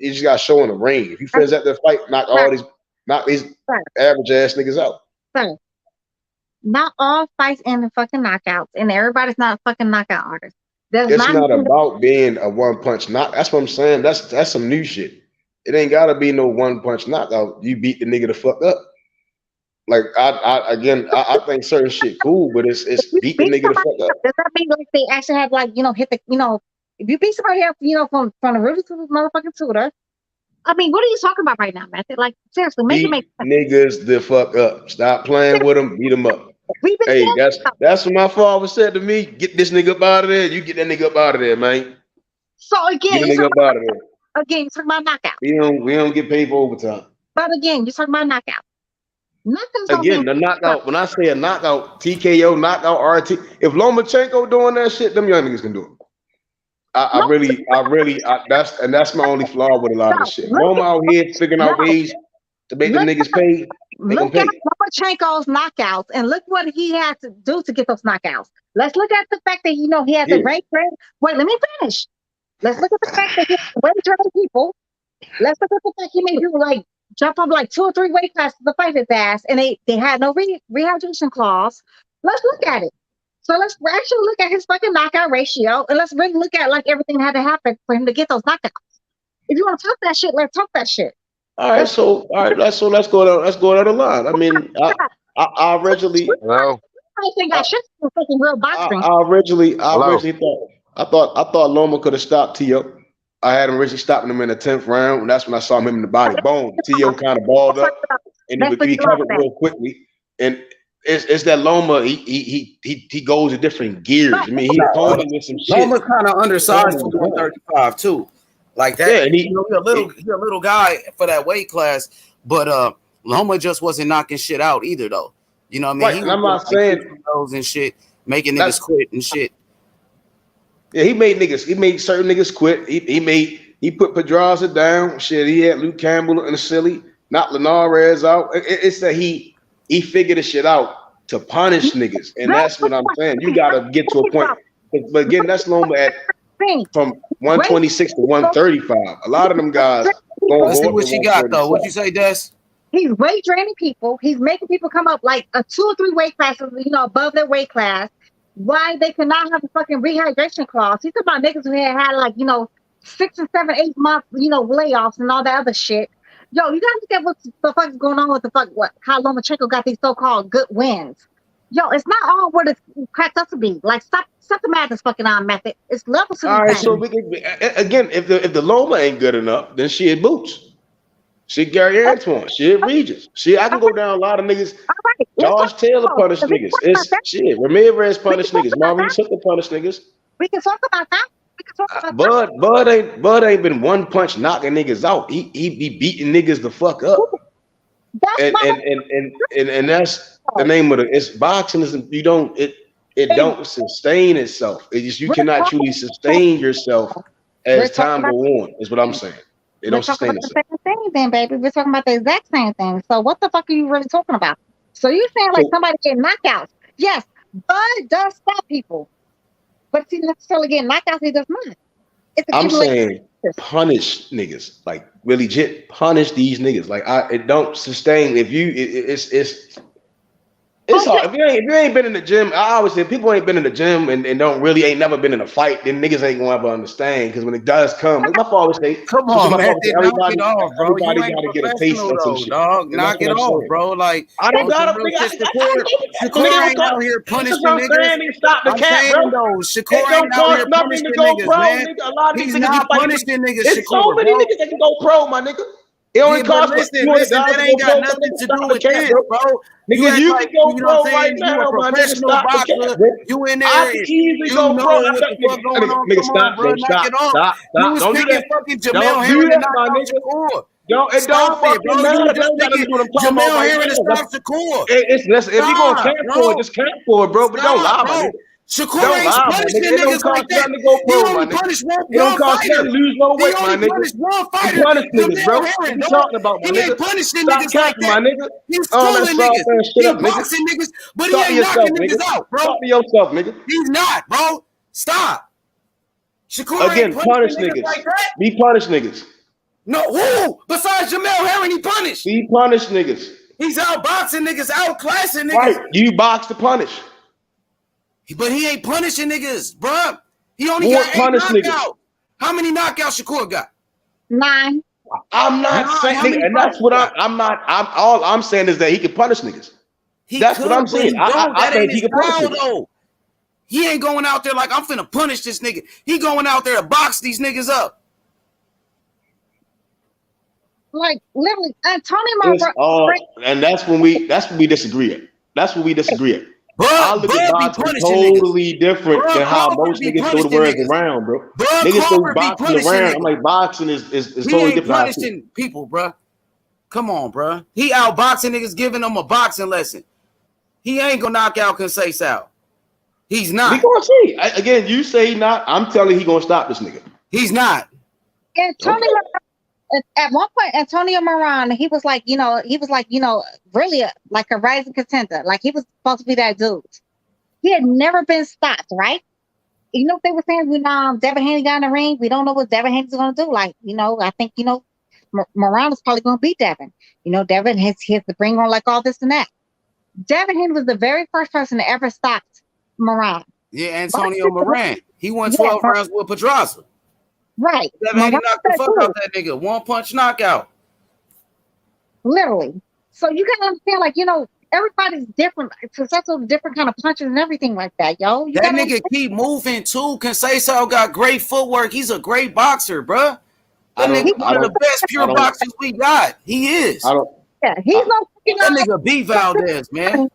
just got to show in the ring. If you friends after the fight, knock these average ass niggas out. Right. Not all fights end in fucking knockouts, and everybody's not a fucking knockout artist. It's not about being a one punch knock. That's what I'm saying. That's some new shit. It ain't gotta be no one punch knockout. You beat the nigga the fuck up. Like I think certain shit cool, but it's beat the nigga the fuck up. Does that mean like they actually have hit the if you beat somebody up from the roof to the motherfucking tutor? I mean, what are you talking about right now, Matthew? Like seriously, make sense. Niggas the fuck up. Stop playing with them. Beat them up. Hey, that's what my father said to me. Get this nigga up out of there. You get that nigga up out of there, man. So again, get the nigga up out of there. Again, you're talking about knockout. We don't get paid for overtime. But again, you're talking about knockout. Again, the knockout. When I say a knockout, TKO, knockout, RT. If Lomachenko doing that shit, them young niggas can do it. That's my only flaw with a lot of this shit. Loma out here figuring out ways to make them niggas pay. Look at Lomachenko's knockouts and look what he had to do to get those knockouts. Let's look at the fact that he has a rank. Wait, let me finish. Let's look at the fact that he weight trained people. Let's look at the fact he made people jump up 2 or 3 weight classes to fight his ass, and they had no rehydration clause. Let's look at it. So let's actually look at his fucking knockout ratio, and let's really look at everything that had to happen for him to get those knockouts. If you want to talk that shit, let's talk that shit. All right, let's go down the line. I mean, I originally thought Loma could have stopped T.O. I had him originally stopping him in the 10th round, and that's when I saw him in the body. Boom, T.O. kind of balled up, and he covered real quickly. And it's that Loma. He goes in different gears. I mean, he's holding with some shit. Loma's kind of undersized for 135 too. Like that, yeah, and he's a little guy for that weight class, but Loma just wasn't knocking shit out either, though. You know what I mean? Right, I'm not saying those and shit, making niggas quit and shit. Yeah, he made certain niggas quit. He put Pedraza down. Shit, he had Luke Campbell in the silly, knocked Linares out. It's that he figured the shit out to punish niggas, and that's what I'm saying. You gotta get to a point. But again, that's Loma at from 126 to 135. A lot of them guys. Let's see what you got though. What you say, Des? He's weight training people. He's making people come up a 2 or 3 weight classes, above their weight class. Why they cannot have a fucking rehydration clause? He's talking about niggas who had 6 and 7, 8 months, layoffs and all that other shit. Yo, you gotta look at what the fuck is going on with how Lomachenko got these so-called good wins. Yo, it's not all what it's cracked up to be. Stop the madness fucking on method. It's levels to all right, so we can, again, if the Loma ain't good enough, then she had Boots. She Gary Antoine. She had Regis. I can go down a lot of niggas. Right. Josh Taylor punished niggas. It's shit. Ramirez punished niggas. Maurice Hooker punished niggas. We can talk about that. Bud ain't been one punch knocking niggas out. He be beating niggas the fuck up. And that's the name of it's boxing it don't sustain itself. You cannot truly sustain yourself as time go on, is what I'm saying. It don't sustain itself. We're talking about the same thing then, baby. We're talking about the exact same thing. So what the fuck are you really talking about? So you're saying somebody getting knockouts. Yes, Bud does stop people. But if he necessarily getting knockouts, he does not. I'm saying punish niggas. Really legit punish these niggas. It don't sustain if you it's It's hard. If you ain't been in the gym, I always say people ain't been in the gym and ain't never been in a fight, then niggas ain't gonna ever understand. Because when it does come, like my father always say, come on, man, knock everybody it off, bro. You ain't gotta a get a taste professional of some though, shit. dog. And that's Knock it what I'm off, saying. bro. Like I don't on got some a real nigga. shit. Shakur ain't out here punishing niggas. Stop the I'm cap, saying bro. though, It Shakur don't ain't out cost here nothing to punishing go niggas, pro, man. nigga. A lot of these He's niggas be not fighting. punishing niggas, It's so Shakur, many bro. niggas that can go pro, my nigga. It only Yeah, but costs what, listen, $200 that to ain't go got pro. nothing to Stop do the with cap, this, bro. bro. You Nigga, act you like, can go you know what I'm pro right saying? You a now, my nigga. professional Stop the cap, boxer. bro. You in I there, can easily you go know pro. what the fuck going on. Nigga, Come on, stop, bro. bro. Knock Stop, it off. stop, You stop. was Don't do picking that. fucking Jamel Don't do Herring to that, knock my out nigga. Shakur. It don't Stop it, bro. fucking You matter. was That just ain't got nothing to picking do with what I'm talking about Jamel right Herring to now, bro. stop Shakur. Listen, if you gonna Stop, camp for it, bro. just camp for it, bro. But don't Stop, lie, my bro. nigga. Shakur Don't ain't lie, my punishing nigga. It don't niggas cost like that. nothing to go He pro, my only nigga. punished one It don't cost fighter. nothing to lose no He weight, my only nigga. punished one You fighter, punish niggas, bro. Jamel What Herring, you dog. talking about, my He nigga? ain't punishing Stop niggas like capping, my that. nigga. He's All that schooling soft niggas. ass shit He up, nigga. boxing niggas, but he Talk to ain't yourself, knocking nigga. niggas out, bro. Talk to yourself, nigga. He's not, bro. Stop. Shakur ain't Again, punish punishing niggas niggas. like that. Be punish niggas. No, who? Besides Jamel Herring, he punished. Be punish niggas. He's outboxing niggas, outclassing niggas. Right. You box to punish. But he ain't punishing niggas, bro. He only What got 8 punish niggas? knockouts. How many knockouts Shakur got? 9. I'm not saying, How many nigga, and that's fights what he got? I'm all I'm saying is that he can punish niggas. That's what I'm But saying. he don't. I That think ain't he his can punish style, niggas. though. He ain't going out there like, I'm finna punish this nigga. He going out there to box these niggas up. Like literally, Antonio It's Morrell. all, and that's when we disagree at. That's what we disagree at. I look at Bud be boxing punishing niggas. totally different Bud than how Crawford most be niggas throw the punishing words niggas. around, bro. Bud Niggas throw Crawford be boxing punishing around. niggas. I'm like, boxing is He totally ain't different. How I see it. punishing people, bro. Come on, bro. He outboxing niggas, giving them a boxing lesson. He ain't gonna knock out Conceição. He's We not. gonna see. Again, you say not. I'm telling you, he gonna stop this nigga. He's not. Antonio at one point, Antonio Moran, he was like, really like a rising contender. Like he was supposed to be that dude. He had never been stopped, right? You know what they were saying when Devin Haney got in the ring? We don't know what Devin Haney's going to do. Like, I think, Moran is probably going to beat Devin. Devin has to bring on like all this and that. Devin Haney was the very first person to ever stop Moran. Yeah, Antonio Moran. He won 12 rounds with Pedraza. Right. Devin Haney knocked the fuck out that nigga. 1-punch knockout. Literally. So you gotta understand, like, everybody's different. Successful, different kind of punches and everything like that, yo. That nigga keep moving too. Conceição got great footwork. He's a great boxer, bro. That nigga one of the best pure boxers we got. He is. Yeah, he's no fucking that nigga B Valdez, man.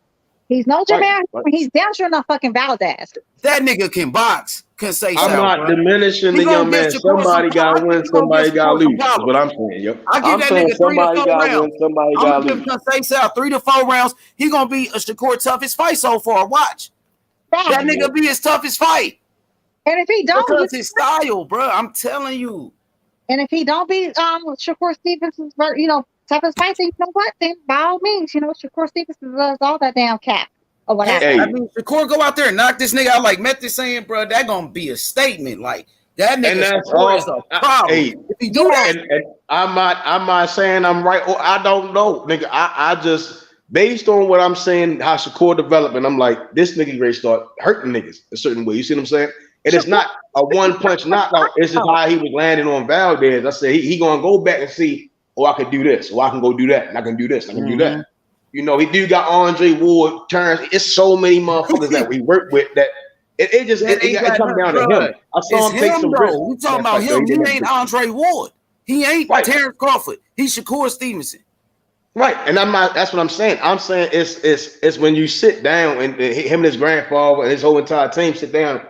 He's no Jamal. He's damn sure not fucking Valdez. That nigga can box. Conceição. I'm not diminishing the young man. Somebody gotta win, somebody gotta lose. That's what I'm saying, yo. I'm saying somebody gotta win, somebody gotta lose. I'm gonna give Conceição 3 to 4 rounds. He gonna be a Shakur toughest fight so far. Watch. That nigga be his toughest fight. And if he don't, because his style, bro. I'm telling you. And if he don't beat Shakur Stevenson's, toughest fight, then you know what? Then by all means, Shakur Stevenson does all that damn cap or whatever. I mean, Shakur go out there and knock this nigga out like Method saying, bro. That gonna be a statement. Like that nigga Shakur is a problem. Hey, if he do that, and I'm not saying I'm right. Or I don't know, nigga. I just based on what I'm saying, how Shakur developing, I'm like, this nigga ready to start hurting niggas a certain way. You see what I'm saying? And it's not a 1-punch knockout. It's just how he was landing on Valdez. I said he gonna go back and see, I could do this, or I can go do that, and I can do this, I can do that. He do got Andre Ward, Terence. It's so many motherfuckers that we work with that it comes down to him. I saw him take some risks. We talking about him. He ain't Andre Ward. He ain't Terence Crawford. He's Shakur Stevenson. Right, and I'm not. That's what I'm saying. I'm saying it's when you sit down and him and his grandfather and his whole entire team sit down.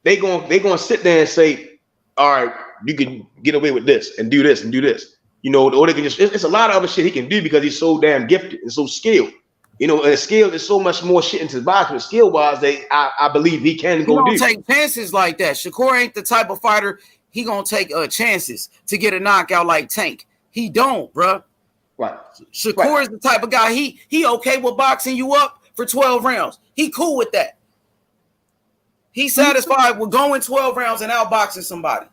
They gonna sit there and say, all right, you can get away with this and do this and do this. Or they can just. It's a lot of other shit he can do because he's so damn gifted and so skilled. And skill is so much more shit into his boxing. Skill wise, I believe he can go do. He don't take chances like that. Shakur ain't the type of fighter he gonna take chances to get a knockout like Tank. He don't, bro. Right. Shakur is the type of guy he okay with boxing you up for 12 rounds. He cool with that. He's satisfied with going 12 rounds and outboxing somebody.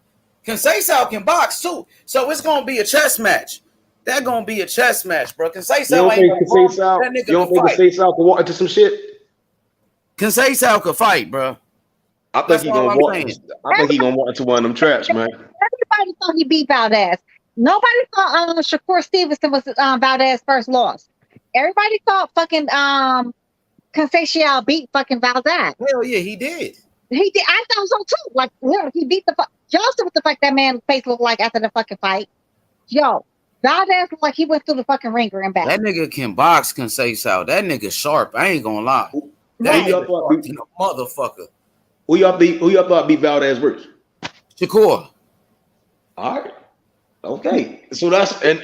Conceição can box too, so it's gonna be a chess match. That gonna be a chess match, bro. You Conceição don't ain't think no bum. Conceição? That nigga You don't can think fight. Conceição can walk into some shit? Conceição could fight, bro. I think That's he all gonna I'm walk. saying. I think he gonna walk into one of them traps, man. Everybody thought he beat Valdez. Nobody thought Shakur Stevenson was Valdez's first loss. Everybody thought fucking Conceição beat fucking Valdez. Hell yeah, he did. He did. I thought so too. Like, yeah, he beat the fuck. Y'all see what the fuck that man's face looked like after the fucking fight? Yo, Valdez looked like he went through the fucking ringer and back. That nigga can box, Conceição. That nigga sharp. I ain't gonna lie. That nigga sharp than a motherfucker. Who y'all thought beat Valdez first? Shakur. All right. Okay. So that's and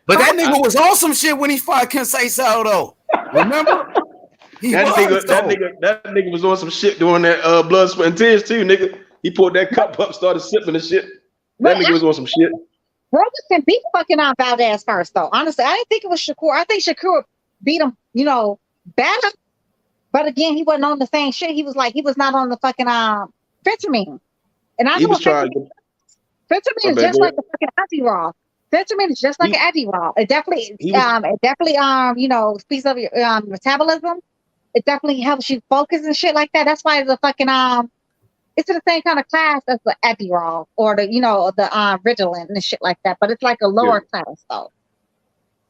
but that nigga was on some shit when he fought Conceição though. Remember? That nigga was on some shit doing that blood, sweat, and tears too, nigga. He pulled that cup up, started sipping the shit. That nigga was on some shit. Roberson beat fucking out Valdez first, though. Honestly, I didn't think it was Shakur. I think Shakur beat him, better. But again, he wasn't on the same shit. He was not on the fucking fentanyl. And I He was trying to. Fentanyl is just like the fucking anti-raw. Fentanyl is just like an anti-raw. It definitely, speeds up your metabolism. It definitely helps you focus and shit like that. That's why the fucking it's in the same kind of class as the Adderall or the Ritalin and shit like that. But it's like a lower class though.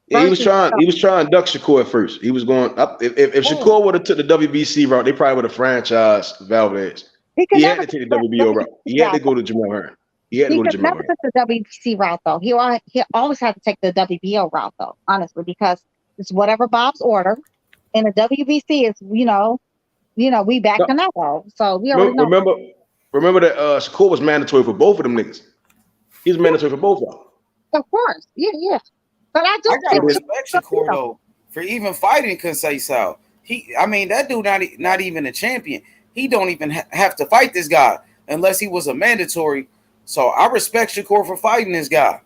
Yeah, he was trying to duck Shakur at first. He was going up. If Shakur would have took the WBC route, they probably would have franchised Valdez. He had to take the WBO route. He had to go to Jamal Hearn. He never took the WBC route though. He always had to take the WBO route though, honestly, because it's whatever Bob's order. And the WBC is, we back to that though. So we already know. Remember that Shakur was mandatory for both of them niggas. He was mandatory for both of them. Of course. Yeah. But I gotta respect Shakur though for even fighting Conceição. That dude not even a champion. He don't even have to fight this guy unless he was a mandatory. So I respect Shakur for fighting this guy.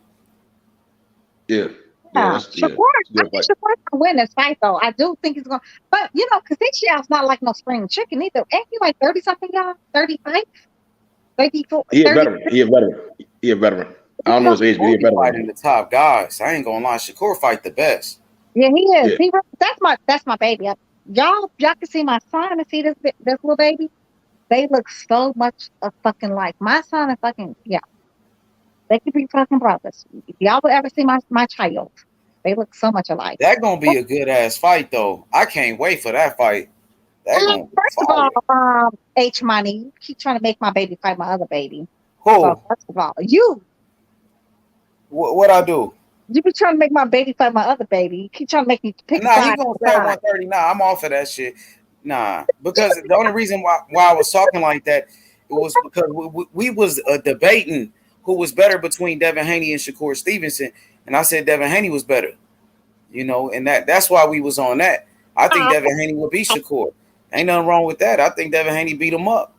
Yeah. Shakur, I think Shakur's gonna win this fight though. I do think he's gonna, but Conceição's not like no spring chicken either. Ain't he like 30 something, y'all? 35? 34? He a veteran. He a veteran. I don't know his age, but he a veteran. Fighting the top guys. I ain't gonna lie. Shakur fight the best. Yeah, he is. Yeah. That's my baby. Y'all can see my son and see this little baby. They look so much fucking like my son and fucking They could be fucking brothers. If y'all would ever see my child, they look so much alike. That gonna be a good ass fight though. I can't wait for that fight. First of all, H Money, you keep trying to make my baby fight my other baby. Who? So first of all, you. What I do? You be trying to make my baby fight my other baby. You keep trying to make me pick. Nah, he gonna stay at 130. Nah, I'm off of that shit. Nah, because the only reason why I was talking like that, it was because we was debating who was better between Devin Haney and Shakur Stevenson, and I said Devin Haney was better, and that's why we was on that. I think Devin Haney would beat Shakur. Ain't nothing wrong with that. I think Devin Haney beat him up.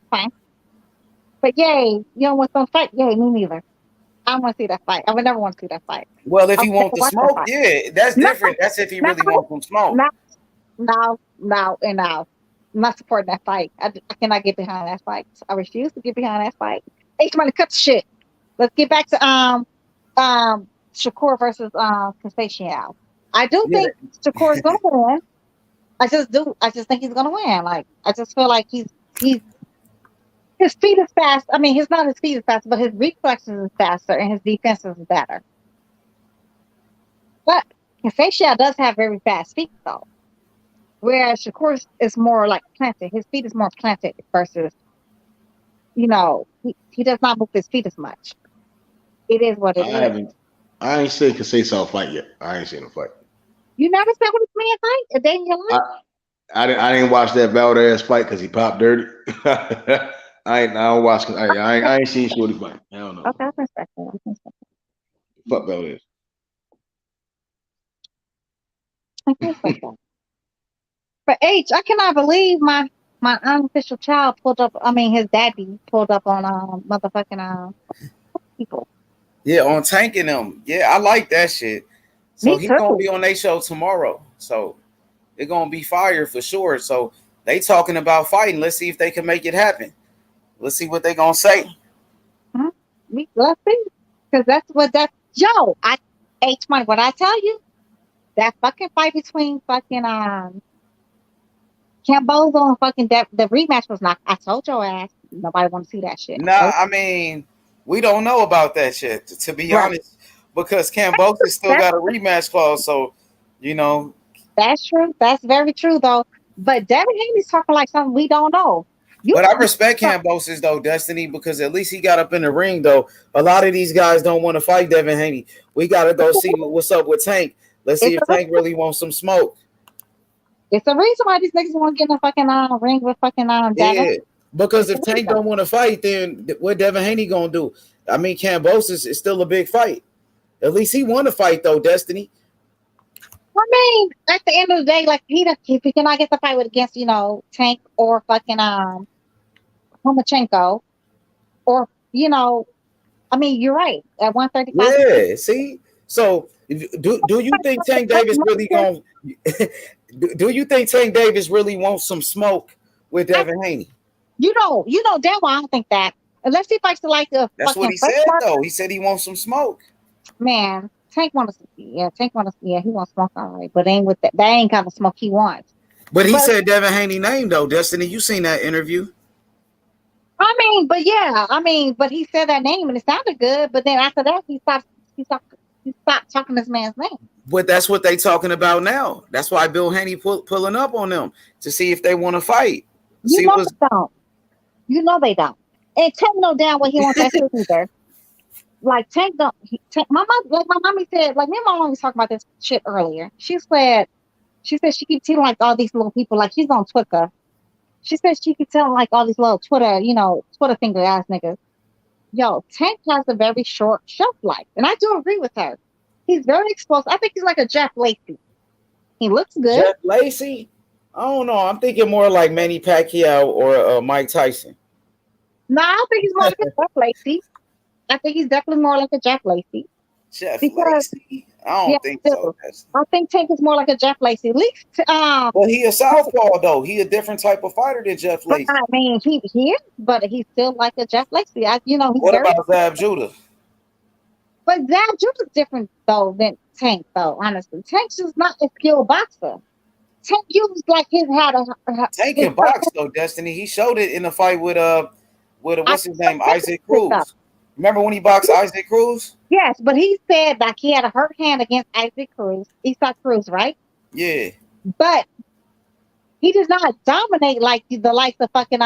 Fine. But yay, you don't want some fight? Yay, me neither. I don't want to see that fight. I would never want to see that fight. Well, if he wants to smoke, yeah, that's different. That's if he really wants some smoke. No. I'm not supporting that fight. I cannot get behind that fight. I refuse to get behind that fight. Hey, somebody cut the shit. Let's get back to Shakur versus Conceição. I do think Shakur's gonna win. I just think he's gonna win. Like, I just feel like he's his feet is fast. I mean, his speed is fast, but his reflexes is faster and his defense is better. But Conceição does have very fast feet though. Whereas Shakur is more like planted. His feet is more planted versus, he does not move his feet as much. It is what it is. I ain't seen Conceição fight yet. I ain't seen him fight. You never saw this man fight a day in your life? I didn't watch that Valdez fight because he popped dirty. I don't watch. I ain't seen Shorty fight. I don't know. Okay, I respect that. Fuck Valdez. But H, I cannot believe my unofficial child pulled up. I mean, his daddy pulled up on motherfucking people. Yeah, on tanking them. Yeah, I like that shit. So he's gonna be on their show tomorrow. So they're gonna be fire for sure. So they talking about fighting. Let's see if they can make it happen. Let's see what they gonna say. Let's see, because that's what that Yo, H-Money, what I tell you? That fucking fight between fucking Cambozo and fucking the rematch was not. I told your ass nobody want to see that shit. Nah, I mean, we don't know about that shit, to be honest, because Cambosis still got a rematch clause. So, you know, that's true. That's very true, though. But Devin Haney's talking like something we don't know. but I respect Cambosis though, Destiny, because at least he got up in the ring though. A lot of these guys don't want to fight Devin Haney. We got to go see what's up with Tank. Let's see if Tank really wants some smoke. It's the reason why these niggas want to get in a fucking ring with fucking Devin. Yeah, because if Tank don't want to fight, then what Devin Haney gonna do? I mean, Cambosis is still a big fight. At least he won to fight though, Destiny. I mean, at the end of the day, like if he cannot get the fight with against Tank or fucking Lomachenko, or I mean, you're right at 135. Yeah, see. So do you think Tank Davis really gonna? Do you think Tank Davis really wants some smoke with Devin Haney? You know damn well I don't think that. Unless he fights to like a. That's what he said though. He said he wants some smoke. Man, Tank wants. Yeah, he wants smoke, all right, but ain't with that. That ain't kind of smoke he wants. But he said Devin Haney name though, Destiny. You seen that interview? I mean, but he said that name and it sounded good. But then after that, he stopped talking this man's name. But that's what they talking about now. That's why Bill Haney pulling up on them to see if they want to fight. They don't. You know they don't. And Tank know damn what he wants that shit either. Like Tank don't. My mommy said, like me and my mom was talking about this shit earlier. She said she keeps telling like all these little people, like she's on Twitter. She said she could tell like all these little Twitter finger ass niggas. Yo, Tank has a very short shelf life, and I do agree with her. He's very explosive. I think he's like a Jeff Lacey. He looks good. Jeff Lacey? I don't know. I'm thinking more like Manny Pacquiao or Mike Tyson. No, I think he's more like a Jeff Lacey. I think he's definitely more like a Jeff Lacey. Lacey? I don't think so. I think Tank is more like a Jeff Lacey. At least, well, he a southpaw though. He a different type of fighter than Jeff Lacey. I mean, he is, but he's still like a Jeff Lacey. He's what about Zab Judah? But Zab Judah's different though than Tank, though. Honestly, Tank's just not a skilled boxer. Tank used like his Tank can box though, Destiny. He showed it in the fight with what's his name, Isaac Cruz. Remember when he boxed Isaac Cruz? Yes, but he said like he had a hurt hand against Isaac Cruz, right? Yeah. But he does not dominate like the likes of fucking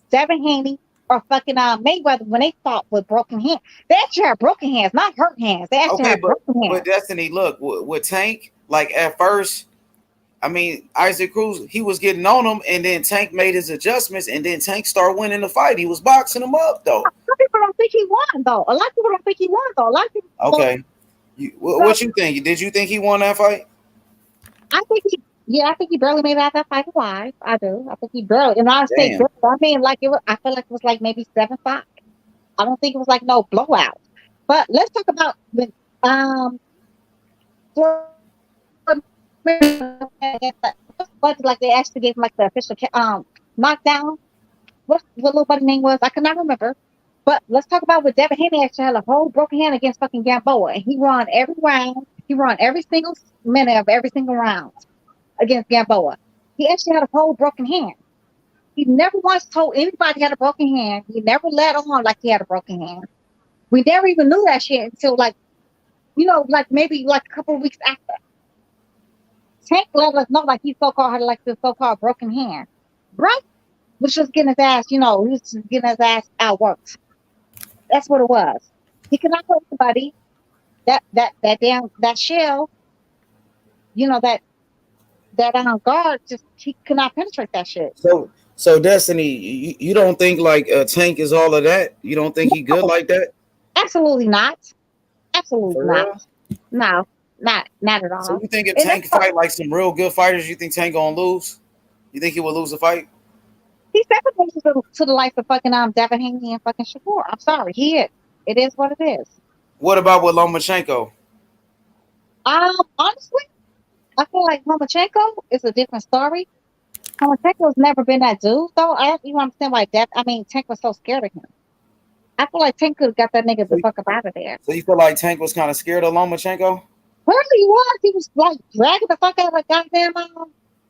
Devin Haney or fucking Mayweather when they fought with broken hands. They actually have broken hands, not hurt hands. They actually have broken hands. But Destiny, look, with Tank, like at first, I mean, Isaac Cruz, he was getting on him, and then Tank made his adjustments, and then Tank started winning the fight. He was boxing him up, though. Some people don't think he won, though. A lot of people don't think he won, though. A lot of people. Okay. What you think? Did you think he won that fight? I think he barely made it out that fight alive. I do. I think he barely. And I say barely, I mean, like it was. I feel like it was like maybe 7-5. I don't think it was like no blowout. But let's talk about when like they actually gave him like the official knockdown. What little buddy name was? I cannot remember. But let's talk about what Devin Haney actually had a whole broken hand against fucking Gamboa, and he won every round. He won every single minute of every single round against Gamboa. He actually had a whole broken hand. He never once told anybody he had a broken hand. He never let on like he had a broken hand. We never even knew that shit until like maybe like a couple of weeks after. Tank let us know like he so-called had like this so-called broken hand. Right? Was just getting his ass, he was just getting his ass outworked. That's what it was. He could not hurt somebody. That shell, that guard just he could not penetrate that shit. So Destiny, you don't think like Tank is all of that? You don't think he good like that? Absolutely not. Absolutely not. No, not at all. So you think if Tank fight like some real good fighters, you think Tank gonna lose? You think he will lose a fight? He's definitely to the likes of fucking Devin Haney and fucking Shakur. I'm sorry, he is. It is what it is. What about with Lomachenko? Honestly, I feel like Lomachenko is a different story. Lomachenko's never been that dude, though. I don't even understand why Tank was so scared of him. I feel like Tank could have got that nigga the fuck up out of there. So you feel like Tank was kind of scared of Lomachenko? Well, he was. He was like dragging the fuck out of goddamn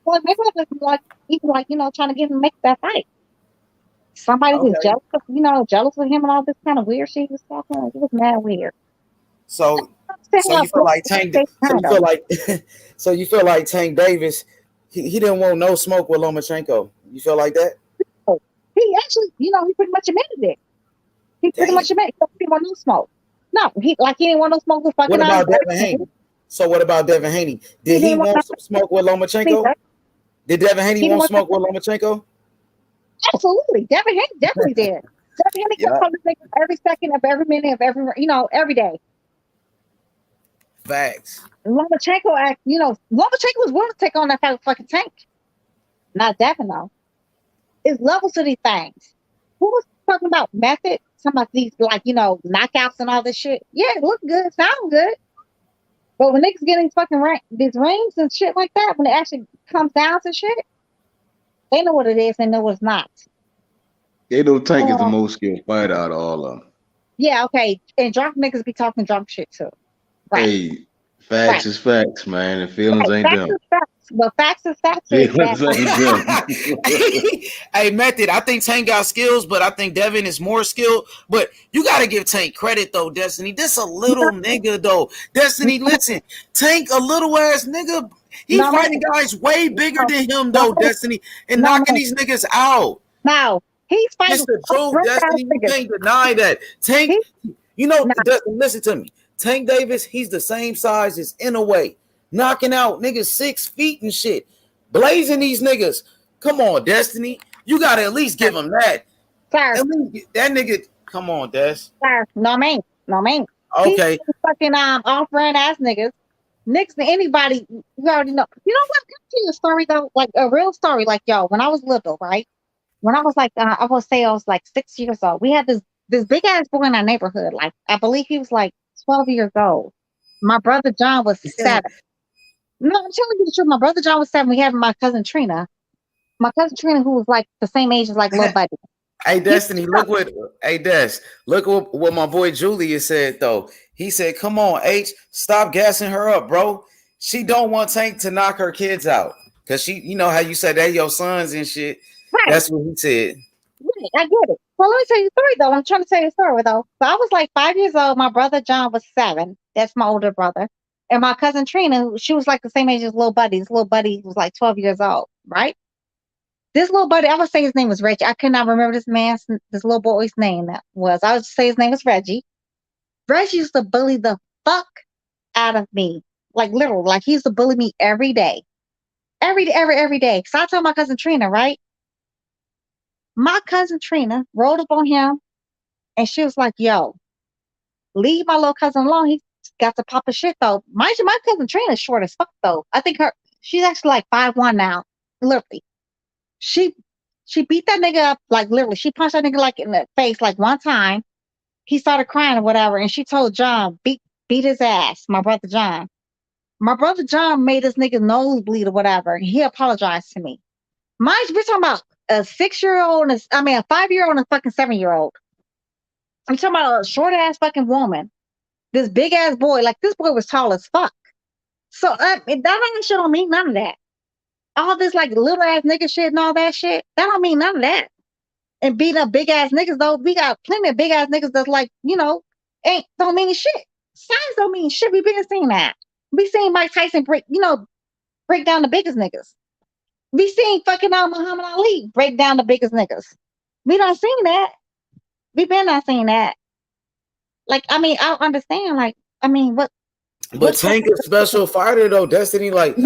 like maybe like he was like, trying to get him to make that fight. Somebody was jealous of, jealous of him and all this kind of weird shit he was talking. It was mad weird. So you feel like Tank so you feel like Tank Davis, he didn't want no smoke with Lomachenko. You feel like that? He actually, he pretty much admitted it. He pretty much admitted he didn't want no smoke. No, he didn't want no smoke with fucking. What about Devin Haney? So what about Devin Haney? Did he want some smoke with Lomachenko? Did Devin Haney want smoke with Lomachenko? Absolutely. Devin Haney definitely did. Devin Haney kept on this nigga every second of every minute of every, every day. Facts. Lomachenko Lomachenko was willing to take on that fucking Tank. Not Devin though. It's levels to these things. Who was talking about method? Some of these knockouts and all this shit. Yeah, it looked good, sound good. But when niggas get these fucking these rings and shit like that, when it actually comes down to shit, they know what it is, they know what it's not. They know Tank is the most skilled fighter out of all of them. Yeah, okay. And drunk niggas be talking drunk shit too. Right. Hey, facts is facts, man. And feelings ain't facts them. Is facts. But facts is facts. Feelings ain't them. Hey, Method, I think Tank got skills, but I think Devin is more skilled. But you got to give Tank credit, though, Destiny. This a little nigga, though. Destiny, listen. Tank a little ass nigga. He's fighting guys way bigger than him, though, Destiny, and knocking these niggas out. No, he's fighting. It's the truth, Destiny. You can't deny that. Tank, listen to me. Tank Davis, he's the same size as Inouye. Knocking out niggas 6 feet and shit. Blazing these niggas. Come on, Destiny. You got to at least give him that. Sir. That nigga, come on, Des. Sir, no man. Okay. He's fucking off-brand ass niggas. Niggas to anybody, you already know. You know what? Can I tell you a story though? Like a real story. Like, when I was little, right? When I was like, I was like 6 years old. We had this big ass boy in our neighborhood. Like, I believe he was like 12 years old. My brother John was 7. No, I'm telling you the truth. My brother John was 7. We had my cousin Trina. My cousin Trina, who was like the same age as like Lil Buddy. Hey, Destiny, look what my boy Julius said, though. He said, come on, H, stop gassing her up, bro. She don't want Tank to knock her kids out. Because you know how you said they your sons and shit. Right. That's what he said. Right, I get it. Well, let me tell you a story, though. I'm trying to tell you a story, though. So I was like 5 years old. My brother John was 7. That's my older brother. And my cousin Trina, she was like the same age as Lil Buddy. This Lil Buddy was like 12 years old, right? This little buddy, I would say his name was Reggie. I could not remember this little boy's name was. I would say his name was Reggie. Reggie used to bully the fuck out of me. Like literally, like he used to bully me every day. Every day. So I told my cousin Trina, right? My cousin Trina rolled up on him and she was like, yo, leave my little cousin alone. He got to pop a shit though. Mind you, my cousin Trina is short as fuck though. I think she's actually like 5'1" now. Literally. She beat that nigga up, like literally. She punched that nigga like in the face like one time. He started crying or whatever, and she told John, beat his ass, my brother John. My brother John made this nigga nose bleed or whatever, and he apologized to me. Mind you, we're talking about a 6-year-old, a 5-year-old and a fucking 7-year-old. I'm talking about a short-ass fucking woman. This big-ass boy, like this boy was tall as fuck. So that shit don't mean none of that. All this like little ass nigga shit and all that shit, that don't mean none of that. And beating up big ass niggas though, we got plenty of big ass niggas that's like, don't mean shit. Size don't mean shit. We been seeing that. We seen Mike Tyson break down the biggest niggas. We seen fucking Muhammad Ali break down the biggest niggas. We done seen that. We been not seeing that. Like, I don't understand. Like, what? But Tank is a special fighter though, Destiny. Like,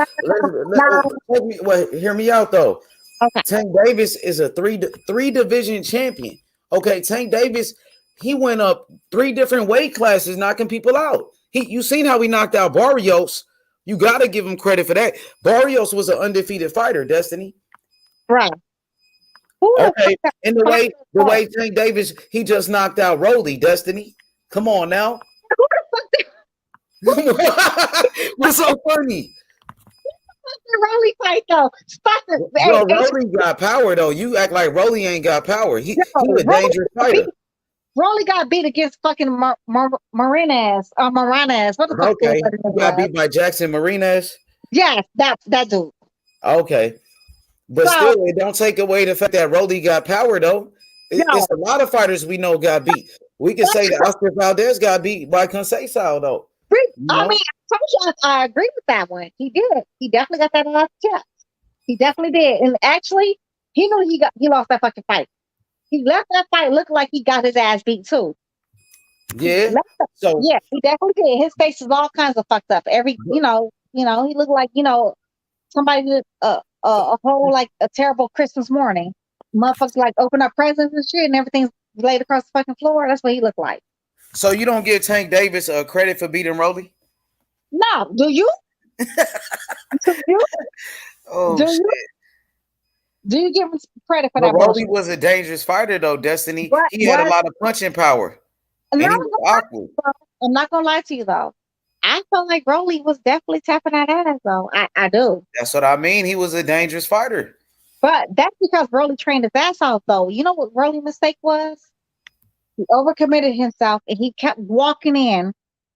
hear me out though. Okay. Tank Davis is a three division champion. Okay, Tank Davis, he went up 3 different weight classes, knocking people out. You seen how he knocked out Barrios. You got to give him credit for that. Barrios was an undefeated fighter, Destiny. Right. Okay, and the way Tank Davis, he just knocked out Rolly, Destiny. Come on now. What's so funny? Rolly fight though. Stop it. Rolly got power though. You act like Rolly ain't got power. He a dangerous fighter. Rolly got beat against fucking Marinez or Moranes. What the fuck? Okay, he got beat by Jackson Marinez. Yes, that dude. Okay, but So, still, it don't take away the fact that Rolly got power though. It's a lot of fighters we know got beat. We can say that Oscar Valdez got beat by Conceição though. I mean, I agree with that one. He did. He definitely got that off the chest. He definitely did. And actually, he knew he lost that fucking fight. He left that fight looking like he got his ass beat too. Yeah. So yeah, he definitely did. His face is all kinds of fucked up. He looked like somebody did a whole like a terrible Christmas morning. Motherfuckers like open up presents and shit, and everything's laid across the fucking floor. That's what he looked like. So you don't give Tank Davis credit for beating Rolly? No, do you? Oh, do shit. Do you give him credit for But that? Rolly was a dangerous fighter, though, Destiny. He had a lot of punching power. And he was awkward. I'm not gonna lie to you though. I felt like Rolly was definitely tapping that ass though. I do. That's what I mean. He was a dangerous fighter. But that's because Rolly trained his ass off though. You know what Rolly's mistake was? He overcommitted himself and he kept walking in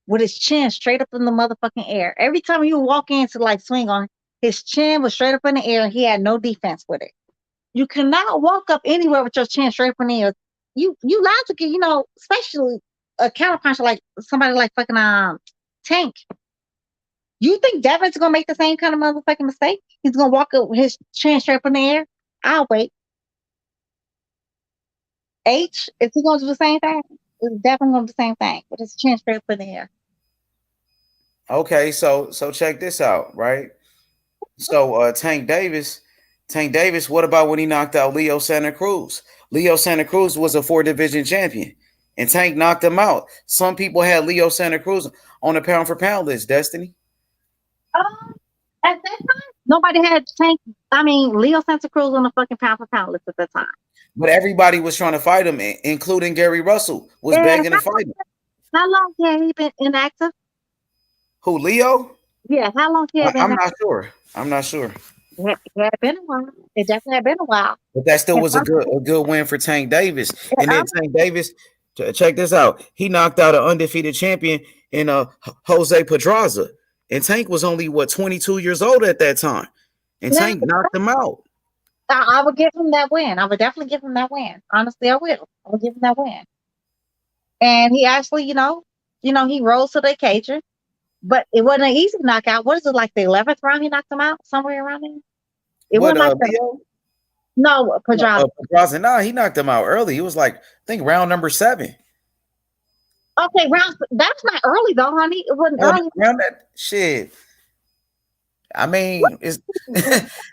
with his chin straight up in the motherfucking air. Every time you walk in to like swing on, his chin was straight up in the air and he had no defense with it. You cannot walk up anywhere with your chin straight up in the air. You liable to get, especially a counterpuncher like somebody like fucking Tank. You think Devin's gonna make the same kind of motherfucking mistake? He's gonna walk up with his chin straight up in the air? I'll wait. H, is he gonna do the same thing? He's definitely gonna do the same thing with his chin straight up in the air. Okay, so check this out, right? So Tank Davis, what about when he knocked out Leo Santa Cruz? Leo Santa Cruz was a 4-division champion, and Tank knocked him out. Some people had Leo Santa Cruz on the pound for pound list, Destiny. At that time, nobody had Leo Santa Cruz on the fucking pound for pound list at that time. But everybody was trying to fight him, including Gary Russell was begging to fight him. How long had he been inactive? Who, Leo? Yeah, how long he had been inactive? I'm not sure. It had been a while. It definitely had been a while. But that still was a good win for Tank Davis. And then Tank Davis, check this out. He knocked out an undefeated champion in Jose Pedraza. And Tank was only 22 years old at that time. And Tank knocked him out. I would give him that win. I would definitely give him that win. Honestly, I will. I would give him that win. And he actually, he rose to the occasion. But it wasn't an easy knockout. What is it, like the 11th round he knocked him out? Somewhere around there? It wasn't like No, Pedraza. Pedraza. No, he knocked him out early. He was like, I think round number 7. Okay, that's not early though, honey. It wasn't early. Round that shit. I mean, it's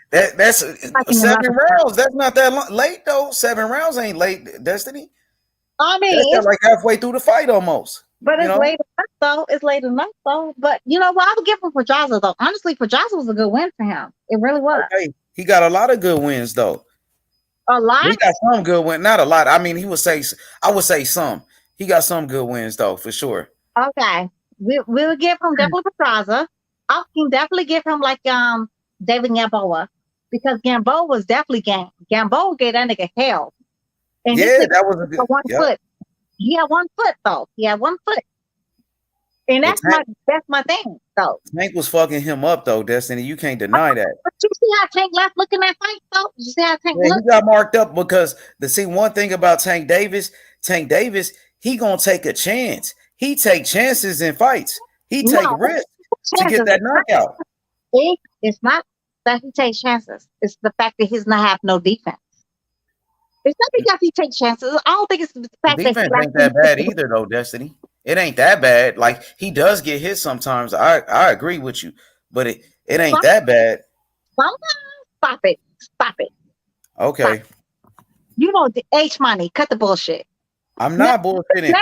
that's 7 rounds. That's not that late though. 7 rounds ain't late, Destiny. I mean, it's like halfway through the fight almost. But it's late enough though. It's late enough though. But you know what? I would give him Pedraza though. Honestly, Pedraza was a good win for him. It really was. Okay. He got a lot of good wins though. A lot. He got some good wins. Not a lot. I mean, I would say some. He got some good wins though, for sure. Okay, we'll give him definitely Pedraza. I can definitely give him like David Gamboa, because Gamboa was definitely game. Gamboa gave that nigga hell. And that was a good foot. He had 1 foot though. He had 1 foot. And that's my thing though. Tank was fucking him up though, Destiny. You can't deny that. But you see how Tank left looking at fight though? You see how Tank looked? He got marked up because one thing about Tank Davis, he gonna take a chance. He take chances in fights. He take risks to get that knockout. It's not that he takes chances. It's the fact that he's not have no defense. It's not because he takes chances. I don't think it's the fact that defense ain't that bad either, though, Destiny. It ain't that bad. Like, he does get hit sometimes. I agree with you, but it ain't that bad. Stop it. Okay. You know, the H money. Cut the bullshit. I'm not bullshitting.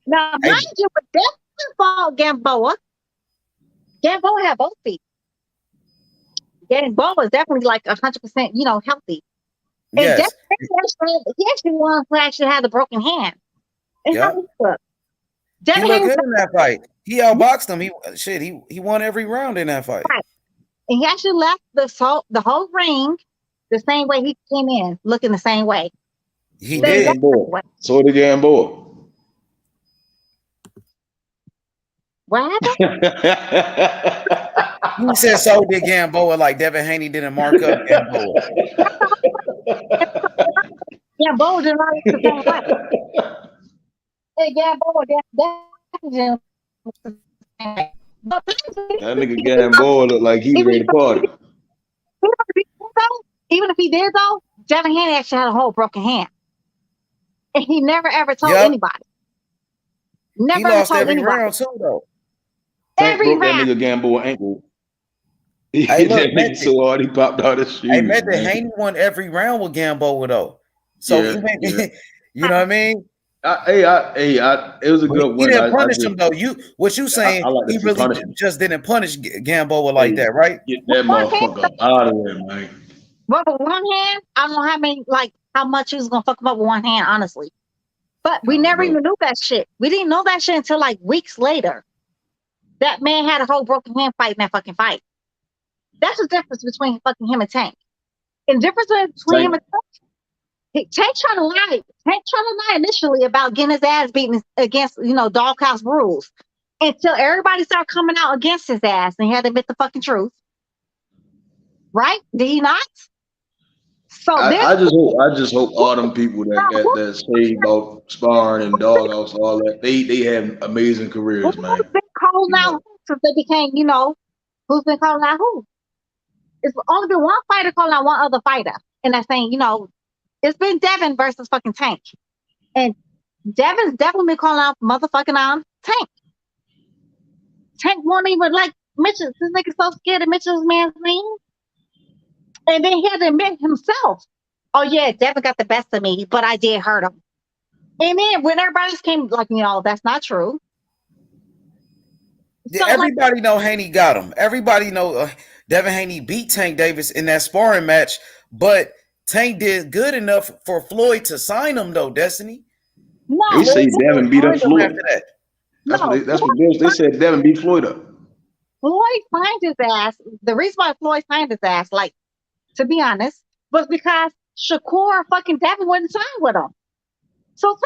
Now, mind you, but definitely fought Gamboa. Gamboa had both feet. Gamboa was definitely like 100%, healthy. And yes. He actually won who actually had a broken hand. And how he looked. He looked good in that fight. He outboxed him. He won every round in that fight. Right. And he actually left the whole ring the same way he came in, looking the same way. He did. So did Gamboa. What happened? He said so did Gamboa, like Devin Haney didn't mark up Gamboa. Gamboa did not look the same way. Hey, Gamboa, That nigga Gamboa look like he ready to party. Even if he did though, Devin Haney actually had a whole broken hand. And he never ever told anybody. Never he ever lost told every anybody. round too, though. Tank Every broke that round. nigga Gamboa ankle. He Hey, hit look, that nigga so hard he popped out his shoes. Hey, Method man. Haney won every round with Gamboa though. So Yeah, he went, yeah. you know what I mean? It was a But good he win. didn't punish just, him though. What you saying? I like He to see really punishment. just didn't punish Gamboa like that, right? Get that motherfucker up out of there, man. But with one hand, I don't know how much he was gonna fuck him up with one hand, honestly. But we never even knew that shit. We didn't know that shit until like weeks later. That man had a whole broken hand fighting that fucking fight. That's the difference between fucking him and Tank. And the difference between him and Tank tried to lie. Tank tried to lie initially about getting his ass beaten against, doghouse rules. Until everybody started coming out against his ass and he had to admit the fucking truth. Right? Did he not? So I just hope all them people that say about sparring and doghouse, all that, they have amazing careers, man. Who's been calling out since they became, who's been calling out who? It's only been one fighter calling out one other fighter. And that's saying, it's been Devin versus fucking Tank. And Devin's definitely been calling out motherfucking Tank. Tank won't even like Mitchell. This nigga's so scared of Mitchell's man's name. And then he had to admit himself, oh yeah, Devin got the best of me, but I did hurt him. And then when everybody else came, like, that's not true. So, everybody know Haney got him. Everybody know Devin Haney beat Tank Davis in that sparring match, but Tank did good enough for Floyd to sign him, though, Destiny. No. They say Devin beat up Floyd. After that. That's what they said. Devin beat Floyd up. Floyd signed his ass. The reason why Floyd signed his ass, like, to be honest, was because Shakur fucking Devin wouldn't sign with him. So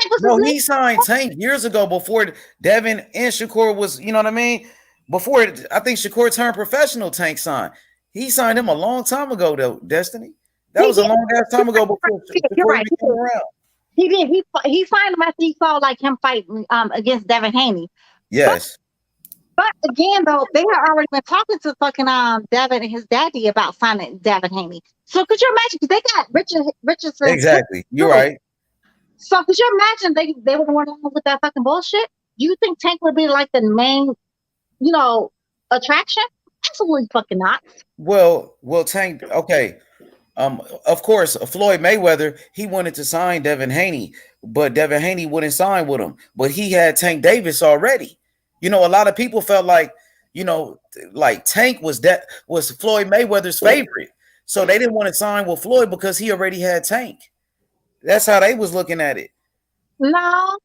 he signed Tank years ago before Devin and Shakur was, you know what I mean? Before I think Shakur turned professional, Tank signed. He signed him a long time ago, though, Destiny. That was a long ass time ago before Shakur came around. He did. He signed him after he saw like him fighting against Devin Haney. Yes. But again, though, they had already been talking to fucking Devin and his daddy about signing Devin Haney. So could you imagine? Because they got Richardson. Exactly. You're right. So could you imagine they would have went on with that fucking bullshit? Do you think Tank would be like the main, attraction? Absolutely fucking not. Well, Tank. Okay. Of course, Floyd Mayweather, he wanted to sign Devin Haney, but Devin Haney wouldn't sign with him. But he had Tank Davis already. A lot of people felt like, like Tank was Floyd Mayweather's favorite. So they didn't want to sign with Floyd because he already had Tank. That's how they was looking at it. No,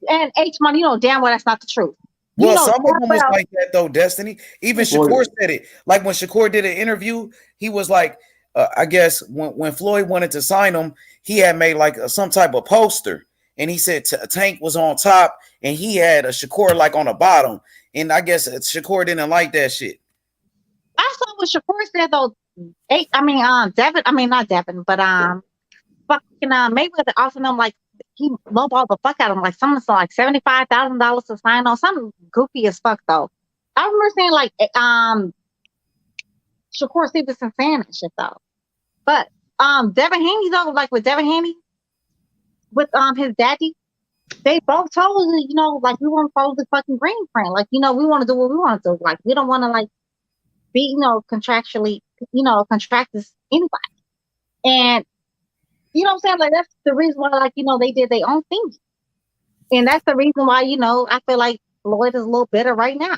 and H-Money, damn well that's not the truth. Well, some of them was like that though, Destiny. Even Shakur said it. Like when Shakur did an interview, he was like, I guess when Floyd wanted to sign him, he had made like some type of poster. And he said Tank was on top and he had a Shakur like on the bottom. And I guess Shakur didn't like that shit. I saw what Shakur said though. Not Devin, but fucking Mayweather offered him like he lowballed the fuck out of him, like someone said like $75,000 to sign on, something goofy as fuck though. I remember saying like Shakur Stevenson saying that shit though. But Devin Haney though, like with Devin Haney, with his daddy, they both told like we want to follow the fucking green print. Like, we want to do what we want to do. Like, we don't want to like be, contractually, contract this anybody. And you know what I'm saying? Like that's the reason why, like, they did their own thing. And that's the reason why, I feel like Floyd is a little bitter right now.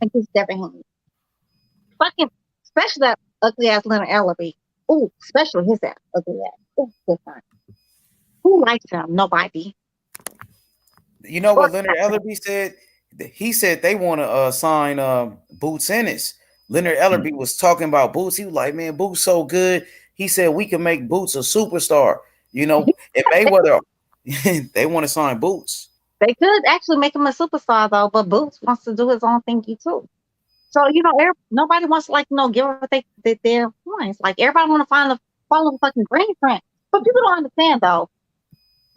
Against Devin Haney. Fucking, especially that ugly ass Leonard Ellerby. Ooh, especially his ass ugly ass. Ooh, good time. Who likes him? Nobody. You know what Leonard Ellerby said? He said they want to sign Boots Ennis. Leonard Ellerby was talking about Boots. He was like, man, Boots so good. He said we can make Boots a superstar. And Mayweather, they want to sign Boots. They could actually make him a superstar though, but Boots wants to do his own thingy too. So nobody wants to give up their points. Like everybody want to follow the fucking green print, but people don't understand though.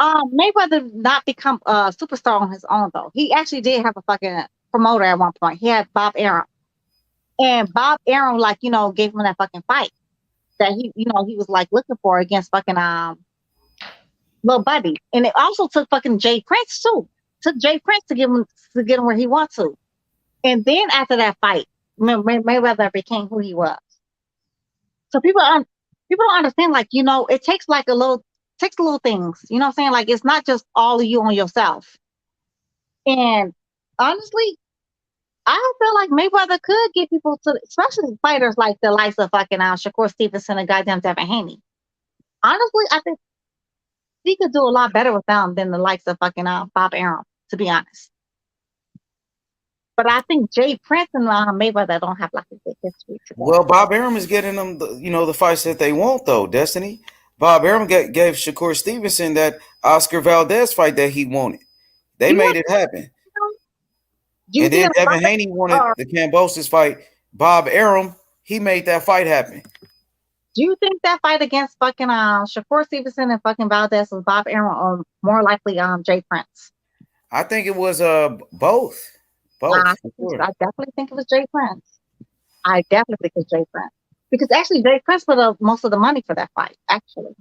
Mayweather not become a superstar on his own though. He actually did have a fucking promoter at one point. He had Bob Arum, and Bob Arum gave him that fucking fight that he was looking for against fucking Lil Buddy, and it also took fucking Jay Prince too. Took Jay Prince to get him where he wants to, and then after that fight, Mayweather became who he was. So people don't understand. It takes little things. You know what I'm saying? Like it's not just all of you on yourself. And honestly, I feel like Mayweather could get people to, especially fighters like the likes of fucking Shakur Stevenson and goddamn Devin Haney. Honestly, I think he could do a lot better with them than the likes of fucking Bob Arum, to be honest. But I think Jay Prince and Mayweather don't have a big history. Well, Bob Arum is getting them, the fights that they want, though. Destiny. Bob Arum gave Shakur Stevenson that Oscar Valdez fight that he wanted. They made it happen. And then Devin Haney wanted the Kambosos fight. Bob Arum, he made that fight happen. Do you think that fight against fucking Shakur Stevenson and fucking Valdez was Bob Arum or more likely Jay Prince? I think it was both. I definitely think it was Jay Prince. I definitely think it was Jay Prince. Because actually Jay Prince put up most of the money for that fight, actually.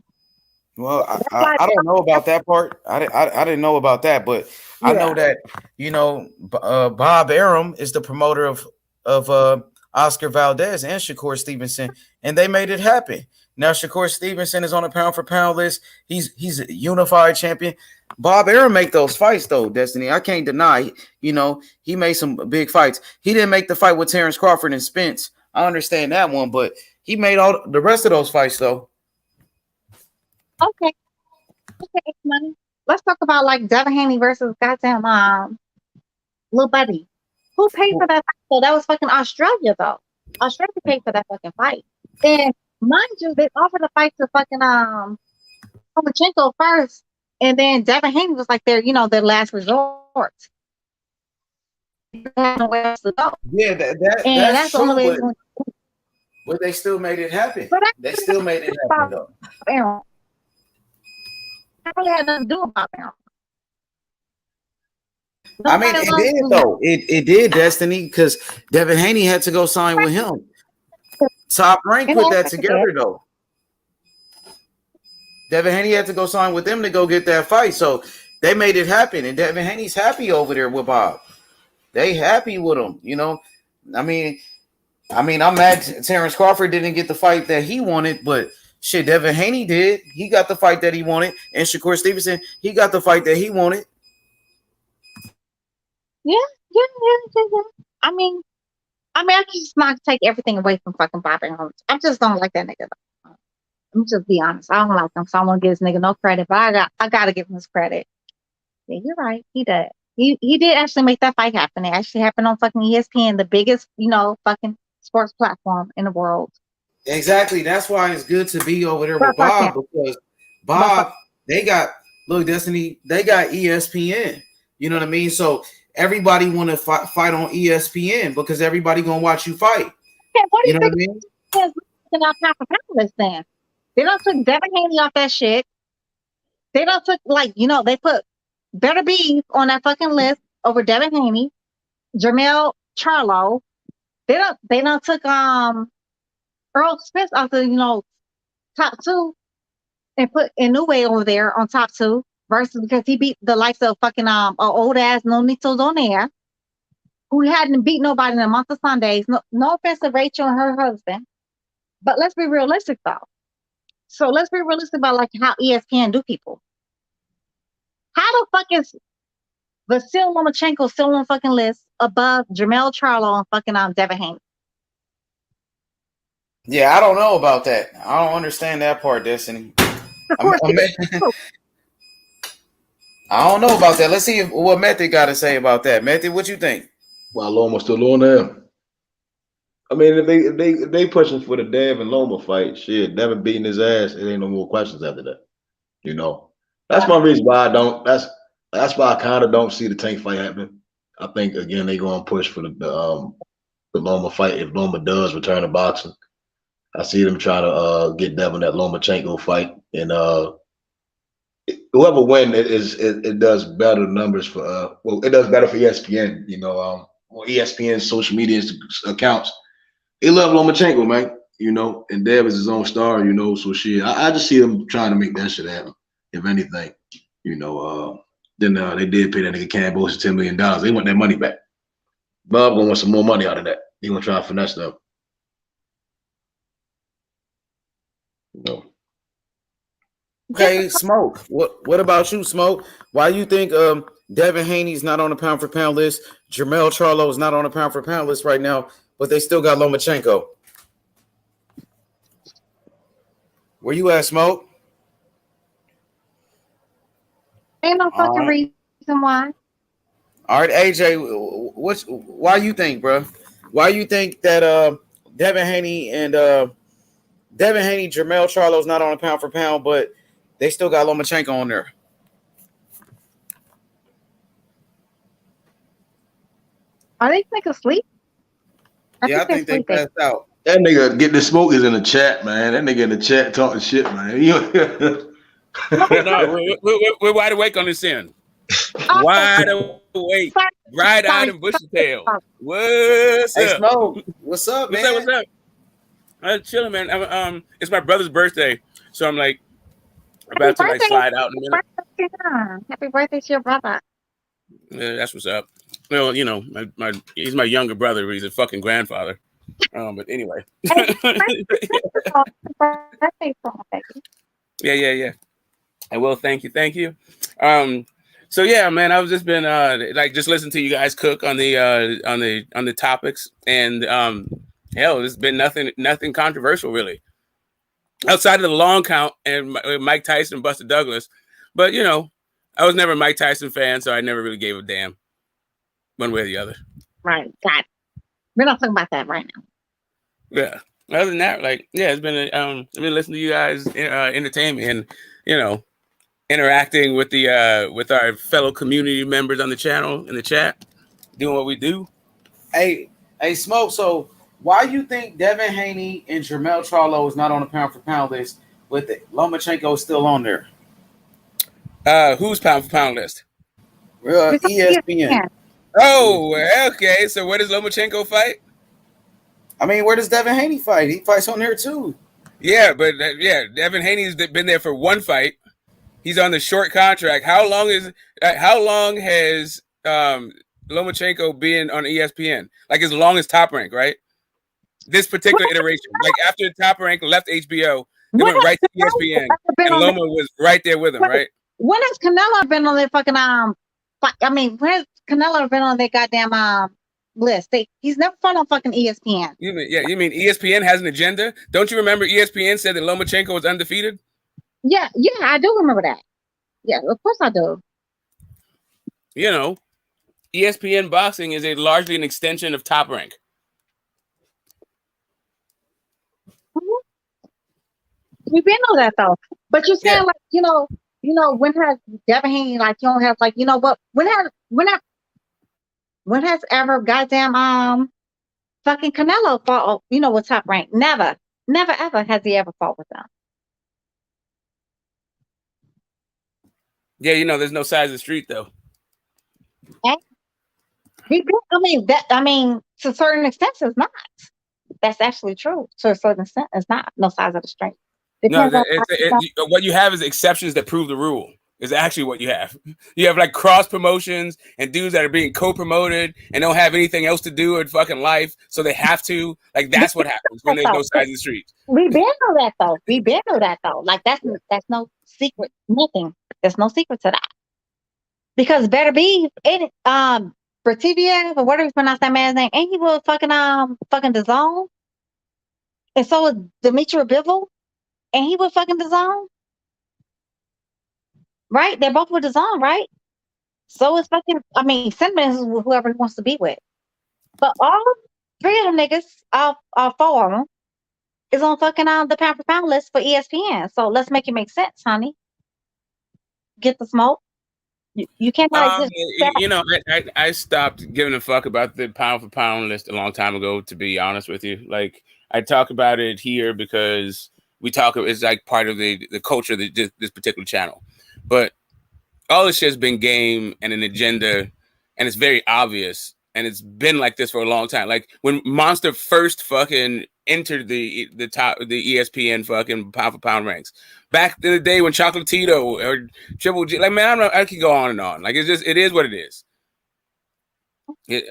Well, I don't know about that part. I didn't know about that, but yeah. I know that Bob Arum is the promoter of Oscar Valdez and Shakur Stevenson, and they made it happen. Now Shakur Stevenson is on a pound for pound list. He's a unified champion. Bob Arum make those fights though, Destiny. I can't deny. He made some big fights. He didn't make the fight with Terence Crawford and Spence. I understand that one, but he made all the rest of those fights though. Okay, money. Let's talk about Devin Haney versus goddamn Lil Buddy. Who paid for that fight? So that was fucking Australia though. Australia paid for that fucking fight. And mind you, they offered a fight to fucking Lomachenko first, and then Devin Haney was their last resort. They had nowhere else to go. Yeah, that's true, but they still made it happen. They still made it happen though. That really had nothing to do about them. I mean, it did though. It did, Destiny, because Devin Haney had to go sign with him. Top Rank put that together though. Devin Haney had to go sign with them to go get that fight, so they made it happen. And Devin Haney's happy over there with Bob. They happy with him, I mean, I'm mad Terence Crawford didn't get the fight that he wanted, but shit, Devin Haney did. He got the fight that he wanted, and Shakur Stevenson, he got the fight that he wanted. Yeah. I mean, I can just not take everything away from fucking Bob Arum. I just don't like that nigga. Let me just be honest. I don't like him, so I won't give this nigga no credit. But I gotta give him his credit. Yeah, you're right. He did. He did actually make that fight happen. It actually happened on fucking ESPN, the biggest, fucking sports platform in the world. Exactly. That's why it's good to be over there with Bob, because Bob, Destiny, they got ESPN. You know what I mean? So everybody want to fight on ESPN because everybody gonna watch you fight. Okay, what do you think? Then they don't took Devin Haney off that shit. They don't took they put Better Beef on that fucking list over Devin Haney, Jermell Charlo. They don't took Errol Spence off the top two and put Inoue over there on top two versus because he beat the likes of fucking old ass Nonito Donaire, who hadn't beat nobody in a month of Sundays. No offense to Rachel and her husband, but let's be realistic though. So let's be realistic about how ESPN do people. How the fuck is Vasil Lomachenko still on fucking list above Jermell Charlo and fucking Devin Haney? Yeah, I don't know about that. I don't understand that part, Destiny. I don't know about that. Let's see what Method got to say about that. Method, what you think? Well, Loma's still on there. I mean, if they pushing for the Dev and Loma fight, shit, Devin beating his ass, it ain't no more questions after that. That's my reason why I don't. That's why I kind of don't see the Tank fight happening. I think again they going to push for the Loma fight if Loma does return to boxing. I see them trying to get Devin that Lomachenko fight, and whoever wins it does better numbers for it does better for ESPN. On ESPN social media accounts, they love Lomachenko, man. And Dev is his own star. So shit. I just see them trying to make that shit happen. If anything, then they did pay that nigga Cambos $10 million. They want that money back. Bob gonna want some more money out of that. He gonna try to finesse them. No. Okay, Smoke. What about you, Smoke? Why you think Devin Haney's not on the pound for pound list? Jermell Charlo is not on the pound for pound list right now, but they still got Lomachenko. Where you at, Smoke? Ain't no fucking reason why. All right, AJ, why you think, bro? Why you think that Devin Haney, Jermell Charlo's not on a pound for pound, but they still got Lomachenko on there? Are they asleep? I think they passed out. That nigga get the Smoke is in the chat, man. That nigga in the chat talking shit, man. No, we're wide awake on this end. Wide awake, bright-eyed and bushy-tailed. What's up? Smoke. What's up, man? What's up? I'm chilling, man. It's my brother's birthday, so I'm like about to slide out in a minute. Happy birthday to your brother. Yeah, that's what's up. Well, he's my younger brother, but he's a fucking grandfather. But anyway. Yeah. I will. Thank you. So yeah, man, I've just been just listening to you guys cook on the topics, and hell, there's been nothing controversial really, outside of the long count and Mike Tyson and Buster Douglas. But I was never a Mike Tyson fan, so I never really gave a damn one way or the other. Right. God, we're not talking about that right now. Yeah. Other than that, it's been I've been listening to you guys entertain me, and interacting with with our fellow community members on the channel in the chat, doing what we do. Hey, Smoke. So why you think Devin Haney and Jermell Charlo is not on the pound for pound list with it? Lomachenko is still on there. Who's pound for pound list? ESPN. Oh, okay. So where does Lomachenko fight? I mean, where does Devin Haney fight? He fights on there too. Yeah, but Devin Haney's been there for one fight. He's on the short contract. How long has Lomachenko been on ESPN? Like as long as Top Rank, right? This particular iteration, like after Top Rank left HBO, they went right to ESPN, and Loma was right there with him, right? When has Canelo been on their fucking when has Canelo been on their goddamn list? He's never fought on fucking ESPN. You mean ESPN has an agenda? Don't you remember ESPN said that Lomachenko was undefeated? Yeah, I do remember that. Yeah, of course I do. ESPN boxing is largely an extension of Top Rank. We been on that though, but you're saying when has Devin Haney when has ever goddamn fucking Canelo fought with Top Rank? Never ever has he ever fought with them. Yeah, there's no size of the street though. To a certain extent, it's not. That's actually true. To a certain extent, it's not. No size of the street. What you have is exceptions that prove the rule. Is actually what you have. You have cross promotions and dudes that are being co-promoted and don't have anything else to do in fucking life, so they have to. That's what happens when there's no size in the street. We been through that though. That's no secret. Nothing. There's no secret to that. Because Better Be Bertivia or whatever you pronounce that man's name, ain't he with fucking DAZN? And so is Dimitri Bivol, and he with fucking DAZN. Right? They're both with DAZN, right? So it's Cinnamon is whoever he wants to be with. But all three of them niggas, all four of them, is on fucking the pound for pound list for ESPN. So let's make it make sense, honey. Get the smoke. You cannot just You know, I stopped giving a fuck about the pound for pound list a long time ago, to be honest with you. Like, I talk about it here because it's like part of the culture of this particular channel. But all this shit's been game and an agenda, and it's very obvious, and it's been like this for a long time. Like, when Monster first fucking entered the ESPN fucking pound for pound ranks back in the day when Chocolatito or Triple G, like, man, I could go on and on. Like, it is what it is. It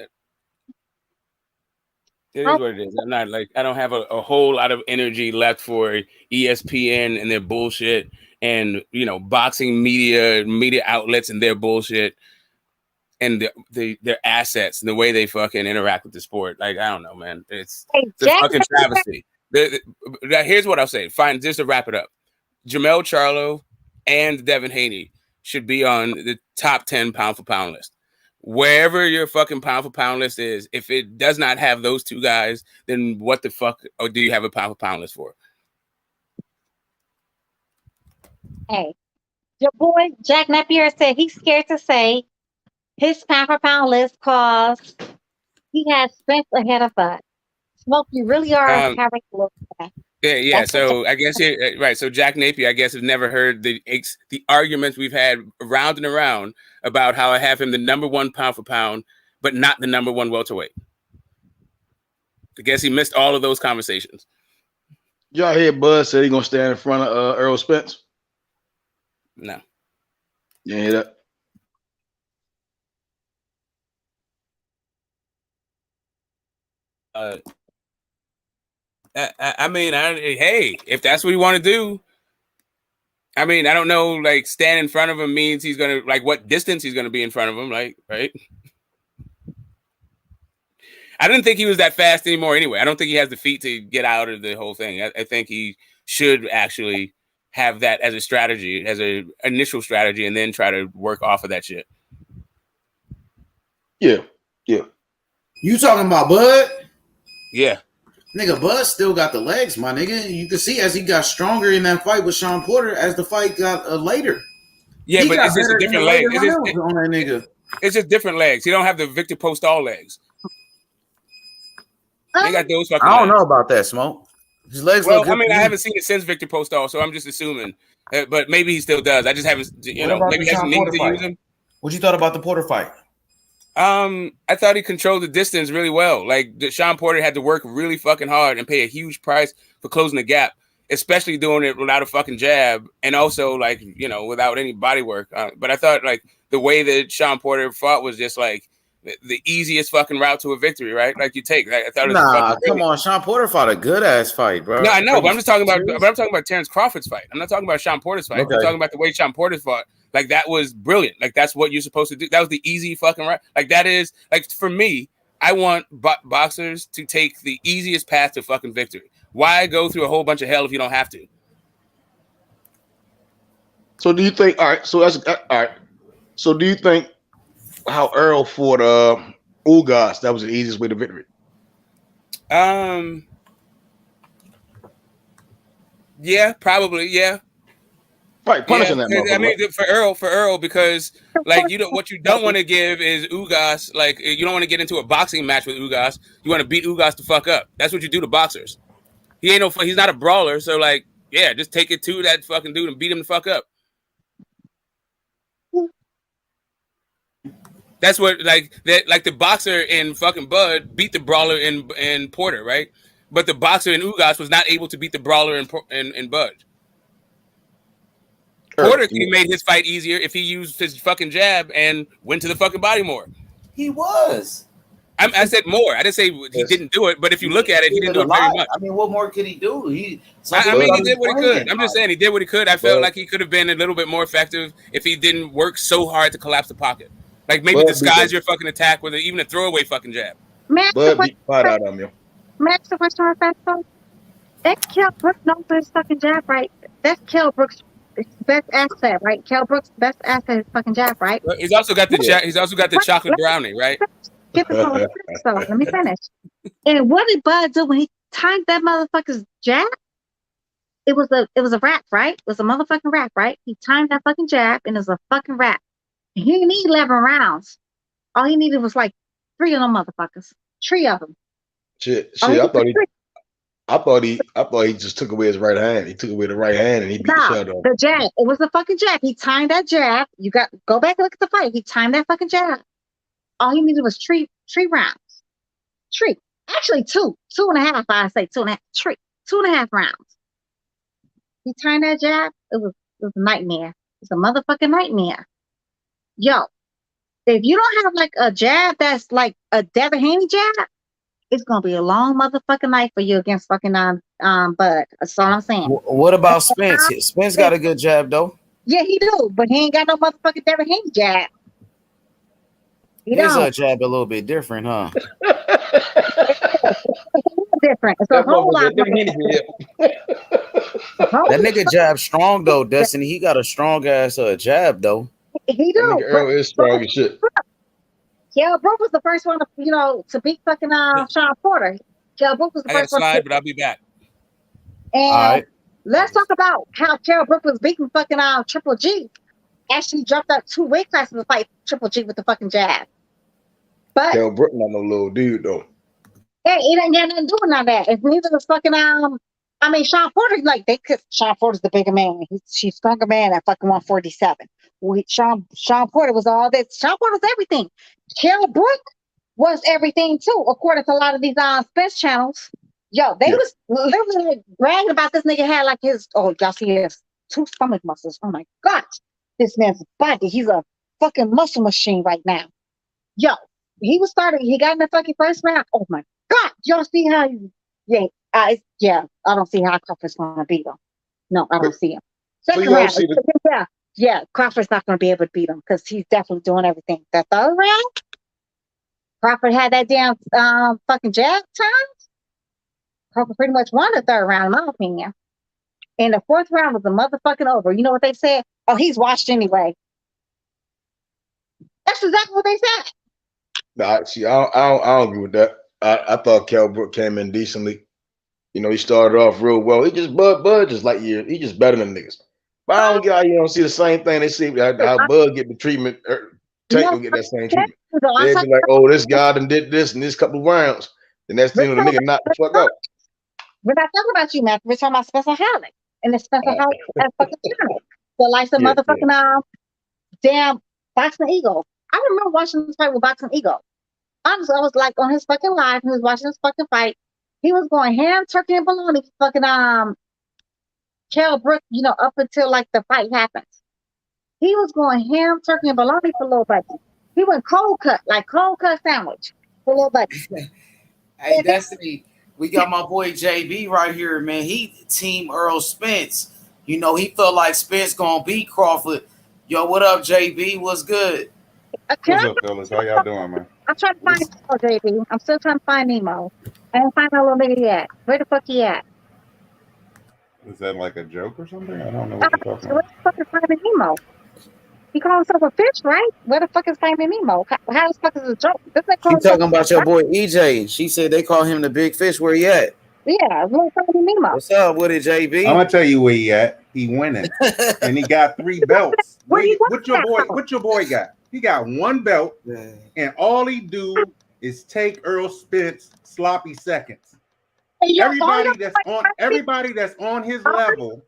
is what it is. I'm not like, I don't have a whole lot of energy left for ESPN and their bullshit, and, you know, boxing media outlets and their bullshit, and their assets and the way they fucking interact with the sport. Like, I don't know, man. It's a fucking travesty. Here's what I'll say. Fine, just to wrap it up. Jermell Charlo and Devin Haney should be on the top 10 pound for pound list. Wherever your fucking pound for pound list is, if it does not have those two guys, then what the fuck do you have a pound for pound list for? Hey, your boy Jack Napier said he's scared to say his pound for pound list cause he has Spence ahead of us. Smoke, you really are a character. Yeah. So I guess right. So Jack Napier, I guess, has never heard the arguments we've had around and around about how I have him the number one pound for pound, but not the number one welterweight. I guess he missed all of those conversations. Y'all hear Bud said he's gonna stand in front of Errol Spence? No. You hear that? I mean, hey, if that's what you want to do, I mean, I don't know, like, stand in front of him means he's going to, like, what distance he's going to be in front of him, like, right? I didn't think he was that fast anymore anyway. I don't think he has the feet to get out of the whole thing. I think he should actually have that as a strategy, as an initial strategy, and then try to work off of that shit. Yeah. You talking about Bud? Yeah. Nigga, Bud still got the legs, my nigga. You can see as he got stronger in that fight with Sean Porter, as the fight got later. Yeah, but it's just a different leg. On that nigga. It's just different legs. He don't have the Victor Postol legs. They got those fucking I don't legs. know about that, Smoke. His legs Well, look good. I mean, I haven't seen it since Victor Postol, so I'm just assuming. But maybe he still does. I just haven't, maybe hasn't needed to use him. What you thought about the Porter fight? I thought he controlled the distance really well. Like, Sean Porter had to work really fucking hard and pay a huge price for closing the gap, especially doing it without a fucking jab, and also, like, without any body work. But I thought, like, the way that Sean Porter fought was just like the easiest fucking route to a victory, right? Like, you take. I thought it was come on, Sean Porter fought a good ass fight, bro. No, I know, but I'm just talking about. But I'm talking about Terence Crawford's fight. I'm not talking about Sean Porter's fight. Okay. I'm talking about the way Sean Porter fought. Like, that was brilliant. Like, that's what you're supposed to do. That was the easy fucking right. Like, that is, like, for me, I want boxers to take the easiest path to fucking victory. Why go through a whole bunch of hell if you don't have to? So do you think? All right. So that's all right. So do you think how Errol fought Ugas, that was the easiest way to victory? Yeah, probably. Yeah. Right, punishing that motherfucker. I mean, for Errol, because, like, what you don't want to give is Ugas. Like, you don't want to get into a boxing match with Ugas. You want to beat Ugas the fuck up. That's what you do to boxers. He's not a brawler. So, like, yeah, just take it to that fucking dude and beat him the fuck up. That's what, like the boxer in fucking Bud beat the brawler in Porter, right? But the boxer in Ugas was not able to beat the brawler in Bud. Porter could have made his fight easier if he used his fucking jab and went to the fucking body more. He was. I said more. I didn't say he didn't do it, but if you look at it, he didn't do it very much. I mean, what more could he do? He did what he could. I'm just saying he did what he could. I felt like he could have been a little bit more effective if he didn't work so hard to collapse the pocket. Like, maybe disguise your fucking attack with even a throwaway fucking jab. Bud beat the fight out of him. Max, the question on that phone. That Kell Brooks knows his fucking jab, right? That's Kell Brooks' best asset, right? Kell Brooks' best asset is fucking jab, right? Well, he's also got the chocolate brownie, right? Let me finish. And what did Bud do when he timed that motherfucker's jab? It was a rap, right? It was a motherfucking rap, right? He timed that fucking jab and it was a fucking rap. He didn't need 11 rounds. All he needed was like 3 of them motherfuckers. 3 of them. Shit. I thought he just took away his right hand. He took away the right hand and he beat the shit out of him. The jab. It was the fucking jab. He timed that jab. Go back and look at the fight. He timed that fucking jab. All he needed was 3 rounds. 3. Actually 2. 2.5. I say 2.5. 3. 2.5 rounds. He timed that jab. It was a nightmare. It's a motherfucking nightmare. Yo, if you don't have like a jab that's like a Devin Haney jab, it's gonna be a long motherfucking night for you against fucking Bud. That's all I'm saying. What about Spence? Spence got a good jab though. Yeah, he do, but he ain't got no motherfucking Devin Haney jab. His jab a little bit different, huh? Different. It's a whole lot. That nigga jab strong though, Destiny. He got a strong ass jab though. He do. Errol is strong as shit. Kell Brook was the first one to beat fucking Sean Porter. Kell Brook was the first one. Slide, but I'll be back. And let's talk about how Kell Brook was beating fucking Triple G. Actually dropped out 2 weight classes to fight Triple G with the fucking jab. But Kell Brook not no little dude though. Hey, it ain't got nothing to do with none of that. If neither was fucking Sean Porter, like Sean Porter's the bigger man. She's stronger man at fucking 147. Sean Porter was all this. Sean Porter was everything. Kell Brook was everything too, according to a lot of these Spence channels. Yo, they was literally like bragging about this nigga had like his y'all see his 2 stomach muscles. Oh my god, this man's body. He's a fucking muscle machine right now. Yo, he got in the fucking first round. Oh my god, y'all see how I don't see how Crawford's gonna beat him. No, I don't see him. Second round, Crawford's not gonna be able to beat him because he's definitely doing everything. That third round, Crawford had that damn fucking jab time. Crawford pretty much won the third round, in my opinion. And the 4th round was a motherfucking over. You know what they said? Oh, he's washed anyway. That's exactly what they said. Nah, see, I don't agree with that. I thought Kell Brook came in decently. You know, he started off real well. He just Bud just like you. He just better than niggas. But I don't get, you don't see the same thing. They see how Bud get the treatment. Tank will get that same treatment. They be like, oh, this guy done did this in this couple of rounds. And that's the nigga knocked the fuck out. We're not talking about you, Matthew. We're talking about Spencer Halleck. And the Spencer Halleck that's fucking channel. The likes of motherfucking damn Boxing Eagle. I remember watching this fight with Boxing Eagle. Honestly, I was like on his fucking live. He was watching this fucking fight. He was going ham, turkey, and bologna. Fucking Kell Brook, up until like the fight happens. He was going ham, turkey, and bologna for Lil Buddy. He went cold cut sandwich for Lil Buddy. Hey, Destiny, we got my boy JB right here, man. He team Errol Spence. He felt like Spence gonna beat Crawford. Yo, what up, JB? What's good? What's up, fellas? How y'all doing, man? I'm trying to find Nemo, JB. I'm still trying to find Nemo. I didn't find that little nigga yet. Where the fuck he at? Is that like a joke or something? I don't know what you're talking Where about. the fuck is Finding Nemo? He calls himself a fish, right? Where the fuck is Finding Nemo? How the fuck is it a joke? She talking about your boy EJ. She said they call him the big fish. Where he at? Yeah, where's Finding Nemo? What's up with it, JB? I'm gonna tell you where he at. He winning, and he got 3 belts. What your boy got? He got 1 belt, and all he do is take Errol Spence sloppy seconds. Everybody that's on his level.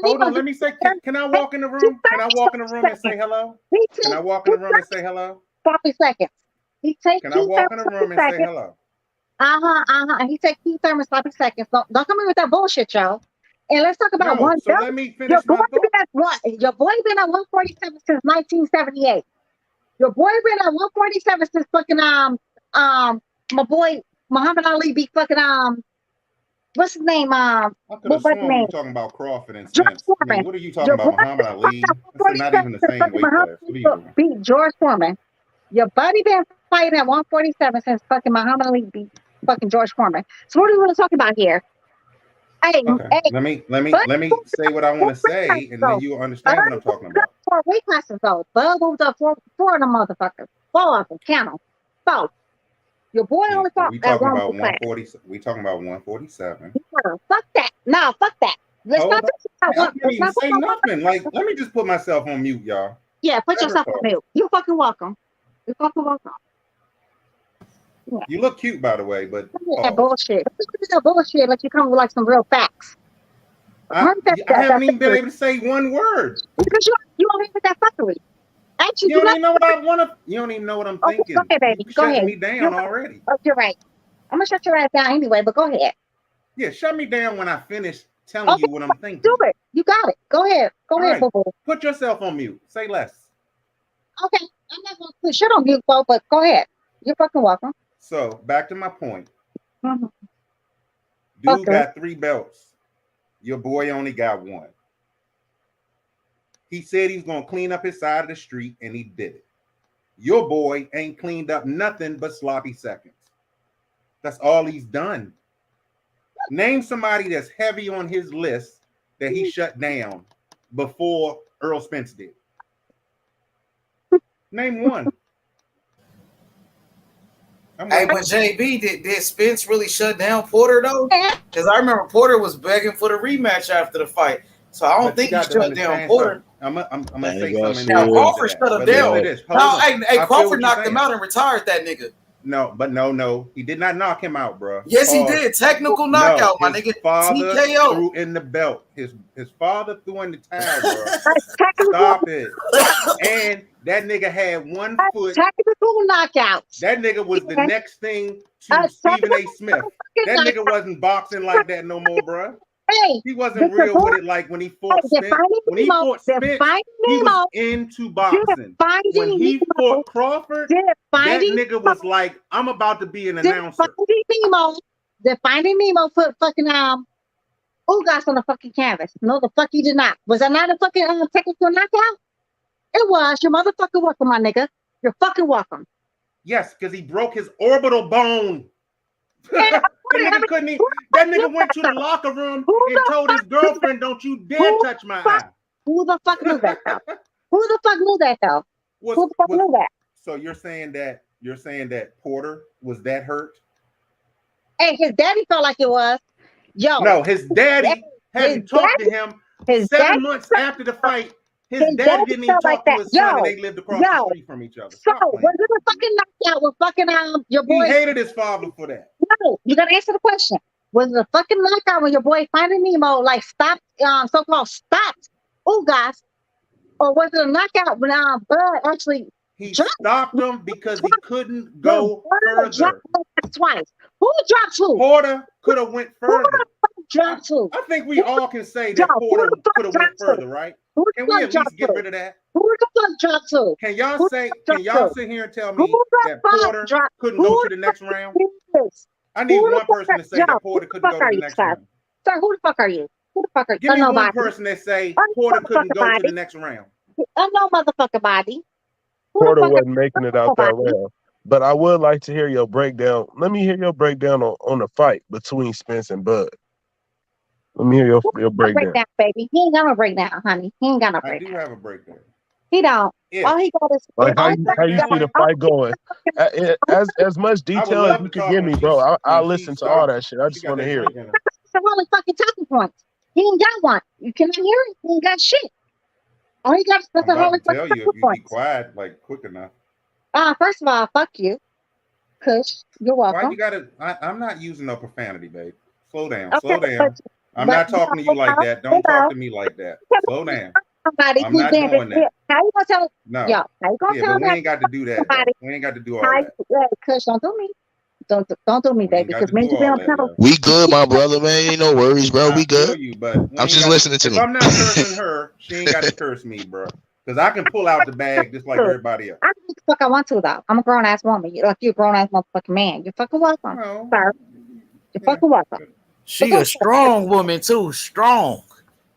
Hold on, let me say. Can I walk in the room? Can I walk in the room and say hello? Can I walk in the room and say hello? Sloppy seconds. Can I walk in the room and say hello? He takes Keith Thurman sloppy seconds. Don't come in with that bullshit, y'all. And let's talk about one. So let me finish my thought. Your boy been at 147 since 1978. Your boy been at 147 since fucking my boy Muhammad Ali beat fucking what's his name? I could have sworn you talking about Crawford and Spence. I mean, what are you talking about? Muhammad Ali? That's not even the same weight class. What are you doing? Beat George Foreman. Your buddy been fighting at 147 since fucking Muhammad Ali beat fucking George Foreman. So what do we want to talk about here? Hey, let me say what I want to say, and then you'll understand what I'm talking about. 4 weight classes though. Bud moved up 4 of them motherfuckers. 4 of them. Count them. 4. Your boy only fought at 140. We talking about 147. Fuck that. No, fuck that. Let's not I can't even say nothing. Like, let me just put myself on mute, y'all. Yeah, put yourself on mute. You're fucking welcome. You're fucking welcome. Yeah. You look cute, by the way, but that bullshit. That bullshit. Let you come with like some real facts. I haven't even been able to say one word. Because you don't even that fuckery. Actually, You don't even know what I want to. You don't even know what I'm thinking. Go ahead, baby. You're Go shutting ahead. me down already. Oh, you're right. I'm gonna shut your ass down anyway. But go ahead. Yeah, shut me down when I finish telling you what I'm thinking. Do it. You got it. Go ahead. Go ahead, boo boo. Put yourself on mute. Say less. Okay. I'm not gonna put shit on mute, though. But go ahead. You're fucking welcome. So back to my point. Mm-hmm. Dude got 3 belts. Your boy only got 1. He said he's gonna clean up his side of the street, and he did it. Your boy ain't cleaned up nothing but sloppy seconds. That's all he's done. Name somebody that's heavy on his list that he shut down before Errol Spence did. Name one. Hey, but JB, did Spence really shut down Porter though? Because I remember Porter was begging for the rematch after the fight, so I don't think he shut down Porter. I'm gonna say something. Now Crawford shut him down. No, hey, Crawford knocked him out and retired that nigga. No, he did not knock him out, bro. Yes, he did. Technical knockout, my nigga. Father TKO. threw in the belt. His father threw in the towel, bro. Stop it. And that nigga had 1 foot. Technical knockout. That nigga was the next thing to Stephen A. Smith. That nigga wasn't boxing like that no more, bro. Hey, he wasn't real with it like when he fought Spence. When he fought Spence, he was into boxing. When he fought Crawford, that nigga was like, I'm about to be an announcer. Finding Nemo put fucking Ugas on the fucking canvas. No, the fuck he did not. Was that not a fucking technical knockout? It was. Your motherfucking welcome, my nigga. You're fucking welcome. Yes, because he broke his orbital bone. That nigga went to the locker room and told his girlfriend, "Don't you dare touch my eye." Who the fuck knew that though? Who the fuck knew that though? Who the fuck knew that? So you're saying that Porter was that hurt? Hey, his daddy felt like it was. Yo, no, his daddy hadn't talked to him 7 months after the fight. His dad didn't even talk to his son, and they lived across the street from each other. So was it a fucking knockout with fucking your boy? He hated his father for that. No, you gotta answer the question. Was it a fucking knockout when your boy Finding Nemo like stopped so-called stopped Ugas, or was it a knockout when Bud actually stopped him because he couldn't go further? Twice. Who dropped who? Porter could have went further. Dropped who? I think we all can say that Porter could have went further, right? Can we at least get rid of that? Who the fuck dropped who? Can y'all sit here and tell me that Porter couldn't go to the next round? I need one person to say that Porter couldn't go to the next round. Sir, who the fuck are you? Who the fuck are you? Give me one person that say Porter couldn't go to the next round. No motherfucker body. Porter wasn't making it out that round. But I would like to hear your breakdown. Let me hear your breakdown on the fight between Spence and Bud. Let me hear your breakdown. Baby. He ain't got no breakdown, honey. He ain't got no breakdown. I do have a breakdown. He don't. All he got is like how you see the fight going. As much detail as you can give me, bro. I listen to all that shit. I just want to hear it. Some only fucking talking points. He ain't got one. You cannot hear it. He ain't got shit. All he got is the only fucking talking points. You be quiet like quick enough. First of all, fuck you. Kush, you're welcome. Why you gotta? I'm not using no profanity, babe. Slow down. Okay, slow down. I'm not talking to you like that. Don't talk to me like that. Slow down. I'm not doing that. How you gonna tell? No. Yo, how you gonna tell? But we ain't got to do that. We ain't got to do all that. Kush, don't do me. Don't do me, baby. Because men just be on pedal. We good, my brother, man. Ain't no worries, bro. We good. I'm just listening to me. If I'm not cursing her, she ain't got to curse me, bro. Because I can pull out the bag just like everybody else. I do what the fuck I want to, though. I'm a grown ass woman. You're a grown ass motherfucking man. You're fucking welcome, sir. You're fucking welcome. She a strong woman too. Strong.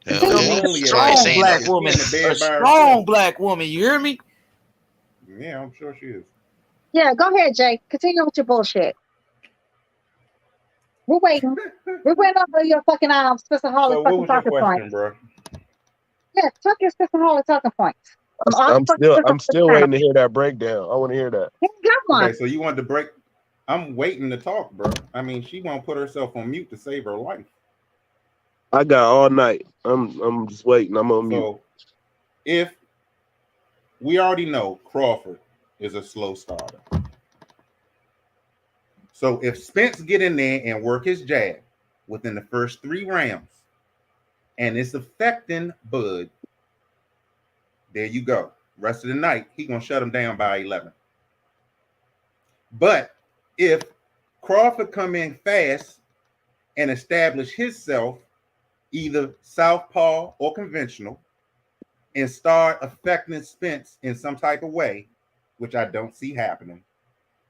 Strong black woman. A strong black woman. You hear me? Yeah, I'm sure she is. Yeah, go ahead, Jay. Continue with your bullshit. We're waiting. We're waiting over your fucking Spencer Hawley fucking talking points. Bro? Yeah, talk your Spencer Hawley talking points. I'm still waiting to hear that breakdown. I want to hear that. He got one. Okay, so you want to break? I'm waiting to talk, bro. I mean, she won't put herself on mute to save her life. I got all night. I'm just waiting. I'm on mute. So, if we already know Crawford is a slow starter. So if Spence get in there and work his jab within the first 3 rounds, and it's affecting Bud, there you go. Rest of the night, he gonna shut him down by 11. But if Crawford come in fast and establish himself, either southpaw or conventional, and start affecting Spence in some type of way, which I don't see happening,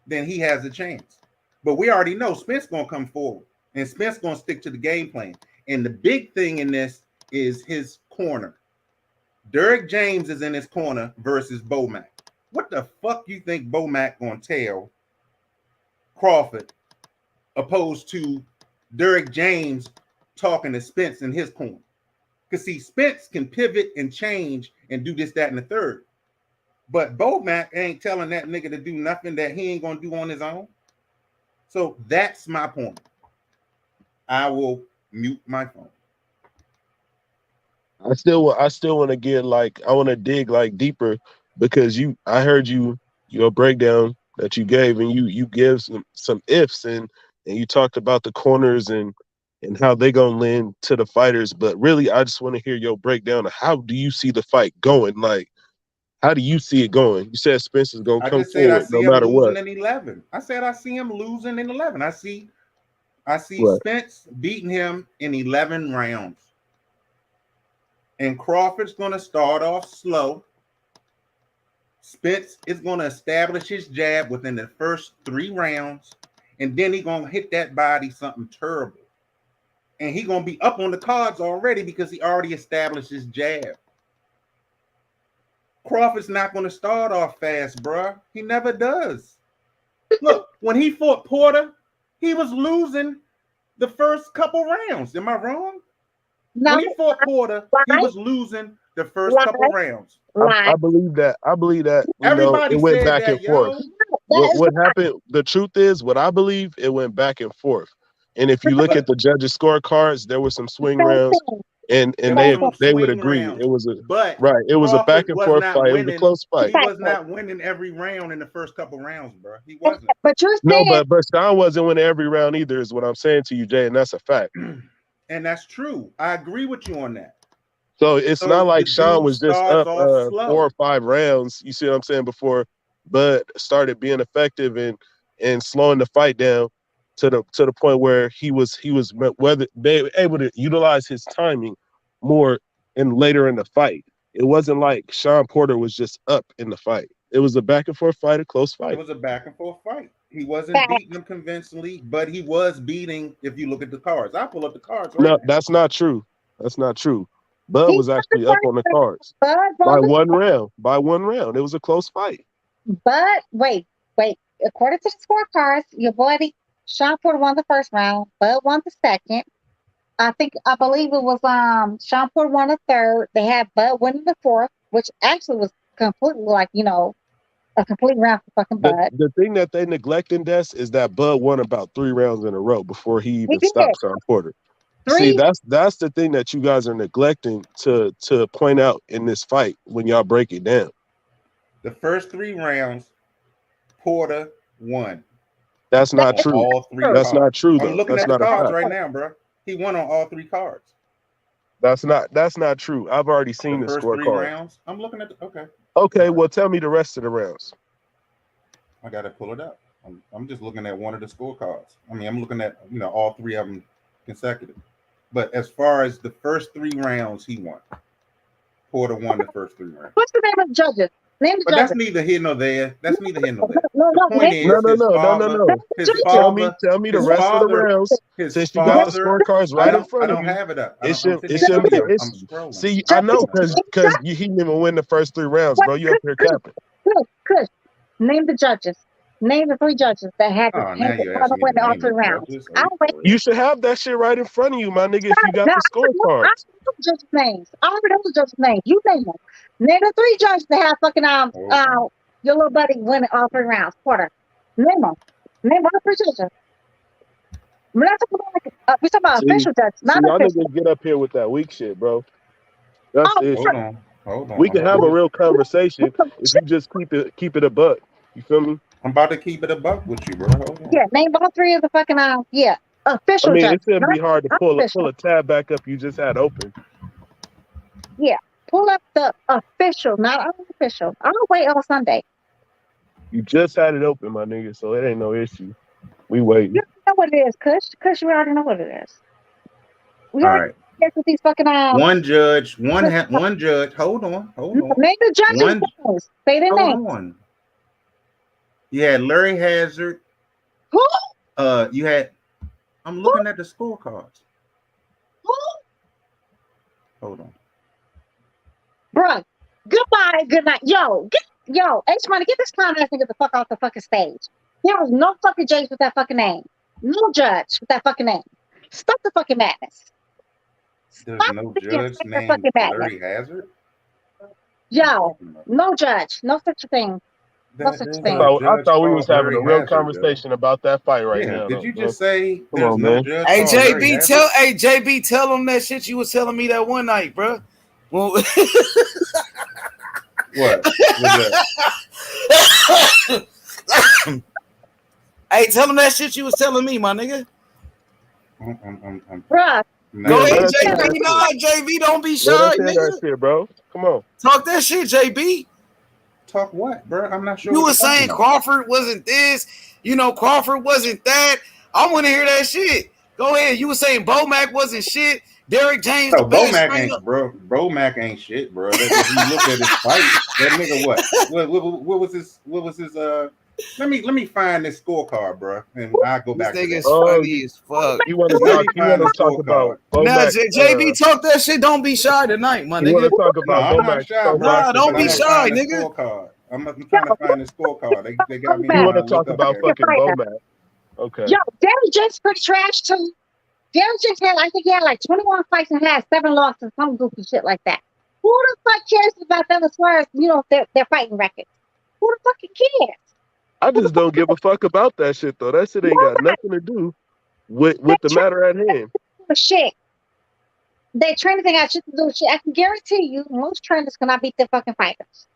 then he has a chance. But we already know Spence gonna come forward, and Spence gonna stick to the game plan. And the big thing in this is his corner. Derrick James is in his corner versus Bomac. What the fuck you think Bomac gonna tell Crawford opposed to Derrick James talking to Spence in his corner? Because see, Spence can pivot and change and do this, that, and the third. But Bomac ain't telling that nigga to do nothing that he ain't gonna do on his own. So that's my point. I will mute my phone. I still want to get I want to dig deeper because I heard your breakdown that you gave, and you give some ifs and you talked about the corners and how they gonna lend to the fighters, but really I just want to hear your breakdown of how do you see the fight going? How do you see it going? You said Spence is gonna come forward no matter what. In 11. I said I see him losing in 11. I see Right. Spence beating him in 11 rounds. And Crawford's going to start off slow. Spence is going to establish his jab within the first 3 rounds. And then he's going to hit that body something terrible. And he's going to be up on the cards already because he already established his jab. Crawford's not going to start off fast, bruh. He never does. Look, when he fought Porter, he was losing the first couple rounds. Am I wrong? No. When he fought Porter, he was losing the first couple rounds. I believe that. Everybody it went said back that, and forth. What happened? The truth is, what I believe, it went back and forth. And if you look at the judges' scorecards, there were some swing rounds, and they would agree it was a back and forth fight. It was a close fight. He was not winning every round in the first couple rounds, bro. He wasn't. But you're saying but Sean wasn't winning every round either, is what I'm saying to you, Jay, and that's a fact. And that's true. I agree with you on that. So it's not like Sean was just up 4 or 5 rounds. You see what I'm saying? Before Bud started being effective and slowing the fight down to the point where he was able to utilize his timing more later in the fight. It wasn't like Sean Porter was just up in the fight. It was a back and forth fight, a close fight. It was a back and forth fight. He wasn't beating him convincingly, but he was beating. If you look at the cards, I pull up the cards. Right now. That's not true. That's not true. Bud was actually up on the cards by 1 round. By 1 round, it was a close fight. But wait. According to the scorecards, your boy Sean Porter won the first round. Bud won the second. I believe it was Sean Porter won the third. They had Bud winning the fourth, which actually was completely a complete round for fucking Bud. The thing that they neglecting, Des, is that Bud won about 3 rounds in a row before he even stopped Sean Porter. See, that's the thing that you guys are neglecting to point out in this fight when y'all break it down. The first 3 rounds, Porter won. That's not true. All 3 That's cards. not true, though. I'm looking That's at the not a cards fact. right now, bro. He won on all 3 cards. That's not true. I've already seen the first 3 scorecard. rounds. I'm looking at okay. Okay, well, tell me the rest of the rounds. I gotta pull it up. I'm just looking at one of the scorecards. I mean, I'm looking at all 3 of them consecutive. But as far as the first 3 rounds, he won. Porter won the first 3 rounds. What's the name of the judges? But that's neither here nor there. That's neither here nor there. No. The point is, No. Tell me the rest of the rounds. Since you got the scorecards right in front of you. I don't have it up. It should be. See, I know because he didn't even win the first 3 rounds, bro. You up here capping. Chris, name the judges. Name the 3 judges that had to win all 3 rounds. You should have that shit right in front of you, my nigga, if you got the scorecards. I know the judges' names. I already know the judges' names. You name them. Name the 3 judges that have fucking your little buddy winning all 3 rounds. Porter. Name them. Name all 3 judges. We're not talking about official judges. Not y'all official. niggas get up here with that weak shit, bro. That's it. Hold on. Hold on. We can have a real conversation if you just keep it a buck. You feel me? I'm about to keep it a buck with you, bro. Hold on. Yeah, name all three of the fucking I official mean, judges. it shouldn't be Not hard to pull unofficial. a tab back up you just had open. Yeah, pull up the official, not unofficial. I'll wait all Sunday. You just had it open, my nigga, so it ain't no issue. We waiting. You know what it is, Kush. Kush, you already know what it is. We All already right. get with these fucking One judge. One judge. Hold on. Name the judges' names. Say their names. Hold on. You had Larry Hazard. Who? You had. I'm looking at the scorecards. Who? Hold on. Bruh, goodbye, good night. Yo, H-Money, get this clown ass nigga the fuck off the fucking stage. There was no fucking judge with that fucking name. No judge with that fucking name. Stop the fucking madness. There's no judge named Larry Hazard? Yo, no judge. No such a thing. No such a thing. I thought we was having a real conversation about that fight right now. Did you bro. just say Come there's on, no man. judge? Hey JB, tell them that shit you was telling me that one night, bro. Well, what? Hey, tell them that shit you was telling me, my nigga. Bruh. Go ahead, JB. Nah, JB, don't be shy, nigga. That shit, bro. Come on. Talk that shit, JB. Talk what, bro? I'm not sure. You were saying Crawford wasn't this, Crawford wasn't that. I want to hear that shit. Go ahead. You were saying Bo-Mac wasn't shit. Derek James, no, Bo-Mac ain't, bro. Bo-Mac ain't shit, bro. If you look at his fight, that nigga what was his? Let me find this scorecard, bro, and I'll go back. This nigga is funny as fuck. You want to talk about Nah, JB, talk that shit. Don't be shy tonight, my nigga. You want to talk about I'm not shy, bro. Nah, don't be shy, nigga. Scorecard. I'm trying to find the scorecard. They got me. You want to talk about fucking Bo-Mac? Okay. Yo, Derek James pretty trash too. Derek James I think he had like 21 fights and had 7 losses, some goofy shit like that. Who the fuck cares about them as far as their fighting records? Who the fucking cares? I just don't give a fuck about that shit though. That shit ain't got nothing to do with the matter at hand. Shit. They training thing got shit to do with shit. I can guarantee you, most trainers cannot beat their fucking fighters.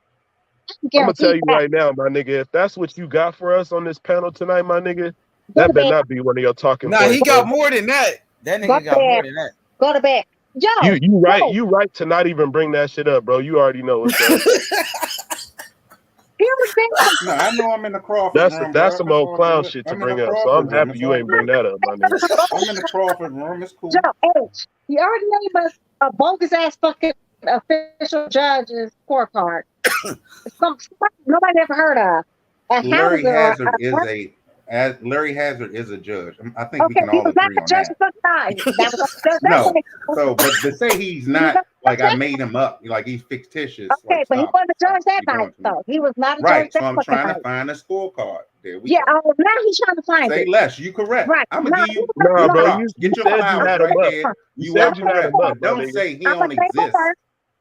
I'm gonna tell you right now, my nigga. If that's what you got for us on this panel tonight, my nigga, that better not be one of your talking points. Nah, he got more than that. That nigga got more than that. Go to bed. Yo, you right. You right to not even bring that shit up, bro. You already know what's up. No, I know I'm in the Crawford room. That's some old clown shit to bring up. So I'm happy you ain't bring that up, my nigga. I'm in the Crawford room. It's cool. Yo, H, you already named us a bogus ass fucking official judge's scorecard. Nobody ever heard of. Larry Hazard is a judge. I think we can all agree on that. No, but to say he's not, like I made him up, like he's fictitious. Okay, but he wasn't a judge that night, though. He was not a judge right, that so I'm trying to find a scorecard. There we go. Now he's trying to find Say it. less, you correct. Right. I'm gonna give you bro. You get your said flowers you had right him up. there. You said you had him up. Don't say he don't exist.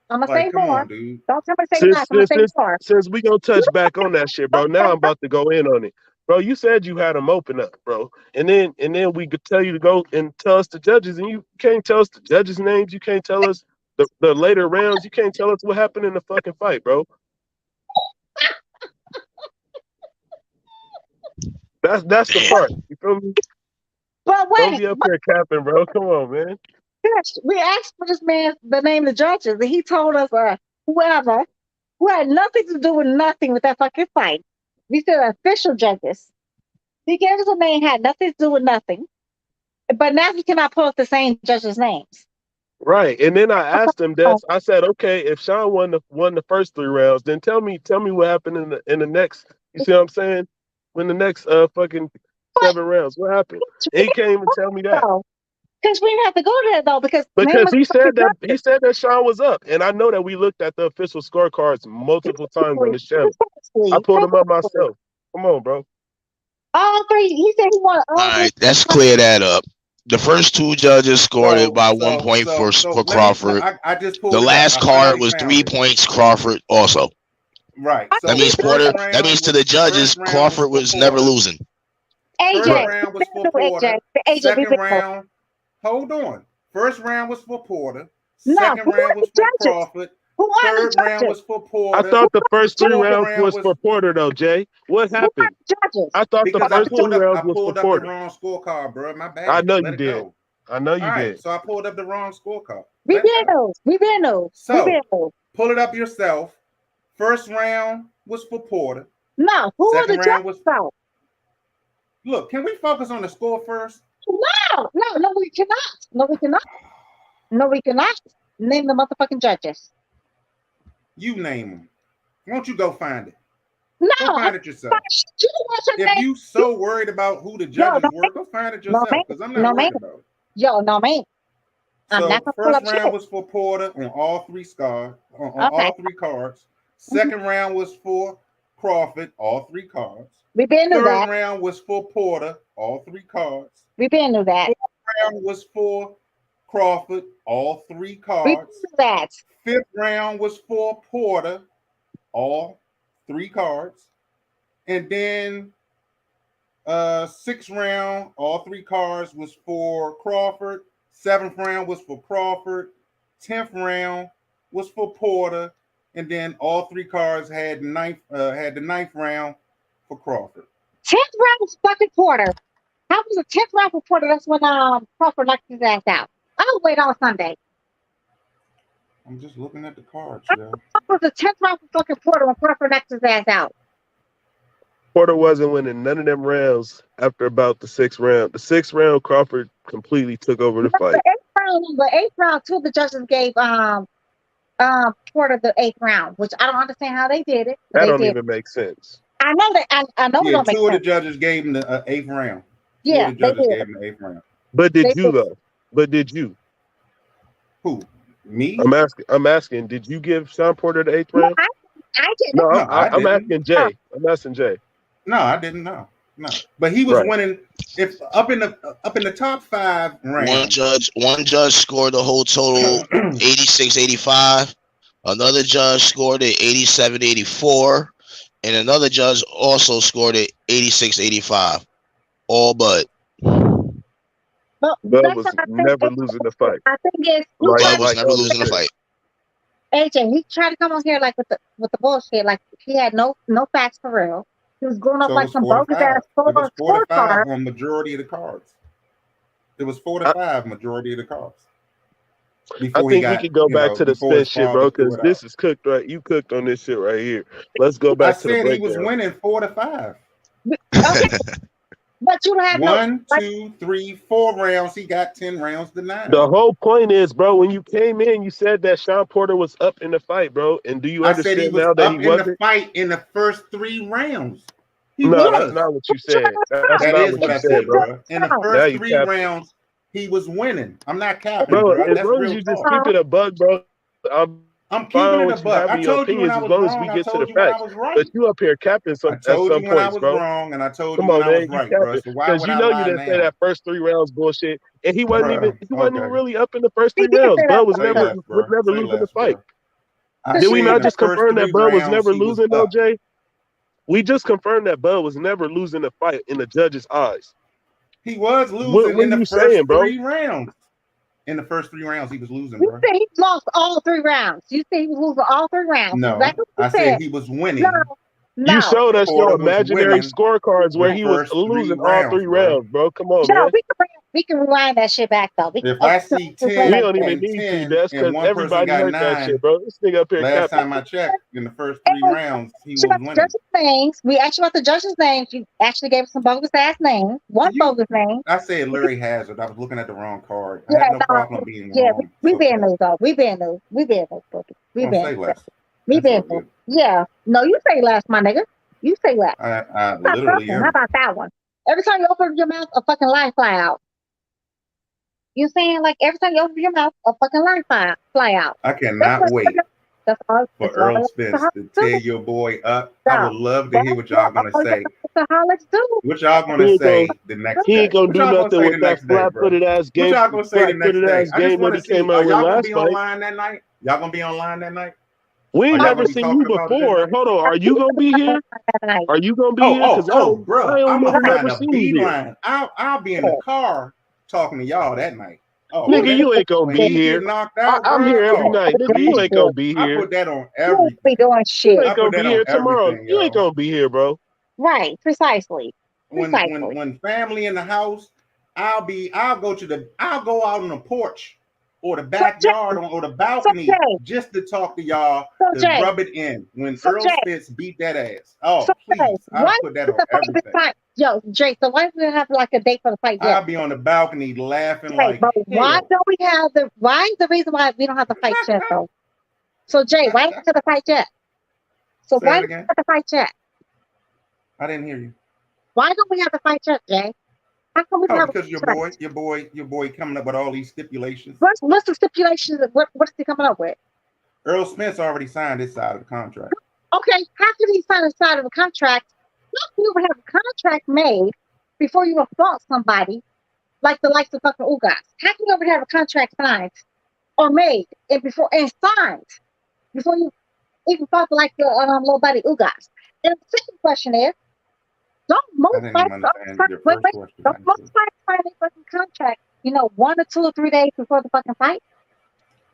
I'm gonna say more. On, dude. Don't tell me to say less. I'm gonna say more. Since we gonna touch back on that shit, bro. Now I'm about to go in on it. Bro, you said you had them open up, bro. And then we could tell you to go and tell us the judges, and you can't tell us the judges' names. You can't tell us the later rounds. You can't tell us what happened in the fucking fight, bro. That's the part. You feel me? But wait. Don't be up here capping, bro. Come on, man. Yes, we asked for this man the name of the judges, and he told us whoever who had nothing to do with nothing with that fucking fight. We said official judges. He gave us a name, had nothing to do with nothing. But now he cannot pull up the same judges' names. Right. And then I asked him this. I said, okay, if Sean won the first 3 rounds, then tell me what happened in the next. You see what I'm saying? When the next fucking 7 rounds, what happened? And he can't even tell me that. Because we didn't have to go there though, because he said that Sean was up, and I know that we looked at the official scorecards multiple times on the channel. I pulled them up myself. Come on, bro. All 3. He said he won. All right, let's clear that up. The first 2 judges scored it by 1 point for Crawford. I just the last card was 3 points. Crawford also. Right. So that means Porter. That means to the judges, Crawford was never losing. First round was for Porter. Second round. Hold on. First round was for Porter. Second round was for Crawford. Who are the Third round judges? was for Porter. I thought the first three Fourth rounds round was for Porter, though, Jay. What Who are happened? the judges? I thought the Because I first three rounds was for pulled up the Porter. wrong scorecard, bro. My bad. I know Let you it did. go. I know you All right, did. so I pulled up the wrong scorecard. We Let it been go. those. We been those. We So been those. pull it up yourself. First round was for Porter. No, who are the Second round judges? was. Look, can we focus on the score first? No, we cannot. No, we cannot. No, we cannot. Name the motherfucking judges. You name them. Why don't you go find it? No, Go find it yourself. If you so worried about who the judges were, go find it yourself. Because I'm not worried about it. Yo, no, man. So first round was for Porter on all three scars, on all three cards. Second round was for Crawford, all three cards. We been knew that. Third round was for Porter, all three cards. We been knew that. Fourth round was for Crawford, all three cards. We knew that. Fifth round was for Porter, all three cards. And then sixth round, all three cards was for Crawford. Seventh round was for Crawford. 10th round was for Porter. And then all three cards had the ninth round for Crawford. 10th round was fucking Porter. How was the 10th round for Porter? That's when Crawford knocked his ass out. I'll wait on Sunday. I'm just looking at the cards, yo. How was the 10th round for fucking Porter when Crawford knocked his ass out? Porter wasn't winning none of them rounds after about the sixth round. The sixth round, Crawford completely took over the fight. The eighth round, two of the judges gave Porter the 8th round, which I don't understand how they did it. That don't even make sense. I know that. I know it don't make two of the sense. judges gave him the 8th round. Yeah, two of the judges they gave did. him the 8th round. But did you though? But did you? Who? Me? I'm asking. Did you give Sean Porter the 8th round? I didn't. No, I I'm didn't. asking Jay. I'm asking Jay. No, I didn't know. No, but he was winning. If up in the top 5 rounds. One judge scored the whole total 86-85. Another judge scored it 87-84, and another judge also scored it 86-85. All but. Bud was never losing the fight. I think it's Bud was never losing the fight. AJ, he tried to come on here like with the bullshit, like he had no facts for real. He was going up like some bogus ass scorecard on majority of the cards. It was 4 to 5 majority of the cards. I think we could go back to the spin shit, bro, because this is cooked, right? You cooked on this shit right here. Let's go back to the breakdown. I said he was winning 4 to 5. Okay. But you don't have 1, 2, 3, 4 rounds. He got 10 rounds denied. The whole point is, bro, when you came in, you said that Sean Porter was up in the fight, bro. And do you understand now that he wasn't? In the fight in the first 3 rounds. No, that's not what you said. That's not what you said, bro. In the first 3 rounds, he was winning. I'm not capping, bro. bro. As long as you just keep it a bug, bro. I'm keeping it a buck. I told you when I was wrong. I told you when I was right. But you up here capping some. I told you when I was bro. wrong, and I told you when I was right, bro. So why would I lie now? You didn't say that first 3 rounds bullshit, and he wasn't even really up in the first 3 rounds. Bud was never losing the fight. Did we not just confirm that Bud was never losing, though, Jay? We just confirmed that Bud was never losing the fight in the judge's eyes. He was losing in the first 3 rounds. In the first 3 rounds, he was losing, bro. You said he lost all 3 rounds. You said he was losing all 3 rounds. No, I said he was winning. No. You showed us your imaginary scorecards where he was losing all 3 rounds, bro. Come on, man. We can rewind that shit back, though. If I see 10, we don't even need to. That's because everybody heard that shit, bro. This nigga up here. Last time I checked, in the first 3 rounds, he was winning. Judges' names. We asked you about the judges' names. You actually gave us some bogus ass names. Bogus name. I said Larry Hazard. I was looking at the wrong card. I had no problem being wrong. We been those though. We been those. We been those. We been. We been. Yeah. No, you say less, my nigga. You say less. I literally am. How about that one? Every time you open your mouth, a fucking line fly out. You're saying like every time you open your mouth, a fucking line fly out. I cannot wait for Errol Spence to tear your boy up. I would love to hear what y'all gonna say. What y'all gonna say the next day? He ain't gonna do nothing with that flat-footed ass game. What y'all gonna say the next day? I just want to see. Are y'all gonna be fight. online that night? Y'all gonna be online that night? We ain't never seen you before. Hold on. Are you gonna be here? Are you gonna be here? Bro, I'm gonna find a beeline. I'll be in the car talking to y'all that night. Oh, Nigga, you ain't gonna when be he here. get knocked out, I'm bro. here every Oh, night. Nigga, you ain't gonna be I here. put that on You won't be everything. doing You shit. ain't I gonna put that be on here tomorrow. everything, You ain't yo. gonna be here, bro. Right, precisely. When family in the house, I'll go out on the porch or the backyard or the balcony just to talk to y'all to rub it in. When Earl Spence beat that ass. Oh, please. I'll put that on everything. Yo, Jay, so why do we have like a date for the fight yet? I'll be on the balcony laughing Jay, like but why hell. don't we have why is the reason why we don't have the fight yet though? So Jay, why don't we have the fight yet? So Say why it don't we again. have the fight yet? I didn't hear you. Why don't we have the fight yet, Jay? How come we don't have Because your boy coming up with all these stipulations. What's the stipulations? What is he coming up with? Earl Spence already signed his side of the contract. Okay, how can he sign a side of a contract? How can you ever have a contract made before you assault somebody like the likes of fucking Ugas? How can you ever have a contract signed or made and signed before you even fought like the little buddy Ugas? And the second question is, don't most fights sign a fucking contract, 1 or 2 or 3 days before the fucking fight?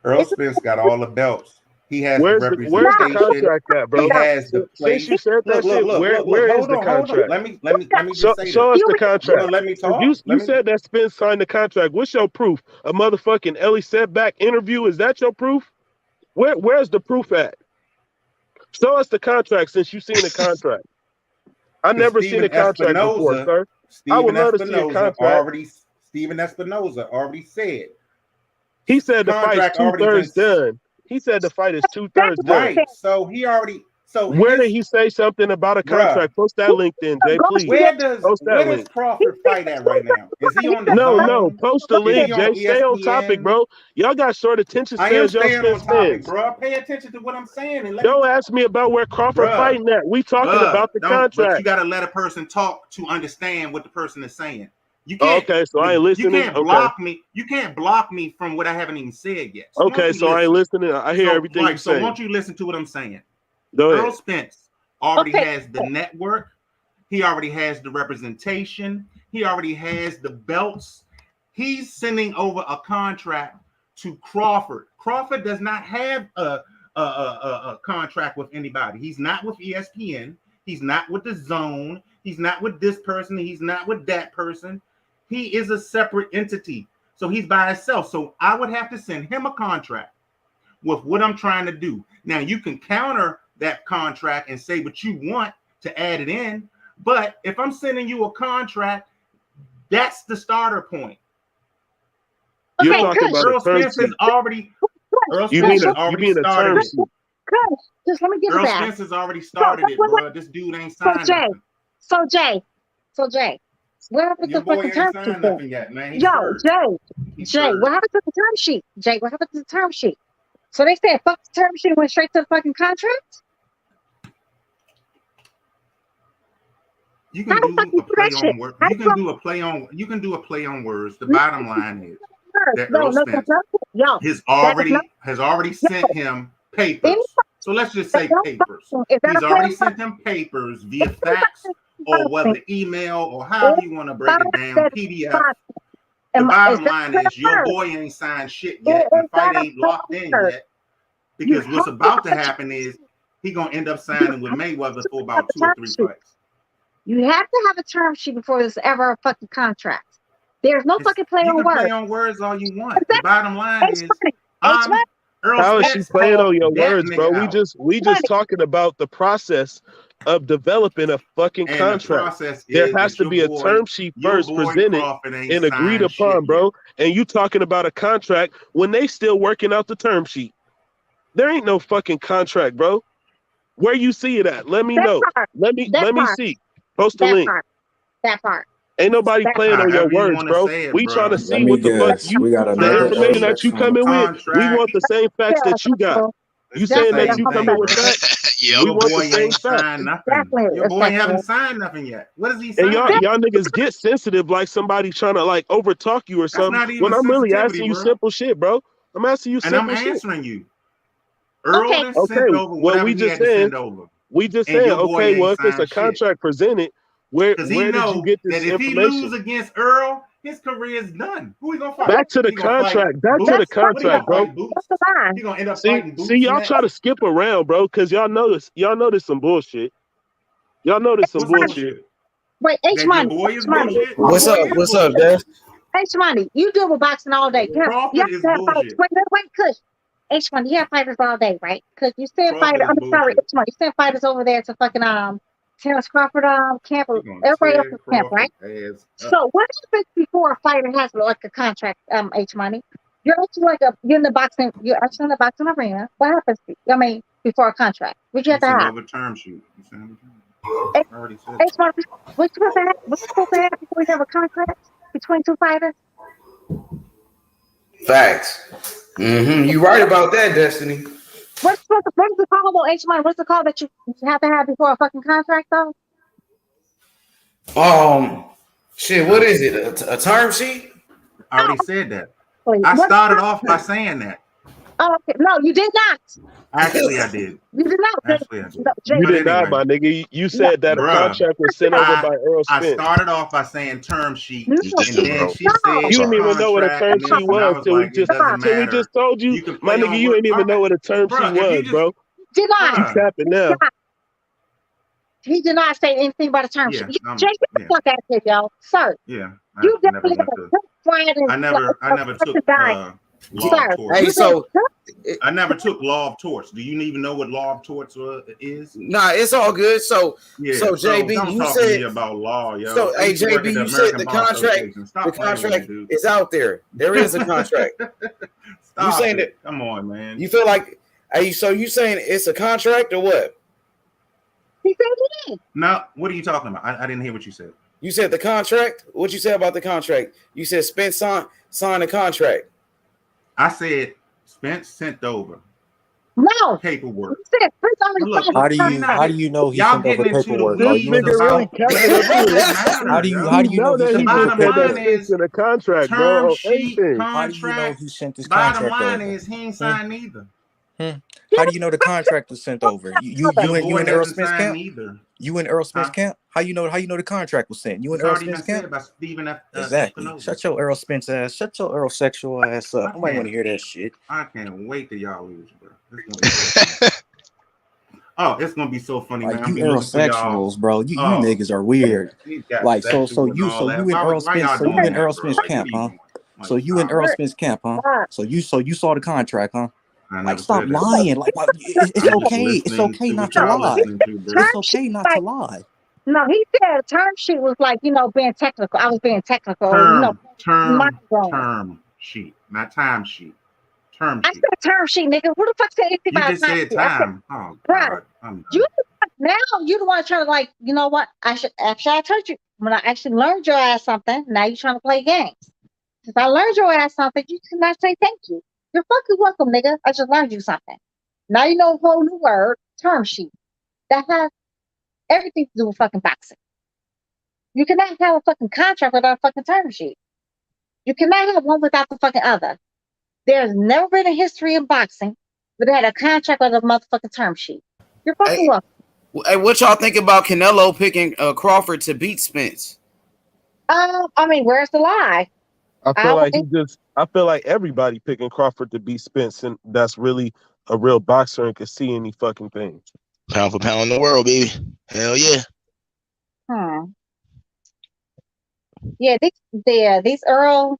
Earl Spence got all the belts. He has Where's the the representation. contract at, bro? He has the place. Since you said that shit, where is the contract? Let me just say show us the contract. You gonna let me talk? You said that Spence signed the contract. What's your proof? A motherfucking Ellie Setback interview? Is that your proof? Where's the proof at? Show us the contract since you've seen the contract. I never seen a contract before, sir. I would love to see a contract. Steven Espinoza already said. He said the fight is 2/3 done. He said the fight is 2/3 done. Right. So he already. So where did he say something about a contract? Post that link then, Jay, please. Where does Crawford fight at right now? Is he on the zone? No. Post the link, Jay. Stay on topic, bro. Y'all got short attention spans. I am staying on topic, bro. Pay attention to what I'm saying. And don't ask me about where Crawford fighting at. We talking about the contract. But you got to let a person talk to understand what the person is saying. You can't. Okay, so I ain't listening. You can't block me. You can't block me from what I haven't even said yet. So okay, so I ain't listening. I hear everything you're saying. So won't you listen to what I'm saying? Go ahead. Earl Spence already has the network. He already has the representation. He already has the belts. He's sending over a contract to Crawford. Crawford does not have a contract with anybody. He's not with ESPN. He's not with the Zone. He's not with this person. He's not with that person. He is a separate entity. So he's by himself. So I would have to send him a contract with what I'm trying to do. Now, you can counter that contract and say what you want to add it in. But if I'm sending you a contract, that's the starter point. You're talking about Earl Spence has already. You mean a term sheet? Just let me get Earl it back. Spence has already started it, bro. This dude ain't signed nothing. So Jay, what happened to the fucking term sheet? Yet, man. Jay, what happened to the term sheet? Jay, what happened to the term sheet? So they said fuck the term sheet and went straight to the fucking contract? You can do a play on words. You can do a play on words. The bottom line is that Earl Spence has already sent him papers. So let's just say papers. He's already sent him papers via fax or whether email or however you want to break it down, PDF. The bottom line is your boy ain't signed shit yet. The fight ain't locked in yet. Because what's about to happen is he's going to end up signing with Mayweather for about 2 or 3 fights. You have to have a term sheet before there's ever a fucking contract. There's no fucking play on words. You can play on words all you want. The bottom line is how is she playing on your words, bro? We just talking about the process of developing a fucking contract. There has to be a term sheet first presented and agreed upon, bro. And you talking about a contract when they still working out the term sheet. There ain't no fucking contract, bro. Where you see it at? Let me know. Let me see. Post the link. That part. Ain't nobody playing on your words, bro. We trying to see what the fuck the information that you coming with. We want the same facts that you got. You saying that you coming with facts? We want the same facts. Your boy haven't signed nothing yet. What is he saying? And y'all niggas get sensitive like somebody trying to like overtalk you or something. When I'm really asking you simple shit, bro. I'm asking you simple shit. And I'm answering you. Earl just sent over whatever he had to send over. We just saying, okay, well, if it's a contract presented, where did you get this that if information? he loses against Earl, His career is done. Who he gonna fight? Back to the He gonna fight contract. Back to Boots? the What he gonna contract, bro. fight, Boots? He gonna end up See, fighting Boots y'all next? try to skip around, bro, because y'all know this. Y'all know there's some bullshit. Y'all know there's some What's bullshit. Wait, H That your Money. boy H is Money. bullshit. What's Your up? boy is What's up, bullshit. Dev? H Money. You deal with boxing all day. You Crawford have is to have fighters. bullshit. Wait, Kush. H Money. You have fighters all day, right? Because you send Crawford fighters. is I'm sorry, bullshit. H Money. You send fighters over there to fucking Terence Crawford camp. He gonna Everybody tear else's camp, Crawford right? ass up. So what happens before a fighter has like a contract? H Money. You're actually you're in the boxing. You're actually in the boxing arena. What happens? Before a contract, what you have to Send have? over term sheet. You send over term. H I already said H Money. What's supposed to happen? What's supposed to happen before we have a contract between two fighters? Facts. You right about that, Destiny. What's the call, H Money? What's the call that you have to have before a fucking contract, though? Shit. What is it? A term sheet? I already said that. Wait, I what- started off by saying that. Oh, okay. No, you did not. Actually, I did. You did not. Actually, I did. No, Jay, You But did not, anyway. my nigga. You said that a Bruh, contract was sent over by Errol I Spence. started off by saying term sheet, no, Just and then bro. she said You didn't even know what a contract term and sheet this, and I was was till we like, it doesn't till we matter. just told you, You can my play nigga. on You what, ain't even know what a term sheet bruh, if you was, just, bro. did not. You bruh, tapping now. He did not say anything about a term yeah, sheet. Jay, get the yeah, fuck out of here, yo. Sir, yeah. you I never definitely went got a to. good friend and I never took guy. law of Sir, torts. Hey, you so I never took law of torts. Do you even know what law of torts is? nah, it's all good. So Yeah. so JB, don't you talk to said me about law, yo. so. I Hey used to work JB, at the you said American the Bar contract. Association. The Stop playing with me, contract dude. is out there. There is a contract. Stop You saying it. that? Come on, man. You feel like? Hey, so you saying it's a contract or what? He said he did. No, what are you talking about? I didn't hear what you said. You said the contract. What you said about the contract? You said Spence signed the contract. I said Spence sent over No. paperwork. He said Spence already Look, signed How the do contract. you know he y'all sent over getting into the paperwork? This Are you in weeds nigga really about capping it it doesn't up. matter, how do yo. you know he That sent he over just said that Bottom line paperwork? Spence is in a contract, term bro. sheet, Anything. How do you know contract. he sent this Bottom contract line over? is he ain't signed neither. How do you know the contract was sent over? You Your you boy in Errol hasn't Spence signed camp? neither. You in Errol Spence Huh? camp? How you know the contract was sent? You in It's Errol already Spence been camp? said by Stephen F. Exactly. Espinoza. Shut your Errol Spence ass. Shut your Errol sexual ass up. Nobody want to hear that shit. I can't wait till y'all lose, bro. It's gonna be so funny. Oh, it's gonna be so funny, man. Like I'm you be looking for y'all. Errol bro. You Oh, niggas are weird. he's got Like sexual and you all that. in Errol Why Spence y'all doing in that, Errol bro? Spence Like, what camp, are you huh? doing? Like, So you in stop. Errol Spence camp, huh? So you saw the contract, huh? I Like never stop said that. lying. Like it's I'm just okay. It's listening okay to not what to y'all lie. listening to, bro. It's okay not to lie. No, he said a term sheet was like, being technical. I was being technical. Term sheet, not time sheet. Term I sheet. said term sheet, nigga. Who the fuck said anything You about just time said sheet? time. Oh Bruh, God. you now you the one trying to you know what? I told you when I actually learned your ass something. Now you're trying to play games. If I learned your ass something, you cannot say thank you. You're fucking welcome, nigga. I just learned you something. Now you know a whole new word, term sheet. That has everything to do with fucking boxing. You cannot have a fucking contract without a fucking term sheet. You cannot have one without the fucking other. There's never been a history in boxing where they had a contract with a motherfucking term sheet. You're fucking welcome. Hey, what y'all think about Canelo picking Crawford to beat Spence? I mean, where's the lie? I feel like everybody picking Crawford to beat Spence, and that's really a real boxer and can see any fucking thing. Pound for pound in the world, baby. Hell yeah. Yeah, these Earl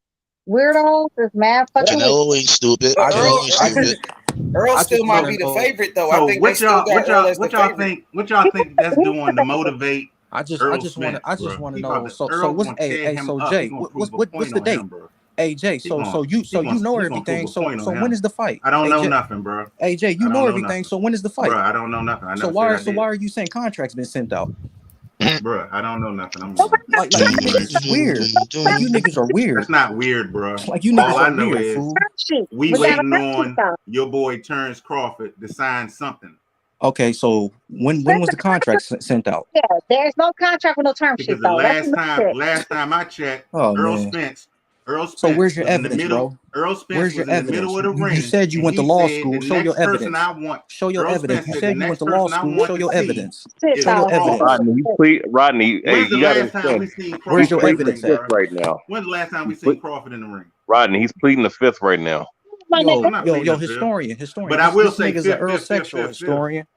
weirdos is mad fucking. Canelo ain't stupid. Earl still might be the favorite though. So I think they still got Earl as the favorite. what y'all think that's doing to motivate? I just want to know. So what's Jay? What's the date? Hey Jay, so you know everything. So when is the fight? I don't know nothing, bro. Hey Jay, you know everything. So when is the fight? Bro, I don't know nothing. So why are you saying contracts been sent out? Bro, I don't know nothing. I'm like you niggas is weird. Like you niggas are weird. That's not weird, bro. Like you niggas All I are know weird, is fool. we waiting on your boy Terence Crawford to sign something. Okay, so when was the contract sent out? Yeah, there's no contract with no term sheet Because though. last time I checked, Errol Spence Earl Spence So where's your was in the evidence, middle. bro? Earl Spence Where's was your in the evidence? middle of the ring. You said you and went to he law said, school. the Show your next person evidence. I want. Show your Earl evidence. Spence You said, the said you went next to law person I school. want Show to your see evidence. is Show your Crawford. evidence. Rodney, hey, When's the you gotta last time we understand. seen Where's He's Crawford your in the pleading the ring, evidence at? fifth bro? right now. When's the last time we He's seen ple- Crawford in the ring? Rodney, he's pleading the fifth right now. I'm not pleading the fifth. Historian. But I This will this say nigga's an fifth, Earl fifth, fifth, sexual fifth, fifth. historian.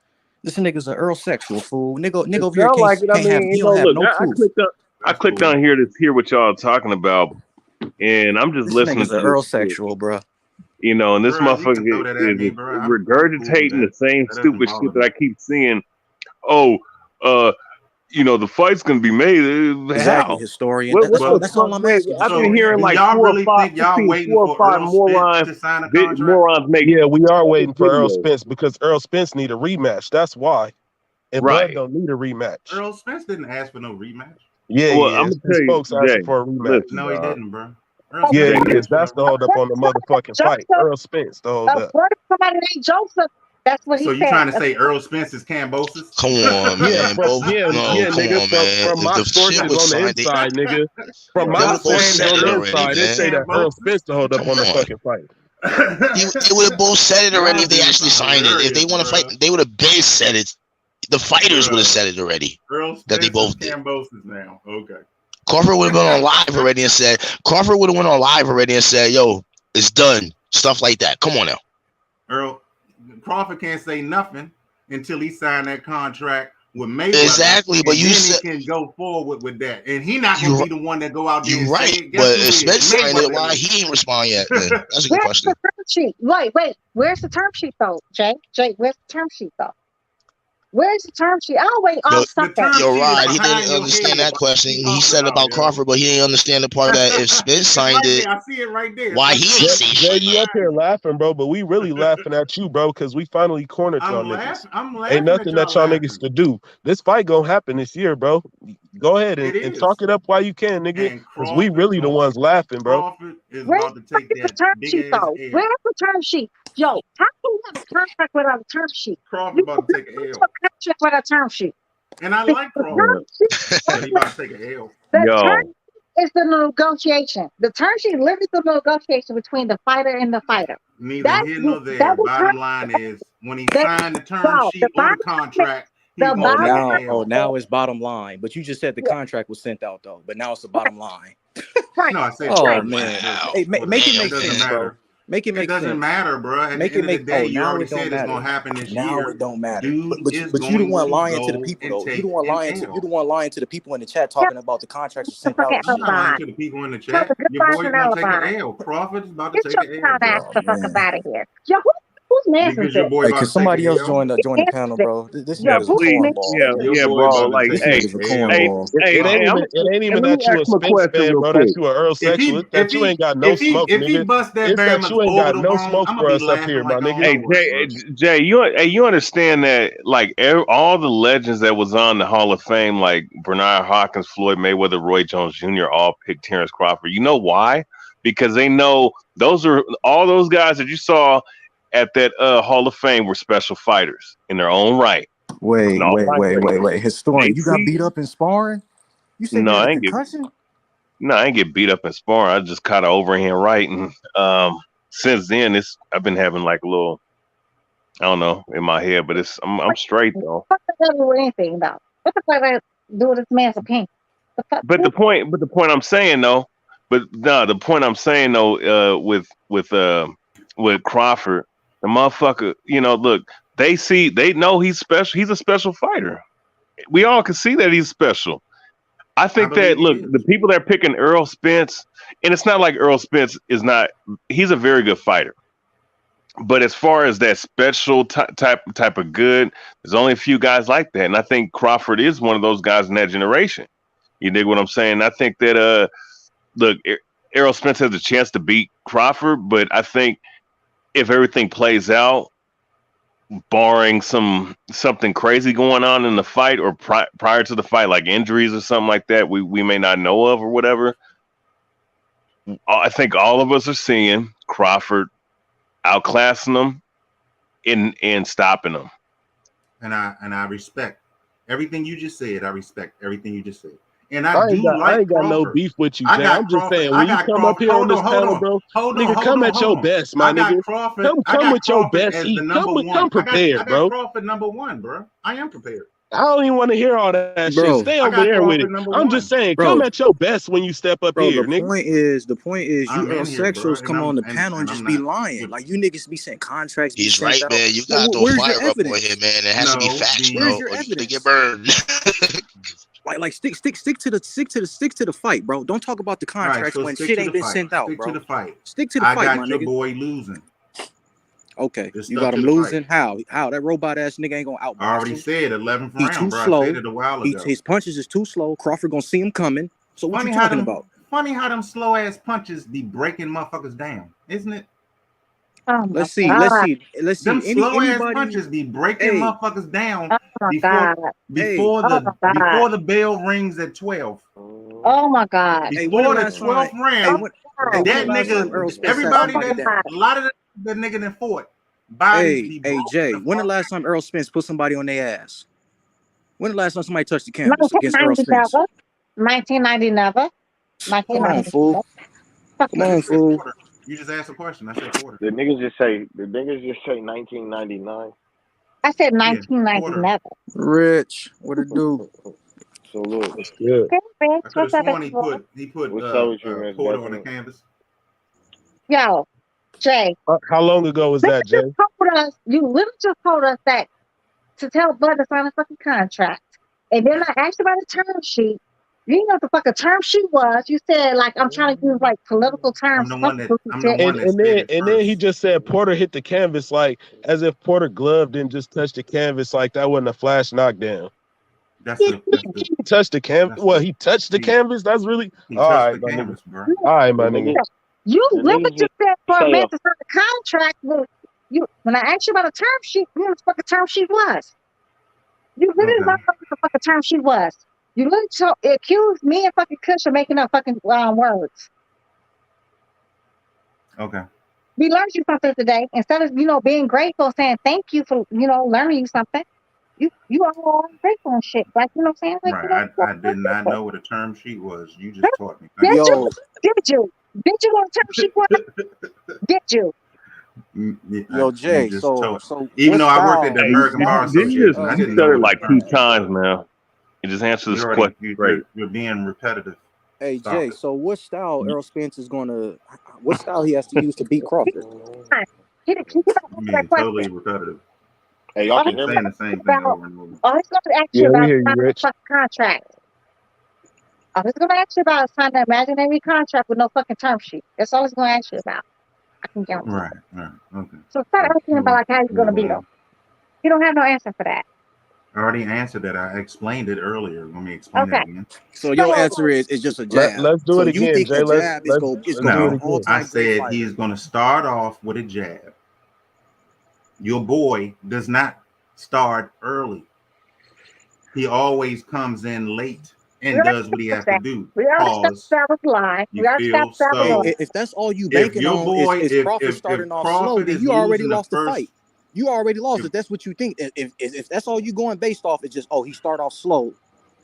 This nigga's an Earl sexual fool. Nigga It over here sound can't like it. I mean, he don't have look, no I proof. clicked on, That's clicked cool. on here to hear what y'all are talking about, and I'm just This listening nigga's to an Earl this shit, sexual, bro. and this Bro, you can throw motherfucker that at me, is bro. I'm cool with regurgitating the that. same That doesn't stupid bother shit that me. I keep seeing. Oh, the fight's gonna be made. Exactly, How? historian. What That's the that's fuck, all I'm man? asking, I've been So, historian. hearing do like y'all four or really five. think I've y'all seen waiting 4 or for 5 Earl Spence to sign a contract? morons make Yeah, we are waiting for Errol videos. Spence because Errol Spence need a rematch. That's why. And Bud Right. don't need a rematch. Earl Spence didn't ask for no rematch. Yeah, Well, he I'm is. gonna His tell you, folks asking Jay. for a rematch. Listen, No, he dog. didn't, bro. Earl Yeah, Spence he didn't is. ask for That's no. the hold up on the motherfucking fight. Earl Spence, the hold up. Somebody named Joseph. That's what he So you said. trying to say Earl Spence is Cambosis? Come on, Yeah, man. Both no, come nigga. on, man. From If my the shit sources was on the signed, inside, nigga. From they my would have both sources said on it the already, inside, they man. say that Earl Spence to hold up Come on the on. fucking fight. They would have both said it already Y'all if they dudes actually are signed it. If they hilarious, want to fight, bro. they would have been said it. The fighters would have Bro. said it already. Earl That they Spence is both did. Cambosis now. Okay. Crawford would have been on live already and said, yo, it's done. Stuff like that. Come on now. Crawford can't say nothing until he signed that contract with Mayweather. Exactly, but you then said he can go forward with that. And he not gonna be the one that go out there you're and right. say it. But Guess who if is? Spence signed it, Mayweather why is. he ain't respond yet? Then that's a good Where's question. the term sheet? Wait. Where's the term sheet though, Jay? Where's the term sheet though? Where's the term sheet? I'll wait all Sunday. Yo, Rod, he didn't understand that question. He said about Crawford, but he didn't understand the part that if Spence signed it, I see it right there. why he ain't say Jay, shit you yet? up here laughing, bro, but we really laughing at you, bro, because we finally cornered y'all niggas. I'm laughing. Ain't nothing that y'all niggas could do. This fight gonna happen this year, bro. Go ahead and talk it up while you can, nigga, because we really the ones laughing, bro. Crawford is Where's about to take the that term big sheet ass though? L. Where's the term sheet? Yo, how can you have a contract without a term sheet? Crawford You about to take an a L. contract with a term sheet. And I like Crawford. But he about to take an L. The term is the negotiation. The term sheet is literally the negotiation between the fighter and the fighter. Neither here nor there. Bottom line is when he signed the term sheet or the contract, he's gonna take an L. Now it's bottom line. But you just said the contract was sent out though. But now it's the bottom line. No, I said Oh bottom man. line. Hey, make it make doesn't sense, matter. bro. Make it make sense. It doesn't matter, bro. At Make the it end of the make. day, Oh, you now already it don't said it's gonna matter. happen this Now year. it don't matter. Dude is But you the going one to lying to the go people and though. You take the one an lying to L. you the one lying to the people in the chat talking about the contracts were sent out and I'm shit. not lying to the people in the chat. Your boy's gonna take an L. Crawford is about to take an L, bro. Get the fuck up out of here. Yo, whose man's is Because this? your boy Hey, about can to take somebody an else L. join the panel, bro? This Yeah, nigga's a please. cornball, bro. Your boy bro. about to Like, take hey, This nigga's a hey, cornball. It ain't even let me that you ask a him a Spence question fan, real bro. quick. That you a Earl sexual. It's that you ain't got no smoke, if he nigga. bust that It's that Bama's you ain't got no overbone, smoke I'm for gonna be us up laughing here, my like I don't nigga. know what, bro. Jay, you understand that like all the legends that was on the Hall of Fame, like Bernard Hopkins, Floyd Mayweather, Roy Jones Jr., all picked Terence Crawford. You know why? Because they know those are all those guys that you saw at that Hall of Fame were special fighters in their own right. Wait. Historian, you got beat up in sparring? You said you had a concussion? I ain't get beat up in sparring. I just caught an overhand right, and since then I've been having like a little, I don't know, in my head, but I'm straight though. What the hell do anything though? What the fuck I do with this man's opinion? But the point I'm saying though, with Crawford, the motherfucker, look, they know he's special. He's a special fighter. We all can see that he's special. I think that the people that are picking Errol Spence, and it's not like Errol Spence he's a very good fighter. But as far as that special type of good, there's only a few guys like that. And I think Crawford is one of those guys in that generation. You dig what I'm saying? I think that Errol Spence has a chance to beat Crawford, but I think if everything plays out, barring something crazy going on in the fight or prior to the fight, like injuries or something like that, we may not know of or whatever, I think all of us are seeing Crawford outclassing them and stopping them. And I respect everything you just said. I respect everything you just said. And I ain't got Crawford. no beef with you, I Jay. got I'm just Crawford. saying when you come up here on this panel, bro, nigga, come at your best, my I got nigga. Crawford. Come with your Crawford best as heat. the number one. Come prepared, I got bro. Crawford number one, bro. I am prepared. I don't even want to hear all that shit. Bro, Stay I over got there with it. Crawford number I'm one. just saying, Bro. come at your best when you step up Bro, here, the nigga. point is, you I'm in here, bro, sexuals come on the panel and just be lying. Like you niggas be saying contracts be He's sent right, out. man. You Like, gotta throw where's fire your up on evidence? here, man. It has to be facts, Where's bro, your or you evidence? get burned. like stick to the fight, bro. Don't talk about the All right, contracts so when stick shit to ain't the been fight. sent out, Stick bro. to the fight. Stick to the I fight, got my your nigga. boy losing. Okay, Just you stuck got to him the losing. fight. How that robot ass nigga ain't gonna outbox I already him. said 11th He round, too bro. I slow. said it a while ago. His punches is too slow. Crawford gonna see him coming. So what you talking about? Funny how them slow ass punches be breaking motherfuckers down, isn't it? Oh Let's see. Them slow ass Anybody? punches be breaking Hey. motherfuckers down Oh my before God. before Oh the my God. before the bell rings at 12. Oh my God. Hey, when the Before the last 12th time? round, When that the last time Errol nigga, Spence sat everybody somebody that down? a lot of the nigga that fought bodies be Hey, broken. Jay. When the last time Errol Spence put somebody on their ass? When the last time somebody touched the canvas against Errol Spence? 1990 never. Come on, fool. Come on, fool. You just asked a question. I said quarter. The niggas just say 1999. I said Yeah, 1990 never. Rich, what it do? So look, That's good. Okay, Rich. I could have What's up, sworn he everyone? put what's up with you, Miss Porter on the Bethany? canvas. Yo, Jay. How long ago was that, Jay? You literally just told us that to tell Bud to sign a fucking contract. And then I asked about a term sheet. You didn't know what the fuck a term sheet was. You said, like, I'm trying to use, like, political terms. And then he just said Porter hit the canvas like as if Porter glove didn't just touch the canvas like that wasn't a flash knockdown. He touched the canvas. Well, he touched the canvas. That's really all right, my nigga. All right, my nigga. You literally just said for a man to sign a contract. When I asked you about a term sheet, you know what the fuck a term sheet was. You literally don't know what the fuck a term sheet was. You literally accused me and fucking Kush of making up fucking words. Okay. We learned you something today. Instead of, being grateful, saying thank you for, learning you something. You all grateful and shit. Like, you know what I'm saying? Like, Right. I did not know what a term sheet was. You just taught me. Did you? Did you know what a term sheet was? Did you? Yo, Jay. So even though I worked at the American Bar Didn't you Association, I just didn't said know it what like 2 times now? You just answered this question straight. You're being repetitive. Hey, Jay. So what style Errol Spence is gonna? What style he has to use to beat Crawford? Totally repetitive. Hey, y'all can You're hear saying me? the same thing over and over. All he's going to ask Yeah, you we about hear is you, Rich. fucking contract. All he's going to ask you about is signing an imaginary contract with no fucking term sheet. That's all he's going to ask you about. I can guarantee. Right. Okay. So start asking about like how he's going to beat him. You don't have no answer for that. I already answered that. I explained it earlier. Let me explain it again. So your answer is it's just a jab. Let's do it again, You think Jay. a jab is going to be an all-time I great said fighter? he is going to start off with a jab. Your boy does not start early. He always comes in late and does what he has to do. We already stopped that was lie. We already stopped that was If that's all you banking on is Crawford starting off slow, then you already lost the fight. You already lost if that's what you think. If that's all you going based off, it's just, he start off slow.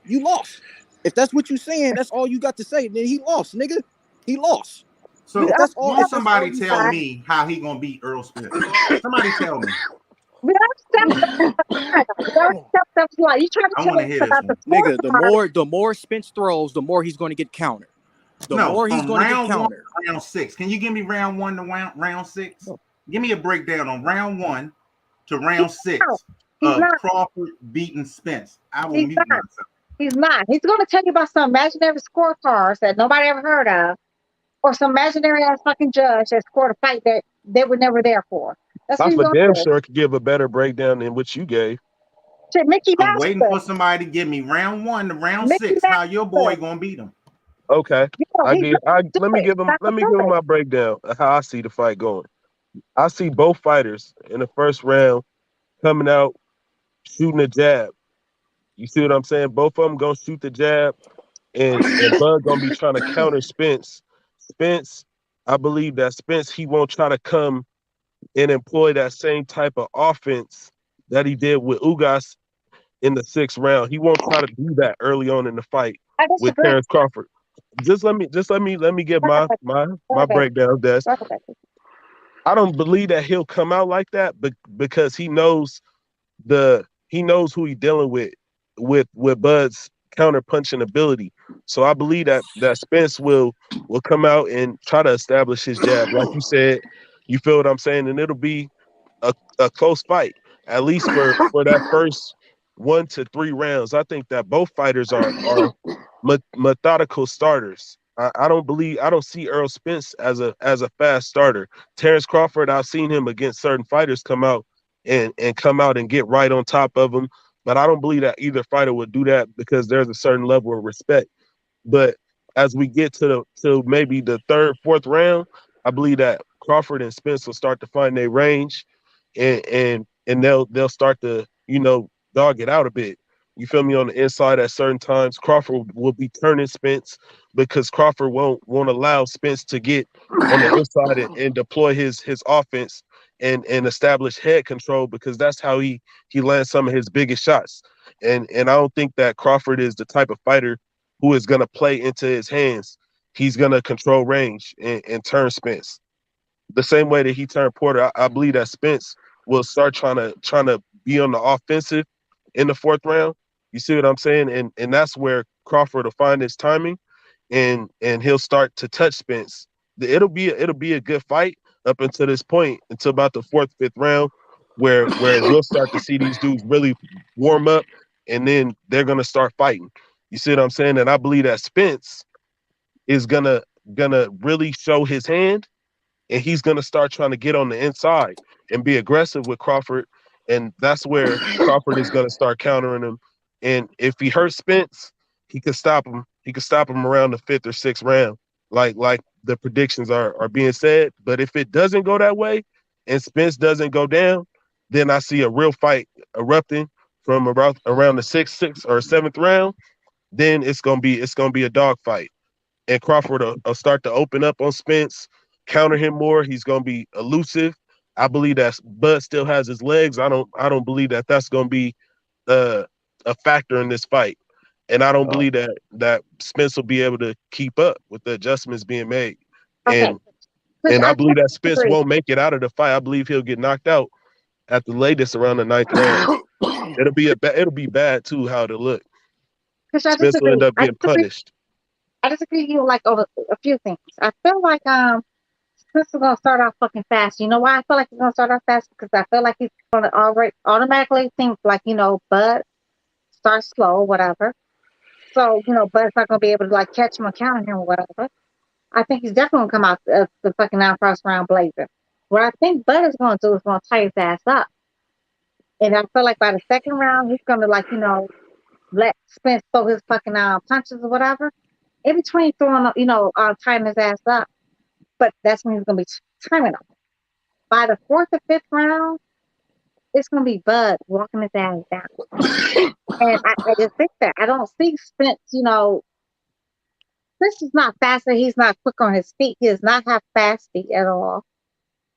You lost. If that's what you saying, that's all you got to say. Then he lost, nigga. He lost. So if that's all, somebody tell me how he gonna beat Errol Spence. Somebody tell me. We already stopped that was lie. You trying to I tell want to us hear this about one. Nigga, the more Spence throws, the more he's going to get countered. The more he's going to get countered. Round 6. Can you give me round 1 to round 6? Give me a breakdown on round 1 to round 6 of Crawford beating Spence. I will mute myself. He's not. He's going to tell you about some imaginary scorecards that nobody ever heard of, or some imaginary ass fucking judge that scored a fight that they were never there for. That's I what for he's damn do. sure could give a better breakdown than what you gave. Shit, Mickey I'm waiting for somebody to give me round 1 to round 6. How your boy gonna beat him? Okay, let me give him my breakdown of how I see the fight going. I see both fighters in the first round coming out shooting a jab. You see what I'm saying? Both of them gonna shoot the jab, and Bud gonna be trying to counter Spence. I believe that Spence, he won't try to come and employ that same type of offense that he did with Ugas in the 6th round. He won't try to do that early on in the fight I with disagree. Terence Crawford. Just let me give my breakdown, Des. I don't believe that he'll come out like that, but because he knows who he's dealing with Bud's counter punching ability. So I believe that Spence will come out and try to establish his jab. Like you said, you feel what I'm saying? And it'll be a close fight, at least for that first 1 to 3 rounds. I think that both fighters are methodical starters. I don't see Errol Spence as a fast starter. Terence Crawford, I've seen him against certain fighters come out and get right on top of him. But I don't believe that either fighter would do that because there's a certain level of respect. But as we get to maybe the 3rd, 4th round, I believe that Crawford and Spence will start to find their range, and they'll start to dog it out a bit. You feel me? On the inside at certain times, Crawford will be turning Spence because Crawford won't allow Spence to get on the inside and deploy his offense and establish head control, because that's how he lands some of his biggest shots. And I don't think that Crawford is the type of fighter who is going to play into his hands. He's going to control range and turn Spence. The same way that he turned Porter, I believe that Spence will start trying to be on the offensive in the 4th round. You see what I'm saying? And that's where Crawford will find his timing, and he'll start to touch Spence. It'll be a good fight up until this point, until about the 4th, 5th round, where we'll start to see these dudes really warm up, and then they're gonna start fighting. You see what I'm saying? And I believe that Spence is gonna really show his hand, and he's gonna start trying to get on the inside and be aggressive with Crawford, and that's where Crawford is gonna start countering him. And if he hurts Spence, he could stop him. He could stop him around the 5th or 6th round, like the predictions are being said. But if it doesn't go that way, and Spence doesn't go down, then I see a real fight erupting from around the 6th or 7th round. Then it's gonna be a dog fight, and Crawford will start to open up on Spence, counter him more. He's gonna be elusive. I believe that Bud still has his legs. I don't believe that that's gonna be a factor in this fight, and I don't believe that Spence will be able to keep up with the adjustments being made. Okay. And I believe that Spence won't make it out of the fight. I believe he'll get knocked out at the latest around the 9th round. It'll be bad too how it'll look. Spence will end up getting punished. I disagree with you like over a few things. I feel like Spence is gonna start off fucking fast. You know why I feel like he's gonna start off fast? Because I feel like he's gonna automatically think like, Bud starts slow, whatever. So, Bud's not gonna be able to like catch him or counter him or whatever. I think he's definitely gonna come out the fucking first round blazing. What I think Bud is gonna do is gonna tie his ass up. And I feel like by the 2nd round, he's gonna like, let Spence throw his fucking punches or whatever. In between throwing, tying his ass up. But that's when he's gonna be timing him. By the 4th or 5th round, it's gonna be Bud walking his ass down. And I just think that I don't see Spence, Spence is not faster, he's not quick on his feet, he does not have fast feet at all.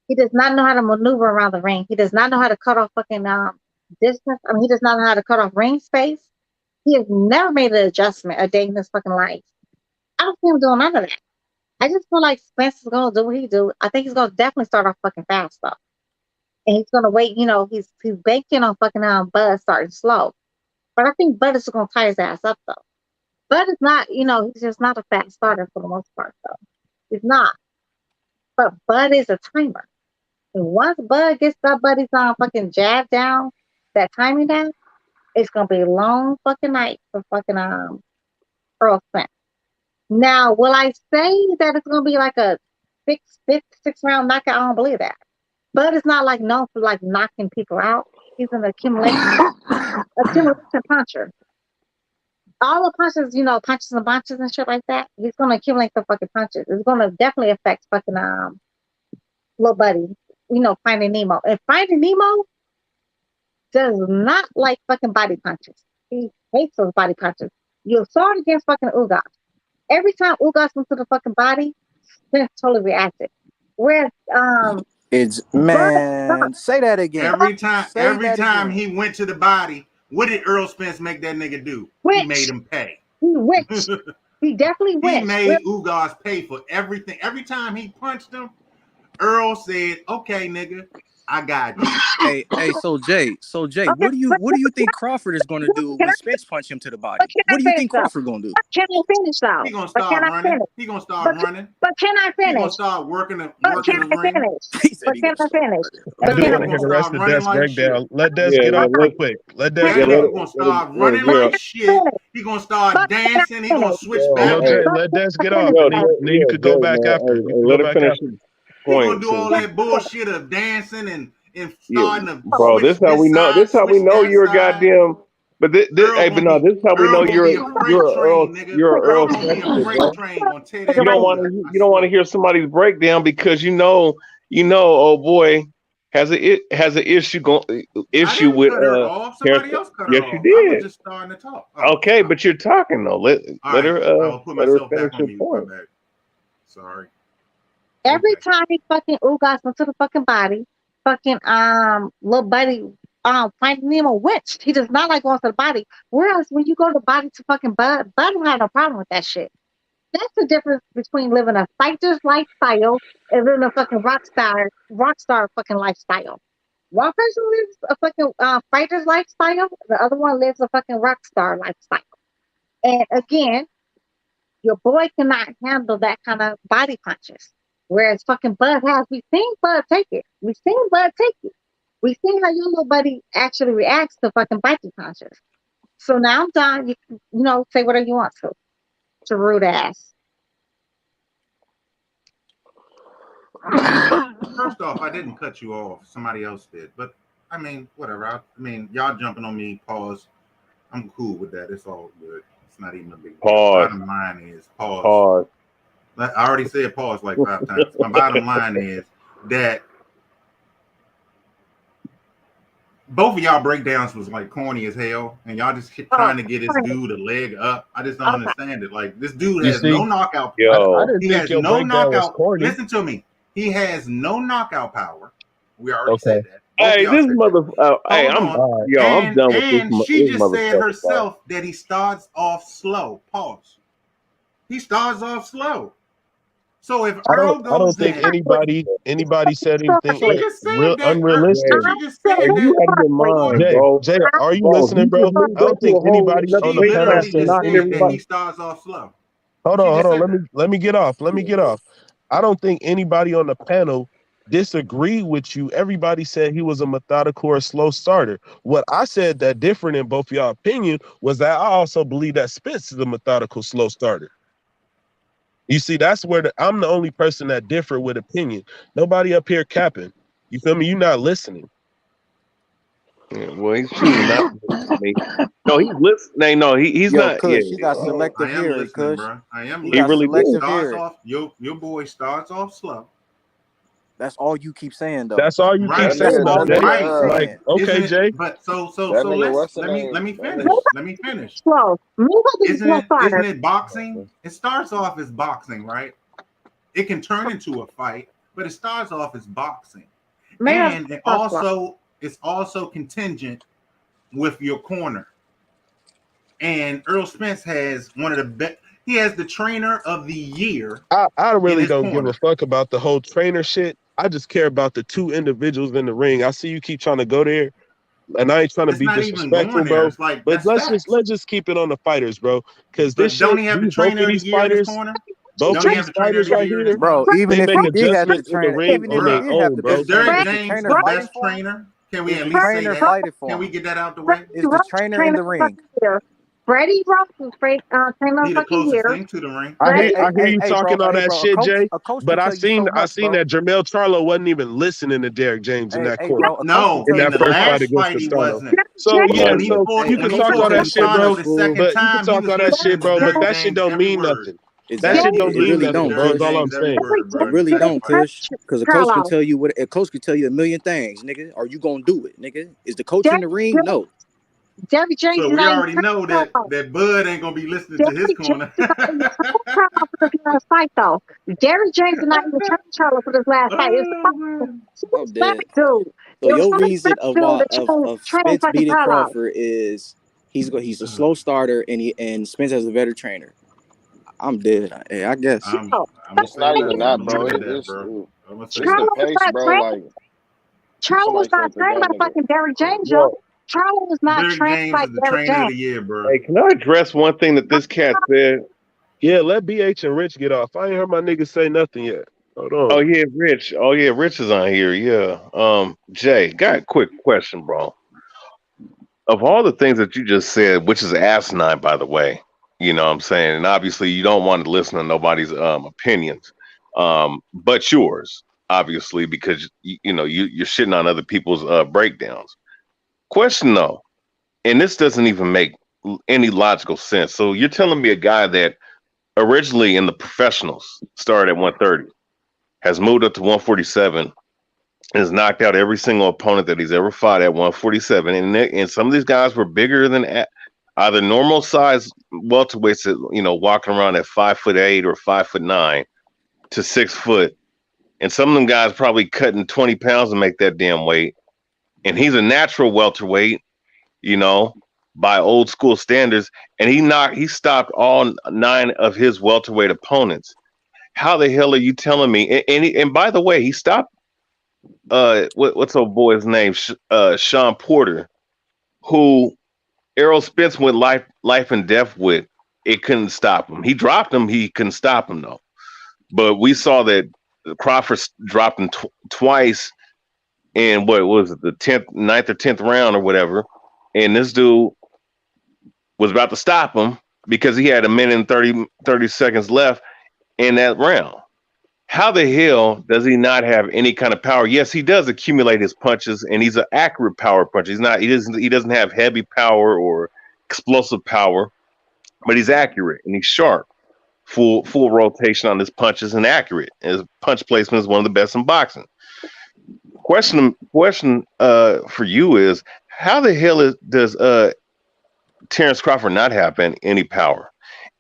He does not know how to maneuver around the ring. He does not know how to cut off fucking distance. I mean, he does not know how to cut off ring space. He has never made an adjustment a day in his fucking life. I don't see him doing none of that. I just feel like Spence is gonna do what he do. I think he's gonna definitely start off fucking fast though, and he's gonna wait. He's banking on fucking Bud starting slow, but I think Bud is gonna tie his ass up though. Bud is not, he's just not a fast starter for the most part though. He's not, but Bud is a timer. And once Bud gets that buddy's fucking jab down, that timing down, it's gonna be a long fucking night for fucking Errol Spence. Now, will I say that it's gonna be like a 6th round knockout? I don't believe that. Bud is not like known for like knocking people out. He's an accumulation puncher. All the punches, punches and bunches and shit like that. He's gonna accumulate the fucking punches. It's gonna definitely affect fucking little buddy. Finding Nemo. And Finding Nemo does not like fucking body punches. He hates those body punches. You saw it against fucking Ugas. Every time Ugas went to the fucking body, Spence totally reacted. Whereas say that again. Every time he went to the body, What did Errol Spence make that nigga do? He made him pay. He witched. He definitely witched. He made Ugas pay for everything. Every time he punched him, Earl said, "Okay, nigga, I got you." Hey, so Jay, what do you think Crawford is going to do when Spence punch him to the body? What do you think Crawford going to do? Can I finish though? He gonna start running. He gonna start running. But can I finish? He gonna start working the Can I ring. finish? But can I finish? I do want to hear the rest of Des breakdown. Let Des get off real quick. Let Des get off. He gonna start running like shit. He gonna start dancing. He gonna switch back. Jay, let Des get off. Then you could go back after. Let him finish. He gonna do all that bullshit of dancing and starting to. Bro, this how we know. This how we know you're a goddamn. But this is how we know you're a Earl Spence. You don't want to hear somebody's breakdown because you know, old boy has an issue with Somebody else cut her yes, off. you I did. was just starting to talk. Okay, but you're talking though. Let her I'll put let her myself finish back on her mute. point. My bad. Sorry. Every time he fucking Ugas went to the fucking body, fucking little buddy Finding Nemo witched. He does not like going to the body. Whereas when you go to the body to fucking Bud don't have no problem with that shit. That's the difference between living a fighter's lifestyle and living a fucking rock star fucking lifestyle. One person lives a fucking fighter's lifestyle, the other one lives a fucking rock star lifestyle. And again, your boy cannot handle that kind of body punches. Whereas fucking Bud has. We've seen Bud take it. We've seen Bud take it. We've seen how your little buddy actually reacts to fucking body punches. So now I'm done. You know, say whatever you want to. It's a rude ass. First off, I didn't cut you off. Somebody else did. But I mean, whatever. I mean, y'all jumping on me. Pause. I'm cool with that. It's all good. It's not even a big deal. Pause. Bottom line is pause. I already said pause like 5 times. My bottom line is that both of y'all breakdowns was like corny as hell, and y'all just keep trying to get this dude a leg up. I just don't understand it. Like, this dude has no knockout. I didn't He think has your no breakdown was knockout. corny. Listen to me. He has no knockout power. We already said that. Hey, this mother. Hey, I'm done with this. And she this just said motherfucker, herself that he starts off slow. Pause. He starts off slow. So if Earl goes I don't think anybody said anything she just said real that. unrealistic. She just said Hey, you out of your mind, Jay, bro. Jay, are you Bro, listening, bro? I don't think anybody She on the literally panel just said said that he anything. starts off slow. Hold on. Let me get off. I don't think anybody on the panel disagreed with you. Everybody said he was a methodical or slow starter. What I said that different in both y'all opinion was that I also believe that Spence is a methodical slow starter. You see, that's where I'm the only person that differ with opinion. Nobody up here capping. You feel me? You're not listening. Yeah, well, he's choosing not to listen to me. No, he's listening. No, he's not. Kush, Yeah, he got selective I am hearing, listening, Kush. bro. I am He listening. got selective Starts hearing. off, your boy starts off slow. That's all you keep saying, though. That's all you keep saying, though, Jay. Right. Like, okay, Jay. But so what's the let name? me finish. Let me finish. Slow. Isn't it boxing? It starts off as boxing, right? It can turn into a fight, but it starts off as boxing. And it's also contingent with your corner. And Errol Spence has one of the best. He has the trainer of the year. I really don't give a fuck about the whole trainer shit. I just care about the two individuals in the ring. I see you keep trying to go there, and I ain't trying to be disrespectful, bro. Like, but let's just keep it on the fighters, bro. Because this don't shit, he have the both trainer of of the these year in his fighters, corner? both of these fighters right here, bro. Even they if make he did have the adjustments in the trainer, ring even on if their he did have own, the bro. Is Derek the James trainer the fighting best for him? trainer? Can we Is at the least say trainer that? fighting for Can him? we get that out the way? Is the trainer in the ring? Freddie Roach is trainer He the fucking closest year. thing to the ring. I hear you talking all that shit, coach, Jay. a coach But can I tell you seen so much, bro. that Jermell Charlo wasn't even listening to Derek James in that court. Bro, No, in in that the first fight last against fight he Castano. wasn't. So yeah, When he so fought, you when can he talk fought all that shit, bro. Castano the second But you can time, he talk was all that listening shit, to bro. But Derek that shit James don't every mean word. nothing. That Exactly. shit don't It mean really nothing, don't, bro. Is Kush. all I'm saying. It really don't, Kush. Because a coach can tell you a coach can tell you a million things, nigga. Are you gonna do it, nigga? Is the coach in the ring? No. Derrick James So is we not already even know that Bud ain't gonna be listening to his Derrick James corner. is not even turning Charlo for this last fight, though. Derrick James is not even turning Charlo for this last fight. It's the I'm fucking dead. dude. So It was your some reason respect dude that of trained Spence fucking beating Charlo. Crawford is he's a slow starter and Spence has a better trainer. I'm dead. Hey, I guess. I'm No, gonna It's say not that. even I'm that, gonna bro. leave it at It, that, it's bro. I'm gonna say it's the Charlo that. was pace, not bro. trained. Like Charlo was somebody not said that trained that by nigga. fucking Derrick James, yo. Well, Charlo was not Derrick trained James by is the Derrick trainer of the James. year, bro. hey, can I address one thing that this cat said? Yeah, let BH and Rich get off. I ain't heard my niggas say nothing yet. Hold Oh on. yeah, Rich. Oh yeah, Rich is on here. Yeah. Jay, got a quick question, bro. Of all the things that you just said, which is asinine, by the way, you know what I'm saying, and obviously you don't want to listen to nobody's opinions, but yours, obviously, because you're shitting on other people's breakdowns. Question though, and this doesn't even make any logical sense. So you're telling me a guy that originally in the professionals started at 130 has moved up to 147 has knocked out every single opponent that he's ever fought at 147, and some of these guys were bigger than either normal size welterweights that walking around at 5'8" or 5'9" to 6 foot, and some of them guys probably cutting 20 pounds to make that damn weight, and he's a natural welterweight, by old school standards, and he stopped all 9 of his welterweight opponents. How the hell are you telling me? And by the way, he stopped what's old boy's name? Sean Porter, who Errol Spence went life and death with. It couldn't stop him. He dropped him. He couldn't stop him though. But we saw that Crawford dropped him twice in what was it, the 9th or 10th round or whatever. And this dude was about to stop him because he had a minute and 30 seconds left in that round. How the hell does he not have any kind of power? Yes, he does accumulate his punches, and he's an accurate power puncher. He doesn't have heavy power or explosive power, but he's accurate and he's sharp. Full rotation on his punches and accurate. His punch placement is one of the best in boxing. Question for you is, how the hell does Terence Crawford not have any power?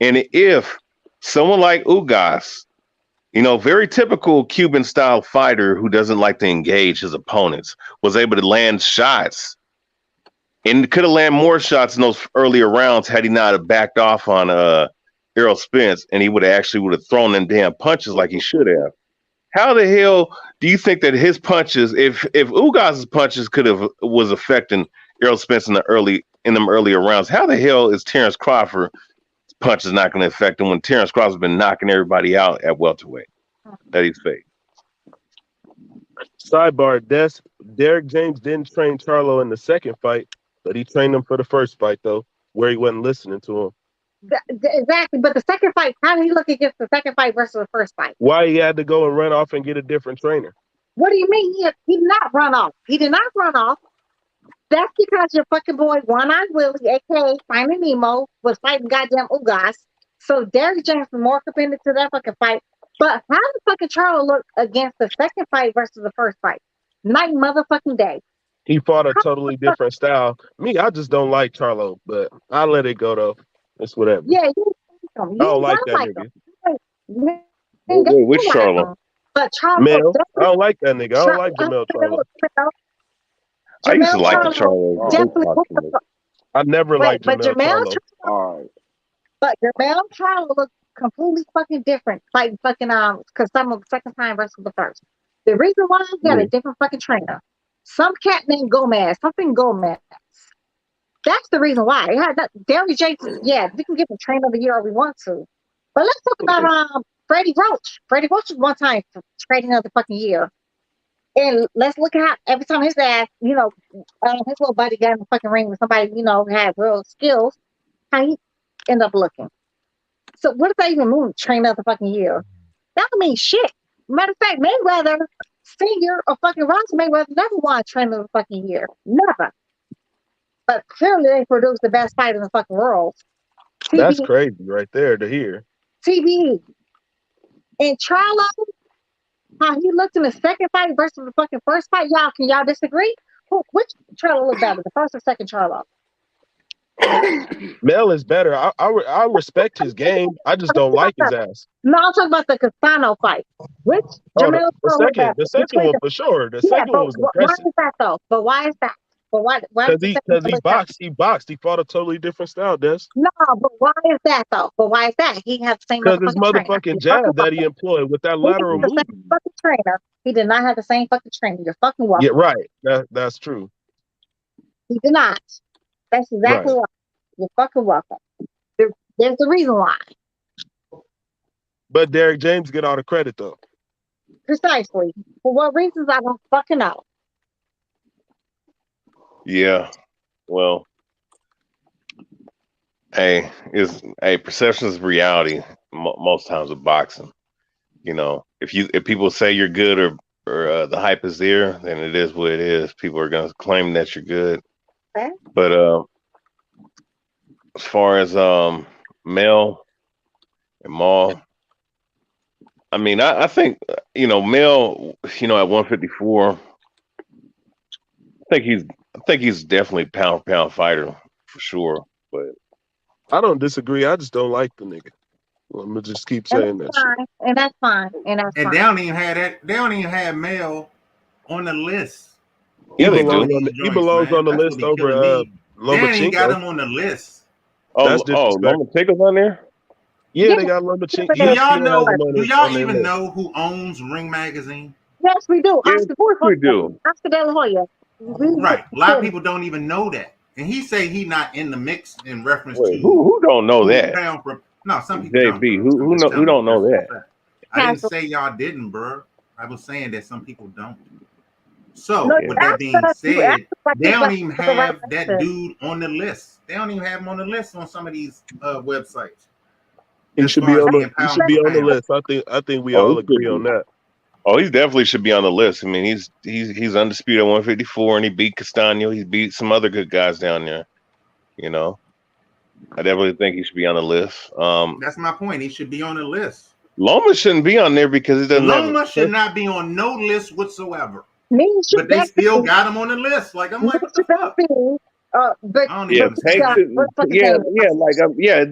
And if someone like Ugas, very typical Cuban style fighter who doesn't like to engage his opponents, was able to land shots and could have landed more shots in those earlier rounds had he not have backed off on Errol Spence, and he would have thrown them damn punches like he should have. How the hell do you think that his punches, if Ugas's punches was affecting Errol Spence in them earlier rounds, how the hell is Terence Crawford punch is not going to affect him when Terence Crawford's been knocking everybody out at welterweight that he's faced? Sidebar: Derrick James didn't train Charlo in the second fight, but he trained him for the first fight though, where he wasn't listening to him. Exactly, but the second fight, how did he look against the second fight versus the first fight? Why he had to go and run off and get a different trainer? What do you mean? He did not run off. He did not run off. That's because your fucking boy One-Eyed Willie, aka Finding Nemo, was fighting goddamn Ugas. So Derrick James was more committed to that fucking fight. But how did fucking Charlo look against the second fight versus the first fight? Night motherfucking day. He fought a totally different style. Me, I just don't like Charlo, but I let it go though. It's whatever. Yeah, you like him. I don't like that nigga. Wait, which Charlo? But Charlo, Mel, I don't like that nigga. I don't like Jamel Charlo. I used to like the Charlo. Charlo. I never liked Jamel Charlo. But Jamel Charlo looked completely fucking different. Fighting fucking because some of the second time versus the first. The reason why he got a different fucking trainer. Some cat named Gomez, something Gomez. That's the reason why. Derrick James, yeah, we can give him trainer of the year if we want to. But let's talk about Freddie Roach. Freddie Roach was one time trainer of the fucking year. And let's look at how every time his ass, his little buddy got in the fucking ring with somebody, had real skills, how he end up looking. So what does that even mean, trainer of the fucking year? That don't mean shit. Matter of fact, Mayweather Senior or fucking Ross Mayweather never won trainer of the fucking year. Never. But clearly they produced the best fight in the fucking world. That's crazy right there to hear. TBE. And Charlo, how he looked in the second fight versus the fucking first fight, can y'all disagree? Which Charlo looked better, the first or second Charlo? Mel is better. I respect his game. I just don't like his ass. No, I'm talking about the Castano fight. Which Jamel was that? The second one for sure. The second one was why impressive. is that though? But why is that? But why? Because he boxed. He fought a totally different style, Des. No, but why is that though? But why is that? He had the same Because his motherfucking motherfucking jab that he employed with that lateral the movement. same fucking trainer. He did not have the same fucking trainer. You're fucking welcome. Yeah, right. That's true. He did not. That's exactly why. You're fucking welcome. There's a reason why. But Derek James get all the credit though. Precisely. For what reasons I don't fucking know. Yeah. Well, perception is reality most times with boxing. You know, if people say you're good or the hype is there, then it is what it is. People are gonna claim that you're good. Okay. But as far as Mel and Maul, I mean, I think Mel, at 154, I think he's definitely pound for pound fighter for sure. But I don't disagree. I just don't like the nigga. I'm gonna just keep saying that shit. And that's fine. And they don't even have that. They don't even have Mel on the list. Yeah, they do. He belongs on the list over Lomachenko. They ain't got him on the list. Lomachenko's on there. Yeah, they got Lomachenko. Do y'all even know who owns Ring Magazine? Yes, we do. We do. Oscar De La Hoya. Right. A lot of people don't even know that. And he say he not in the mix in reference to who don't know that? No, some people JB, who don't know that? I didn't say y'all didn't, bro. I was saying that some people don't. So with that being said, they don't even have that dude on the list. They don't even have him on the list on some of these websites. He should be on the list. I think we all agree on that. Oh, he definitely should be on the list. I mean, he's undisputed at 154, and he beat Castano. He beat some other good guys down there. I definitely think he should be on the list. That's my point. He should be on the list. Loma shouldn't be on there because he doesn't. Loma should not be on no list whatsoever. But they still got him on the list. Like I'm like, what the fuck?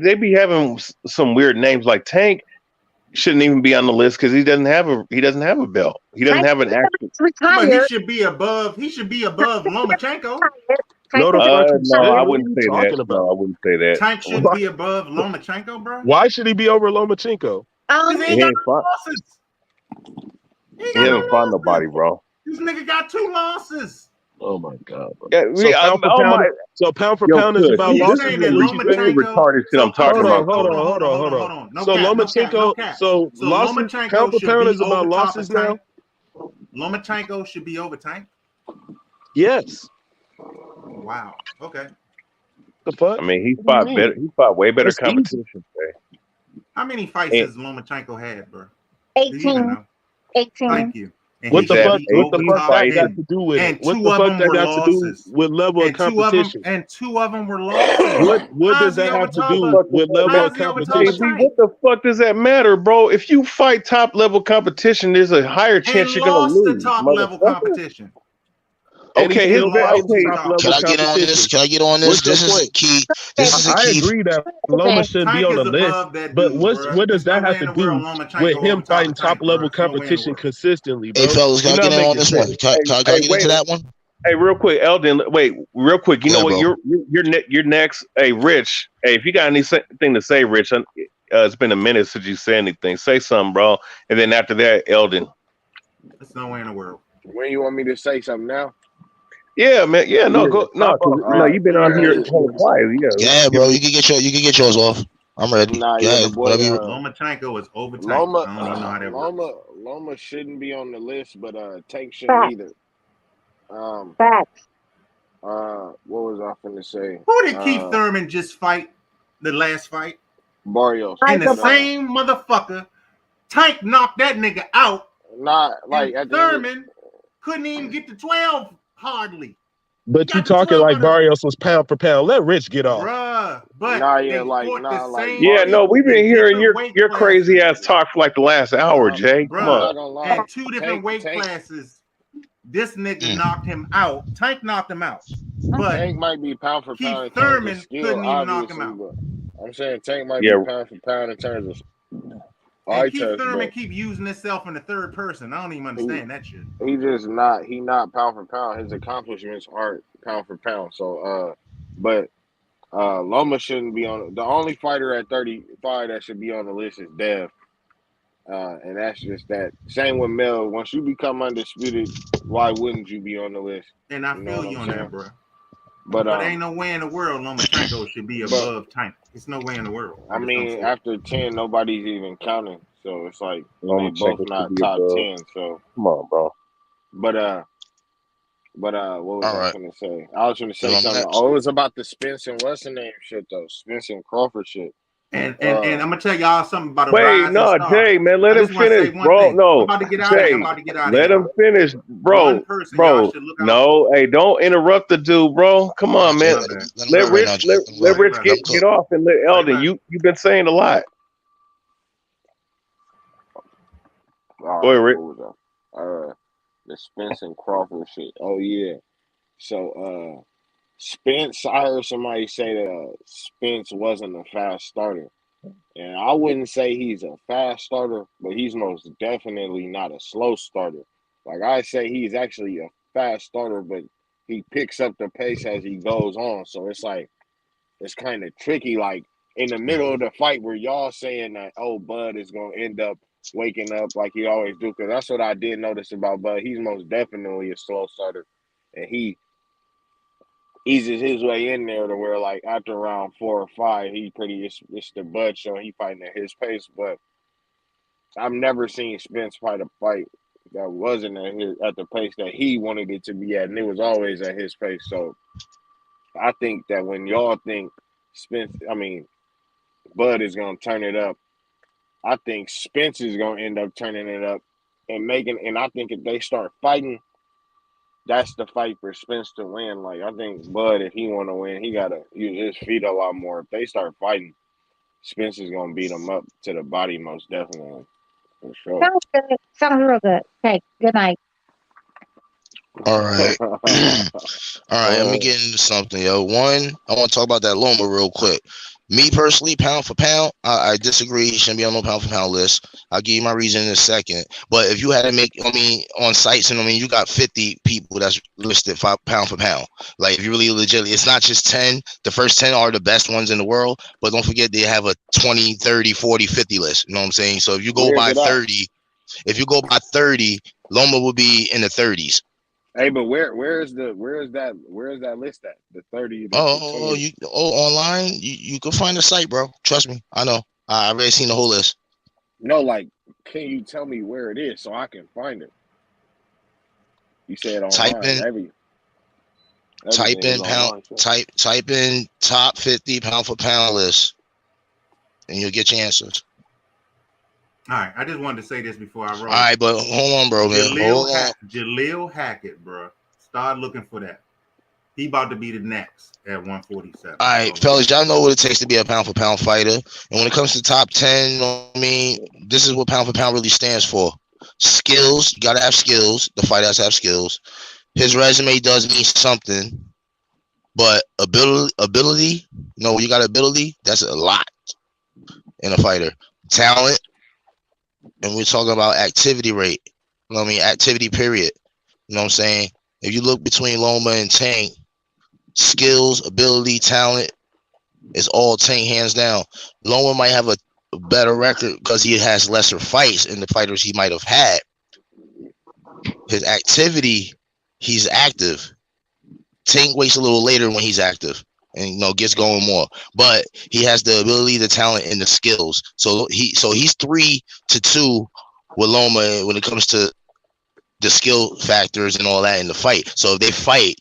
They be having some weird names like Tank. Shouldn't even be on the list because he doesn't have a belt. He doesn't have an actual. But he should be above. He should be above Lomachenko. No, I wouldn't say that. No, I wouldn't say that. Tank should be above Lomachenko, bro. Why should he be over Lomachenko? He ain't got losses. He hasn't fought nobody, bro. This nigga got 2 losses. Oh my god, bro. Yeah, so pound for pound is about losses. Retarded shit I'm talking about. Hold on. So Lomachenko, so losses, pound for pound is about losses now. Lomachenko should be over Tank. Yes. Wow. Okay. The fuck? I mean, he fought better. He fought way better competition today. How many fights has Lomachenko had, bro? 18. Thank you. And what the fuck that got to do with it? What the fuck that got to do with level of competition? And 2 of them were losses. What does that have to do with level of competition? What the fuck does that matter, bro? If you fight top level competition, there's a higher chance you're gonna lose. The top level competition. Okay, Can I get on this? Can I get on this? This is a key. I agree that Loma shouldn't be on the list, but what does that have to do with him fighting top level competition consistently, bro? Hey, fellas, can I get in on this one? Can I get into that one? Hey, real quick, Eldon. Wait, real quick. You know what? You're next. Hey, Rich. Hey, if you got anything to say, Rich, it's been a minute since you said anything. Say something, bro. And then after that, Eldon. There's no way in the world. When you want me to say something now? Yeah, man. Yeah, no, go. No, you've been on here quiet. Yeah, bro. You can get yours off. I'm ready. Lomachenko is over Tank. Loma shouldn't be on the list, but Tank shouldn't either. Facts. What was I finna say? Who did Keith Thurman just fight the last fight? Barrios. And the same motherfucker, Tank knocked that nigga out. Not like Thurman couldn't even get to 12 hardly. But you talking like Barrios was pound for pound. Let Rich get off. Bruh, but we've been hearing your crazy ass talk for like the last hour, Jay. Come on. And 2 different weight classes. this nigga knocked him out. Tank knocked him out. But Tank might be pound for pound in terms Thurman of skill, couldn't even knock him obviously, out. but I'm saying Tank might be pound for pound in terms of And Keith Thurman keep using himself in the third person. I don't even understand that shit. He just not pound for pound. His accomplishments aren't pound for pound. So Loma shouldn't be on the only fighter at 35 that should be on the list is Dev. And that's just that. Same with Mel. Once you become undisputed, why wouldn't you be on the list? And I feel you on that, bro. But ain't no way in the world Lomachenko should be above Tank. It's no way in the world. I mean, after 10, nobody's even counting. So it's like they both not top 10. So come on, bro. But what was I gonna say? I was gonna say something. Oh, it was about the Spence and what's the name shit though. Spence and Crawford shit. And I'm gonna tell y'all something about a Wait, no, Jay, man, let him finish, bro. No, I'm about to get out Jay, of here. let him finish, bro. Bro, no, hey, don't interrupt the dude, bro. Come on, man. Let Rich get off and let Eldon. You've been saying a lot. Boy, Rick. The Spence and Crawford shit. Oh yeah. So Spence, I heard somebody say that Spence wasn't a fast starter. And I wouldn't say he's a fast starter, but he's most definitely not a slow starter. Like I say he's actually a fast starter, but he picks up the pace as he goes on. So it's like it's kind of tricky. Like in the middle of the fight where y'all saying that, oh, Bud is gonna end up waking up like he always do, because that's what I did notice about Bud. He's most definitely a slow starter, and he eases his way in there to where like after round 4 or 5, it's the Bud show. He fighting at his pace, but I've never seen Spence fight a fight that wasn't at the pace that he wanted it to be at, and it was always at his pace. So I think that when y'all think Bud is gonna turn it up, I think Spence is gonna end up turning it up and I think if they start fighting, that's the fight for Spence to win. Like I think Bud, if he want to win, he gotta use his feet a lot more. If they start fighting, Spence is gonna beat him up to the body, most definitely, for sure. Sounds good. Sounds real good. Okay. Good night. All right. All right, let me get into something, yo. One, I want to talk about that Loma real quick. Me personally, pound for pound, I disagree. He shouldn't be on no pound for pound list. I'll give you my reason in a second. But if you had to make, on sites, and you got 50 people that's listed pound for pound. Like, if you really legit, it's not just 10. The first 10 are the best ones in the world. But don't forget, they have a 20, 30, 40, 50 list. You know what I'm saying? So if you go by 30, Loma will be in the 30s. Hey, but where is that list at? The 30. Online? You can find the site, bro. Trust me. I know. I've already seen the whole list. No, like, can you tell me where it is so I can find it? You said online. Type in top 50 pound for pound list, and you'll get your answers. All right, I just wanted to say this before I roll. All right, but hold on, bro, man. Jaleel Hackett, bro. Start looking for that. He about to be the next at 147. All right, fellas, y'all know what it takes to be a pound for pound fighter. And when it comes to top 10, this is what pound for pound really stands for. Skills. You got to have skills. The fighter has to have skills. His resume does mean something. But ability, you got ability, that's a lot in a fighter. Talent. And we're talking about activity rate. Activity period. You know what I'm saying? If you look between Loma and Tank, skills, ability, talent, it's all Tank hands down. Loma might have a better record because he has lesser fights in the fighters he might have had. His activity, he's active. Tank waits a little later when he's active and gets going more. But he has the ability, the talent, and the skills. So he's 3-2 with Loma when it comes to the skill factors and all that in the fight. So if they fight,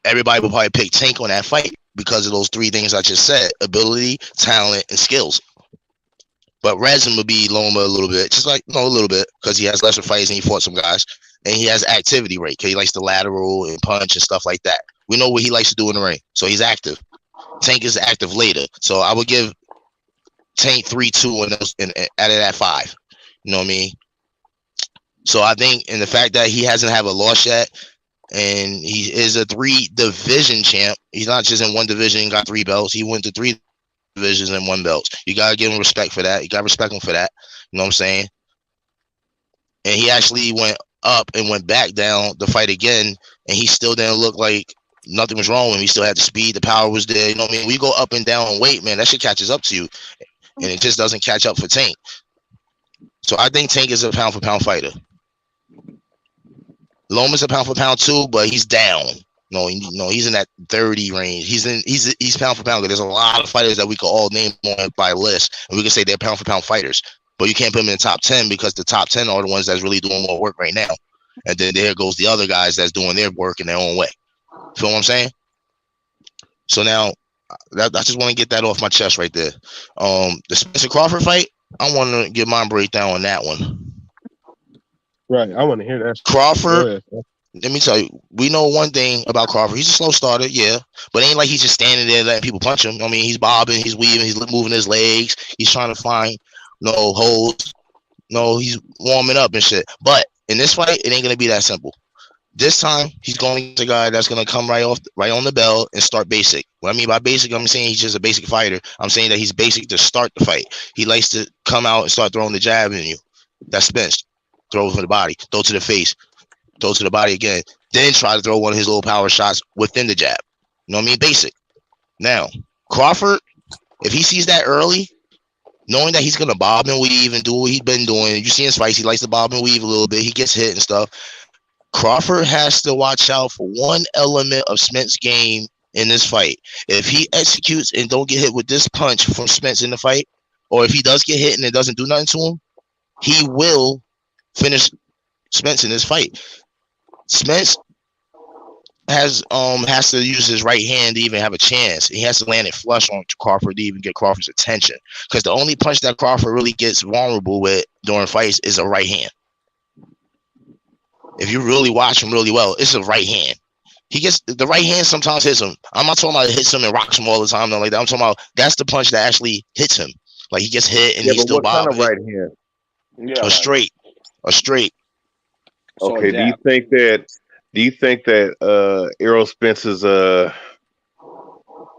everybody will probably pick Tank on that fight because of those 3 things I just said: ability, talent, and skills. But resume would be Loma a little bit, just like a little bit, because he has lesser fights and he fought some guys, and he has activity rate because he likes to lateral and punch and stuff like that. We know what he likes to do in the ring, so he's active. Tank is active later, so I would give Tank 3-2 and add it at 5. You know what I mean? So I think, in the fact that he hasn't have a loss yet, and he is a 3 division champ. He's not just in one division and got 3 belts. He went to 3 divisions and 1 belt. You gotta give him respect for that. You gotta respect him for that. You know what I'm saying? And he actually went up and went back down the fight again, and he still didn't look like nothing was wrong with him. He still had the speed, the power was there. You know what I mean? We go up and down in weight, man. That shit catches up to you, and it just doesn't catch up for Tank. So I think Tank is a pound for pound fighter. Loma's a pound for pound too, but he's down. No, he's in that 30 range. He's pound for pound. There's a lot of fighters that we could all name on by list, and we can say they're pound for pound fighters. But you can't put them in the top 10 because the top 10 are the ones that's really doing more work right now. And then there goes the other guys that's doing their work in their own way. Feel what I'm saying? So now, I just want to get that off my chest right there. The Spencer Crawford fight, I want to give my breakdown on that one. Right, I want to hear that. Crawford, let me tell you, we know one thing about Crawford. He's a slow starter, yeah, but it ain't like he's just standing there letting people punch him. I mean, he's bobbing, he's weaving, he's moving his legs, he's trying to find holes. No, he's warming up and shit. But in this fight, it ain't gonna be that simple. This time, he's going against a guy that's gonna come right on the bell and start basic. What I mean by basic, I'm saying he's just a basic fighter. I'm saying that he's basic to start the fight. He likes to come out and start throwing the jab in you. That's Spence. Throw for the body, throw to the face, throw to the body again, then try to throw one of his little power shots within the jab. You know what I mean? Basic. Now, Crawford, if he sees that early, knowing that he's going to bob and weave and do what he's been doing, you see his fights, he likes to bob and weave a little bit, he gets hit and stuff. Crawford has to watch out for one element of Spence's game in this fight. If he executes and don't get hit with this punch from Spence in the fight, or if he does get hit and it doesn't do nothing to him, he will finish Spence in this fight. Spence has to use his right hand to even have a chance. He has to land it flush on Crawford to even get Crawford's attention. Because the only punch that Crawford really gets vulnerable with during fights is a right hand. If you really watch him really well, it's a right hand. He gets the right hand sometimes hits him. I'm not talking about it hits him and rocks him all the time, nothing like that. I'm talking about that's the punch that actually hits him. Like he gets hit and he's still bobbing. What kind of right hand? Yeah, a straight. Okay. Do you think that Errol Spence's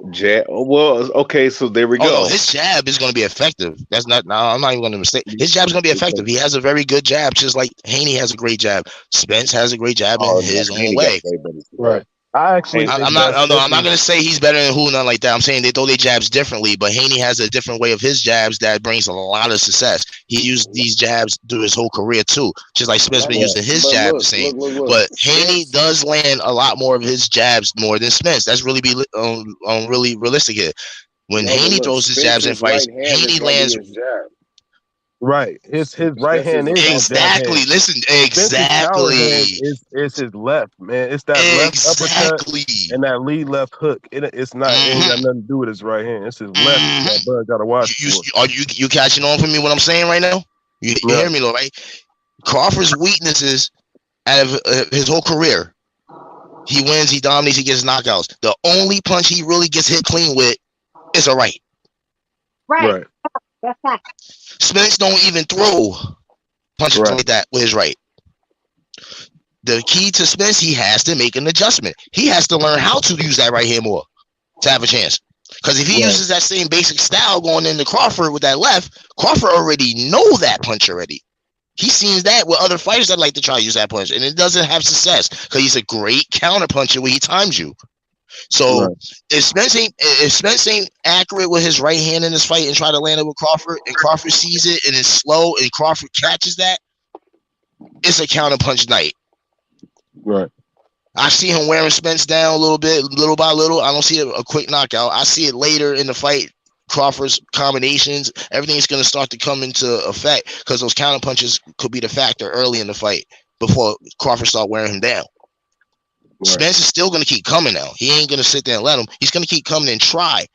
jab? Well, okay, so there we go. No, his jab is going to be effective. That's not. No, I'm not even going to mistake. His jab is going to be effective. He has a very good jab, just like Haney has a great jab. Spence has a great jab in his own way. Right. I'm not going to say he's better than who, nothing like that. I'm saying they throw their jabs differently, but Haney has a different way of his jabs that brings a lot of success. He used these jabs through his whole career too, just like Spence been using his jab the same. But Haney does land a lot more of his jabs more than Spence. That's really really realistic here. When Haney throws his jabs in fights, Haney lands. Right, his right hand is exactly. Listen, exactly. Is his left, man. It's that left uppercut and that lead left hook. It's not. It ain't got nothing to do with his right hand. It's his left. That bud got to watch. Are you catching on for me? What I'm saying right now? You hear me though, right? Crawford's weaknesses out of his whole career, he wins, he dominates, he gets knockouts. The only punch he really gets hit clean with is a right. Right. That's that. Spence don't even throw punches like that with his right. The key to Spence, he has to make an adjustment. He has to learn how to use that right hand more to have a chance. Because if he uses that same basic style going into Crawford with that left, Crawford already know that punch already. He sees that with other fighters that like to try to use that punch, and it doesn't have success because he's a great counter puncher when he times you. So if Spence ain't accurate with his right hand in this fight and try to land it with Crawford, and Crawford sees it and it's slow and Crawford catches that, it's a counter punch night. Right. I see him wearing Spence down a little bit, little by little. I don't see a quick knockout. I see it later in the fight. Crawford's combinations, everything's going to start to come into effect because those counter punches could be the factor early in the fight before Crawford start wearing him down. Spence is still going to keep coming now. He ain't going to sit there and let him. He's going to keep coming and try.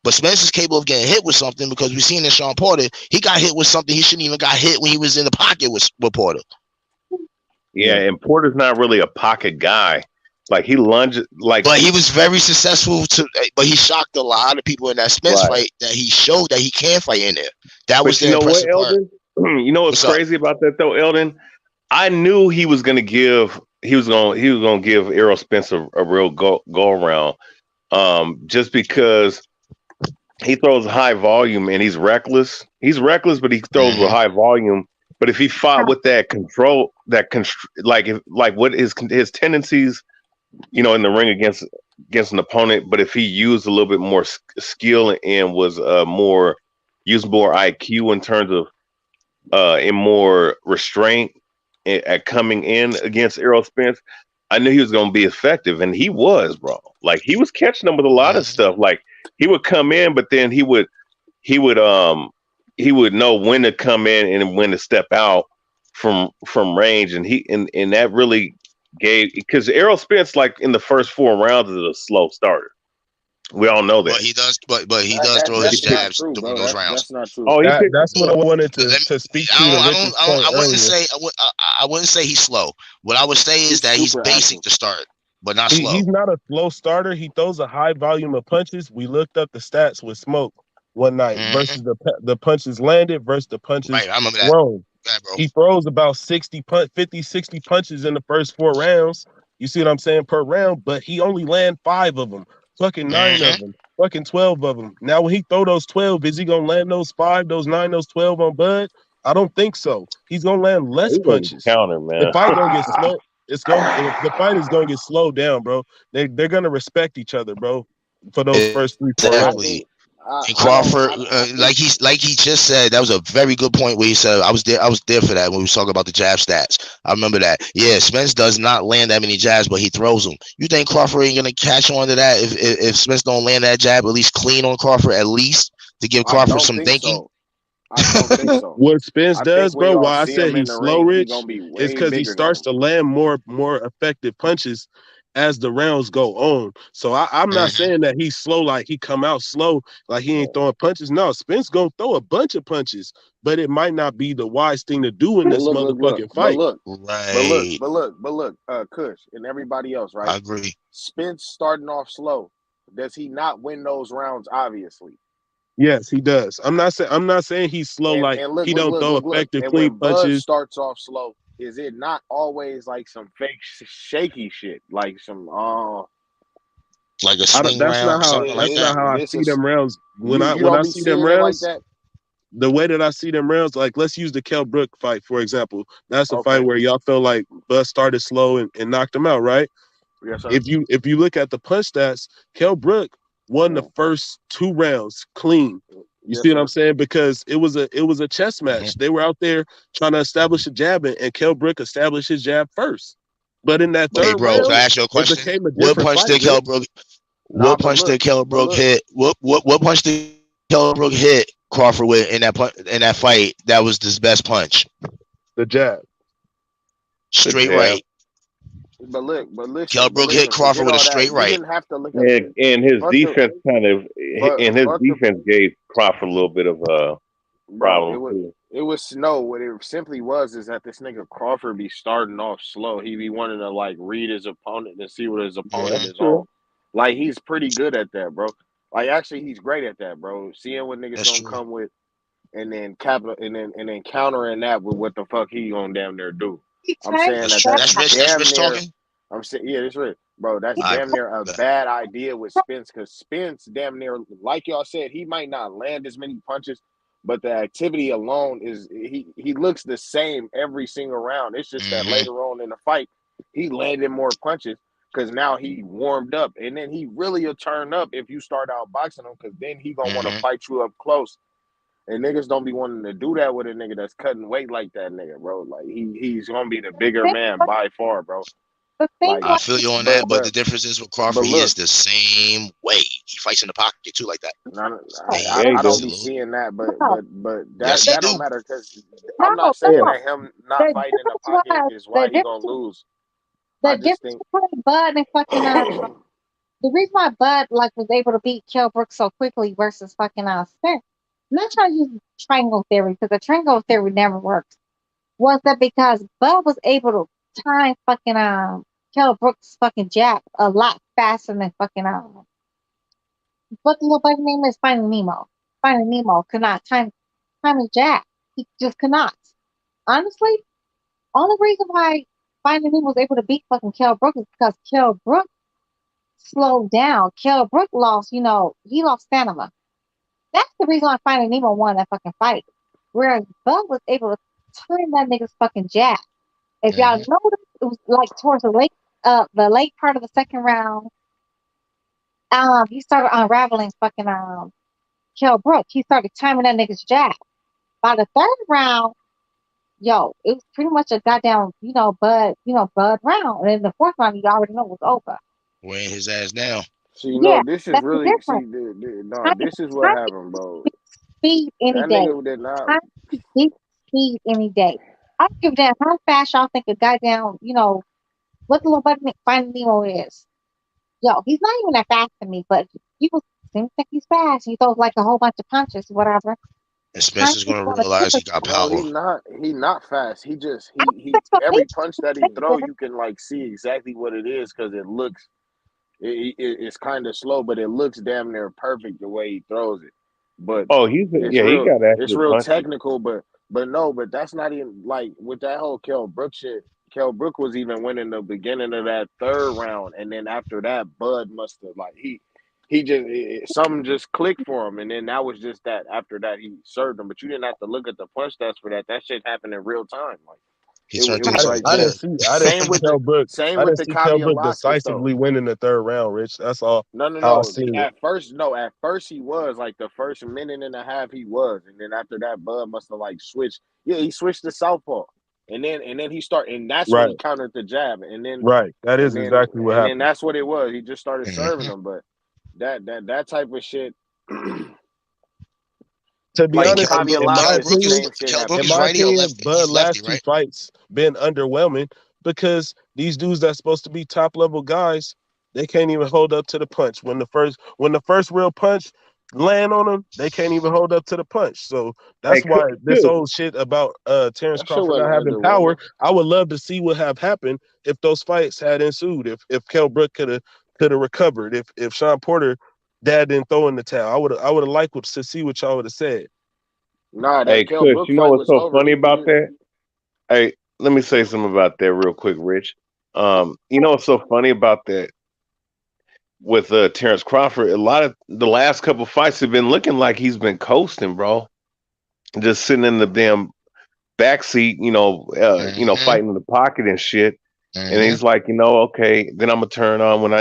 But Spence is capable of getting hit with something because we've seen in Sean Porter, he got hit with something he shouldn't even got hit when he was in the pocket with Porter. Yeah, and Porter's not really a pocket guy. Like he lunged, but he was very successful. But he shocked a lot of people in that Spence fight that he showed that he can fight in there. That was the impressive part. Eldon? You know what's crazy about that though, Eldon? I knew he was gonna give Errol Spence a real go around. Just because he throws high volume and he's reckless. He's reckless, but he throws with high volume. But if he fought with that control, like what his tendencies, in the ring against an opponent, but if he used a little bit more skill and was used more IQ in terms of and more restraint at coming in against Errol Spence, I knew he was going to be effective, and he was, bro. Like he was catching them with a lot of stuff. Like he would come in, but then he would know when to come in and when to step out from range, and that really gave, because Errol Spence, like in the first 4 rounds, is a slow starter. We all know that. But he does, but he does throw his jabs during those rounds. That's not true. Oh, that's what I wanted to speak to. I wouldn't say he's slow. What I would say is that he's basic to start, but not slow. He's not a slow starter. He throws a high volume of punches. We looked up the stats with Smoke one night versus the punches landed versus the punches thrown. He throws about 50, 60 punches in the first 4 rounds. You see what I'm saying? Per round, but he only land 5 of them. Fucking 9 of them. Fucking 12 of them. Now, when he throw those 12, is he gonna land those 5, those 9, those 12 on Bud? I don't think so. He's gonna land less punches. Counter, man. The fight gonna get slow. The fight is gonna get slowed down, bro. They're gonna respect each other, bro, for those first 3-4 rounds. And Crawford, like he just said, that was a very good point where he said, I was there for that when we was talking about the jab stats. I remember that. Yeah, Spence does not land that many jabs, but he throws them. You think Crawford ain't gonna catch on to that if Spence don't land that jab at least clean on Crawford, at least to give Crawford some thinking? I don't think so. What Spence does, bro, why I said he's slow, Rich, is because he starts to land more effective punches as the rounds go on. So I'm not saying that he's slow, like he come out slow, like he ain't throwing punches. No, Spence gonna throw a bunch of punches, but it might not be the wise thing to do in this motherfucking fight. But look, Kush and everybody else, right? I agree. Spence starting off slow. Does he not win those rounds? Obviously. Yes, he does. I'm not saying he's slow, he don't throw effective clean punches. Bud starts off slow. Is it not always like some fake shaky shit, like some like a swing round? That's not how I see them rounds. When I see them rounds, like the way that I see them rounds, like let's use the Kell Brook fight for example. That's a fight where y'all felt like Bud started slow and knocked him out, right? Yes, sir. If you look at the punch stats, Kell Brook won the first 2 rounds clean. You see what I'm saying? Because it was a chess match. They were out there trying to establish a jab, and Kell Brook established his jab first. But in that third round, can I ask you a question? It became a what punch did Kell Brook? What punch did Kell Brook hit? What punch did Kell Brook hit Crawford with in that fight? That was his best punch. The jab, straight right. But listen, Kell Brook hit Crawford with a straight right. Have to look at and his defense defense gave Crawford a little bit of a problem. It was what it simply was is that this nigga Crawford be starting off slow. He be wanting to like read his opponent and see what his opponent is on. Like he's pretty good at that, bro. Like actually he's great at that, bro. Seeing what niggas gonna come with and then countering that with what the fuck he gonna damn near do. I'm saying that's damn near. I'm saying that's right, bro. That's damn near a bad idea with Spence because Spence damn near, like y'all said, he might not land as many punches, but the activity alone is he looks the same every single round. It's just that later on in the fight, he landed more punches because now he warmed up, and then he really will turn up if you start out boxing him because then he gonna want to fight you up close. And niggas don't be wanting to do that with a nigga that's cutting weight like that nigga, bro. Like he's gonna be the bigger man by far, bro. Like, I feel you on that, but the difference is with Crawford, he is the same way. He fights in the pocket too, like that. I don't be seeing that, but that don't matter because I'm not saying that him not fighting in the pocket is why he gonna lose. The difference between Bud and fucking the reason why Bud was able to beat Kell Brook so quickly versus fucking Spence. I'm not trying to use triangle theory because the triangle theory never works. Was that because Bud was able to time fucking Kell Brook's fucking jab a lot faster than fucking what the little buddy name is? Finding Nemo. Finding Nemo could not time his jab. He just could not. Honestly, Only reason why Finding Nemo was able to beat fucking Kell Brook is because Kell Brook slowed down. Kell Brook lost, he lost stamina. That's the reason why Finding Nemo won that fucking fight. Whereas Bud was able to turn that nigga's fucking jab. If y'all notice, it was like towards the late part of the second round. He started unraveling fucking Kell Brook. He started timing that nigga's jab. By the third round, it was pretty much a goddamn, Bud round. And then the fourth round, you already know was over. Weighing his ass down. See, Yeah, this is that's the really difference. this is what happened, bro. Speed any That day. nigga did not. Speed any day. I don't give a damn how fast y'all think a goddamn, what the little button Finding Nemo is. He's not even that fast to me, but people seem to think he's fast. He throws like a whole bunch of punches, whatever. And Spencer's gonna realize he got power. No, he not fast. He every punch that he throw, you can like see exactly what it is because it looks it's kind of slow, but it looks damn near perfect the way he throws it. But he got accurate it's real punches. technical, but that's not even like with that whole Kell Brook shit. Kell Brook was even winning the beginning of that third round, and then after that, Bud must have he just something just clicked for him, and then that was just that. After that, he served him, but you didn't have to look at the punch stats for that. That shit happened in real time. Like it was like I didn't see Kell Brook. same I with didn't the see Kell Brook Kavialaskas, decisively winning the third round, Rich. That's all. No. How I seen it. At first he was like the first minute and a half he was, and then after that, Bud must have like switched. Yeah, he switched to southpaw, and then he started, and that's when he countered the jab, and then that is exactly what happened. And then that's what it was. He just started serving them, but that type of shit. To be like honest, in my opinion, Bud last two fights been underwhelming because these dudes that's supposed to be top level guys, they can't even hold up to the punch. When the first real punch land on them, they can't even hold up to the punch. So that's why this old shit about Terence Crawford not having power. I would love to see what have happened if those fights had ensued. If Kell Brook could have recovered. If Sean Porter dad didn't throw in the towel, I would have liked to see what y'all would have said. Nah, hey, Kush, you know what's so funny about that? Hey, let me say something about that real quick, Rich. You know what's so funny about that? With Terence Crawford, a lot of the last couple fights have been looking like he's been coasting, bro. Just sitting in the damn backseat, fighting in the pocket and shit. And he's like, okay, then I'm gonna turn on when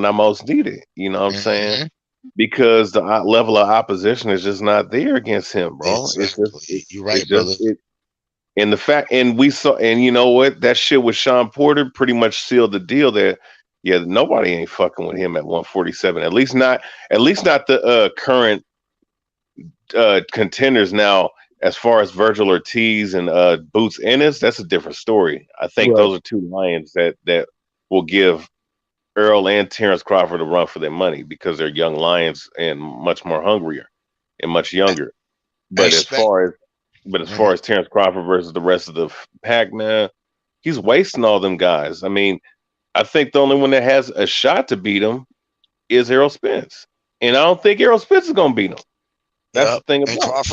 I most need it. You know what I'm saying? Because the level of opposition is just not there against him, bro. Exactly. You're right, brother. And we saw, and you know what? That shit with Sean Porter pretty much sealed the deal that, nobody ain't fucking with him at 147. At least not the current contenders now. As far as Virgil Ortiz and Boots Ennis, that's a different story. I think those are two lions that will give Errol and Terence Crawford a run for their money because they're young lions and much more hungrier and much younger. But as far as Terence Crawford versus the rest of the pack, man, he's wasting all them guys. I mean, I think the only one that has a shot to beat him is Errol Spence, and I don't think Errol Spence is gonna beat him. That's the thing about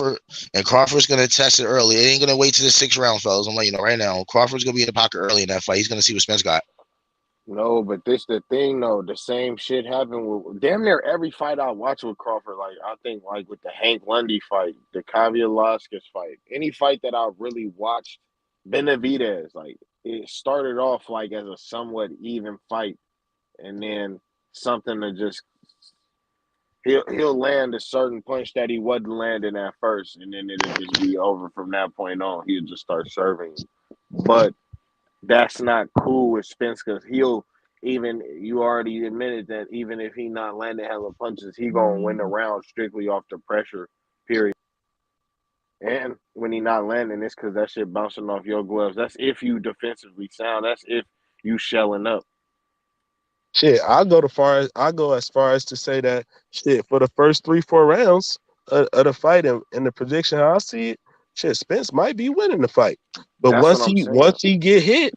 Crawford's gonna test it early. It ain't gonna wait to the 6th round, fellas. I'm letting you know right now. Crawford's gonna be in the pocket early in that fight. He's gonna see what Spence got. No, but this the thing though. The same shit happened with damn near every fight I watch with Crawford. Like I think like with the Hank Lundy fight, the Kavialaskas fight, any fight that I really watched, Benavidez, like it started off like as a somewhat even fight, and then something to just he'll land a certain punch that he wasn't landing at first, and then it'll just be over from that point on. He'll just start serving. But that's not cool with Spence because you already admitted that even if he not landing hella punches, he gonna win the round strictly off the pressure, period. And when he not landing, it's because that shit bouncing off your gloves. That's if you defensively sound. That's if you shelling up. Shit, I go as far as to say that shit for the first 3-4 rounds of the fight and the prediction how I see it, shit, Spence might be winning the fight. But once he get hit,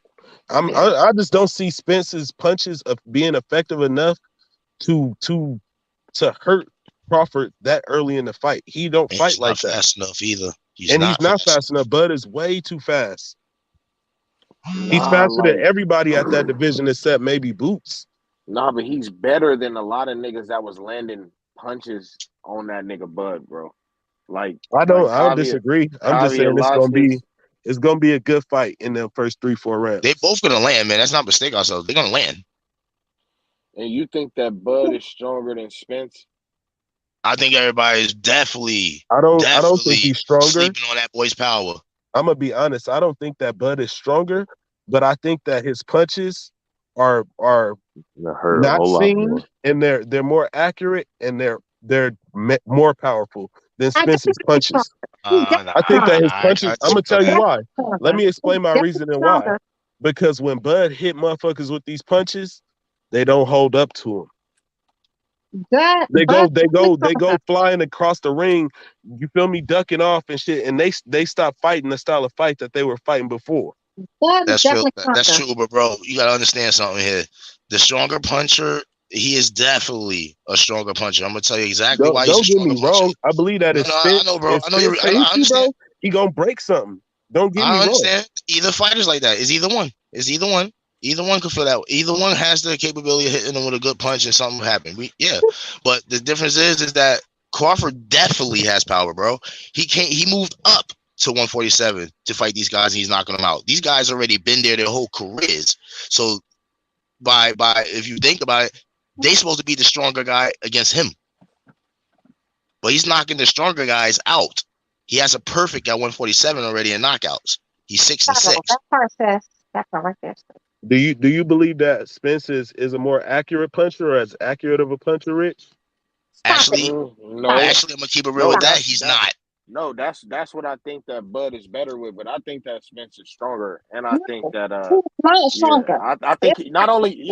I just don't see Spence's punches of being effective enough to hurt Crawford that early in the fight. He don't fight like that. Fast enough either. He's not fast enough. Bud is way too fast. He's Nah, faster than like everybody at that division except maybe Boots. nah, but he's better than a lot of niggas that was landing punches on that nigga Bud, bro. Like I don't Kavia, disagree. I'm just Kavia saying Velasquez. it's gonna be a good fight in the first 3-4 rounds. They both gonna land, man. That's not mistake ourselves. They're gonna land. And you think that Bud is stronger than Spence? I think everybody is definitely I don't think he's stronger. Sleeping on that boy's power. I'm gonna be honest. I don't think that Bud is stronger, but I think that his punches are not seen, and they're more accurate, and they're more powerful than Spence's punches. I think that his punches. I'm gonna tell you why. Let me explain my reasoning why. Because when Bud hit motherfuckers with these punches, they don't hold up to him. They go flying across the ring. You feel me, ducking off and shit, and they stop fighting the style of fight that they were fighting before. That's true. That's true, but bro, you gotta understand something here. The stronger puncher, he is definitely a stronger puncher. I'm gonna tell you exactly why he's a stronger puncher. Don't get me wrong. I believe that I know, bro. I know you're. I understand. Bro, he gonna break something. Don't get me wrong. I understand. Either fighters like that. It's either one. Either one could feel that. Either one has the capability of hitting them with a good punch and something happen. But the difference is that Crawford definitely has power, bro. He moved up to 147 to fight these guys, and he's knocking them out. These guys already been there their whole careers. So by if you think about it, they supposed to be the stronger guy against him. But he's knocking the stronger guys out. He has a perfect at 147 already in knockouts. He's 6-6. That's all right there. Do you believe that Spence is a more accurate puncher or as accurate of a puncher, Rich? Actually, no. Actually, I'm gonna keep it real with that. He's not. No, that's what I think that Bud is better with, but I think that Spence is stronger, and I think that stronger. Yeah, I think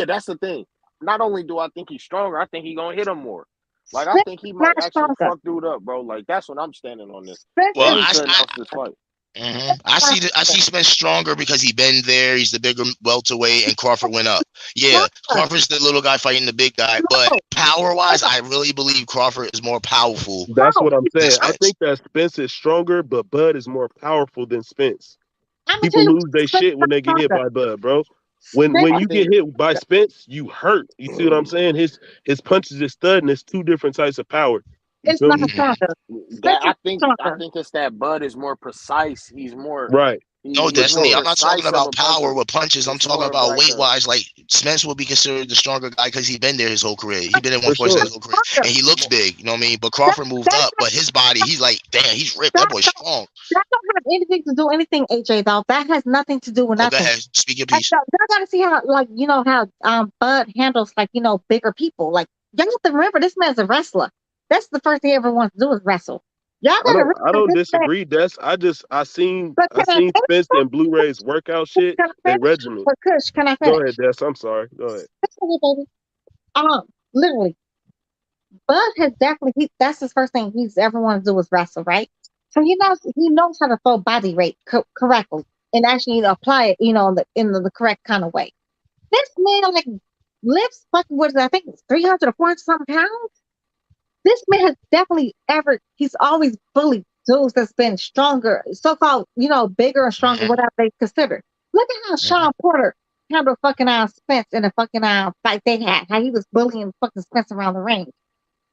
that's the thing. Not only do I think he's stronger, I think he's gonna hit him more. Like I think he might actually fuck dude up, bro. Like that's what I'm standing on this. Well, this fight. I see Spence stronger because he been there. He's the bigger welterweight, and Crawford went up. Yeah, Crawford's the little guy fighting the big guy, but power wise, I really believe Crawford is more powerful. That's what I'm saying. I think that Spence is stronger, but Bud is more powerful than Spence. People lose their shit when they get hit by Bud, bro. When you get hit by Spence, you hurt. You see what I'm saying? His punches is stud, and it's two different types of power. It's not stronger. I think it's that Bud is more precise. He's more right. No, Destiny. I'm not talking about power with punches. I'm talking about weight wise. Like Spence will be considered the stronger guy because he's been there his whole career. He's been in 147 his whole career, and he looks big. You know what I mean? But Crawford moved up, but his body, he's like, damn, he's ripped. That boy's strong. That don't have anything to do anything, AJ. Though that has nothing to do with nothing. Go ahead, speak your piece. Y'all gotta see how, like, how Bud handles, like, bigger people. Like, y'all have to remember, this man's a wrestler. That's the first thing everyone wants to do is wrestle. I don't disagree. I seen Spence and Blue Ray's workout shit and regimen. But Kush, can I finish? Go ahead, Des. I'm sorry. Go ahead. Literally, Bud has definitely that's his first thing he's ever wanted to do is wrestle, right? So he knows how to throw body weight correctly and actually apply it, in the correct kind of way. This man lifts fucking I think it's 300 or 400 something pounds. This man has definitely he's always bullied dudes that's been stronger, so-called, bigger and stronger, whatever they consider. Look at how Sean Porter handled fucking Spence in a fucking fight they had, how he was bullying fucking Spence around the ring.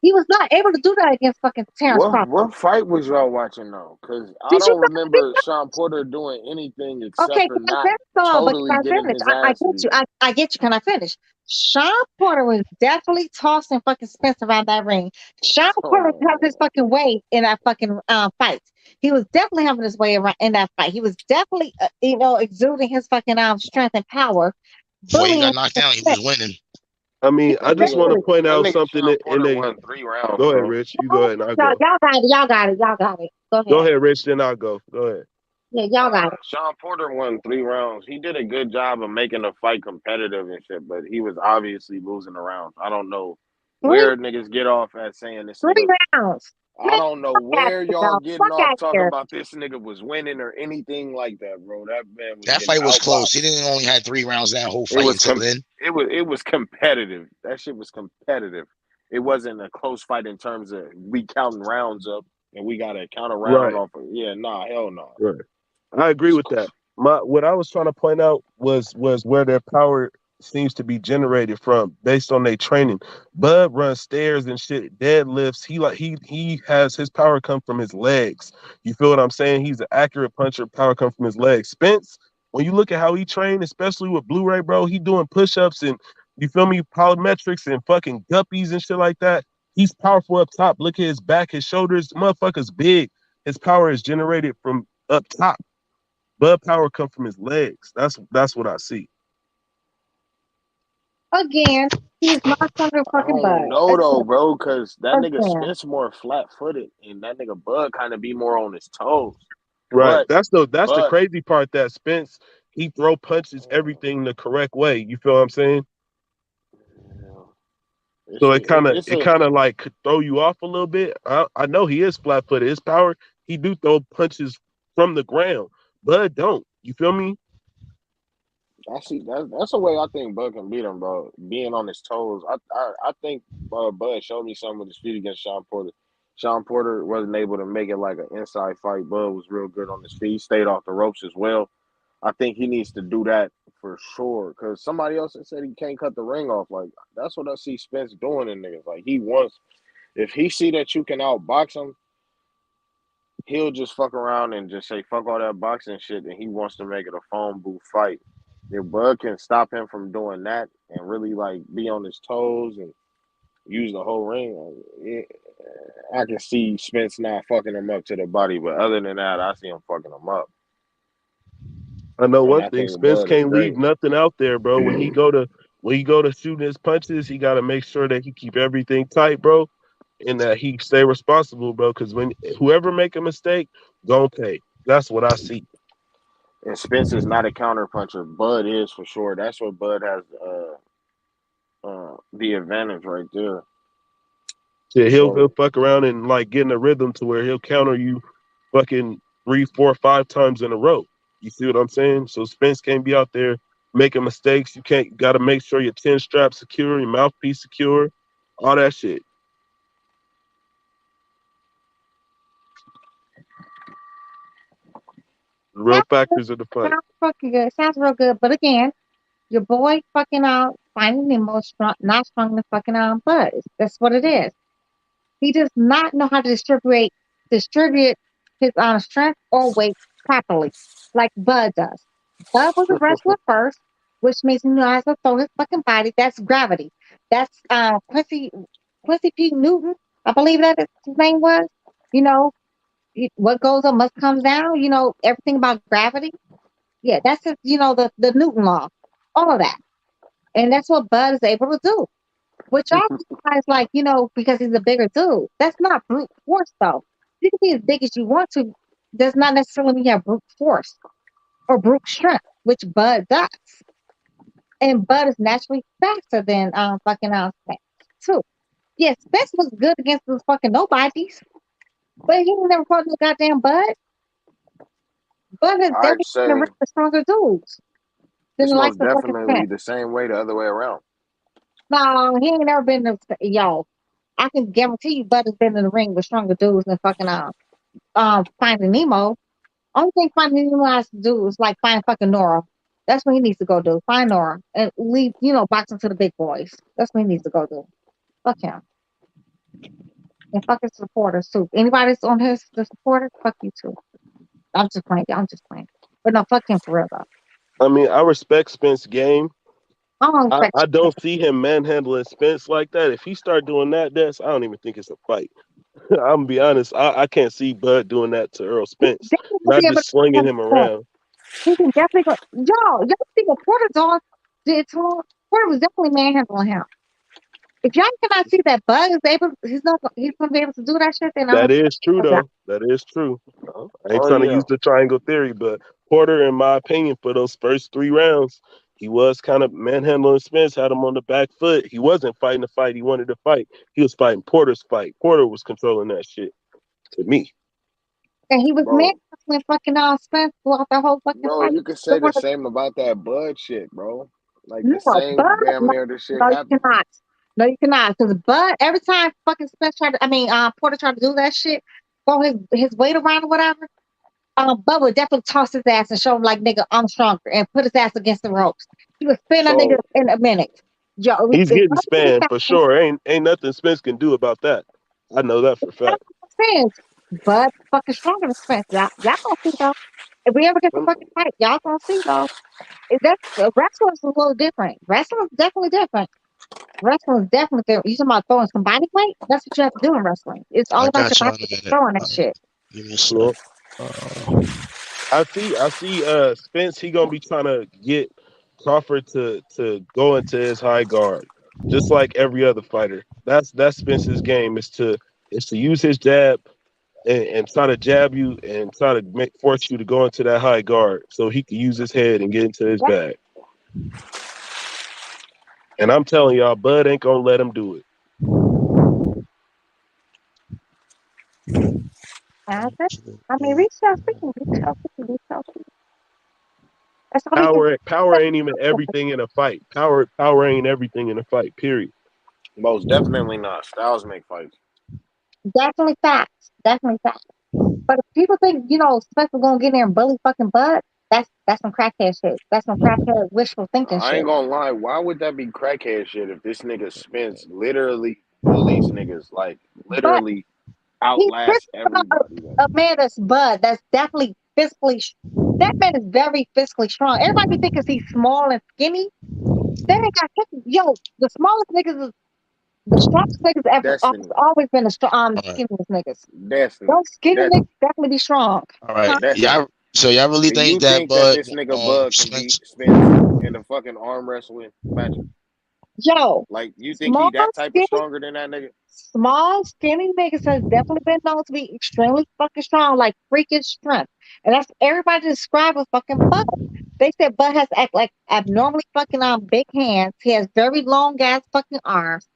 He was not able to do that against fucking Terence Crawford. What fight was y'all watching though? Because I don't remember Sean Porter doing anything except for not totally getting his ass beat. I get you. Can I finish? Sean Porter was definitely tossing fucking Spence around that ring. Sean Porter had his fucking way in that fucking fight. He was definitely having his way around in that fight. He was definitely, exuding his fucking strength and power. Before he got knocked down, he was winning. I mean, I just want to point out something in they won 3 rounds. Go ahead, Rich. You go ahead and I'll go. Y'all got it. Go ahead. Go ahead, Rich, then I'll go. Go ahead. Yeah, y'all got it. Sean Porter won 3 rounds. He did a good job of making the fight competitive and shit, but he was obviously losing the rounds. I don't know where niggas get off at saying this. 3 rounds. I don't know where y'all getting off talking about this nigga was winning or anything like that, bro. That man was that fight was close. He didn't only had 3 rounds that whole fight until then. It was competitive. That shit was competitive. It wasn't a close fight in terms of we counting rounds up and we got to count a round off. Hell no. Right. I agree with that. What I was trying to point out was where their power seems to be generated from based on their training. Bud runs stairs and shit, deadlifts. He has his power come from his legs. You feel what I'm saying? He's an accurate puncher. Power come from his legs. Spence, when you look at how he trained, especially with Blu-ray, bro, he doing push-ups and you feel me, polymetrics and fucking guppies and shit like that. He's powerful up top. Look at his back, his shoulders. The motherfucker's big. His power is generated from up top. Bud power come from his legs. That's what I see. Again, he's not under I fucking don't Bud. know though, bro, because that nigga Again. Spence more flat footed, and that nigga Bud kind of be more on his toes. Right. But That's the but crazy part that Spence, he throw punches everything the correct way. You feel what I'm saying? So it's it a kind of like could throw you off a little bit. I know he is flat footed. His power, he do throw punches from the ground. Bud don't. You feel me? I see that's the way I think Bud can beat him, bro. Being on his toes. I think Bud showed me something with his feet against Sean Porter. Sean Porter wasn't able to make it like an inside fight. Bud was real good on his feet. He stayed off the ropes as well. I think he needs to do that for sure. Because somebody else said he can't cut the ring off. Like that's what I see Spence doing in niggas. Like he wants, if he see that you can outbox him, he'll just fuck around and just say fuck all that boxing shit, and he wants to make it a phone booth fight. If Bud can stop him from doing that and really like be on his toes and use the whole ring, I can see Spence not fucking him up to the body. But other than that, I see him fucking him up. I know And one I thing. think Spence Bud is can't great. leave nothing out there, bro. When he go to shooting his punches, he got to make sure that he keep everything tight, bro, and that he stay responsible, bro. Because when whoever make a mistake, gon' pay. That's what I see. And Spence is not a counter puncher. Bud is for sure. That's what Bud has the advantage right there. Yeah, he'll So fuck around and like get in a rhythm to where he'll counter you fucking 3, 4, 5 times in a row. You see what I'm saying? So Spence can't be out there making mistakes. You got to make sure your chin strap secure, your mouthpiece secure, all that shit. Real factors of the fight. Sounds fucking good. Sounds real good. But again, your boy fucking out finding Nemo strong, not strong enough fucking Buzz. That's what it is. He does not know how to distribute his strength or weight properly, like Bud does. Bud was a wrestler first, which means he knows how to throw his fucking body. That's gravity. That's Quincy P. Newton, I believe that his name was. You know, what goes up must come down. You know, everything about gravity. Yeah, that's just, the Newton law, all of that. And that's what Bud is able to do. Which I realize, like, because he's a bigger dude. That's not brute force, though. You can be as big as you want to. Does not necessarily mean you have brute force or brute strength, which Bud does. And Bud is naturally faster than fucking Spence, too. Yeah, Spence was good against those fucking nobodies, but he never fought no goddamn Bud. Bud has I'd definitely say been the stronger dudes than it's the likes most of fucking definitely Spence. the same way the other way around. No, he ain't never been to y'all. I can guarantee you Bud has been in the ring with stronger dudes than fucking Finding Nemo. Only thing Finding Nemo has to do is like find fucking Nora. That's what he needs to go do. Find Nora and leave, boxing to the big boys. That's what he needs to go do. Fuck him. And fuck his supporters too. Anybody that's on the supporters, fuck you too. I'm just playing. I'm just playing. But no, fuck him for real though. I mean, I respect Spence game. I don't respect I don't see him manhandling Spence like that. If he start doing that, I don't even think it's a fight. I'm gonna be honest. I can't see Bud doing that to Errol Spence, be not able just slinging him to around. he can definitely go. Y'all think what Porter dog did to him? Porter was definitely manhandling him. If y'all cannot see that Bud is able, he's gonna be able to do that shit. Then That is true, though. That is true. I ain't Oh trying to yeah. use the triangle theory, but Porter, in my opinion, for those first 3 rounds, he was kind of manhandling Spence, had him on the back foot. He wasn't fighting the fight he wanted to fight. He was fighting Porter's fight. Porter was controlling that shit to me. And he was Bro, manhandling fucking Spence throughout the whole fucking bro, fight. you could say the same about that Bud shit, bro. Like No, the same Bud, damn no, near the shit no, you happened. cannot. No, you cannot. Because Bud, every time fucking Spence Porter tried to do that shit, throw his weight around or whatever, Bubba would definitely toss his ass and show him like, nigga, I'm stronger, and put his ass against the ropes. He would spin that nigga in a minute. Yo, He's getting spanned for sure. Ain't nothing Spence can do about that. I know that for a fact. Spence, but fucking stronger than Spence. Y'all gonna see though. If we ever get the fucking fight, y'all gonna see though. Wrestling's a little different. Wrestling's definitely different. Wrestling's definitely different. You talking about throwing some body weight? That's what you have to do in wrestling. It's all I about got your y'all in body a minute. throwing that shit. Give me a sec. I see Spence, he gonna be trying to get Crawford to go into his high guard, just like every other fighter. That's Spence's game is to use his jab and try to jab you and try to force you to go into that high guard so he can use his head and get into his bag. And I'm telling y'all, Bud ain't gonna let him do it. I mean, we shall see. That's all we Power ain't even everything in a fight. Power ain't everything in a fight. Period. Most definitely not. Styles make fights. Definitely facts. Definitely facts. But if people think, Spence was gonna get in there and bully fucking Bud, that's some crackhead shit. That's some crackhead wishful thinking I shit. ain't gonna lie. Why would that be crackhead shit if this nigga Spence literally bullies niggas, like literally outlast everybody? A man that's Bud, that's definitely physically. That man is very physically strong. Everybody be thinking he's small and skinny. Then they got the smallest niggas is the strongest niggas ever. Always been the skinniest niggas. Destiny. Those skinny niggas definitely be strong. All right. Huh? So y'all really think that that Bud this nigga Bud can beat Spence in the fucking arm wrestling matches? Like you think he that type of stronger than that nigga? Small, skinny niggas has definitely been known to be extremely fucking strong, like freakish strength. And that's everybody described with fucking Bud. They said Bud has act like abnormally fucking big hands. He has very long ass fucking arms.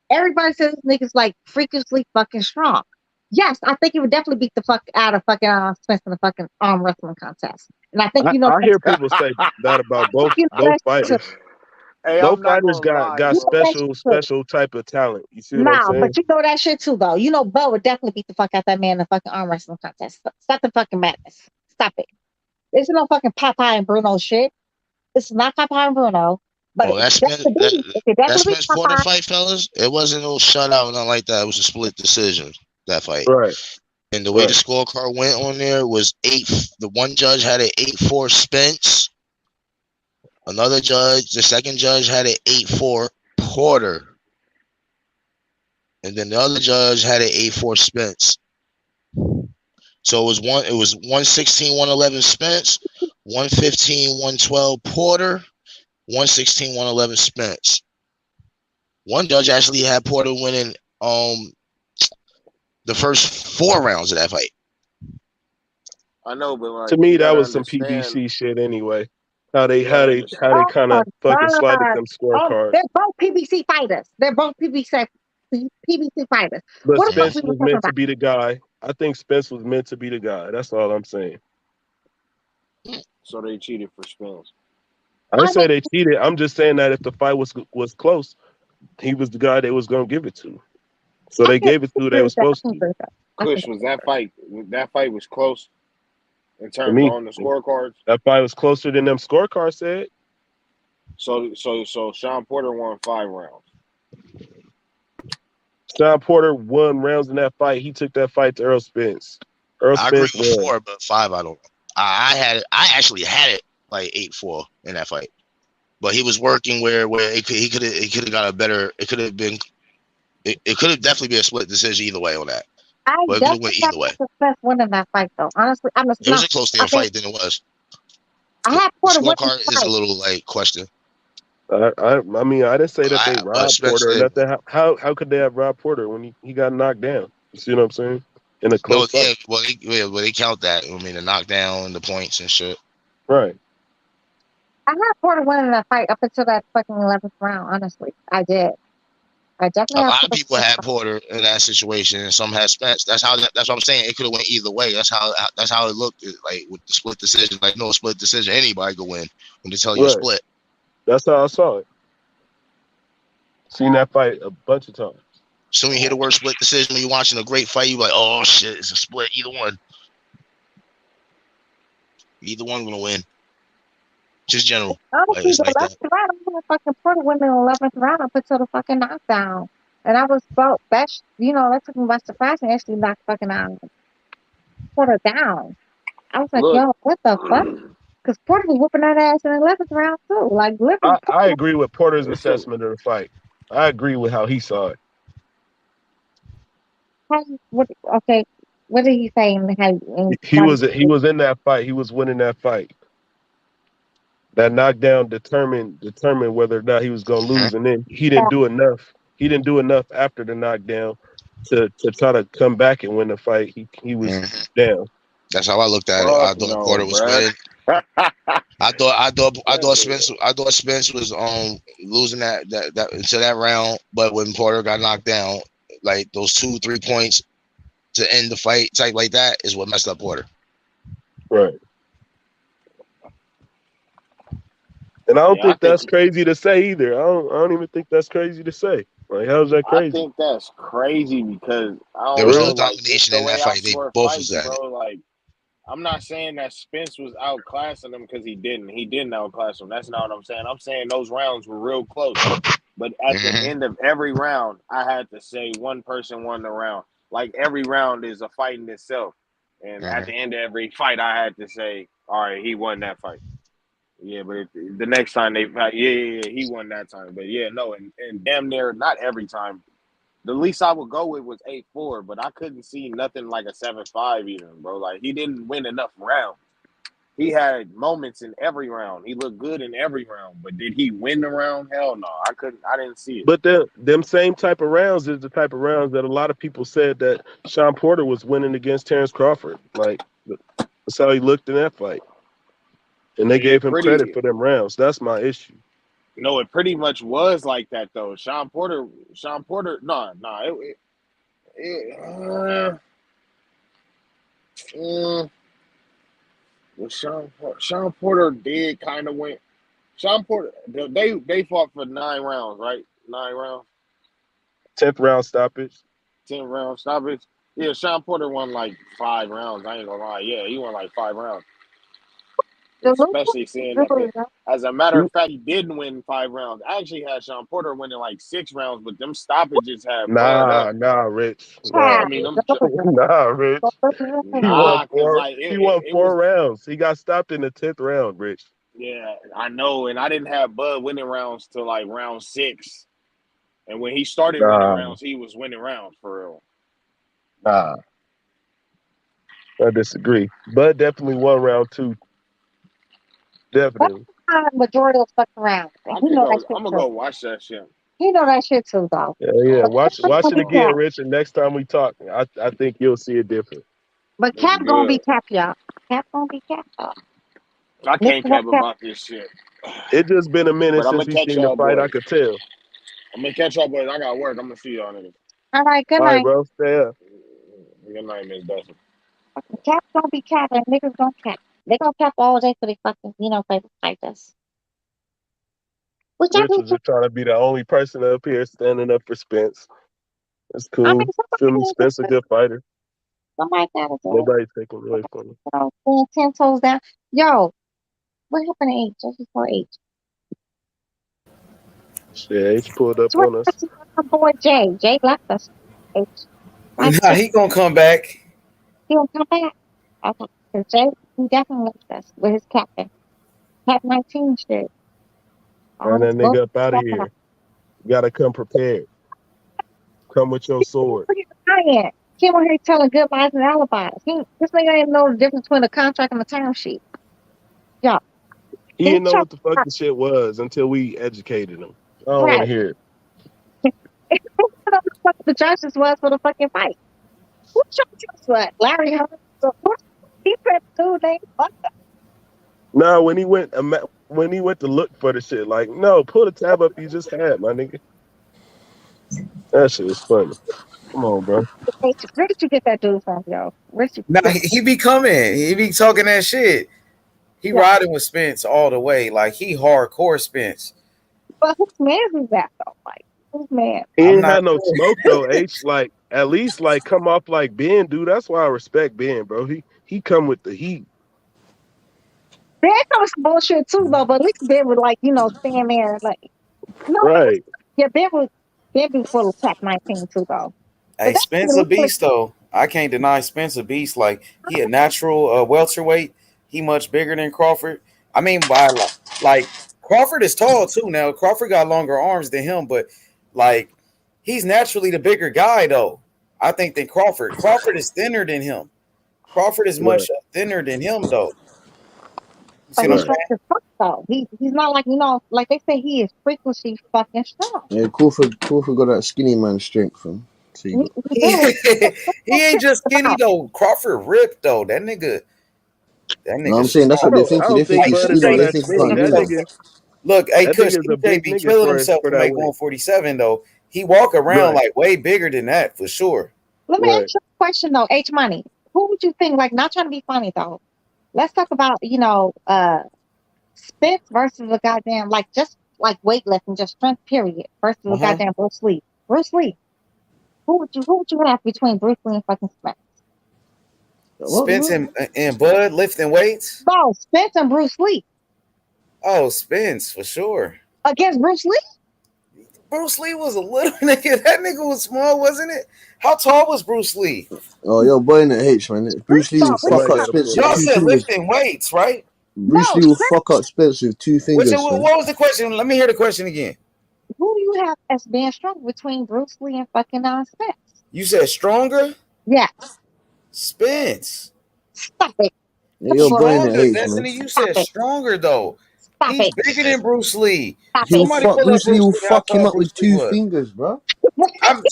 Everybody says this nigga's like freakishly fucking strong. Yes, I think he would definitely beat the fuck out of fucking Spence in the fucking arm wrestling contest. And I think I hear people say that about both fighters. Hey, both fighters got special type of talent. You see what I'm saying? But you know that shit too, though. You know, Bud would definitely beat the fuck out that man in the fucking arm wrestling contest. Stop the fucking madness. Stop it. This is no fucking Popeye and Bruno shit. This is not Popeye and Bruno. But that's Spence Porter fight, fellas. It wasn't no shutout or nothing like that. It was a split decision, that fight. Right. And the way the scorecard went on there was 8. The one judge had an 8-4 Spence. Another judge, the second judge, had an 8-4 Porter. And then the other judge had an 8-4 Spence. So it was 116-111 Spence, 115-112 Porter, 116-111 Spence. One judge actually had Porter winning the first 4 rounds of that fight. I know, but like, to me that was some PBC shit anyway. How they kind of fucking slided them scorecards. They're both PBC fighters. They're both PBC fighters. But Spence was meant to be the guy. I think Spence was meant to be the guy. That's all I'm saying. So they cheated for Spence. I didn't say they cheated. I'm just saying that if the fight was close, he was the guy they was gonna give it to. So they gave it to who they were supposed to. Kush, was that fight? That fight was close in terms of on the scorecards. That fight was closer than them scorecards said. So Sean Porter won 5 rounds. Sean Porter won rounds in that fight. He took that fight to Errol Spence. I agree with 4, but 5 I don't know. I actually had it like 8-4 in that fight, but he was working where he could have got a better. It could have been. It could have definitely been a split decision either way on that. But it could have went either way. Spence winning that fight though. Honestly, it was a closer fight than it was. I had Porter winning the scorecard is a little like question. I mean, I didn't say that they robbed Porter or nothing. How could they have robbed Porter when he got knocked down? You see what I'm saying? In a close fight. Yeah, well, they count that. I mean, the knockdown, the points and shit. Right. I had Porter winning that fight up until that fucking 11th round. Honestly, I did. I definitely. A lot of people had Porter in that situation, and some had Spence. That's what I'm saying. It could have went either way. That's how it looked. Like with the split decision, like no split decision, anybody could win when they tell you a split. That's how I saw it. Seen that fight a bunch of times. So when you hear the word split decision when you're watching a great fight, you're like, oh shit, it's a split, either one. Either one gonna win. Just general. Like, Honestly, it's the like that. 11th round, I'm fucking Porter win in the 11th round up until the fucking knockdown. And I was about that, that took me by surprise and actually knocked fucking Porter down. I was like, Look, yo, what the fuck? Because Porter was whooping that ass in the 11th round too. Like, literally. I agree with Porter's it's a, assessment of the fight. I agree with how he saw it. Okay, what did he say? He was in that fight. He was winning that fight. That knockdown determined whether or not he was gonna lose, and then he didn't do enough. He didn't do enough after the knockdown to try to come back and win the fight. He was down. That's how I looked at it. I thought Porter was winning. I thought Spence was losing that into that round, but when Porter got knocked down, like those 2-3 points to end the fight type like that is what messed up Porter. Right. And I don't think that's crazy to say either. I don't even think that's crazy to say. Like, how's that crazy? I think that's crazy because there was no domination in that fight. They both was at it. Like, I'm not saying that Spence was outclassing him because he didn't. He didn't outclass him. That's not what I'm saying. I'm saying those rounds were real close. But at the end of every round, I had to say one person won the round. Like, every round is a fight in itself. And at the end of every fight, I had to say, all right, he won that fight. Yeah, but the next time they fight, he won that time. But yeah, no, and damn near not every time. The least I would go with was 8-4, but I couldn't see nothing like a 7-5 even, bro. Like, he didn't win enough rounds. He had moments in every round. He looked good in every round, but did he win the round? Hell no, I didn't see it. But them same type of rounds is the type of rounds that a lot of people said that Sean Porter was winning against Terence Crawford. Like, that's how he looked in that fight. And they gave him credit for them rounds. That's my issue. No, it pretty much was like that though. Sean Porter, Sean Porter did kind of win. Sean Porter, they fought for 9 rounds, right? 9 rounds. 10th round stoppage. 10 round stoppage. Yeah, Sean Porter won like 5 rounds. I ain't gonna lie. Yeah, he won like 5 rounds. Especially seeing that. As a matter of fact, he didn't win 5 rounds. I actually had Sean Porter winning like 6 rounds, but them stoppages had Nah, Rich. I mean, Rich. He won 4 rounds. He got stopped in the 10th round, Rich. Yeah, I know, and I didn't have Bud winning rounds till like round 6. And when he started winning rounds, he was winning rounds for real. Nah. I disagree. Bud definitely won round 2. Definitely. Majority of the fucking round. I'm gonna go watch that shit. He know that shit too, though. Yeah. Watch it again, Rich, and next time we talk, I think you'll see it different. But Cap gonna be Cap, y'all. Cap gonna be Cap, y'all. I can't cap about this shit. It just been a minute since we seen the fight. I could tell. I'm gonna catch y'all, boys. I got work. I'm gonna see y'all niggas. All right, good night. All right, bro. Stay up. Good night, Miss Dustin. Cap gonna be Cap, and niggas don't cap. They gonna cap all day for they fucking, play like this. Rich was just trying to be the only person up here standing up for Spence. That's cool. I mean, Spence a good fighter. Somebody gotta do it. Nobody's taking away from him. 10 toes down. Yo, what happened to H? Just before H. Yeah, H pulled up on us. My boy Jay. Jay left us. H. Nah, he gonna come back. He gonna come back. Okay. Cause Jay, he definitely left us with his captain. Cap 19 shit. Run that nigga up out of here. You gotta come prepared. Come with your sword. He came on here telling good lies and alibis. This nigga didn't know the difference between a contract and a town sheet. Yeah. He didn't know what the fuck the shit was until we educated him. I don't want to hear it. The judges was for the fucking fight. Who judges what? Larry Hunt. He said dude named Buster. No, when he went to look for the shit, like, no, pull the tab up you just had, my nigga. That shit was funny. Come on, bro. Where did you get that dude from, yo? Nah, he be coming. He be talking that shit. He riding with Spence all the way. Like, he hardcore Spence. But whose man is that, though? Like, whose man? He ain't had no smoke, though, H. Like, at least, like, come off like Ben, dude. That's why I respect Ben, bro. He come with the heat. There's some bullshit too, though. But at least Ben would stand there Right. Yeah, Ben would be full of Tech 19 too, though. Hey, Spence a beast though. I can't deny Spence a beast. Like he a natural welterweight. He much bigger than Crawford. I mean, by like Crawford is tall too. Now Crawford got longer arms than him, but like he's naturally the bigger guy though. I think than Crawford. Crawford is thinner than him. Crawford is much thinner than him though. But he's strong as fuck though. He's not like they say he is freakishly fucking strong. Yeah, Crawford got that skinny man strength, fam. So He ain't just skinny though. Crawford ripped though. That nigga. No, I'm saying that's what they're thinking. They think he's skinny. They think he can't do that. Look, hey, Kush, EJ be killing himself to make 147 though. He walk around like way bigger than that for sure. Let me ask you a question though, H Money. Who would you think, like, not trying to be funny though? Let's talk about, Spence versus a goddamn, like, just like weightlifting, just strength period, versus a goddamn Bruce Lee. Bruce Lee. Who would you have between Bruce Lee and fucking Spence? Spence and Bud lifting weights? No, Spence and Bruce Lee. Oh, Spence for sure. Against Bruce Lee? Bruce Lee was a little nigga. That nigga was small, wasn't it? How tall was Bruce Lee? Oh, yo, boy in the H, man. Bruce Lee will fuck up Spence. Y'all said lifting weights, right? Bruce Lee will fuck up Spence with 2 fingers. What was the question? Let me hear the question again. Who do you have as being strong between Bruce Lee and fucking Spence? You said stronger? Yes. Spence. Stop it. Yo, boy in the H, Destiny, man. you said stronger though. He's bigger than Bruce Lee. Bruce Lee will fuck him up with 2 fingers, bro.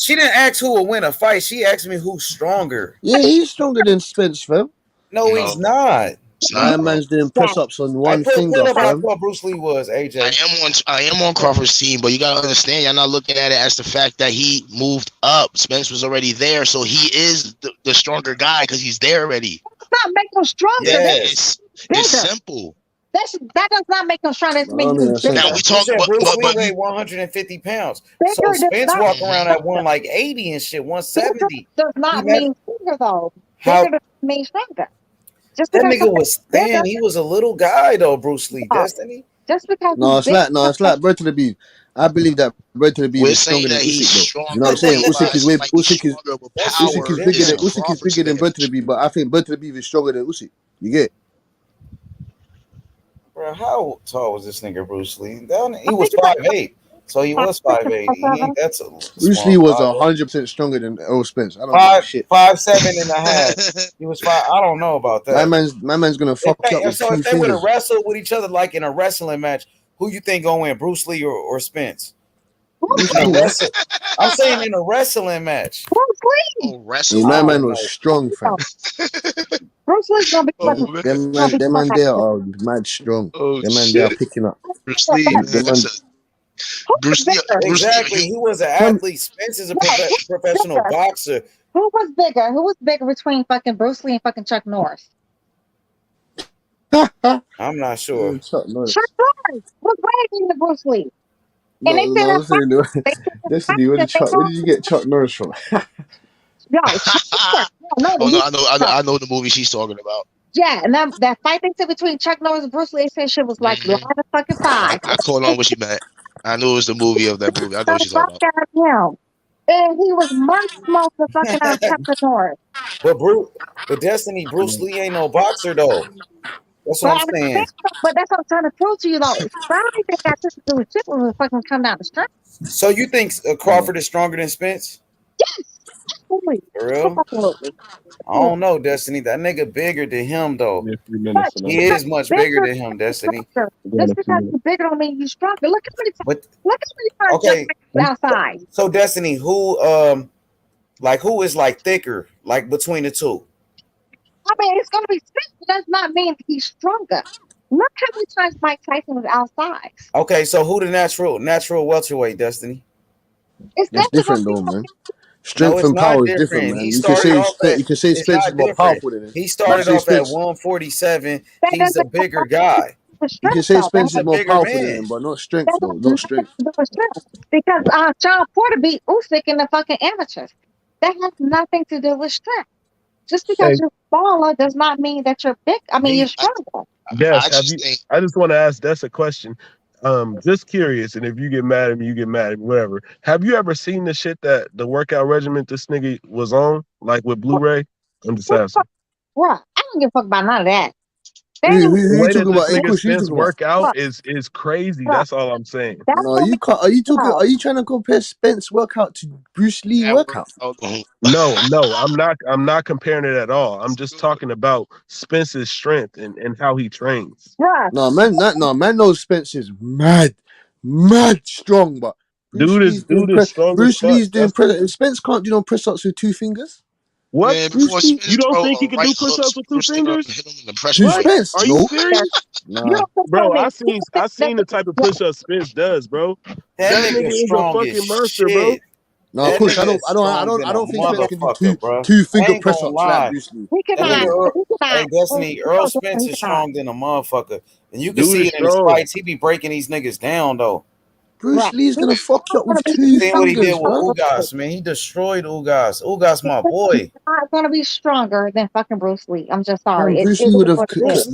She didn't ask who will win a fight. She asked me who's stronger. Yeah, he's stronger than Spence, fam. No, he's not. My man's doing press-ups on 1 finger, fam. What Bruce Lee was, AJ. I am on Crawford's team, but you gotta understand, y'all not looking at it as the fact that he moved up. Spence was already there, so he is the stronger guy because he's there already. Does not make him stronger. Yes, it's simple. That does not make him strong. That makes him bigger. Now we talk about Bruce Lee but weighed 150 pounds. So Spence walk around at 180 and shit, 170. Does not mean stronger though. How bigger doesn't mean stronger. Just that nigga was thin. He was a little guy though, Bruce Lee. Destiny. Just because it's like Bird to the Beef. I believe that Bird to the Beef is stronger than Usyk, though. You know what I'm saying? Usyk is bigger than Bird to the Beef, but I think Bird to the Beef is stronger than Usyk. You get? Bro, how tall was this nigga Bruce Lee? He was 5'8", so he was 5'8". He ain't that so Bruce Lee was 100% stronger than Errol Spence. I don't know shit. 5'7" and a half. He was 5. I don't know about that. My man's gonna fuck up with 2 if they fingers. would have wrestled with each other like in a wrestling match, who you think gonna win, Bruce Lee or Spence? I'm saying in a wrestling match. Bruce Lee. My man was strong, fam. Bruce Lee's gonna be Them man there are mad strong. Them man there are picking up. Bruce Lee, Bruce Lee, exactly. He was an athlete. Spence is a professional boxer. Who was bigger? Who was bigger between fucking Bruce Lee and fucking Chuck Norris? I'm not sure. Chuck Norris was way bigger than Bruce Lee. And they said Destiny, where did you get Chuck Norris from? I know the movie she's talking about. Yeah, and that fight they said between Chuck Norris and Bruce Lee, they said shit was like live as fucking five. I caught on what she meant. I knew it was the movie of that movie. I know what she's talking about. Him. And he was much smaller than fucking Chuck Norris. But Destiny, Bruce Lee ain't no boxer though. That's what I'm saying. But that's what I'm trying to prove to you though. I don't think that got to do with shit when we fucking come down the strength. So you think Crawford is stronger than Spence? Yes. Absolutely. For real? Absolutely. I don't know, Destiny. That nigga bigger than him, though. He is much bigger than him, Destiny. Just because he's bigger don't mean he's stronger. Look how many times outside. So Destiny, who is like thicker, like between the two? I mean, it's gonna be thick, but does not mean he's stronger. Look how many times Mike Tyson was outside. Okay, so who the natural welterweight, Destiny? That's different though, man. Strength and power is different, man. You can say Spence is more powerful than him. He started off at 147. He's a bigger guy. You can say Spence is more powerful than him, but not strength though. Not strength. Because John Porter beat Usyk in the fucking amateurs. That has nothing to do with strength. Just because you're smaller does not mean that you're big. I mean, you're stronger. Yes, have you? I just want to ask. That's a question. Just curious, and if you get mad at me, you get mad at me. Whatever. Have you ever seen the shit that the workout regimen this nigga was on, like with Blu-ray? I'm just asking. Bruh, I don't give a fuck about none of that. The Who you way that talking this about? Hey, nigga Kush, who you Spence talking about? work out is crazy. That's all I'm saying. No, you can't. Are you talking? Are you trying to compare Spence workout to Bruce Lee workout? No, I'm not comparing it at all. I'm just talking about Spence's strength and how he trains. No, man knows Spence is mad strong, but Bruce Dude Lee's doing is strong as Bruce fuck. Lee's doing press. Spence can't do no press ups with 2 fingers. What? Man, Bruce before Lee? Spence You don't throw think he a can right do hook, push-ups with 2 Bruce gonna fingers? hit him in the pressure Who What? point. Spence? Are you No. serious? Nah. Bro, I seen the type of push-ups Spence does, bro. That That nigga nigga is a strong as fucking monster, bro. shit. No, That Kush, nigga is strong than I a don't think Spence can do motherfucker, bro. two I finger ain't press gonna ups like lie. Bruce Lee. That nigga, hey Destiny, Earl Spence is strong than a motherfucker, and you can Dude see is it in his strong. fights. He be breaking these niggas down though. Bruce Lee's gonna fuck you up with You 2 seen what he did fingers, with bro. Ugas, man? He destroyed Ugas. Ugas, my boy. Not gonna be stronger than fucking Bruce Lee. I'm just Man, sorry. It Bruce is Lee would have what it is.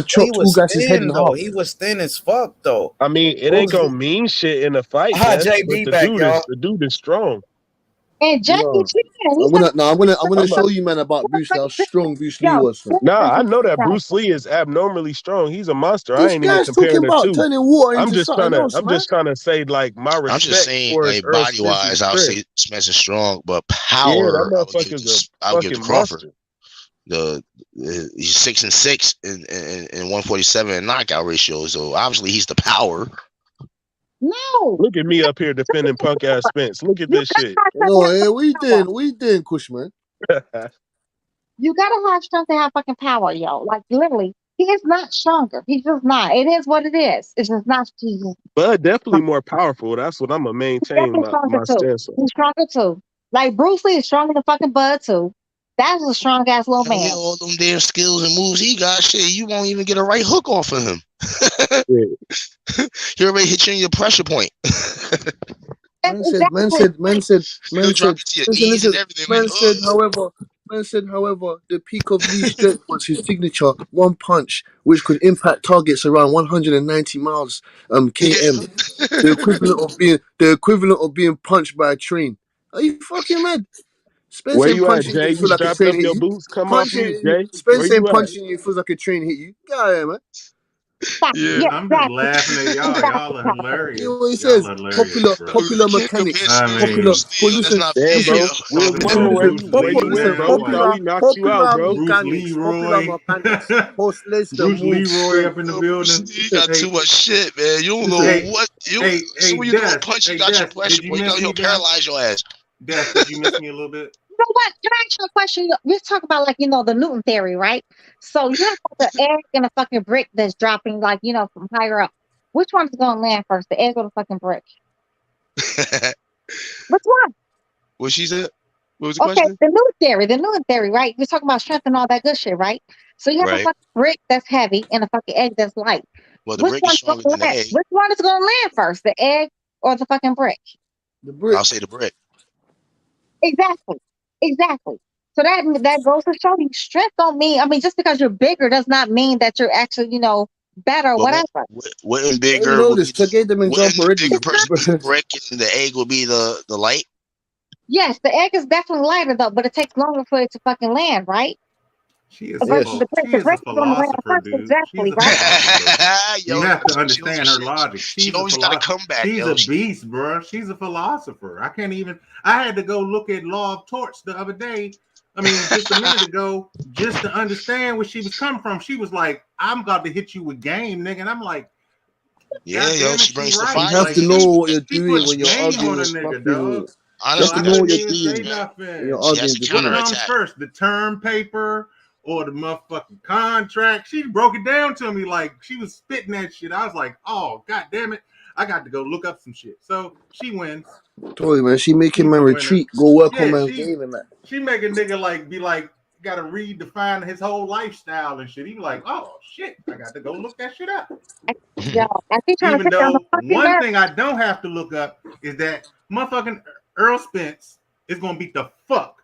chopped Ugas's head in thin though. half. He was thin as fuck though. I mean, it ain't gonna mean shit in a fight, Des, but JB back, y'all. the dude is strong. And Jackie No. Chan, I'm gonna I'm a, show you, man, about Bruce Lee, how strong Bruce Lee was. Fam. Nah, I know that Bruce Lee is abnormally strong. He's a monster. I This ain't even guy's talking comparing the about two. turning water into something else, I'm man. just trying to say like my I'm just respect saying, towards like Earl body Spence's wise, I'll strength. say Spence is strong, but Yeah, that power, motherfucker's a I'll give to fucking Crawford. monster. He's 6-6 in 147 in knockout ratio, so obviously he's the power. No. Look at me up here defending punk ass Spence. Look at this shit. No, hey, we doing, Kush, man. You gotta have strength to have fucking power, yo. Like literally, he is not stronger. He's just not. It is what it is. It's just not. Bud definitely more powerful. That's what I'm gonna maintain Definitely stronger my too. stance on. He's stronger too. Like Bruce Lee is stronger than fucking Bud too. That's a strong ass little man. Yeah, all them damn skills and moves he got, shit, you won't even get a right hook off of him. He already hit you in your pressure point. Man said, listen, man said, however, the peak of Lee's strength was his signature one punch, which could impact targets around 190 miles km. The equivalent of being punched by a train. Are you fucking mad? Spence Where ain't you at, punching you, Jay? it You feels like a strapped train up hit your you. boots? Come off mute, Jay. Where Spence ain't you at? punching you, it feels like a train hit you. Yeah, man. Yeah, I'm just laughing at y'all. Y'all are hilarious. You know what he Y'all says? are hilarious, bro. Popular mechanics. Popular. Well, listen. Damn, bro. We was Talking wondering about where Bruce you Lee, went, man. bro. I'm We thought like, we knocked you out, bro. Bruce Mechanics. Popular Leroy. mechanics. Post Leicester Bruce move Leroy up strength. in the building. You got too much shit, man. You don't Listen, know what hey, when you throw a Des, punch, you got your pressure did you point. miss me, He'll Des? paralyze your ass. Des, did you miss me a little bit? You know what? Can I ask you a question? We talk about like the Newton theory, right? So you have like the egg and a fucking brick that's dropping like from higher up. Which one's gonna land first, the egg or the fucking brick? Which one? What she said? What was the Okay, question? the Newton theory, right? We're talking about strength and all that good shit, right? So you have a Right. fucking brick that's heavy and a fucking egg that's light. Well, the Which brick is one's stronger gonna than the land? egg. Which one is gonna land first, the egg or the fucking brick? The brick. I'll say the brick. Exactly. So that goes to show you strength don't mean. I mean, just because you're bigger does not mean that you're actually better or Well, whatever. wouldn't You bigger know would this. be I gave them wouldn't example the already. bigger person be the brick and the egg would be the light? Yes, the egg is definitely lighter though, but it takes longer for it to fucking land, right? She is Versus the brick. she The is a brick is gonna land philosopher, first, dude. exactly, She's a right? philosopher. Yo, You have to she understand her logic. She always got a comeback. She's Yo. a beast, bro. She's a philosopher. I had to go look at Law of Torch the other day. I mean, just a minute ago, just to understand where she was coming from. She was like, "I'm about to hit you with game, nigga," and I'm like, Yeah, yo, she brings the right. fire. You have Like, to know what you're she doing puts when you're game arguing on a with nigga, fucking. dog. You have to know what you're Say doing when nothing. you're She has arguing. to What counterattack. comes first, the term paper or the motherfucking contract? She broke it down to me like she was spitting that shit. I was like, oh, god damn it. I got to go look up some shit. So she wins. Told you, man. She making She's man the winner. retreat. Go work on Yeah, man's game and that. she make a nigga be like, gotta redefine his whole lifestyle and shit. He be like, oh shit, I got to go look that shit up. Yo, I keep trying Even to take down the though fucking one map. thing I don't have to look up is that motherfucking Errol Spence is gonna beat the fuck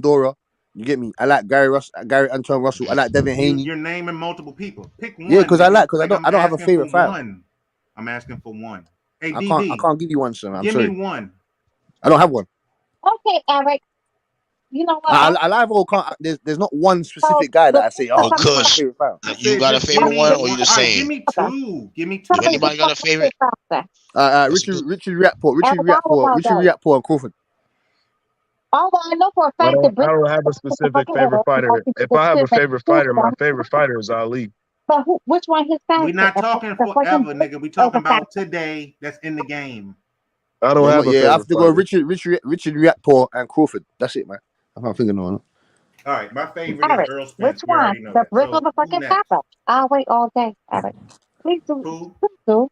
Fundora. You get me? I like Gary Antoine Russell. I like Devin Haney. You're naming multiple people. Pick one. Yeah, because I I'm don't have a favorite fighter. I'm asking for one. Hey, I can't give you one, sir. I'm give sorry. me one. I don't have one. Okay, Eric. You know what? I live all can't. There's not one specific guy that I say. Oh, this is my favorite fighter. You got a favorite one, or you the same? Give me two. Give me two. Do anybody got a favorite? Richard Riakporhe and Crawford. Although I know for a fact I don't have a specific favorite fighter. If I have a favorite fighter, my favorite fighter is Ali. But which one his favorite? We're not talking forever, nigga. We talking about today. That's in the game. I don't have a favorite I have to go fighter. Richard Riakporhe and Crawford. That's it, man. I can't think of no one. All right, my favorite is Errol Spence. Which one? The brick of the fucking pepper. I'll wait all day, Eric. Please do. Who? Please do.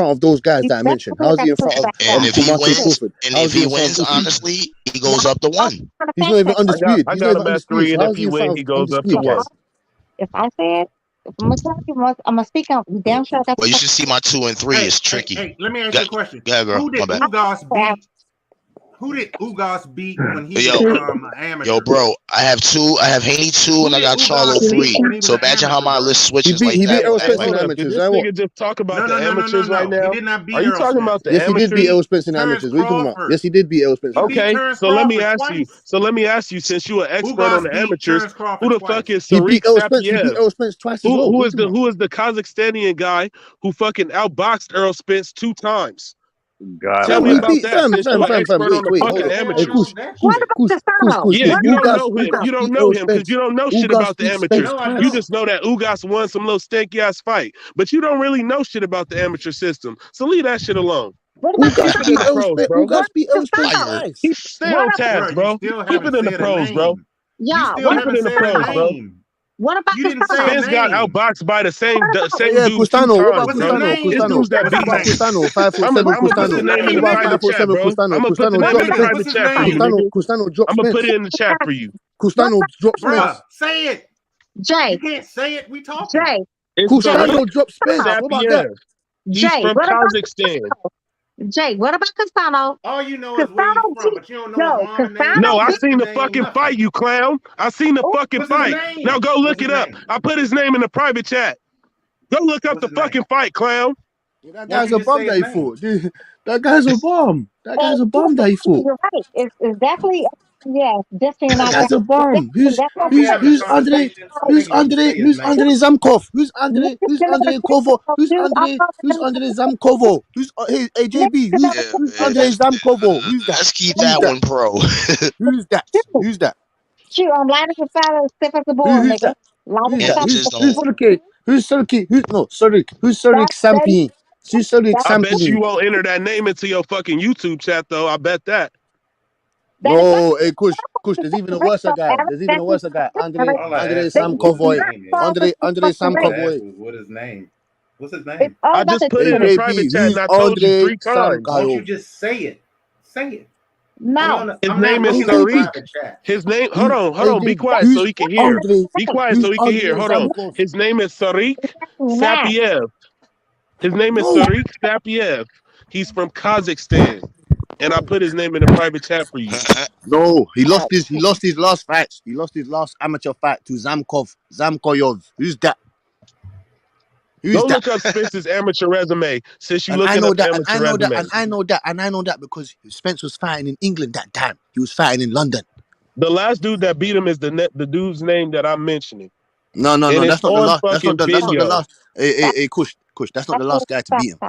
front of those guys that I mentioned? How is he in front of And if he Marcus wins, Crawford? and How if is he he in front wins, of Pussy? honestly, he goes up to 1. He's not even undisputed. I He's got not him even at 3, undisputed. So and how if is he he in front wins, of he goes up to undisputed 1. guys? If I said, if I'm gonna tell you, I'm gonna speak out. You damn sure I got Well, you should see my 2 and 3 is tricky. Hey, let me ask you a question. Yeah, girl. Who did My bad. Ugas beat? Who did Ugas beat when he Yo, was an amateur? yo, bro, I have Haney 2, and I got Charlo 3. So imagine how my list switches like He that. beat Errol Spence in Hold up. amateurs. Did this Right? What? nigga just talk about the amateurs right He now? did not beat Are you Errol talking Spence. about the Yes, he did beat amateurs? Errol Spence in Terence amateurs. What are you talking about? Crawford. Yes, he did beat Errol Spence. Okay, Terence so let me Crawford ask you. twice. So let me ask you, since you're an expert on Ugas the beat amateurs, Terence Crawford who the twice. fuck is He beat Tariq Errol Spence. He beat Sapiev? Errol Spence twice as well. Who is the Kazakhstanian guy who fucking outboxed Errol Spence 2 times? God, Tell me He about beat that, since you're an expert on Wait, the wait, hold fucking up. Hey, amateurs. Yeah, you don't know him. Ugas You don't beat know Errol him because Spence. you don't know shit Ugas about the beat Spence amateurs. twice. You just know that Ugas won some little stanky ass fight, but you don't really know shit about the amateur system. So leave that shit alone. Who got Keep it in beat the Errol pros, Spence? Who bro. got beat Errol Spence Fire. twice? Stay on task, You bro. still Keep haven't it in the said a pros, bro. name. You Yeah. still Keep haven't it in the said a pros, bro. name. What about You didn't say a Spence got name. outboxed by the same Oh yeah, dude 2 Custano. What about times, What's his bro. Custano? name? It's Custano. dudes that What beast. about Custano? 5'7", I'm gonna put the Custano. name in What the about private chat, 5'7", bro. Custano? I'm gonna put the Custano name drop in the Spence. private chat for you, nigga. Custano drop I'm gonna put Spence. it in the chat for you. Custano drop Bruh, Spence. say it. Jay. You can't say it. We talking. Jay. It's Jay. Custano Tariq drop Spence. What about that? Sapiev. He's Jay. from What about Kazakhstan. Jay? What about Castano? All you know is where he's from, but you don't know his mama name, No, his I sister seen the name, fucking nothing. fight, you clown. I seen the fucking What's his fight. name? Now go look What's his it up. name? I put his name in the private chat. Go look up What's the his name? fucking fight, clown. Yeah, that Why don't guy's you a just say bum his that he name? fought. Dude, that guy's a bum. That guy's a bum that he fought. You're right. It's definitely definitely That not guy's a bum. that's Don't be having a conversation nigga used to say his name. Andre Zamkov? Who's Andre Kovo? Who's Andre Zamkovo? Hey JB? Yeah, Who's man. Andre Zamkovo? Who's that? Let's keep Who's that that? one pro. Who's that? Who's that? Shoot, I'm lining the fire as stiff as a board, Who's nigga. that? Lining Who's the that? fire. Who's Sorike? Who's Sorike? Who's Sorik Sampion? Who's Sorik I bet you Sampion? won't enter that name into your fucking YouTube chat, though. I bet that. No, hey Kush, there's even a worse guy. Andre All I asked was Sam what his Kovoy. name is. Andre Sam All I asked Kovoy. was what his name. What's his name? I just put it Hey in the private JB, chat and who's I told you Andre 3 Sam times. Why don't you Kayo? just say it? Say it. No. His I'm not name is looking at the Tariq. private chat. His name, hold on. Be JB, quiet so who's he can hear. Andre? Be quiet Who's so he can hear. Andre Hold on. Zamkov? His name is Tariq Matt. Sapiev. His name is No, Tariq Sapiev. He's from Kazakhstan. And I put his name in the private chat for you. no, he lost his last fights. He lost his last amateur fight to Zamkoyov. Who's that? Go look up Spence's amateur resume since you And I looking know up that, amateur resume. I know that because Spence was fighting in England that time. He was fighting in London. The last dude that beat him is the dude's name that I'm mentioning. No, And it's that's not the on last. That's not fucking the video. last. Hey, Kush. That's not the last guy to beat him.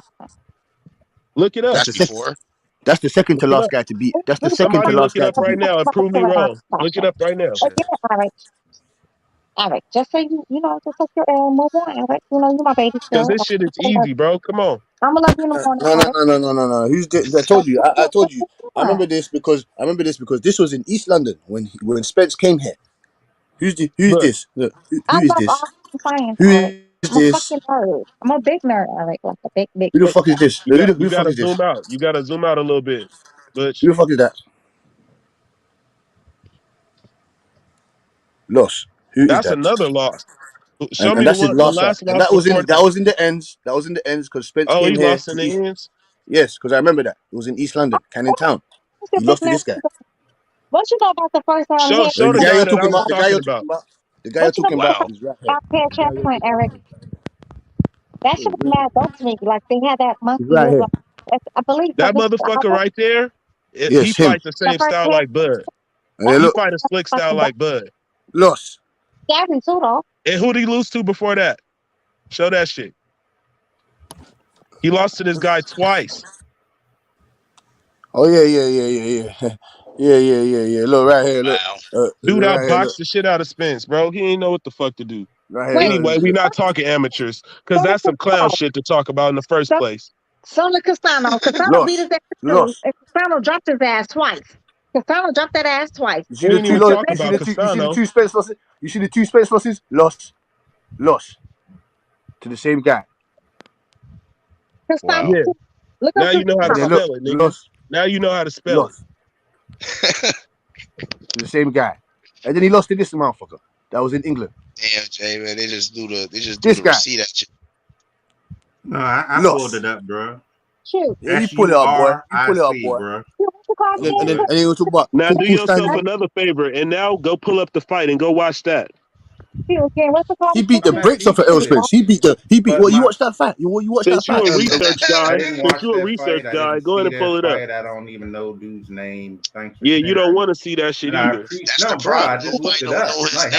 Look it up. That's before. That's the second to Look it last up. guy to beat. That's the second Somebody to look last it guy up to right beat. now and prove me wrong. Look it up right now. Eric, just so you know, just take your move on, Eric. You know, you my baby Because still. this shit is easy, bro. Come on. I'm gonna let you know on No. Who's this? I told you. I told you. I remember this because this was in East London when Spence came here. Who's this? Look, I who is love this? all science, Who Eric. is I'm a this? fucking nerd. I'm a big nerd, Eric. Like a big. Who the fuck is this? You Who the fuck gotta is this? zoom out. You gotta zoom out a little bit. Butch. Who the fuck is that? Loss. Who is That's that? another loss. Show And me that's his the last fight. last And loss that was in before the ends. That was in the ends because Spence Oh, came he here lost in to the East. ends? Yes, because I remember that. It was in East London, Canning Town. You're He a big lost to nerd. this guy. What you know about the first round Show here? show The the guy guy you're that I talking was about. talking about. The guy you're What you know talking about Wow. is right here. about Pat The guy you're Checkpoint, talking Eric? about. That shit was mad dope to me. Like they had that He's monkey right with here. I believe That motherfucker right there, he Yes, him. fight the the same first style round. like Bud. And then He look, fight a slick style like Bud. lost. Gary too, though. And who'd he lose to before that? Show that shit. He lost to this guy twice. Oh yeah. Yeah. Look right here. Look. Wow. Dude Right here. outboxed Look. the shit out of Spence, bro. He ain't know what the fuck to do. Right here. Wait, Anyway, we not talking amateurs because that's some clown shit to talk about in the first place. Sona Castano. Castano beat his ass too. And Castano dropped his ass twice. Castano dropped that ass twice. You see We the ain't two even losses. talking about Castano. Two Spence losses. You see the two Spence losses. Lost to the same guy. Castano. Yeah. Look Now up you know how to Then spell it, nigga. lost. Now you know how to spell it. To the same guy, and then he lost to this motherfucker. That was in England. Damn, Jay, man. They just do the This guy. receipt at you. No, I pulled it up, bro. Shoot. Yeah, you pull it up, boy. bro. And then you talk about Now do yourself Stanley. another favor and now go pull up the fight and go watch that. He beat the brakes off of Errol Spence. He beat. Well, you watched that fight. You watched that Since you fight. a research guy, I didn't watch that fight. I didn't go ahead and see pull that it up. fight. I don't even know dude's name. Thanks for Yeah, sharing. you don't want to see that shit either. No, bro, I just looked it up. Like,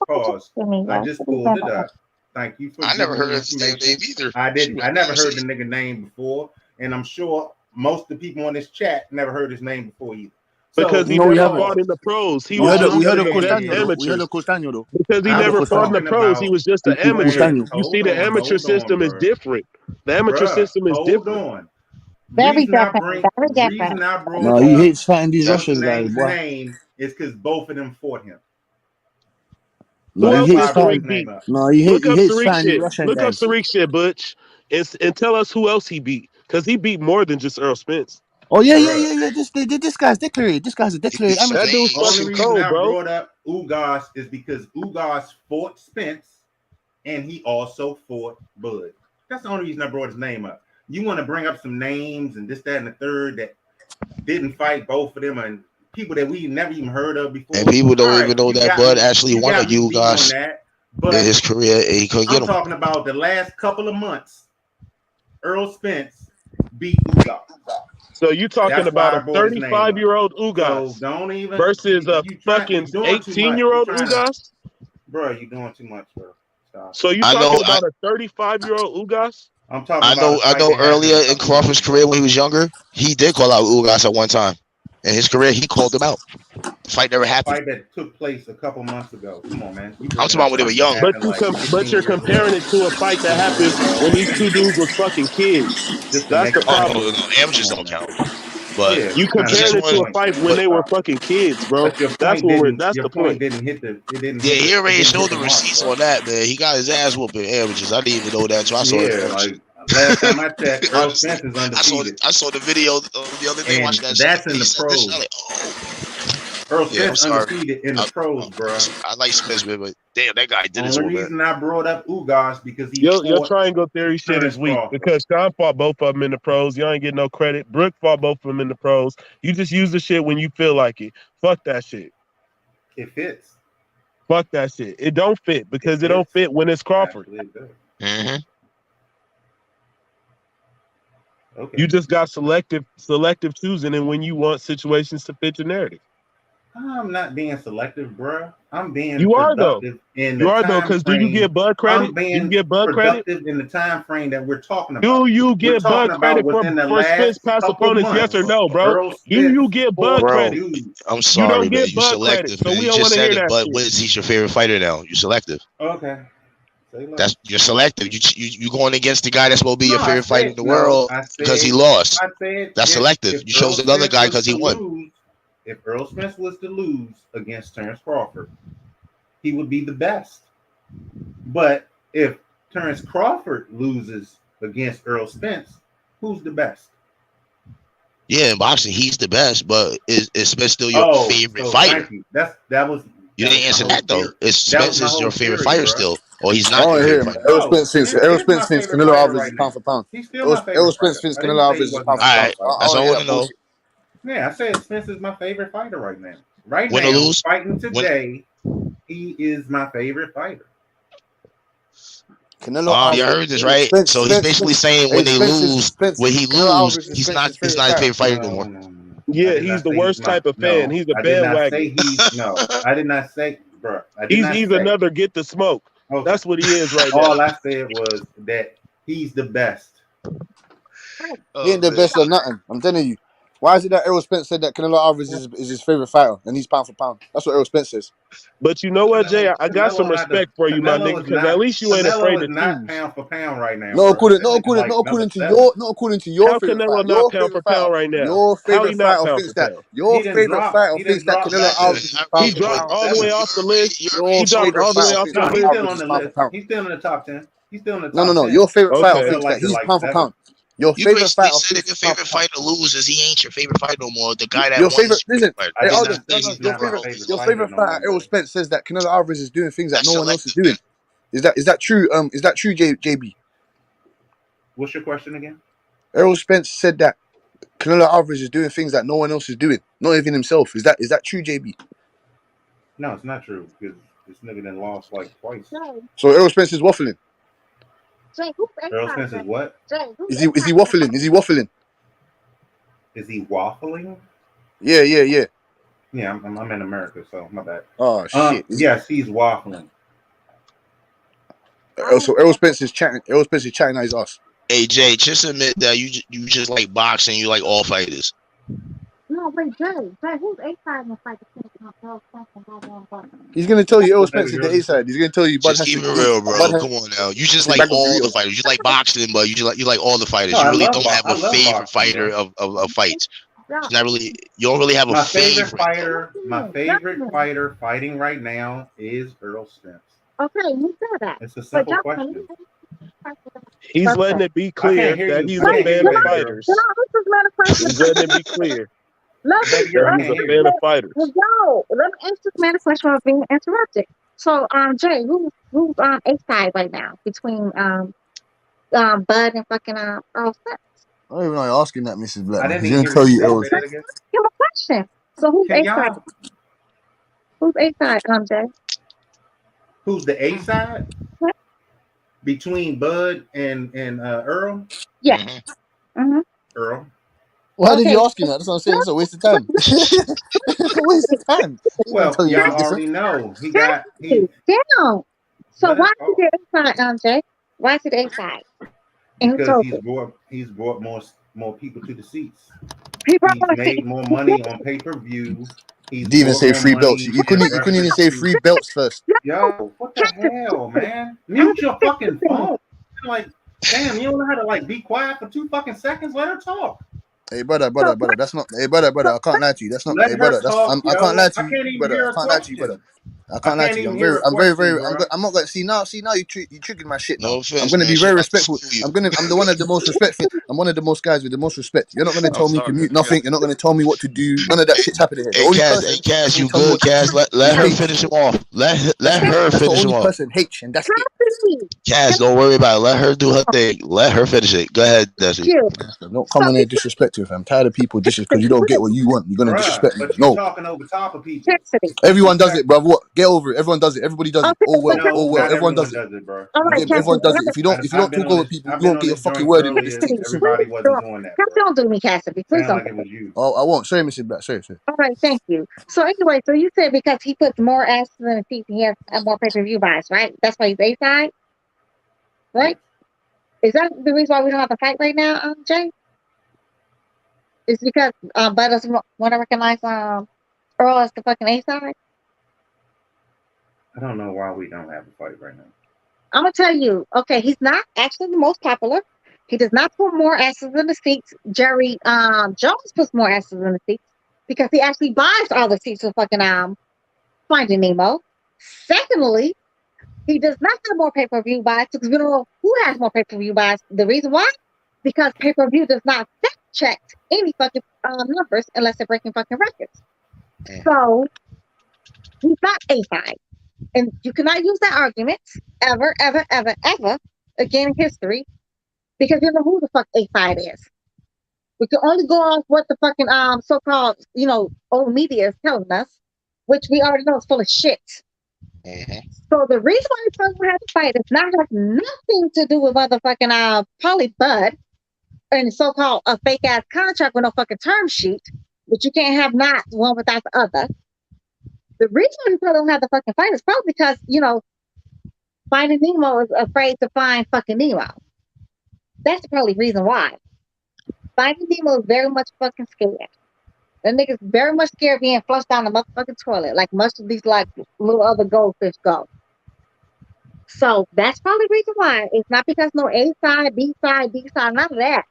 pause. I just pulled it up. Thank you for I never heard of his name either. I never heard the nigga name before, and I'm sure most of the people on this chat never heard his name before either. Because he never fought in the pros. He was we heard of amateurs. We heard of Costanzo though. Because he never fought in the pros. He was just an amateur. Costanzo. You see, the amateur system is different. The amateur system is different. Hold on. Very different. Very different. No, he hates fighting these Yeah. Russian guys, To boy. name is because both of them fought him. No, Who he else hates did Tariq fighting. beat? No, Look he up hates Tariq fighting these shit. Russian Look up guys. Tariq shit, Butch, and tell us who else he beat. Because he beat more than just Errol Spence. Oh yeah. This guy's declared. This guy's a declared amateur. That dude's Only fucking reason cold, I bro. brought up Ugas is because Ugas fought Spence, and he also fought Bud. That's the only reason I brought his name up. You want to bring up some names and this, that, and the third that didn't fight both of them and people that we never even heard of before. And people don't All even right, know you that got Bud me. actually You won got a me you beat on guys that. in But his career, and he couldn't get I'm him. talking about the last couple of months. Errol Spence beat Ugas. So you talking That's why about I a brought his name up. 35-year-old So Ugas don't even versus a you're fucking doing too much. 18-year-old Ugas? Bro, you're doing too much, bro. Stop. So you talking about a 35-year-old Ugas? I'm talking I about know. I know. Earlier in Crawford's career, when he was younger, he did call out Ugas at one time. In his career, he called him out. The fight never happened. fight that took place a couple months ago. Come on, man. You I'm talking about when they were young. But you're comparing it to a fight that happened when these two dudes was fucking kids. That's the problem. No, amateurs don't count. But You comparing it to a fight when they were fucking kids, bro. That's what we're. That's the point. Didn't hit the. It didn't. Yeah, hit he already it didn't showed hit the mark, receipts bro. on that, man. He got his ass whooping amateurs. I didn't even know that, so I saw it Yeah, first. like last time I checked, Errol Spence is undefeated. I saw the video the other day. And Watching that that's shit. in He the said this shit. pros. I'm like, oh. Earl Yeah, I'm Spence sorry. undefeated in the pros, bro. I like Spence, man, but damn, that guy did his Only work, man. reason I brought up Ugas because he Your fought triangle theory shit Terence is weak Crawford. because Sean fought both of them in the pros. You ain't getting no credit. Brooke fought both of them in the pros. You just use the shit when you feel like it. Fuck that shit. It fits. Fuck that shit. It don't fit because it don't fit when it's Crawford. Mm-hmm. Okay. You just got selective choosing, and when you want situations to fit your narrative. I'm not being selective, bro. I'm being You are though. productive in the You are time though, because do you frame. get Bud credit? I'm Do you being get Bud credit? productive in the time frame that we're talking about. Do you We're get talking Bud about credit within the for Spence last past couple opponents? months. Yes or no, bro? Earl Do you Spence get fought Bud Bro, credit? I'm You sorry, don't man. get You Bud credit, selective, so man. we You don't want just to hear said it, that but shit. Woods, he's your favorite fighter now. You're selective. Okay. Say less. That's you're selective. You going against the guy that's supposed to be your No, I favorite fighter said in the no. world I because he said lost. I said That's selective. You chose Earl another Spence guy was because he to won. lose, if Earl Spence was to lose against Terence Crawford, he would be the best. But if Terence Crawford loses against Earl Spence, who's the best? Yeah, in boxing, he's the best, but is Spence still your favorite fighter? Thank you. That was. You didn't answer that though. Is That Spence was my is your whole favorite theory, fighter bro. still, or he's I not want your to hear favorite him. fighter? Errol Spence thinks favorite Canelo fighter Alvarez right is now. pound for pound. He's still my favorite Errol Spence fighter. thinks I didn't Canelo say Alvarez he is was pound for not. All pound. right, I that's want to all I hear want that to know. bullshit. Yeah, I said Spence is my favorite fighter right now. Right Win or now, lose? fighting today, he is my favorite fighter. Canelo You Alvarez. heard this right. So he's basically saying when they lose, when he Canelo lose, Alvarez is he's not Spence's his favorite fighter. favorite fighter no more. Yeah, he's the worst type of fan. He's a I did not bandwagon. say he's no. I did not say, bro. I did not He's say. another get the smoke. Okay. That's what he is right now. All I said was that he's the best. He ain't the best of nothing. I'm telling you. Why is it that Errol Spence said that Canelo Alvarez is his favorite fighter and he's pound for pound? That's what Errol Spence says. But you know what, Jay? I got some Canelo not the- respect for you, my Canelo nigga, is because not- at least you ain't afraid Canelo to is not choose. pound for pound right now. No, bro. according to your How favorite Canelo fighter. not Your pound for favorite fighter. pound right now? Your How he favorite not fighter pound thinks for that. pound? Your favorite fighter thinks that Canelo Alvarez is pound He for dropped pound. all the way off the list. Your He dropped favorite all the way fighter off thinks the No, Canelo he's list. still Alvarez on is the pound for list. pound. He's still in the top 10. He's still in the top No. 10. Your favorite fighter Still thinks like that the, he's like, pound for 7. pound. Your You favorite basically fighter said if thinks your he's pound favorite for pound. fighter loses, he ain't your favorite fighter no more. The guy that Your won favorite, is listen, fighter. I hey did Alden, not say no, he's not my favorite your fighter favorite no fighter, more. Errol Spence says that Canelo Alvarez is doing things that That's no one else is selective, doing. Is that true? Is that true, JB? What's your question again? Errol Spence said that Canelo Alvarez is doing things that no one else is doing, not even himself. Is that true, JB? No, it's not true because this nigga done lost like twice. So Errol Spence is waffling. Earl Spence is what? Is he waffling? Is he waffling? Is he waffling? Yeah. Yeah, I'm in America, so my bad. Oh shit. Yes, he's waffling. So Errol Spence is chatting. Errol Spence is chatting at his ass. Hey Jay, just admit that you just like boxing. You like all fighters. No, wait, Jay, who's 8-5 in the fight between Earl Spence and Devin Haney? He's gonna tell you Errol Spence is the A side. He's gonna tell you Bud Just has keep to. it real, bro. Bud has Come on now. You just to like back up all the Doritos. fighters. You like boxing, but you like all the fighters. No, You I really love don't have a boxing, favorite fighter bro. of fights. It's not really. You don't really have a My favorite favorite. fighter fighting right now is Errol Spence. Okay, you said that. It's a simple question. He's letting it be I clear can't hear that you. he's I a can't hear fan you, of baby girl. fighters. No, this is not a question. He's letting it be clear Let's Baby girl, I that he's can't a hear fan you. of fighters. Yo, let me ask this man a question without being interrupted. So, Jay, who's A side right now between Bud and fucking Earl Spence? I don't even know you're asking that, Mrs. Black. I Man. didn't He's even gonna hear tell what you you said. Errol. Say that again. Give a question. So who's Can A side? y'all? Who's A side, Jay? Who's the A side What? between Bud and Earl? Yeah. Mm-hmm. Earl. Why did Okay. you ask him that? That's what I'm saying. It's a waste of time. It's a waste of time. He's gonna Well, tell you y'all this. already know he Damn. So Let why us is he the A side, Jay? Why is he the A side? And who because told he's brought more people to the seats. He brought He's made more money on pay-per-view. He's You didn't even brought say more free belts. money You in couldn't even say free belts first. Yo, what the hell, man? Mute your fucking phone. Like, damn, you don't know how to like be quiet for 2 fucking seconds. Let her talk. Hey brother, that's not. Hey brother, I can't lie to you. That's not. Let Hey her brother, talk, I can't lie yo. to I you, can't even brother. hear I a can't lie to you, brother. question. I I can't lie can't to you. even hear a question, bro. I'm not gonna see now. You triggered my shit No now. I'm offense, gonna man. be She very about to respectful. school you. I'm the one of the most respectful. I'm one of the most guys with the most respect. You're not gonna tell me to mute nothing. You're not gonna tell me what to do. None of that shit's happening here. The Hey, only Cass. person Hey, Cass. that's gonna You tell me good, what to do Cass? Let is her H. finish him off. Let That's her the finish him only off. person H, and that's it. Cass, don't worry about it. Let her do her thing. Let her finish it. Go ahead, Desi. Don't come on there disrespect you. I'm tired of people because you don't get what you want. You're gonna Bruh, disrespect me. but you No. talking over top of people. Everyone does it, bro. What? Get over it. Everyone does it. Everybody does it. Oh well. No, Oh well. not Everyone does everyone it. does it, bro. All right, No, Cassie. Everyone does it. If you don't talk over people, I've you been won't on get your this fucking joint word in with this earlier. team. Simple. Everybody wasn't doing that, bro. Don't do me, Cassidy. Please Sound don't. like it was you. Oh, I won't. Sorry, Mr. Black. Sorry. All right, thank you. So anyway, so you said because he puts more asses in the seats, he has more pay-per-view buys, right? That's why he's A side, right? Is that the reason why we don't have a fight right now, Jay? It's because Bud doesn't want to recognize Earl as the fucking A side? I don't know why we don't have a fight right now. I'm gonna tell you, okay, he's not actually the most popular. He does not put more asses in the seats. Jerry Jones puts more asses in the seats because he actually buys all the seats for fucking Finding Nemo. Secondly, he does not have more pay-per-view buys because we don't know who has more pay-per-view buys. The reason why? Because pay-per-view does not fact-check any fucking numbers unless they're breaking fucking records. So he's not A side. And you cannot use that argument ever, ever, ever, ever again in history because you know who the fuck A side is. We can only go off what the fucking so-called, old media is telling us, which we already know is full of shit. So the reason why he's supposed to have to fight is not has nothing to do with motherfucking Polly Bud and so-called a fake ass contract with no fucking term sheet, but you can't have not one without the other. The reason why he probably don't have the fucking fight is probably because, Finding Nemo is afraid to find fucking Nemo. That's the probably reason why. Finding Nemo is very much fucking scared. That nigga's very much scared of being flushed down the motherfucking toilet, like most of these like little other goldfish go. So that's probably the reason why. It's not because no A side, B side, D side, none of that.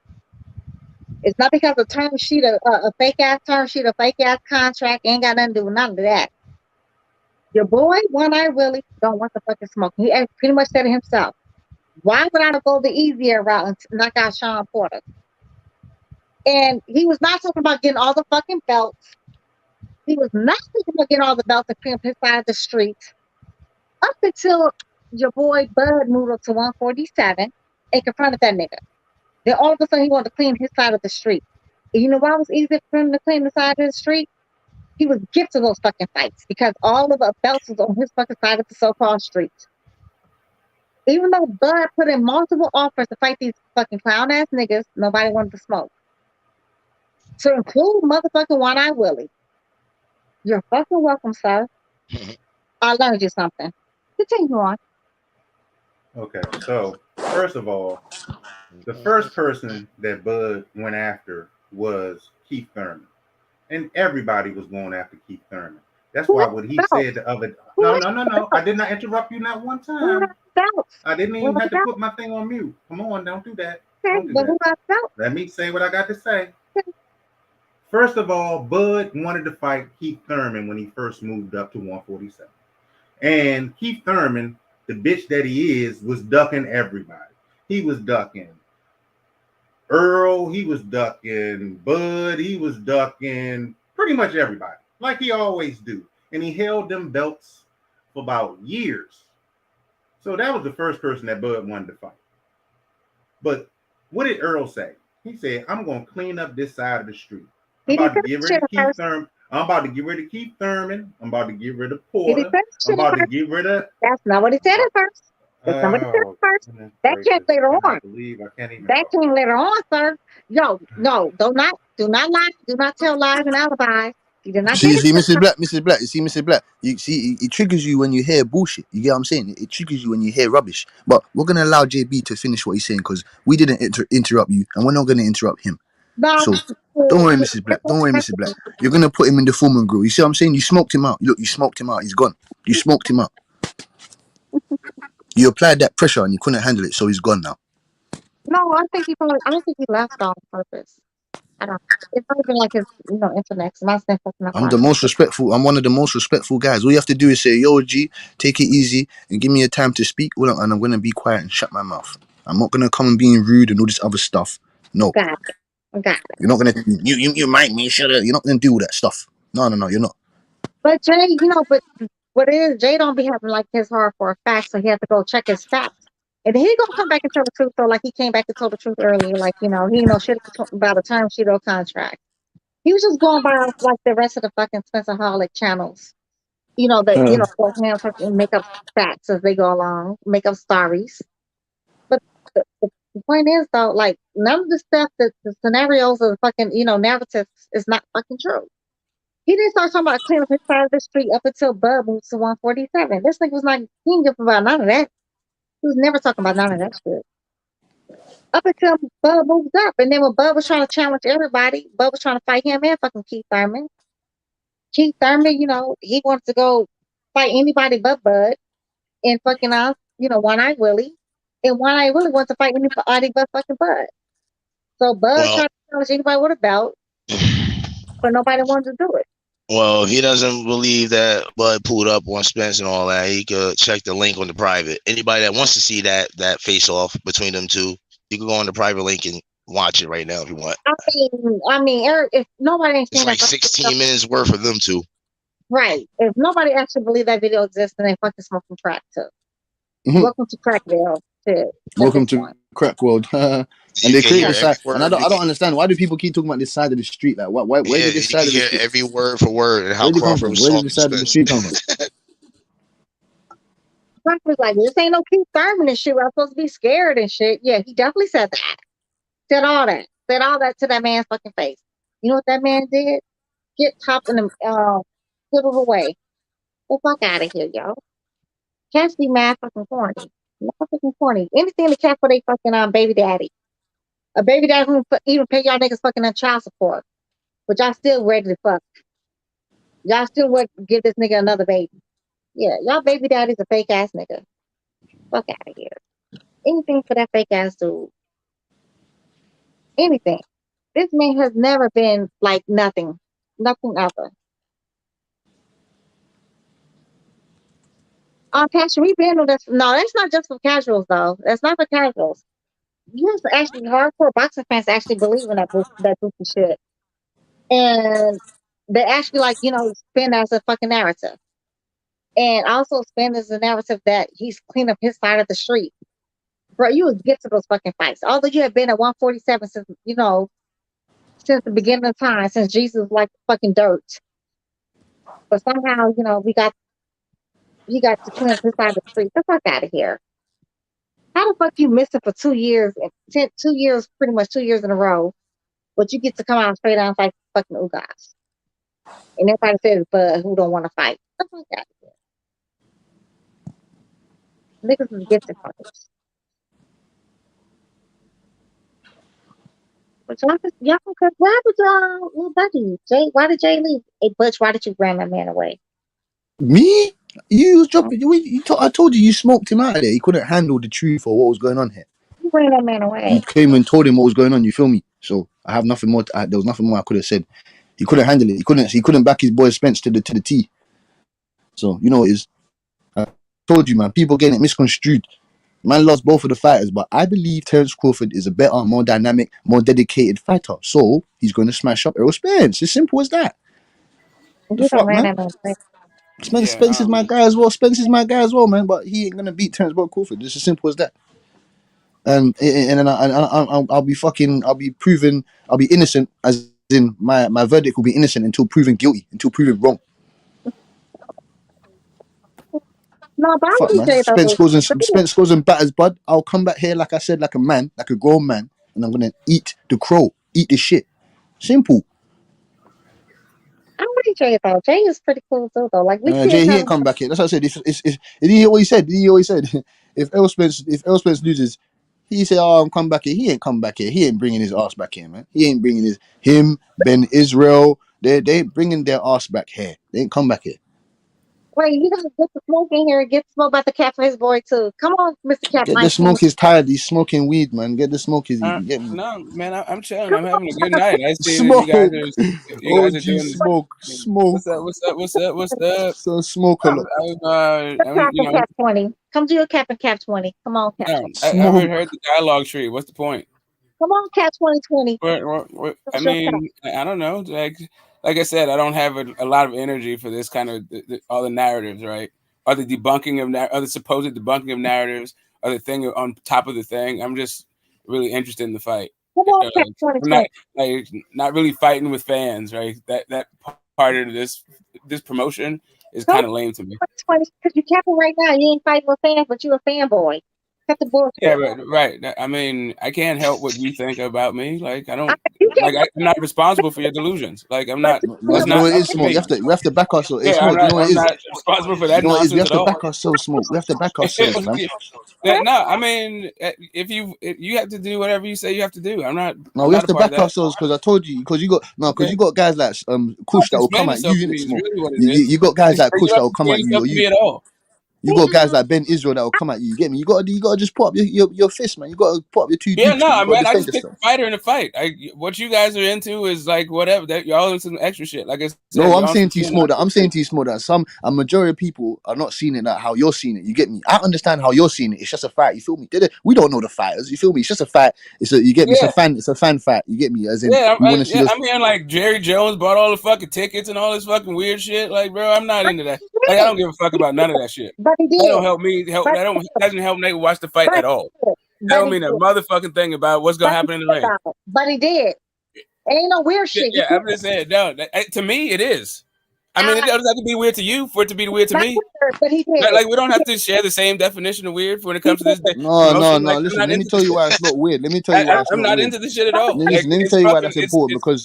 It's not because a term sheet, a fake ass term sheet, a fake ass contract ain't got nothing to do with none of that. Your boy, One Eye Willie, don't want the fucking smoke. He pretty much said it himself. Why would I go the easier route and knock out Sean Porter? And he was not talking about getting all the fucking belts. He was not talking about getting all the belts and clean up his side of the street. Up until your boy Bud moved up to 147 and confronted that nigga. Then all of a sudden he wanted to clean his side of the street. And you know why it was easier for him to clean the side of the street? He was gifted those fucking fights because all of the belts was on his fucking side of the so-called street. Even though Bud put in multiple offers to fight these fucking clown ass niggas, nobody wanted to smoke. To include motherfucking One Eye Willie. You're fucking welcome, sir. I learned you something. Continue on. Okay, so first of all, the first person that Bud went after was Keith Thurman. And everybody was going after Keith Thurman. That's why what he said the other No. I did not interrupt you not one time. I didn't even have to put my thing on mute. Come on, don't do that. Don't do that. Let me say what I got to say. First of all, Bud wanted to fight Keith Thurman when he first moved up to 147. And Keith Thurman, the bitch that he is, was ducking everybody. He was ducking Earl, he was ducking Bud, he was ducking pretty much everybody, like he always do. And he held them belts for about years. So that was the first person that Bud wanted to fight. But what did Earl say? He said, I'm going to clean up this side of the street. I'm about to get rid of Keith Thurman. I'm about to get rid of Keith Thurman. I'm about to get rid of Porter. I'm about to get rid of... That's not what he said at first. That's not what he said at first. That came later on. That came later on, sir. Yo, no, do not lie. Do not tell lies and alibis. You did not See, Mrs. Black. You see, Mrs. Black. You see, it triggers you when you hear bullshit. You get what I'm saying? It triggers you when you hear rubbish. But we're gonna allow JB to finish what he's saying because we didn't interrupt you, and we're not gonna interrupt him. So don't worry, Mrs. Black. Don't worry, Mrs. Black. You're gonna put him in the Foreman grill. You see what I'm saying? You smoked him out. Look, you smoked him out. He's gone. You smoked him out. You applied that pressure and you couldn't handle it, so he's gone now. No, I don't think he left on purpose. I don't. It's not even like his, internet. I'm the most respectful. I'm one of the most respectful guys. All you have to do is say, "Yo, G, take it easy and give me a time to speak," and I'm gonna be quiet and shut my mouth. I'm not gonna come and being rude and all this other stuff. No. Got it. You're not gonna. You might me shut up. You're not gonna do all that stuff. No, you're not. But Jay, but what it is, Jay don't be having like his heart for a fact, so he has to go check his facts. And he gonna come back and tell the truth. So like he came back and told the truth earlier, like he ain't know shit about a term sheet or contract. He was just going by like the rest of the fucking Spencer Holic channels. For him fucking make up facts as they go along, make up stories. But the point is though, like none of the stuff that the scenarios of the fucking narratives is not fucking true. He didn't start talking about cleaning up his side of the street up until Bub moved to 147. This nigga was not king up about none of that. He was never talking about none of that shit. Up until Bub moved up. And then when Bub was trying to challenge everybody, Bub was trying to fight him and fucking Keith Thurman. Keith Thurman, he wanted to go fight anybody but Bud. And fucking One Eye Willie. And One Eye Willie wanted to fight anybody but fucking Bud. So Bud tried to challenge anybody with a belt. But nobody wanted to do it. Well, if he doesn't believe that Bud pulled up on Spence and all that, he could check the link on the private. Anybody that wants to see that face off between them two, you can go on the private link and watch it right now if you want. I mean, Eric, if nobody ain't seen it's like 16 minutes worth for them two. Right. If nobody actually believe that video exists, then they fucking smoking crack too. Mm-hmm. Welcome to Crackville. Welcome to Crack World. And they create a side, and I don't understand why do people keep talking about this side of the street? Like, where did this side of the street? Every word for word and how Crawford was Where did this side of the street come from? Crawford's like, this ain't no Keith Thurman and shit. I'm supposed to be scared and shit. Yeah, he definitely said that. Said all that to that man's fucking face. You know what that man did? Get topped in the put away. The fuck out of here, yo. Cats be mad fucking corny. Not fucking corny. Anything to cat for they fucking baby daddy. A baby daddy who even pay y'all niggas fucking on child support. But y'all still ready to fuck. Y'all still would give this nigga another baby. Yeah, y'all baby daddy's a fake ass nigga. Fuck out of here. Anything for that fake ass dude. Anything. This man has never been like nothing. Nothing ever. Pastor, we been on this. No, that's not just for casuals though. That's not for casuals. You have to actually hardcore boxing fans actually believe in that goofy shit. And they actually spin as a fucking narrative. And also spin as a narrative that he's cleaned up his side of the street. Bro, you would get to those fucking fights. Although you have been at 147 since the beginning of time, since Jesus was fucking dirt. But somehow, you got to clean up his side of the street. Get the fuck out of here. How the fuck you miss it for 2 years, 2 years, pretty much 2 years in a row, but you get to come out straight out and fight fucking Ugas. And everybody says, but who don't want to fight? Get the fuck out of here. Niggas is gifted fuckers. But y'all can why would y'all buddy? Jay, why did Jay leave? Hey Butch, why did you grab that man away? Me? You was dropping. I told you smoked him out of there. He couldn't handle the truth or what was going on here. You ran that man away. You came and told him what was going on. You feel me? So I have nothing more. There was nothing more I could have said. He couldn't handle it. He couldn't back his boy Spence to the T. So you know what it is. I told you, man. People getting it misconstrued. Man lost both of the fighters, but I believe Terence Crawford is a better, more dynamic, more dedicated fighter. So he's going to smash up Errol Spence. It's simple as that. The fuck, man. Spence is my guy as well. Spence is my guy as well, man. But he ain't gonna beat Terence Crawford. It's as simple as that. And then I'll be proven. I'll be innocent, as in my verdict will be innocent until proven guilty, until proven wrong. No, but Fuck, man. Spence goes and batters, bud. I'll come back here, like I said, like a man, like a grown man, and I'm gonna eat the crow, eat the shit. Simple. I like Jay though. Jay is pretty cool too, though. Like we Jay, he ain't come back here. That's what I said. If did you hear what he said? Did you hear what he said? If Errol Spence loses, he said, "Oh, I'm come back here." He ain't come back here. He ain't bringing his ass back here, man. He ain't bringing him, Ben Israel. They ain't bringing their ass back here. They ain't come back here. Wait, you gotta get the smoke in here and get the smoke about the cat for his boy too. Come on, Mr. Cat. Get the smoke. He's tired. He's smoking weed, man. Get the smoke. Get me. No, man, I'm chilling. I'm having a good night. I see that you guys are doing smoke. What's up? So smoke a lot. Cap 20. Come do your Cap and Cap 20. Come on, Cap 20. I haven't heard the dialogue tree. What's the point? Come on, Cap 2020. I mean, I don't know. Like I said, I don't have a lot of energy for this kind of all the narratives, right? Or the debunking of the supposed debunking of narratives, or the thing on top of the thing. I'm just really interested in the fight. Come on, Cap 2020. I'm not really fighting with fans, right? That part of this promotion is kind of lame to me. Because you're capping right now. You ain't fighting with fans, but you're a fanboy. Cut the bullshit. Yeah, right. I mean, I can't help what you think about me. Like, I don't. I'm not responsible for your delusions. Like, I'm not. No, it is smoke. We have to back ourselves. Yeah, Smoke. I'm not responsible for that. You know what it is? We have to back ourselves, smoke. We have to back ourselves, man. No, I mean, if you have to do whatever you say you have to do. I'm not. No, we have to back ourselves because I told you you got guys like Kush that will come at you. You got guys like Kush that will come at you. You got guys like Ben Israel that will come at you. You get me? You got to just put up your fist, man. You got to put up your two. Yeah, no, I just pick a fighter in a fight. What you guys are into is like whatever. That y'all into some extra shit. Like I said, no, I'm saying to you, small. I'm saying to you, small. That a majority of people are not seeing it how you're seeing it. You get me? I understand how you're seeing it. It's just a fight. You feel me? We don't know the fighters. You feel me? It's just a fight. You get me? Yeah. It's a fan fight. You get me? As in, I mean, like Jerry Jones bought all the fucking tickets and all this fucking weird shit. Like, bro, I'm not into that. Like, I don't give a fuck about none of that shit. But he did. That don't help me. That doesn't help Nate watch the fight at all. That don't mean a motherfucking thing about what's gonna happen in the ring. But he did. Ain't no weird shit. Yeah, I'm just saying. No, to me, it is. I mean, it doesn't have to be weird to you for it to be weird to me. But he did. Like, we don't have to share the same definition of weird when it comes to this. No. Listen, let me tell you why it's not weird. Let me tell you why it's not weird. I'm not into this shit at all. Listen, let me tell you why that's important because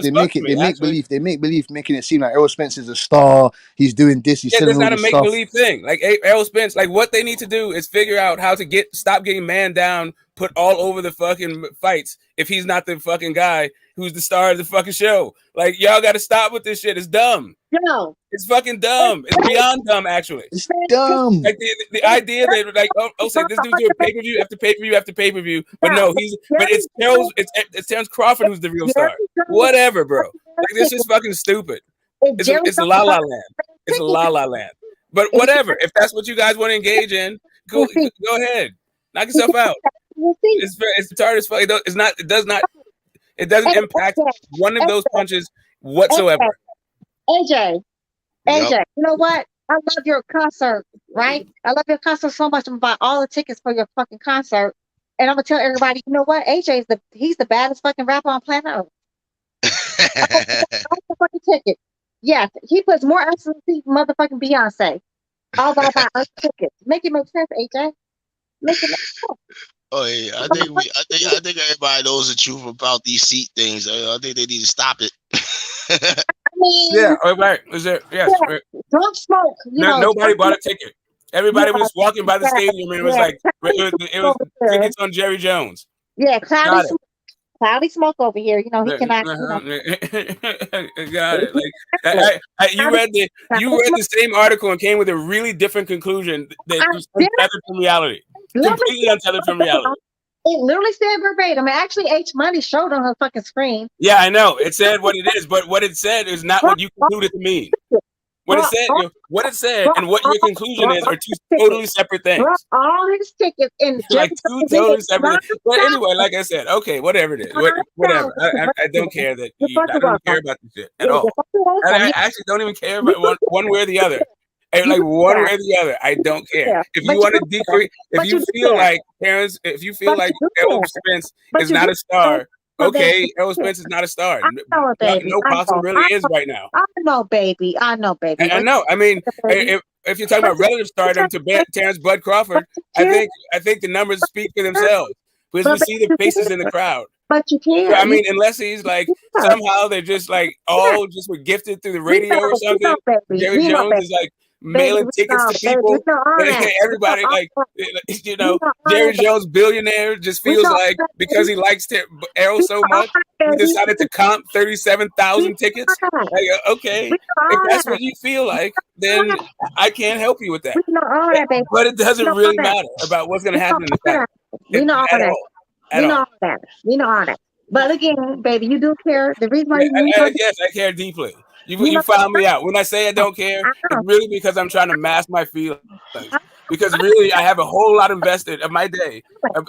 they make believe, making it seem like Errol Spence is a star. He's doing this. He's selling all this stuff. That's not a make believe thing. Like Errol Spence, like what they need to do is figure out how to stop getting man down, put all over the fucking fights. If he's not the fucking guy who's the star of the fucking show, like y'all got to stop with this shit. It's dumb. No, it's fucking dumb. It's beyond dumb, actually. It's dumb. Like the idea that like, say this dude's doing pay per view after pay per view after pay per view, but no, it's Terence Crawford who's the real star. Whatever, bro. Like this is fucking stupid. It's a la la land. It's a la la land. But whatever. If that's what you guys want to engage in, go ahead. Knock yourself out. It's retarded as fuck. It doesn't impact one of those punches whatsoever. AJ, you know what? I love your concert, right? I love your concert so much. I'm gonna buy all the tickets for your fucking concert, and I'm gonna tell everybody, you know what? AJ he's the baddest fucking rapper on planet Earth. the fucking ticket. Yes, he puts more action than motherfucking Beyonce. All about our tickets. Make it make sense, AJ. Make it make sense. Oh yeah, I think everybody knows the truth about these seat things. I think they need to stop it. Yeah, right. Is there? Yes. Yeah. Don't smoke. Nobody bought a ticket. Everybody was walking by the stadium and it was like it was tickets on Jerry Jones. Yeah, cloudy. cloudy smoke over here. You know, he cannot. Got it. Like you read the same article and came with a really different conclusion that was untethered from reality. Completely untethered from reality. It literally said verbatim. Actually, H Money showed on her fucking screen. Yeah, I know. It said what it is, but what it said is not what you concluded to mean. What it said, and what your conclusion is are two totally separate things. All his tickets in like two totally separate things. But anyway, like I said, okay, whatever it is, whatever. I don't care that I don't care about this shit at all. I actually don't even care about one way or the other. Like one way or the other, I don't care. If you want to decrease, if you feel like Terence, if you feel like Errol Spence is not a star, okay, Errol Spence is not a star. No possible really is right now. I know, baby. I know. I mean, if you're talking about relative stardom to Terence Bud Crawford, I think the numbers speak for themselves because we see the faces in the crowd. But you can't. I mean, unless he's like somehow they're just like all just were gifted through the radio or something. Jerry Jones is like mailing tickets to people. Everybody, like, you know, Jerry Jones, billionaire, just feels like because he likes Errol so much, he decided to comp 37,000 tickets. Like, okay, if that's what you feel like, then I can't help you with that. But it doesn't really matter about what's going to happen in the fight. We know all that. We know all that. We know all that. But again, baby, you do care. The reason why yes, I care deeply. You found me out. When I say I don't care, it's really because I'm trying to mask my feelings. Because really, I have a whole lot invested of my day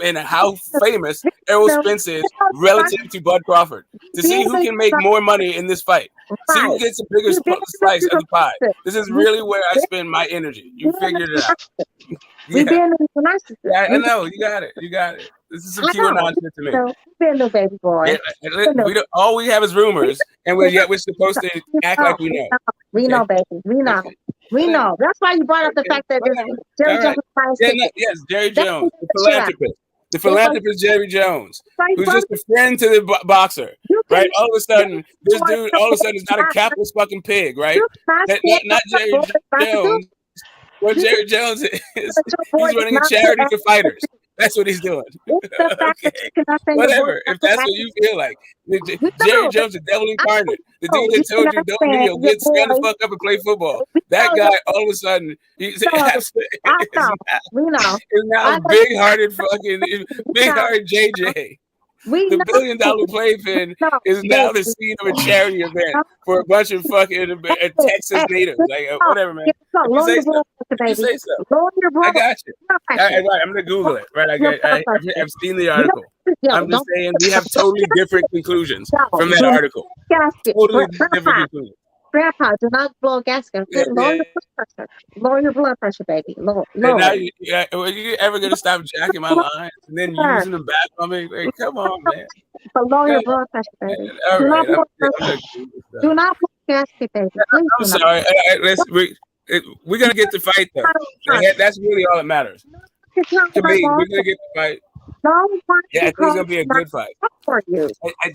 in how famous Errol Spence is relative to Bud Crawford. To see who can make more money in this fight. See who gets the biggest slice of the pie. This is really where I spend my energy. You figured it out. Yeah, I know. You got it. You got it. This is some QAnon shit to me. Little baby boy. Yeah, all we have is rumors, and we're supposed to act like we know. We know, baby. We know. We know. That's why you brought up the fact that Jerry Jones. Yes, Jerry Jones, the philanthropist. The philanthropist Jerry Jones, who's just a friend to the boxer, right? All of a sudden, this dude, is not a capitalist fucking pig, right? Not Jerry Jones. What Jerry Jones is, he's running a charity for fighters. That's what he's doing. Okay. Whatever. If that's what you feel like. Jerry Jones, the devil incarnate. The dude that told you don't kneel, stand the fuck up and play football. That guy, all of a sudden, is now a big-hearted JJ. The $1 billion playpen is now the scene of a charity event for a bunch of fucking Texas natives. Like, whatever, man. You say so. I got you. I'm going to Google it. Right? I've seen the article. I'm just saying we have totally different conclusions from that article. Totally different conclusions. Grandpa, do not blow a gasket. Lower your blood pressure. Lower your blood pressure, baby. Lower. Now are you ever gonna stop jacking my lines and then using them back on me? Like, come on, man. But lower your blood pressure, baby. All right. Do not blow a gasket, baby. I'm sorry. We're gonna get the fight though. That's really all that matters. To me, we're gonna get the fight. Yeah, I think it's gonna be a good fight. I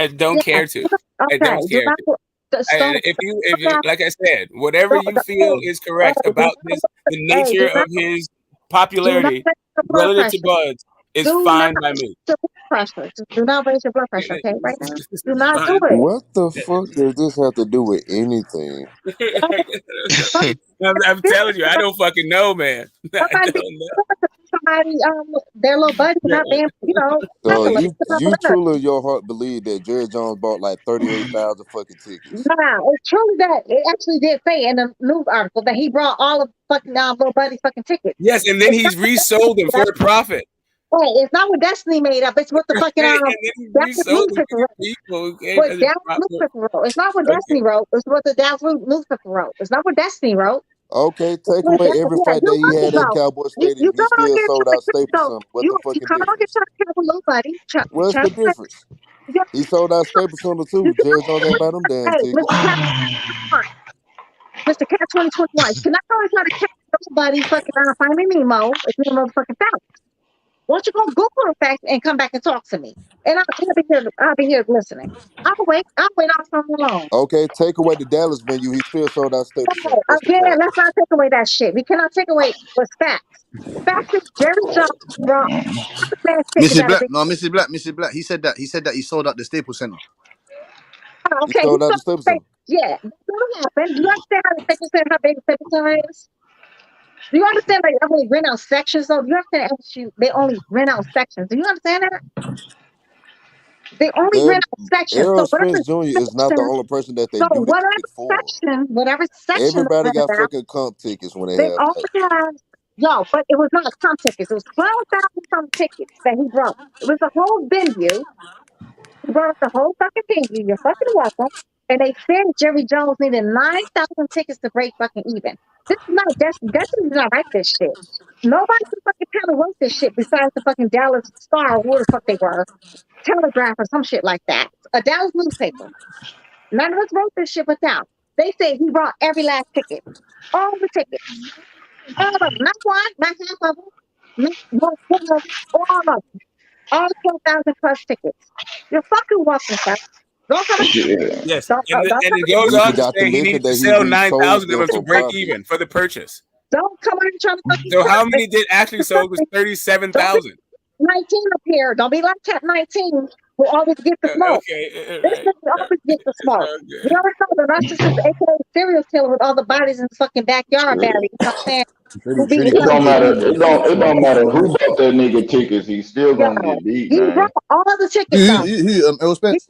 don't care to. I don't care to. If you, like I said, whatever you feel is correct about the nature of his popularity relative to Bud's is fine by me. Do not raise your blood pressure, okay? Right now, do not do it. What the fuck does this have to do with anything? I'm telling you, I don't fucking know, man. I don't know. Somebody, their little buddy, not being, So you truly, your heart believe that Jerry Jones bought like 38,000 fucking tickets? No, it's truly that. It actually did say in the news article that he brought all of fucking little buddy's fucking tickets. Yes, and then he's resold them for a profit. Hey, it's not what Destiny made up. It's what the fucking newspaper wrote. It's not what Destiny wrote. It's what the Dallas newspaper wrote. It's not what Destiny wrote. Okay, take away every fight that he had at Cowboy Stadium. He still sold out Stapleton. What the fucking difference? What's the difference? He sold out Stapleton too. Jerry Jones ain't buy them damn tickets. Mr. Cat 2021. Can I always try to catch somebody fucking Finding Nemo if you're a motherfucking foul? Why don't you go Google the facts and come back and talk to me? And I'll be here listening. I'll wait all summer long. Okay, take away the Dallas venue. He still sold out Staples Center. No, What's the again, point? let's not take away that shit. We cannot take away what's facts. Facts is Jerry Jones brought Mrs. Black, no, Mrs. Black. He said that he sold out the Staples Center. He Okay, sold out the Staples Center. yeah, that's what happened. Do you understand how the Staples Center, how big the Staples Center is? Do you understand they only rent out sections? So do you understand they only rent out sections? Do you understand that? They only rent out sections. So Errol whatever Spence Jr. is not the section, only person that they so do that shit for. whatever section they Everybody rent got out, fucking comp tickets when they they have only have but it was not comp tickets. It was 12,000 comp tickets that he brought. It was the whole venue. He brought up the whole fucking venue. You're fucking welcome. And they said Jerry Jones needed 9,000 tickets to break fucking even. This is not that's not like this shit. Nobody can fucking kind of wrote this shit besides the fucking Dallas Star or who the fuck they were. Telegraph or some shit like that. A Dallas newspaper. None of us wrote this shit but them. They said he brought every last ticket. All the tickets. All of them. Not one, not half of them. Not one of them. All of them. All 12,000 plus tickets. You're fucking welcome, sir. Don't come Yes, don't and it goes You on to forgot to say he mention needs to that sell he sold 9,000 of them them to for break profit. even for the purchase. Don't come on and try to fucking So how many did actually sold was 37,000? 19 up here. Don't be like Cat 19 who always gets the smoke. Okay, This nigga always gets the smoke. We always know the narcissist, aka serial killer with all the bodies in his fucking backyard buried. You know what I'm saying? It don't matter. It don't matter who bought that nigga tickets. He's still gonna get beat, He man. brought all the tickets though. Errol Spence.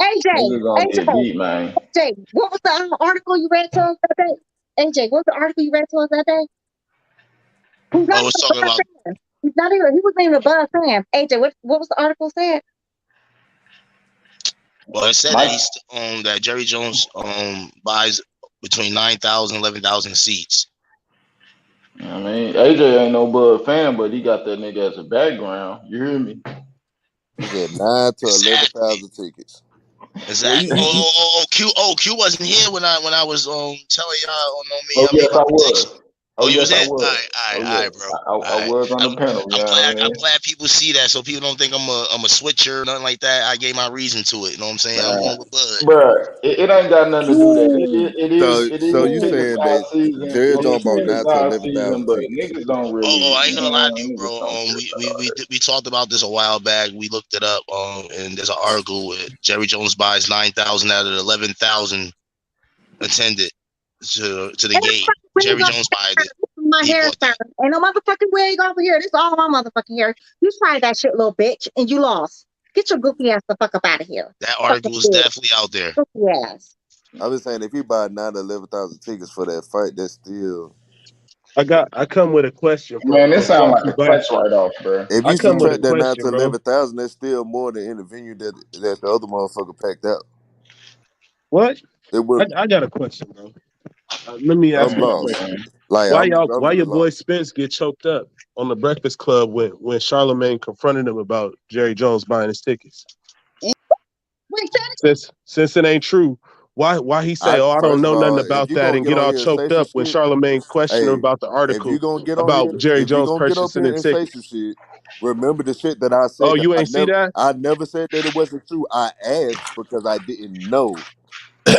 Nigga gonna get beat, man. AJ, what was the article you read to us that day? AJ, what was the article you read to us that day? He's not I was talking about. He's not even. He wasn't even a Buzz fan. AJ, what was the article said? Well, it said that Jerry Jones buys between 9,000 and 11,000 seats. I mean, AJ ain't no Bud fan, but he got that nigga as a background. You hear me? He said 9 to 11,000 tickets. Exactly. Q wasn't here when I was telling y'all on me. Oh yes, I was. Oh, you yes, was I in? was. All right, bro. I was on the panel. I'm glad people see that, so people don't think I'm a switcher or nothing like that. I gave my reason to it. You know what I'm saying? I'm going with Bud. Bro, it ain't got nothing to do that. It is So you ticket saying buy that season. Jerry It Jones is bought 9 ticket to buy 11,000 season, but tickets? niggas don't really. I ain't gonna lie to you, niggas bro. don't care We talked about this a while back. We looked it up. And there's an article where Jerry Jones buys 9,000 out of the 11,000 attended to the game. Jerry Jones buys it. My hair style. Ain't no motherfucking wig over here. This is all my motherfucking hair. You tried that shit, little bitch, and you lost. Get your goofy ass the fuck up out of here. That article is definitely out there. Goofy ass. I was saying if he buy 9 to 11,000 tickets for that fight, that's still. I come with a question. Man, this sound like a tax write-off, bro. If you subtract that 9 to 11,000, that's still more than in the venue that the other motherfucker packed out. What? It would. I got a question, bro. Let me ask you a question. Like, why your boy Spence get choked up on the Breakfast Club when Charlemagne confronted him about Jerry Jones buying his tickets? Since it ain't true, why he say, I don't know nothing about that and get all choked up when Charlemagne questioned him about the article about Jerry Jones purchasing the tickets? Remember the shit that I said. Oh, you ain't see that? I never said that it wasn't true. I asked because I didn't know.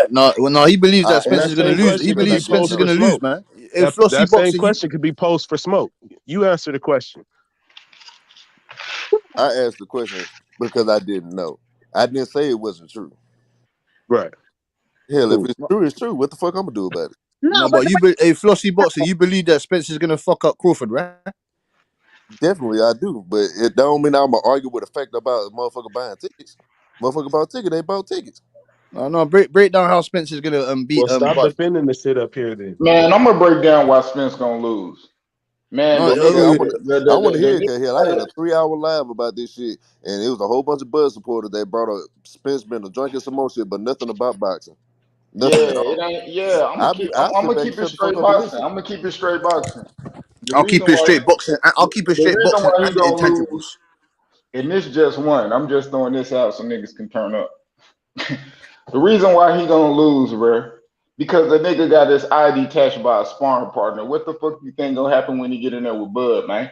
No, he believes that Spence is going to lose. He believes Spence is going to lose, man. That same question could be posed for Smoke. You answer the question. I asked the question because I didn't know. I didn't say it wasn't true. Right. Hell, if it's true, it's true. What the fuck I'm gonna do about it? No, but Flossy Boxer, you believe that Spence is gonna fuck up Crawford, right? Definitely, I do. But it don't mean I'm gonna argue with the fact about a motherfucker buying tickets. Motherfucker bought tickets, they bought tickets. No, break down how Spence is gonna beat. Well, stop defending the shit up here, then. Man, I'm gonna break down why Spence gonna lose. Man, I want to hear it because hell, I had a 3-hour live about this shit, and it was a whole bunch of Buzz supporters that brought up Spence been drinking some more shit, but nothing about boxing. Nothing at all. It ain't. Yeah, I'm gonna keep it straight boxing. I'm gonna keep it straight boxing. I'll keep it straight boxing. I'll keep it straight boxing and intangibles. And this just one. I'm just throwing this out so niggas can turn up. The reason why he gonna lose, bro, because the nigga got his ID attached by a sparring partner. What the fuck you think gonna happen when he get in there with Bud, man?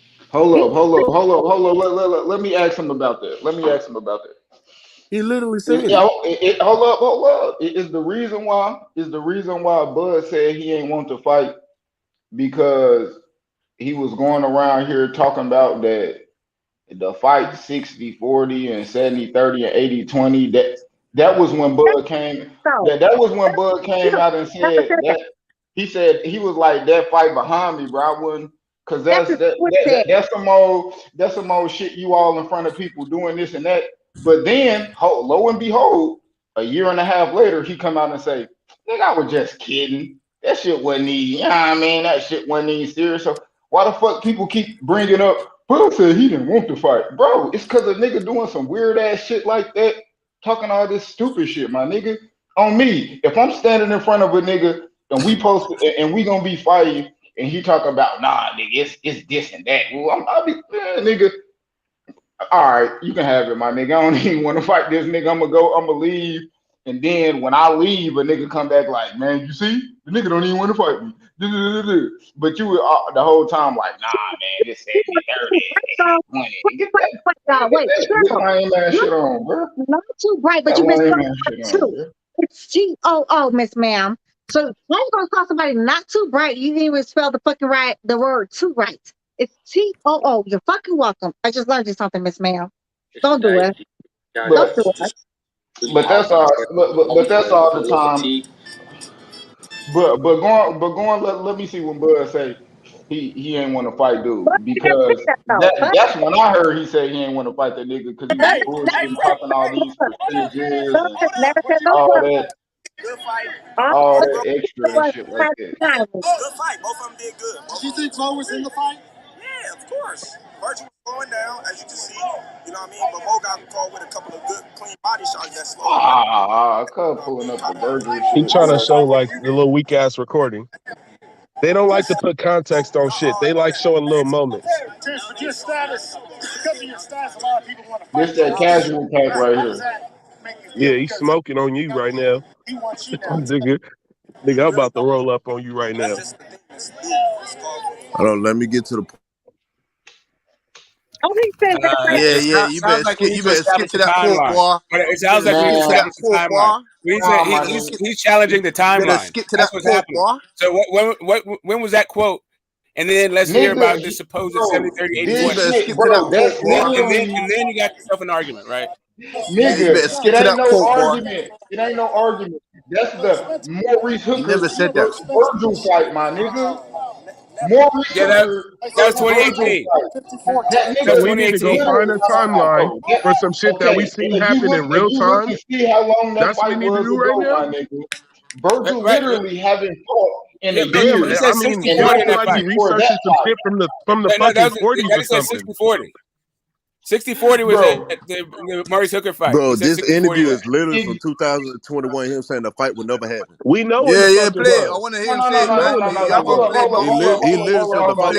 Hold up. Let me ask him about that. He literally said it. Hold up. Is the reason why Bud said he ain't want to fight because he was going around here talking about that the fight 60-40 and 70-30 and 80-20. That was when Bud came. That was when Bud came out and said that he said he was like that fight behind me, bro. I wouldn't, cause that's some old shit you all in front of people doing this and that. But then, lo and behold, a year and a half later, he come out and say, Nigga, I was just kidding. That shit wasn't easy. You know what I mean? That shit wasn't even serious. So why the fuck people keep bringing up, Bud said he didn't want to fight. Bro, it's because a nigga doing some weird ass shit like that, talking all this stupid shit, my nigga. On me, if I'm standing in front of a nigga and we gonna be fighting and he talking about, nah, nigga, it's this and that. Well, I'll be, nigga, all right, you can have it, my nigga. I don't even want to fight this nigga. I'm gonna leave. And then when I leave, a nigga come back like, man, you see, the nigga don't even want to fight me. But you were the whole time like, nah, man, this 70-30. Wait, lame ass shit on, bro. Not too bright, but you missed too. It's T-O-O, Miss Ma'am. So how you gonna call somebody not too bright? You didn't even spell the fucking the word too right. It's T-O-O. You're fucking welcome. I just learned you something, Miss Ma'am. Don't do it. Don't do it. But that's all. But that's all the time. But going. Let me see when Bud say he ain't want to fight dude, because that's when I heard he said he ain't want to fight that nigga because he was bullshitting, talking all these percentages and all that extra and shit like that. Good fight. Both of them did good. Did you think Mo was in the fight? Yeah, of course. Virgil was slowing down, as you can see. You know what I mean? But Mo got caught with a couple of good, clean body shots that slowed I couldn't pulling up the Virgil shit. He trying to show like the little weak ass recording. They don't like to put context on shit. They like showing little moments. Terence, but your status, because of your status, a lot of people want to fight. This that casual pack right here. Yeah, he's smoking on you right now. nigga, I'm about to roll up on you right now. Hold on, let me get to the. Yeah. You better skip to that court, boy. But it sounds like we established the timeline. He's challenging the timeline. Skip to that quote, boy. So when was that quote? And then let's hear about the supposed 70-30-80-20. And then you got yourself an argument, right? Nigga, it ain't no argument. It ain't no argument. That's the Maurice Hooker. You never said that. Virgil fight, my nigga. Maurice Hooker. That was 2018. So we need to go find a timeline for some shit that we seen happen in real time. See how long that That's what we need to do right now. Virgil literally haven't fought in a year. I mean, you feel like he researching some shit from the fucking 40s or something. 60-40. 60-40 was the Maurice Hooker fight. Bro, this interview is literally from 2021. Him saying the fight would never happen. We know. Yeah, play it. I want to hear him say it. He literally said the fight.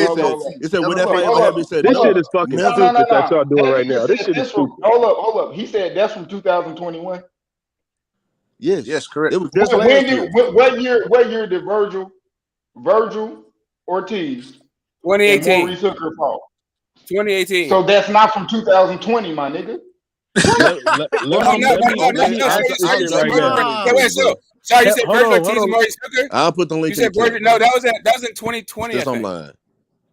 He said, "Would that fight ever happen?" He said, "This shit is fucking stupid that y'all doing right now. This shit is stupid." Hold up. He said that's from 2021. Yes, correct. It was just last year. What year did Virgil Ortiz 2018 and Maurice Hooker fought? 2018. So that's not from 2020, my nigga. Sorry, you said Virgil Ortiz and Maurice Hooker? I'll put the link. You said Virgil? No, that was in 2020. That's online.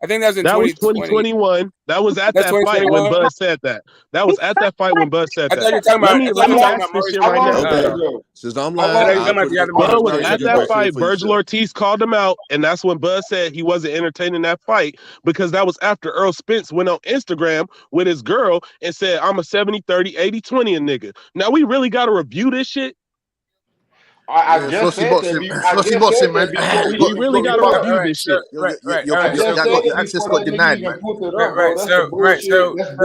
I think that was in 2021. That was at that fight when Bud said that. That was at that fight when Bud said that. I thought you were talking about. Let me ask this shit right now. Okay. Since I'm Bud was at that fight. Virgil Ortiz called him out, and that's when Bud said he wasn't entertaining that fight because that was after Errol Spence went on Instagram with his girl and said, "I'm a 70-30, 80-20 a nigga." Now we really got to review this shit. I just said that. We really got to review this shit. Your access got denied, man. So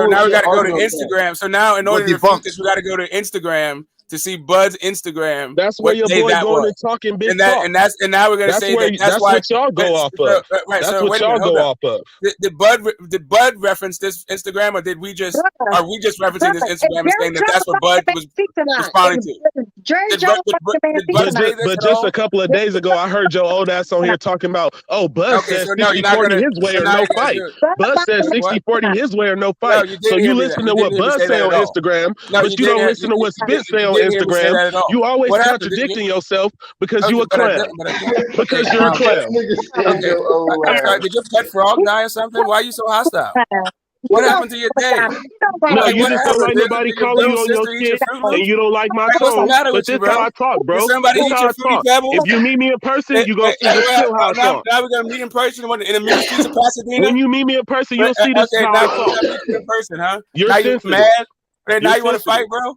now we got to go to Instagram. So now, in order to refute this, we got to go to Instagram to see Bud's Instagram. That's where your boy going and talking big talk. And now we're gonna say that's what y'all go off of. That's what y'all go off of. Did Bud reference this Instagram, or did we just are we just referencing this Instagram and saying that that's what Bud was responding to? But just a couple of days ago, I heard your old ass on here talking about, Bud said 60-40 his way or no fight. Bud said 60-40 his way or no fight. So you listen to what Bud say on Instagram, but you don't listen to what Spence say on Instagram. You always contradicting yourself because you a clown. Because you're a clown. Did your pet frog die or something? Why are you so hostile? What happened to your day? No, you just don't like nobody calling you on your shit, and you don't like my tone. But this how I talk, bro. This how I talk. If you meet me in person, you gonna see this still how I talk. Now we're gonna meet in person in the middle streets of Pasadena. When you meet me in person, you'll see this how I talk. In person, huh? You're now you mad? Now you want to fight, bro?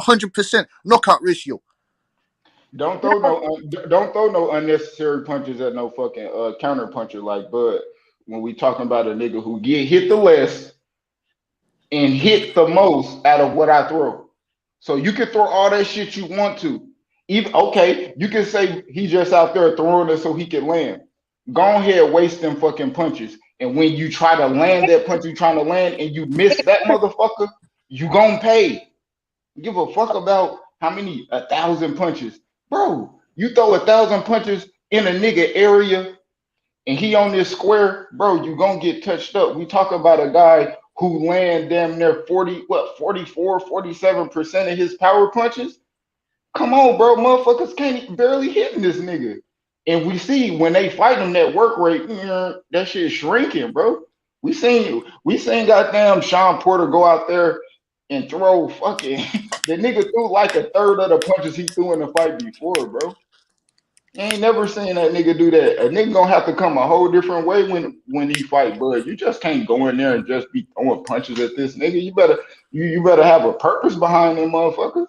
got 100% knockout ratio. Don't throw no unnecessary punches at no fucking counter puncher like Bud. When we talking about a nigga who get hit the less and hit the most out of what I throw. So you can throw all that shit you want to. Even okay, you can say he just out there throwing it so he can land. Go ahead, waste them fucking punches. And when you try to land that punch you trying to land and you miss that motherfucker, you gonna pay. Give a fuck about how many 1,000 punches. Bro, you throw 1,000 punches in a nigga area and he on this square, bro, you gonna get touched up. We talk about a guy who land damn near 47% of his power punches. Come on, bro, motherfuckers can't barely hitting this nigga. And we see when they fight them, that work rate, that shit shrinking, bro. We seen goddamn Sean Porter go out there and throw fucking the nigga threw like a third of the punches he threw in the fight before, bro. You ain't never seen that nigga do that. A nigga gonna have to come a whole different way when he fight Bud. You just can't go in there and just be throwing punches at this nigga. You better have a purpose behind them motherfuckers.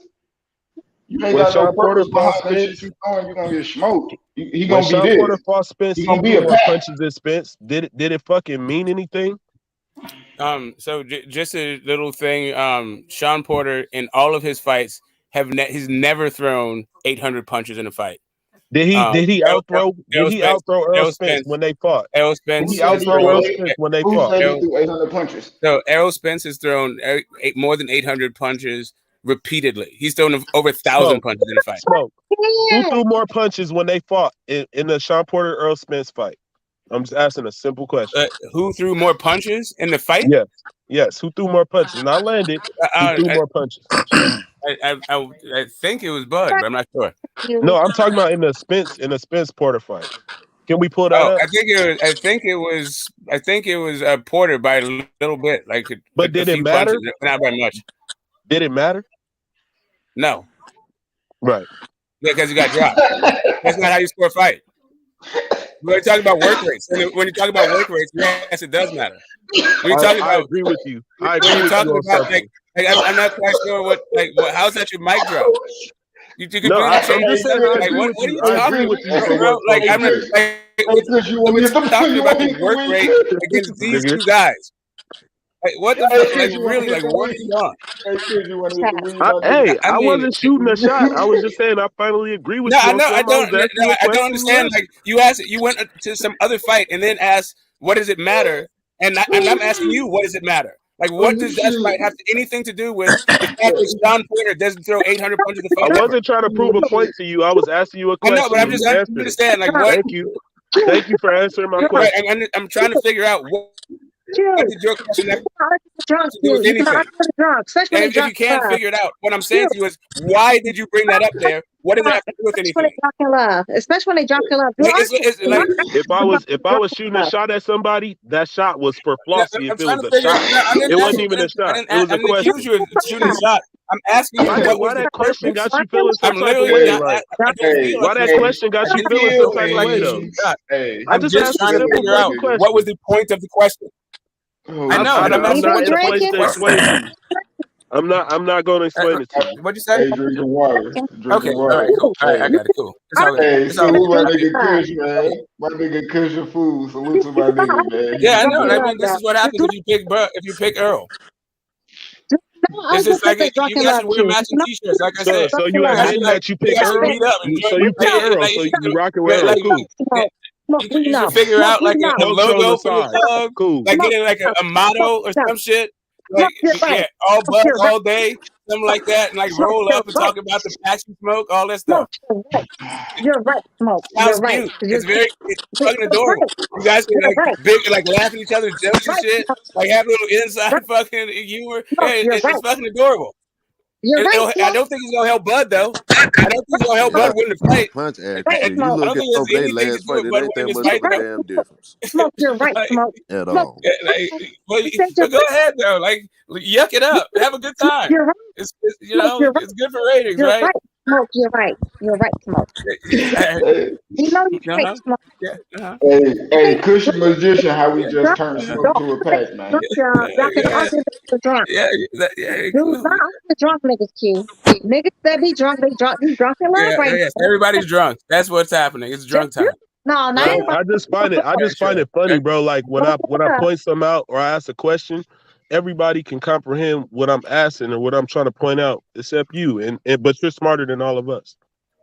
You ain't got no purpose behind that shit you throwing, you're gonna get smoked. He gonna be this. Sean Porter fought Spence, he he gonna be threw a more pack. punches than Spence. Did it fucking mean anything? So just a little thing. Sean Porter in all of his fights he's never thrown 800 punches in a fight. Did he outthrow Errol Spence when they fought? Errol Spence. Did he outthrow Errol Spence when they fought? Who said he threw 800 punches? So Errol Spence has thrown more than 800 punches repeatedly. He's thrown over 1,000 punches in a fight. Smoke. Who threw more punches when they fought in the Sean Porter Errol Spence fight? I'm just asking a simple question. Who threw more punches in the fight? Yes. Who threw more punches? Not landed. Who threw more punches? I think it was Bud, but I'm not sure. No, I'm talking about in the Spence Porter fight. Can we pull that up? I think it was Porter by a little bit. But did it matter? Punches, not by much. Did it matter? No. Right. Yeah, because you got dropped. That's not how you score a fight. We're talking about work rates. When you talk about work rates, yes, it does matter. When you talking about, I agree with you. I agree with you on something. I'm not quite sure what how's that your mic drop? You could no, I'm just saying. what are you talking about, bro? I'm not talking about the work rate against these two guys. What the fuck? Really? What are you on? Hey, I wasn't shooting a shot. I was just saying I finally agree with you. I know. I don't understand. You went to some other fight and then asked, "What does it matter?" And I'm asking you, "What does it matter?" What does that fight have anything to do with the fact that Sean Porter doesn't throw 800 punches a fight? I wasn't trying to prove a point to you. I was asking you a question. I know, but I'm just understand. What? Thank you for answering my question. I'm trying to figure out what did your question have to do with anything. And if you can't figure it out, what I'm saying to you is, why did you bring that up there? What does it have to do with anything? Especially when they drop your love. If I was shooting a shot at somebody, that shot was for Flossie. If it was a shot, it wasn't even a shot. It was a question. I didn't accuse you of shooting a shot. I'm asking you why that question got you feeling some type of way. Why that question got you feeling some type of way though? I'm just trying to figure out what was the point of the question. I know, and I'm not in a place to explain to you. I'm not going to explain it to you. What'd you say? Hey, drinking water. Okay, all right, cool. All right, I got it. Cool. Hey, salute my nigga Kush, man. My nigga Kush your food. Salute to my nigga, man. Yeah, I know. I mean, this is what happens if you pick Earl. It's just like you guys should wear matching t-shirts, like I said. So you admit that you pick Earl? So you pick Earl. So you rock it with Earl. Cool. You should figure out like a logo for your club, cool. Like getting like a motto or some shit. Like all Bud all day, something like that, and like roll up and talk about the packs you smoke, all that stuff. You're right, Smoke. Sounds cute. It's fucking adorable. You guys can like big, like laugh at each other's jokes and shit, like have a little inside fucking humor. Hey, it's fucking adorable. I don't think he's gonna help Bud though. I don't think he's gonna help Bud win the fight. Punch ass. You look at both their last fight, it ain't that much of a damn difference. Smoke, you're right, Smoke. At all. But go ahead though, like yuck it up, have a good time. You're right. It's it's good for ratings, right? Smoke, you're right. You're right, Smoke. You know you're right, Smoke. Hey, Cushion Magician, how we just turned Smoke to a pack, man. The drunk niggas, Q. Niggas that be drunk, they drunk in love right now. Everybody's drunk. That's what's happening. It's drunk time. No, I just find it funny, bro. Like when I point something out or I ask a question, everybody can comprehend what I'm asking or what I'm trying to point out, except you. But you're smarter than all of us.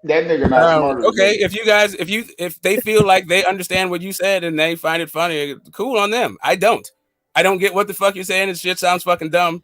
That nigga not smarter. Okay, if they feel like they understand what you said and they find it funny, cool on them. I don't get what the fuck you're saying. This shit sounds fucking dumb.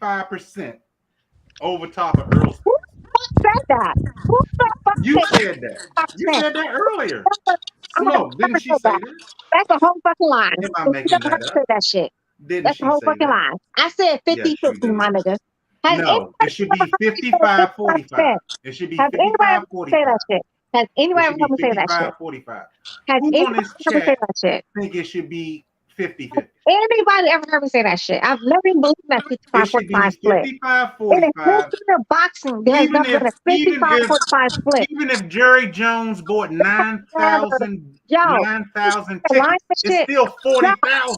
55% over top of Earl Spence. Who said that? Who the fuck You said said that. You said that earlier. I'm gonna Smoke, didn't never she say say that. that? That's a whole fucking lie. Am I You making never that heard me say up? that shit. Didn't That's a she whole say fucking that? lie. I said Yes, 50-50, you did. my nigga. Has No, it anybody should ever be heard me say 55-45. 55%? It should be Has anybody ever 55-45. say that shit? Has anybody It ever should heard be me say that shit? 55-45. Has Who on anybody this ever say chat that shit? think it should be 50-50? Anybody ever heard me say that shit? I've never even believed that It should 55-45 be split. In the 55-45. history of boxing, there has Even never been if a 55-45 split. even if Jerry Jones bought Never. 9,000 Yo, the line tickets, for it's shit. still Yo, 40,000.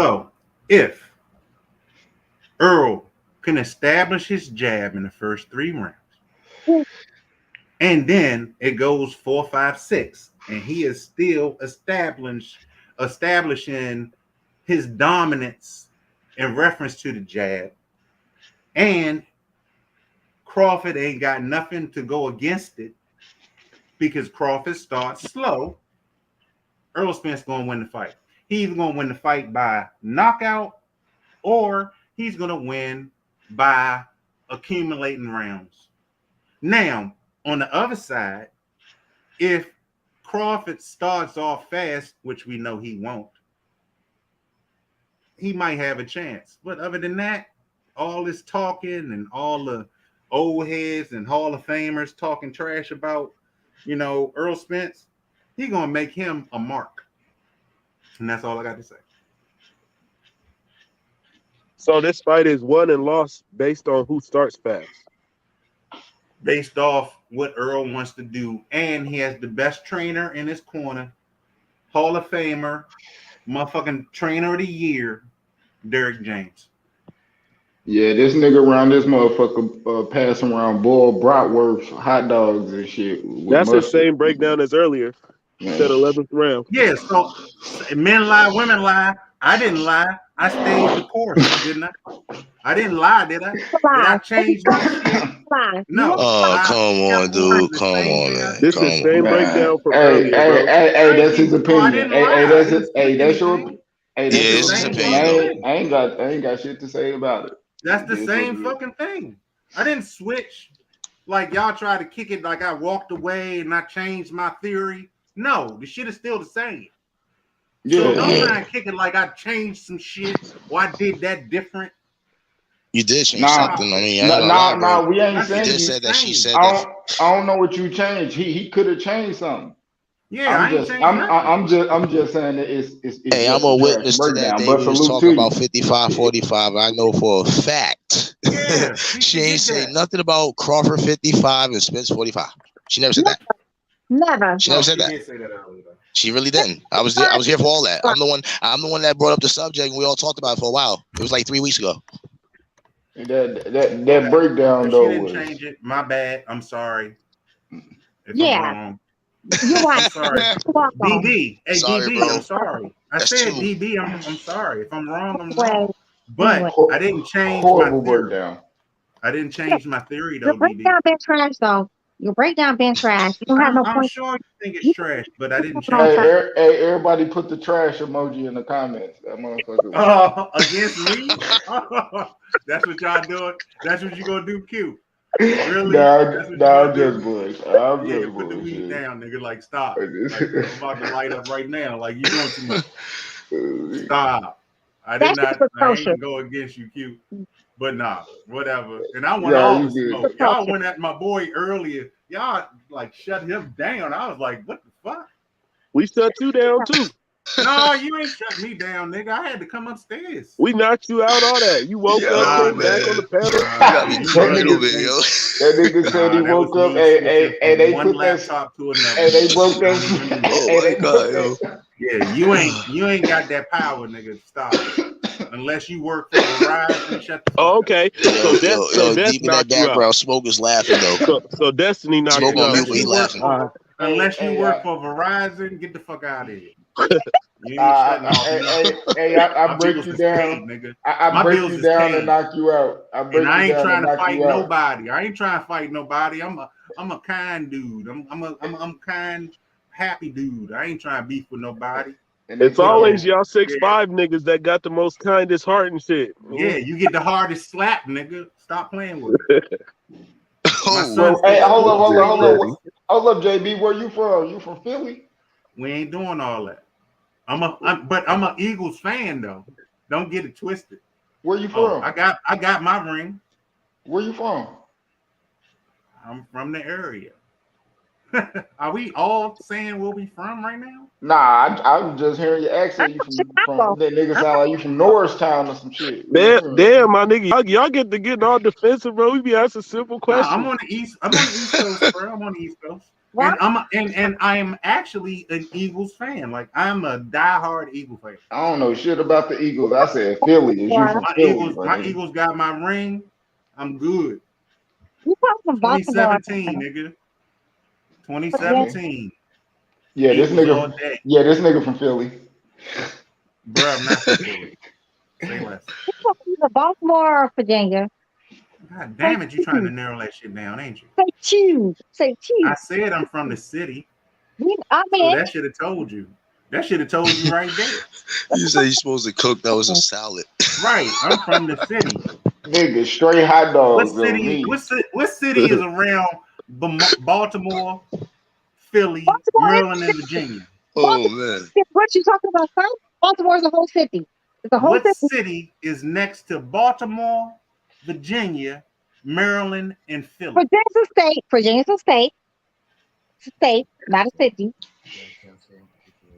So if Earl can establish his jab in the first 3 rounds, and then it goes 4, 5, 6, and he is still establishing his dominance in reference to the jab, and Crawford ain't got nothing to go against it because Crawford starts slow, Errol Spence going to win the fight. He either going to win the fight by knockout, or he's going to win by accumulating rounds. Now, on the other side, if Crawford starts off fast, which we know he won't, he might have a chance. But other than that, all this talking and all the old heads and Hall of Famers talking trash about, Errol Spence, he going to make him a mark. And that's all I got to say. So this fight is won and lost based on who starts fast. Based off what Errol wants to do. And he has the best trainer in his corner, Hall of Famer, motherfucking trainer of the year, Derrick James. Yeah, this nigga around this motherfucker passing around boiled bratwurst, hot dogs and shit. That's the same breakdown as earlier. Yeah. Said 11th round. Yeah, so men lie, women lie. I didn't lie. I stayed the course, didn't I? I didn't lie, did I? Did I change my shit? No. Oh, come on, dude. Come on, man. This is the same breakdown from earlier, bro. Hey, that's his opinion. Hey, that's your opinion. Hey, that's his opinion. I ain't got shit to say about it. That's the same fucking thing. I didn't switch. Like y'all try to kick it like I walked away and I changed my theory. No, the shit is still the same. Yeah, so don't try and kick it like I changed some shit or I did that different. You did change something. I mean, nah, we ain't saying you just said that. She said I don't know what you changed. He could have changed something. Yeah, I'm just saying that it's hey, I'm a witness to that. They was talking about 55-45. I know for a fact. Yeah, she ain't say nothing about Crawford 55 and Spence 45. She never said that. Never. She never said that. Did say that earlier. She really didn't. I was there. I was here for all that. I'm the one that brought up the subject, and we all talked about it for a while. It was like 3 weeks ago. That breakdown though. She didn't change it. My bad. I'm sorry. If I'm wrong. You're right. I'm sorry. DB. Hey, sorry, DB, bro. I'm sorry. That's said true. DB, I'm sorry. If I'm wrong, I'm wrong. But I didn't change my theory. Breakdown. I didn't change my theory though, Your breakdown been trash though. Your breakdown been trash. You don't have no I'm point. sure you think it's trash, but I didn't change it. Hey, everybody put the trash emoji in the comments. That motherfucker. Against me? That's what y'all doing? That's what you gonna do, Q? Really? I'm just bullshit. I'm just put the weed down, nigga. Like, stop. Like, I'm about to light up right now. Like, you doing too much. Stop. I ain't go against you, Q. But nah, whatever. And I want all the smoke. Y'all went at my boy earlier. Y'all like shut him down. I was like, what the fuck? We shut you down too. No, you ain't shut me down, nigga. I had to come upstairs. We knocked you out all that. You woke up, came back on the panel. That nigga said he woke up and they put laptop to another. And they broke that. Oh my god, yo. Yeah, you ain't got that power, nigga. Stop. Unless you work for Verizon, shut the fuck up. Okay. So that's deep in that background, Smoke is laughing though. So Destiny knocked Smoke you on out. mute, he laughing. Unless you work for Verizon, get the fuck out of here. You ain't shutting off. I break you down, nigga. I break you down and knock you out. I ain't trying to fight nobody. I ain't trying to fight nobody. I'm a kind dude. I'm kind, happy dude. I ain't trying to beef with nobody. It's always y'all 6'5" niggas that got the most kindest heart and shit. Yeah, you get the hardest slap, nigga. Stop playing with it. Hey, hold up, JB. Where you from? You from Philly? We ain't doing all that. I'm an Eagles fan though. Don't get it twisted. Where you from? I got my ring. Where you from? I'm from the area. Are we all saying where we from right now? Nah, I'm just hearing your accent. You from that nigga sound like you from Norristown or some shit. Damn, my nigga, y'all get to getting all defensive, bro. We be asking simple questions. Nah, I'm on the East Coast, bro. I'm on the East Coast. What? And I am actually an Eagles fan. Like I'm a diehard Eagle fan. I don't know shit about the Eagles. I said Philly. Is you from Philly? My Eagles got my ring. I'm good. You come from 2017, nigga. 2017. Yeah, this nigga from Philly. Bro, I'm not from Philly. Say less. You come from Baltimore or Virginia? God damn it, you trying to narrow that shit down, ain't you? Say choose. I said I'm from the city. I mean, so that should have told you. That should have told you right there. You say you're supposed to cook. That was a salad. Right. I'm from the city. Nigga, straight hot dogs. What city is around Baltimore, Philly, Maryland, and Virginia? Oh man. What you talking about, son? Baltimore is a whole city. It's a whole What city is next to Baltimore, Virginia, Maryland, and Philly? Virginia's a state. It's a state, not a city.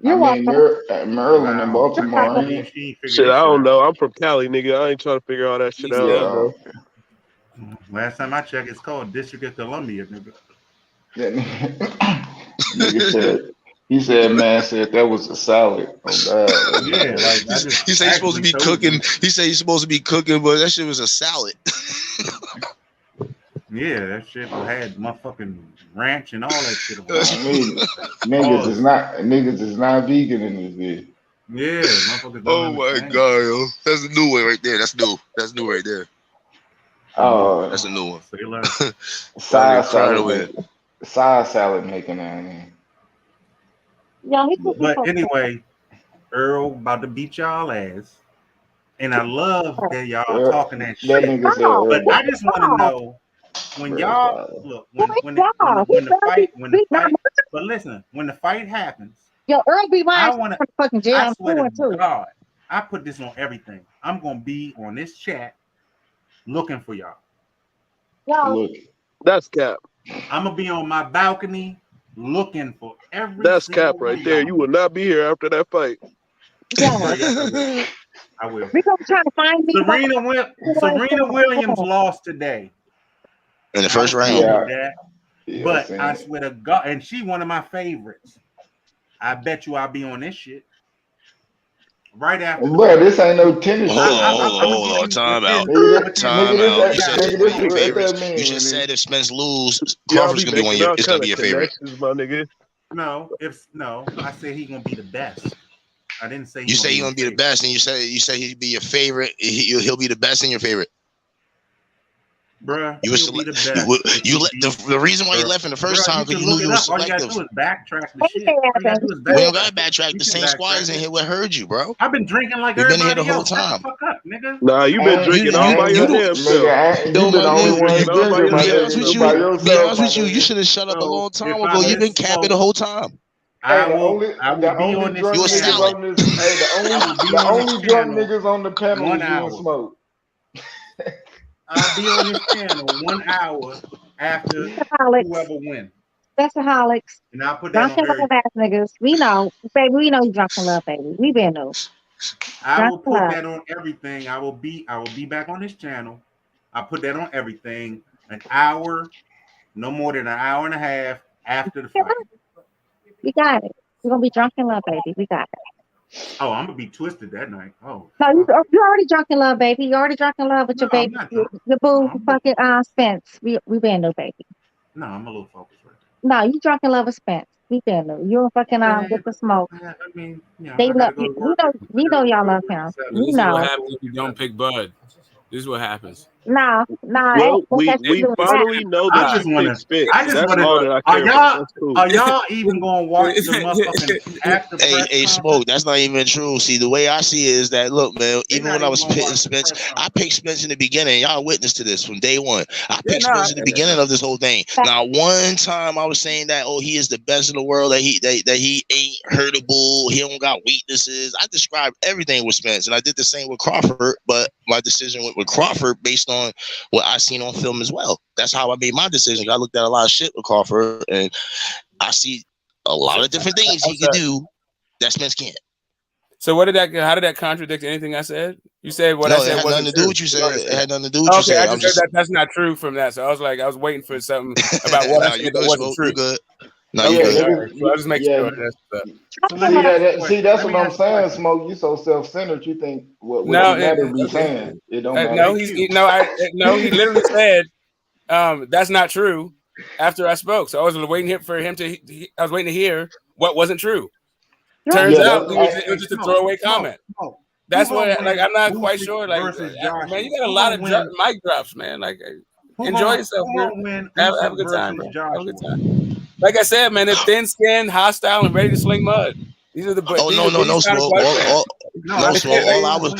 You're welcome. Maryland and Baltimore. Shit, I don't know. I'm from Cali, nigga. I ain't trying to figure all that shit out. Bro. Last time I checked, it's called District of Columbia, nigga. He said, man, said that was a salad. Oh God. Yeah, like he said he's supposed to be cooking. He said he's supposed to be cooking, but that shit was a salad. Yeah, that shit had motherfucking ranch and all that shit. Niggas is not vegan in this bitch. Yeah, motherfuckers. Oh my god, yo. That's a new one right there. That's new. That's new right there. Oh, that's a new one. Side salad making that. But anyway, Earl about to beat y'all ass, and I love that y'all talking that shit. But I just want to know when y'all look when the fight. But listen, when the fight happens, Earl be I mine. want to fucking jail. I swear to God, I put this on everything. I'm gonna be on this chat looking for y'all. That's cap. I'm gonna be on my balcony looking for every. That's cap right there. You will not be here after that fight. Yeah. I will. We gonna try to find me. Serena Williams lost today in the first round. But I swear to God, and she one of my favorites. I bet you I'll be on this shit right after. Bro, this ain't no tennis. Hold on. Time out. You just said if Spence lose, Crawford's gonna be one of your. It's gonna be your favorite. No, I said he's gonna be the best. I didn't say. You say he's gonna be the best, and you say he'd be your favorite. He'll be the best and your favorite. Bruh, you the reason why you left in the first time because you knew you were selective. All you gotta do is backtrack the shit. We don't gotta backtrack. The same squad is in here. What heard you, bro? I've been drinking like you've been here the whole else. time. Fuck up, nigga. Nah, you've been drinking all by your damn self. Be honest with you, you should have shut up a long time ago. You've been capping the whole time. I will be on this. You a salad. The only drunk niggas on the panel is you and Smoke. I'll be on this channel 1 hour after whoever wins. That's the holics. And I'll put that on love ass niggas. We know, baby. We know you drunk in love, baby. We been know. I will put that on everything. I will be back on this channel. I'll put that on everything. An hour, no more than an hour and a half after the fight. We got it. We're gonna be drunk in love, baby. We got it. Oh, I'm gonna be twisted that night. Oh, no, you already drunk in love, baby. You already drunk in love with your baby. Your boo, fucking Spence. We been no baby. No, I'm a little focused right now. No, you drunk in love with Spence. We been no. You and fucking with the smoke. I mean, they love you. We know y'all love him. This is what happens if you don't pick Bud. This is what happens. Nah. Well, we finally know that you pick Spence. Are y'all even gonna watch the motherfucking after? Hey, Smoke. That's not even true. See, the way I see it is that look, man. Even when I was picking Spence, I picked Spence in the beginning. Y'all witness to this from day one. I picked Spence in the beginning of this whole thing. Now, one time I was saying that he is the best in the world. That he ain't hurtable. He don't got weaknesses. I described everything with Spence, and I did the same with Crawford. But my decision went with Crawford based on what I seen on film as well. That's how I made my decision. I looked at a lot of shit with Crawford, and I see a lot of different things he can do that Spence can't. So how did that contradict anything I said? You said what I said. It had nothing to do with you said. It had nothing to do with you said. I just heard that's not true from that. So I was waiting for something about what I said that wasn't true. You good. No, you good. So I just make sure. See, that's what I'm saying, Smoke. You so self-centered. You think what you better be saying. It don't matter. He literally said that's not true after I spoke. So I was waiting for him to. I was waiting to hear what wasn't true. Turns out it was just a throwaway comment. That's what. I'm not quite sure. Man, you got a lot of mic drops, man. Enjoy yourself, man. Have a good time, bro. Have a good time. Like I said, man, they're thin-skinned, hostile, and ready to sling mud. These are the no, Smoke. No, Smoke. All I was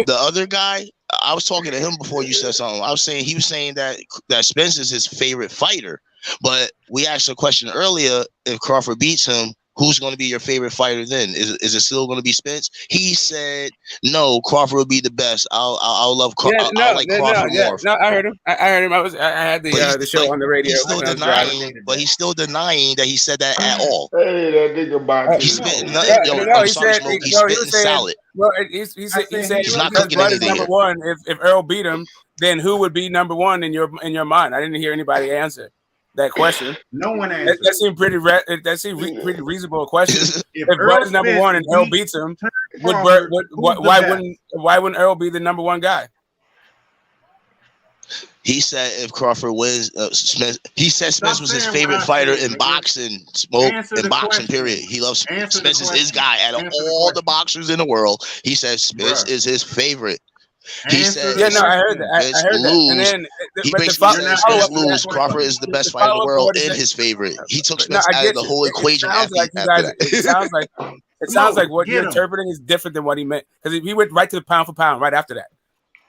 the other guy. I was talking to him before you said something. I was saying he was saying that Spence is his favorite fighter, but we asked a question earlier: if Crawford beats him, who's going to be your favorite fighter then? Is it still going to be Spence? He said no. Crawford will be the best. I'll love Crawford. I like Crawford more. No, I heard him. I heard him. I had the show on the radio. He's still denying, but he's still denying that he said that at all. Hey, that nigga boxing. He's spitting nothing. I'm sorry, Smoke. He's spitting salad. Well, he said he's not cooking Bud is anything. number one. If Errol beat him, then who would be number one in your mind? I didn't hear anybody answer that question. No one answered. That seemed pretty reasonable question. If Bud is number one and Errol beats him, why wouldn't Errol be the number one guy? He said if Crawford wins, Smith. He said Spence was his favorite fighter in boxing. Smoke in boxing. Period. He loves Spence. Spence is his guy. Out of all the boxers in the world, he said Spence is his favorite. He said, "Yeah, no, I heard that. I heard that." And then he makes me say Spence lose. Crawford is the best fighter in the world and his favorite. He took Spence out of the whole equation. It sounds like what you're interpreting is different than what he meant, because he went right to the pound for pound right after that.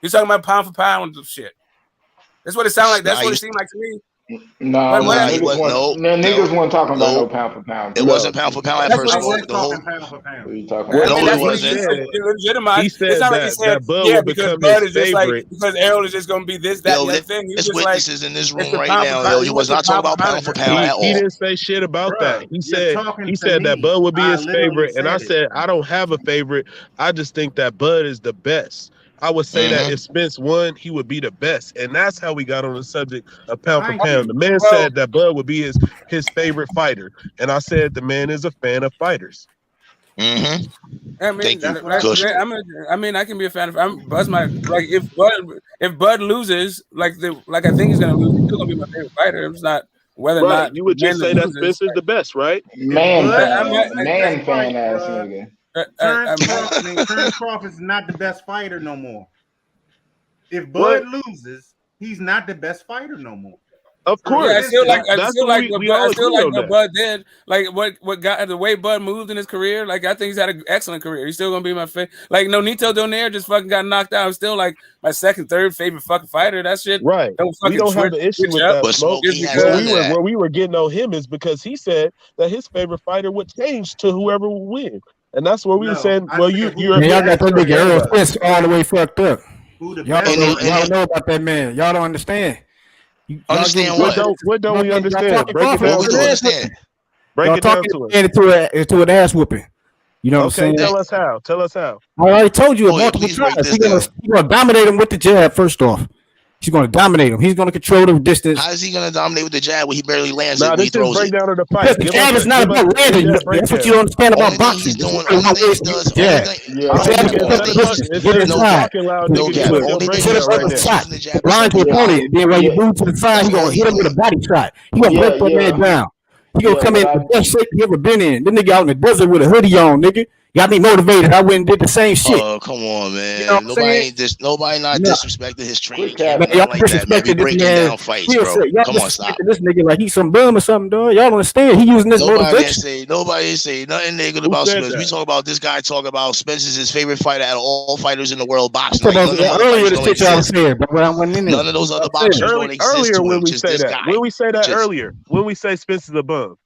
He's talking about pound for pound shit. That's what it sounded like. That's what it seemed like to me. No, niggas weren't talking about no pound for pound. It wasn't pound for pound at first. Pound for pound. What are you talking about? No, it wasn't. He said that Bud because Bud is just like, because Errol is just going to be this, that, and that thing. There's witnesses in this room right now. Yo, he was not talking about pound for pound at all. He didn't say shit about that. He said that Bud would be his favorite, and I said I don't have a favorite. I just think that Bud is the best. I would say that if Spence won, he would be the best. And that's how we got on the subject of pound for pound. The man said that Bud would be his favorite fighter. And I said the man is a fan of fighters. I mean, I can be a fan of Bud's my if Bud loses, like I think he's gonna lose, he's still gonna be my favorite fighter. It's not whether or not you would just say that Spence is the best, right? Man fan ass nigga. Terence Crawford is not the best fighter no more. If Bud loses, he's not the best fighter no more. Of course, I still like what Bud did. Like what got the way Bud moved in his career. Like I think he's had an excellent career. He's still gonna be my favorite. Like Nonito Donaire just fucking got knocked out. Still like my second, third favorite fucking fighter. That shit. Right. We don't have an issue with that. Where we were getting on him is because he said that his favorite fighter would change to whoever would win. And that's what we were saying. Well, y'all got that nigga Errol Spence all the way fucked up. Y'all don't know about that man. Y'all don't understand. Understand what don't we understand? Break it down to us. Break it down to us. Into an ass whooping. You know what I'm saying? Tell us how. I already told you multiple times. He's gonna dominate him with the jab first off. He's going to dominate him. He's going to control the distance. How is he going to dominate with the jab when he barely lands it? This is breakdown of the fight. The jab is not about landing. That's what you don't understand about boxing. Line to the opponent. Then when you move to the side, he's going to hit him with a body shot. He's going to break that man down. He's going to come in the best shape he ever been in. This nigga out in the desert with a hoodie on, nigga. Got me motivated. I went and did the same shit. Oh, come on, man. You know nobody not disrespecting his training. Man, y'all disrespecting this man. Down fights, bro. Come on, stop. This nigga like he's some bum or something, dog. Y'all don't understand. He using this motivation. Nobody say nothing negative about Spence. We talk about this guy talking about Spence is his favorite fighter out of all fighters in the world boxing. Earlier this shit y'all was saying, but when I went in there. None of those other boxers don't exist to him. Just this guy. When we say that earlier, when we say Spence is a bum.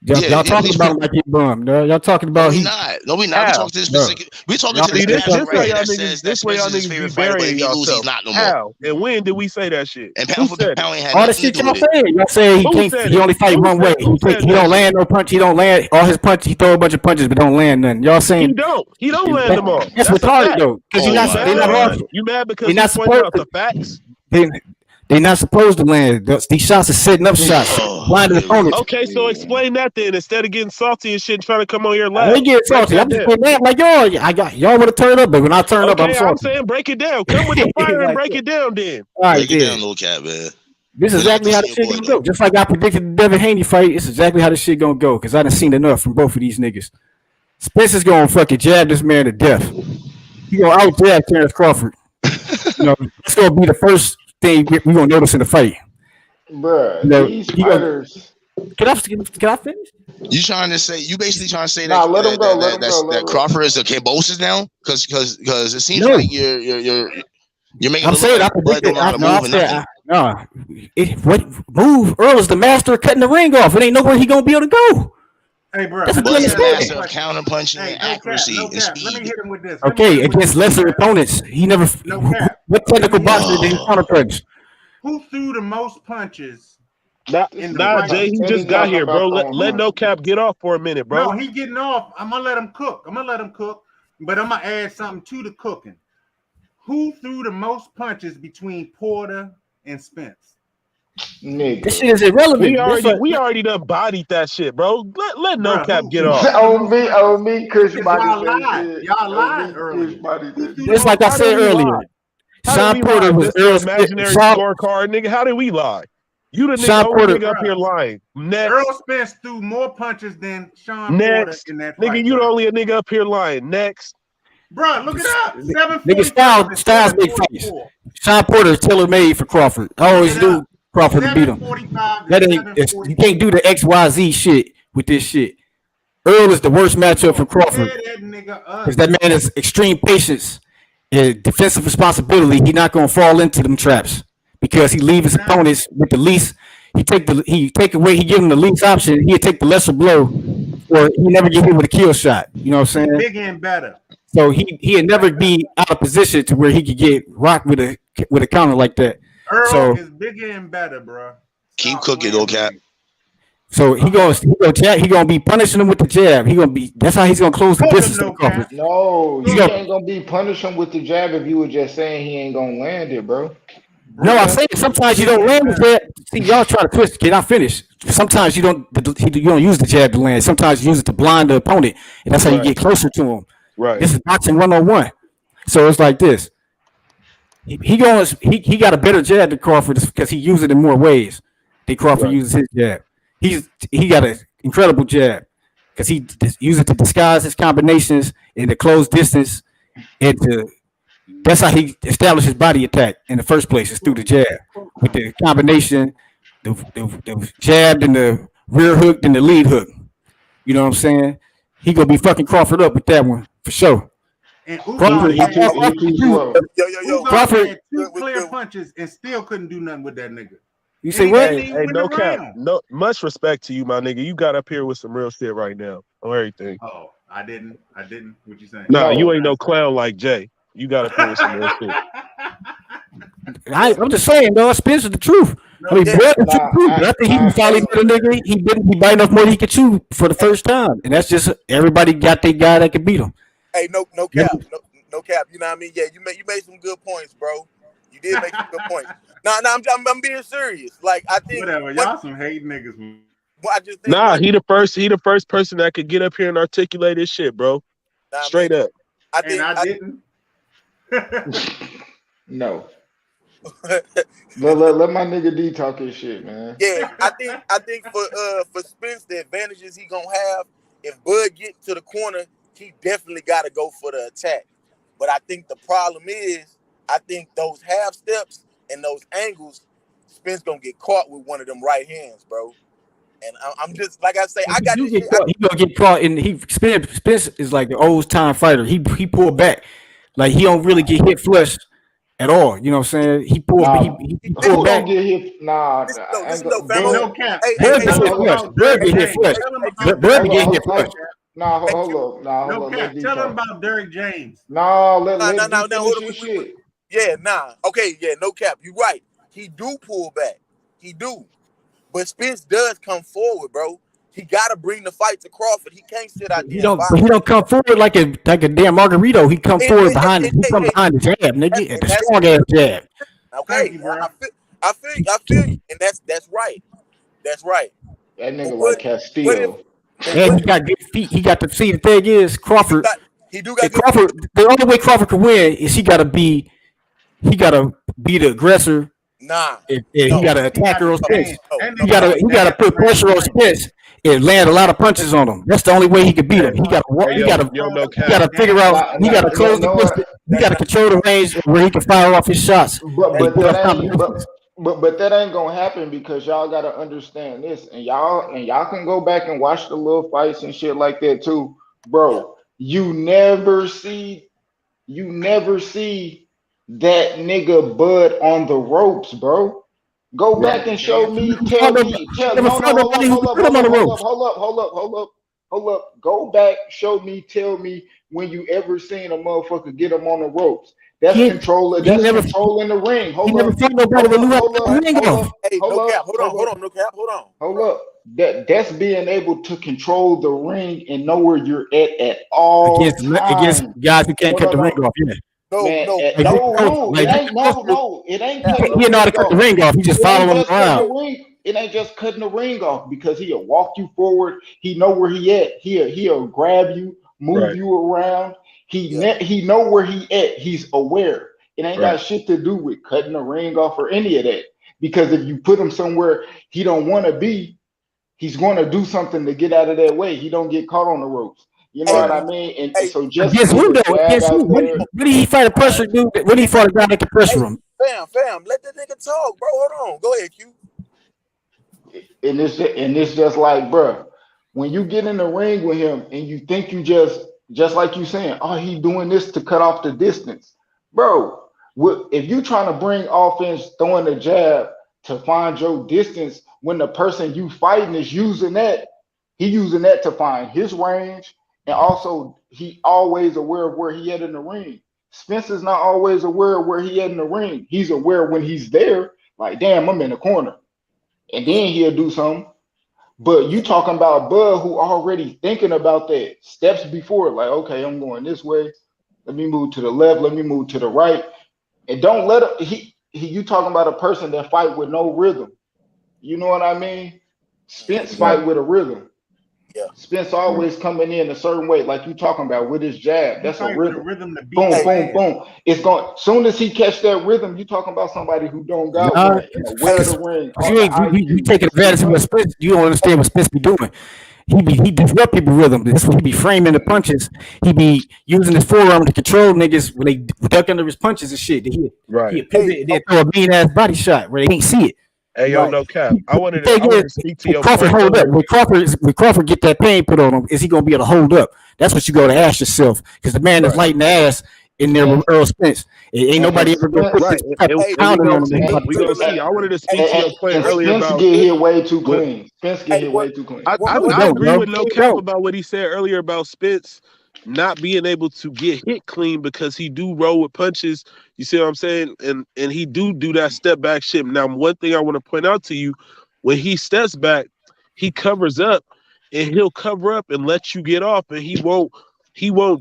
Y'all talking about him like he bum, dog. Y'all talking about we not. We talking to this specific. We talking to this right that says that Spence is his favorite fighter, but if he loses, he's not no more. How and when did we say that shit? And pound for pound ain't had all the shit y'all saying. Y'all say he can't. He only fight one way. He don't land no punch. He don't land all his punches. He throw a bunch of punches, but don't land none. Y'all saying he don't land them all. That's retarded though, because you mad because he's pointing out the facts. They're not supposed to land. These shots are setting up shots. Blinded opponents. Okay, so explain that then. Instead of getting salty and shit and trying to come on your lap. They get salty. I'm just mad like y'all would have turned up, but when I turn up, I'm salty. I'm saying break it down. Come with the fire and break it down then. All right, break it down, little cat, man. This is exactly how the shit gonna go. Just like I predicted the Devin Haney fight, it's exactly how this shit gonna go. Because I done seen enough from both of these niggas. Spencer's gonna fucking jab this man to death. He gonna out jab Terence Crawford. It's gonna be the first thing we're gonna notice in the fight. Bruh, these Can I finish? You trying to say you basically trying to say Nah, that let him go. Let him go. that Crawford is a Kambosos now? Because it seems No. like you're making I'm it saying look I like Bud predicted. don't know how to move or nothing. What move? Earl is the master of cutting the ring off. It ain't nowhere he gonna be able to go. Hey, bro. That's what Bud's you a master understand. of counter punching and accuracy and Let me speed. hit him with this. Okay, against lesser opponents, he never. What technical boxer did he counter punch? Who threw the most punches? Nah, Jay, he just got here, bro. Let No Cap get off for a minute, bro. No, he getting off. I'm gonna let him cook. But I'm gonna add something to the cooking. Who threw the most punches between Porter and Spence? Nigga. This shit is irrelevant. We already done bodied that shit, bro. Let No Cap get off. On me, Kush body y'all that lied. shit. Y'all lied Kush body that shit. Just like I said earlier, Sean Porter was Earl imaginary Spence. scorecard, nigga. How did we lie? You the Sean only Porter, nigga up here lying. Next. Earl Spence threw more punches than Sean Next. Porter in that fight. Nigga, you the only a nigga up here lying. Next. Bro, look it up. Nigga, Styles big face. Sean Porter is tailor made for Crawford. I always knew Crawford to beat him. That ain't you can't do the XYZ shit with this shit. Earl is the worst matchup for Crawford because that man is extreme patience and defensive responsibility. He not gonna fall into them traps because he leave his opponents with the least. He take away. He give him the least option. He'll take the lesser blow, or he never get hit with a kill shot. You know what I'm saying? Big and better. So he'd never be out of position to where he could get rocked with a counter like that. Earl is bigger and better, bro. Keep cooking, No Cap. So he gonna be punishing him with the jab. That's how he's gonna close the distance. No, you ain't gonna be punishing him with the jab if you were just saying he ain't gonna land it, bro. No, I'm saying sometimes you don't land the jab. See, y'all try to twist. Can I finish? Sometimes you don't use the jab to land. Sometimes you use it to blind the opponent, and that's how you get closer to him. Right. This is boxing 101. So it's like this. He got a better jab than Crawford because he uses it in more ways than Crawford uses his jab. He got an incredible jab because he uses it to disguise his combinations and to close distance, and that's how he established his body attack in the first place is through the jab with the combination, the jab and the rear hook and the lead hook. You know what I'm saying? He gonna be fucking Crawford up with that one for sure. And Crawford had Crawford two clear punches and still couldn't do nothing with that nigga. You say what? Hey, No Cap. No, much respect to you, my nigga. You got up here with some real shit right now on everything. Oh, I didn't. What you saying? Nah, you ain't no clown like Jay. You got up here with some real shit. I'm just saying, though. Spence is the truth. I mean, Bud is the truth. But I think he can finally get a nigga. He bite enough more than he could chew for the first time, and that's just everybody got their guy that could beat him. Hey, no cap, no cap. You know what I mean? Yeah, you made some good points, bro. You did make some good points. I'm being serious. Like I think whatever. Y'all some hate niggas. Well, I just think he the first person that could get up here and articulate his shit, bro. Straight up. I didn't. No. let my nigga D talk his shit, man. Yeah, I think for Spence, the advantages he gonna have if Bud get to the corner, he definitely got to go for the attack. But I think the problem is, I think those half steps and those angles, Spence gonna get caught with one of them right hands, bro. And I'm just like I say, I got this shit. He gonna get caught, and Spence is like the old time fighter. He pulled back, like he don't really get hit flush at all. You know what I'm saying? He pulled back. Get hit. No cap. Bird get hit flush. Bird get hit flush. Nah, hold up. No cap. Tell them about Derrick James. No, let shit. Yeah, nah. Okay, yeah, no cap. You right. He do pull back. He do. But Spence does come forward, bro. He got to bring the fight to Crawford. He can't sit out there. He don't come forward like a damn Margarito. He come forward behind it. He come behind the jab, nigga, and the strong ass jab. Okay, I feel you, and that's right. That's right. That nigga like Castillo. And he got good feet. He got the see. The thing is, Crawford. He do got Crawford. The only way Crawford can win is he got to be the aggressor. Nah, he got to attack Errol Spence. He got to put pressure on Spence and land a lot of punches on him. That's the only way he could beat him. He got to figure out. He got to close the distance. He got to control the range where he can fire off his shots. But that ain't gonna happen because y'all gotta understand this, and y'all can go back and watch the little fights and shit like that too, bro. You never see that nigga Bud on the ropes, bro. Go back and show me, tell me, no, no, hold up. Go back, show me, tell me when you ever seen a motherfucker get him on the ropes. That's controlling the ring. Hold up. Hey, no cap. Hold on, no cap. Hold up. That's being able to control the ring and know where you're at all against times. guys who can't cut the ring off. Yeah. It ain't cutting the he ring know how to cut the off. ring off. He just follow him around. It ain't just cutting the ring off because he'll walk you forward. He know where he at. He'll grab you, move you around. He know where he at. He's aware. It ain't got shit to do with cutting the ring off or any of that. Because if you put him somewhere he don't want to be, he's going to do something to get out of that way. He don't get caught on the ropes. You know what I mean? And so just against who though? Against who? When did he fight a pressure dude? When did he fought a guy that could pressure him? Fam, let the nigga talk, bro. Hold on. Go ahead, Q. And it's just like, bro, when you get in the ring with him and you think you just like you saying, oh, he doing this to cut off the distance. Bro, if you trying to bring offense throwing the jab to find your distance when the person you fighting is using that, he using that to find his range. And also, he always aware of where he at in the ring. Spence is not always aware of where he at in the ring. He's aware when he's there, like, damn, I'm in the corner. And then he'll do something. But you talking about Bud who already thinking about that steps before, like, okay, I'm going this way. Let me move to the left. Let me move to the right. And don't let it, you talking about a person that fight with no rhythm. You know what I mean? Spence fight with a rhythm. Yeah. Spence always coming in a certain way, like you talking about with his jab. That's a rhythm. Boom, boom, boom. It's going. Soon as he catch that rhythm, you talking about somebody who don't got one and aware of the ring. You taking advantage of what Spence. You don't understand what Spence be doing. He disrupt people rhythm. This is what he be framing the punches. He be using his forearm to control niggas when they duck under his punches and shit. He pivot and then throw a mean ass body shot where they can't see it. Hey, yo, no cap. I wanted to speak to your Crawford point. Hold up. When Crawford get that pain put on him, is he gonna be able to hold up? That's what you got to ask yourself. Because the man is lighting the ass in there with Errol Spence. Ain't nobody ever gonna put this type of pounding on him. We gonna see. I wanted to speak to your point earlier Spence about get hit way too clean. Spence get hit way too clean. I agree with no cap about what he said earlier about Spence not being able to get hit clean because he do roll with punches. You see what I'm saying? And he do that step back shit. Now, one thing I want to point out to you, when he steps back, he covers up and he'll cover up and let you get off, and he won't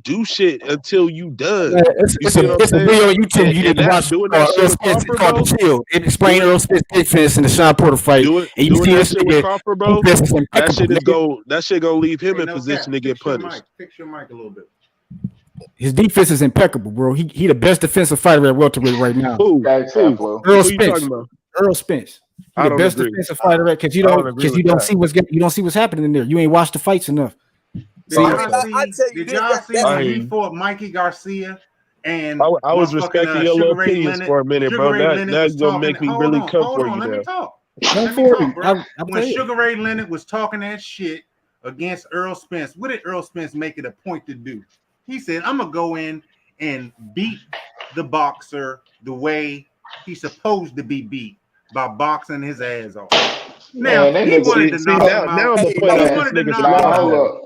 do shit until you done. It's a video on YouTube you need to watch. Errol Spence called The Shield. It explained Errol Spence defense in the Sean Porter fight. And you see this shit with Crawford, bro. That shit gonna leave him in position to get punished. Fix your mic a little bit. His defense is impeccable, bro. He the best defensive fighter at welterweight right now. Who? Errol Spence. Errol Spence. He the best defensive fighter at because you don't see what's happening in there. You ain't watched the fights enough. Did y'all see when he fought Mikey Garcia? And I was respecting your little opinions for a minute, bro. That's gonna make me really come for you now. When Sugar Ray Leonard was talking that shit against Errol Spence, what did Errol Spence make it a point to do? He said, I'm gonna go in and beat the boxer the way he's supposed to be beat by boxing his ass off. Now, he wanted to knock him out. Now I'm gonna point out this nigga's flaws.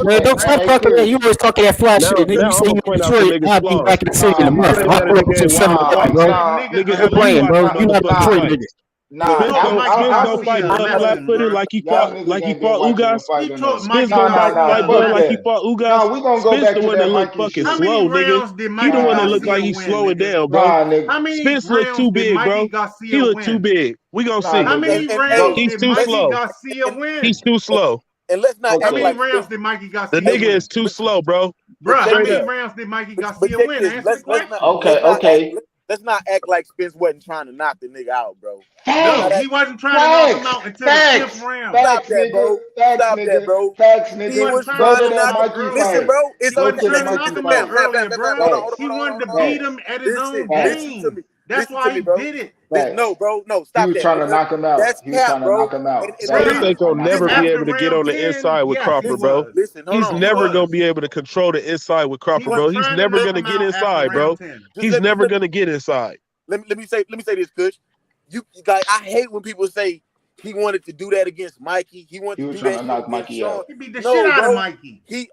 Man, don't stop talking that. You always talking that fly shit. Nigga, you say you in Detroit, I'll be back in the city in a month. I'll pull up to 7 o'clock, bro. Nigga, playing, bro. You not Detroit, nigga. Spence gonna fight flat-footed like he fought Ugas. Spence gonna fight Bud like he fought Ugas. Spence the one that look fucking slow, nigga. He the one that look like he's slowing down, bro. Spence look too big, bro. He look too big. We gonna see. How many rounds He's did too Mikey slow. Garcia win? He's too slow. And let's not How many rounds did Mikey Garcia The nigga win? is too slow, bro. Bro, how many rounds did Mikey Garcia win? Let's not act like Spence wasn't trying to knock the nigga out, bro. No, he wasn't trying to knock him out until the 5th round. Stop that, bro. Stop that, bro. He was trying to knock him. Listen, bro. It's he wasn't trying to knock him out earlier, bro. He wanted to beat him at his own game. That's why he did it. No, bro. No, stop that. He was trying to knock him out. That's He was trying to knock him out. Spence ain't gonna never be able to get on the inside with Crawford, bro. He's never gonna be able to control the inside with Crawford, bro. He's never gonna get inside, bro. He's never gonna get inside. Let me say this, Kush. You guys, I hate when people say he wanted to do that against Mikey. He wanted to do that. Knock Mikey out. He beat the shit out of Mikey. He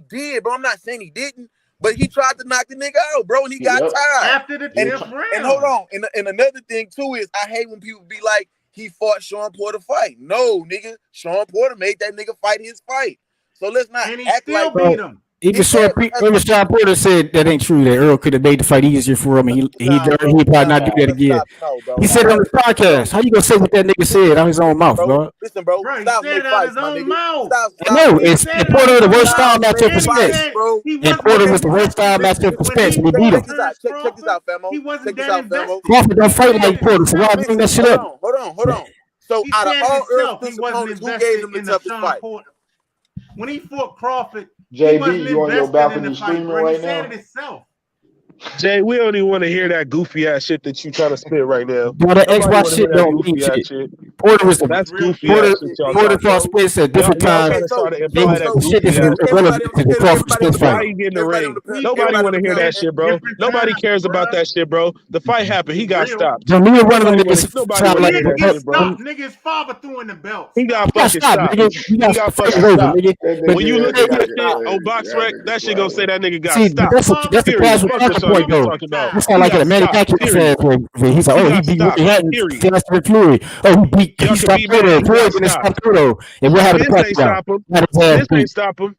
did, bro. I'm not saying he didn't, but he tried to knock the nigga out, bro, and he got tired after the 10th round. And hold on, and another thing too is I hate when people be like he fought Sean Porter fight. No, nigga, Sean Porter made that nigga fight his fight. So let's not act like beat him. Even Sean Porter said that ain't true. That Earl could have made the fight easier for him, and he'd probably not do that again. He said it on his podcast. How you gonna say what that nigga said out his own mouth, bro? Listen, bro. He said it out of his own mouth. I know it's Porter the worst style matchup for Spence, and Porter was the worst style matchup for Spence. We beat him. Check this out, famo. He wasn't that invested. Crawford don't fight like Porter, so why bring that shit up? Hold on. So out of all Earl Spence opponents, who gave him the toughest fight? When he fought Crawford, JB, you on your balcony screaming right now? Jay, we don't even want to hear that goofy ass shit that you trying to spit right now. Bro, that Xbox shit don't mean shit. Porter was that's goofy. Porter fought Spence at different times. Shit is irrelevant to the Crawford Spence fight. Why you get in the ring? Nobody want to hear that shit, bro. Nobody cares about that shit, bro. The fight happened. He got stopped. Neither one of them niggas sound like nigga, his father threw in the belt. He got fucking stopped. He got fucking stopped. When you look at that shit on BoxRec, that shit gonna say that nigga got stopped. That's the casual point, though. You sound like a manufacturer fan. He's like, oh, he beat Ricky Hatton, Fast and Fury. Oh, he stopped Porter. Floyd didn't stop Porter. And what happened to Pacquiao? This ain't stop him.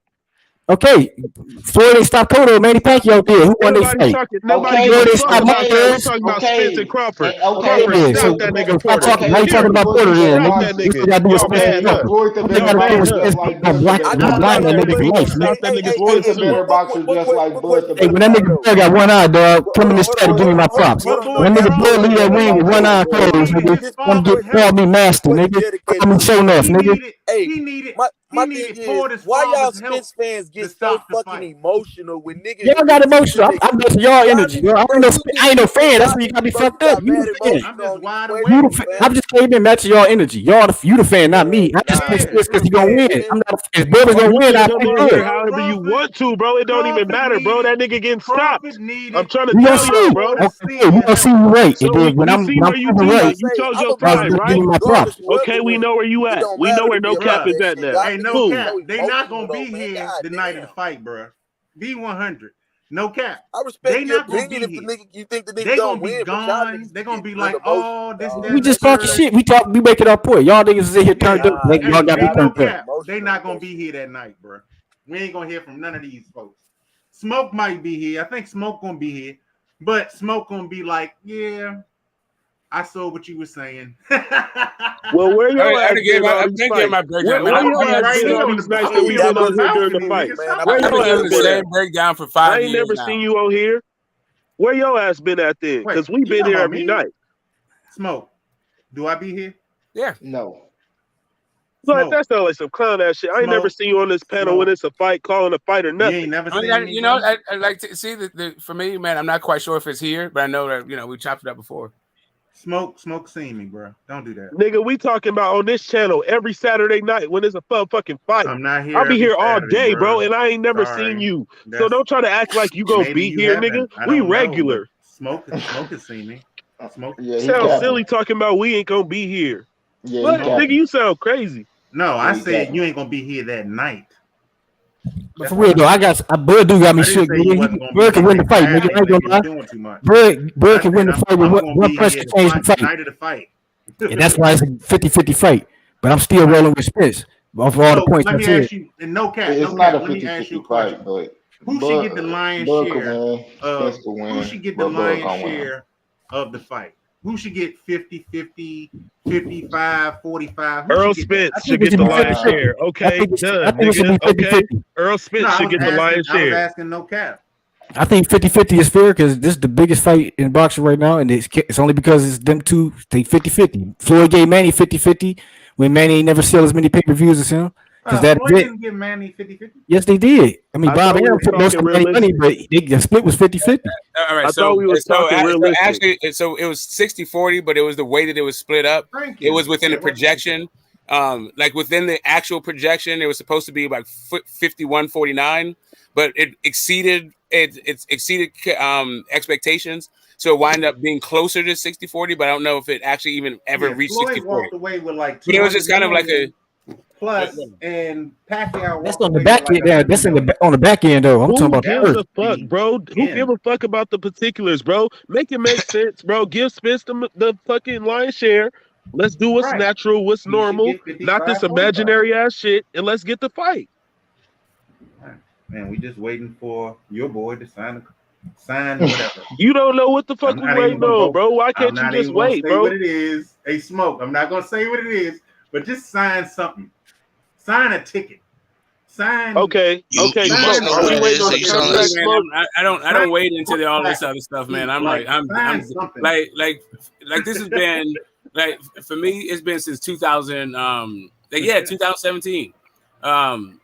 Okay, Floyd ain't stop Porter. Manny Pacquiao did. Who won their fight? Nobody talking about Spence and Crawford. Crawford stopped that nigga Porter. Now you talking about Porter then? You got to do with Spence. Hey, when that nigga Bud got one eye, dog, come in this chat and give me my props. When that nigga Bud leave that ring with one eye closed, nigga, come call me master, nigga. Call me show enough, nigga. He needed my thing is, why y'all Spence fans get so fucking emotional when niggas? Y'all got emotional. I'm messing y'all energy. Yo. I ain't no fan. That's why you got me fucked up. You the fan. I'm just wide awake. I just came in matching y'all energy. You the fan, not me. I just picked Spence because he gonna win. I'm not. If Bubba's gonna win, I pick good. However you want to, bro. It don't even matter, bro. That nigga getting stopped. I'm trying to tell you, bro. Okay, we gonna see you right. And then when I'm proving right, you chose your side, right? Okay, we know where you at. We know where No Cap is at now. Hey, No Cap. They not gonna be here the night of the fight, bro. B100. No cap. I respect your opinion if the nigga you think the nigga gonna be gone. They're gonna be like, oh, this. We just talking shit. We making our point. Y'all niggas is in here turned up. Y'all got me turned up. They not gonna be here that night, bro. We ain't gonna hear from none of these folks. Smoke might be here. I think Smoke gonna be here, but Smoke gonna be like, yeah, I saw what you were saying. Well, where your ass been I'm thinking my breakdown. Where your ass been all these nights that we've been on here during the fight? Where your ass been at? Breakdown for 5 years. I ain't never seen you on here. Where your ass been at then? Because we've been here every night. Smoke, do I be here? Yeah. No. But that sounds like some clown ass shit. I ain't never seen you on this panel when it's a fight, calling a fight or nothing. You ain't never seen me. You know, I like to see that. For me, man, I'm not quite sure if it's here, but I know that we chopped it up before. Smoke seen me, bro. Don't do that. Nigga, we talking about on this channel every Saturday night when it's a fucking fight. I'm not here. I'll be here all day, bro, and I ain't never seen you. So don't try to act like you gonna be here, nigga. We regular. Smoke has seen me. Smoke. Yeah, sound silly talking about we ain't gonna be here. Yeah, but nigga, you sound crazy. No, I said you ain't gonna be here that night. But for real though, Bud got me shook. Bud can win the fight, nigga. I ain't gonna lie. Bud can win the fight with one punch to change the fight. Night of the fight. And that's why it's a 50-50 fight. But I'm still rolling with Spence. For all the points. Let me ask you, and no cap. It's not a 50-50 fight, but who should get the lion's share? Who should get the lion's share of the fight? Who should get 50-50, 55-45? Earl Spence should get the lion's share. Okay, done, nigga. Okay, Earl Spence should get the lion's share. I was asking no cap. I think 50-50 is fair because this is the biggest fight in boxing right now, and it's only because it's them two. They 50-50. Floyd gave Manny 50-50 when Manny ain't never sell as many pay-per-views as him. Because Floyd didn't give Manny 50-50. Yes, they did. I mean, Bob Arum put most of the money, but the split was 50-50. All right, I thought we was talking realistic. Actually, so it was 60-40, but it was the way that it was split up. It was within the projection. Like within the actual projection, it was supposed to be like 51-49, but it exceeded expectations. So it wound up being closer to 60-40, but I don't know if it actually even ever reached 60-40. Walked away with like it was just kind of like a plus, and Pacquiao. That's on the back end. Like that's on the back end though. I'm talking about gives a fuck, bro? Who give a fuck about the particulars, bro? Make it make sense, bro. Give Spence the fucking lion's share. Let's do what's natural, what's normal, not this imaginary ass shit, and let's get the fight. Man, we just waiting for your boy to sign whatever. You don't know what the fuck we waiting on, bro. Why can't you just wait, bro? What it is? Hey, Smoke. I'm not gonna say what it is, but just sign something. Sign a ticket. Sign. Okay. I don't wait until all this other stuff, man. I'm like this has been like for me. It's been since 2017.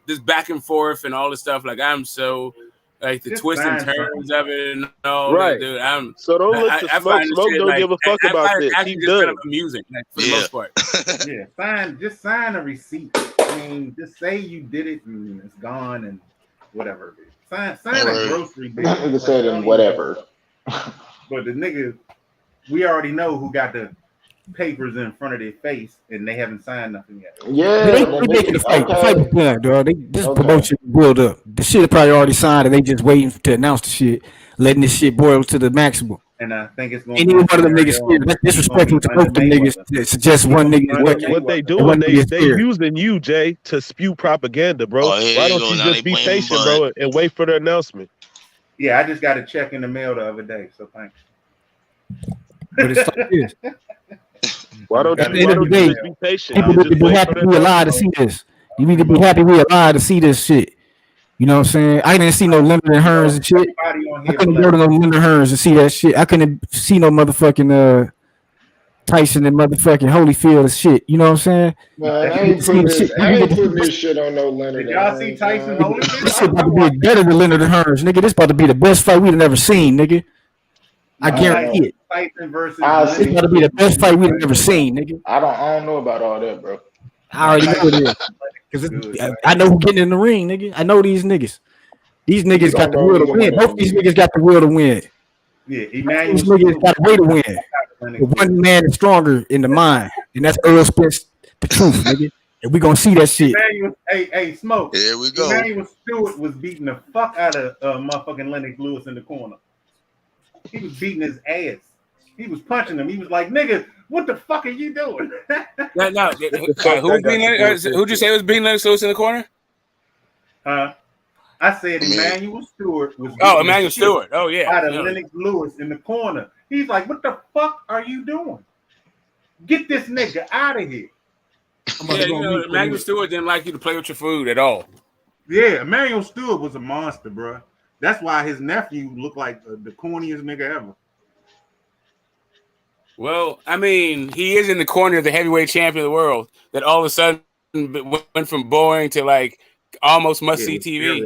This back and forth and all this stuff. Like I'm so like the twists and turns of it and all. Right, dude. So don't look to Smoke. Smoke don't give a fuck about this. He's just kind of amusing, like, for the most part. Just sign a receipt. I mean, just say you did it and it's gone and whatever. Sign a grocery bill. Nigga said and whatever. But the nigga, we already know who got the papers in front of their face and they haven't signed nothing yet. Yeah, they making the fight. The fight was done, dog. They just promotion build up. The shit probably already signed and they just waiting to announce the shit, letting this shit boil to the maximum. And I think it's going to be one of them niggas. That's disrespectful to both them niggas. To suggest one nigga. What they doing? They using you, Jay, to spew propaganda, bro. Why don't you just be patient, bro, and wait for the announcement? Yeah, I just got a check in the mail the other day, so thanks. But it's like this. Why don't you just be patient? People need to be happy we alive to see this. You need to be happy we alive to see this shit. You know what I'm saying? I didn't see no Leonard and Hearns and shit. I couldn't go to no Leonard Hearns and see that shit. I couldn't see no motherfucking Tyson and motherfucking Holyfield and shit. You know what I'm saying? Man, I ain't putting this shit on no Leonard. Did y'all see Tyson Holyfield? This shit about to be better than Leonard and Hearns, nigga. This about to be the best fight we've ever seen, nigga. I guarantee it. Tyson versus it's about to be the best fight we've ever seen, nigga. I don't know about all that, bro. I already know it is. Because I know who getting in the ring, nigga. I know these niggas. These niggas got the will to win. Both these niggas got the will to win. Yeah, these niggas got the way to win. The one man is stronger in the mind, and that's Errol Spence, the truth, nigga. And we gonna see that shit. Hey, Smoke. Here we go. Emmanuel Stewart was beating the fuck out of motherfucking Lennox Lewis in the corner. He was beating his ass. He was punching him. He was like, "Nigga, what the fuck are you doing?" Who'd you say was beating Lennox Lewis in the corner? I said Emmanuel Stewart was. Oh, Emmanuel Stewart. Oh yeah. Out of Lennox Lewis in the corner. He's like, "What the fuck are you doing? Get this nigga out of here." Yeah, Emmanuel Stewart didn't like you to play with your food at all. Yeah, Emmanuel Stewart was a monster, bro. That's why his nephew looked like the corniest nigga ever. Well, I mean, he is in the corner of the heavyweight champion of the world that all of a sudden went from boring to like almost must-see TV.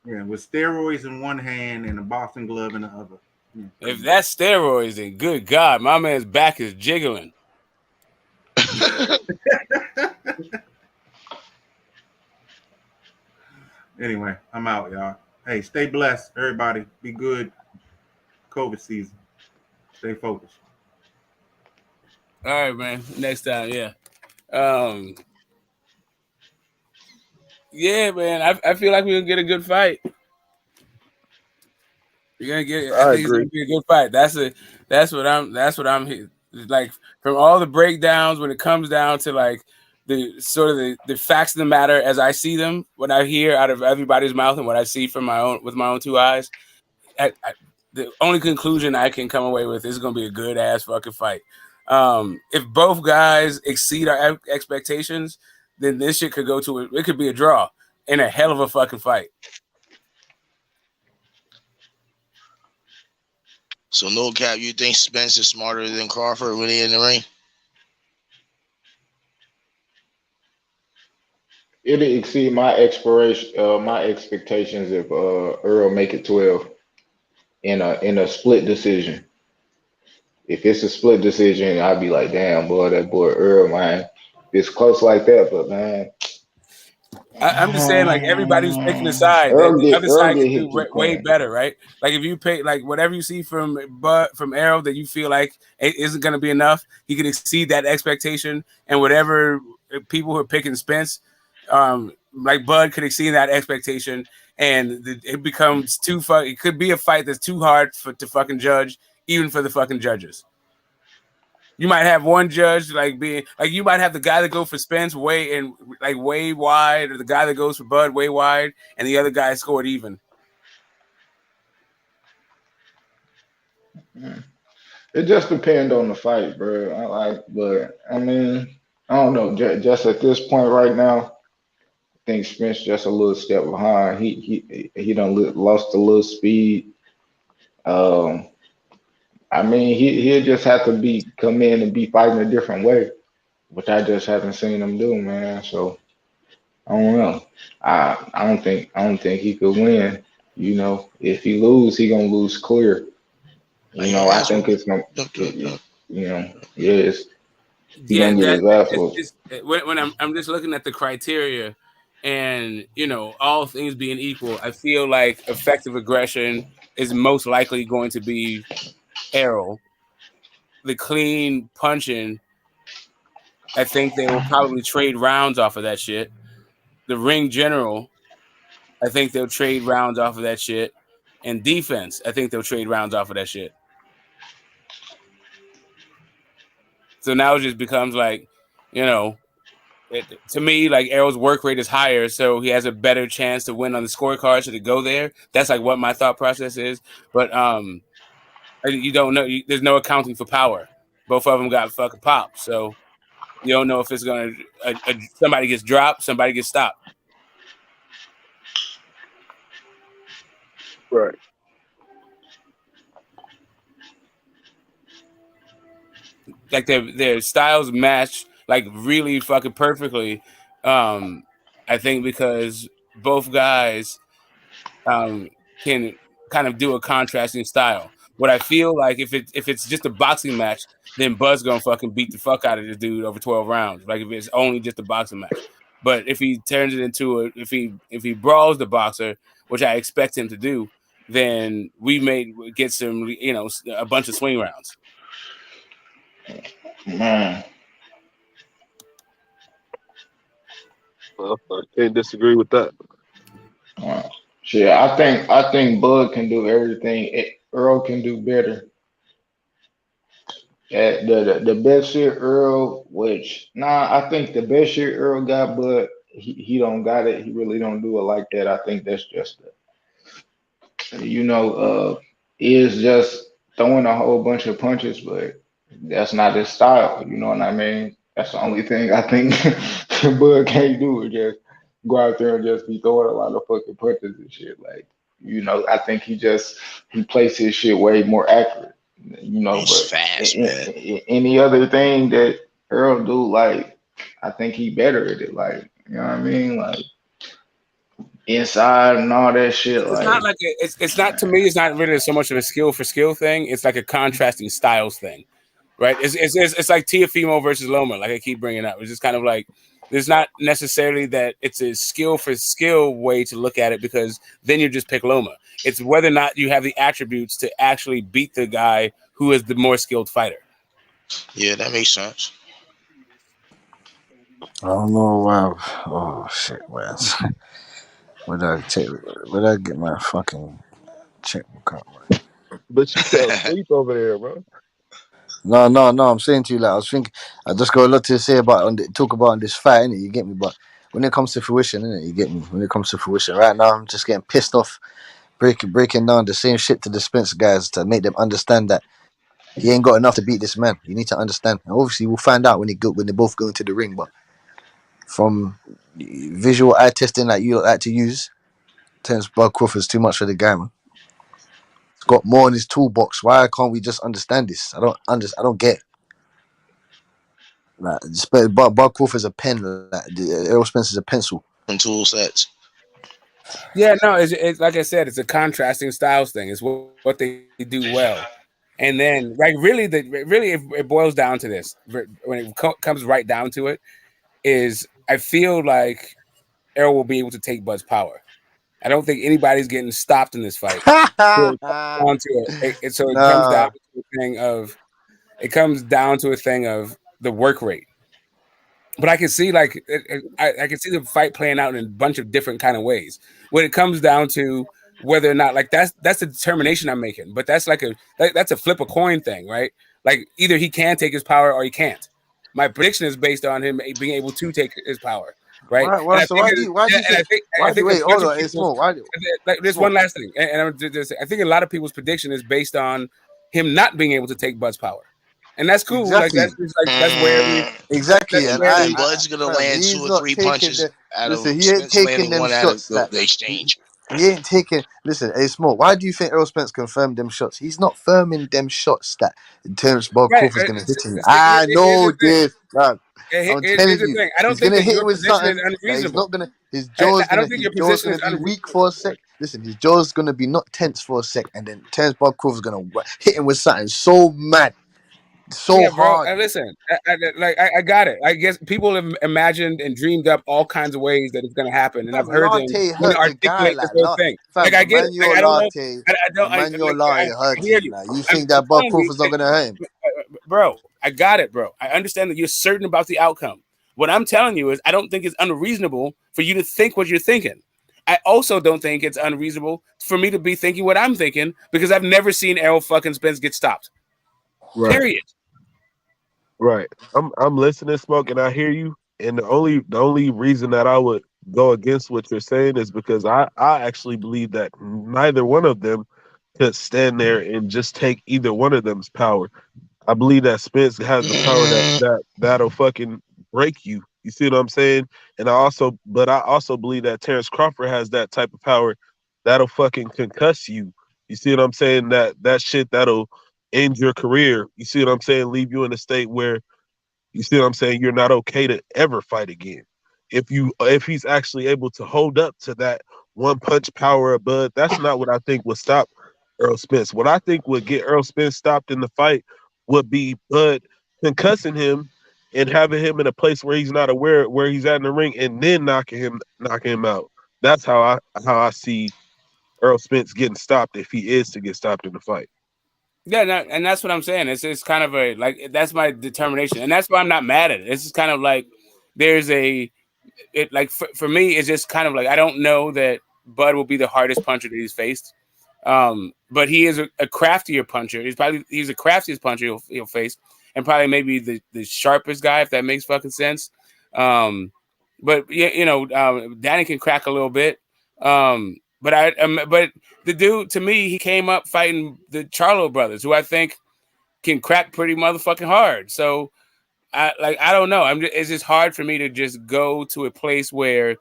With steroids in one hand and a boxing glove in the other. Yeah. If that's steroids, then good God, my man's back is jiggling. Anyway, I'm out, y'all. Hey, stay blessed, everybody. Be good. COVID season. Stay focused. All right, man. Next time, yeah. Yeah, man. I feel like we're gonna get a good fight. You're gonna get. I think it's gonna be a good fight. That's what I'm like from all the breakdowns when it comes down to like the sort of the facts of the matter as I see them, what I hear out of everybody's mouth and what I see from my own two eyes. The only conclusion I can come away with is going to be a good ass fucking fight. If both guys exceed our expectations, then this shit could go to it could be a draw in a hell of a fucking fight. So no cap, you think Spence is smarter than Crawford when he in the ring? It'll exceed my expectations if Earl make it 12. in a split decision. If it's a split decision, I'd be like, damn, boy, that boy Earl, man, it's close like that, but man, I'm just saying, like everybody who's picking a side, the other Earl side get can do hit too way clean. better, right? Like if you pick, like whatever you see from Arrow that you feel like it isn't going to be enough, he can exceed that expectation, and whatever people who are picking Spence, like Bud could exceed that expectation, and it becomes too fun. It could be a fight that's too hard to fucking judge, even for the fucking judges. You might have one judge like being like you might have the guy that goes for Spence way wide, or the guy that goes for Bud way wide, and the other guy scored even. It just depends on the fight, bro. But I mean, I don't know. Just at this point right now, I think Spence just a little step behind. He done lost a little speed. Um, I mean, he'll just have to come in and be fighting a different way, which I just haven't seen him do, man. So I don't know. I don't think he could win. You know, if he lose, he gonna lose clear. You know, I think it's gonna. You know, yes, he Yeah, gonna get that his ass whooped. when I'm just looking at the criteria, and all things being equal, I feel like effective aggression is most likely going to be Errol. The clean punching, I think they will probably trade rounds off of that shit. The ring general, I think they'll trade rounds off of that shit. And defense, I think they'll trade rounds off of that shit. So now it just becomes like, to me, like Errol's work rate is higher, so he has a better chance to win on the scorecard. So to go there, that's like what my thought process is. But you don't know. There's no accounting for power. Both of them got fucking pop, so you don't know if it's gonna somebody gets dropped, somebody gets stopped. Right. Like their styles match like really fucking perfectly. I think because both guys can kind of do a contrasting style. What I feel like if it's just a boxing match, then Bud's gonna fucking beat the fuck out of this dude over 12 rounds. Like if it's only just a boxing match. But if he turns it into if he brawls the boxer, which I expect him to do, then we may get some a bunch of swing rounds. Man. Well, I can't disagree with that. Yeah, I think Bud can do everything Earl can do better. The best shit Earl, I think the best shit Earl got, but he don't got it. He really don't do it like that. I think that's just is just throwing a whole bunch of punches, but that's not his style. You know what I mean? That's the only thing I think Bud can't do is just go out there and just be throwing a lot of fucking punches and shit. Like, I think he plays his shit way more accurate. He's But fast, man. any other thing that Earl do, like, I think he better at it. Like, you know what I mean? Like inside and all that shit. It's not like it's not, to me. It's not really so much of a skill for skill thing. It's like a contrasting styles thing, right? It's like Teofimo versus Loma. Like I keep bringing up, it's just kind of like there's not necessarily that it's a skill for skill way to look at it, because then you just pick Loma. It's whether or not you have the attributes to actually beat the guy who is the more skilled fighter. Yeah, that makes sense. I don't know why. Oh shit, man. Where did I get my fucking checkbook out, man? But you fell asleep over there, bro. No. I'm saying to you, like I was thinking, I just got a lot to say talk about on this fight, innit? You get me? But when it comes to fruition, innit? You get me? When it comes to fruition, right now I'm just getting pissed off, breaking down the same shit to the Spence guys to make them understand that he ain't got enough to beat this man. You need to understand. And obviously, we'll find out when they both go into the ring. But from visual eye testing that you like to use, Terence Crawford's too much for the guy, man. He's got more in his toolbox. Why can't we just understand this? I don't get it. Like, Bud Crawford's a pen. Like, Errol Spence is a pencil. And tool sets. Yeah, no, it's like I said, it's a contrasting styles thing. It's what they do well, and then like really, if it boils down to this, when it comes right down to it, is I feel like Errol will be able to take Bud's power. I don't think anybody's getting stopped in this fight. So it comes down to a thing of the work rate. But I can see I can see the fight playing out in a bunch of different kind of ways. When it comes down to whether or not that's the determination I'm making. But that's that's a flip a coin thing, right? Like either he can take his power or he can't. My prediction is based on him being able to take his power, right? Why do you think? Wait, hold on, it's small. There's one last thing, I think a lot of people's prediction is based on him not being able to take Bud's power. And that's cool. Exactly. That's where exactly. And Bud's gonna land 2 or 3 punches out of he ain't taking them shots. The exchange. He ain't taking. Listen, hey, small. Why do you think Errol Spence confirmed them shots? He's not firming them shots that Terence Crawford's gonna hit him. I know this. I'm telling you, I don't he's think gonna hit your him with position something. is unreasonable. He's not gonna. His jaw's I don't think your position is gonna be weak for a sec. Listen, his jaw's gonna be not tense for a sec, and then Terence Crawford's gonna hit him with something so mad. So hard. Bro, listen, I got it. I guess people have imagined and dreamed up all kinds of ways that it's going to happen, and I've heard them articulate this whole thing. I get it. I don't know. I hear you. You think that Bob Crawford's not going to hurt him? Bro, I got it, bro. I understand that you're certain about the outcome. What I'm telling you is I don't think it's unreasonable for you to think what you're thinking. I also don't think it's unreasonable for me to be thinking what I'm thinking because I've never seen Errol fucking Spence get stopped. Right. Period. Right. I'm listening, Smoke, and I hear you. And the only reason that I would go against what you're saying is because I actually believe that neither one of them could stand there and just take either one of them's power. I believe that Spence has the power that'll fucking break you. You see what I'm saying? And I also believe that Terence Crawford has that type of power that'll fucking concuss you. You see what I'm saying? That shit that'll end your career. You see what I'm saying? Leave you in a state where, you see what I'm saying, you're not okay to ever fight again. If he's actually able to hold up to that one punch power of Bud, that's not what I think would stop Errol Spence. What I think would get Errol Spence stopped in the fight would be Bud concussing him and having him in a place where he's not aware where he's at in the ring, and then knocking him out. That's how I see Errol Spence getting stopped if he is to get stopped in the fight. Yeah, and that's what I'm saying. It's kind of that's my determination, and that's why I'm not mad at it. It's just kind of like there's for me, it's just kind of like I don't know that Bud will be the hardest puncher that he's faced, but he is a craftier puncher. He's the craftiest puncher he'll face, and probably maybe the sharpest guy, if that makes fucking sense. But yeah, Danny can crack a little bit. But the dude, to me, he came up fighting the Charlo brothers, who I think can crack pretty motherfucking hard. So I don't know. It's just hard for me to just go to a place where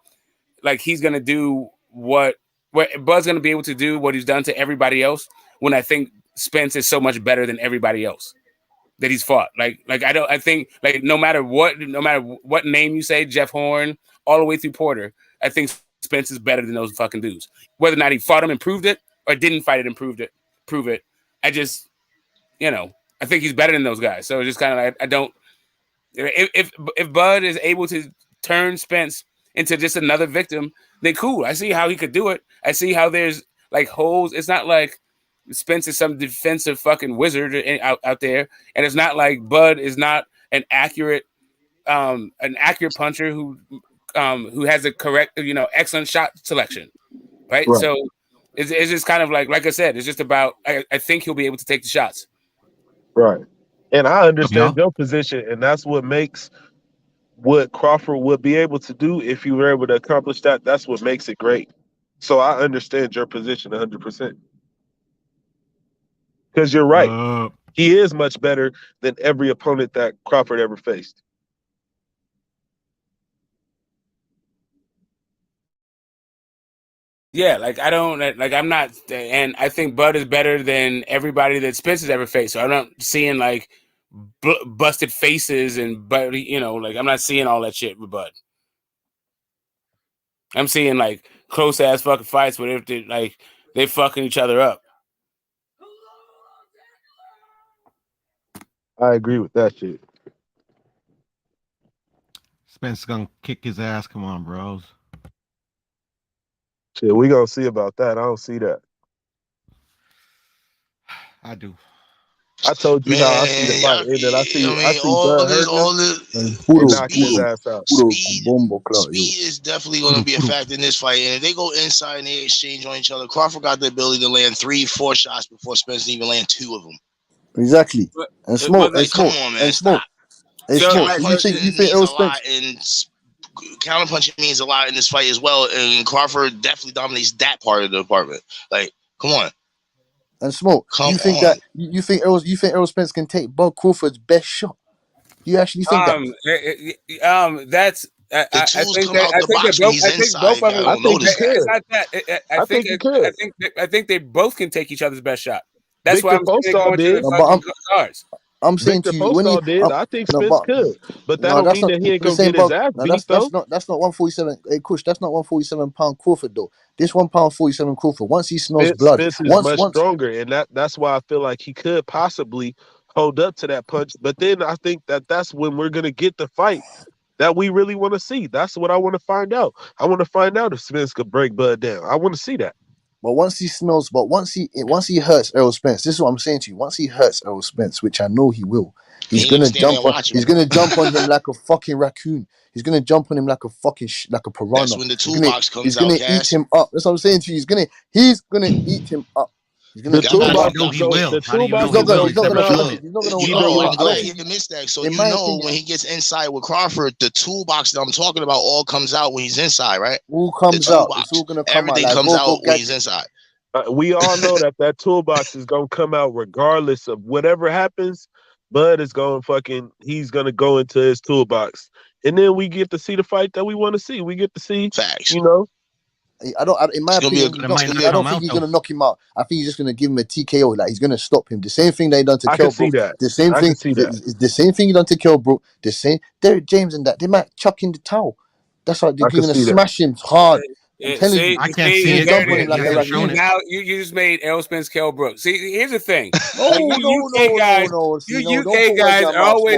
like he's gonna do where Bud's gonna be able to do what he's done to everybody else, when I think Spence is so much better than everybody else that he's fought. I think no matter what name you say, Jeff Horn, all the way through Porter, I think Spence is better than those fucking dudes. Whether or not he fought him and proved it, or didn't fight it and prove it. I just, I think he's better than those guys. So it's just kind of like I don't. If Bud is able to turn Spence into just another victim, then cool. I see how he could do it. I see how there's like holes. It's not like Spence is some defensive fucking wizard out there, and it's not like Bud is not an accurate puncher who has a correct, excellent shot selection, right? So it's just kind of like I said, it's just about I think he'll be able to take the shots. Right. And I understand your position, and that's what makes what Crawford would be able to do if you were able to accomplish that. That's what makes it great. So I understand your position 100%. Because you're right. He is much better than every opponent that Crawford ever faced. Yeah, I'm not, and I think Bud is better than everybody that Spence has ever faced. So I'm not seeing like busted faces and, I'm not seeing all that shit with Bud. I'm seeing like close ass fucking fights where they fucking each other up. I agree with that shit. Spence gonna kick his ass. Come on, bros. Shit, we gonna see about that. I don't see that. I do. I told you how I see the fight, and then I see Bud hurting him and knocking his ass out. Speed is definitely going to be a factor in this fight. And if they go inside and they exchange on each other, Crawford got the ability to land 3-4 shots before Spence didn't even land 2 of them. Exactly. And Smoke. Come on, man. Smoke. And Smoke. you think Errol Spence? And counterpunching means a lot in this fight as well. And Crawford definitely dominates that part of the department. Like, come on. And Smoke, you think Errol Spence can take Bud Crawford's best shot? You actually think that? That's I think they both can take each other's best shot. That's Victor why I'm saying going to the fucking cards. I'm saying Victor to you, when I think Spence could, but that don't mean that he ain't gonna get his ass beat though. That's not 147. Hey, Kush, that's not 147 pound Crawford though. This 1 pound 47 Crawford. Once he smells blood, Spence is much stronger, and that's why I feel like he could possibly hold up to that punch. But then I think that's when we're gonna get the fight that we really want to see. That's what I want to find out. I want to find out if Spence could break Bud down. I want to see that. But once he hurts Errol Spence, this is what I'm saying to you. Once he hurts Errol Spence, which I know he will, he's gonna jump on him like a fucking raccoon. He's gonna jump on him like a fucking like a piranha. That's when the toolbox comes out. He's gonna eat him up. That's what I'm saying to you. He's gonna eat him up. He's gonna He's not gonna even miss that. So you know when he gets inside with Crawford, the toolbox that I'm talking about all comes out when he's inside, right? All comes out. It's all gonna come out. Everything comes out when he's inside. We all know that toolbox is gonna come out regardless of whatever happens. Bud is he's gonna go into his toolbox, and then we get to see the fight that we want to see. We get to see facts. In my opinion, I don't think he's gonna knock him out. I think he's just gonna give him a TKO. Like he's gonna stop him. The same thing they done to Kell Brook. The same thing. The same thing he done to Kell Brook. The same. Derek James and that they might chuck in the towel. That's why they're gonna smash him hard. I'm telling you, I can't see it. Now you just made Errol Spence, Kell Brook. See, here's the thing. You UK guys always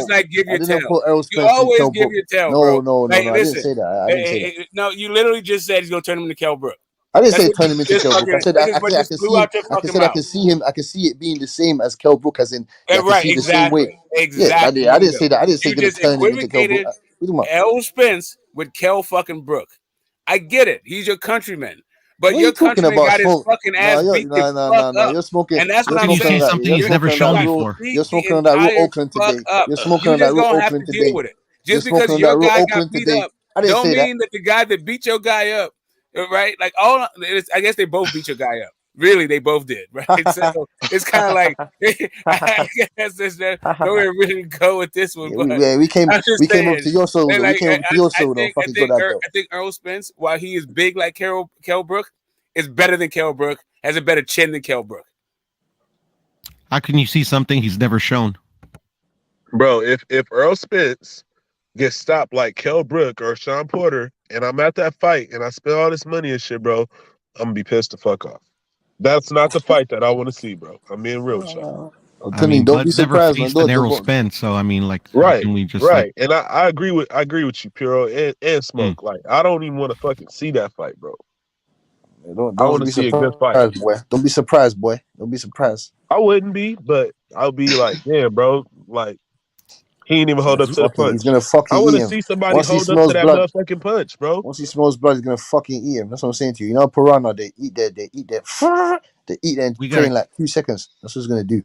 like give your tail. You always give your tail, bro. No. I didn't say that. No, you literally just said he's gonna turn him into Kell Brook. I didn't say turn him into Kell Brook. I said I can see him. I can see it being the same as Kell Brook, as in right, exactly. Exactly. Yeah, I didn't say that. I didn't say gonna turn him into Kell Brook. Errol Spence with Kell fucking Brook. I get it. He's your countryman. But your countryman got his fucking ass beat the fuck up. You're smoking. And that's what I'm saying. Something he's never shown before. You're smoking on that real Oakland today. You're smoking on that real Oakland today. Just because your guy got beat up, don't mean that the guy that beat your guy up, right? Like I guess they both beat your guy up. Really, they both did, right? So it's kind of like I guess there's nowhere really to go with this one. Yeah, we came up to your soul. Like, we came up to your soul. I think Errol Spence, while he is big like Kell Brook, is better than Kell Brook. Has a better chin than Kell Brook. How can you see something he's never shown, bro? If Errol Spence gets stopped like Kell Brook or Sean Porter, and I'm at that fight and I spend all this money and shit, bro, I'm gonna be pissed the fuck off. That's not the fight that I want to see, bro. I'm being real with you. Don't be surprised. Never faced an Errol Spence, so I mean, like, right, can we just right. And I agree with you, Puro and Smoke. Like, I don't even want to fucking see that fight, bro. Don't I want to see a good fight, boy. Don't be surprised, boy. Don't be surprised. I wouldn't be, but I'll be like, damn, bro. Like, he ain't even hold up to the punch. He's gonna fucking I want eat to him. see somebody hold up to that motherfucking punch, bro. Once he smells blood, he's gonna fucking eat him. That's what I'm saying to you. You know, piranha, they eat that and train like 2 seconds. That's what he's gonna do.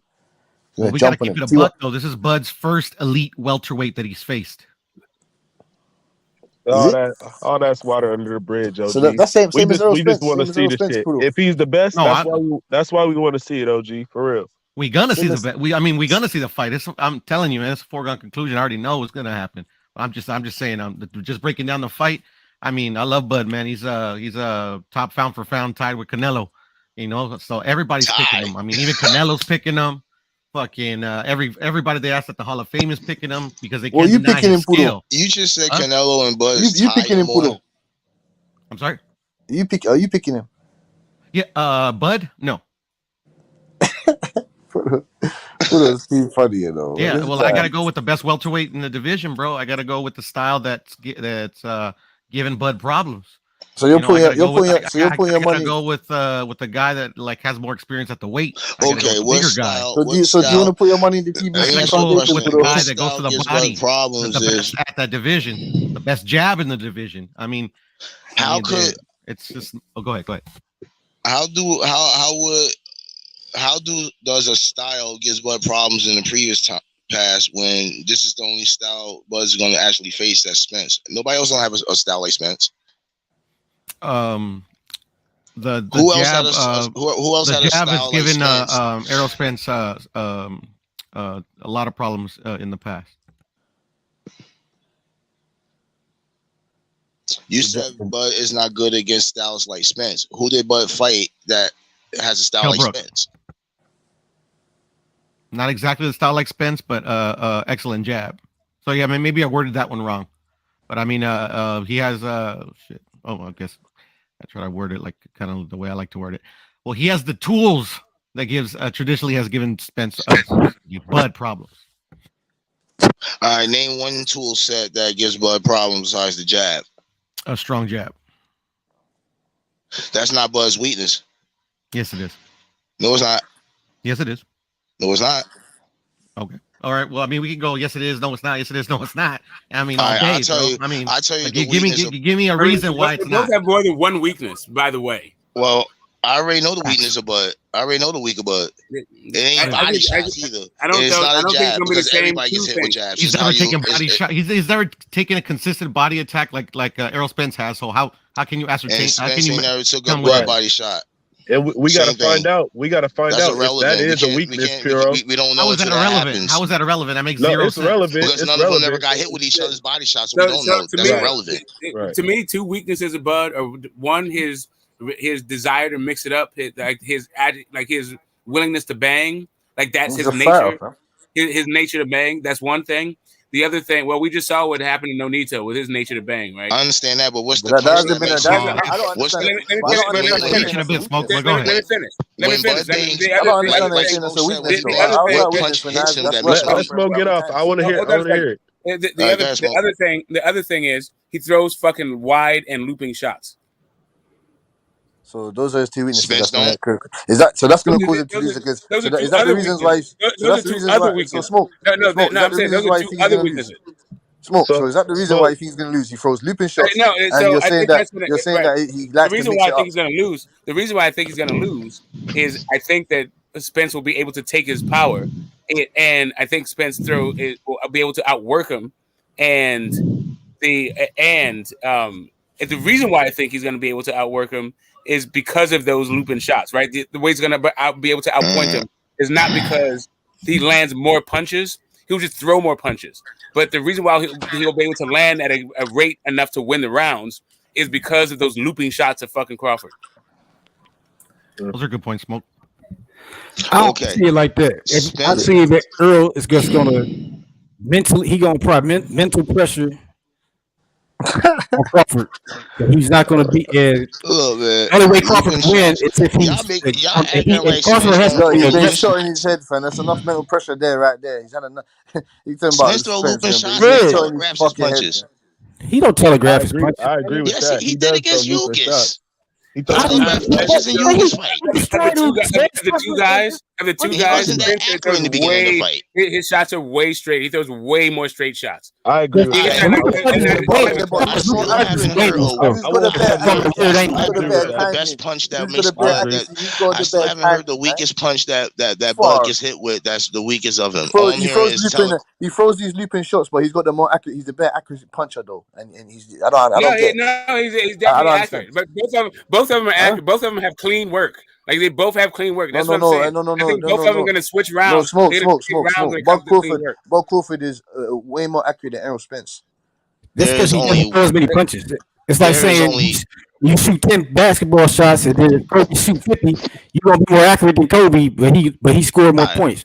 We gotta keep it a buck though. This is Bud's first elite welterweight that he's faced. All that's water under the bridge, OG. So that's same as Errol Spence. We just want to see this shit. If he's the best, that's why we want to see it, OG. For real. We're gonna see the bet. We're gonna see the fight. I'm telling you, man, it's a foregone conclusion. I already know what's gonna happen. I'm just saying. I'm just breaking down the fight. I mean, I love Bud, man. He's a top pound for pound tied with Canelo. You know, so everybody's picking him. I mean, even Canelo's picking him. Fucking everybody they asked at the Hall of Fame is picking him because they can't deny his skill. You just said Canelo and Bud. You picking him, Pudo? I'm sorry. Are you picking him? Yeah, Bud? No. It's too funny, you know. Yeah, well, I got to go with the best welterweight in the division, bro. I got to go with the style that's giving Bud problems. So you're putting your money. Go with the guy that like has more experience at the weight. Okay, what style? So do you want to put your money in the TBC? With the guy that goes to the body. Problems the best at that division, the best jab in the division. I mean, it's just? Oh, go ahead. Does a style gives Bud problems in the previous past when this is the only style Bud's going to actually face? That's Spence. Nobody else don't have a style like Spence. The who jab, else had a style has given like Spence? Errol Spence a lot of problems in the past. You said Bud is not good against styles like Spence. Who did Bud fight that has a style like Spence? Not exactly the style like Spence, but excellent jab. So yeah, I mean, maybe I worded that one wrong, but I mean, he has shit. Oh, I guess I try to word it like kind of the way I like to word it. Well, he has the tools that gives traditionally has given Spence Bud problems. All right, name one tool set that gives Bud problems besides the jab. A strong jab. That's not Bud's weakness. Yes, it is. No, it's not. Yes, it is. No, it's not. Okay. All right. Well, I mean, we can go. Yes, it is. No, it's not. Yes, it is. No, it's not. I mean, all right, day, I'll tell you. I mean, I'll tell you. Like, give me a reason why it's not. Both have more than one weakness, by the way. Well, I already know the weakness of Bud. I already know the weak of Bud. It ain't body shots either. I don't think it's gonna be the same. Everybody gets hit with jabs. He's never taken body shot. He's never taken a consistent body attack like Errol Spence has. So how can you ascertain? And how can you never took a Bud body shot? And we got to find out. We got to find out if that is a weakness, Piro. We don't know. How is that irrelevant? How is that irrelevant? That makes zero sense. Relevant. Because none of them never got hit with each other's body shots. So we don't know. That's irrelevant. To me, two weaknesses of Bud are one, his desire to mix it up, his willingness to bang, like that's his nature. His nature to bang. That's one thing. The other thing, well, we just saw what happened to Nonito with his nature to bang, right? I understand that, but what's the punch that makes you? I don't understand. Let me finish. Let Smoke get off. I want to hear it. The other thing is he throws fucking wide and looping shots. So those are his two weaknesses. Is that so? That's going to cause him to lose against. Is that the reasons why? That's the reasons why. So Smoke. No. I'm saying those are two other weaknesses. Smoke. So is that the reason why he's going to lose? He throws looping shots. No. And you're saying that he likes to mix it up. The reason why I think he's going to lose. The reason why I think he's going to lose is I think that Spence will be able to take his power, and I think Spence will be able to outwork him, and the reason why I think he's going to be able to outwork him is because of those looping shots, right? The way he's going to be able to outpoint him is not because he lands more punches. He'll just throw more punches. But the reason why he'll be able to land at a rate enough to win the rounds is because of those looping shots of fucking Crawford. Those are good points, Smoke. I don't see it like that. I see that Earl is just going to probably mental pressure on Crawford. He's not going to be. The only way Crawford can win is if Crawford has been shot in his head, fam. That's enough mental pressure there, right there. He's had enough. He's talking about punches. He don't telegraph his punches. I agree with that. He did against Lucas. He punches in Lucas fight. The two guys. He wasn't that accurate in the beginning of the fight. His shots are way straight. He throws way more straight shots. I agree with that. The best punch that makes I still haven't heard the weakest punch that Bud gets hit with. That's the weakest of him. He throws these looping shots, but he's got the more accurate. He's the better accurate puncher though, and he's. I don't get. No, he's definitely accurate. But both of them are accurate. Both of them have clean work. Like they both have clean work. That's what I'm saying. No. I think both of them are going to switch rounds. Smoke. Bob Crawford is way more accurate than Errol Spence. That's because he doesn't throw as many punches. It's like saying you shoot 10 basketball shots and then Kobe shoot 50. You're gonna be more accurate than Kobe, but he scored more points.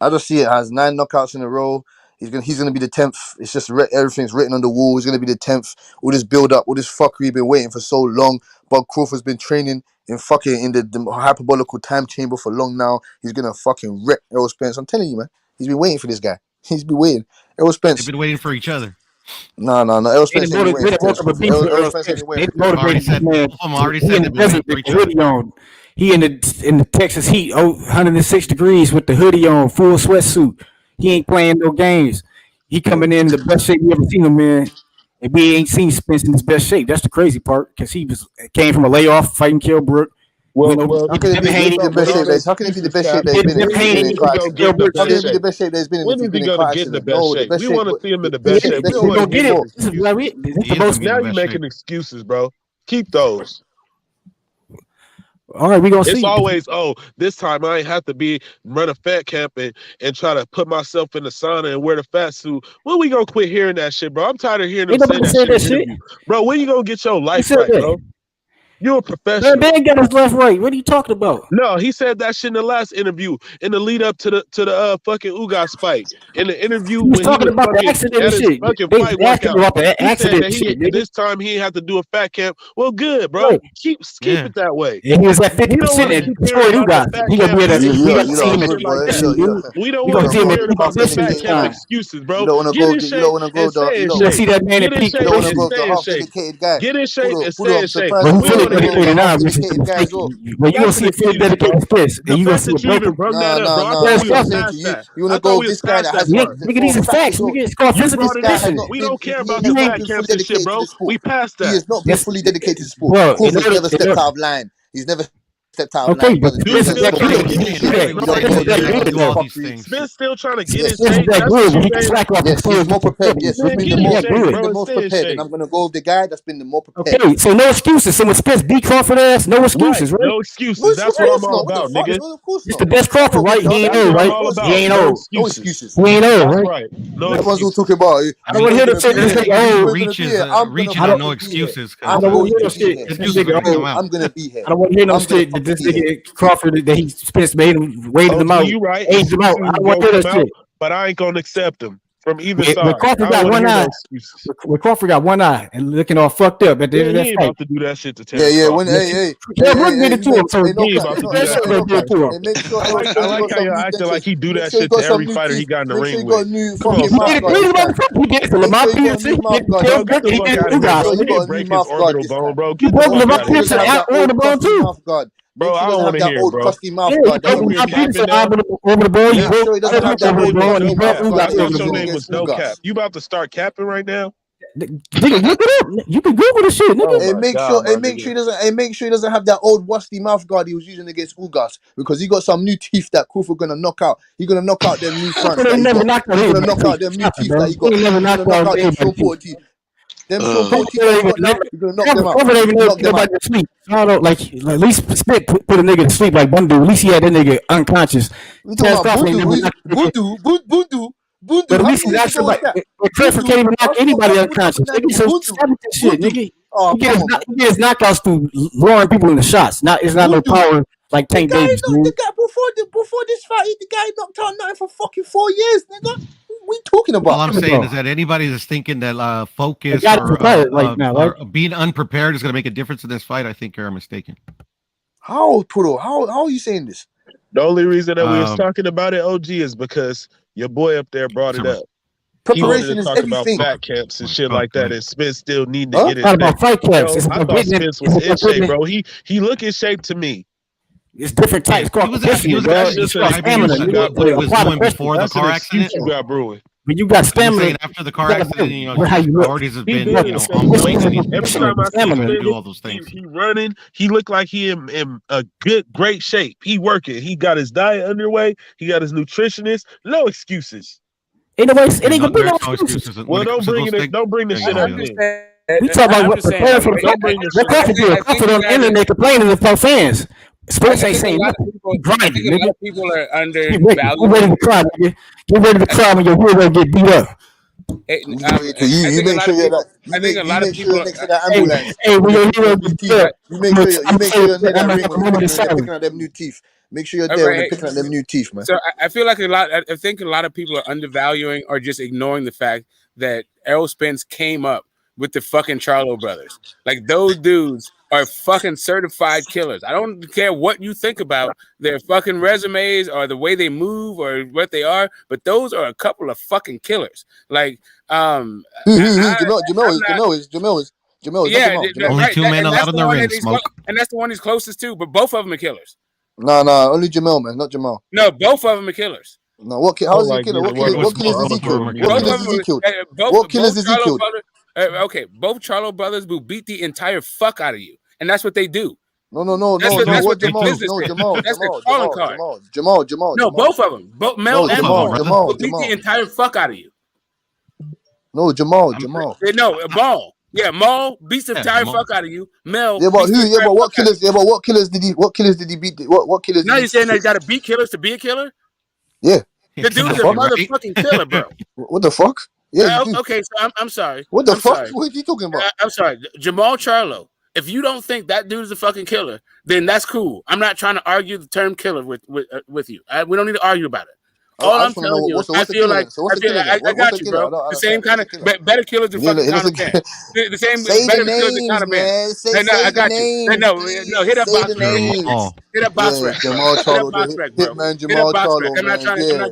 I just see it as 9 knockouts in a row. He's gonna be the 10th. It's just everything's written on the wall. He's gonna be the 10th. All this build up, all this fuckery, been waiting for so long. Bob Crawford's been training in the hyperbolical time chamber for long now. He's gonna fucking wreck Errol Spence. I'm telling you, man. He's been waiting for this guy. He's been waiting. Errol Spence. They've been waiting for each other. No. Errol Spence ain't been waiting for Terence Crawford. Errol Spence ain't been waiting for Already said that. He He in the Texas heat, 106 degrees with the hoodie on, full sweatsuit. He ain't playing no games. He coming in the best shape you ever seen him in. And we ain't seen Spence in his best shape. That's the crazy part because came from a layoff fighting Kilbrook. How can it be the best shape? How can it be the best shape that he's been in? He's been in car accident. How can it be the best shape that he's been in if he's been in car accident? No, the best shape. We want to see him in the best shape. We don't want to get it. Now you're making excuses, bro. Keep those. All right, we gonna see. It's always, this time I ain't have to run a fat camp and try to put myself in the sauna and wear the fat suit. When we gonna quit hearing that shit, bro? I'm tired of hearing them say that shit in the interview. Bro, when you gonna get your life right, bro? You're a professional. Man got his left right. What are you talking about? No, he said that shit in the last interview in the lead up to the fucking Ugas fight. In the interview when he was about the accident at his shit. fucking They fight asking workout, about the he said that shit, this time he ain't have to do a fat camp. Well, good, bro. Right. Keep it that way. Yeah, he was at 50% and destroyed Ugas. He gonna be at You don't want to go about the fat camp excuses, bro. You don't want to go. You don't want to go, dog. You don't see that man at peak. You don't want to go to half dedicated guy. Get in shape and stay in shape. Well, he fully dedicated now, which is the mistake. Well, you gonna see a fully dedicated Spence, and you gonna see a broken. You wanna go with this guy that has nigga, these are facts. Nigga, it's called physical conditioning. We don't care about the fat camps and shit, bro. We passed that. He has not been fully dedicated to sport. Crawford's never stepped out of line. He's never stepped out of line. But Spence still trying to get his shape. Yes, he's more prepared. Yes, he's been the most prepared. And I'm gonna go with the guy that's been the more prepared. Okay, so no excuses. So when Spence beat Crawford ass, no excuses, right? No excuses. That's what I'm all about, nigga. It's the best Crawford, right? He ain't old, right? He ain't old. No excuses. He ain't old, right? No excuses. All talking about. I don't want to hear the shit. This nigga old. Reaching on no excuses. I don't want to hear no shit. I'm gonna be here. I don't want to hear no shit. That this nigga Crawford that he Spence made him, waited him out, you right. aged him out. I don't want to hear that shit. But I ain't gonna accept him from either side. When Crawford got one eye, when Crawford got one eye and looking all fucked up at the end of that fight, about to do that shit to Terence. Yeah. When did it to him, so he about to do that shit. I like how y'all acting like he do that shit to every fighter he got in the ring with. Come on, he did it to Lamar Peterson. He didn't break his orbital bone, bro. He broke Lamar Peterson orbital bone too. Bro, I don't want to hear it, bro. Crusty mouth guard. That's what your name was no cap. You about to start capping right now? Nigga, look it up. You can Google the shit, nigga. Make sure he doesn't have that old rusty mouth guard he was using against Ugas, because he got some new teeth that Crawford gonna knock out. He's gonna knock out them new fronts. He's gonna knock out them new teeth that he got. He's gonna knock out them Sean Porter teeth. Them Sean Porter teeth, you're gonna knock them out. Nobody to sleep. I don't like at least Spit put a nigga to sleep like Bundu. At least he had that nigga unconscious. Bundu. But at least he's actually like Crawford can't even knock anybody unconscious. Nigga, so stop with this shit, nigga. He gets knockouts through luring people in the shots. It's not no power like Tank Davis. The guy before this fight, the guy knocked out nothing for fucking 4 years, nigga. What we talking about? All I'm saying is that anybody that's thinking that focus or being unprepared is going to make a difference in this fight, I think you're mistaken. How, Puro? How are you saying this? The only reason that we was talking about it, OG, is because your boy up there brought it up. Preparation is everything. About fat camps and shit like that, and Spence still needing to get it. Not about fight camps. I thought Spence was in shape, bro. He look in shape to me. It's different types. He was describing what he was doing before the car accident. You got brewing. When you got stamina after the car accident, how you priorities have been on point, and every time I see him do all those things. He running. He look like he in a great shape. He working. He got his diet underway. He got his nutritionist. No excuses. It ain't gonna be no excuses. Well, don't bring the shit up there. We talk about what preparing for the fight. What Crawford do? Crawford on the internet complaining about fans. Spence ain't saying nothing. Grinding, nigga. People are undervalued. Get ready to cry, nigga. Get ready to cry when your hero get beat up. You make sure you're that. I think a lot of people next to that ambulance. Hey, when your hero get beat up, you make sure you're near that ring when they're picking out them new teeth. Make sure you're there when they're picking out them new teeth, man. So I feel like I think a lot of people are undervaluing or just ignoring the fact that Errol Spence came up with the fucking Charlo brothers. Like, those dudes are fucking certified killers. I don't care what you think about their fucking resumes or the way they move or what they are, but those are a couple of fucking killers. Like, Jamel is Jamal. Only right. two men allowed in the ring. And that's the one he's closest to. But both of them are killers. No, only Jamal, man, not Jamal. No, both of them are killers. No, how is he a killer? What killer is Ezekiel? What killer is Ezekiel? What killer is Ezekiel? Okay, both Charlo brothers will beat the entire fuck out of you, and that's what they do. No. That's what Jamal. That's their calling card. Jamal. No, both of them, both Mel and Maul, will beat the entire fuck out of you. No, Jamal. No, Maul. Yeah, Maul beats the entire fuck out of you. Mel. Yeah, but who? Yeah, but what killers? Yeah, but what killers did he? What killers did he beat? What killers? Now you're saying that you got to beat killers to be a killer? Yeah. The dude's a motherfucking killer, bro. What the fuck? Yeah. Okay, so I'm sorry. What the fuck? What are you talking about? I'm sorry, Jamal Charlo. If you don't think that dude is a fucking killer, then that's cool. I'm not trying to argue the term killer with you. We don't need to argue about it. All I'm telling you, I feel like I got you, bro. The same kind of better killers than fucking Conor Can. The same better killers than Conor Man. I got you. No, hit up box rec. Hit up box rec. Jamal Charlo, Hitman Jamal Charlo. I'm not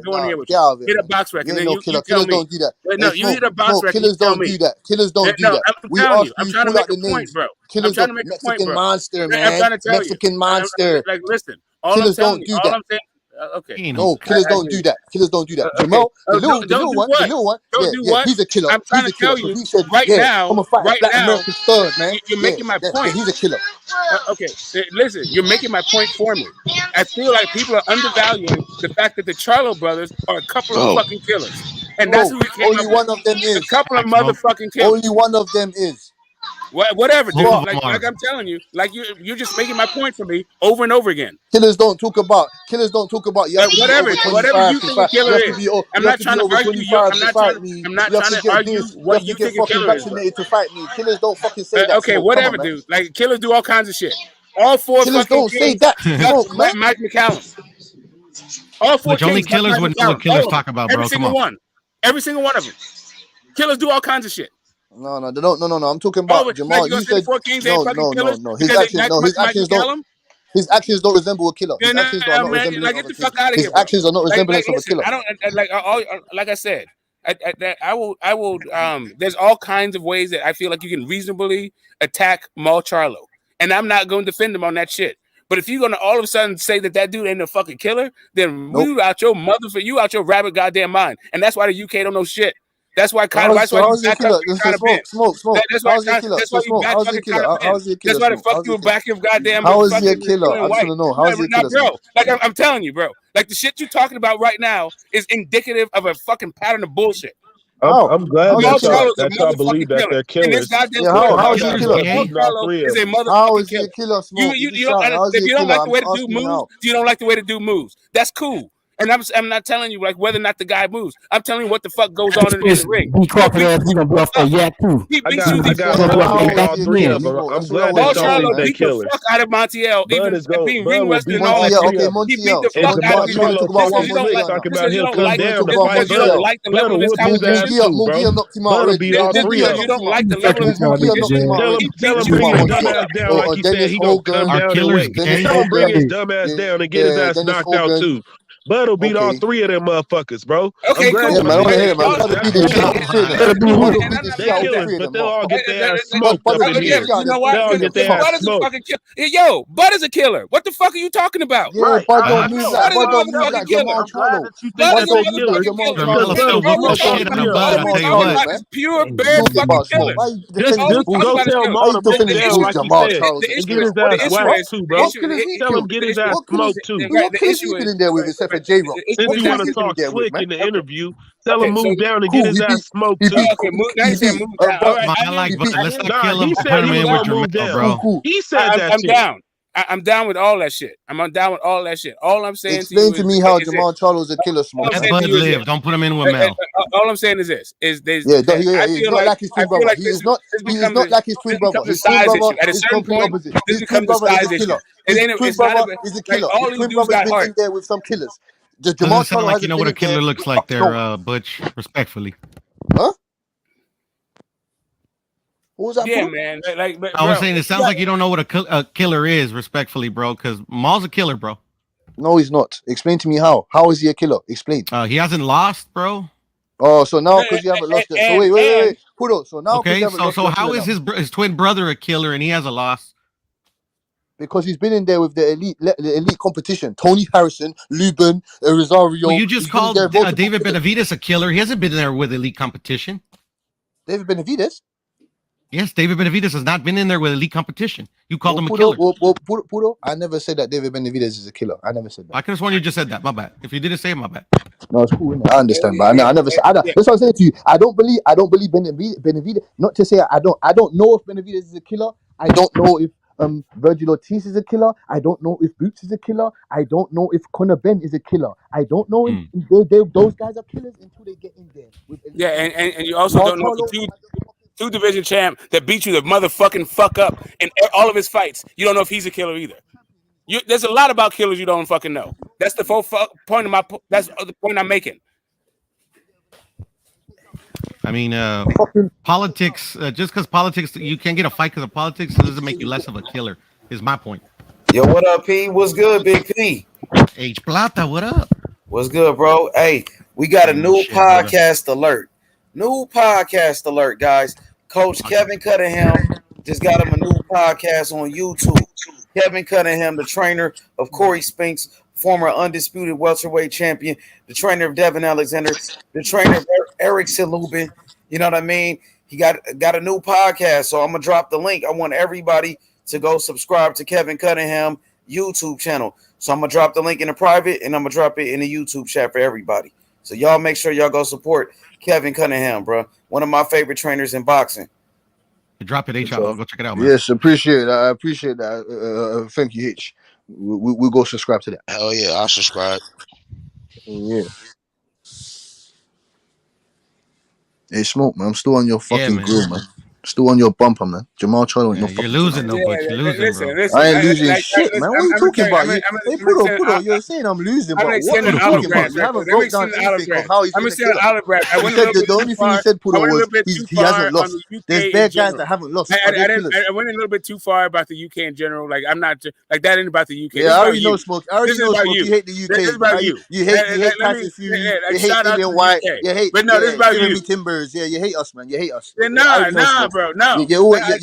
going here with you. Hit up box rec, and then you tell me. Don't do that. No, you hit up box rec. Killers don't do that. Killers don't do that. We ask you. I'm trying to make a point, bro. Killers don't. Mexican monster, man. I'm trying to tell you. Mexican monster. Like, listen. Killers don't do that. Okay. No, killers don't do that. Killers don't do that. Jamal, the little one. Yeah, he's a killer. I'm trying to tell you right now. I'm gonna fight right Black now, America's thug, man. You're making my point. He's a killer. Okay, listen. You're making my point for me. I feel like people are undervaluing the fact that the Charlo brothers are a couple of fucking killers, and that's who we came only one of them is. A couple of motherfucking killers. Only one of them is. Whatever, dude. Like I'm telling you, like you're just making my point for me over and over again. Killers don't talk about. Whatever you think a killer is. I'm not trying to argue you. I'm not trying to argue what you think a killer is. To fight me. Killers don't fucking say that. Okay, whatever, dude. Like killers do all kinds of shit. All four killers fucking don't say that. Mike McCallum. All four. Which only killers would know what killers talk about, bro. Every single one. Every single one of them. Killers do all kinds of shit. No. I'm talking about Jamal. You said no. His actions don't resemble a killer. His actions are not resembling get the fuck out of here. His actions are not resemblance of a killer. I don't like I said. I will. There's all kinds of ways that I feel like you can reasonably attack Maul Charlo, and I'm not going to defend him on that shit. But if you're gonna all of a sudden say that dude ain't a fucking killer, then you out your rabbit goddamn mind, and that's why the UK don't know shit. That's why Conor. That's why you back up Conor Ben. Smoke. That's why you back up Conor Ben. That's why the fuck you back your goddamn. How is he a killer? I want to know. How is he a killer, bro? Like I'm telling you, bro. Like the shit you're talking about right now is indicative of a fucking pattern of bullshit. I'm glad that y'all believe that they're killers. How is he a killer? How is he a killer? If you don't like the way the dude moves, you don't like the way the dude moves. That's cool. And I'm not telling you like whether or not the guy moves. I'm telling you what the fuck goes on in the ring. He gonna be off that yak too. He beats you. I'm glad that y'all think they're killers. Fuck out of Montiel, even being ring wrestling and all that. He beat the fuck out of you. Talking about he'll come down to fight. You don't like the level of his competition. You don't like the level of his competition. Tell him bring his dumb ass down like he said he gonna come down and wait. Tell him bring his dumb ass down and get his ass knocked out too. Bud'll beat all three of them motherfuckers, bro. Okay, cool. But they'll all get their ass smoked up in here. You know what? Bud is a fucking killer. Yo, Bud is a killer. What the fuck are you talking about? Yeah, Bud don't move like Jamal Charlo. Bud is a fucking killer. Pure bad fucking killer. Just go tell Mona to bring down like he said. And get his ass whacked too, bro. Tell him get his ass smoked too. What killers you in there with except for J-Rock? Since you want to talk slick in the interview, tell him move down and get his ass smoked too. Let's not kill him. He said he was gonna move down. He said that. I'm down. I'm down with all that shit. I'm down with all that shit. All I'm saying Explain to me how Jamal Charlo is a killer. Smoke. Let Bud live. Don't put him in with Mel. All I'm saying is this: he's not like his twin brother. He is not like his twin brother. His twin brother is completely opposite. His twin brother is a killer. His twin brother is a killer. His twin brother has been in there with some killers. Doesn't sound like you know what a killer looks like there, Butch. Respectfully. Huh? What was that? Yeah, man. I was saying it sounds like you don't know what a killer is, respectfully, bro. Because Maul's a killer, bro. No, he's not. Explain to me how. How is he a killer? Explain. He hasn't lost, bro. Oh, so now because you haven't lost it. So Pudo. So now, okay, so how is his twin brother a killer and he has a loss? Because he's been in there with the elite competition. Tony Harrison, Lubin, Rosario. Well, you just called David Benavidez a killer. He hasn't been there with elite competition. David Benavidez? Yes, David Benavidez has not been in there with elite competition. You called him a killer. Pudo, I never said that David Benavidez is a killer. I never said that. I could have sworn you just said that. My bad. If you didn't say it, my bad. No, it's cool. I understand, but I never said. That's what I'm saying to you. I don't believe Benavidez. Not to say I don't know if Benavidez is a killer. I don't know if Virgil Ortiz is a killer. I don't know if Boots is a killer. I don't know if Conor Ben is a killer. I don't know if those guys are killers until they get in there. Yeah, and you also don't know the two division champ that beat you the motherfucking fuck up in all of his fights. You don't know if he's a killer either. There's a lot about killers you don't fucking know. That's the point of that's the point I'm making. I mean, politics. Just because politics, you can't get a fight because of politics, doesn't make you less of a killer. Is my point. Yo, what up, P? What's good, Big P? H Plata, what up? What's good, bro? Hey, we got a new podcast alert. New podcast alert, guys. Coach Kevin Cunningham just got him a new podcast on YouTube. Kevin Cunningham, the trainer of Corey Spinks, former undisputed welterweight champion, the trainer of Devin Alexander, the trainer of Eric Lubin. You know what I mean? He got a new podcast, so I'm gonna drop the link. I want everybody to go subscribe to Kevin Cunningham YouTube channel. So I'm gonna drop the link in the private, and I'm gonna drop it in the YouTube chat for everybody. So y'all make sure y'all go support Kevin Cunningham, bro. One of my favorite trainers in boxing. Drop it, H. I'll go check it out, man. Yes, appreciate it. I appreciate that. Thank you, H. We'll go subscribe to that. Hell yeah, I'll subscribe. Yeah. Hey, Smoke, man. I'm still on your fucking grill, man. Still on your bumper, man. Jamal Charlo ain't no fucking. You're losing, though, but you're losing, listen, I ain't losing shit, man. What are you talking about? Hey, Pudo, you're saying I'm losing, but what are you talking about? You haven't broke down anything of how he's been a killer. The only thing you said, Pudo, was he hasn't lost. There's bad guys that haven't lost. I went a little bit too far about the UK in general. Like, I'm not like that ain't about the UK. Yeah, I already know, Smoke. You hate the UK. This is about you. You hate Tyson Fury. You hate Indian White. You hate. But no, this is about you. Timbers. Yeah, you hate us, man. You hate us. Nah, bro. No.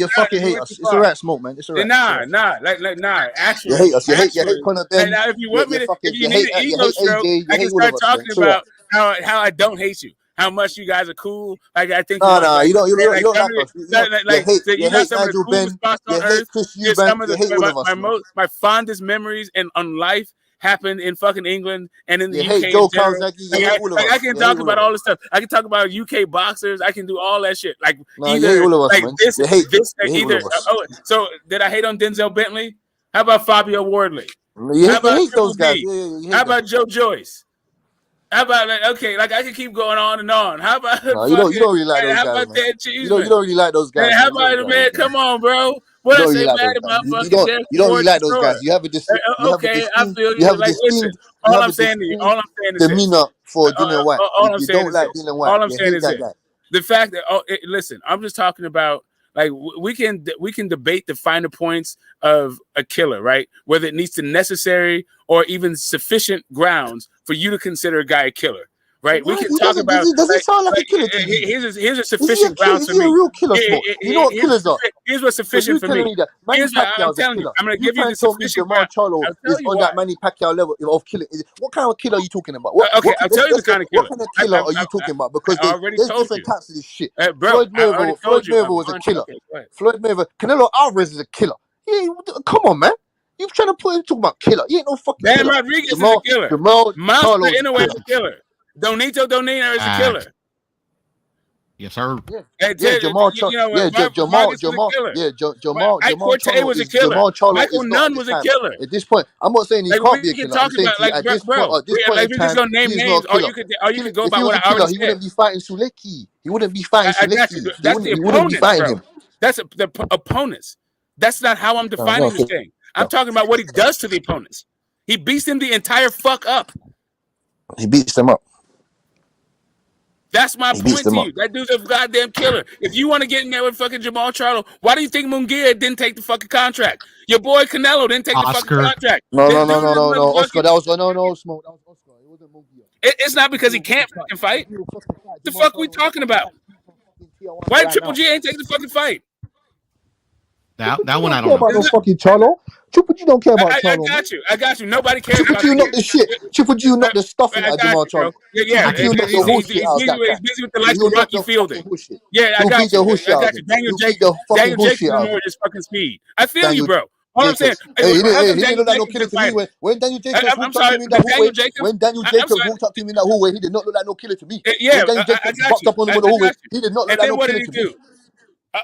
You fucking hate us. It's all right, Smoke, man. It's all right. Nah. Actually, you hate us. You hate Conor Ben. Now, if you want me to, if you need an ego stroke, I can start talking about how I don't hate you. How much you guys are cool. Like, I think. No, you don't like us. You hate some of the coolest spots on earth. Some of my fondest memories on life happened in fucking England and in the UK. Joe I can talk about all this stuff. I can talk about UK boxers. I can do all that shit. Like So did I hate on Denzel Bentley? How about Fabio Wardley? How about those guys? How about Joe Joyce? How about I can keep going on and on. How about you don't really like those guys? How about that cheese? You don't really like those guys. How about man? Come on, bro. What I say bad about fucking Jeff? You don't really like those guys. You have a distinct. Okay, I feel you. Like, listen, all I'm saying is demeanor for Dylan White. You don't like Dylan White. All I'm saying is the fact that listen, I'm just talking about. Like we can debate the finer points of a killer, right? Whether it needs to necessary or even sufficient grounds for you to consider a guy a killer, right? We can talk about. Does it sound like a killer? Here's a sufficient grounds for me. He's a real killer. You know what killers are? Here's what's sufficient for me. Here's what I'm telling you. I'm going to give you the sufficient. Jamal Charlo is on that Manny Pacquiao level of killing. What kind of killer are you talking about? Okay, I'll tell you the kind of killer. What kind of killer are you talking about? Because there's different types of this shit. Floyd Mayweather was a killer. Floyd Mayweather, Canelo Alvarez is a killer. Come on, man. You're trying to talk about killer. You ain't no fucking Dan killer. Rodriguez is a killer. Monster Inoue is a killer. Donito Donina is a killer. Yes, sir. Jamal Charlo. was a killer. Michael Nunn was a killer. At this point, I'm not saying he can't be a killer. I'm saying at this point in time, he's not a killer. Or you could go by what I already said. He wouldn't be fighting Sulecki. He wouldn't be fighting Sulecki. That's the opponents, That's the opponents. That's not how I'm defining this thing. I'm talking about what he does to the opponents. He beats them the entire fuck up. He beats them up. That's my point to you. That dude's a goddamn killer. If you want to get in there with fucking Jamal Charlo, why do you think Munguia didn't take the fucking contract? Your boy Canelo didn't take the fucking contract. No. Oscar, that was no Smoke. That was Oscar. It wasn't Munguia. It's not because he can't fucking fight. What the fuck are we talking about? Why Triple G ain't taking the fucking fight? That one I don't don't care know. about no fucking Charlo. Triple G don't care about Charlo. I got you. Nobody cares Triple about G knocked the shit. Triple G knocked the stuffing out of Jamal Charlo. Yeah. Triple G knocked the whole shit out of that guy. He's busy with the likes He'll of knock Rocky the Fielding. fucking bullshit. Yeah, I He'll beat got you. the shit out of him. Daniel He'll beat the fucking Jacobs shit is out of more him. just fucking speed. I feel you, Daniel bro. All I'm saying, Jacobs. how come He didn't Daniel look like no Jacobs killer been to me fighting? when Daniel Jacobs I'm walked up to sorry, me in but that hallway. Daniel Jacobs. When Daniel I'm Jacobs sorry. walked up to me in that hallway, he did not look like no killer to me. Yeah, When Daniel I Jacobs got bucked you. up on him I in the hallway, got you. he did not look And like then no what did killer he to me. do?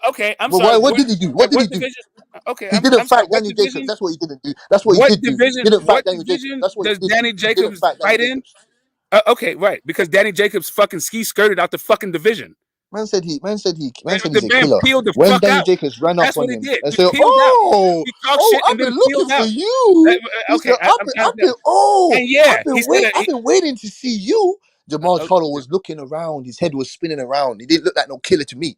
Okay, I'm But sorry. what did he do? What did he do? Division? Okay, He didn't I'm sorry. fight Daniel Jacobs. That's what he didn't do. That's what he What did do. He division? didn't fight What Daniel Jacobs. division That's what he does did Danny do. He didn't Jacobs fight Daniel fight in? Jacobs. Okay, right, because Danny Jacobs fucking ski skirted out the fucking division. Man said he's The a man killer. peeled the When fuck Daniel out. Jacobs ran up That's on what he him did. and He said, peeled out. He talked shit I've and then been looking peeled for out. you. He Okay, said, I've he said been waiting to see you. Jamal Charlo was looking around. His head was spinning around. He didn't look like no killer to me.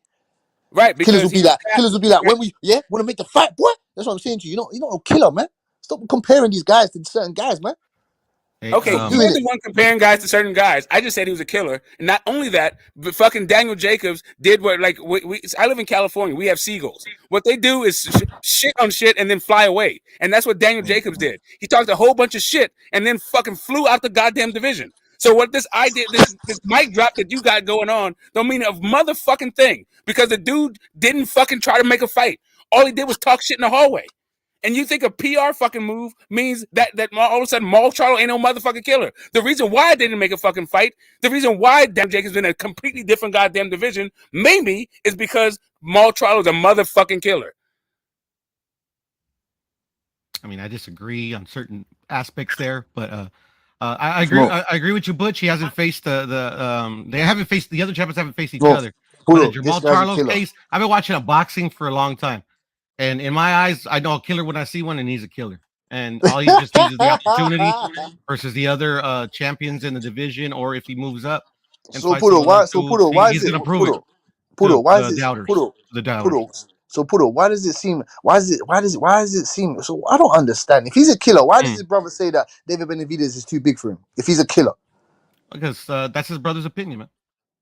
right Killers because would be like, when we want to make the fight, boy. That's what I'm saying to you. You're not a killer, man. Stop comparing these guys to certain guys, man. Okay, Stop you're doing the it. one comparing guys to certain guys. I just said he was a killer, and not only that, but fucking Daniel Jacobs did what I live in California. We have seagulls. What they do is shit on shit and then fly away, and that's what Daniel Jacobs did. He talked a whole bunch of shit and then fucking flew out the goddamn division. So what this mic drop that you got going on don't mean a motherfucking thing because the dude didn't fucking try to make a fight. All he did was talk shit in the hallway. And you think a PR fucking move means that all of a sudden Maul Charlo ain't no motherfucking killer. The reason why they didn't make a fucking fight, the reason why Dan Jacobs been in a completely different goddamn division, maybe is because Maul Charlo is a motherfucking killer. I mean, I disagree on certain aspects there, but I agree. I agree with you, Butch. He hasn't faced the other champions haven't faced each other. But in Jamal Charlo's case, I've been watching boxing for a long time. And in my eyes, I know a killer when I see one, and he's a killer. And all he just needs is the opportunity versus the other champions in the division, or if he moves up. And So Pudo, why is he's it gonna prove it. Pudo, why is the it doubters? Pudo? The doubters. Pudo. So Pudo, why does it seem? Why does it seem? So I don't understand. If he's a killer, why does his brother say that David Benavidez is too big for him? If he's a killer, because that's his brother's opinion, man.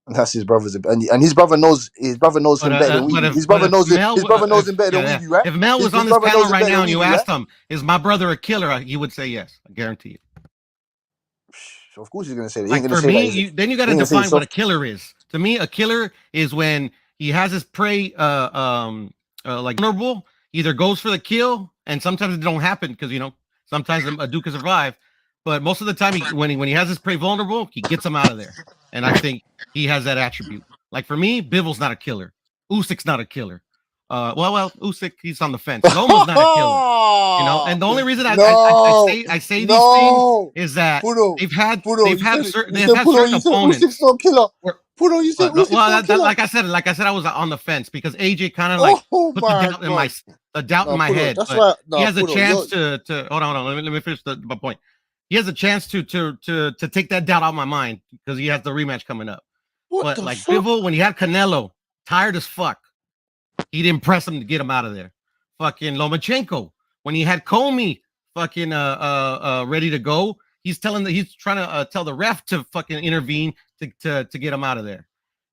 That's his brother's, and his brother knows him better than we do. His brother knows him. His brother knows him better than we do, right? If Mel was on this panel right now and you asked him, "Is my brother a killer?" he would say yes. I guarantee you. So of course he's gonna say that. Like for me, then you got to define what a killer is. To me, a killer is when he has his prey like vulnerable, either goes for the kill, and sometimes it don't happen because sometimes a dude can survive. But most of the time, when he has his prey vulnerable, he gets him out of there. And I think he has that attribute. Like for me, Bivol's not a killer. Usyk's not a killer. Usyk, he's on the fence. Loma's not a killer. And the only reason I say these things is that they've had certain opponents. Usyk's no killer. Pudo, you said Usyk's no killer. Like I said, I was on the fence because AJ kind of like put the doubt in my head. That's but right. He has a chance to hold on. Let me finish my point. He has a chance to take that doubt out of my mind because he has the rematch coming up. But like Bivol, when he had Canelo, tired as fuck, he didn't press him to get him out of there. Fucking Lomachenko, when he had Comey fucking ready to go, he's trying to tell the ref to fucking intervene to get him out of there.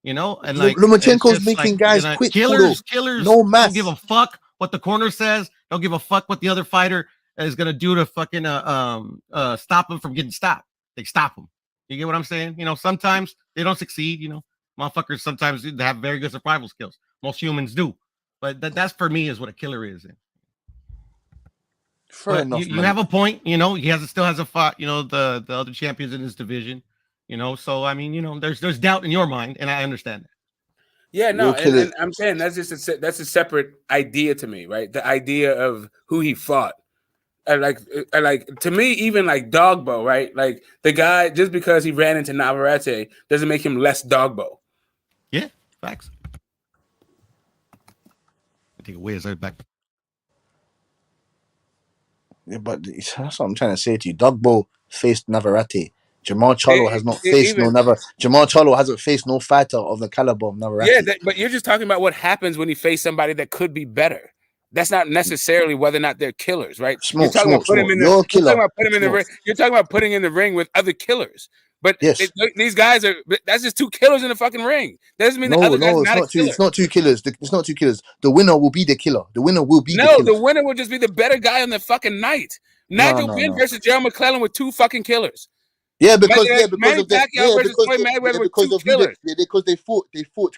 And like Lomachenko's making guys quit. Killers no mass. Don't give a fuck what the corner says. Don't give a fuck what the other fighter is gonna do to fucking stop him from getting stopped. They stop him. You get what I'm saying? Sometimes they don't succeed. Motherfuckers sometimes they have very good survival skills. Most humans do, but that's for me is what a killer is. Fair enough. You have a point. He still has a fight. The other champions in his division. So I mean, there's doubt in your mind, and I understand that. Yeah, no, and I'm saying that's a separate idea to me, right? The idea of who he fought. Like to me, even like Dogbo, right? Like the guy, just because he ran into Navarrete doesn't make him less Dogbo. Yeah, facts. Take away his back. Yeah, but that's what I'm trying to say to you. Dogbo faced Navarrete. Jamal Charlo has not faced Jamal Charlo hasn't faced no fighter of the caliber of Navarrete. Yeah, but you're just talking about what happens when you face somebody that could be better. That's not necessarily whether or not they're killers, right? You're talking about putting him in the ring with other killers. But these guys are. That's just two killers in the fucking ring. That doesn't mean the other guy's not a killer. It's not two killers. It's not two killers. The winner will be the killer. The winner will be the No, killer. the winner will just be the better guy on the fucking night. Nigel Benn versus Gerald McClellan with two fucking killers. Yeah, because of Floyd Mayweather with two killers. Because they fought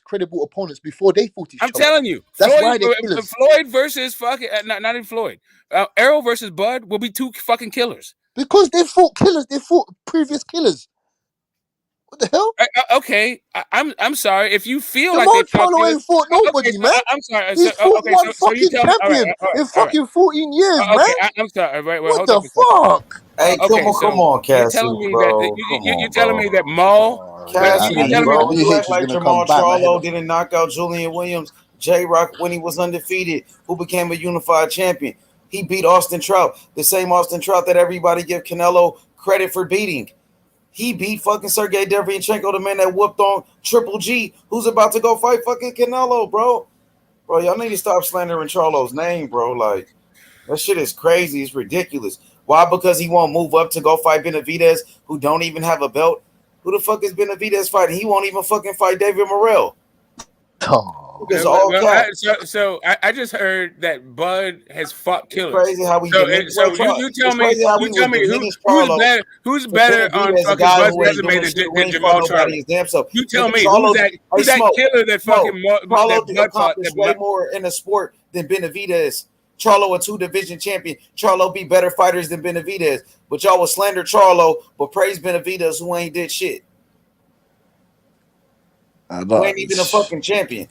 credible opponents before they fought each other. I'm telling you, that's why they're killers. Floyd versus fucking not even Floyd. Errol versus Bud will be two fucking killers. Because they fought killers. They fought previous killers. What the hell? Okay, I'm sorry if you feel Jamal like they Charlo ain't fought nobody, man. I'm sorry. He's fought one fucking champion in fucking 14 years, man. I'm sorry. Wait, what hold the fuck? Hey, come on, Cassidy, You're telling me that Maul, Cassidy, bro, you act like Jamal Charlo didn't knock out Julian Williams, J-Rock when he was undefeated, who became a unified champion. He beat Austin Trout, the same Austin Trout that everybody give Canelo credit for beating. He beat fucking Sergey Derevyanchenko, the man that whooped on Triple G, who's about to go fight fucking Canelo, bro. Bro, y'all need to stop slandering Charlo's name, bro. Like, that shit is crazy. It's ridiculous. Why? Because he won't move up to go fight Benavidez, who don't even have a belt. Who the fuck is Benavidez fighting? He won't even fucking fight David Morrell. So I just heard that Bud has fought killers. It's crazy how we you tell me who's better on fucking Bud's resume than Jamal Charlo. You tell me who's that killer that fucking Charlo accomplished way more in the sport than Benavidez. Charlo a 2-division champion. Charlo be better fighters than Benavidez. But y'all will slander Charlo, but praise Benavidez who ain't did shit. Who ain't even a fucking champion.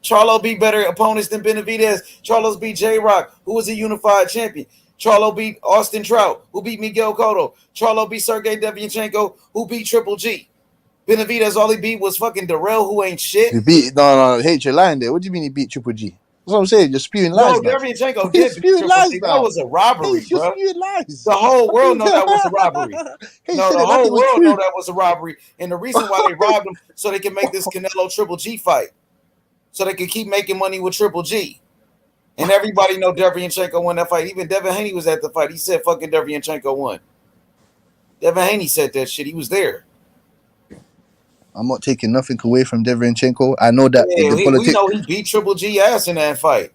Charlo beat better opponents than Benavidez. Charlo's beat J-Rock, who was a unified champion. Charlo beat Austin Trout, who beat Miguel Cotto. Charlo beat Sergey Derevyanchenko, who beat Triple G. Benavidez, all he beat was fucking Darrell, who ain't shit. He beat no. Hey, you're lying there. What do you mean he beat Triple G? That's what I'm saying. You're spewing lies. No, Derevyanchenko did beat Triple G. That was a robbery, bro. The whole world know that was a robbery. The whole world know that was a robbery. And the reason why they robbed him so they can make this Canelo Triple G fight. So they could keep making money with Triple G. And everybody know Derevyanchenko won that fight. Even Devin Haney was at the fight. He said fucking Derevyanchenko won. Devin Haney said that shit. He was there. I'm not taking nothing away from Derevyanchenko. I know that we know he beat Triple G ass in that fight.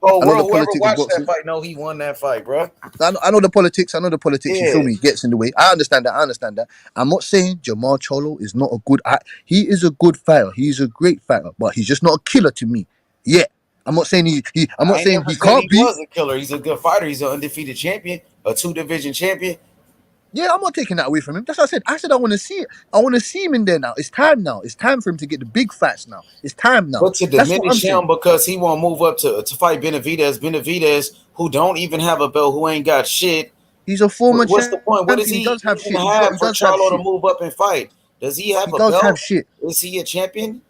Whoever watched that fight know he won that fight, bro. I know the politics. You feel me? Gets in the way. I understand that. I'm not saying Jamal Charlo is not a good. He is a good fighter. He's a great fighter, but he's just not a killer to me. Yeah, I'm not saying I'm not saying he can't be. He was a killer. He's a good fighter. He's an undefeated champion, a 2-division champion. Yeah, I'm not taking that away from him. That's what I said. I want to see it. I want to see him in there now. It's time now. It's time for him to get the big fights now. It's time now. But to diminish him because he won't move up to fight Benavidez, who don't even have a belt, who ain't got shit. He's a former champion. What's the point? What does he have for Charlo to move up and fight? Does he have a belt? He does have shit. Is he a champion?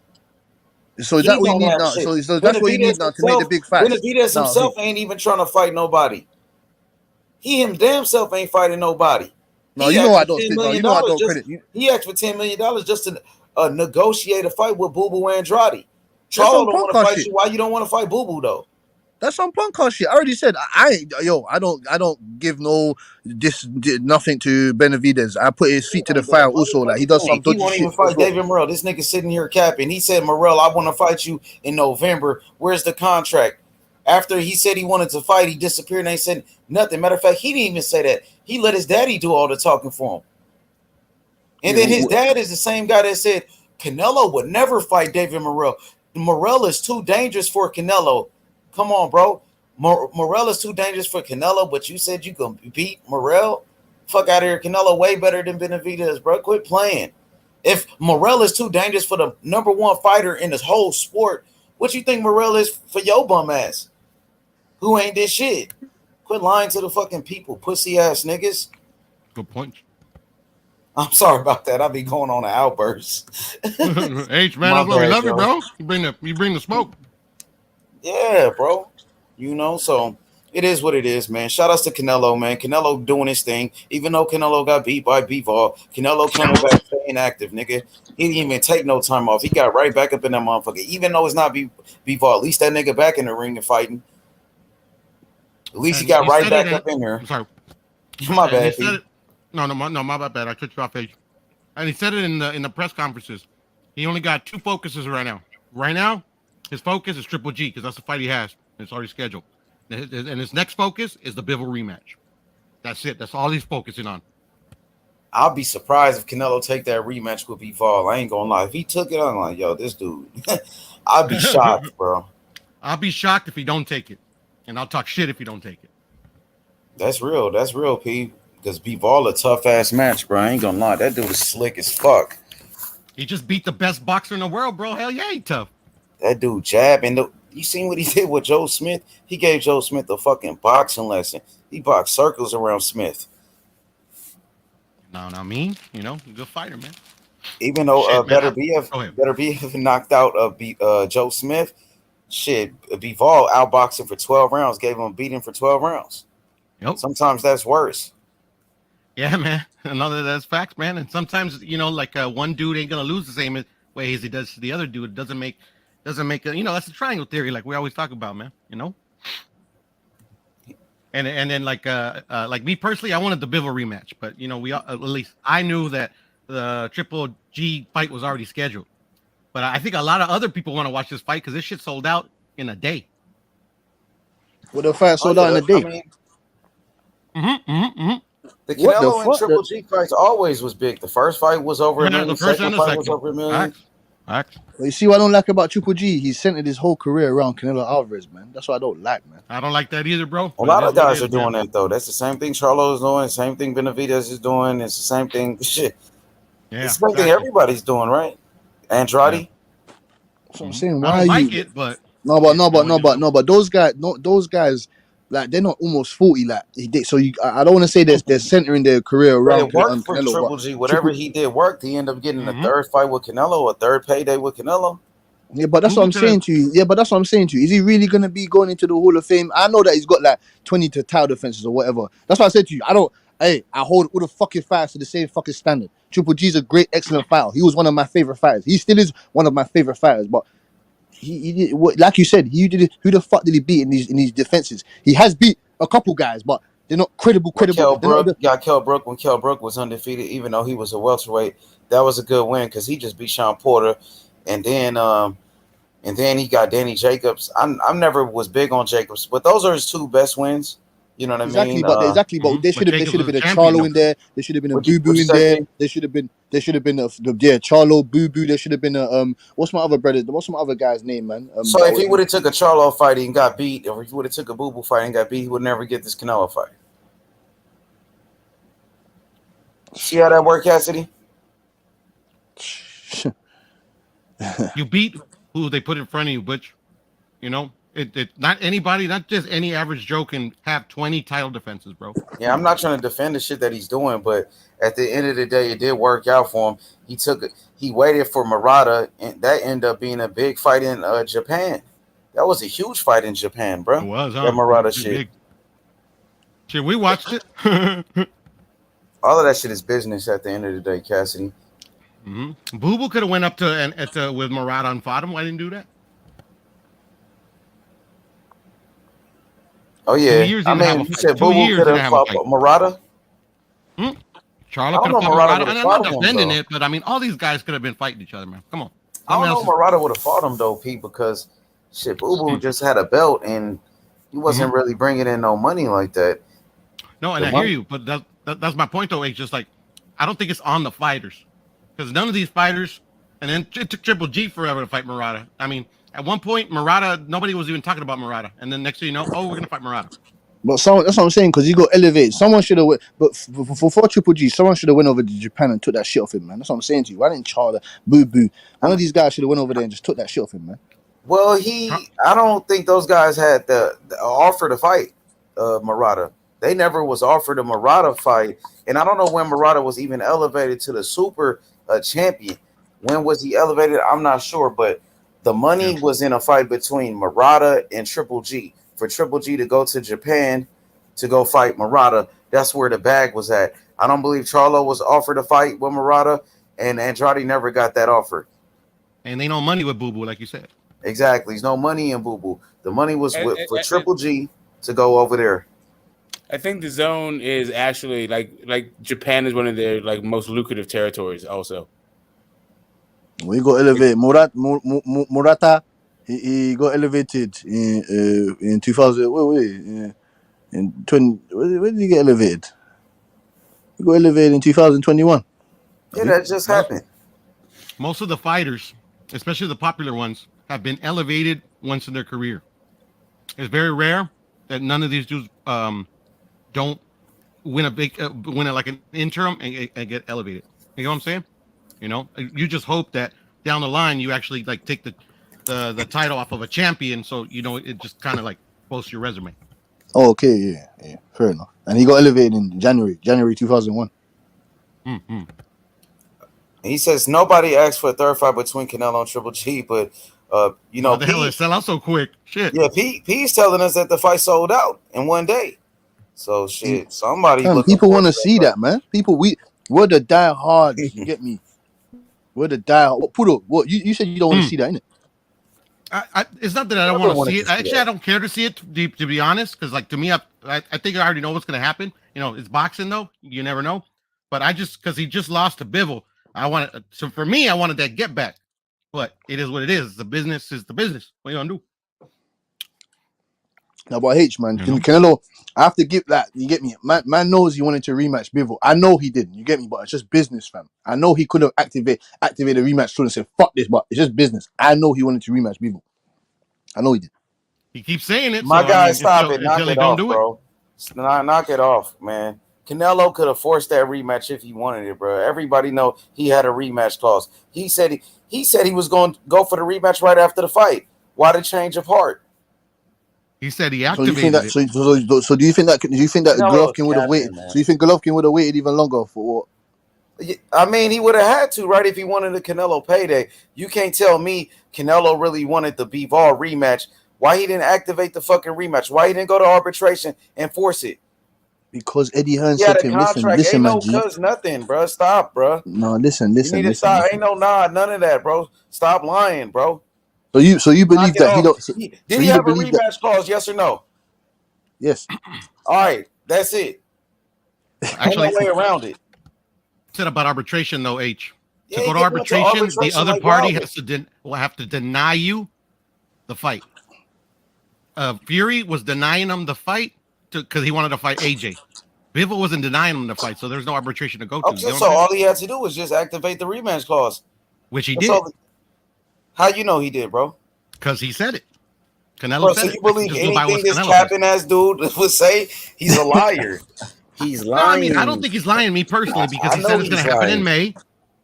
So is that what you need now? So that's what you need now to make the big fights. Benavidez himself ain't even trying to fight nobody. He damn self ain't fighting nobody. No, you know I don't. You know I don't credit you. He asked for $10 million just to negotiate a fight with Boo Boo Andrade. Charlo don't want to fight you. Why you don't want to fight Boo Boo though? That's some punk ass shit. I already said I don't give nothing to Benavidez. I put his feet to the fire. Also, like he does some dodgy shit. He won't even fight David Morrell. This nigga sitting here capping. He said, Morrell, I want to fight you in November. Where's the contract? After he said he wanted to fight, he disappeared and ain't said nothing. Matter of fact, he didn't even say that. He let his daddy do all the talking for him. And then his dad is the same guy that said Canelo would never fight David Morrell. Morrell is too dangerous for Canelo. Come on, bro. Morrell is too dangerous for Canelo, but you said you can beat Morrell? Fuck out of here. Canelo way better than Benavidez, bro. Quit playing. If Morrell is too dangerous for the number one fighter in this whole sport, what you think Morrell is for your bum ass? Who ain't this shit? Quit lying to the fucking people, pussy ass niggas. Good point. I'm sorry about that. I'll be going on an outburst. H man, we love you, bro. You bring the smoke. Yeah, bro. You know, so it is what it is, man. Shout outs to Canelo, man. Canelo doing his thing. Even though Canelo got beat by Bivol, Canelo coming back staying active, nigga. He didn't even take no time off. He got right back up in that motherfucker. Even though it's not Bivol, at least that nigga back in the ring and fighting. At least he got back up in here. I'm sorry. My bad. No, my bad. I took you off, H. And he said it in the press conferences. He only got 2 focuses right now. Right now, his focus is Triple G because that's the fight he has. It's already scheduled. And his next focus is the Bivol rematch. That's it. That's all he's focusing on. I'll be surprised if Canelo take that rematch with Bivol. I ain't gonna lie. If he took it, I'm like, yo, this dude. I'd be shocked, bro. I'll be shocked if he don't take it, and I'll talk shit if he don't take it. That's real. That's real, P. Because Bivol a tough ass match, bro. I ain't gonna lie. That dude is slick as fuck. He just beat the best boxer in the world, bro. Hell yeah, he tough. That dude jab and you seen what he did with Joe Smith? He gave Joe Smith a fucking boxing lesson. He boxed circles around Smith. No, not me. You know, good fighter, man. Even though Better BF knocked out Joe Smith, shit, Bivol outboxed him for 12 rounds, gave him a beating for 12 rounds. Yep. Sometimes that's worse. Yeah, man. Another that's facts, man. And sometimes, you know, like one dude ain't gonna lose the same way as he does to the other dude. It doesn't make you know, that's the triangle theory, like we always talk about, man. You know. And then like me personally, I wanted the Bivol rematch, but you know, we at least I knew that the Triple G fight was already scheduled. But I think a lot of other people want to watch this fight because this shit sold out in a day. Well, the fight sold out in a day. The Canelo and Triple G fights always was big. The first fight was over a million. The second fight was over a million. Well, you see what I don't like about Triple G? He centered his whole career around Canelo Alvarez, man. That's what I don't like, man. I don't like that either, bro. A lot of guys are doing that, though. That's the same thing Charlo is doing. Same thing Benavidez is doing. It's the same thing. Shit. Yeah, it's the same thing everybody's doing, right? Andrade. That's what I'm saying. I don't like it, but but those guys, like they're not almost 40. Like so, I don't want to say they're centering their career around it worked for Canelo. Triple G. Whatever he did worked. He ended up getting a third fight with Canelo, a third payday with Canelo. Yeah, but that's what I'm saying to you. Is he really gonna be going into the Hall of Fame? I know that he's got like 20 to title defenses or whatever. That's what I said to you. I hold all the fucking fighters to the same fucking standard. Triple G's a great, excellent fighter. He was one of my favorite fighters. He still is one of my favorite fighters. But he did, like you said, who the fuck did he beat in these defenses? He has beat a couple guys, but they're not credible. Kell Brook when Kell Brook was undefeated, even though he was a welterweight. That was a good win because he just beat Sean Porter, and then he got Danny Jacobs. I'm never was big on Jacobs, but those are his 2 best wins. You know what I mean? But there should have been a Charlo in there. There should have been a Boo Boo in there. There should have been Charlo, Boo Boo. There should have been a what's my other guy's name, man? So if he would have took a Charlo fight and got beat, or if he would have took a Boo Boo fight and got beat, he would never get this Canelo fight. See how that worked, Cassidy? You beat who they put in front of you, Butch. You know, it not anybody, not just any average Joe can have 20 title defenses, bro. Yeah, I'm not trying to defend the shit that he's doing, but at the end of the day, it did work out for him. He waited for Murata, and that ended up being a big fight in Japan. That was a huge fight in Japan, bro. It was, huh? That Murata shit. Big. Shit, we watched it. All of that shit is business at the end of the day, Cassidy. Boo Boo could have went up to with Murata and fought him. Why didn't do that? Oh yeah, you said Boo Boo could have fought Murata. Charlo could have fought Murata, and I'm not defending it, but I mean, all these guys could have been fighting each other, man. Come on. I don't know if Murata would have fought him though, Pete, because shit, Boo Boo just had a belt and he wasn't really bringing in no money like that. No, and I hear you, but that's my point though. It's just like I don't think it's on the fighters because none of these fighters, and then it took Triple G forever to fight Murata. I mean. At one point, Murata, nobody was even talking about Murata. And then next thing you know, we're going to fight Murata. But that's what I'm saying, because he got elevated. Someone should have went, but for Triple G, someone should have went over to Japan and took that shit off him, man. That's what I'm saying to you. Why didn't Charlo, Boo Boo? One of these guys should have went over there and just took that shit off him, man. Well, I don't think those guys had the offer to fight Murata. They never was offered a Murata fight. And I don't know when Murata was even elevated to the super champion. When was he elevated? I'm not sure, but the money was in a fight between Murata and Triple G. For Triple G to go to Japan to go fight Murata, that's where the bag was at. I don't believe Charlo was offered a fight with Murata, and Andrade never got that offer. And ain't no money with Boo Boo, like you said. Exactly. There's no money in Boo Boo. The money was for Triple G to go over there. I think the zone is actually like Japan is one of their like most lucrative territories. Also, We got elevated. Murata, he got elevated in 2000. Wait, in 20. Where did he get elevated? He got elevated in 2021. Yeah, that just happened. Most of the fighters, especially the popular ones, have been elevated once in their career. It's very rare that none of these dudes don't win like an interim and get elevated. You know what I'm saying? You know, you just hope that down the line you actually like take the title off of a champion, so you know it just kind of like boasts your resume. Oh, okay, yeah, fair enough. And he got elevated in January 2001. Mm-hmm. He says nobody asked for a third fight between Canelo and Triple G, but you know, what the hell, it sell out so quick? Shit. Yeah, P's telling us that the fight sold out in one day. So shit, somebody. People want to see that, man. We're the diehards. You get me? We're the diehard. Pudo, what you said you don't want to see that, innit? It's not that I don't want to see it. Actually, I don't care to see it, to be honest, because like to me, I think I already know what's going to happen. You know, it's boxing though. You never know. But I just because he just lost to Bivol, so for me, I wanted that get back. But it is what it is. The business is the business. What are you gonna do? No, but H, man, Canelo, I have to give that. You get me? Man knows he wanted to rematch Bivol. I know he didn't. You get me? But it's just business, fam. I know he could have activated a rematch soon and said, fuck this, but it's just business. I know he wanted to rematch Bivol. I know he did. He keeps saying it. My so, guy, stop it. Knock it off, do bro. Knock it off, man. Canelo could have forced that rematch if he wanted it, bro. Everybody know he had a rematch clause. He said he was going to go for the rematch right after the fight. Why the change of heart? He said he So activated do you think that? So do you think that? Do you think that Golovkin would have waited? So you think Golovkin would have waited even longer for what? I mean, he would have had to, right? If he wanted a Canelo payday, you can't tell me Canelo really wanted the Bivol rematch. Why he didn't activate the fucking rematch? Why he didn't go to arbitration and force it? Because Eddie Hearn said to him, "Listen, ain't man, no cuz nothing, bro. Stop, bro. No, listen. You need to stop. Ain't no none of that, bro. Stop lying, bro. So you believe that he don't? Did he have a rematch clause? Yes or no? Yes. All right, that's it. Actually, no way around it. Said about arbitration though, H. Yeah, to go to arbitration, the other party will have to deny you the fight. Fury was denying him the fight because he wanted to fight AJ. Bivol wasn't denying him the fight, so there's no arbitration to go to. Okay, so all he had to do was just activate the rematch clause, which he did. How you know he did, bro? Because he said it. Canelo said so you believe anything this capping ass dude would say? He's a liar. He's lying. No, I mean, I don't think he's lying, me personally, because he said it's going to happen in May.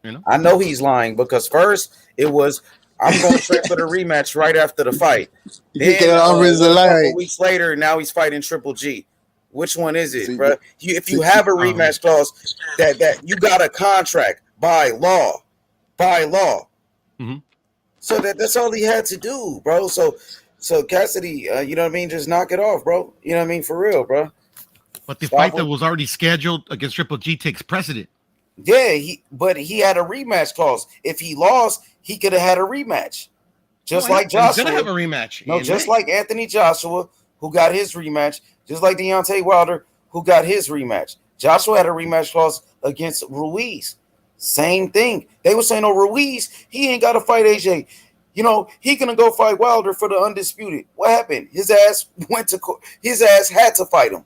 You know, I know he's lying because first it was I'm going to train for the rematch right after the fight. Then a couple weeks later, now he's fighting Triple G. Which one is it, bro? If you have a rematch clause, that you got a contract by law. Mm-hmm. So that's all he had to do, bro. So Cassidy, you know what I mean? Just knock it off, bro. You know what I mean? For real, bro. But the fight that was already scheduled against Triple G takes precedent. Yeah, but he had a rematch clause. If he lost, he could have had a rematch. Just like Joshua. He's going to have a rematch. No, just like Anthony Joshua, who got his rematch. Just like Deontay Wilder, who got his rematch. Joshua had a rematch clause against Ruiz. Same thing. They were saying, Ruiz, he ain't got to fight AJ. You know, he gonna go fight Wilder for the undisputed. What happened? His ass went to court. His ass had to fight him.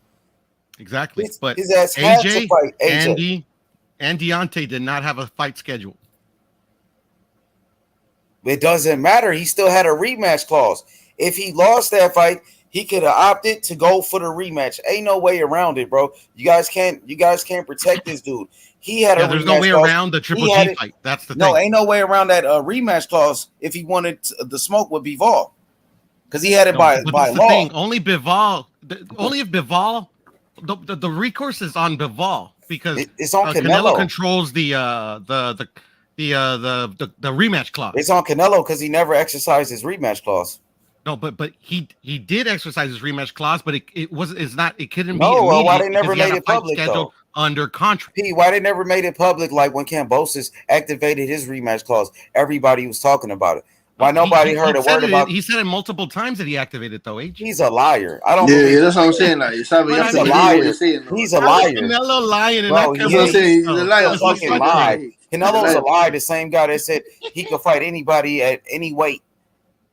Exactly. But his ass had to fight AJ. Andy and Deontay did not have a fight scheduled. It doesn't matter. He still had a rematch clause. If he lost that fight, he could have opted to go for the rematch. Ain't no way around it, bro. You guys can't protect this dude. He had a rematch there's no way clause. around the Triple G fight. That's the thing. No, ain't no way around that rematch clause if he wanted the smoke with Bivol. Because he had it by law. Thing. Only Bivol, only if Bivol, the recourse is on Bivol because it's on Canelo controls the rematch clause. It's on Canelo because he never exercised his rematch clause. No, but he did exercise his rematch clause, but it couldn't be. No, why they never made it public though? Under contract. Why they never made it public? Like when Kambosos activated his rematch clause, everybody was talking about it. Why nobody heard a word about? He said it multiple times that he activated though. He's a liar. I don't Yeah, believe. yeah, that's what I'm saying. Like, it's not, you have He's to a believe what liar. he's saying. Though. He's a liar. Canelo lying, and Bro, I That's what I'm saying. He's a liar. He's a fucking lie. Canelo's a lie. The same guy that said he could fight anybody at any weight,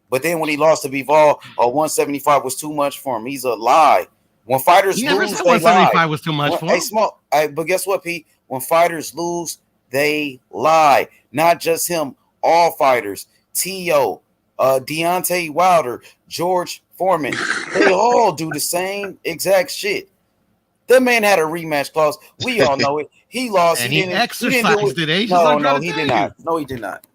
but then when he lost to Bivol, 175 was too much for him. He's a lie. When fighters He never lose, said they 175 lie. was too much for him. Hey, Small. But guess what, Pete? When fighters lose, they lie. Not just him. All fighters. T.O., Deontay Wilder, George Foreman. They all do the same exact shit. That man had a rematch clause. We all know it. He lost. And he he didn't exercised do it. it. No, He did not. No, he did not.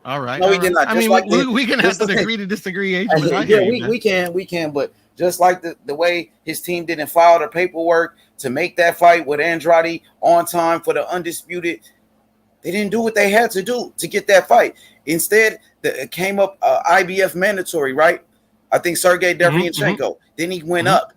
All right. No, he did not. I Just mean, like we can have to agree to disagree, Age. But I hear you, man. we can. But just like the way his team didn't file the paperwork to make that fight with Andrade on time for the undisputed, they didn't do what they had to do to get that fight. Instead, it came up IBF mandatory, right? I think Sergey Derevyanchenko. Then he went up.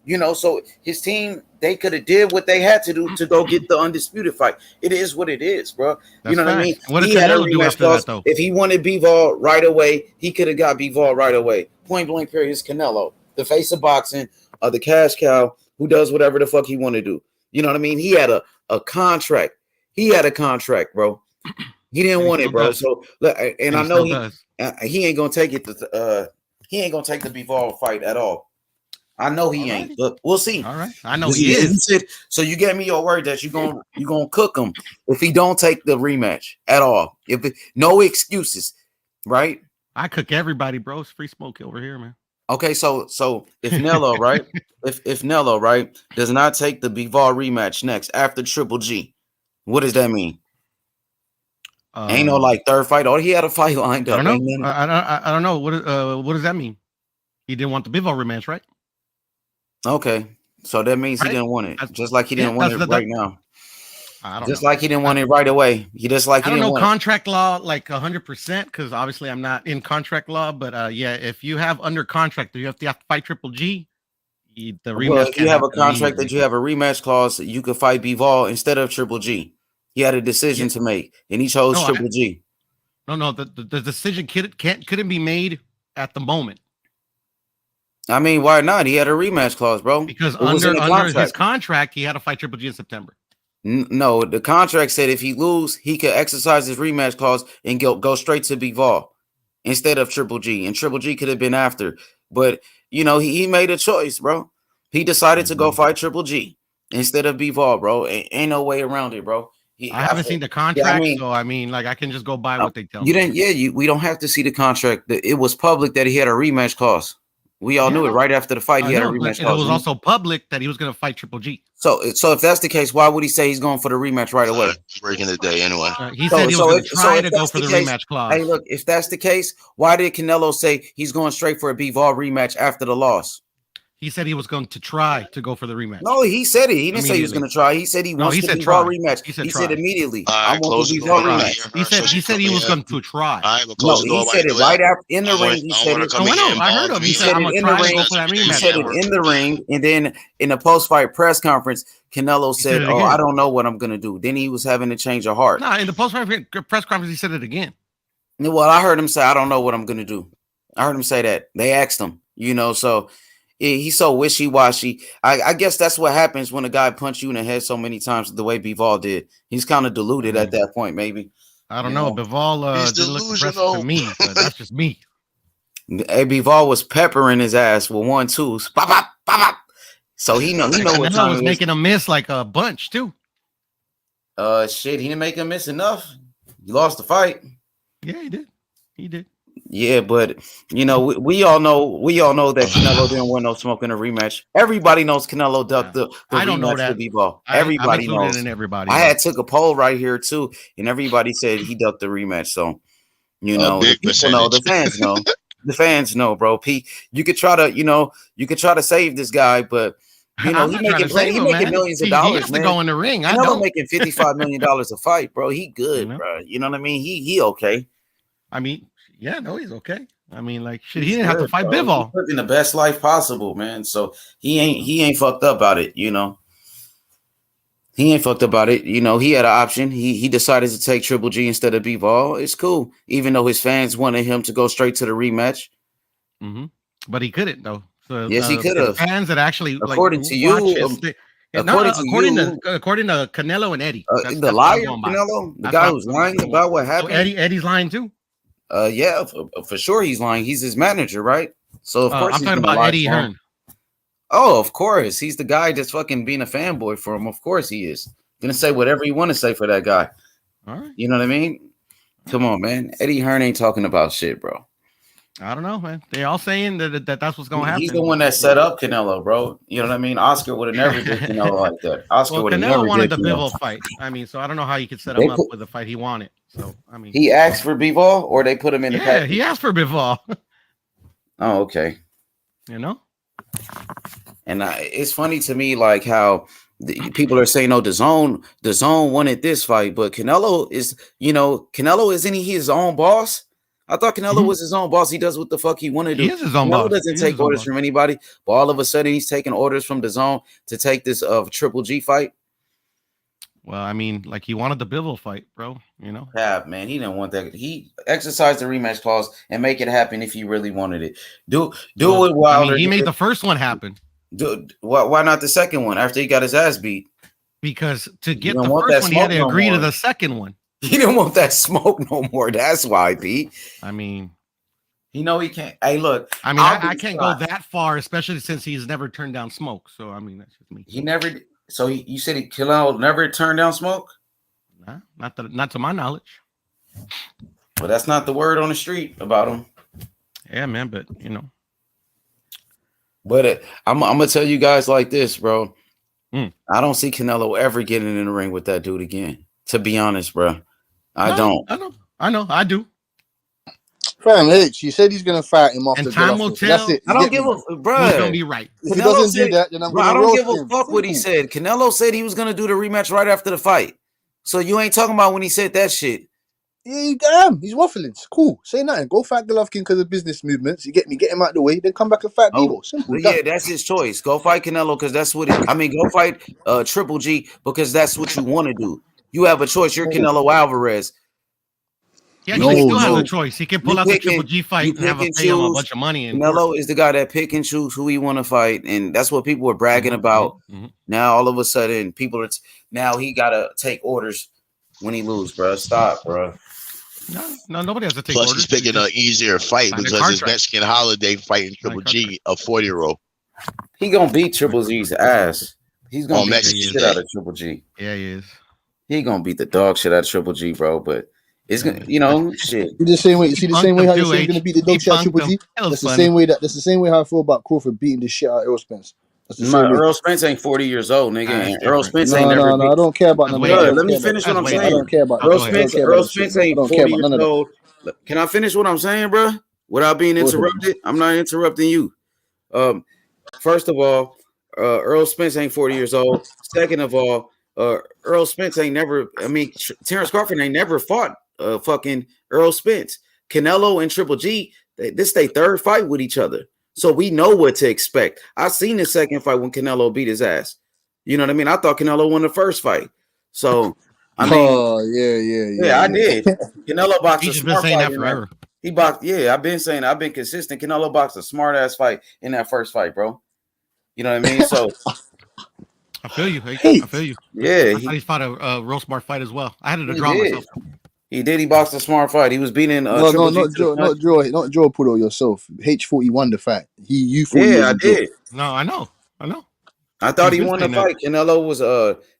You know, so his team, they could have did what they had to do to go get the undisputed fight. It is what it is, bro. You know what I mean? What did He had a Canelo do rematch after clause. that, though? If he wanted Bivol right away, he could have got Bivol right away. Point blank period is Canelo, the face of boxing, the cash cow who does whatever the fuck he want to do. You know what I mean? He had a contract. He had a contract, bro. He didn't want it, bro. Does. So, and I know he ain't gonna take it. He ain't gonna take the Bivol fight at all. I know he ain't. Look, we'll see. All right, I know he is. He said, so you gave me your word that you're gonna cook him if he don't take the rematch at all. No excuses, right? I cook everybody, bro. It's free smoke over here, man. Okay, so if Nello, right, if Nello, right, does not take the Bivol rematch next after Triple G, what does that mean? Ain't no like third fight. Or he had a fight lined up. I don't know. I don't know. What does that mean? He didn't want the Bivol rematch, right? Okay, so that means he didn't want it, just like he didn't want it right now. I don't just know. like he didn't want it right away. He just like he I don't didn't know want contract law like 100% because obviously I'm not in contract law. But yeah, if you have under contract, you have to fight Triple G. The rematch. Well, if you have a contract that you have a rematch clause, you could fight Bivol instead of Triple G. He had a decision to make, and he chose Triple G. No, the decision couldn't be made at the moment. I mean, why not? He had a rematch clause, bro. Because under his contract, he had to fight Triple G in September. No, the contract said if he lose, he could exercise his rematch clause and go straight to Bivol instead of Triple G. And Triple G could have been after. But, you know, he made a choice, bro. He decided to go fight Triple G instead of Bivol, bro. Ain't no way around it, bro. I haven't seen the contract, so I mean, like, I can just go by what they tell me. You didn't, we don't have to see the contract. It was public that he had a rematch clause. We all knew it right after the fight. He had a rematch clause. It was also public that he was going to fight Triple G. So if that's the case, why would he say he's going for the rematch right away? Breaking the day anyway. He said he was going to try to go for the rematch clause. Hey, look, if that's the case, why did Canelo say he's going straight for a Bivol rematch after the loss? He said he was going to try to go for the rematch. No, he said it. He didn't say he was going to try. He said he wants the Bivol rematch. He said immediately. I want the Bivol rematch. He said he was going to try. No, he said it right after in the ring. He said it. I heard him. He said I'm going to try to go for that rematch. He said it in the ring, and then in the post-fight press conference, Canelo said, "Oh, I don't know what I'm going to do." Then he was having a change of heart. No, in the post-fight press conference, he said it again. Well, I heard him say, "I don't know what I'm going to do." I heard him say that. They asked him, you know, so. He's so wishy-washy. I guess that's what happens when a guy punches you in the head so many times the way Bivol did. He's kind of deluded at that point, maybe. I don't know. Bivol didn't look impressive to me, but that's just me. Hey, Bivol was peppering his ass with 1-2s. Bop, bop, bop, bop. So he know what time was making a miss like a bunch too. Shit, he didn't make him miss enough. He lost the fight. Yeah, he did. Yeah, but you know, we all know that Canelo didn't want no smoke in a rematch. Everybody knows Canelo ducked the rematch with Bivol. Everybody knows. I had took a poll right here too, and everybody said he ducked the rematch. So you know, the people know, the fans know. The fans know, bro. Pete, you could try to save this guy, but you know, he making millions of dollars. He has to go in the ring. I know, making $55 million a fight, bro. He good, bro. You know what I mean? He okay. I mean, yeah, no, he's okay. I mean, like shit, he didn't have to fight Bivol. He's living the best life possible, man. So he ain't fucked up about it, you know. He ain't fucked about it. You know, he had an option. He decided to take Triple G instead of Bivol. It's cool, even though his fans wanted him to go straight to the rematch. Mm-hmm. But he couldn't though. So yes, he could have. Fans that actually according to you, according to Canelo and Eddie, the liar Canelo, the guy who's lying about what happened. So Eddie's lying too. Yeah, for sure he's lying. He's his manager, right? So of course I'm talking about Eddie Hearn. Oh, of course. He's the guy that's fucking being a fanboy for him. Of course he is. Gonna say whatever you want to say for that guy. All right. You know what I mean? Come on, man. Eddie Hearn ain't talking about shit, bro. I don't know, man. They all saying that's what's gonna happen. He's the one that set up Canelo, bro. You know what I mean? Oscar would have never did Canelo like that. Oscar would have never Canelo wanted did the Bivol fight. I mean, so I don't know how you could set him up with the fight he wanted. So I mean, he asked for Bivol, or they put him in the package? He asked for Bivol. Oh, okay. You know. And it's funny to me, like how people are saying, "Oh, the zone wanted this fight," but Canelo is, Canelo isn't he his own boss? I thought Canelo was his own boss. He does what the fuck he want to do. He is his own Canelo boss. doesn't take orders from anybody, but all of a sudden he's taking orders from the zone to take this Triple G fight. Well, I mean, like he wanted the Bivol fight, bro. Yeah, man, he didn't want that. He exercised the rematch clause and make it happen if he really wanted it. Do it Wilder. I mean, he made the first one happen. Why not the second one after he got his ass beat? Because to get the first one, he had to agree to the second one. He didn't want that smoke no more. That's why, Pete. I mean, he can't. Hey, look. I mean, I can't go that far, especially since he's never turned down smoke. So I mean, that's just me. He never. So you said Canelo never turned down smoke? Nah, not to my knowledge. Well, that's not the word on the street about him. Yeah, man, but But I'm gonna tell you guys like this, bro. I don't see Canelo ever getting in the ring with that dude again. To be honest, bro, I don't. I know. I do. Fam, H, he said he's gonna fight him off and the time will tell. That's it. I don't give a bro. He's gonna be right. If he doesn't do that, then I'm gonna I don't give a him. fuck what he said. Canelo said he was gonna do the rematch right after the fight. So you ain't talking about when he said that shit. Yeah, damn, he's waffling. It's cool. Say nothing. Go fight Golovkin because of business movements. You get me, get him out of the way, then come back and fight Bivol. Simple. Yeah, that's his choice. Go fight Canelo because that's what go fight Triple G because that's what you want to do. You have a choice. You're Canelo Alvarez. He still has a choice. He can pull out the Triple G fight and have pay him a bunch of money. Canelo is the guy that pick and choose who he want to fight, and that's what people were bragging about. Now all of a sudden, people are now he gotta take orders when he lose, bro. Stop, bro. No, nobody has to take Plus, orders. he's picking an easier fight because his Mexican Holiday fighting Triple G, a 40-year-old. He gonna beat Triple G's ass. He's gonna beat Mexican the shit out of Triple G. Yeah, he is. He gonna beat the dog shit out of Triple G, bro. But it's gonna, shit. See the same way. See the same way how you say he's gonna beat the dog shit out of Triple G. That's the same way. That's the same way how I feel about Crawford beating the shit out of Errol Spence. Errol Spence ain't 40 years old, nigga. And Errol Spence ain't never. No, I don't care about none of that. Let me finish what I'm saying. I don't care about Errol Spence ain't 40 years old. Can I finish what I'm saying, bro? Without being interrupted? I'm not interrupting you. First of all, Errol Spence ain't 40 years old. Second of all, Errol Spence ain't never. Terence Crawford ain't never fought fucking Errol Spence. Canelo and Triple G, this they third fight with each other. So we know what to expect. I seen the second fight when Canelo beat his ass. You know what I mean? I thought Canelo won the first fight. So I mean, yeah, I did. Canelo boxed a smart fight forever. He boxed. Yeah, I've been consistent. Canelo boxed a smart ass fight in that first fight, bro. You know what I mean? So I feel you. I feel you. Yeah, he fought a real smart fight as well. I had to draw myself. He did. He boxed a smart fight. He was beating. Not Joe Pudo yourself. H41 the fight. You fought. Yeah, I did. No, I know. I thought he won the fight. Canelo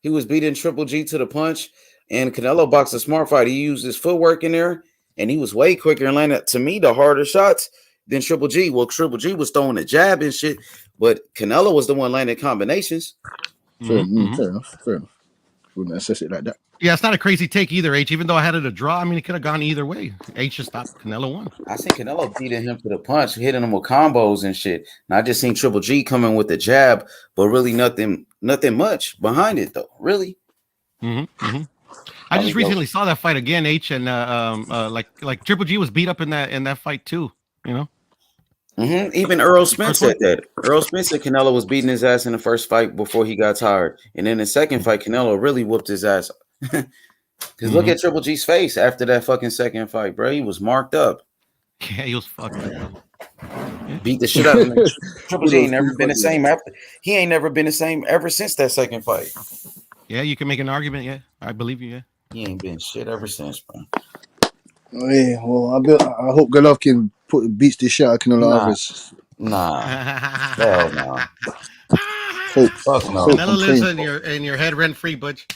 was beating Triple G to the punch, and Canelo boxed a smart fight. He used his footwork in there, and he was way quicker and landed, to me, the harder shots than Triple G. Well, Triple G was throwing a jab and shit, but Canelo was the one landing combinations. Fair enough. Wouldn't assess it like that. Yeah, it's not a crazy take either, H. Even though I had it a draw, I mean, it could have gone either way. H just stopped. Canelo won. I seen Canelo beating him to the punch, hitting him with combos and shit. And I just seen Triple G coming with the jab, but really nothing much behind it though. Really. I just recently saw that fight again, H, and like Triple G was beat up in that fight too. You know. Even Errol Spence said that. Errol Spence said Canelo was beating his ass in the first fight before he got tired, and in the second fight, Canelo really whooped his ass. Because look at Triple G's face after that fucking second fight, bro. He was marked up. Yeah, he was fucked up, bro. Beat the shit out of him. Triple G ain't never been the same after. He ain't never been the same ever since that second fight. Yeah, you can make an argument. Yeah, I believe you. Yeah, he ain't been shit ever since, bro. Oh, yeah, well, I hope Golovkin beats the shit out of Canelo Alvarez. Nah, hell no. Fuck no. Canelo lives in your head rent free, Butch.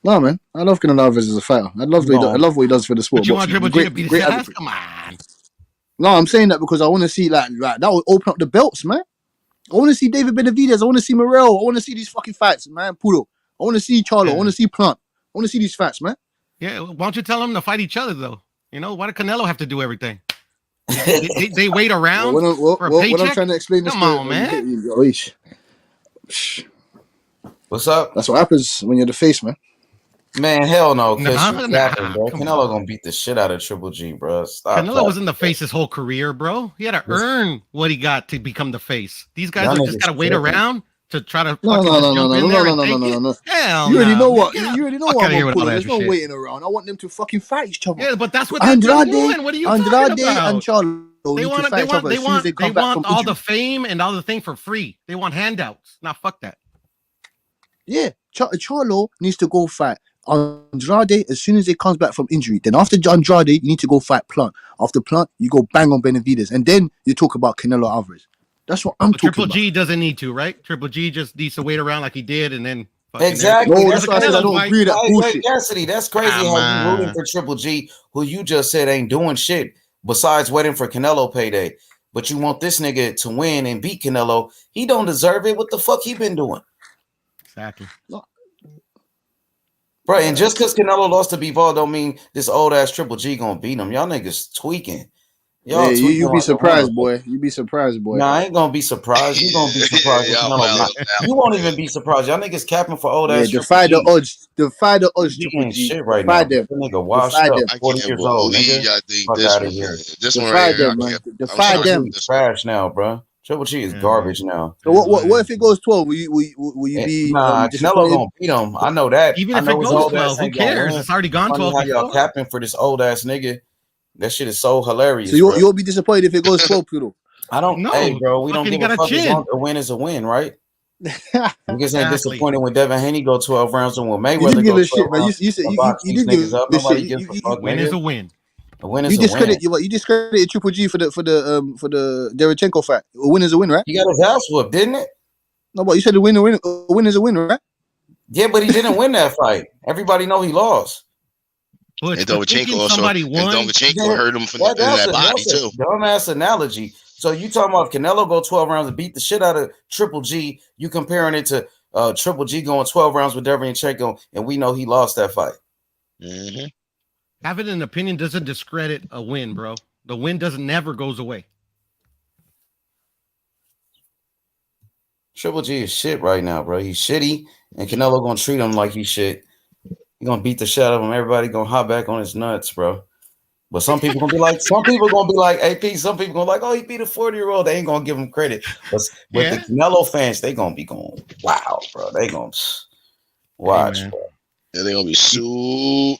No, man, I love Canelo Alvarez as a fighter. I love what he does for the sport. But you want Triple G to beat his ass? Come on. No, I'm saying that because I want to see like that would open up the belts, man. I want to see David Benavidez. I want to see Morrell. I want to see these fucking fights, man. Poodle. I want to see Charlo. I want to see Plant. I want to see these fights, man. Yeah, why don't you tell them to fight each other though? You know, why did Canelo have to do everything? They wait around for a paycheck? What I'm trying to explain this Come on, man. What's up? That's what happens when you're the face, man. Man, hell no. Canelo gonna beat the shit out of Triple G, bro. Stop. Canelo was in the face his whole career, bro. He had to earn what he got to become the face. These guys just gotta wait around to try to no. Hell You already know what. You already know what. There's no waiting around. I want them to fucking fight each other. Yeah, but that's what they're doing. What are you talking about? And Charlo. They want all the fame and all the thing for free. They want handouts. Now fuck that. Yeah, Charlo needs to go fight Andrade as soon as he comes back from injury. Then after Andrade, you need to go fight Plant. After Plant, you go bang on Benavidez, and then you talk about Canelo Alvarez. That's what I'm talking about. Triple G doesn't need to, right? Triple G just needs to wait around like he did, and then exactly. No, that's why I said I don't agree with that bullshit. Cassidy, that's crazy how you rooting for Triple G, who you just said ain't doing shit besides waiting for Canelo payday. But you want this nigga to win and beat Canelo. He don't deserve it. What the fuck he been doing? Exactly. Bro, and just because Canelo lost to Bivol don't mean this old ass Triple G gonna beat him. Y'all niggas tweaking. Y'all you be surprised, boy. You be surprised, boy. Nah, I ain't gonna be surprised. You gonna be surprised. You won't even be surprised. Y'all niggas capping for old ass. Defy the odds. Defy the odds, Triple G. Shit right defy now. them. Nigga washed up, 40 years old. Nigga. Fuck out of here. Defy them, man. Defy them. Trash now, bro. Triple G is garbage now. So what if it goes 12? Will you be? Nah, Canelo gonna beat him. I know that. Even if it goes 12, who cares? It's already gone 12. How y'all capping for this old ass nigga? That shit is so hilarious. So you'll be disappointed if it goes 12, Poodle. I don't know. Hey, bro, we don't give a fuck. A win is a win, right? Niggas ain't disappointed when Devin Haney go 12 rounds and when Mayweather go 12 rounds. You said you did give a shit. Win is a win. A win is a win. You discredited Triple G for the Derevchenko fight. A win is a win, right? He got his ass whooped, didn't it? No, but you said a win is a win, right? Yeah, but he didn't win that fight. Everybody know he lost. And Domachenko also hurt him from in that body too. Dumbass analogy. So you talking about if Canelo go 12 rounds and beat the shit out of Triple G, you comparing it to Triple G going 12 rounds with Derevchenko, and we know he lost that fight. Mm-hmm. Having an opinion doesn't discredit a win, bro. The win never goes away. Triple G is shit right now, bro. He's shitty, and Canelo gonna treat him like he's shit. He gonna beat the shit out of him. Everybody gonna hop back on his nuts, bro. But some people gonna be like, AP. Some people gonna be like, oh, he beat a 40-year-old. They ain't gonna give him credit. But the Canelo fans, they gonna be going, wow, bro. They gonna watch, bro. Yeah, they gonna be so.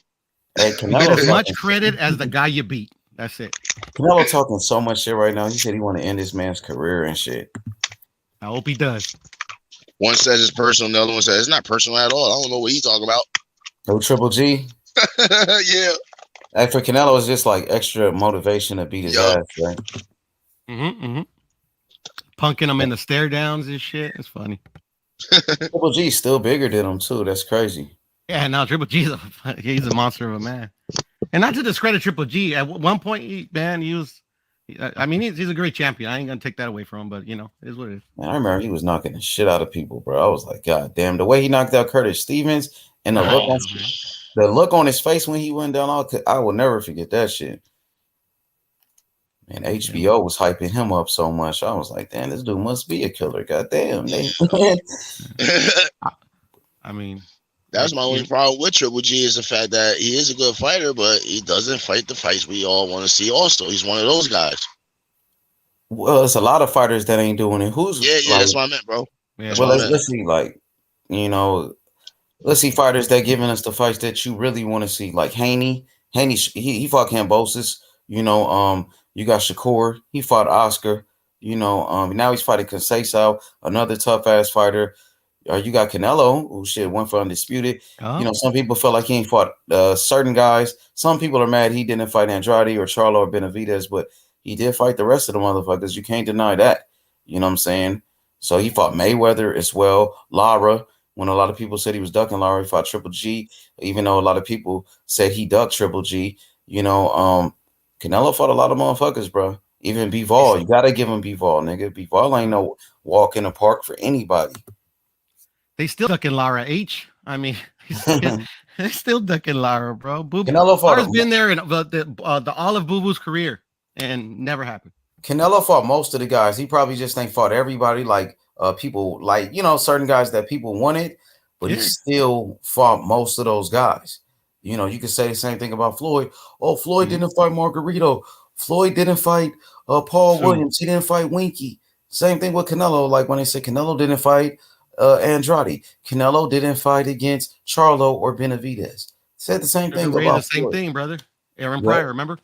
Hey, you get as much credit as the guy you beat. That's it. Canelo talking so much shit right now. He said he want to end this man's career and shit. I hope he does. One says it's personal, the other one says it's not personal at all. I don't know what he's talking about. No Triple G? Yeah. Hey, for Canelo, it's just like extra motivation to beat his ass, right? Punking him in the stare downs and shit. It's funny. Triple G's still bigger than him, too. That's crazy. Yeah, no, Triple G's he's a monster of a man. And not to discredit Triple G, at one point, he's a great champion. I ain't going to take that away from him, but, it is what it is. Man, I remember he was knocking the shit out of people, bro. I was like, God damn. The way he knocked out Curtis Stevens and the look on his face when he went down, I will never forget that shit. Man, HBO was hyping him up so much. I was like, damn, this dude must be a killer. God damn. I mean, that's my only problem with Triple G is the fact that he is a good fighter, but he doesn't fight the fights we all want to see. Also, he's one of those guys. Well, it's a lot of fighters that ain't doing it. Who's Yeah, that's what I meant, bro. That's well, what I meant. let's see, like, you know, let's see fighters that giving us the fights that you really want to see, like Haney. Haney, he fought Kambosos. You know, you got Shakur. He fought Oscar. You know, now he's fighting Conceição, another tough ass fighter. You got Canelo, who shit went for undisputed. Oh. You know, some people feel like he ain't fought certain guys. Some people are mad he didn't fight Andrade or Charlo or Benavidez, but he did fight the rest of the motherfuckers. You can't deny that. You know what I'm saying? So he fought Mayweather as well. Lara, when a lot of people said he was ducking Lara, he fought Triple G, even though a lot of people said he ducked Triple G. You know, Canelo fought a lot of motherfuckers, bro. Even Bivol, you gotta give him Bivol, nigga. Bivol ain't no walk in the park for anybody. They still ducking Lara H. I mean, they're still ducking Lara, bro. Lara's been there in the all of Boo Boo's career and never happened. Canelo fought most of the guys. He probably just ain't fought everybody, like people, like, you know, certain guys that people wanted, but he still fought most of those guys. You know, you could say the same thing about Floyd. Oh, Floyd didn't fight Margarito. Floyd didn't fight Paul Williams. He didn't fight Winky. Same thing with Canelo. Like when they said Canelo didn't fight Andrade. Canelo didn't fight against Charlo or Benavidez. Said the same thing about the same Floyd. thing, brother. Aaron Pryor, remember?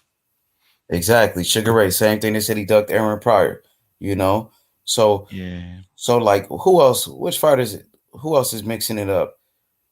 Exactly. Sugar Ray, same thing. They said he ducked Aaron Pryor, you know? So, yeah. So, like, who else? Which fighters? Who else is mixing it up?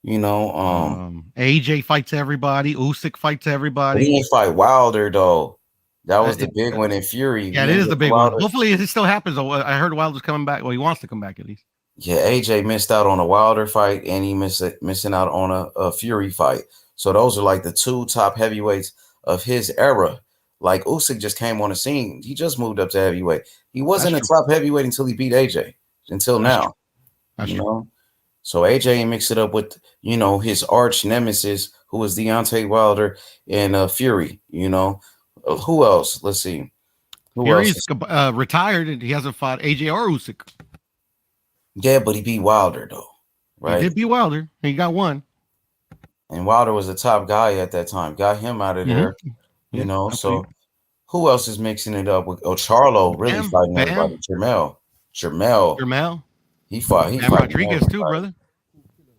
You know, AJ fights everybody. Usyk fights everybody. He didn't fight Wilder, though. That was the big one in Fury. Yeah, it is the big one. Hopefully it still happens. I heard Wilder's coming back. Well, he wants to come back at least. Yeah, AJ missed out on a Wilder fight, and he missing out on a Fury fight. So those are like the two top heavyweights of his era. Like Usyk just came on the scene. He just moved up to heavyweight. He wasn't a top heavyweight until he beat AJ. Until now, you know. So AJ mixed it up with, you know, his arch nemesis, who was Deontay Wilder and Fury. You know, who else? Let's see. Fury's retired, and he hasn't fought AJ or Usyk. Yeah, but he beat Wilder though, right? He did beat Wilder. He got one. And Wilder was the top guy at that time. Got him out of there, you know. So who else is mixing it up with? Oh, Charlo really fighting everybody. Jermell. He fought Rodriguez too, brother.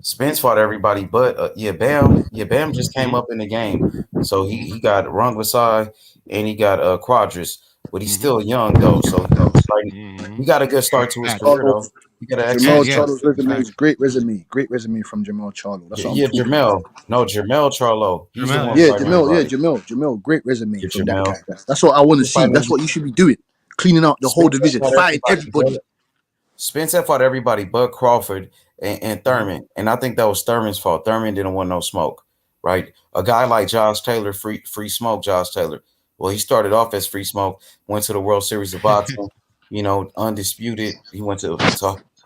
Spence fought everybody, but Bam just came up in the game. So he got Rungvisai and he got Quadras, but he's still young though. So he got a good start to his career though. Jamal Charlo's resume is great resume. Great resume from Jamal Charlo. That's what Jermell Charlo. Jamel. Great resume from that guy. That's what I want to see. That's what you should be doing. Cleaning out the whole division, fighting everybody. Spence had fought everybody but Crawford and Thurman. And I think that was Thurman's fault. Thurman didn't want no smoke, right? A guy like Josh Taylor, free smoke Josh Taylor. Well, he started off as free smoke, went to the World Series of Boxing, you know, undisputed. He went to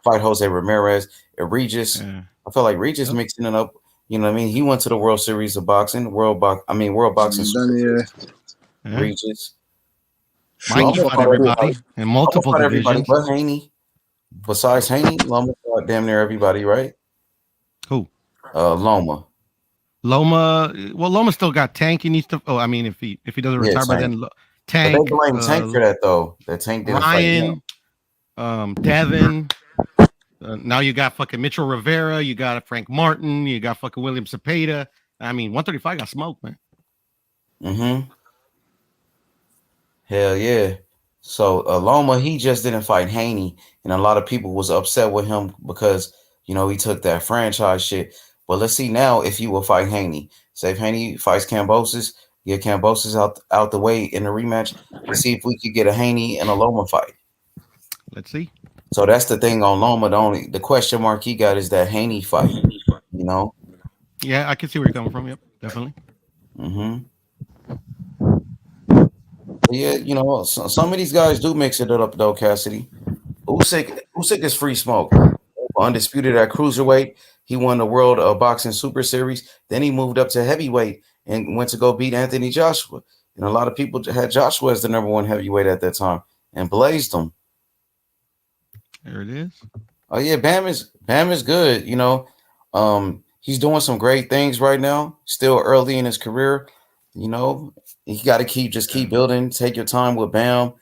fight Jose Ramirez and Regis. I feel like Regis mixing it up. You know what I mean? He went to the World Series of Boxing, World Boxing. Regis. Mike fought everybody in multiple divisions. Everybody but Haney. Besides Haney, Loma fought damn near everybody, right? Who? Loma. Loma still got Tank. He needs to. Oh, I mean, if he doesn't retire by then, Tank. But they blame Tank for that though. That Tank didn't Ryan, fight Devin. Now you got fucking Mitchell Rivera. You got Frank Martin. You got fucking William Cepeda. I mean, 135 got smoked, man. Mm-hmm. Hell yeah. So Loma, he just didn't fight Haney, and a lot of people was upset with him because, you know, he took that franchise shit. But let's see now if he will fight Haney. Say if Haney fights Kambosos, get Kambosos out the way in the rematch. Let's see if we could get a Haney and a Loma fight. Let's see. So that's the thing on Loma. The question mark he got is that Haney fight. You know. Yeah, I can see where you're coming from. Yep, definitely. Mm-hmm. Yeah, you know, some of these guys do mix it up though, Cassidy. Usyk is free smoke. Undisputed at cruiserweight. He won the World Boxing Super Series. Then he moved up to heavyweight and went to go beat Anthony Joshua. And a lot of people had Joshua as the number one heavyweight at that time and blazed him. There it is. Oh yeah, Bam is good. You know, he's doing some great things right now. Still early in his career. You know, you got to keep building. Take your time with Bam.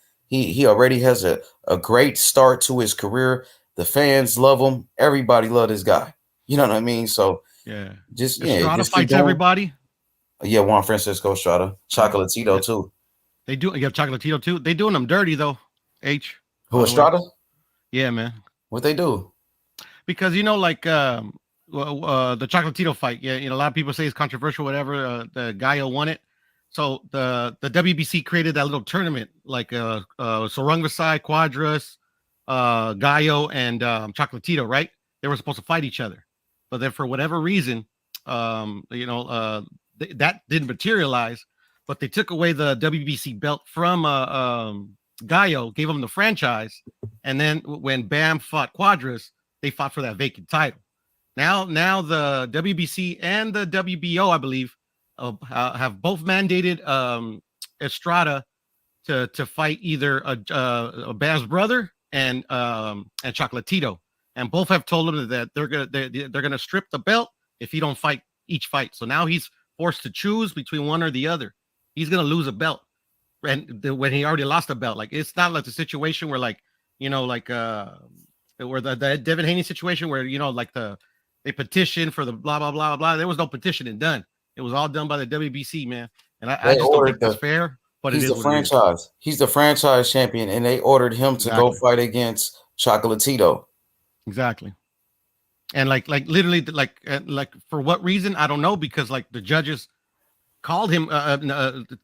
He already has a great start to his career. The fans love him. Everybody love this guy. You know what I mean? So just Estrada just keep fights doing. everybody. Yeah, Juan Francisco Estrada, Chocolatito too. They do. You have Chocolatito too. They doing them dirty though. Who Estrada? Yeah, man. What they do? Because like the Chocolatito fight. Yeah, a lot of people say it's controversial. Whatever. The Gallo won it. So the WBC created that little tournament like Sorungasai, Quadras, Gallo, and Chocolatito. Right? They were supposed to fight each other, but then for whatever reason, that didn't materialize. But they took away the WBC belt from Gallo, gave him the franchise, and then when Bam fought Quadras, they fought for that vacant title. Now the WBC and the WBO, I believe, have both mandated Estrada to fight either Bam's brother and Chocolatito, and both have told him that they're gonna strip the belt if he don't fight each fight. So now he's forced to choose between one or the other. He's gonna lose a belt, and when he already lost a belt, like it's not like the situation where where the Devin Haney situation where they petitioned for the blah blah blah blah. There was no petitioning done. It was all done by the WBC, man. And I just don't think that's fair. But he's the franchise. He's the franchise champion, and they ordered him to go fight against Chocolatito. Exactly. And literally for what reason I don't know, because the judges called him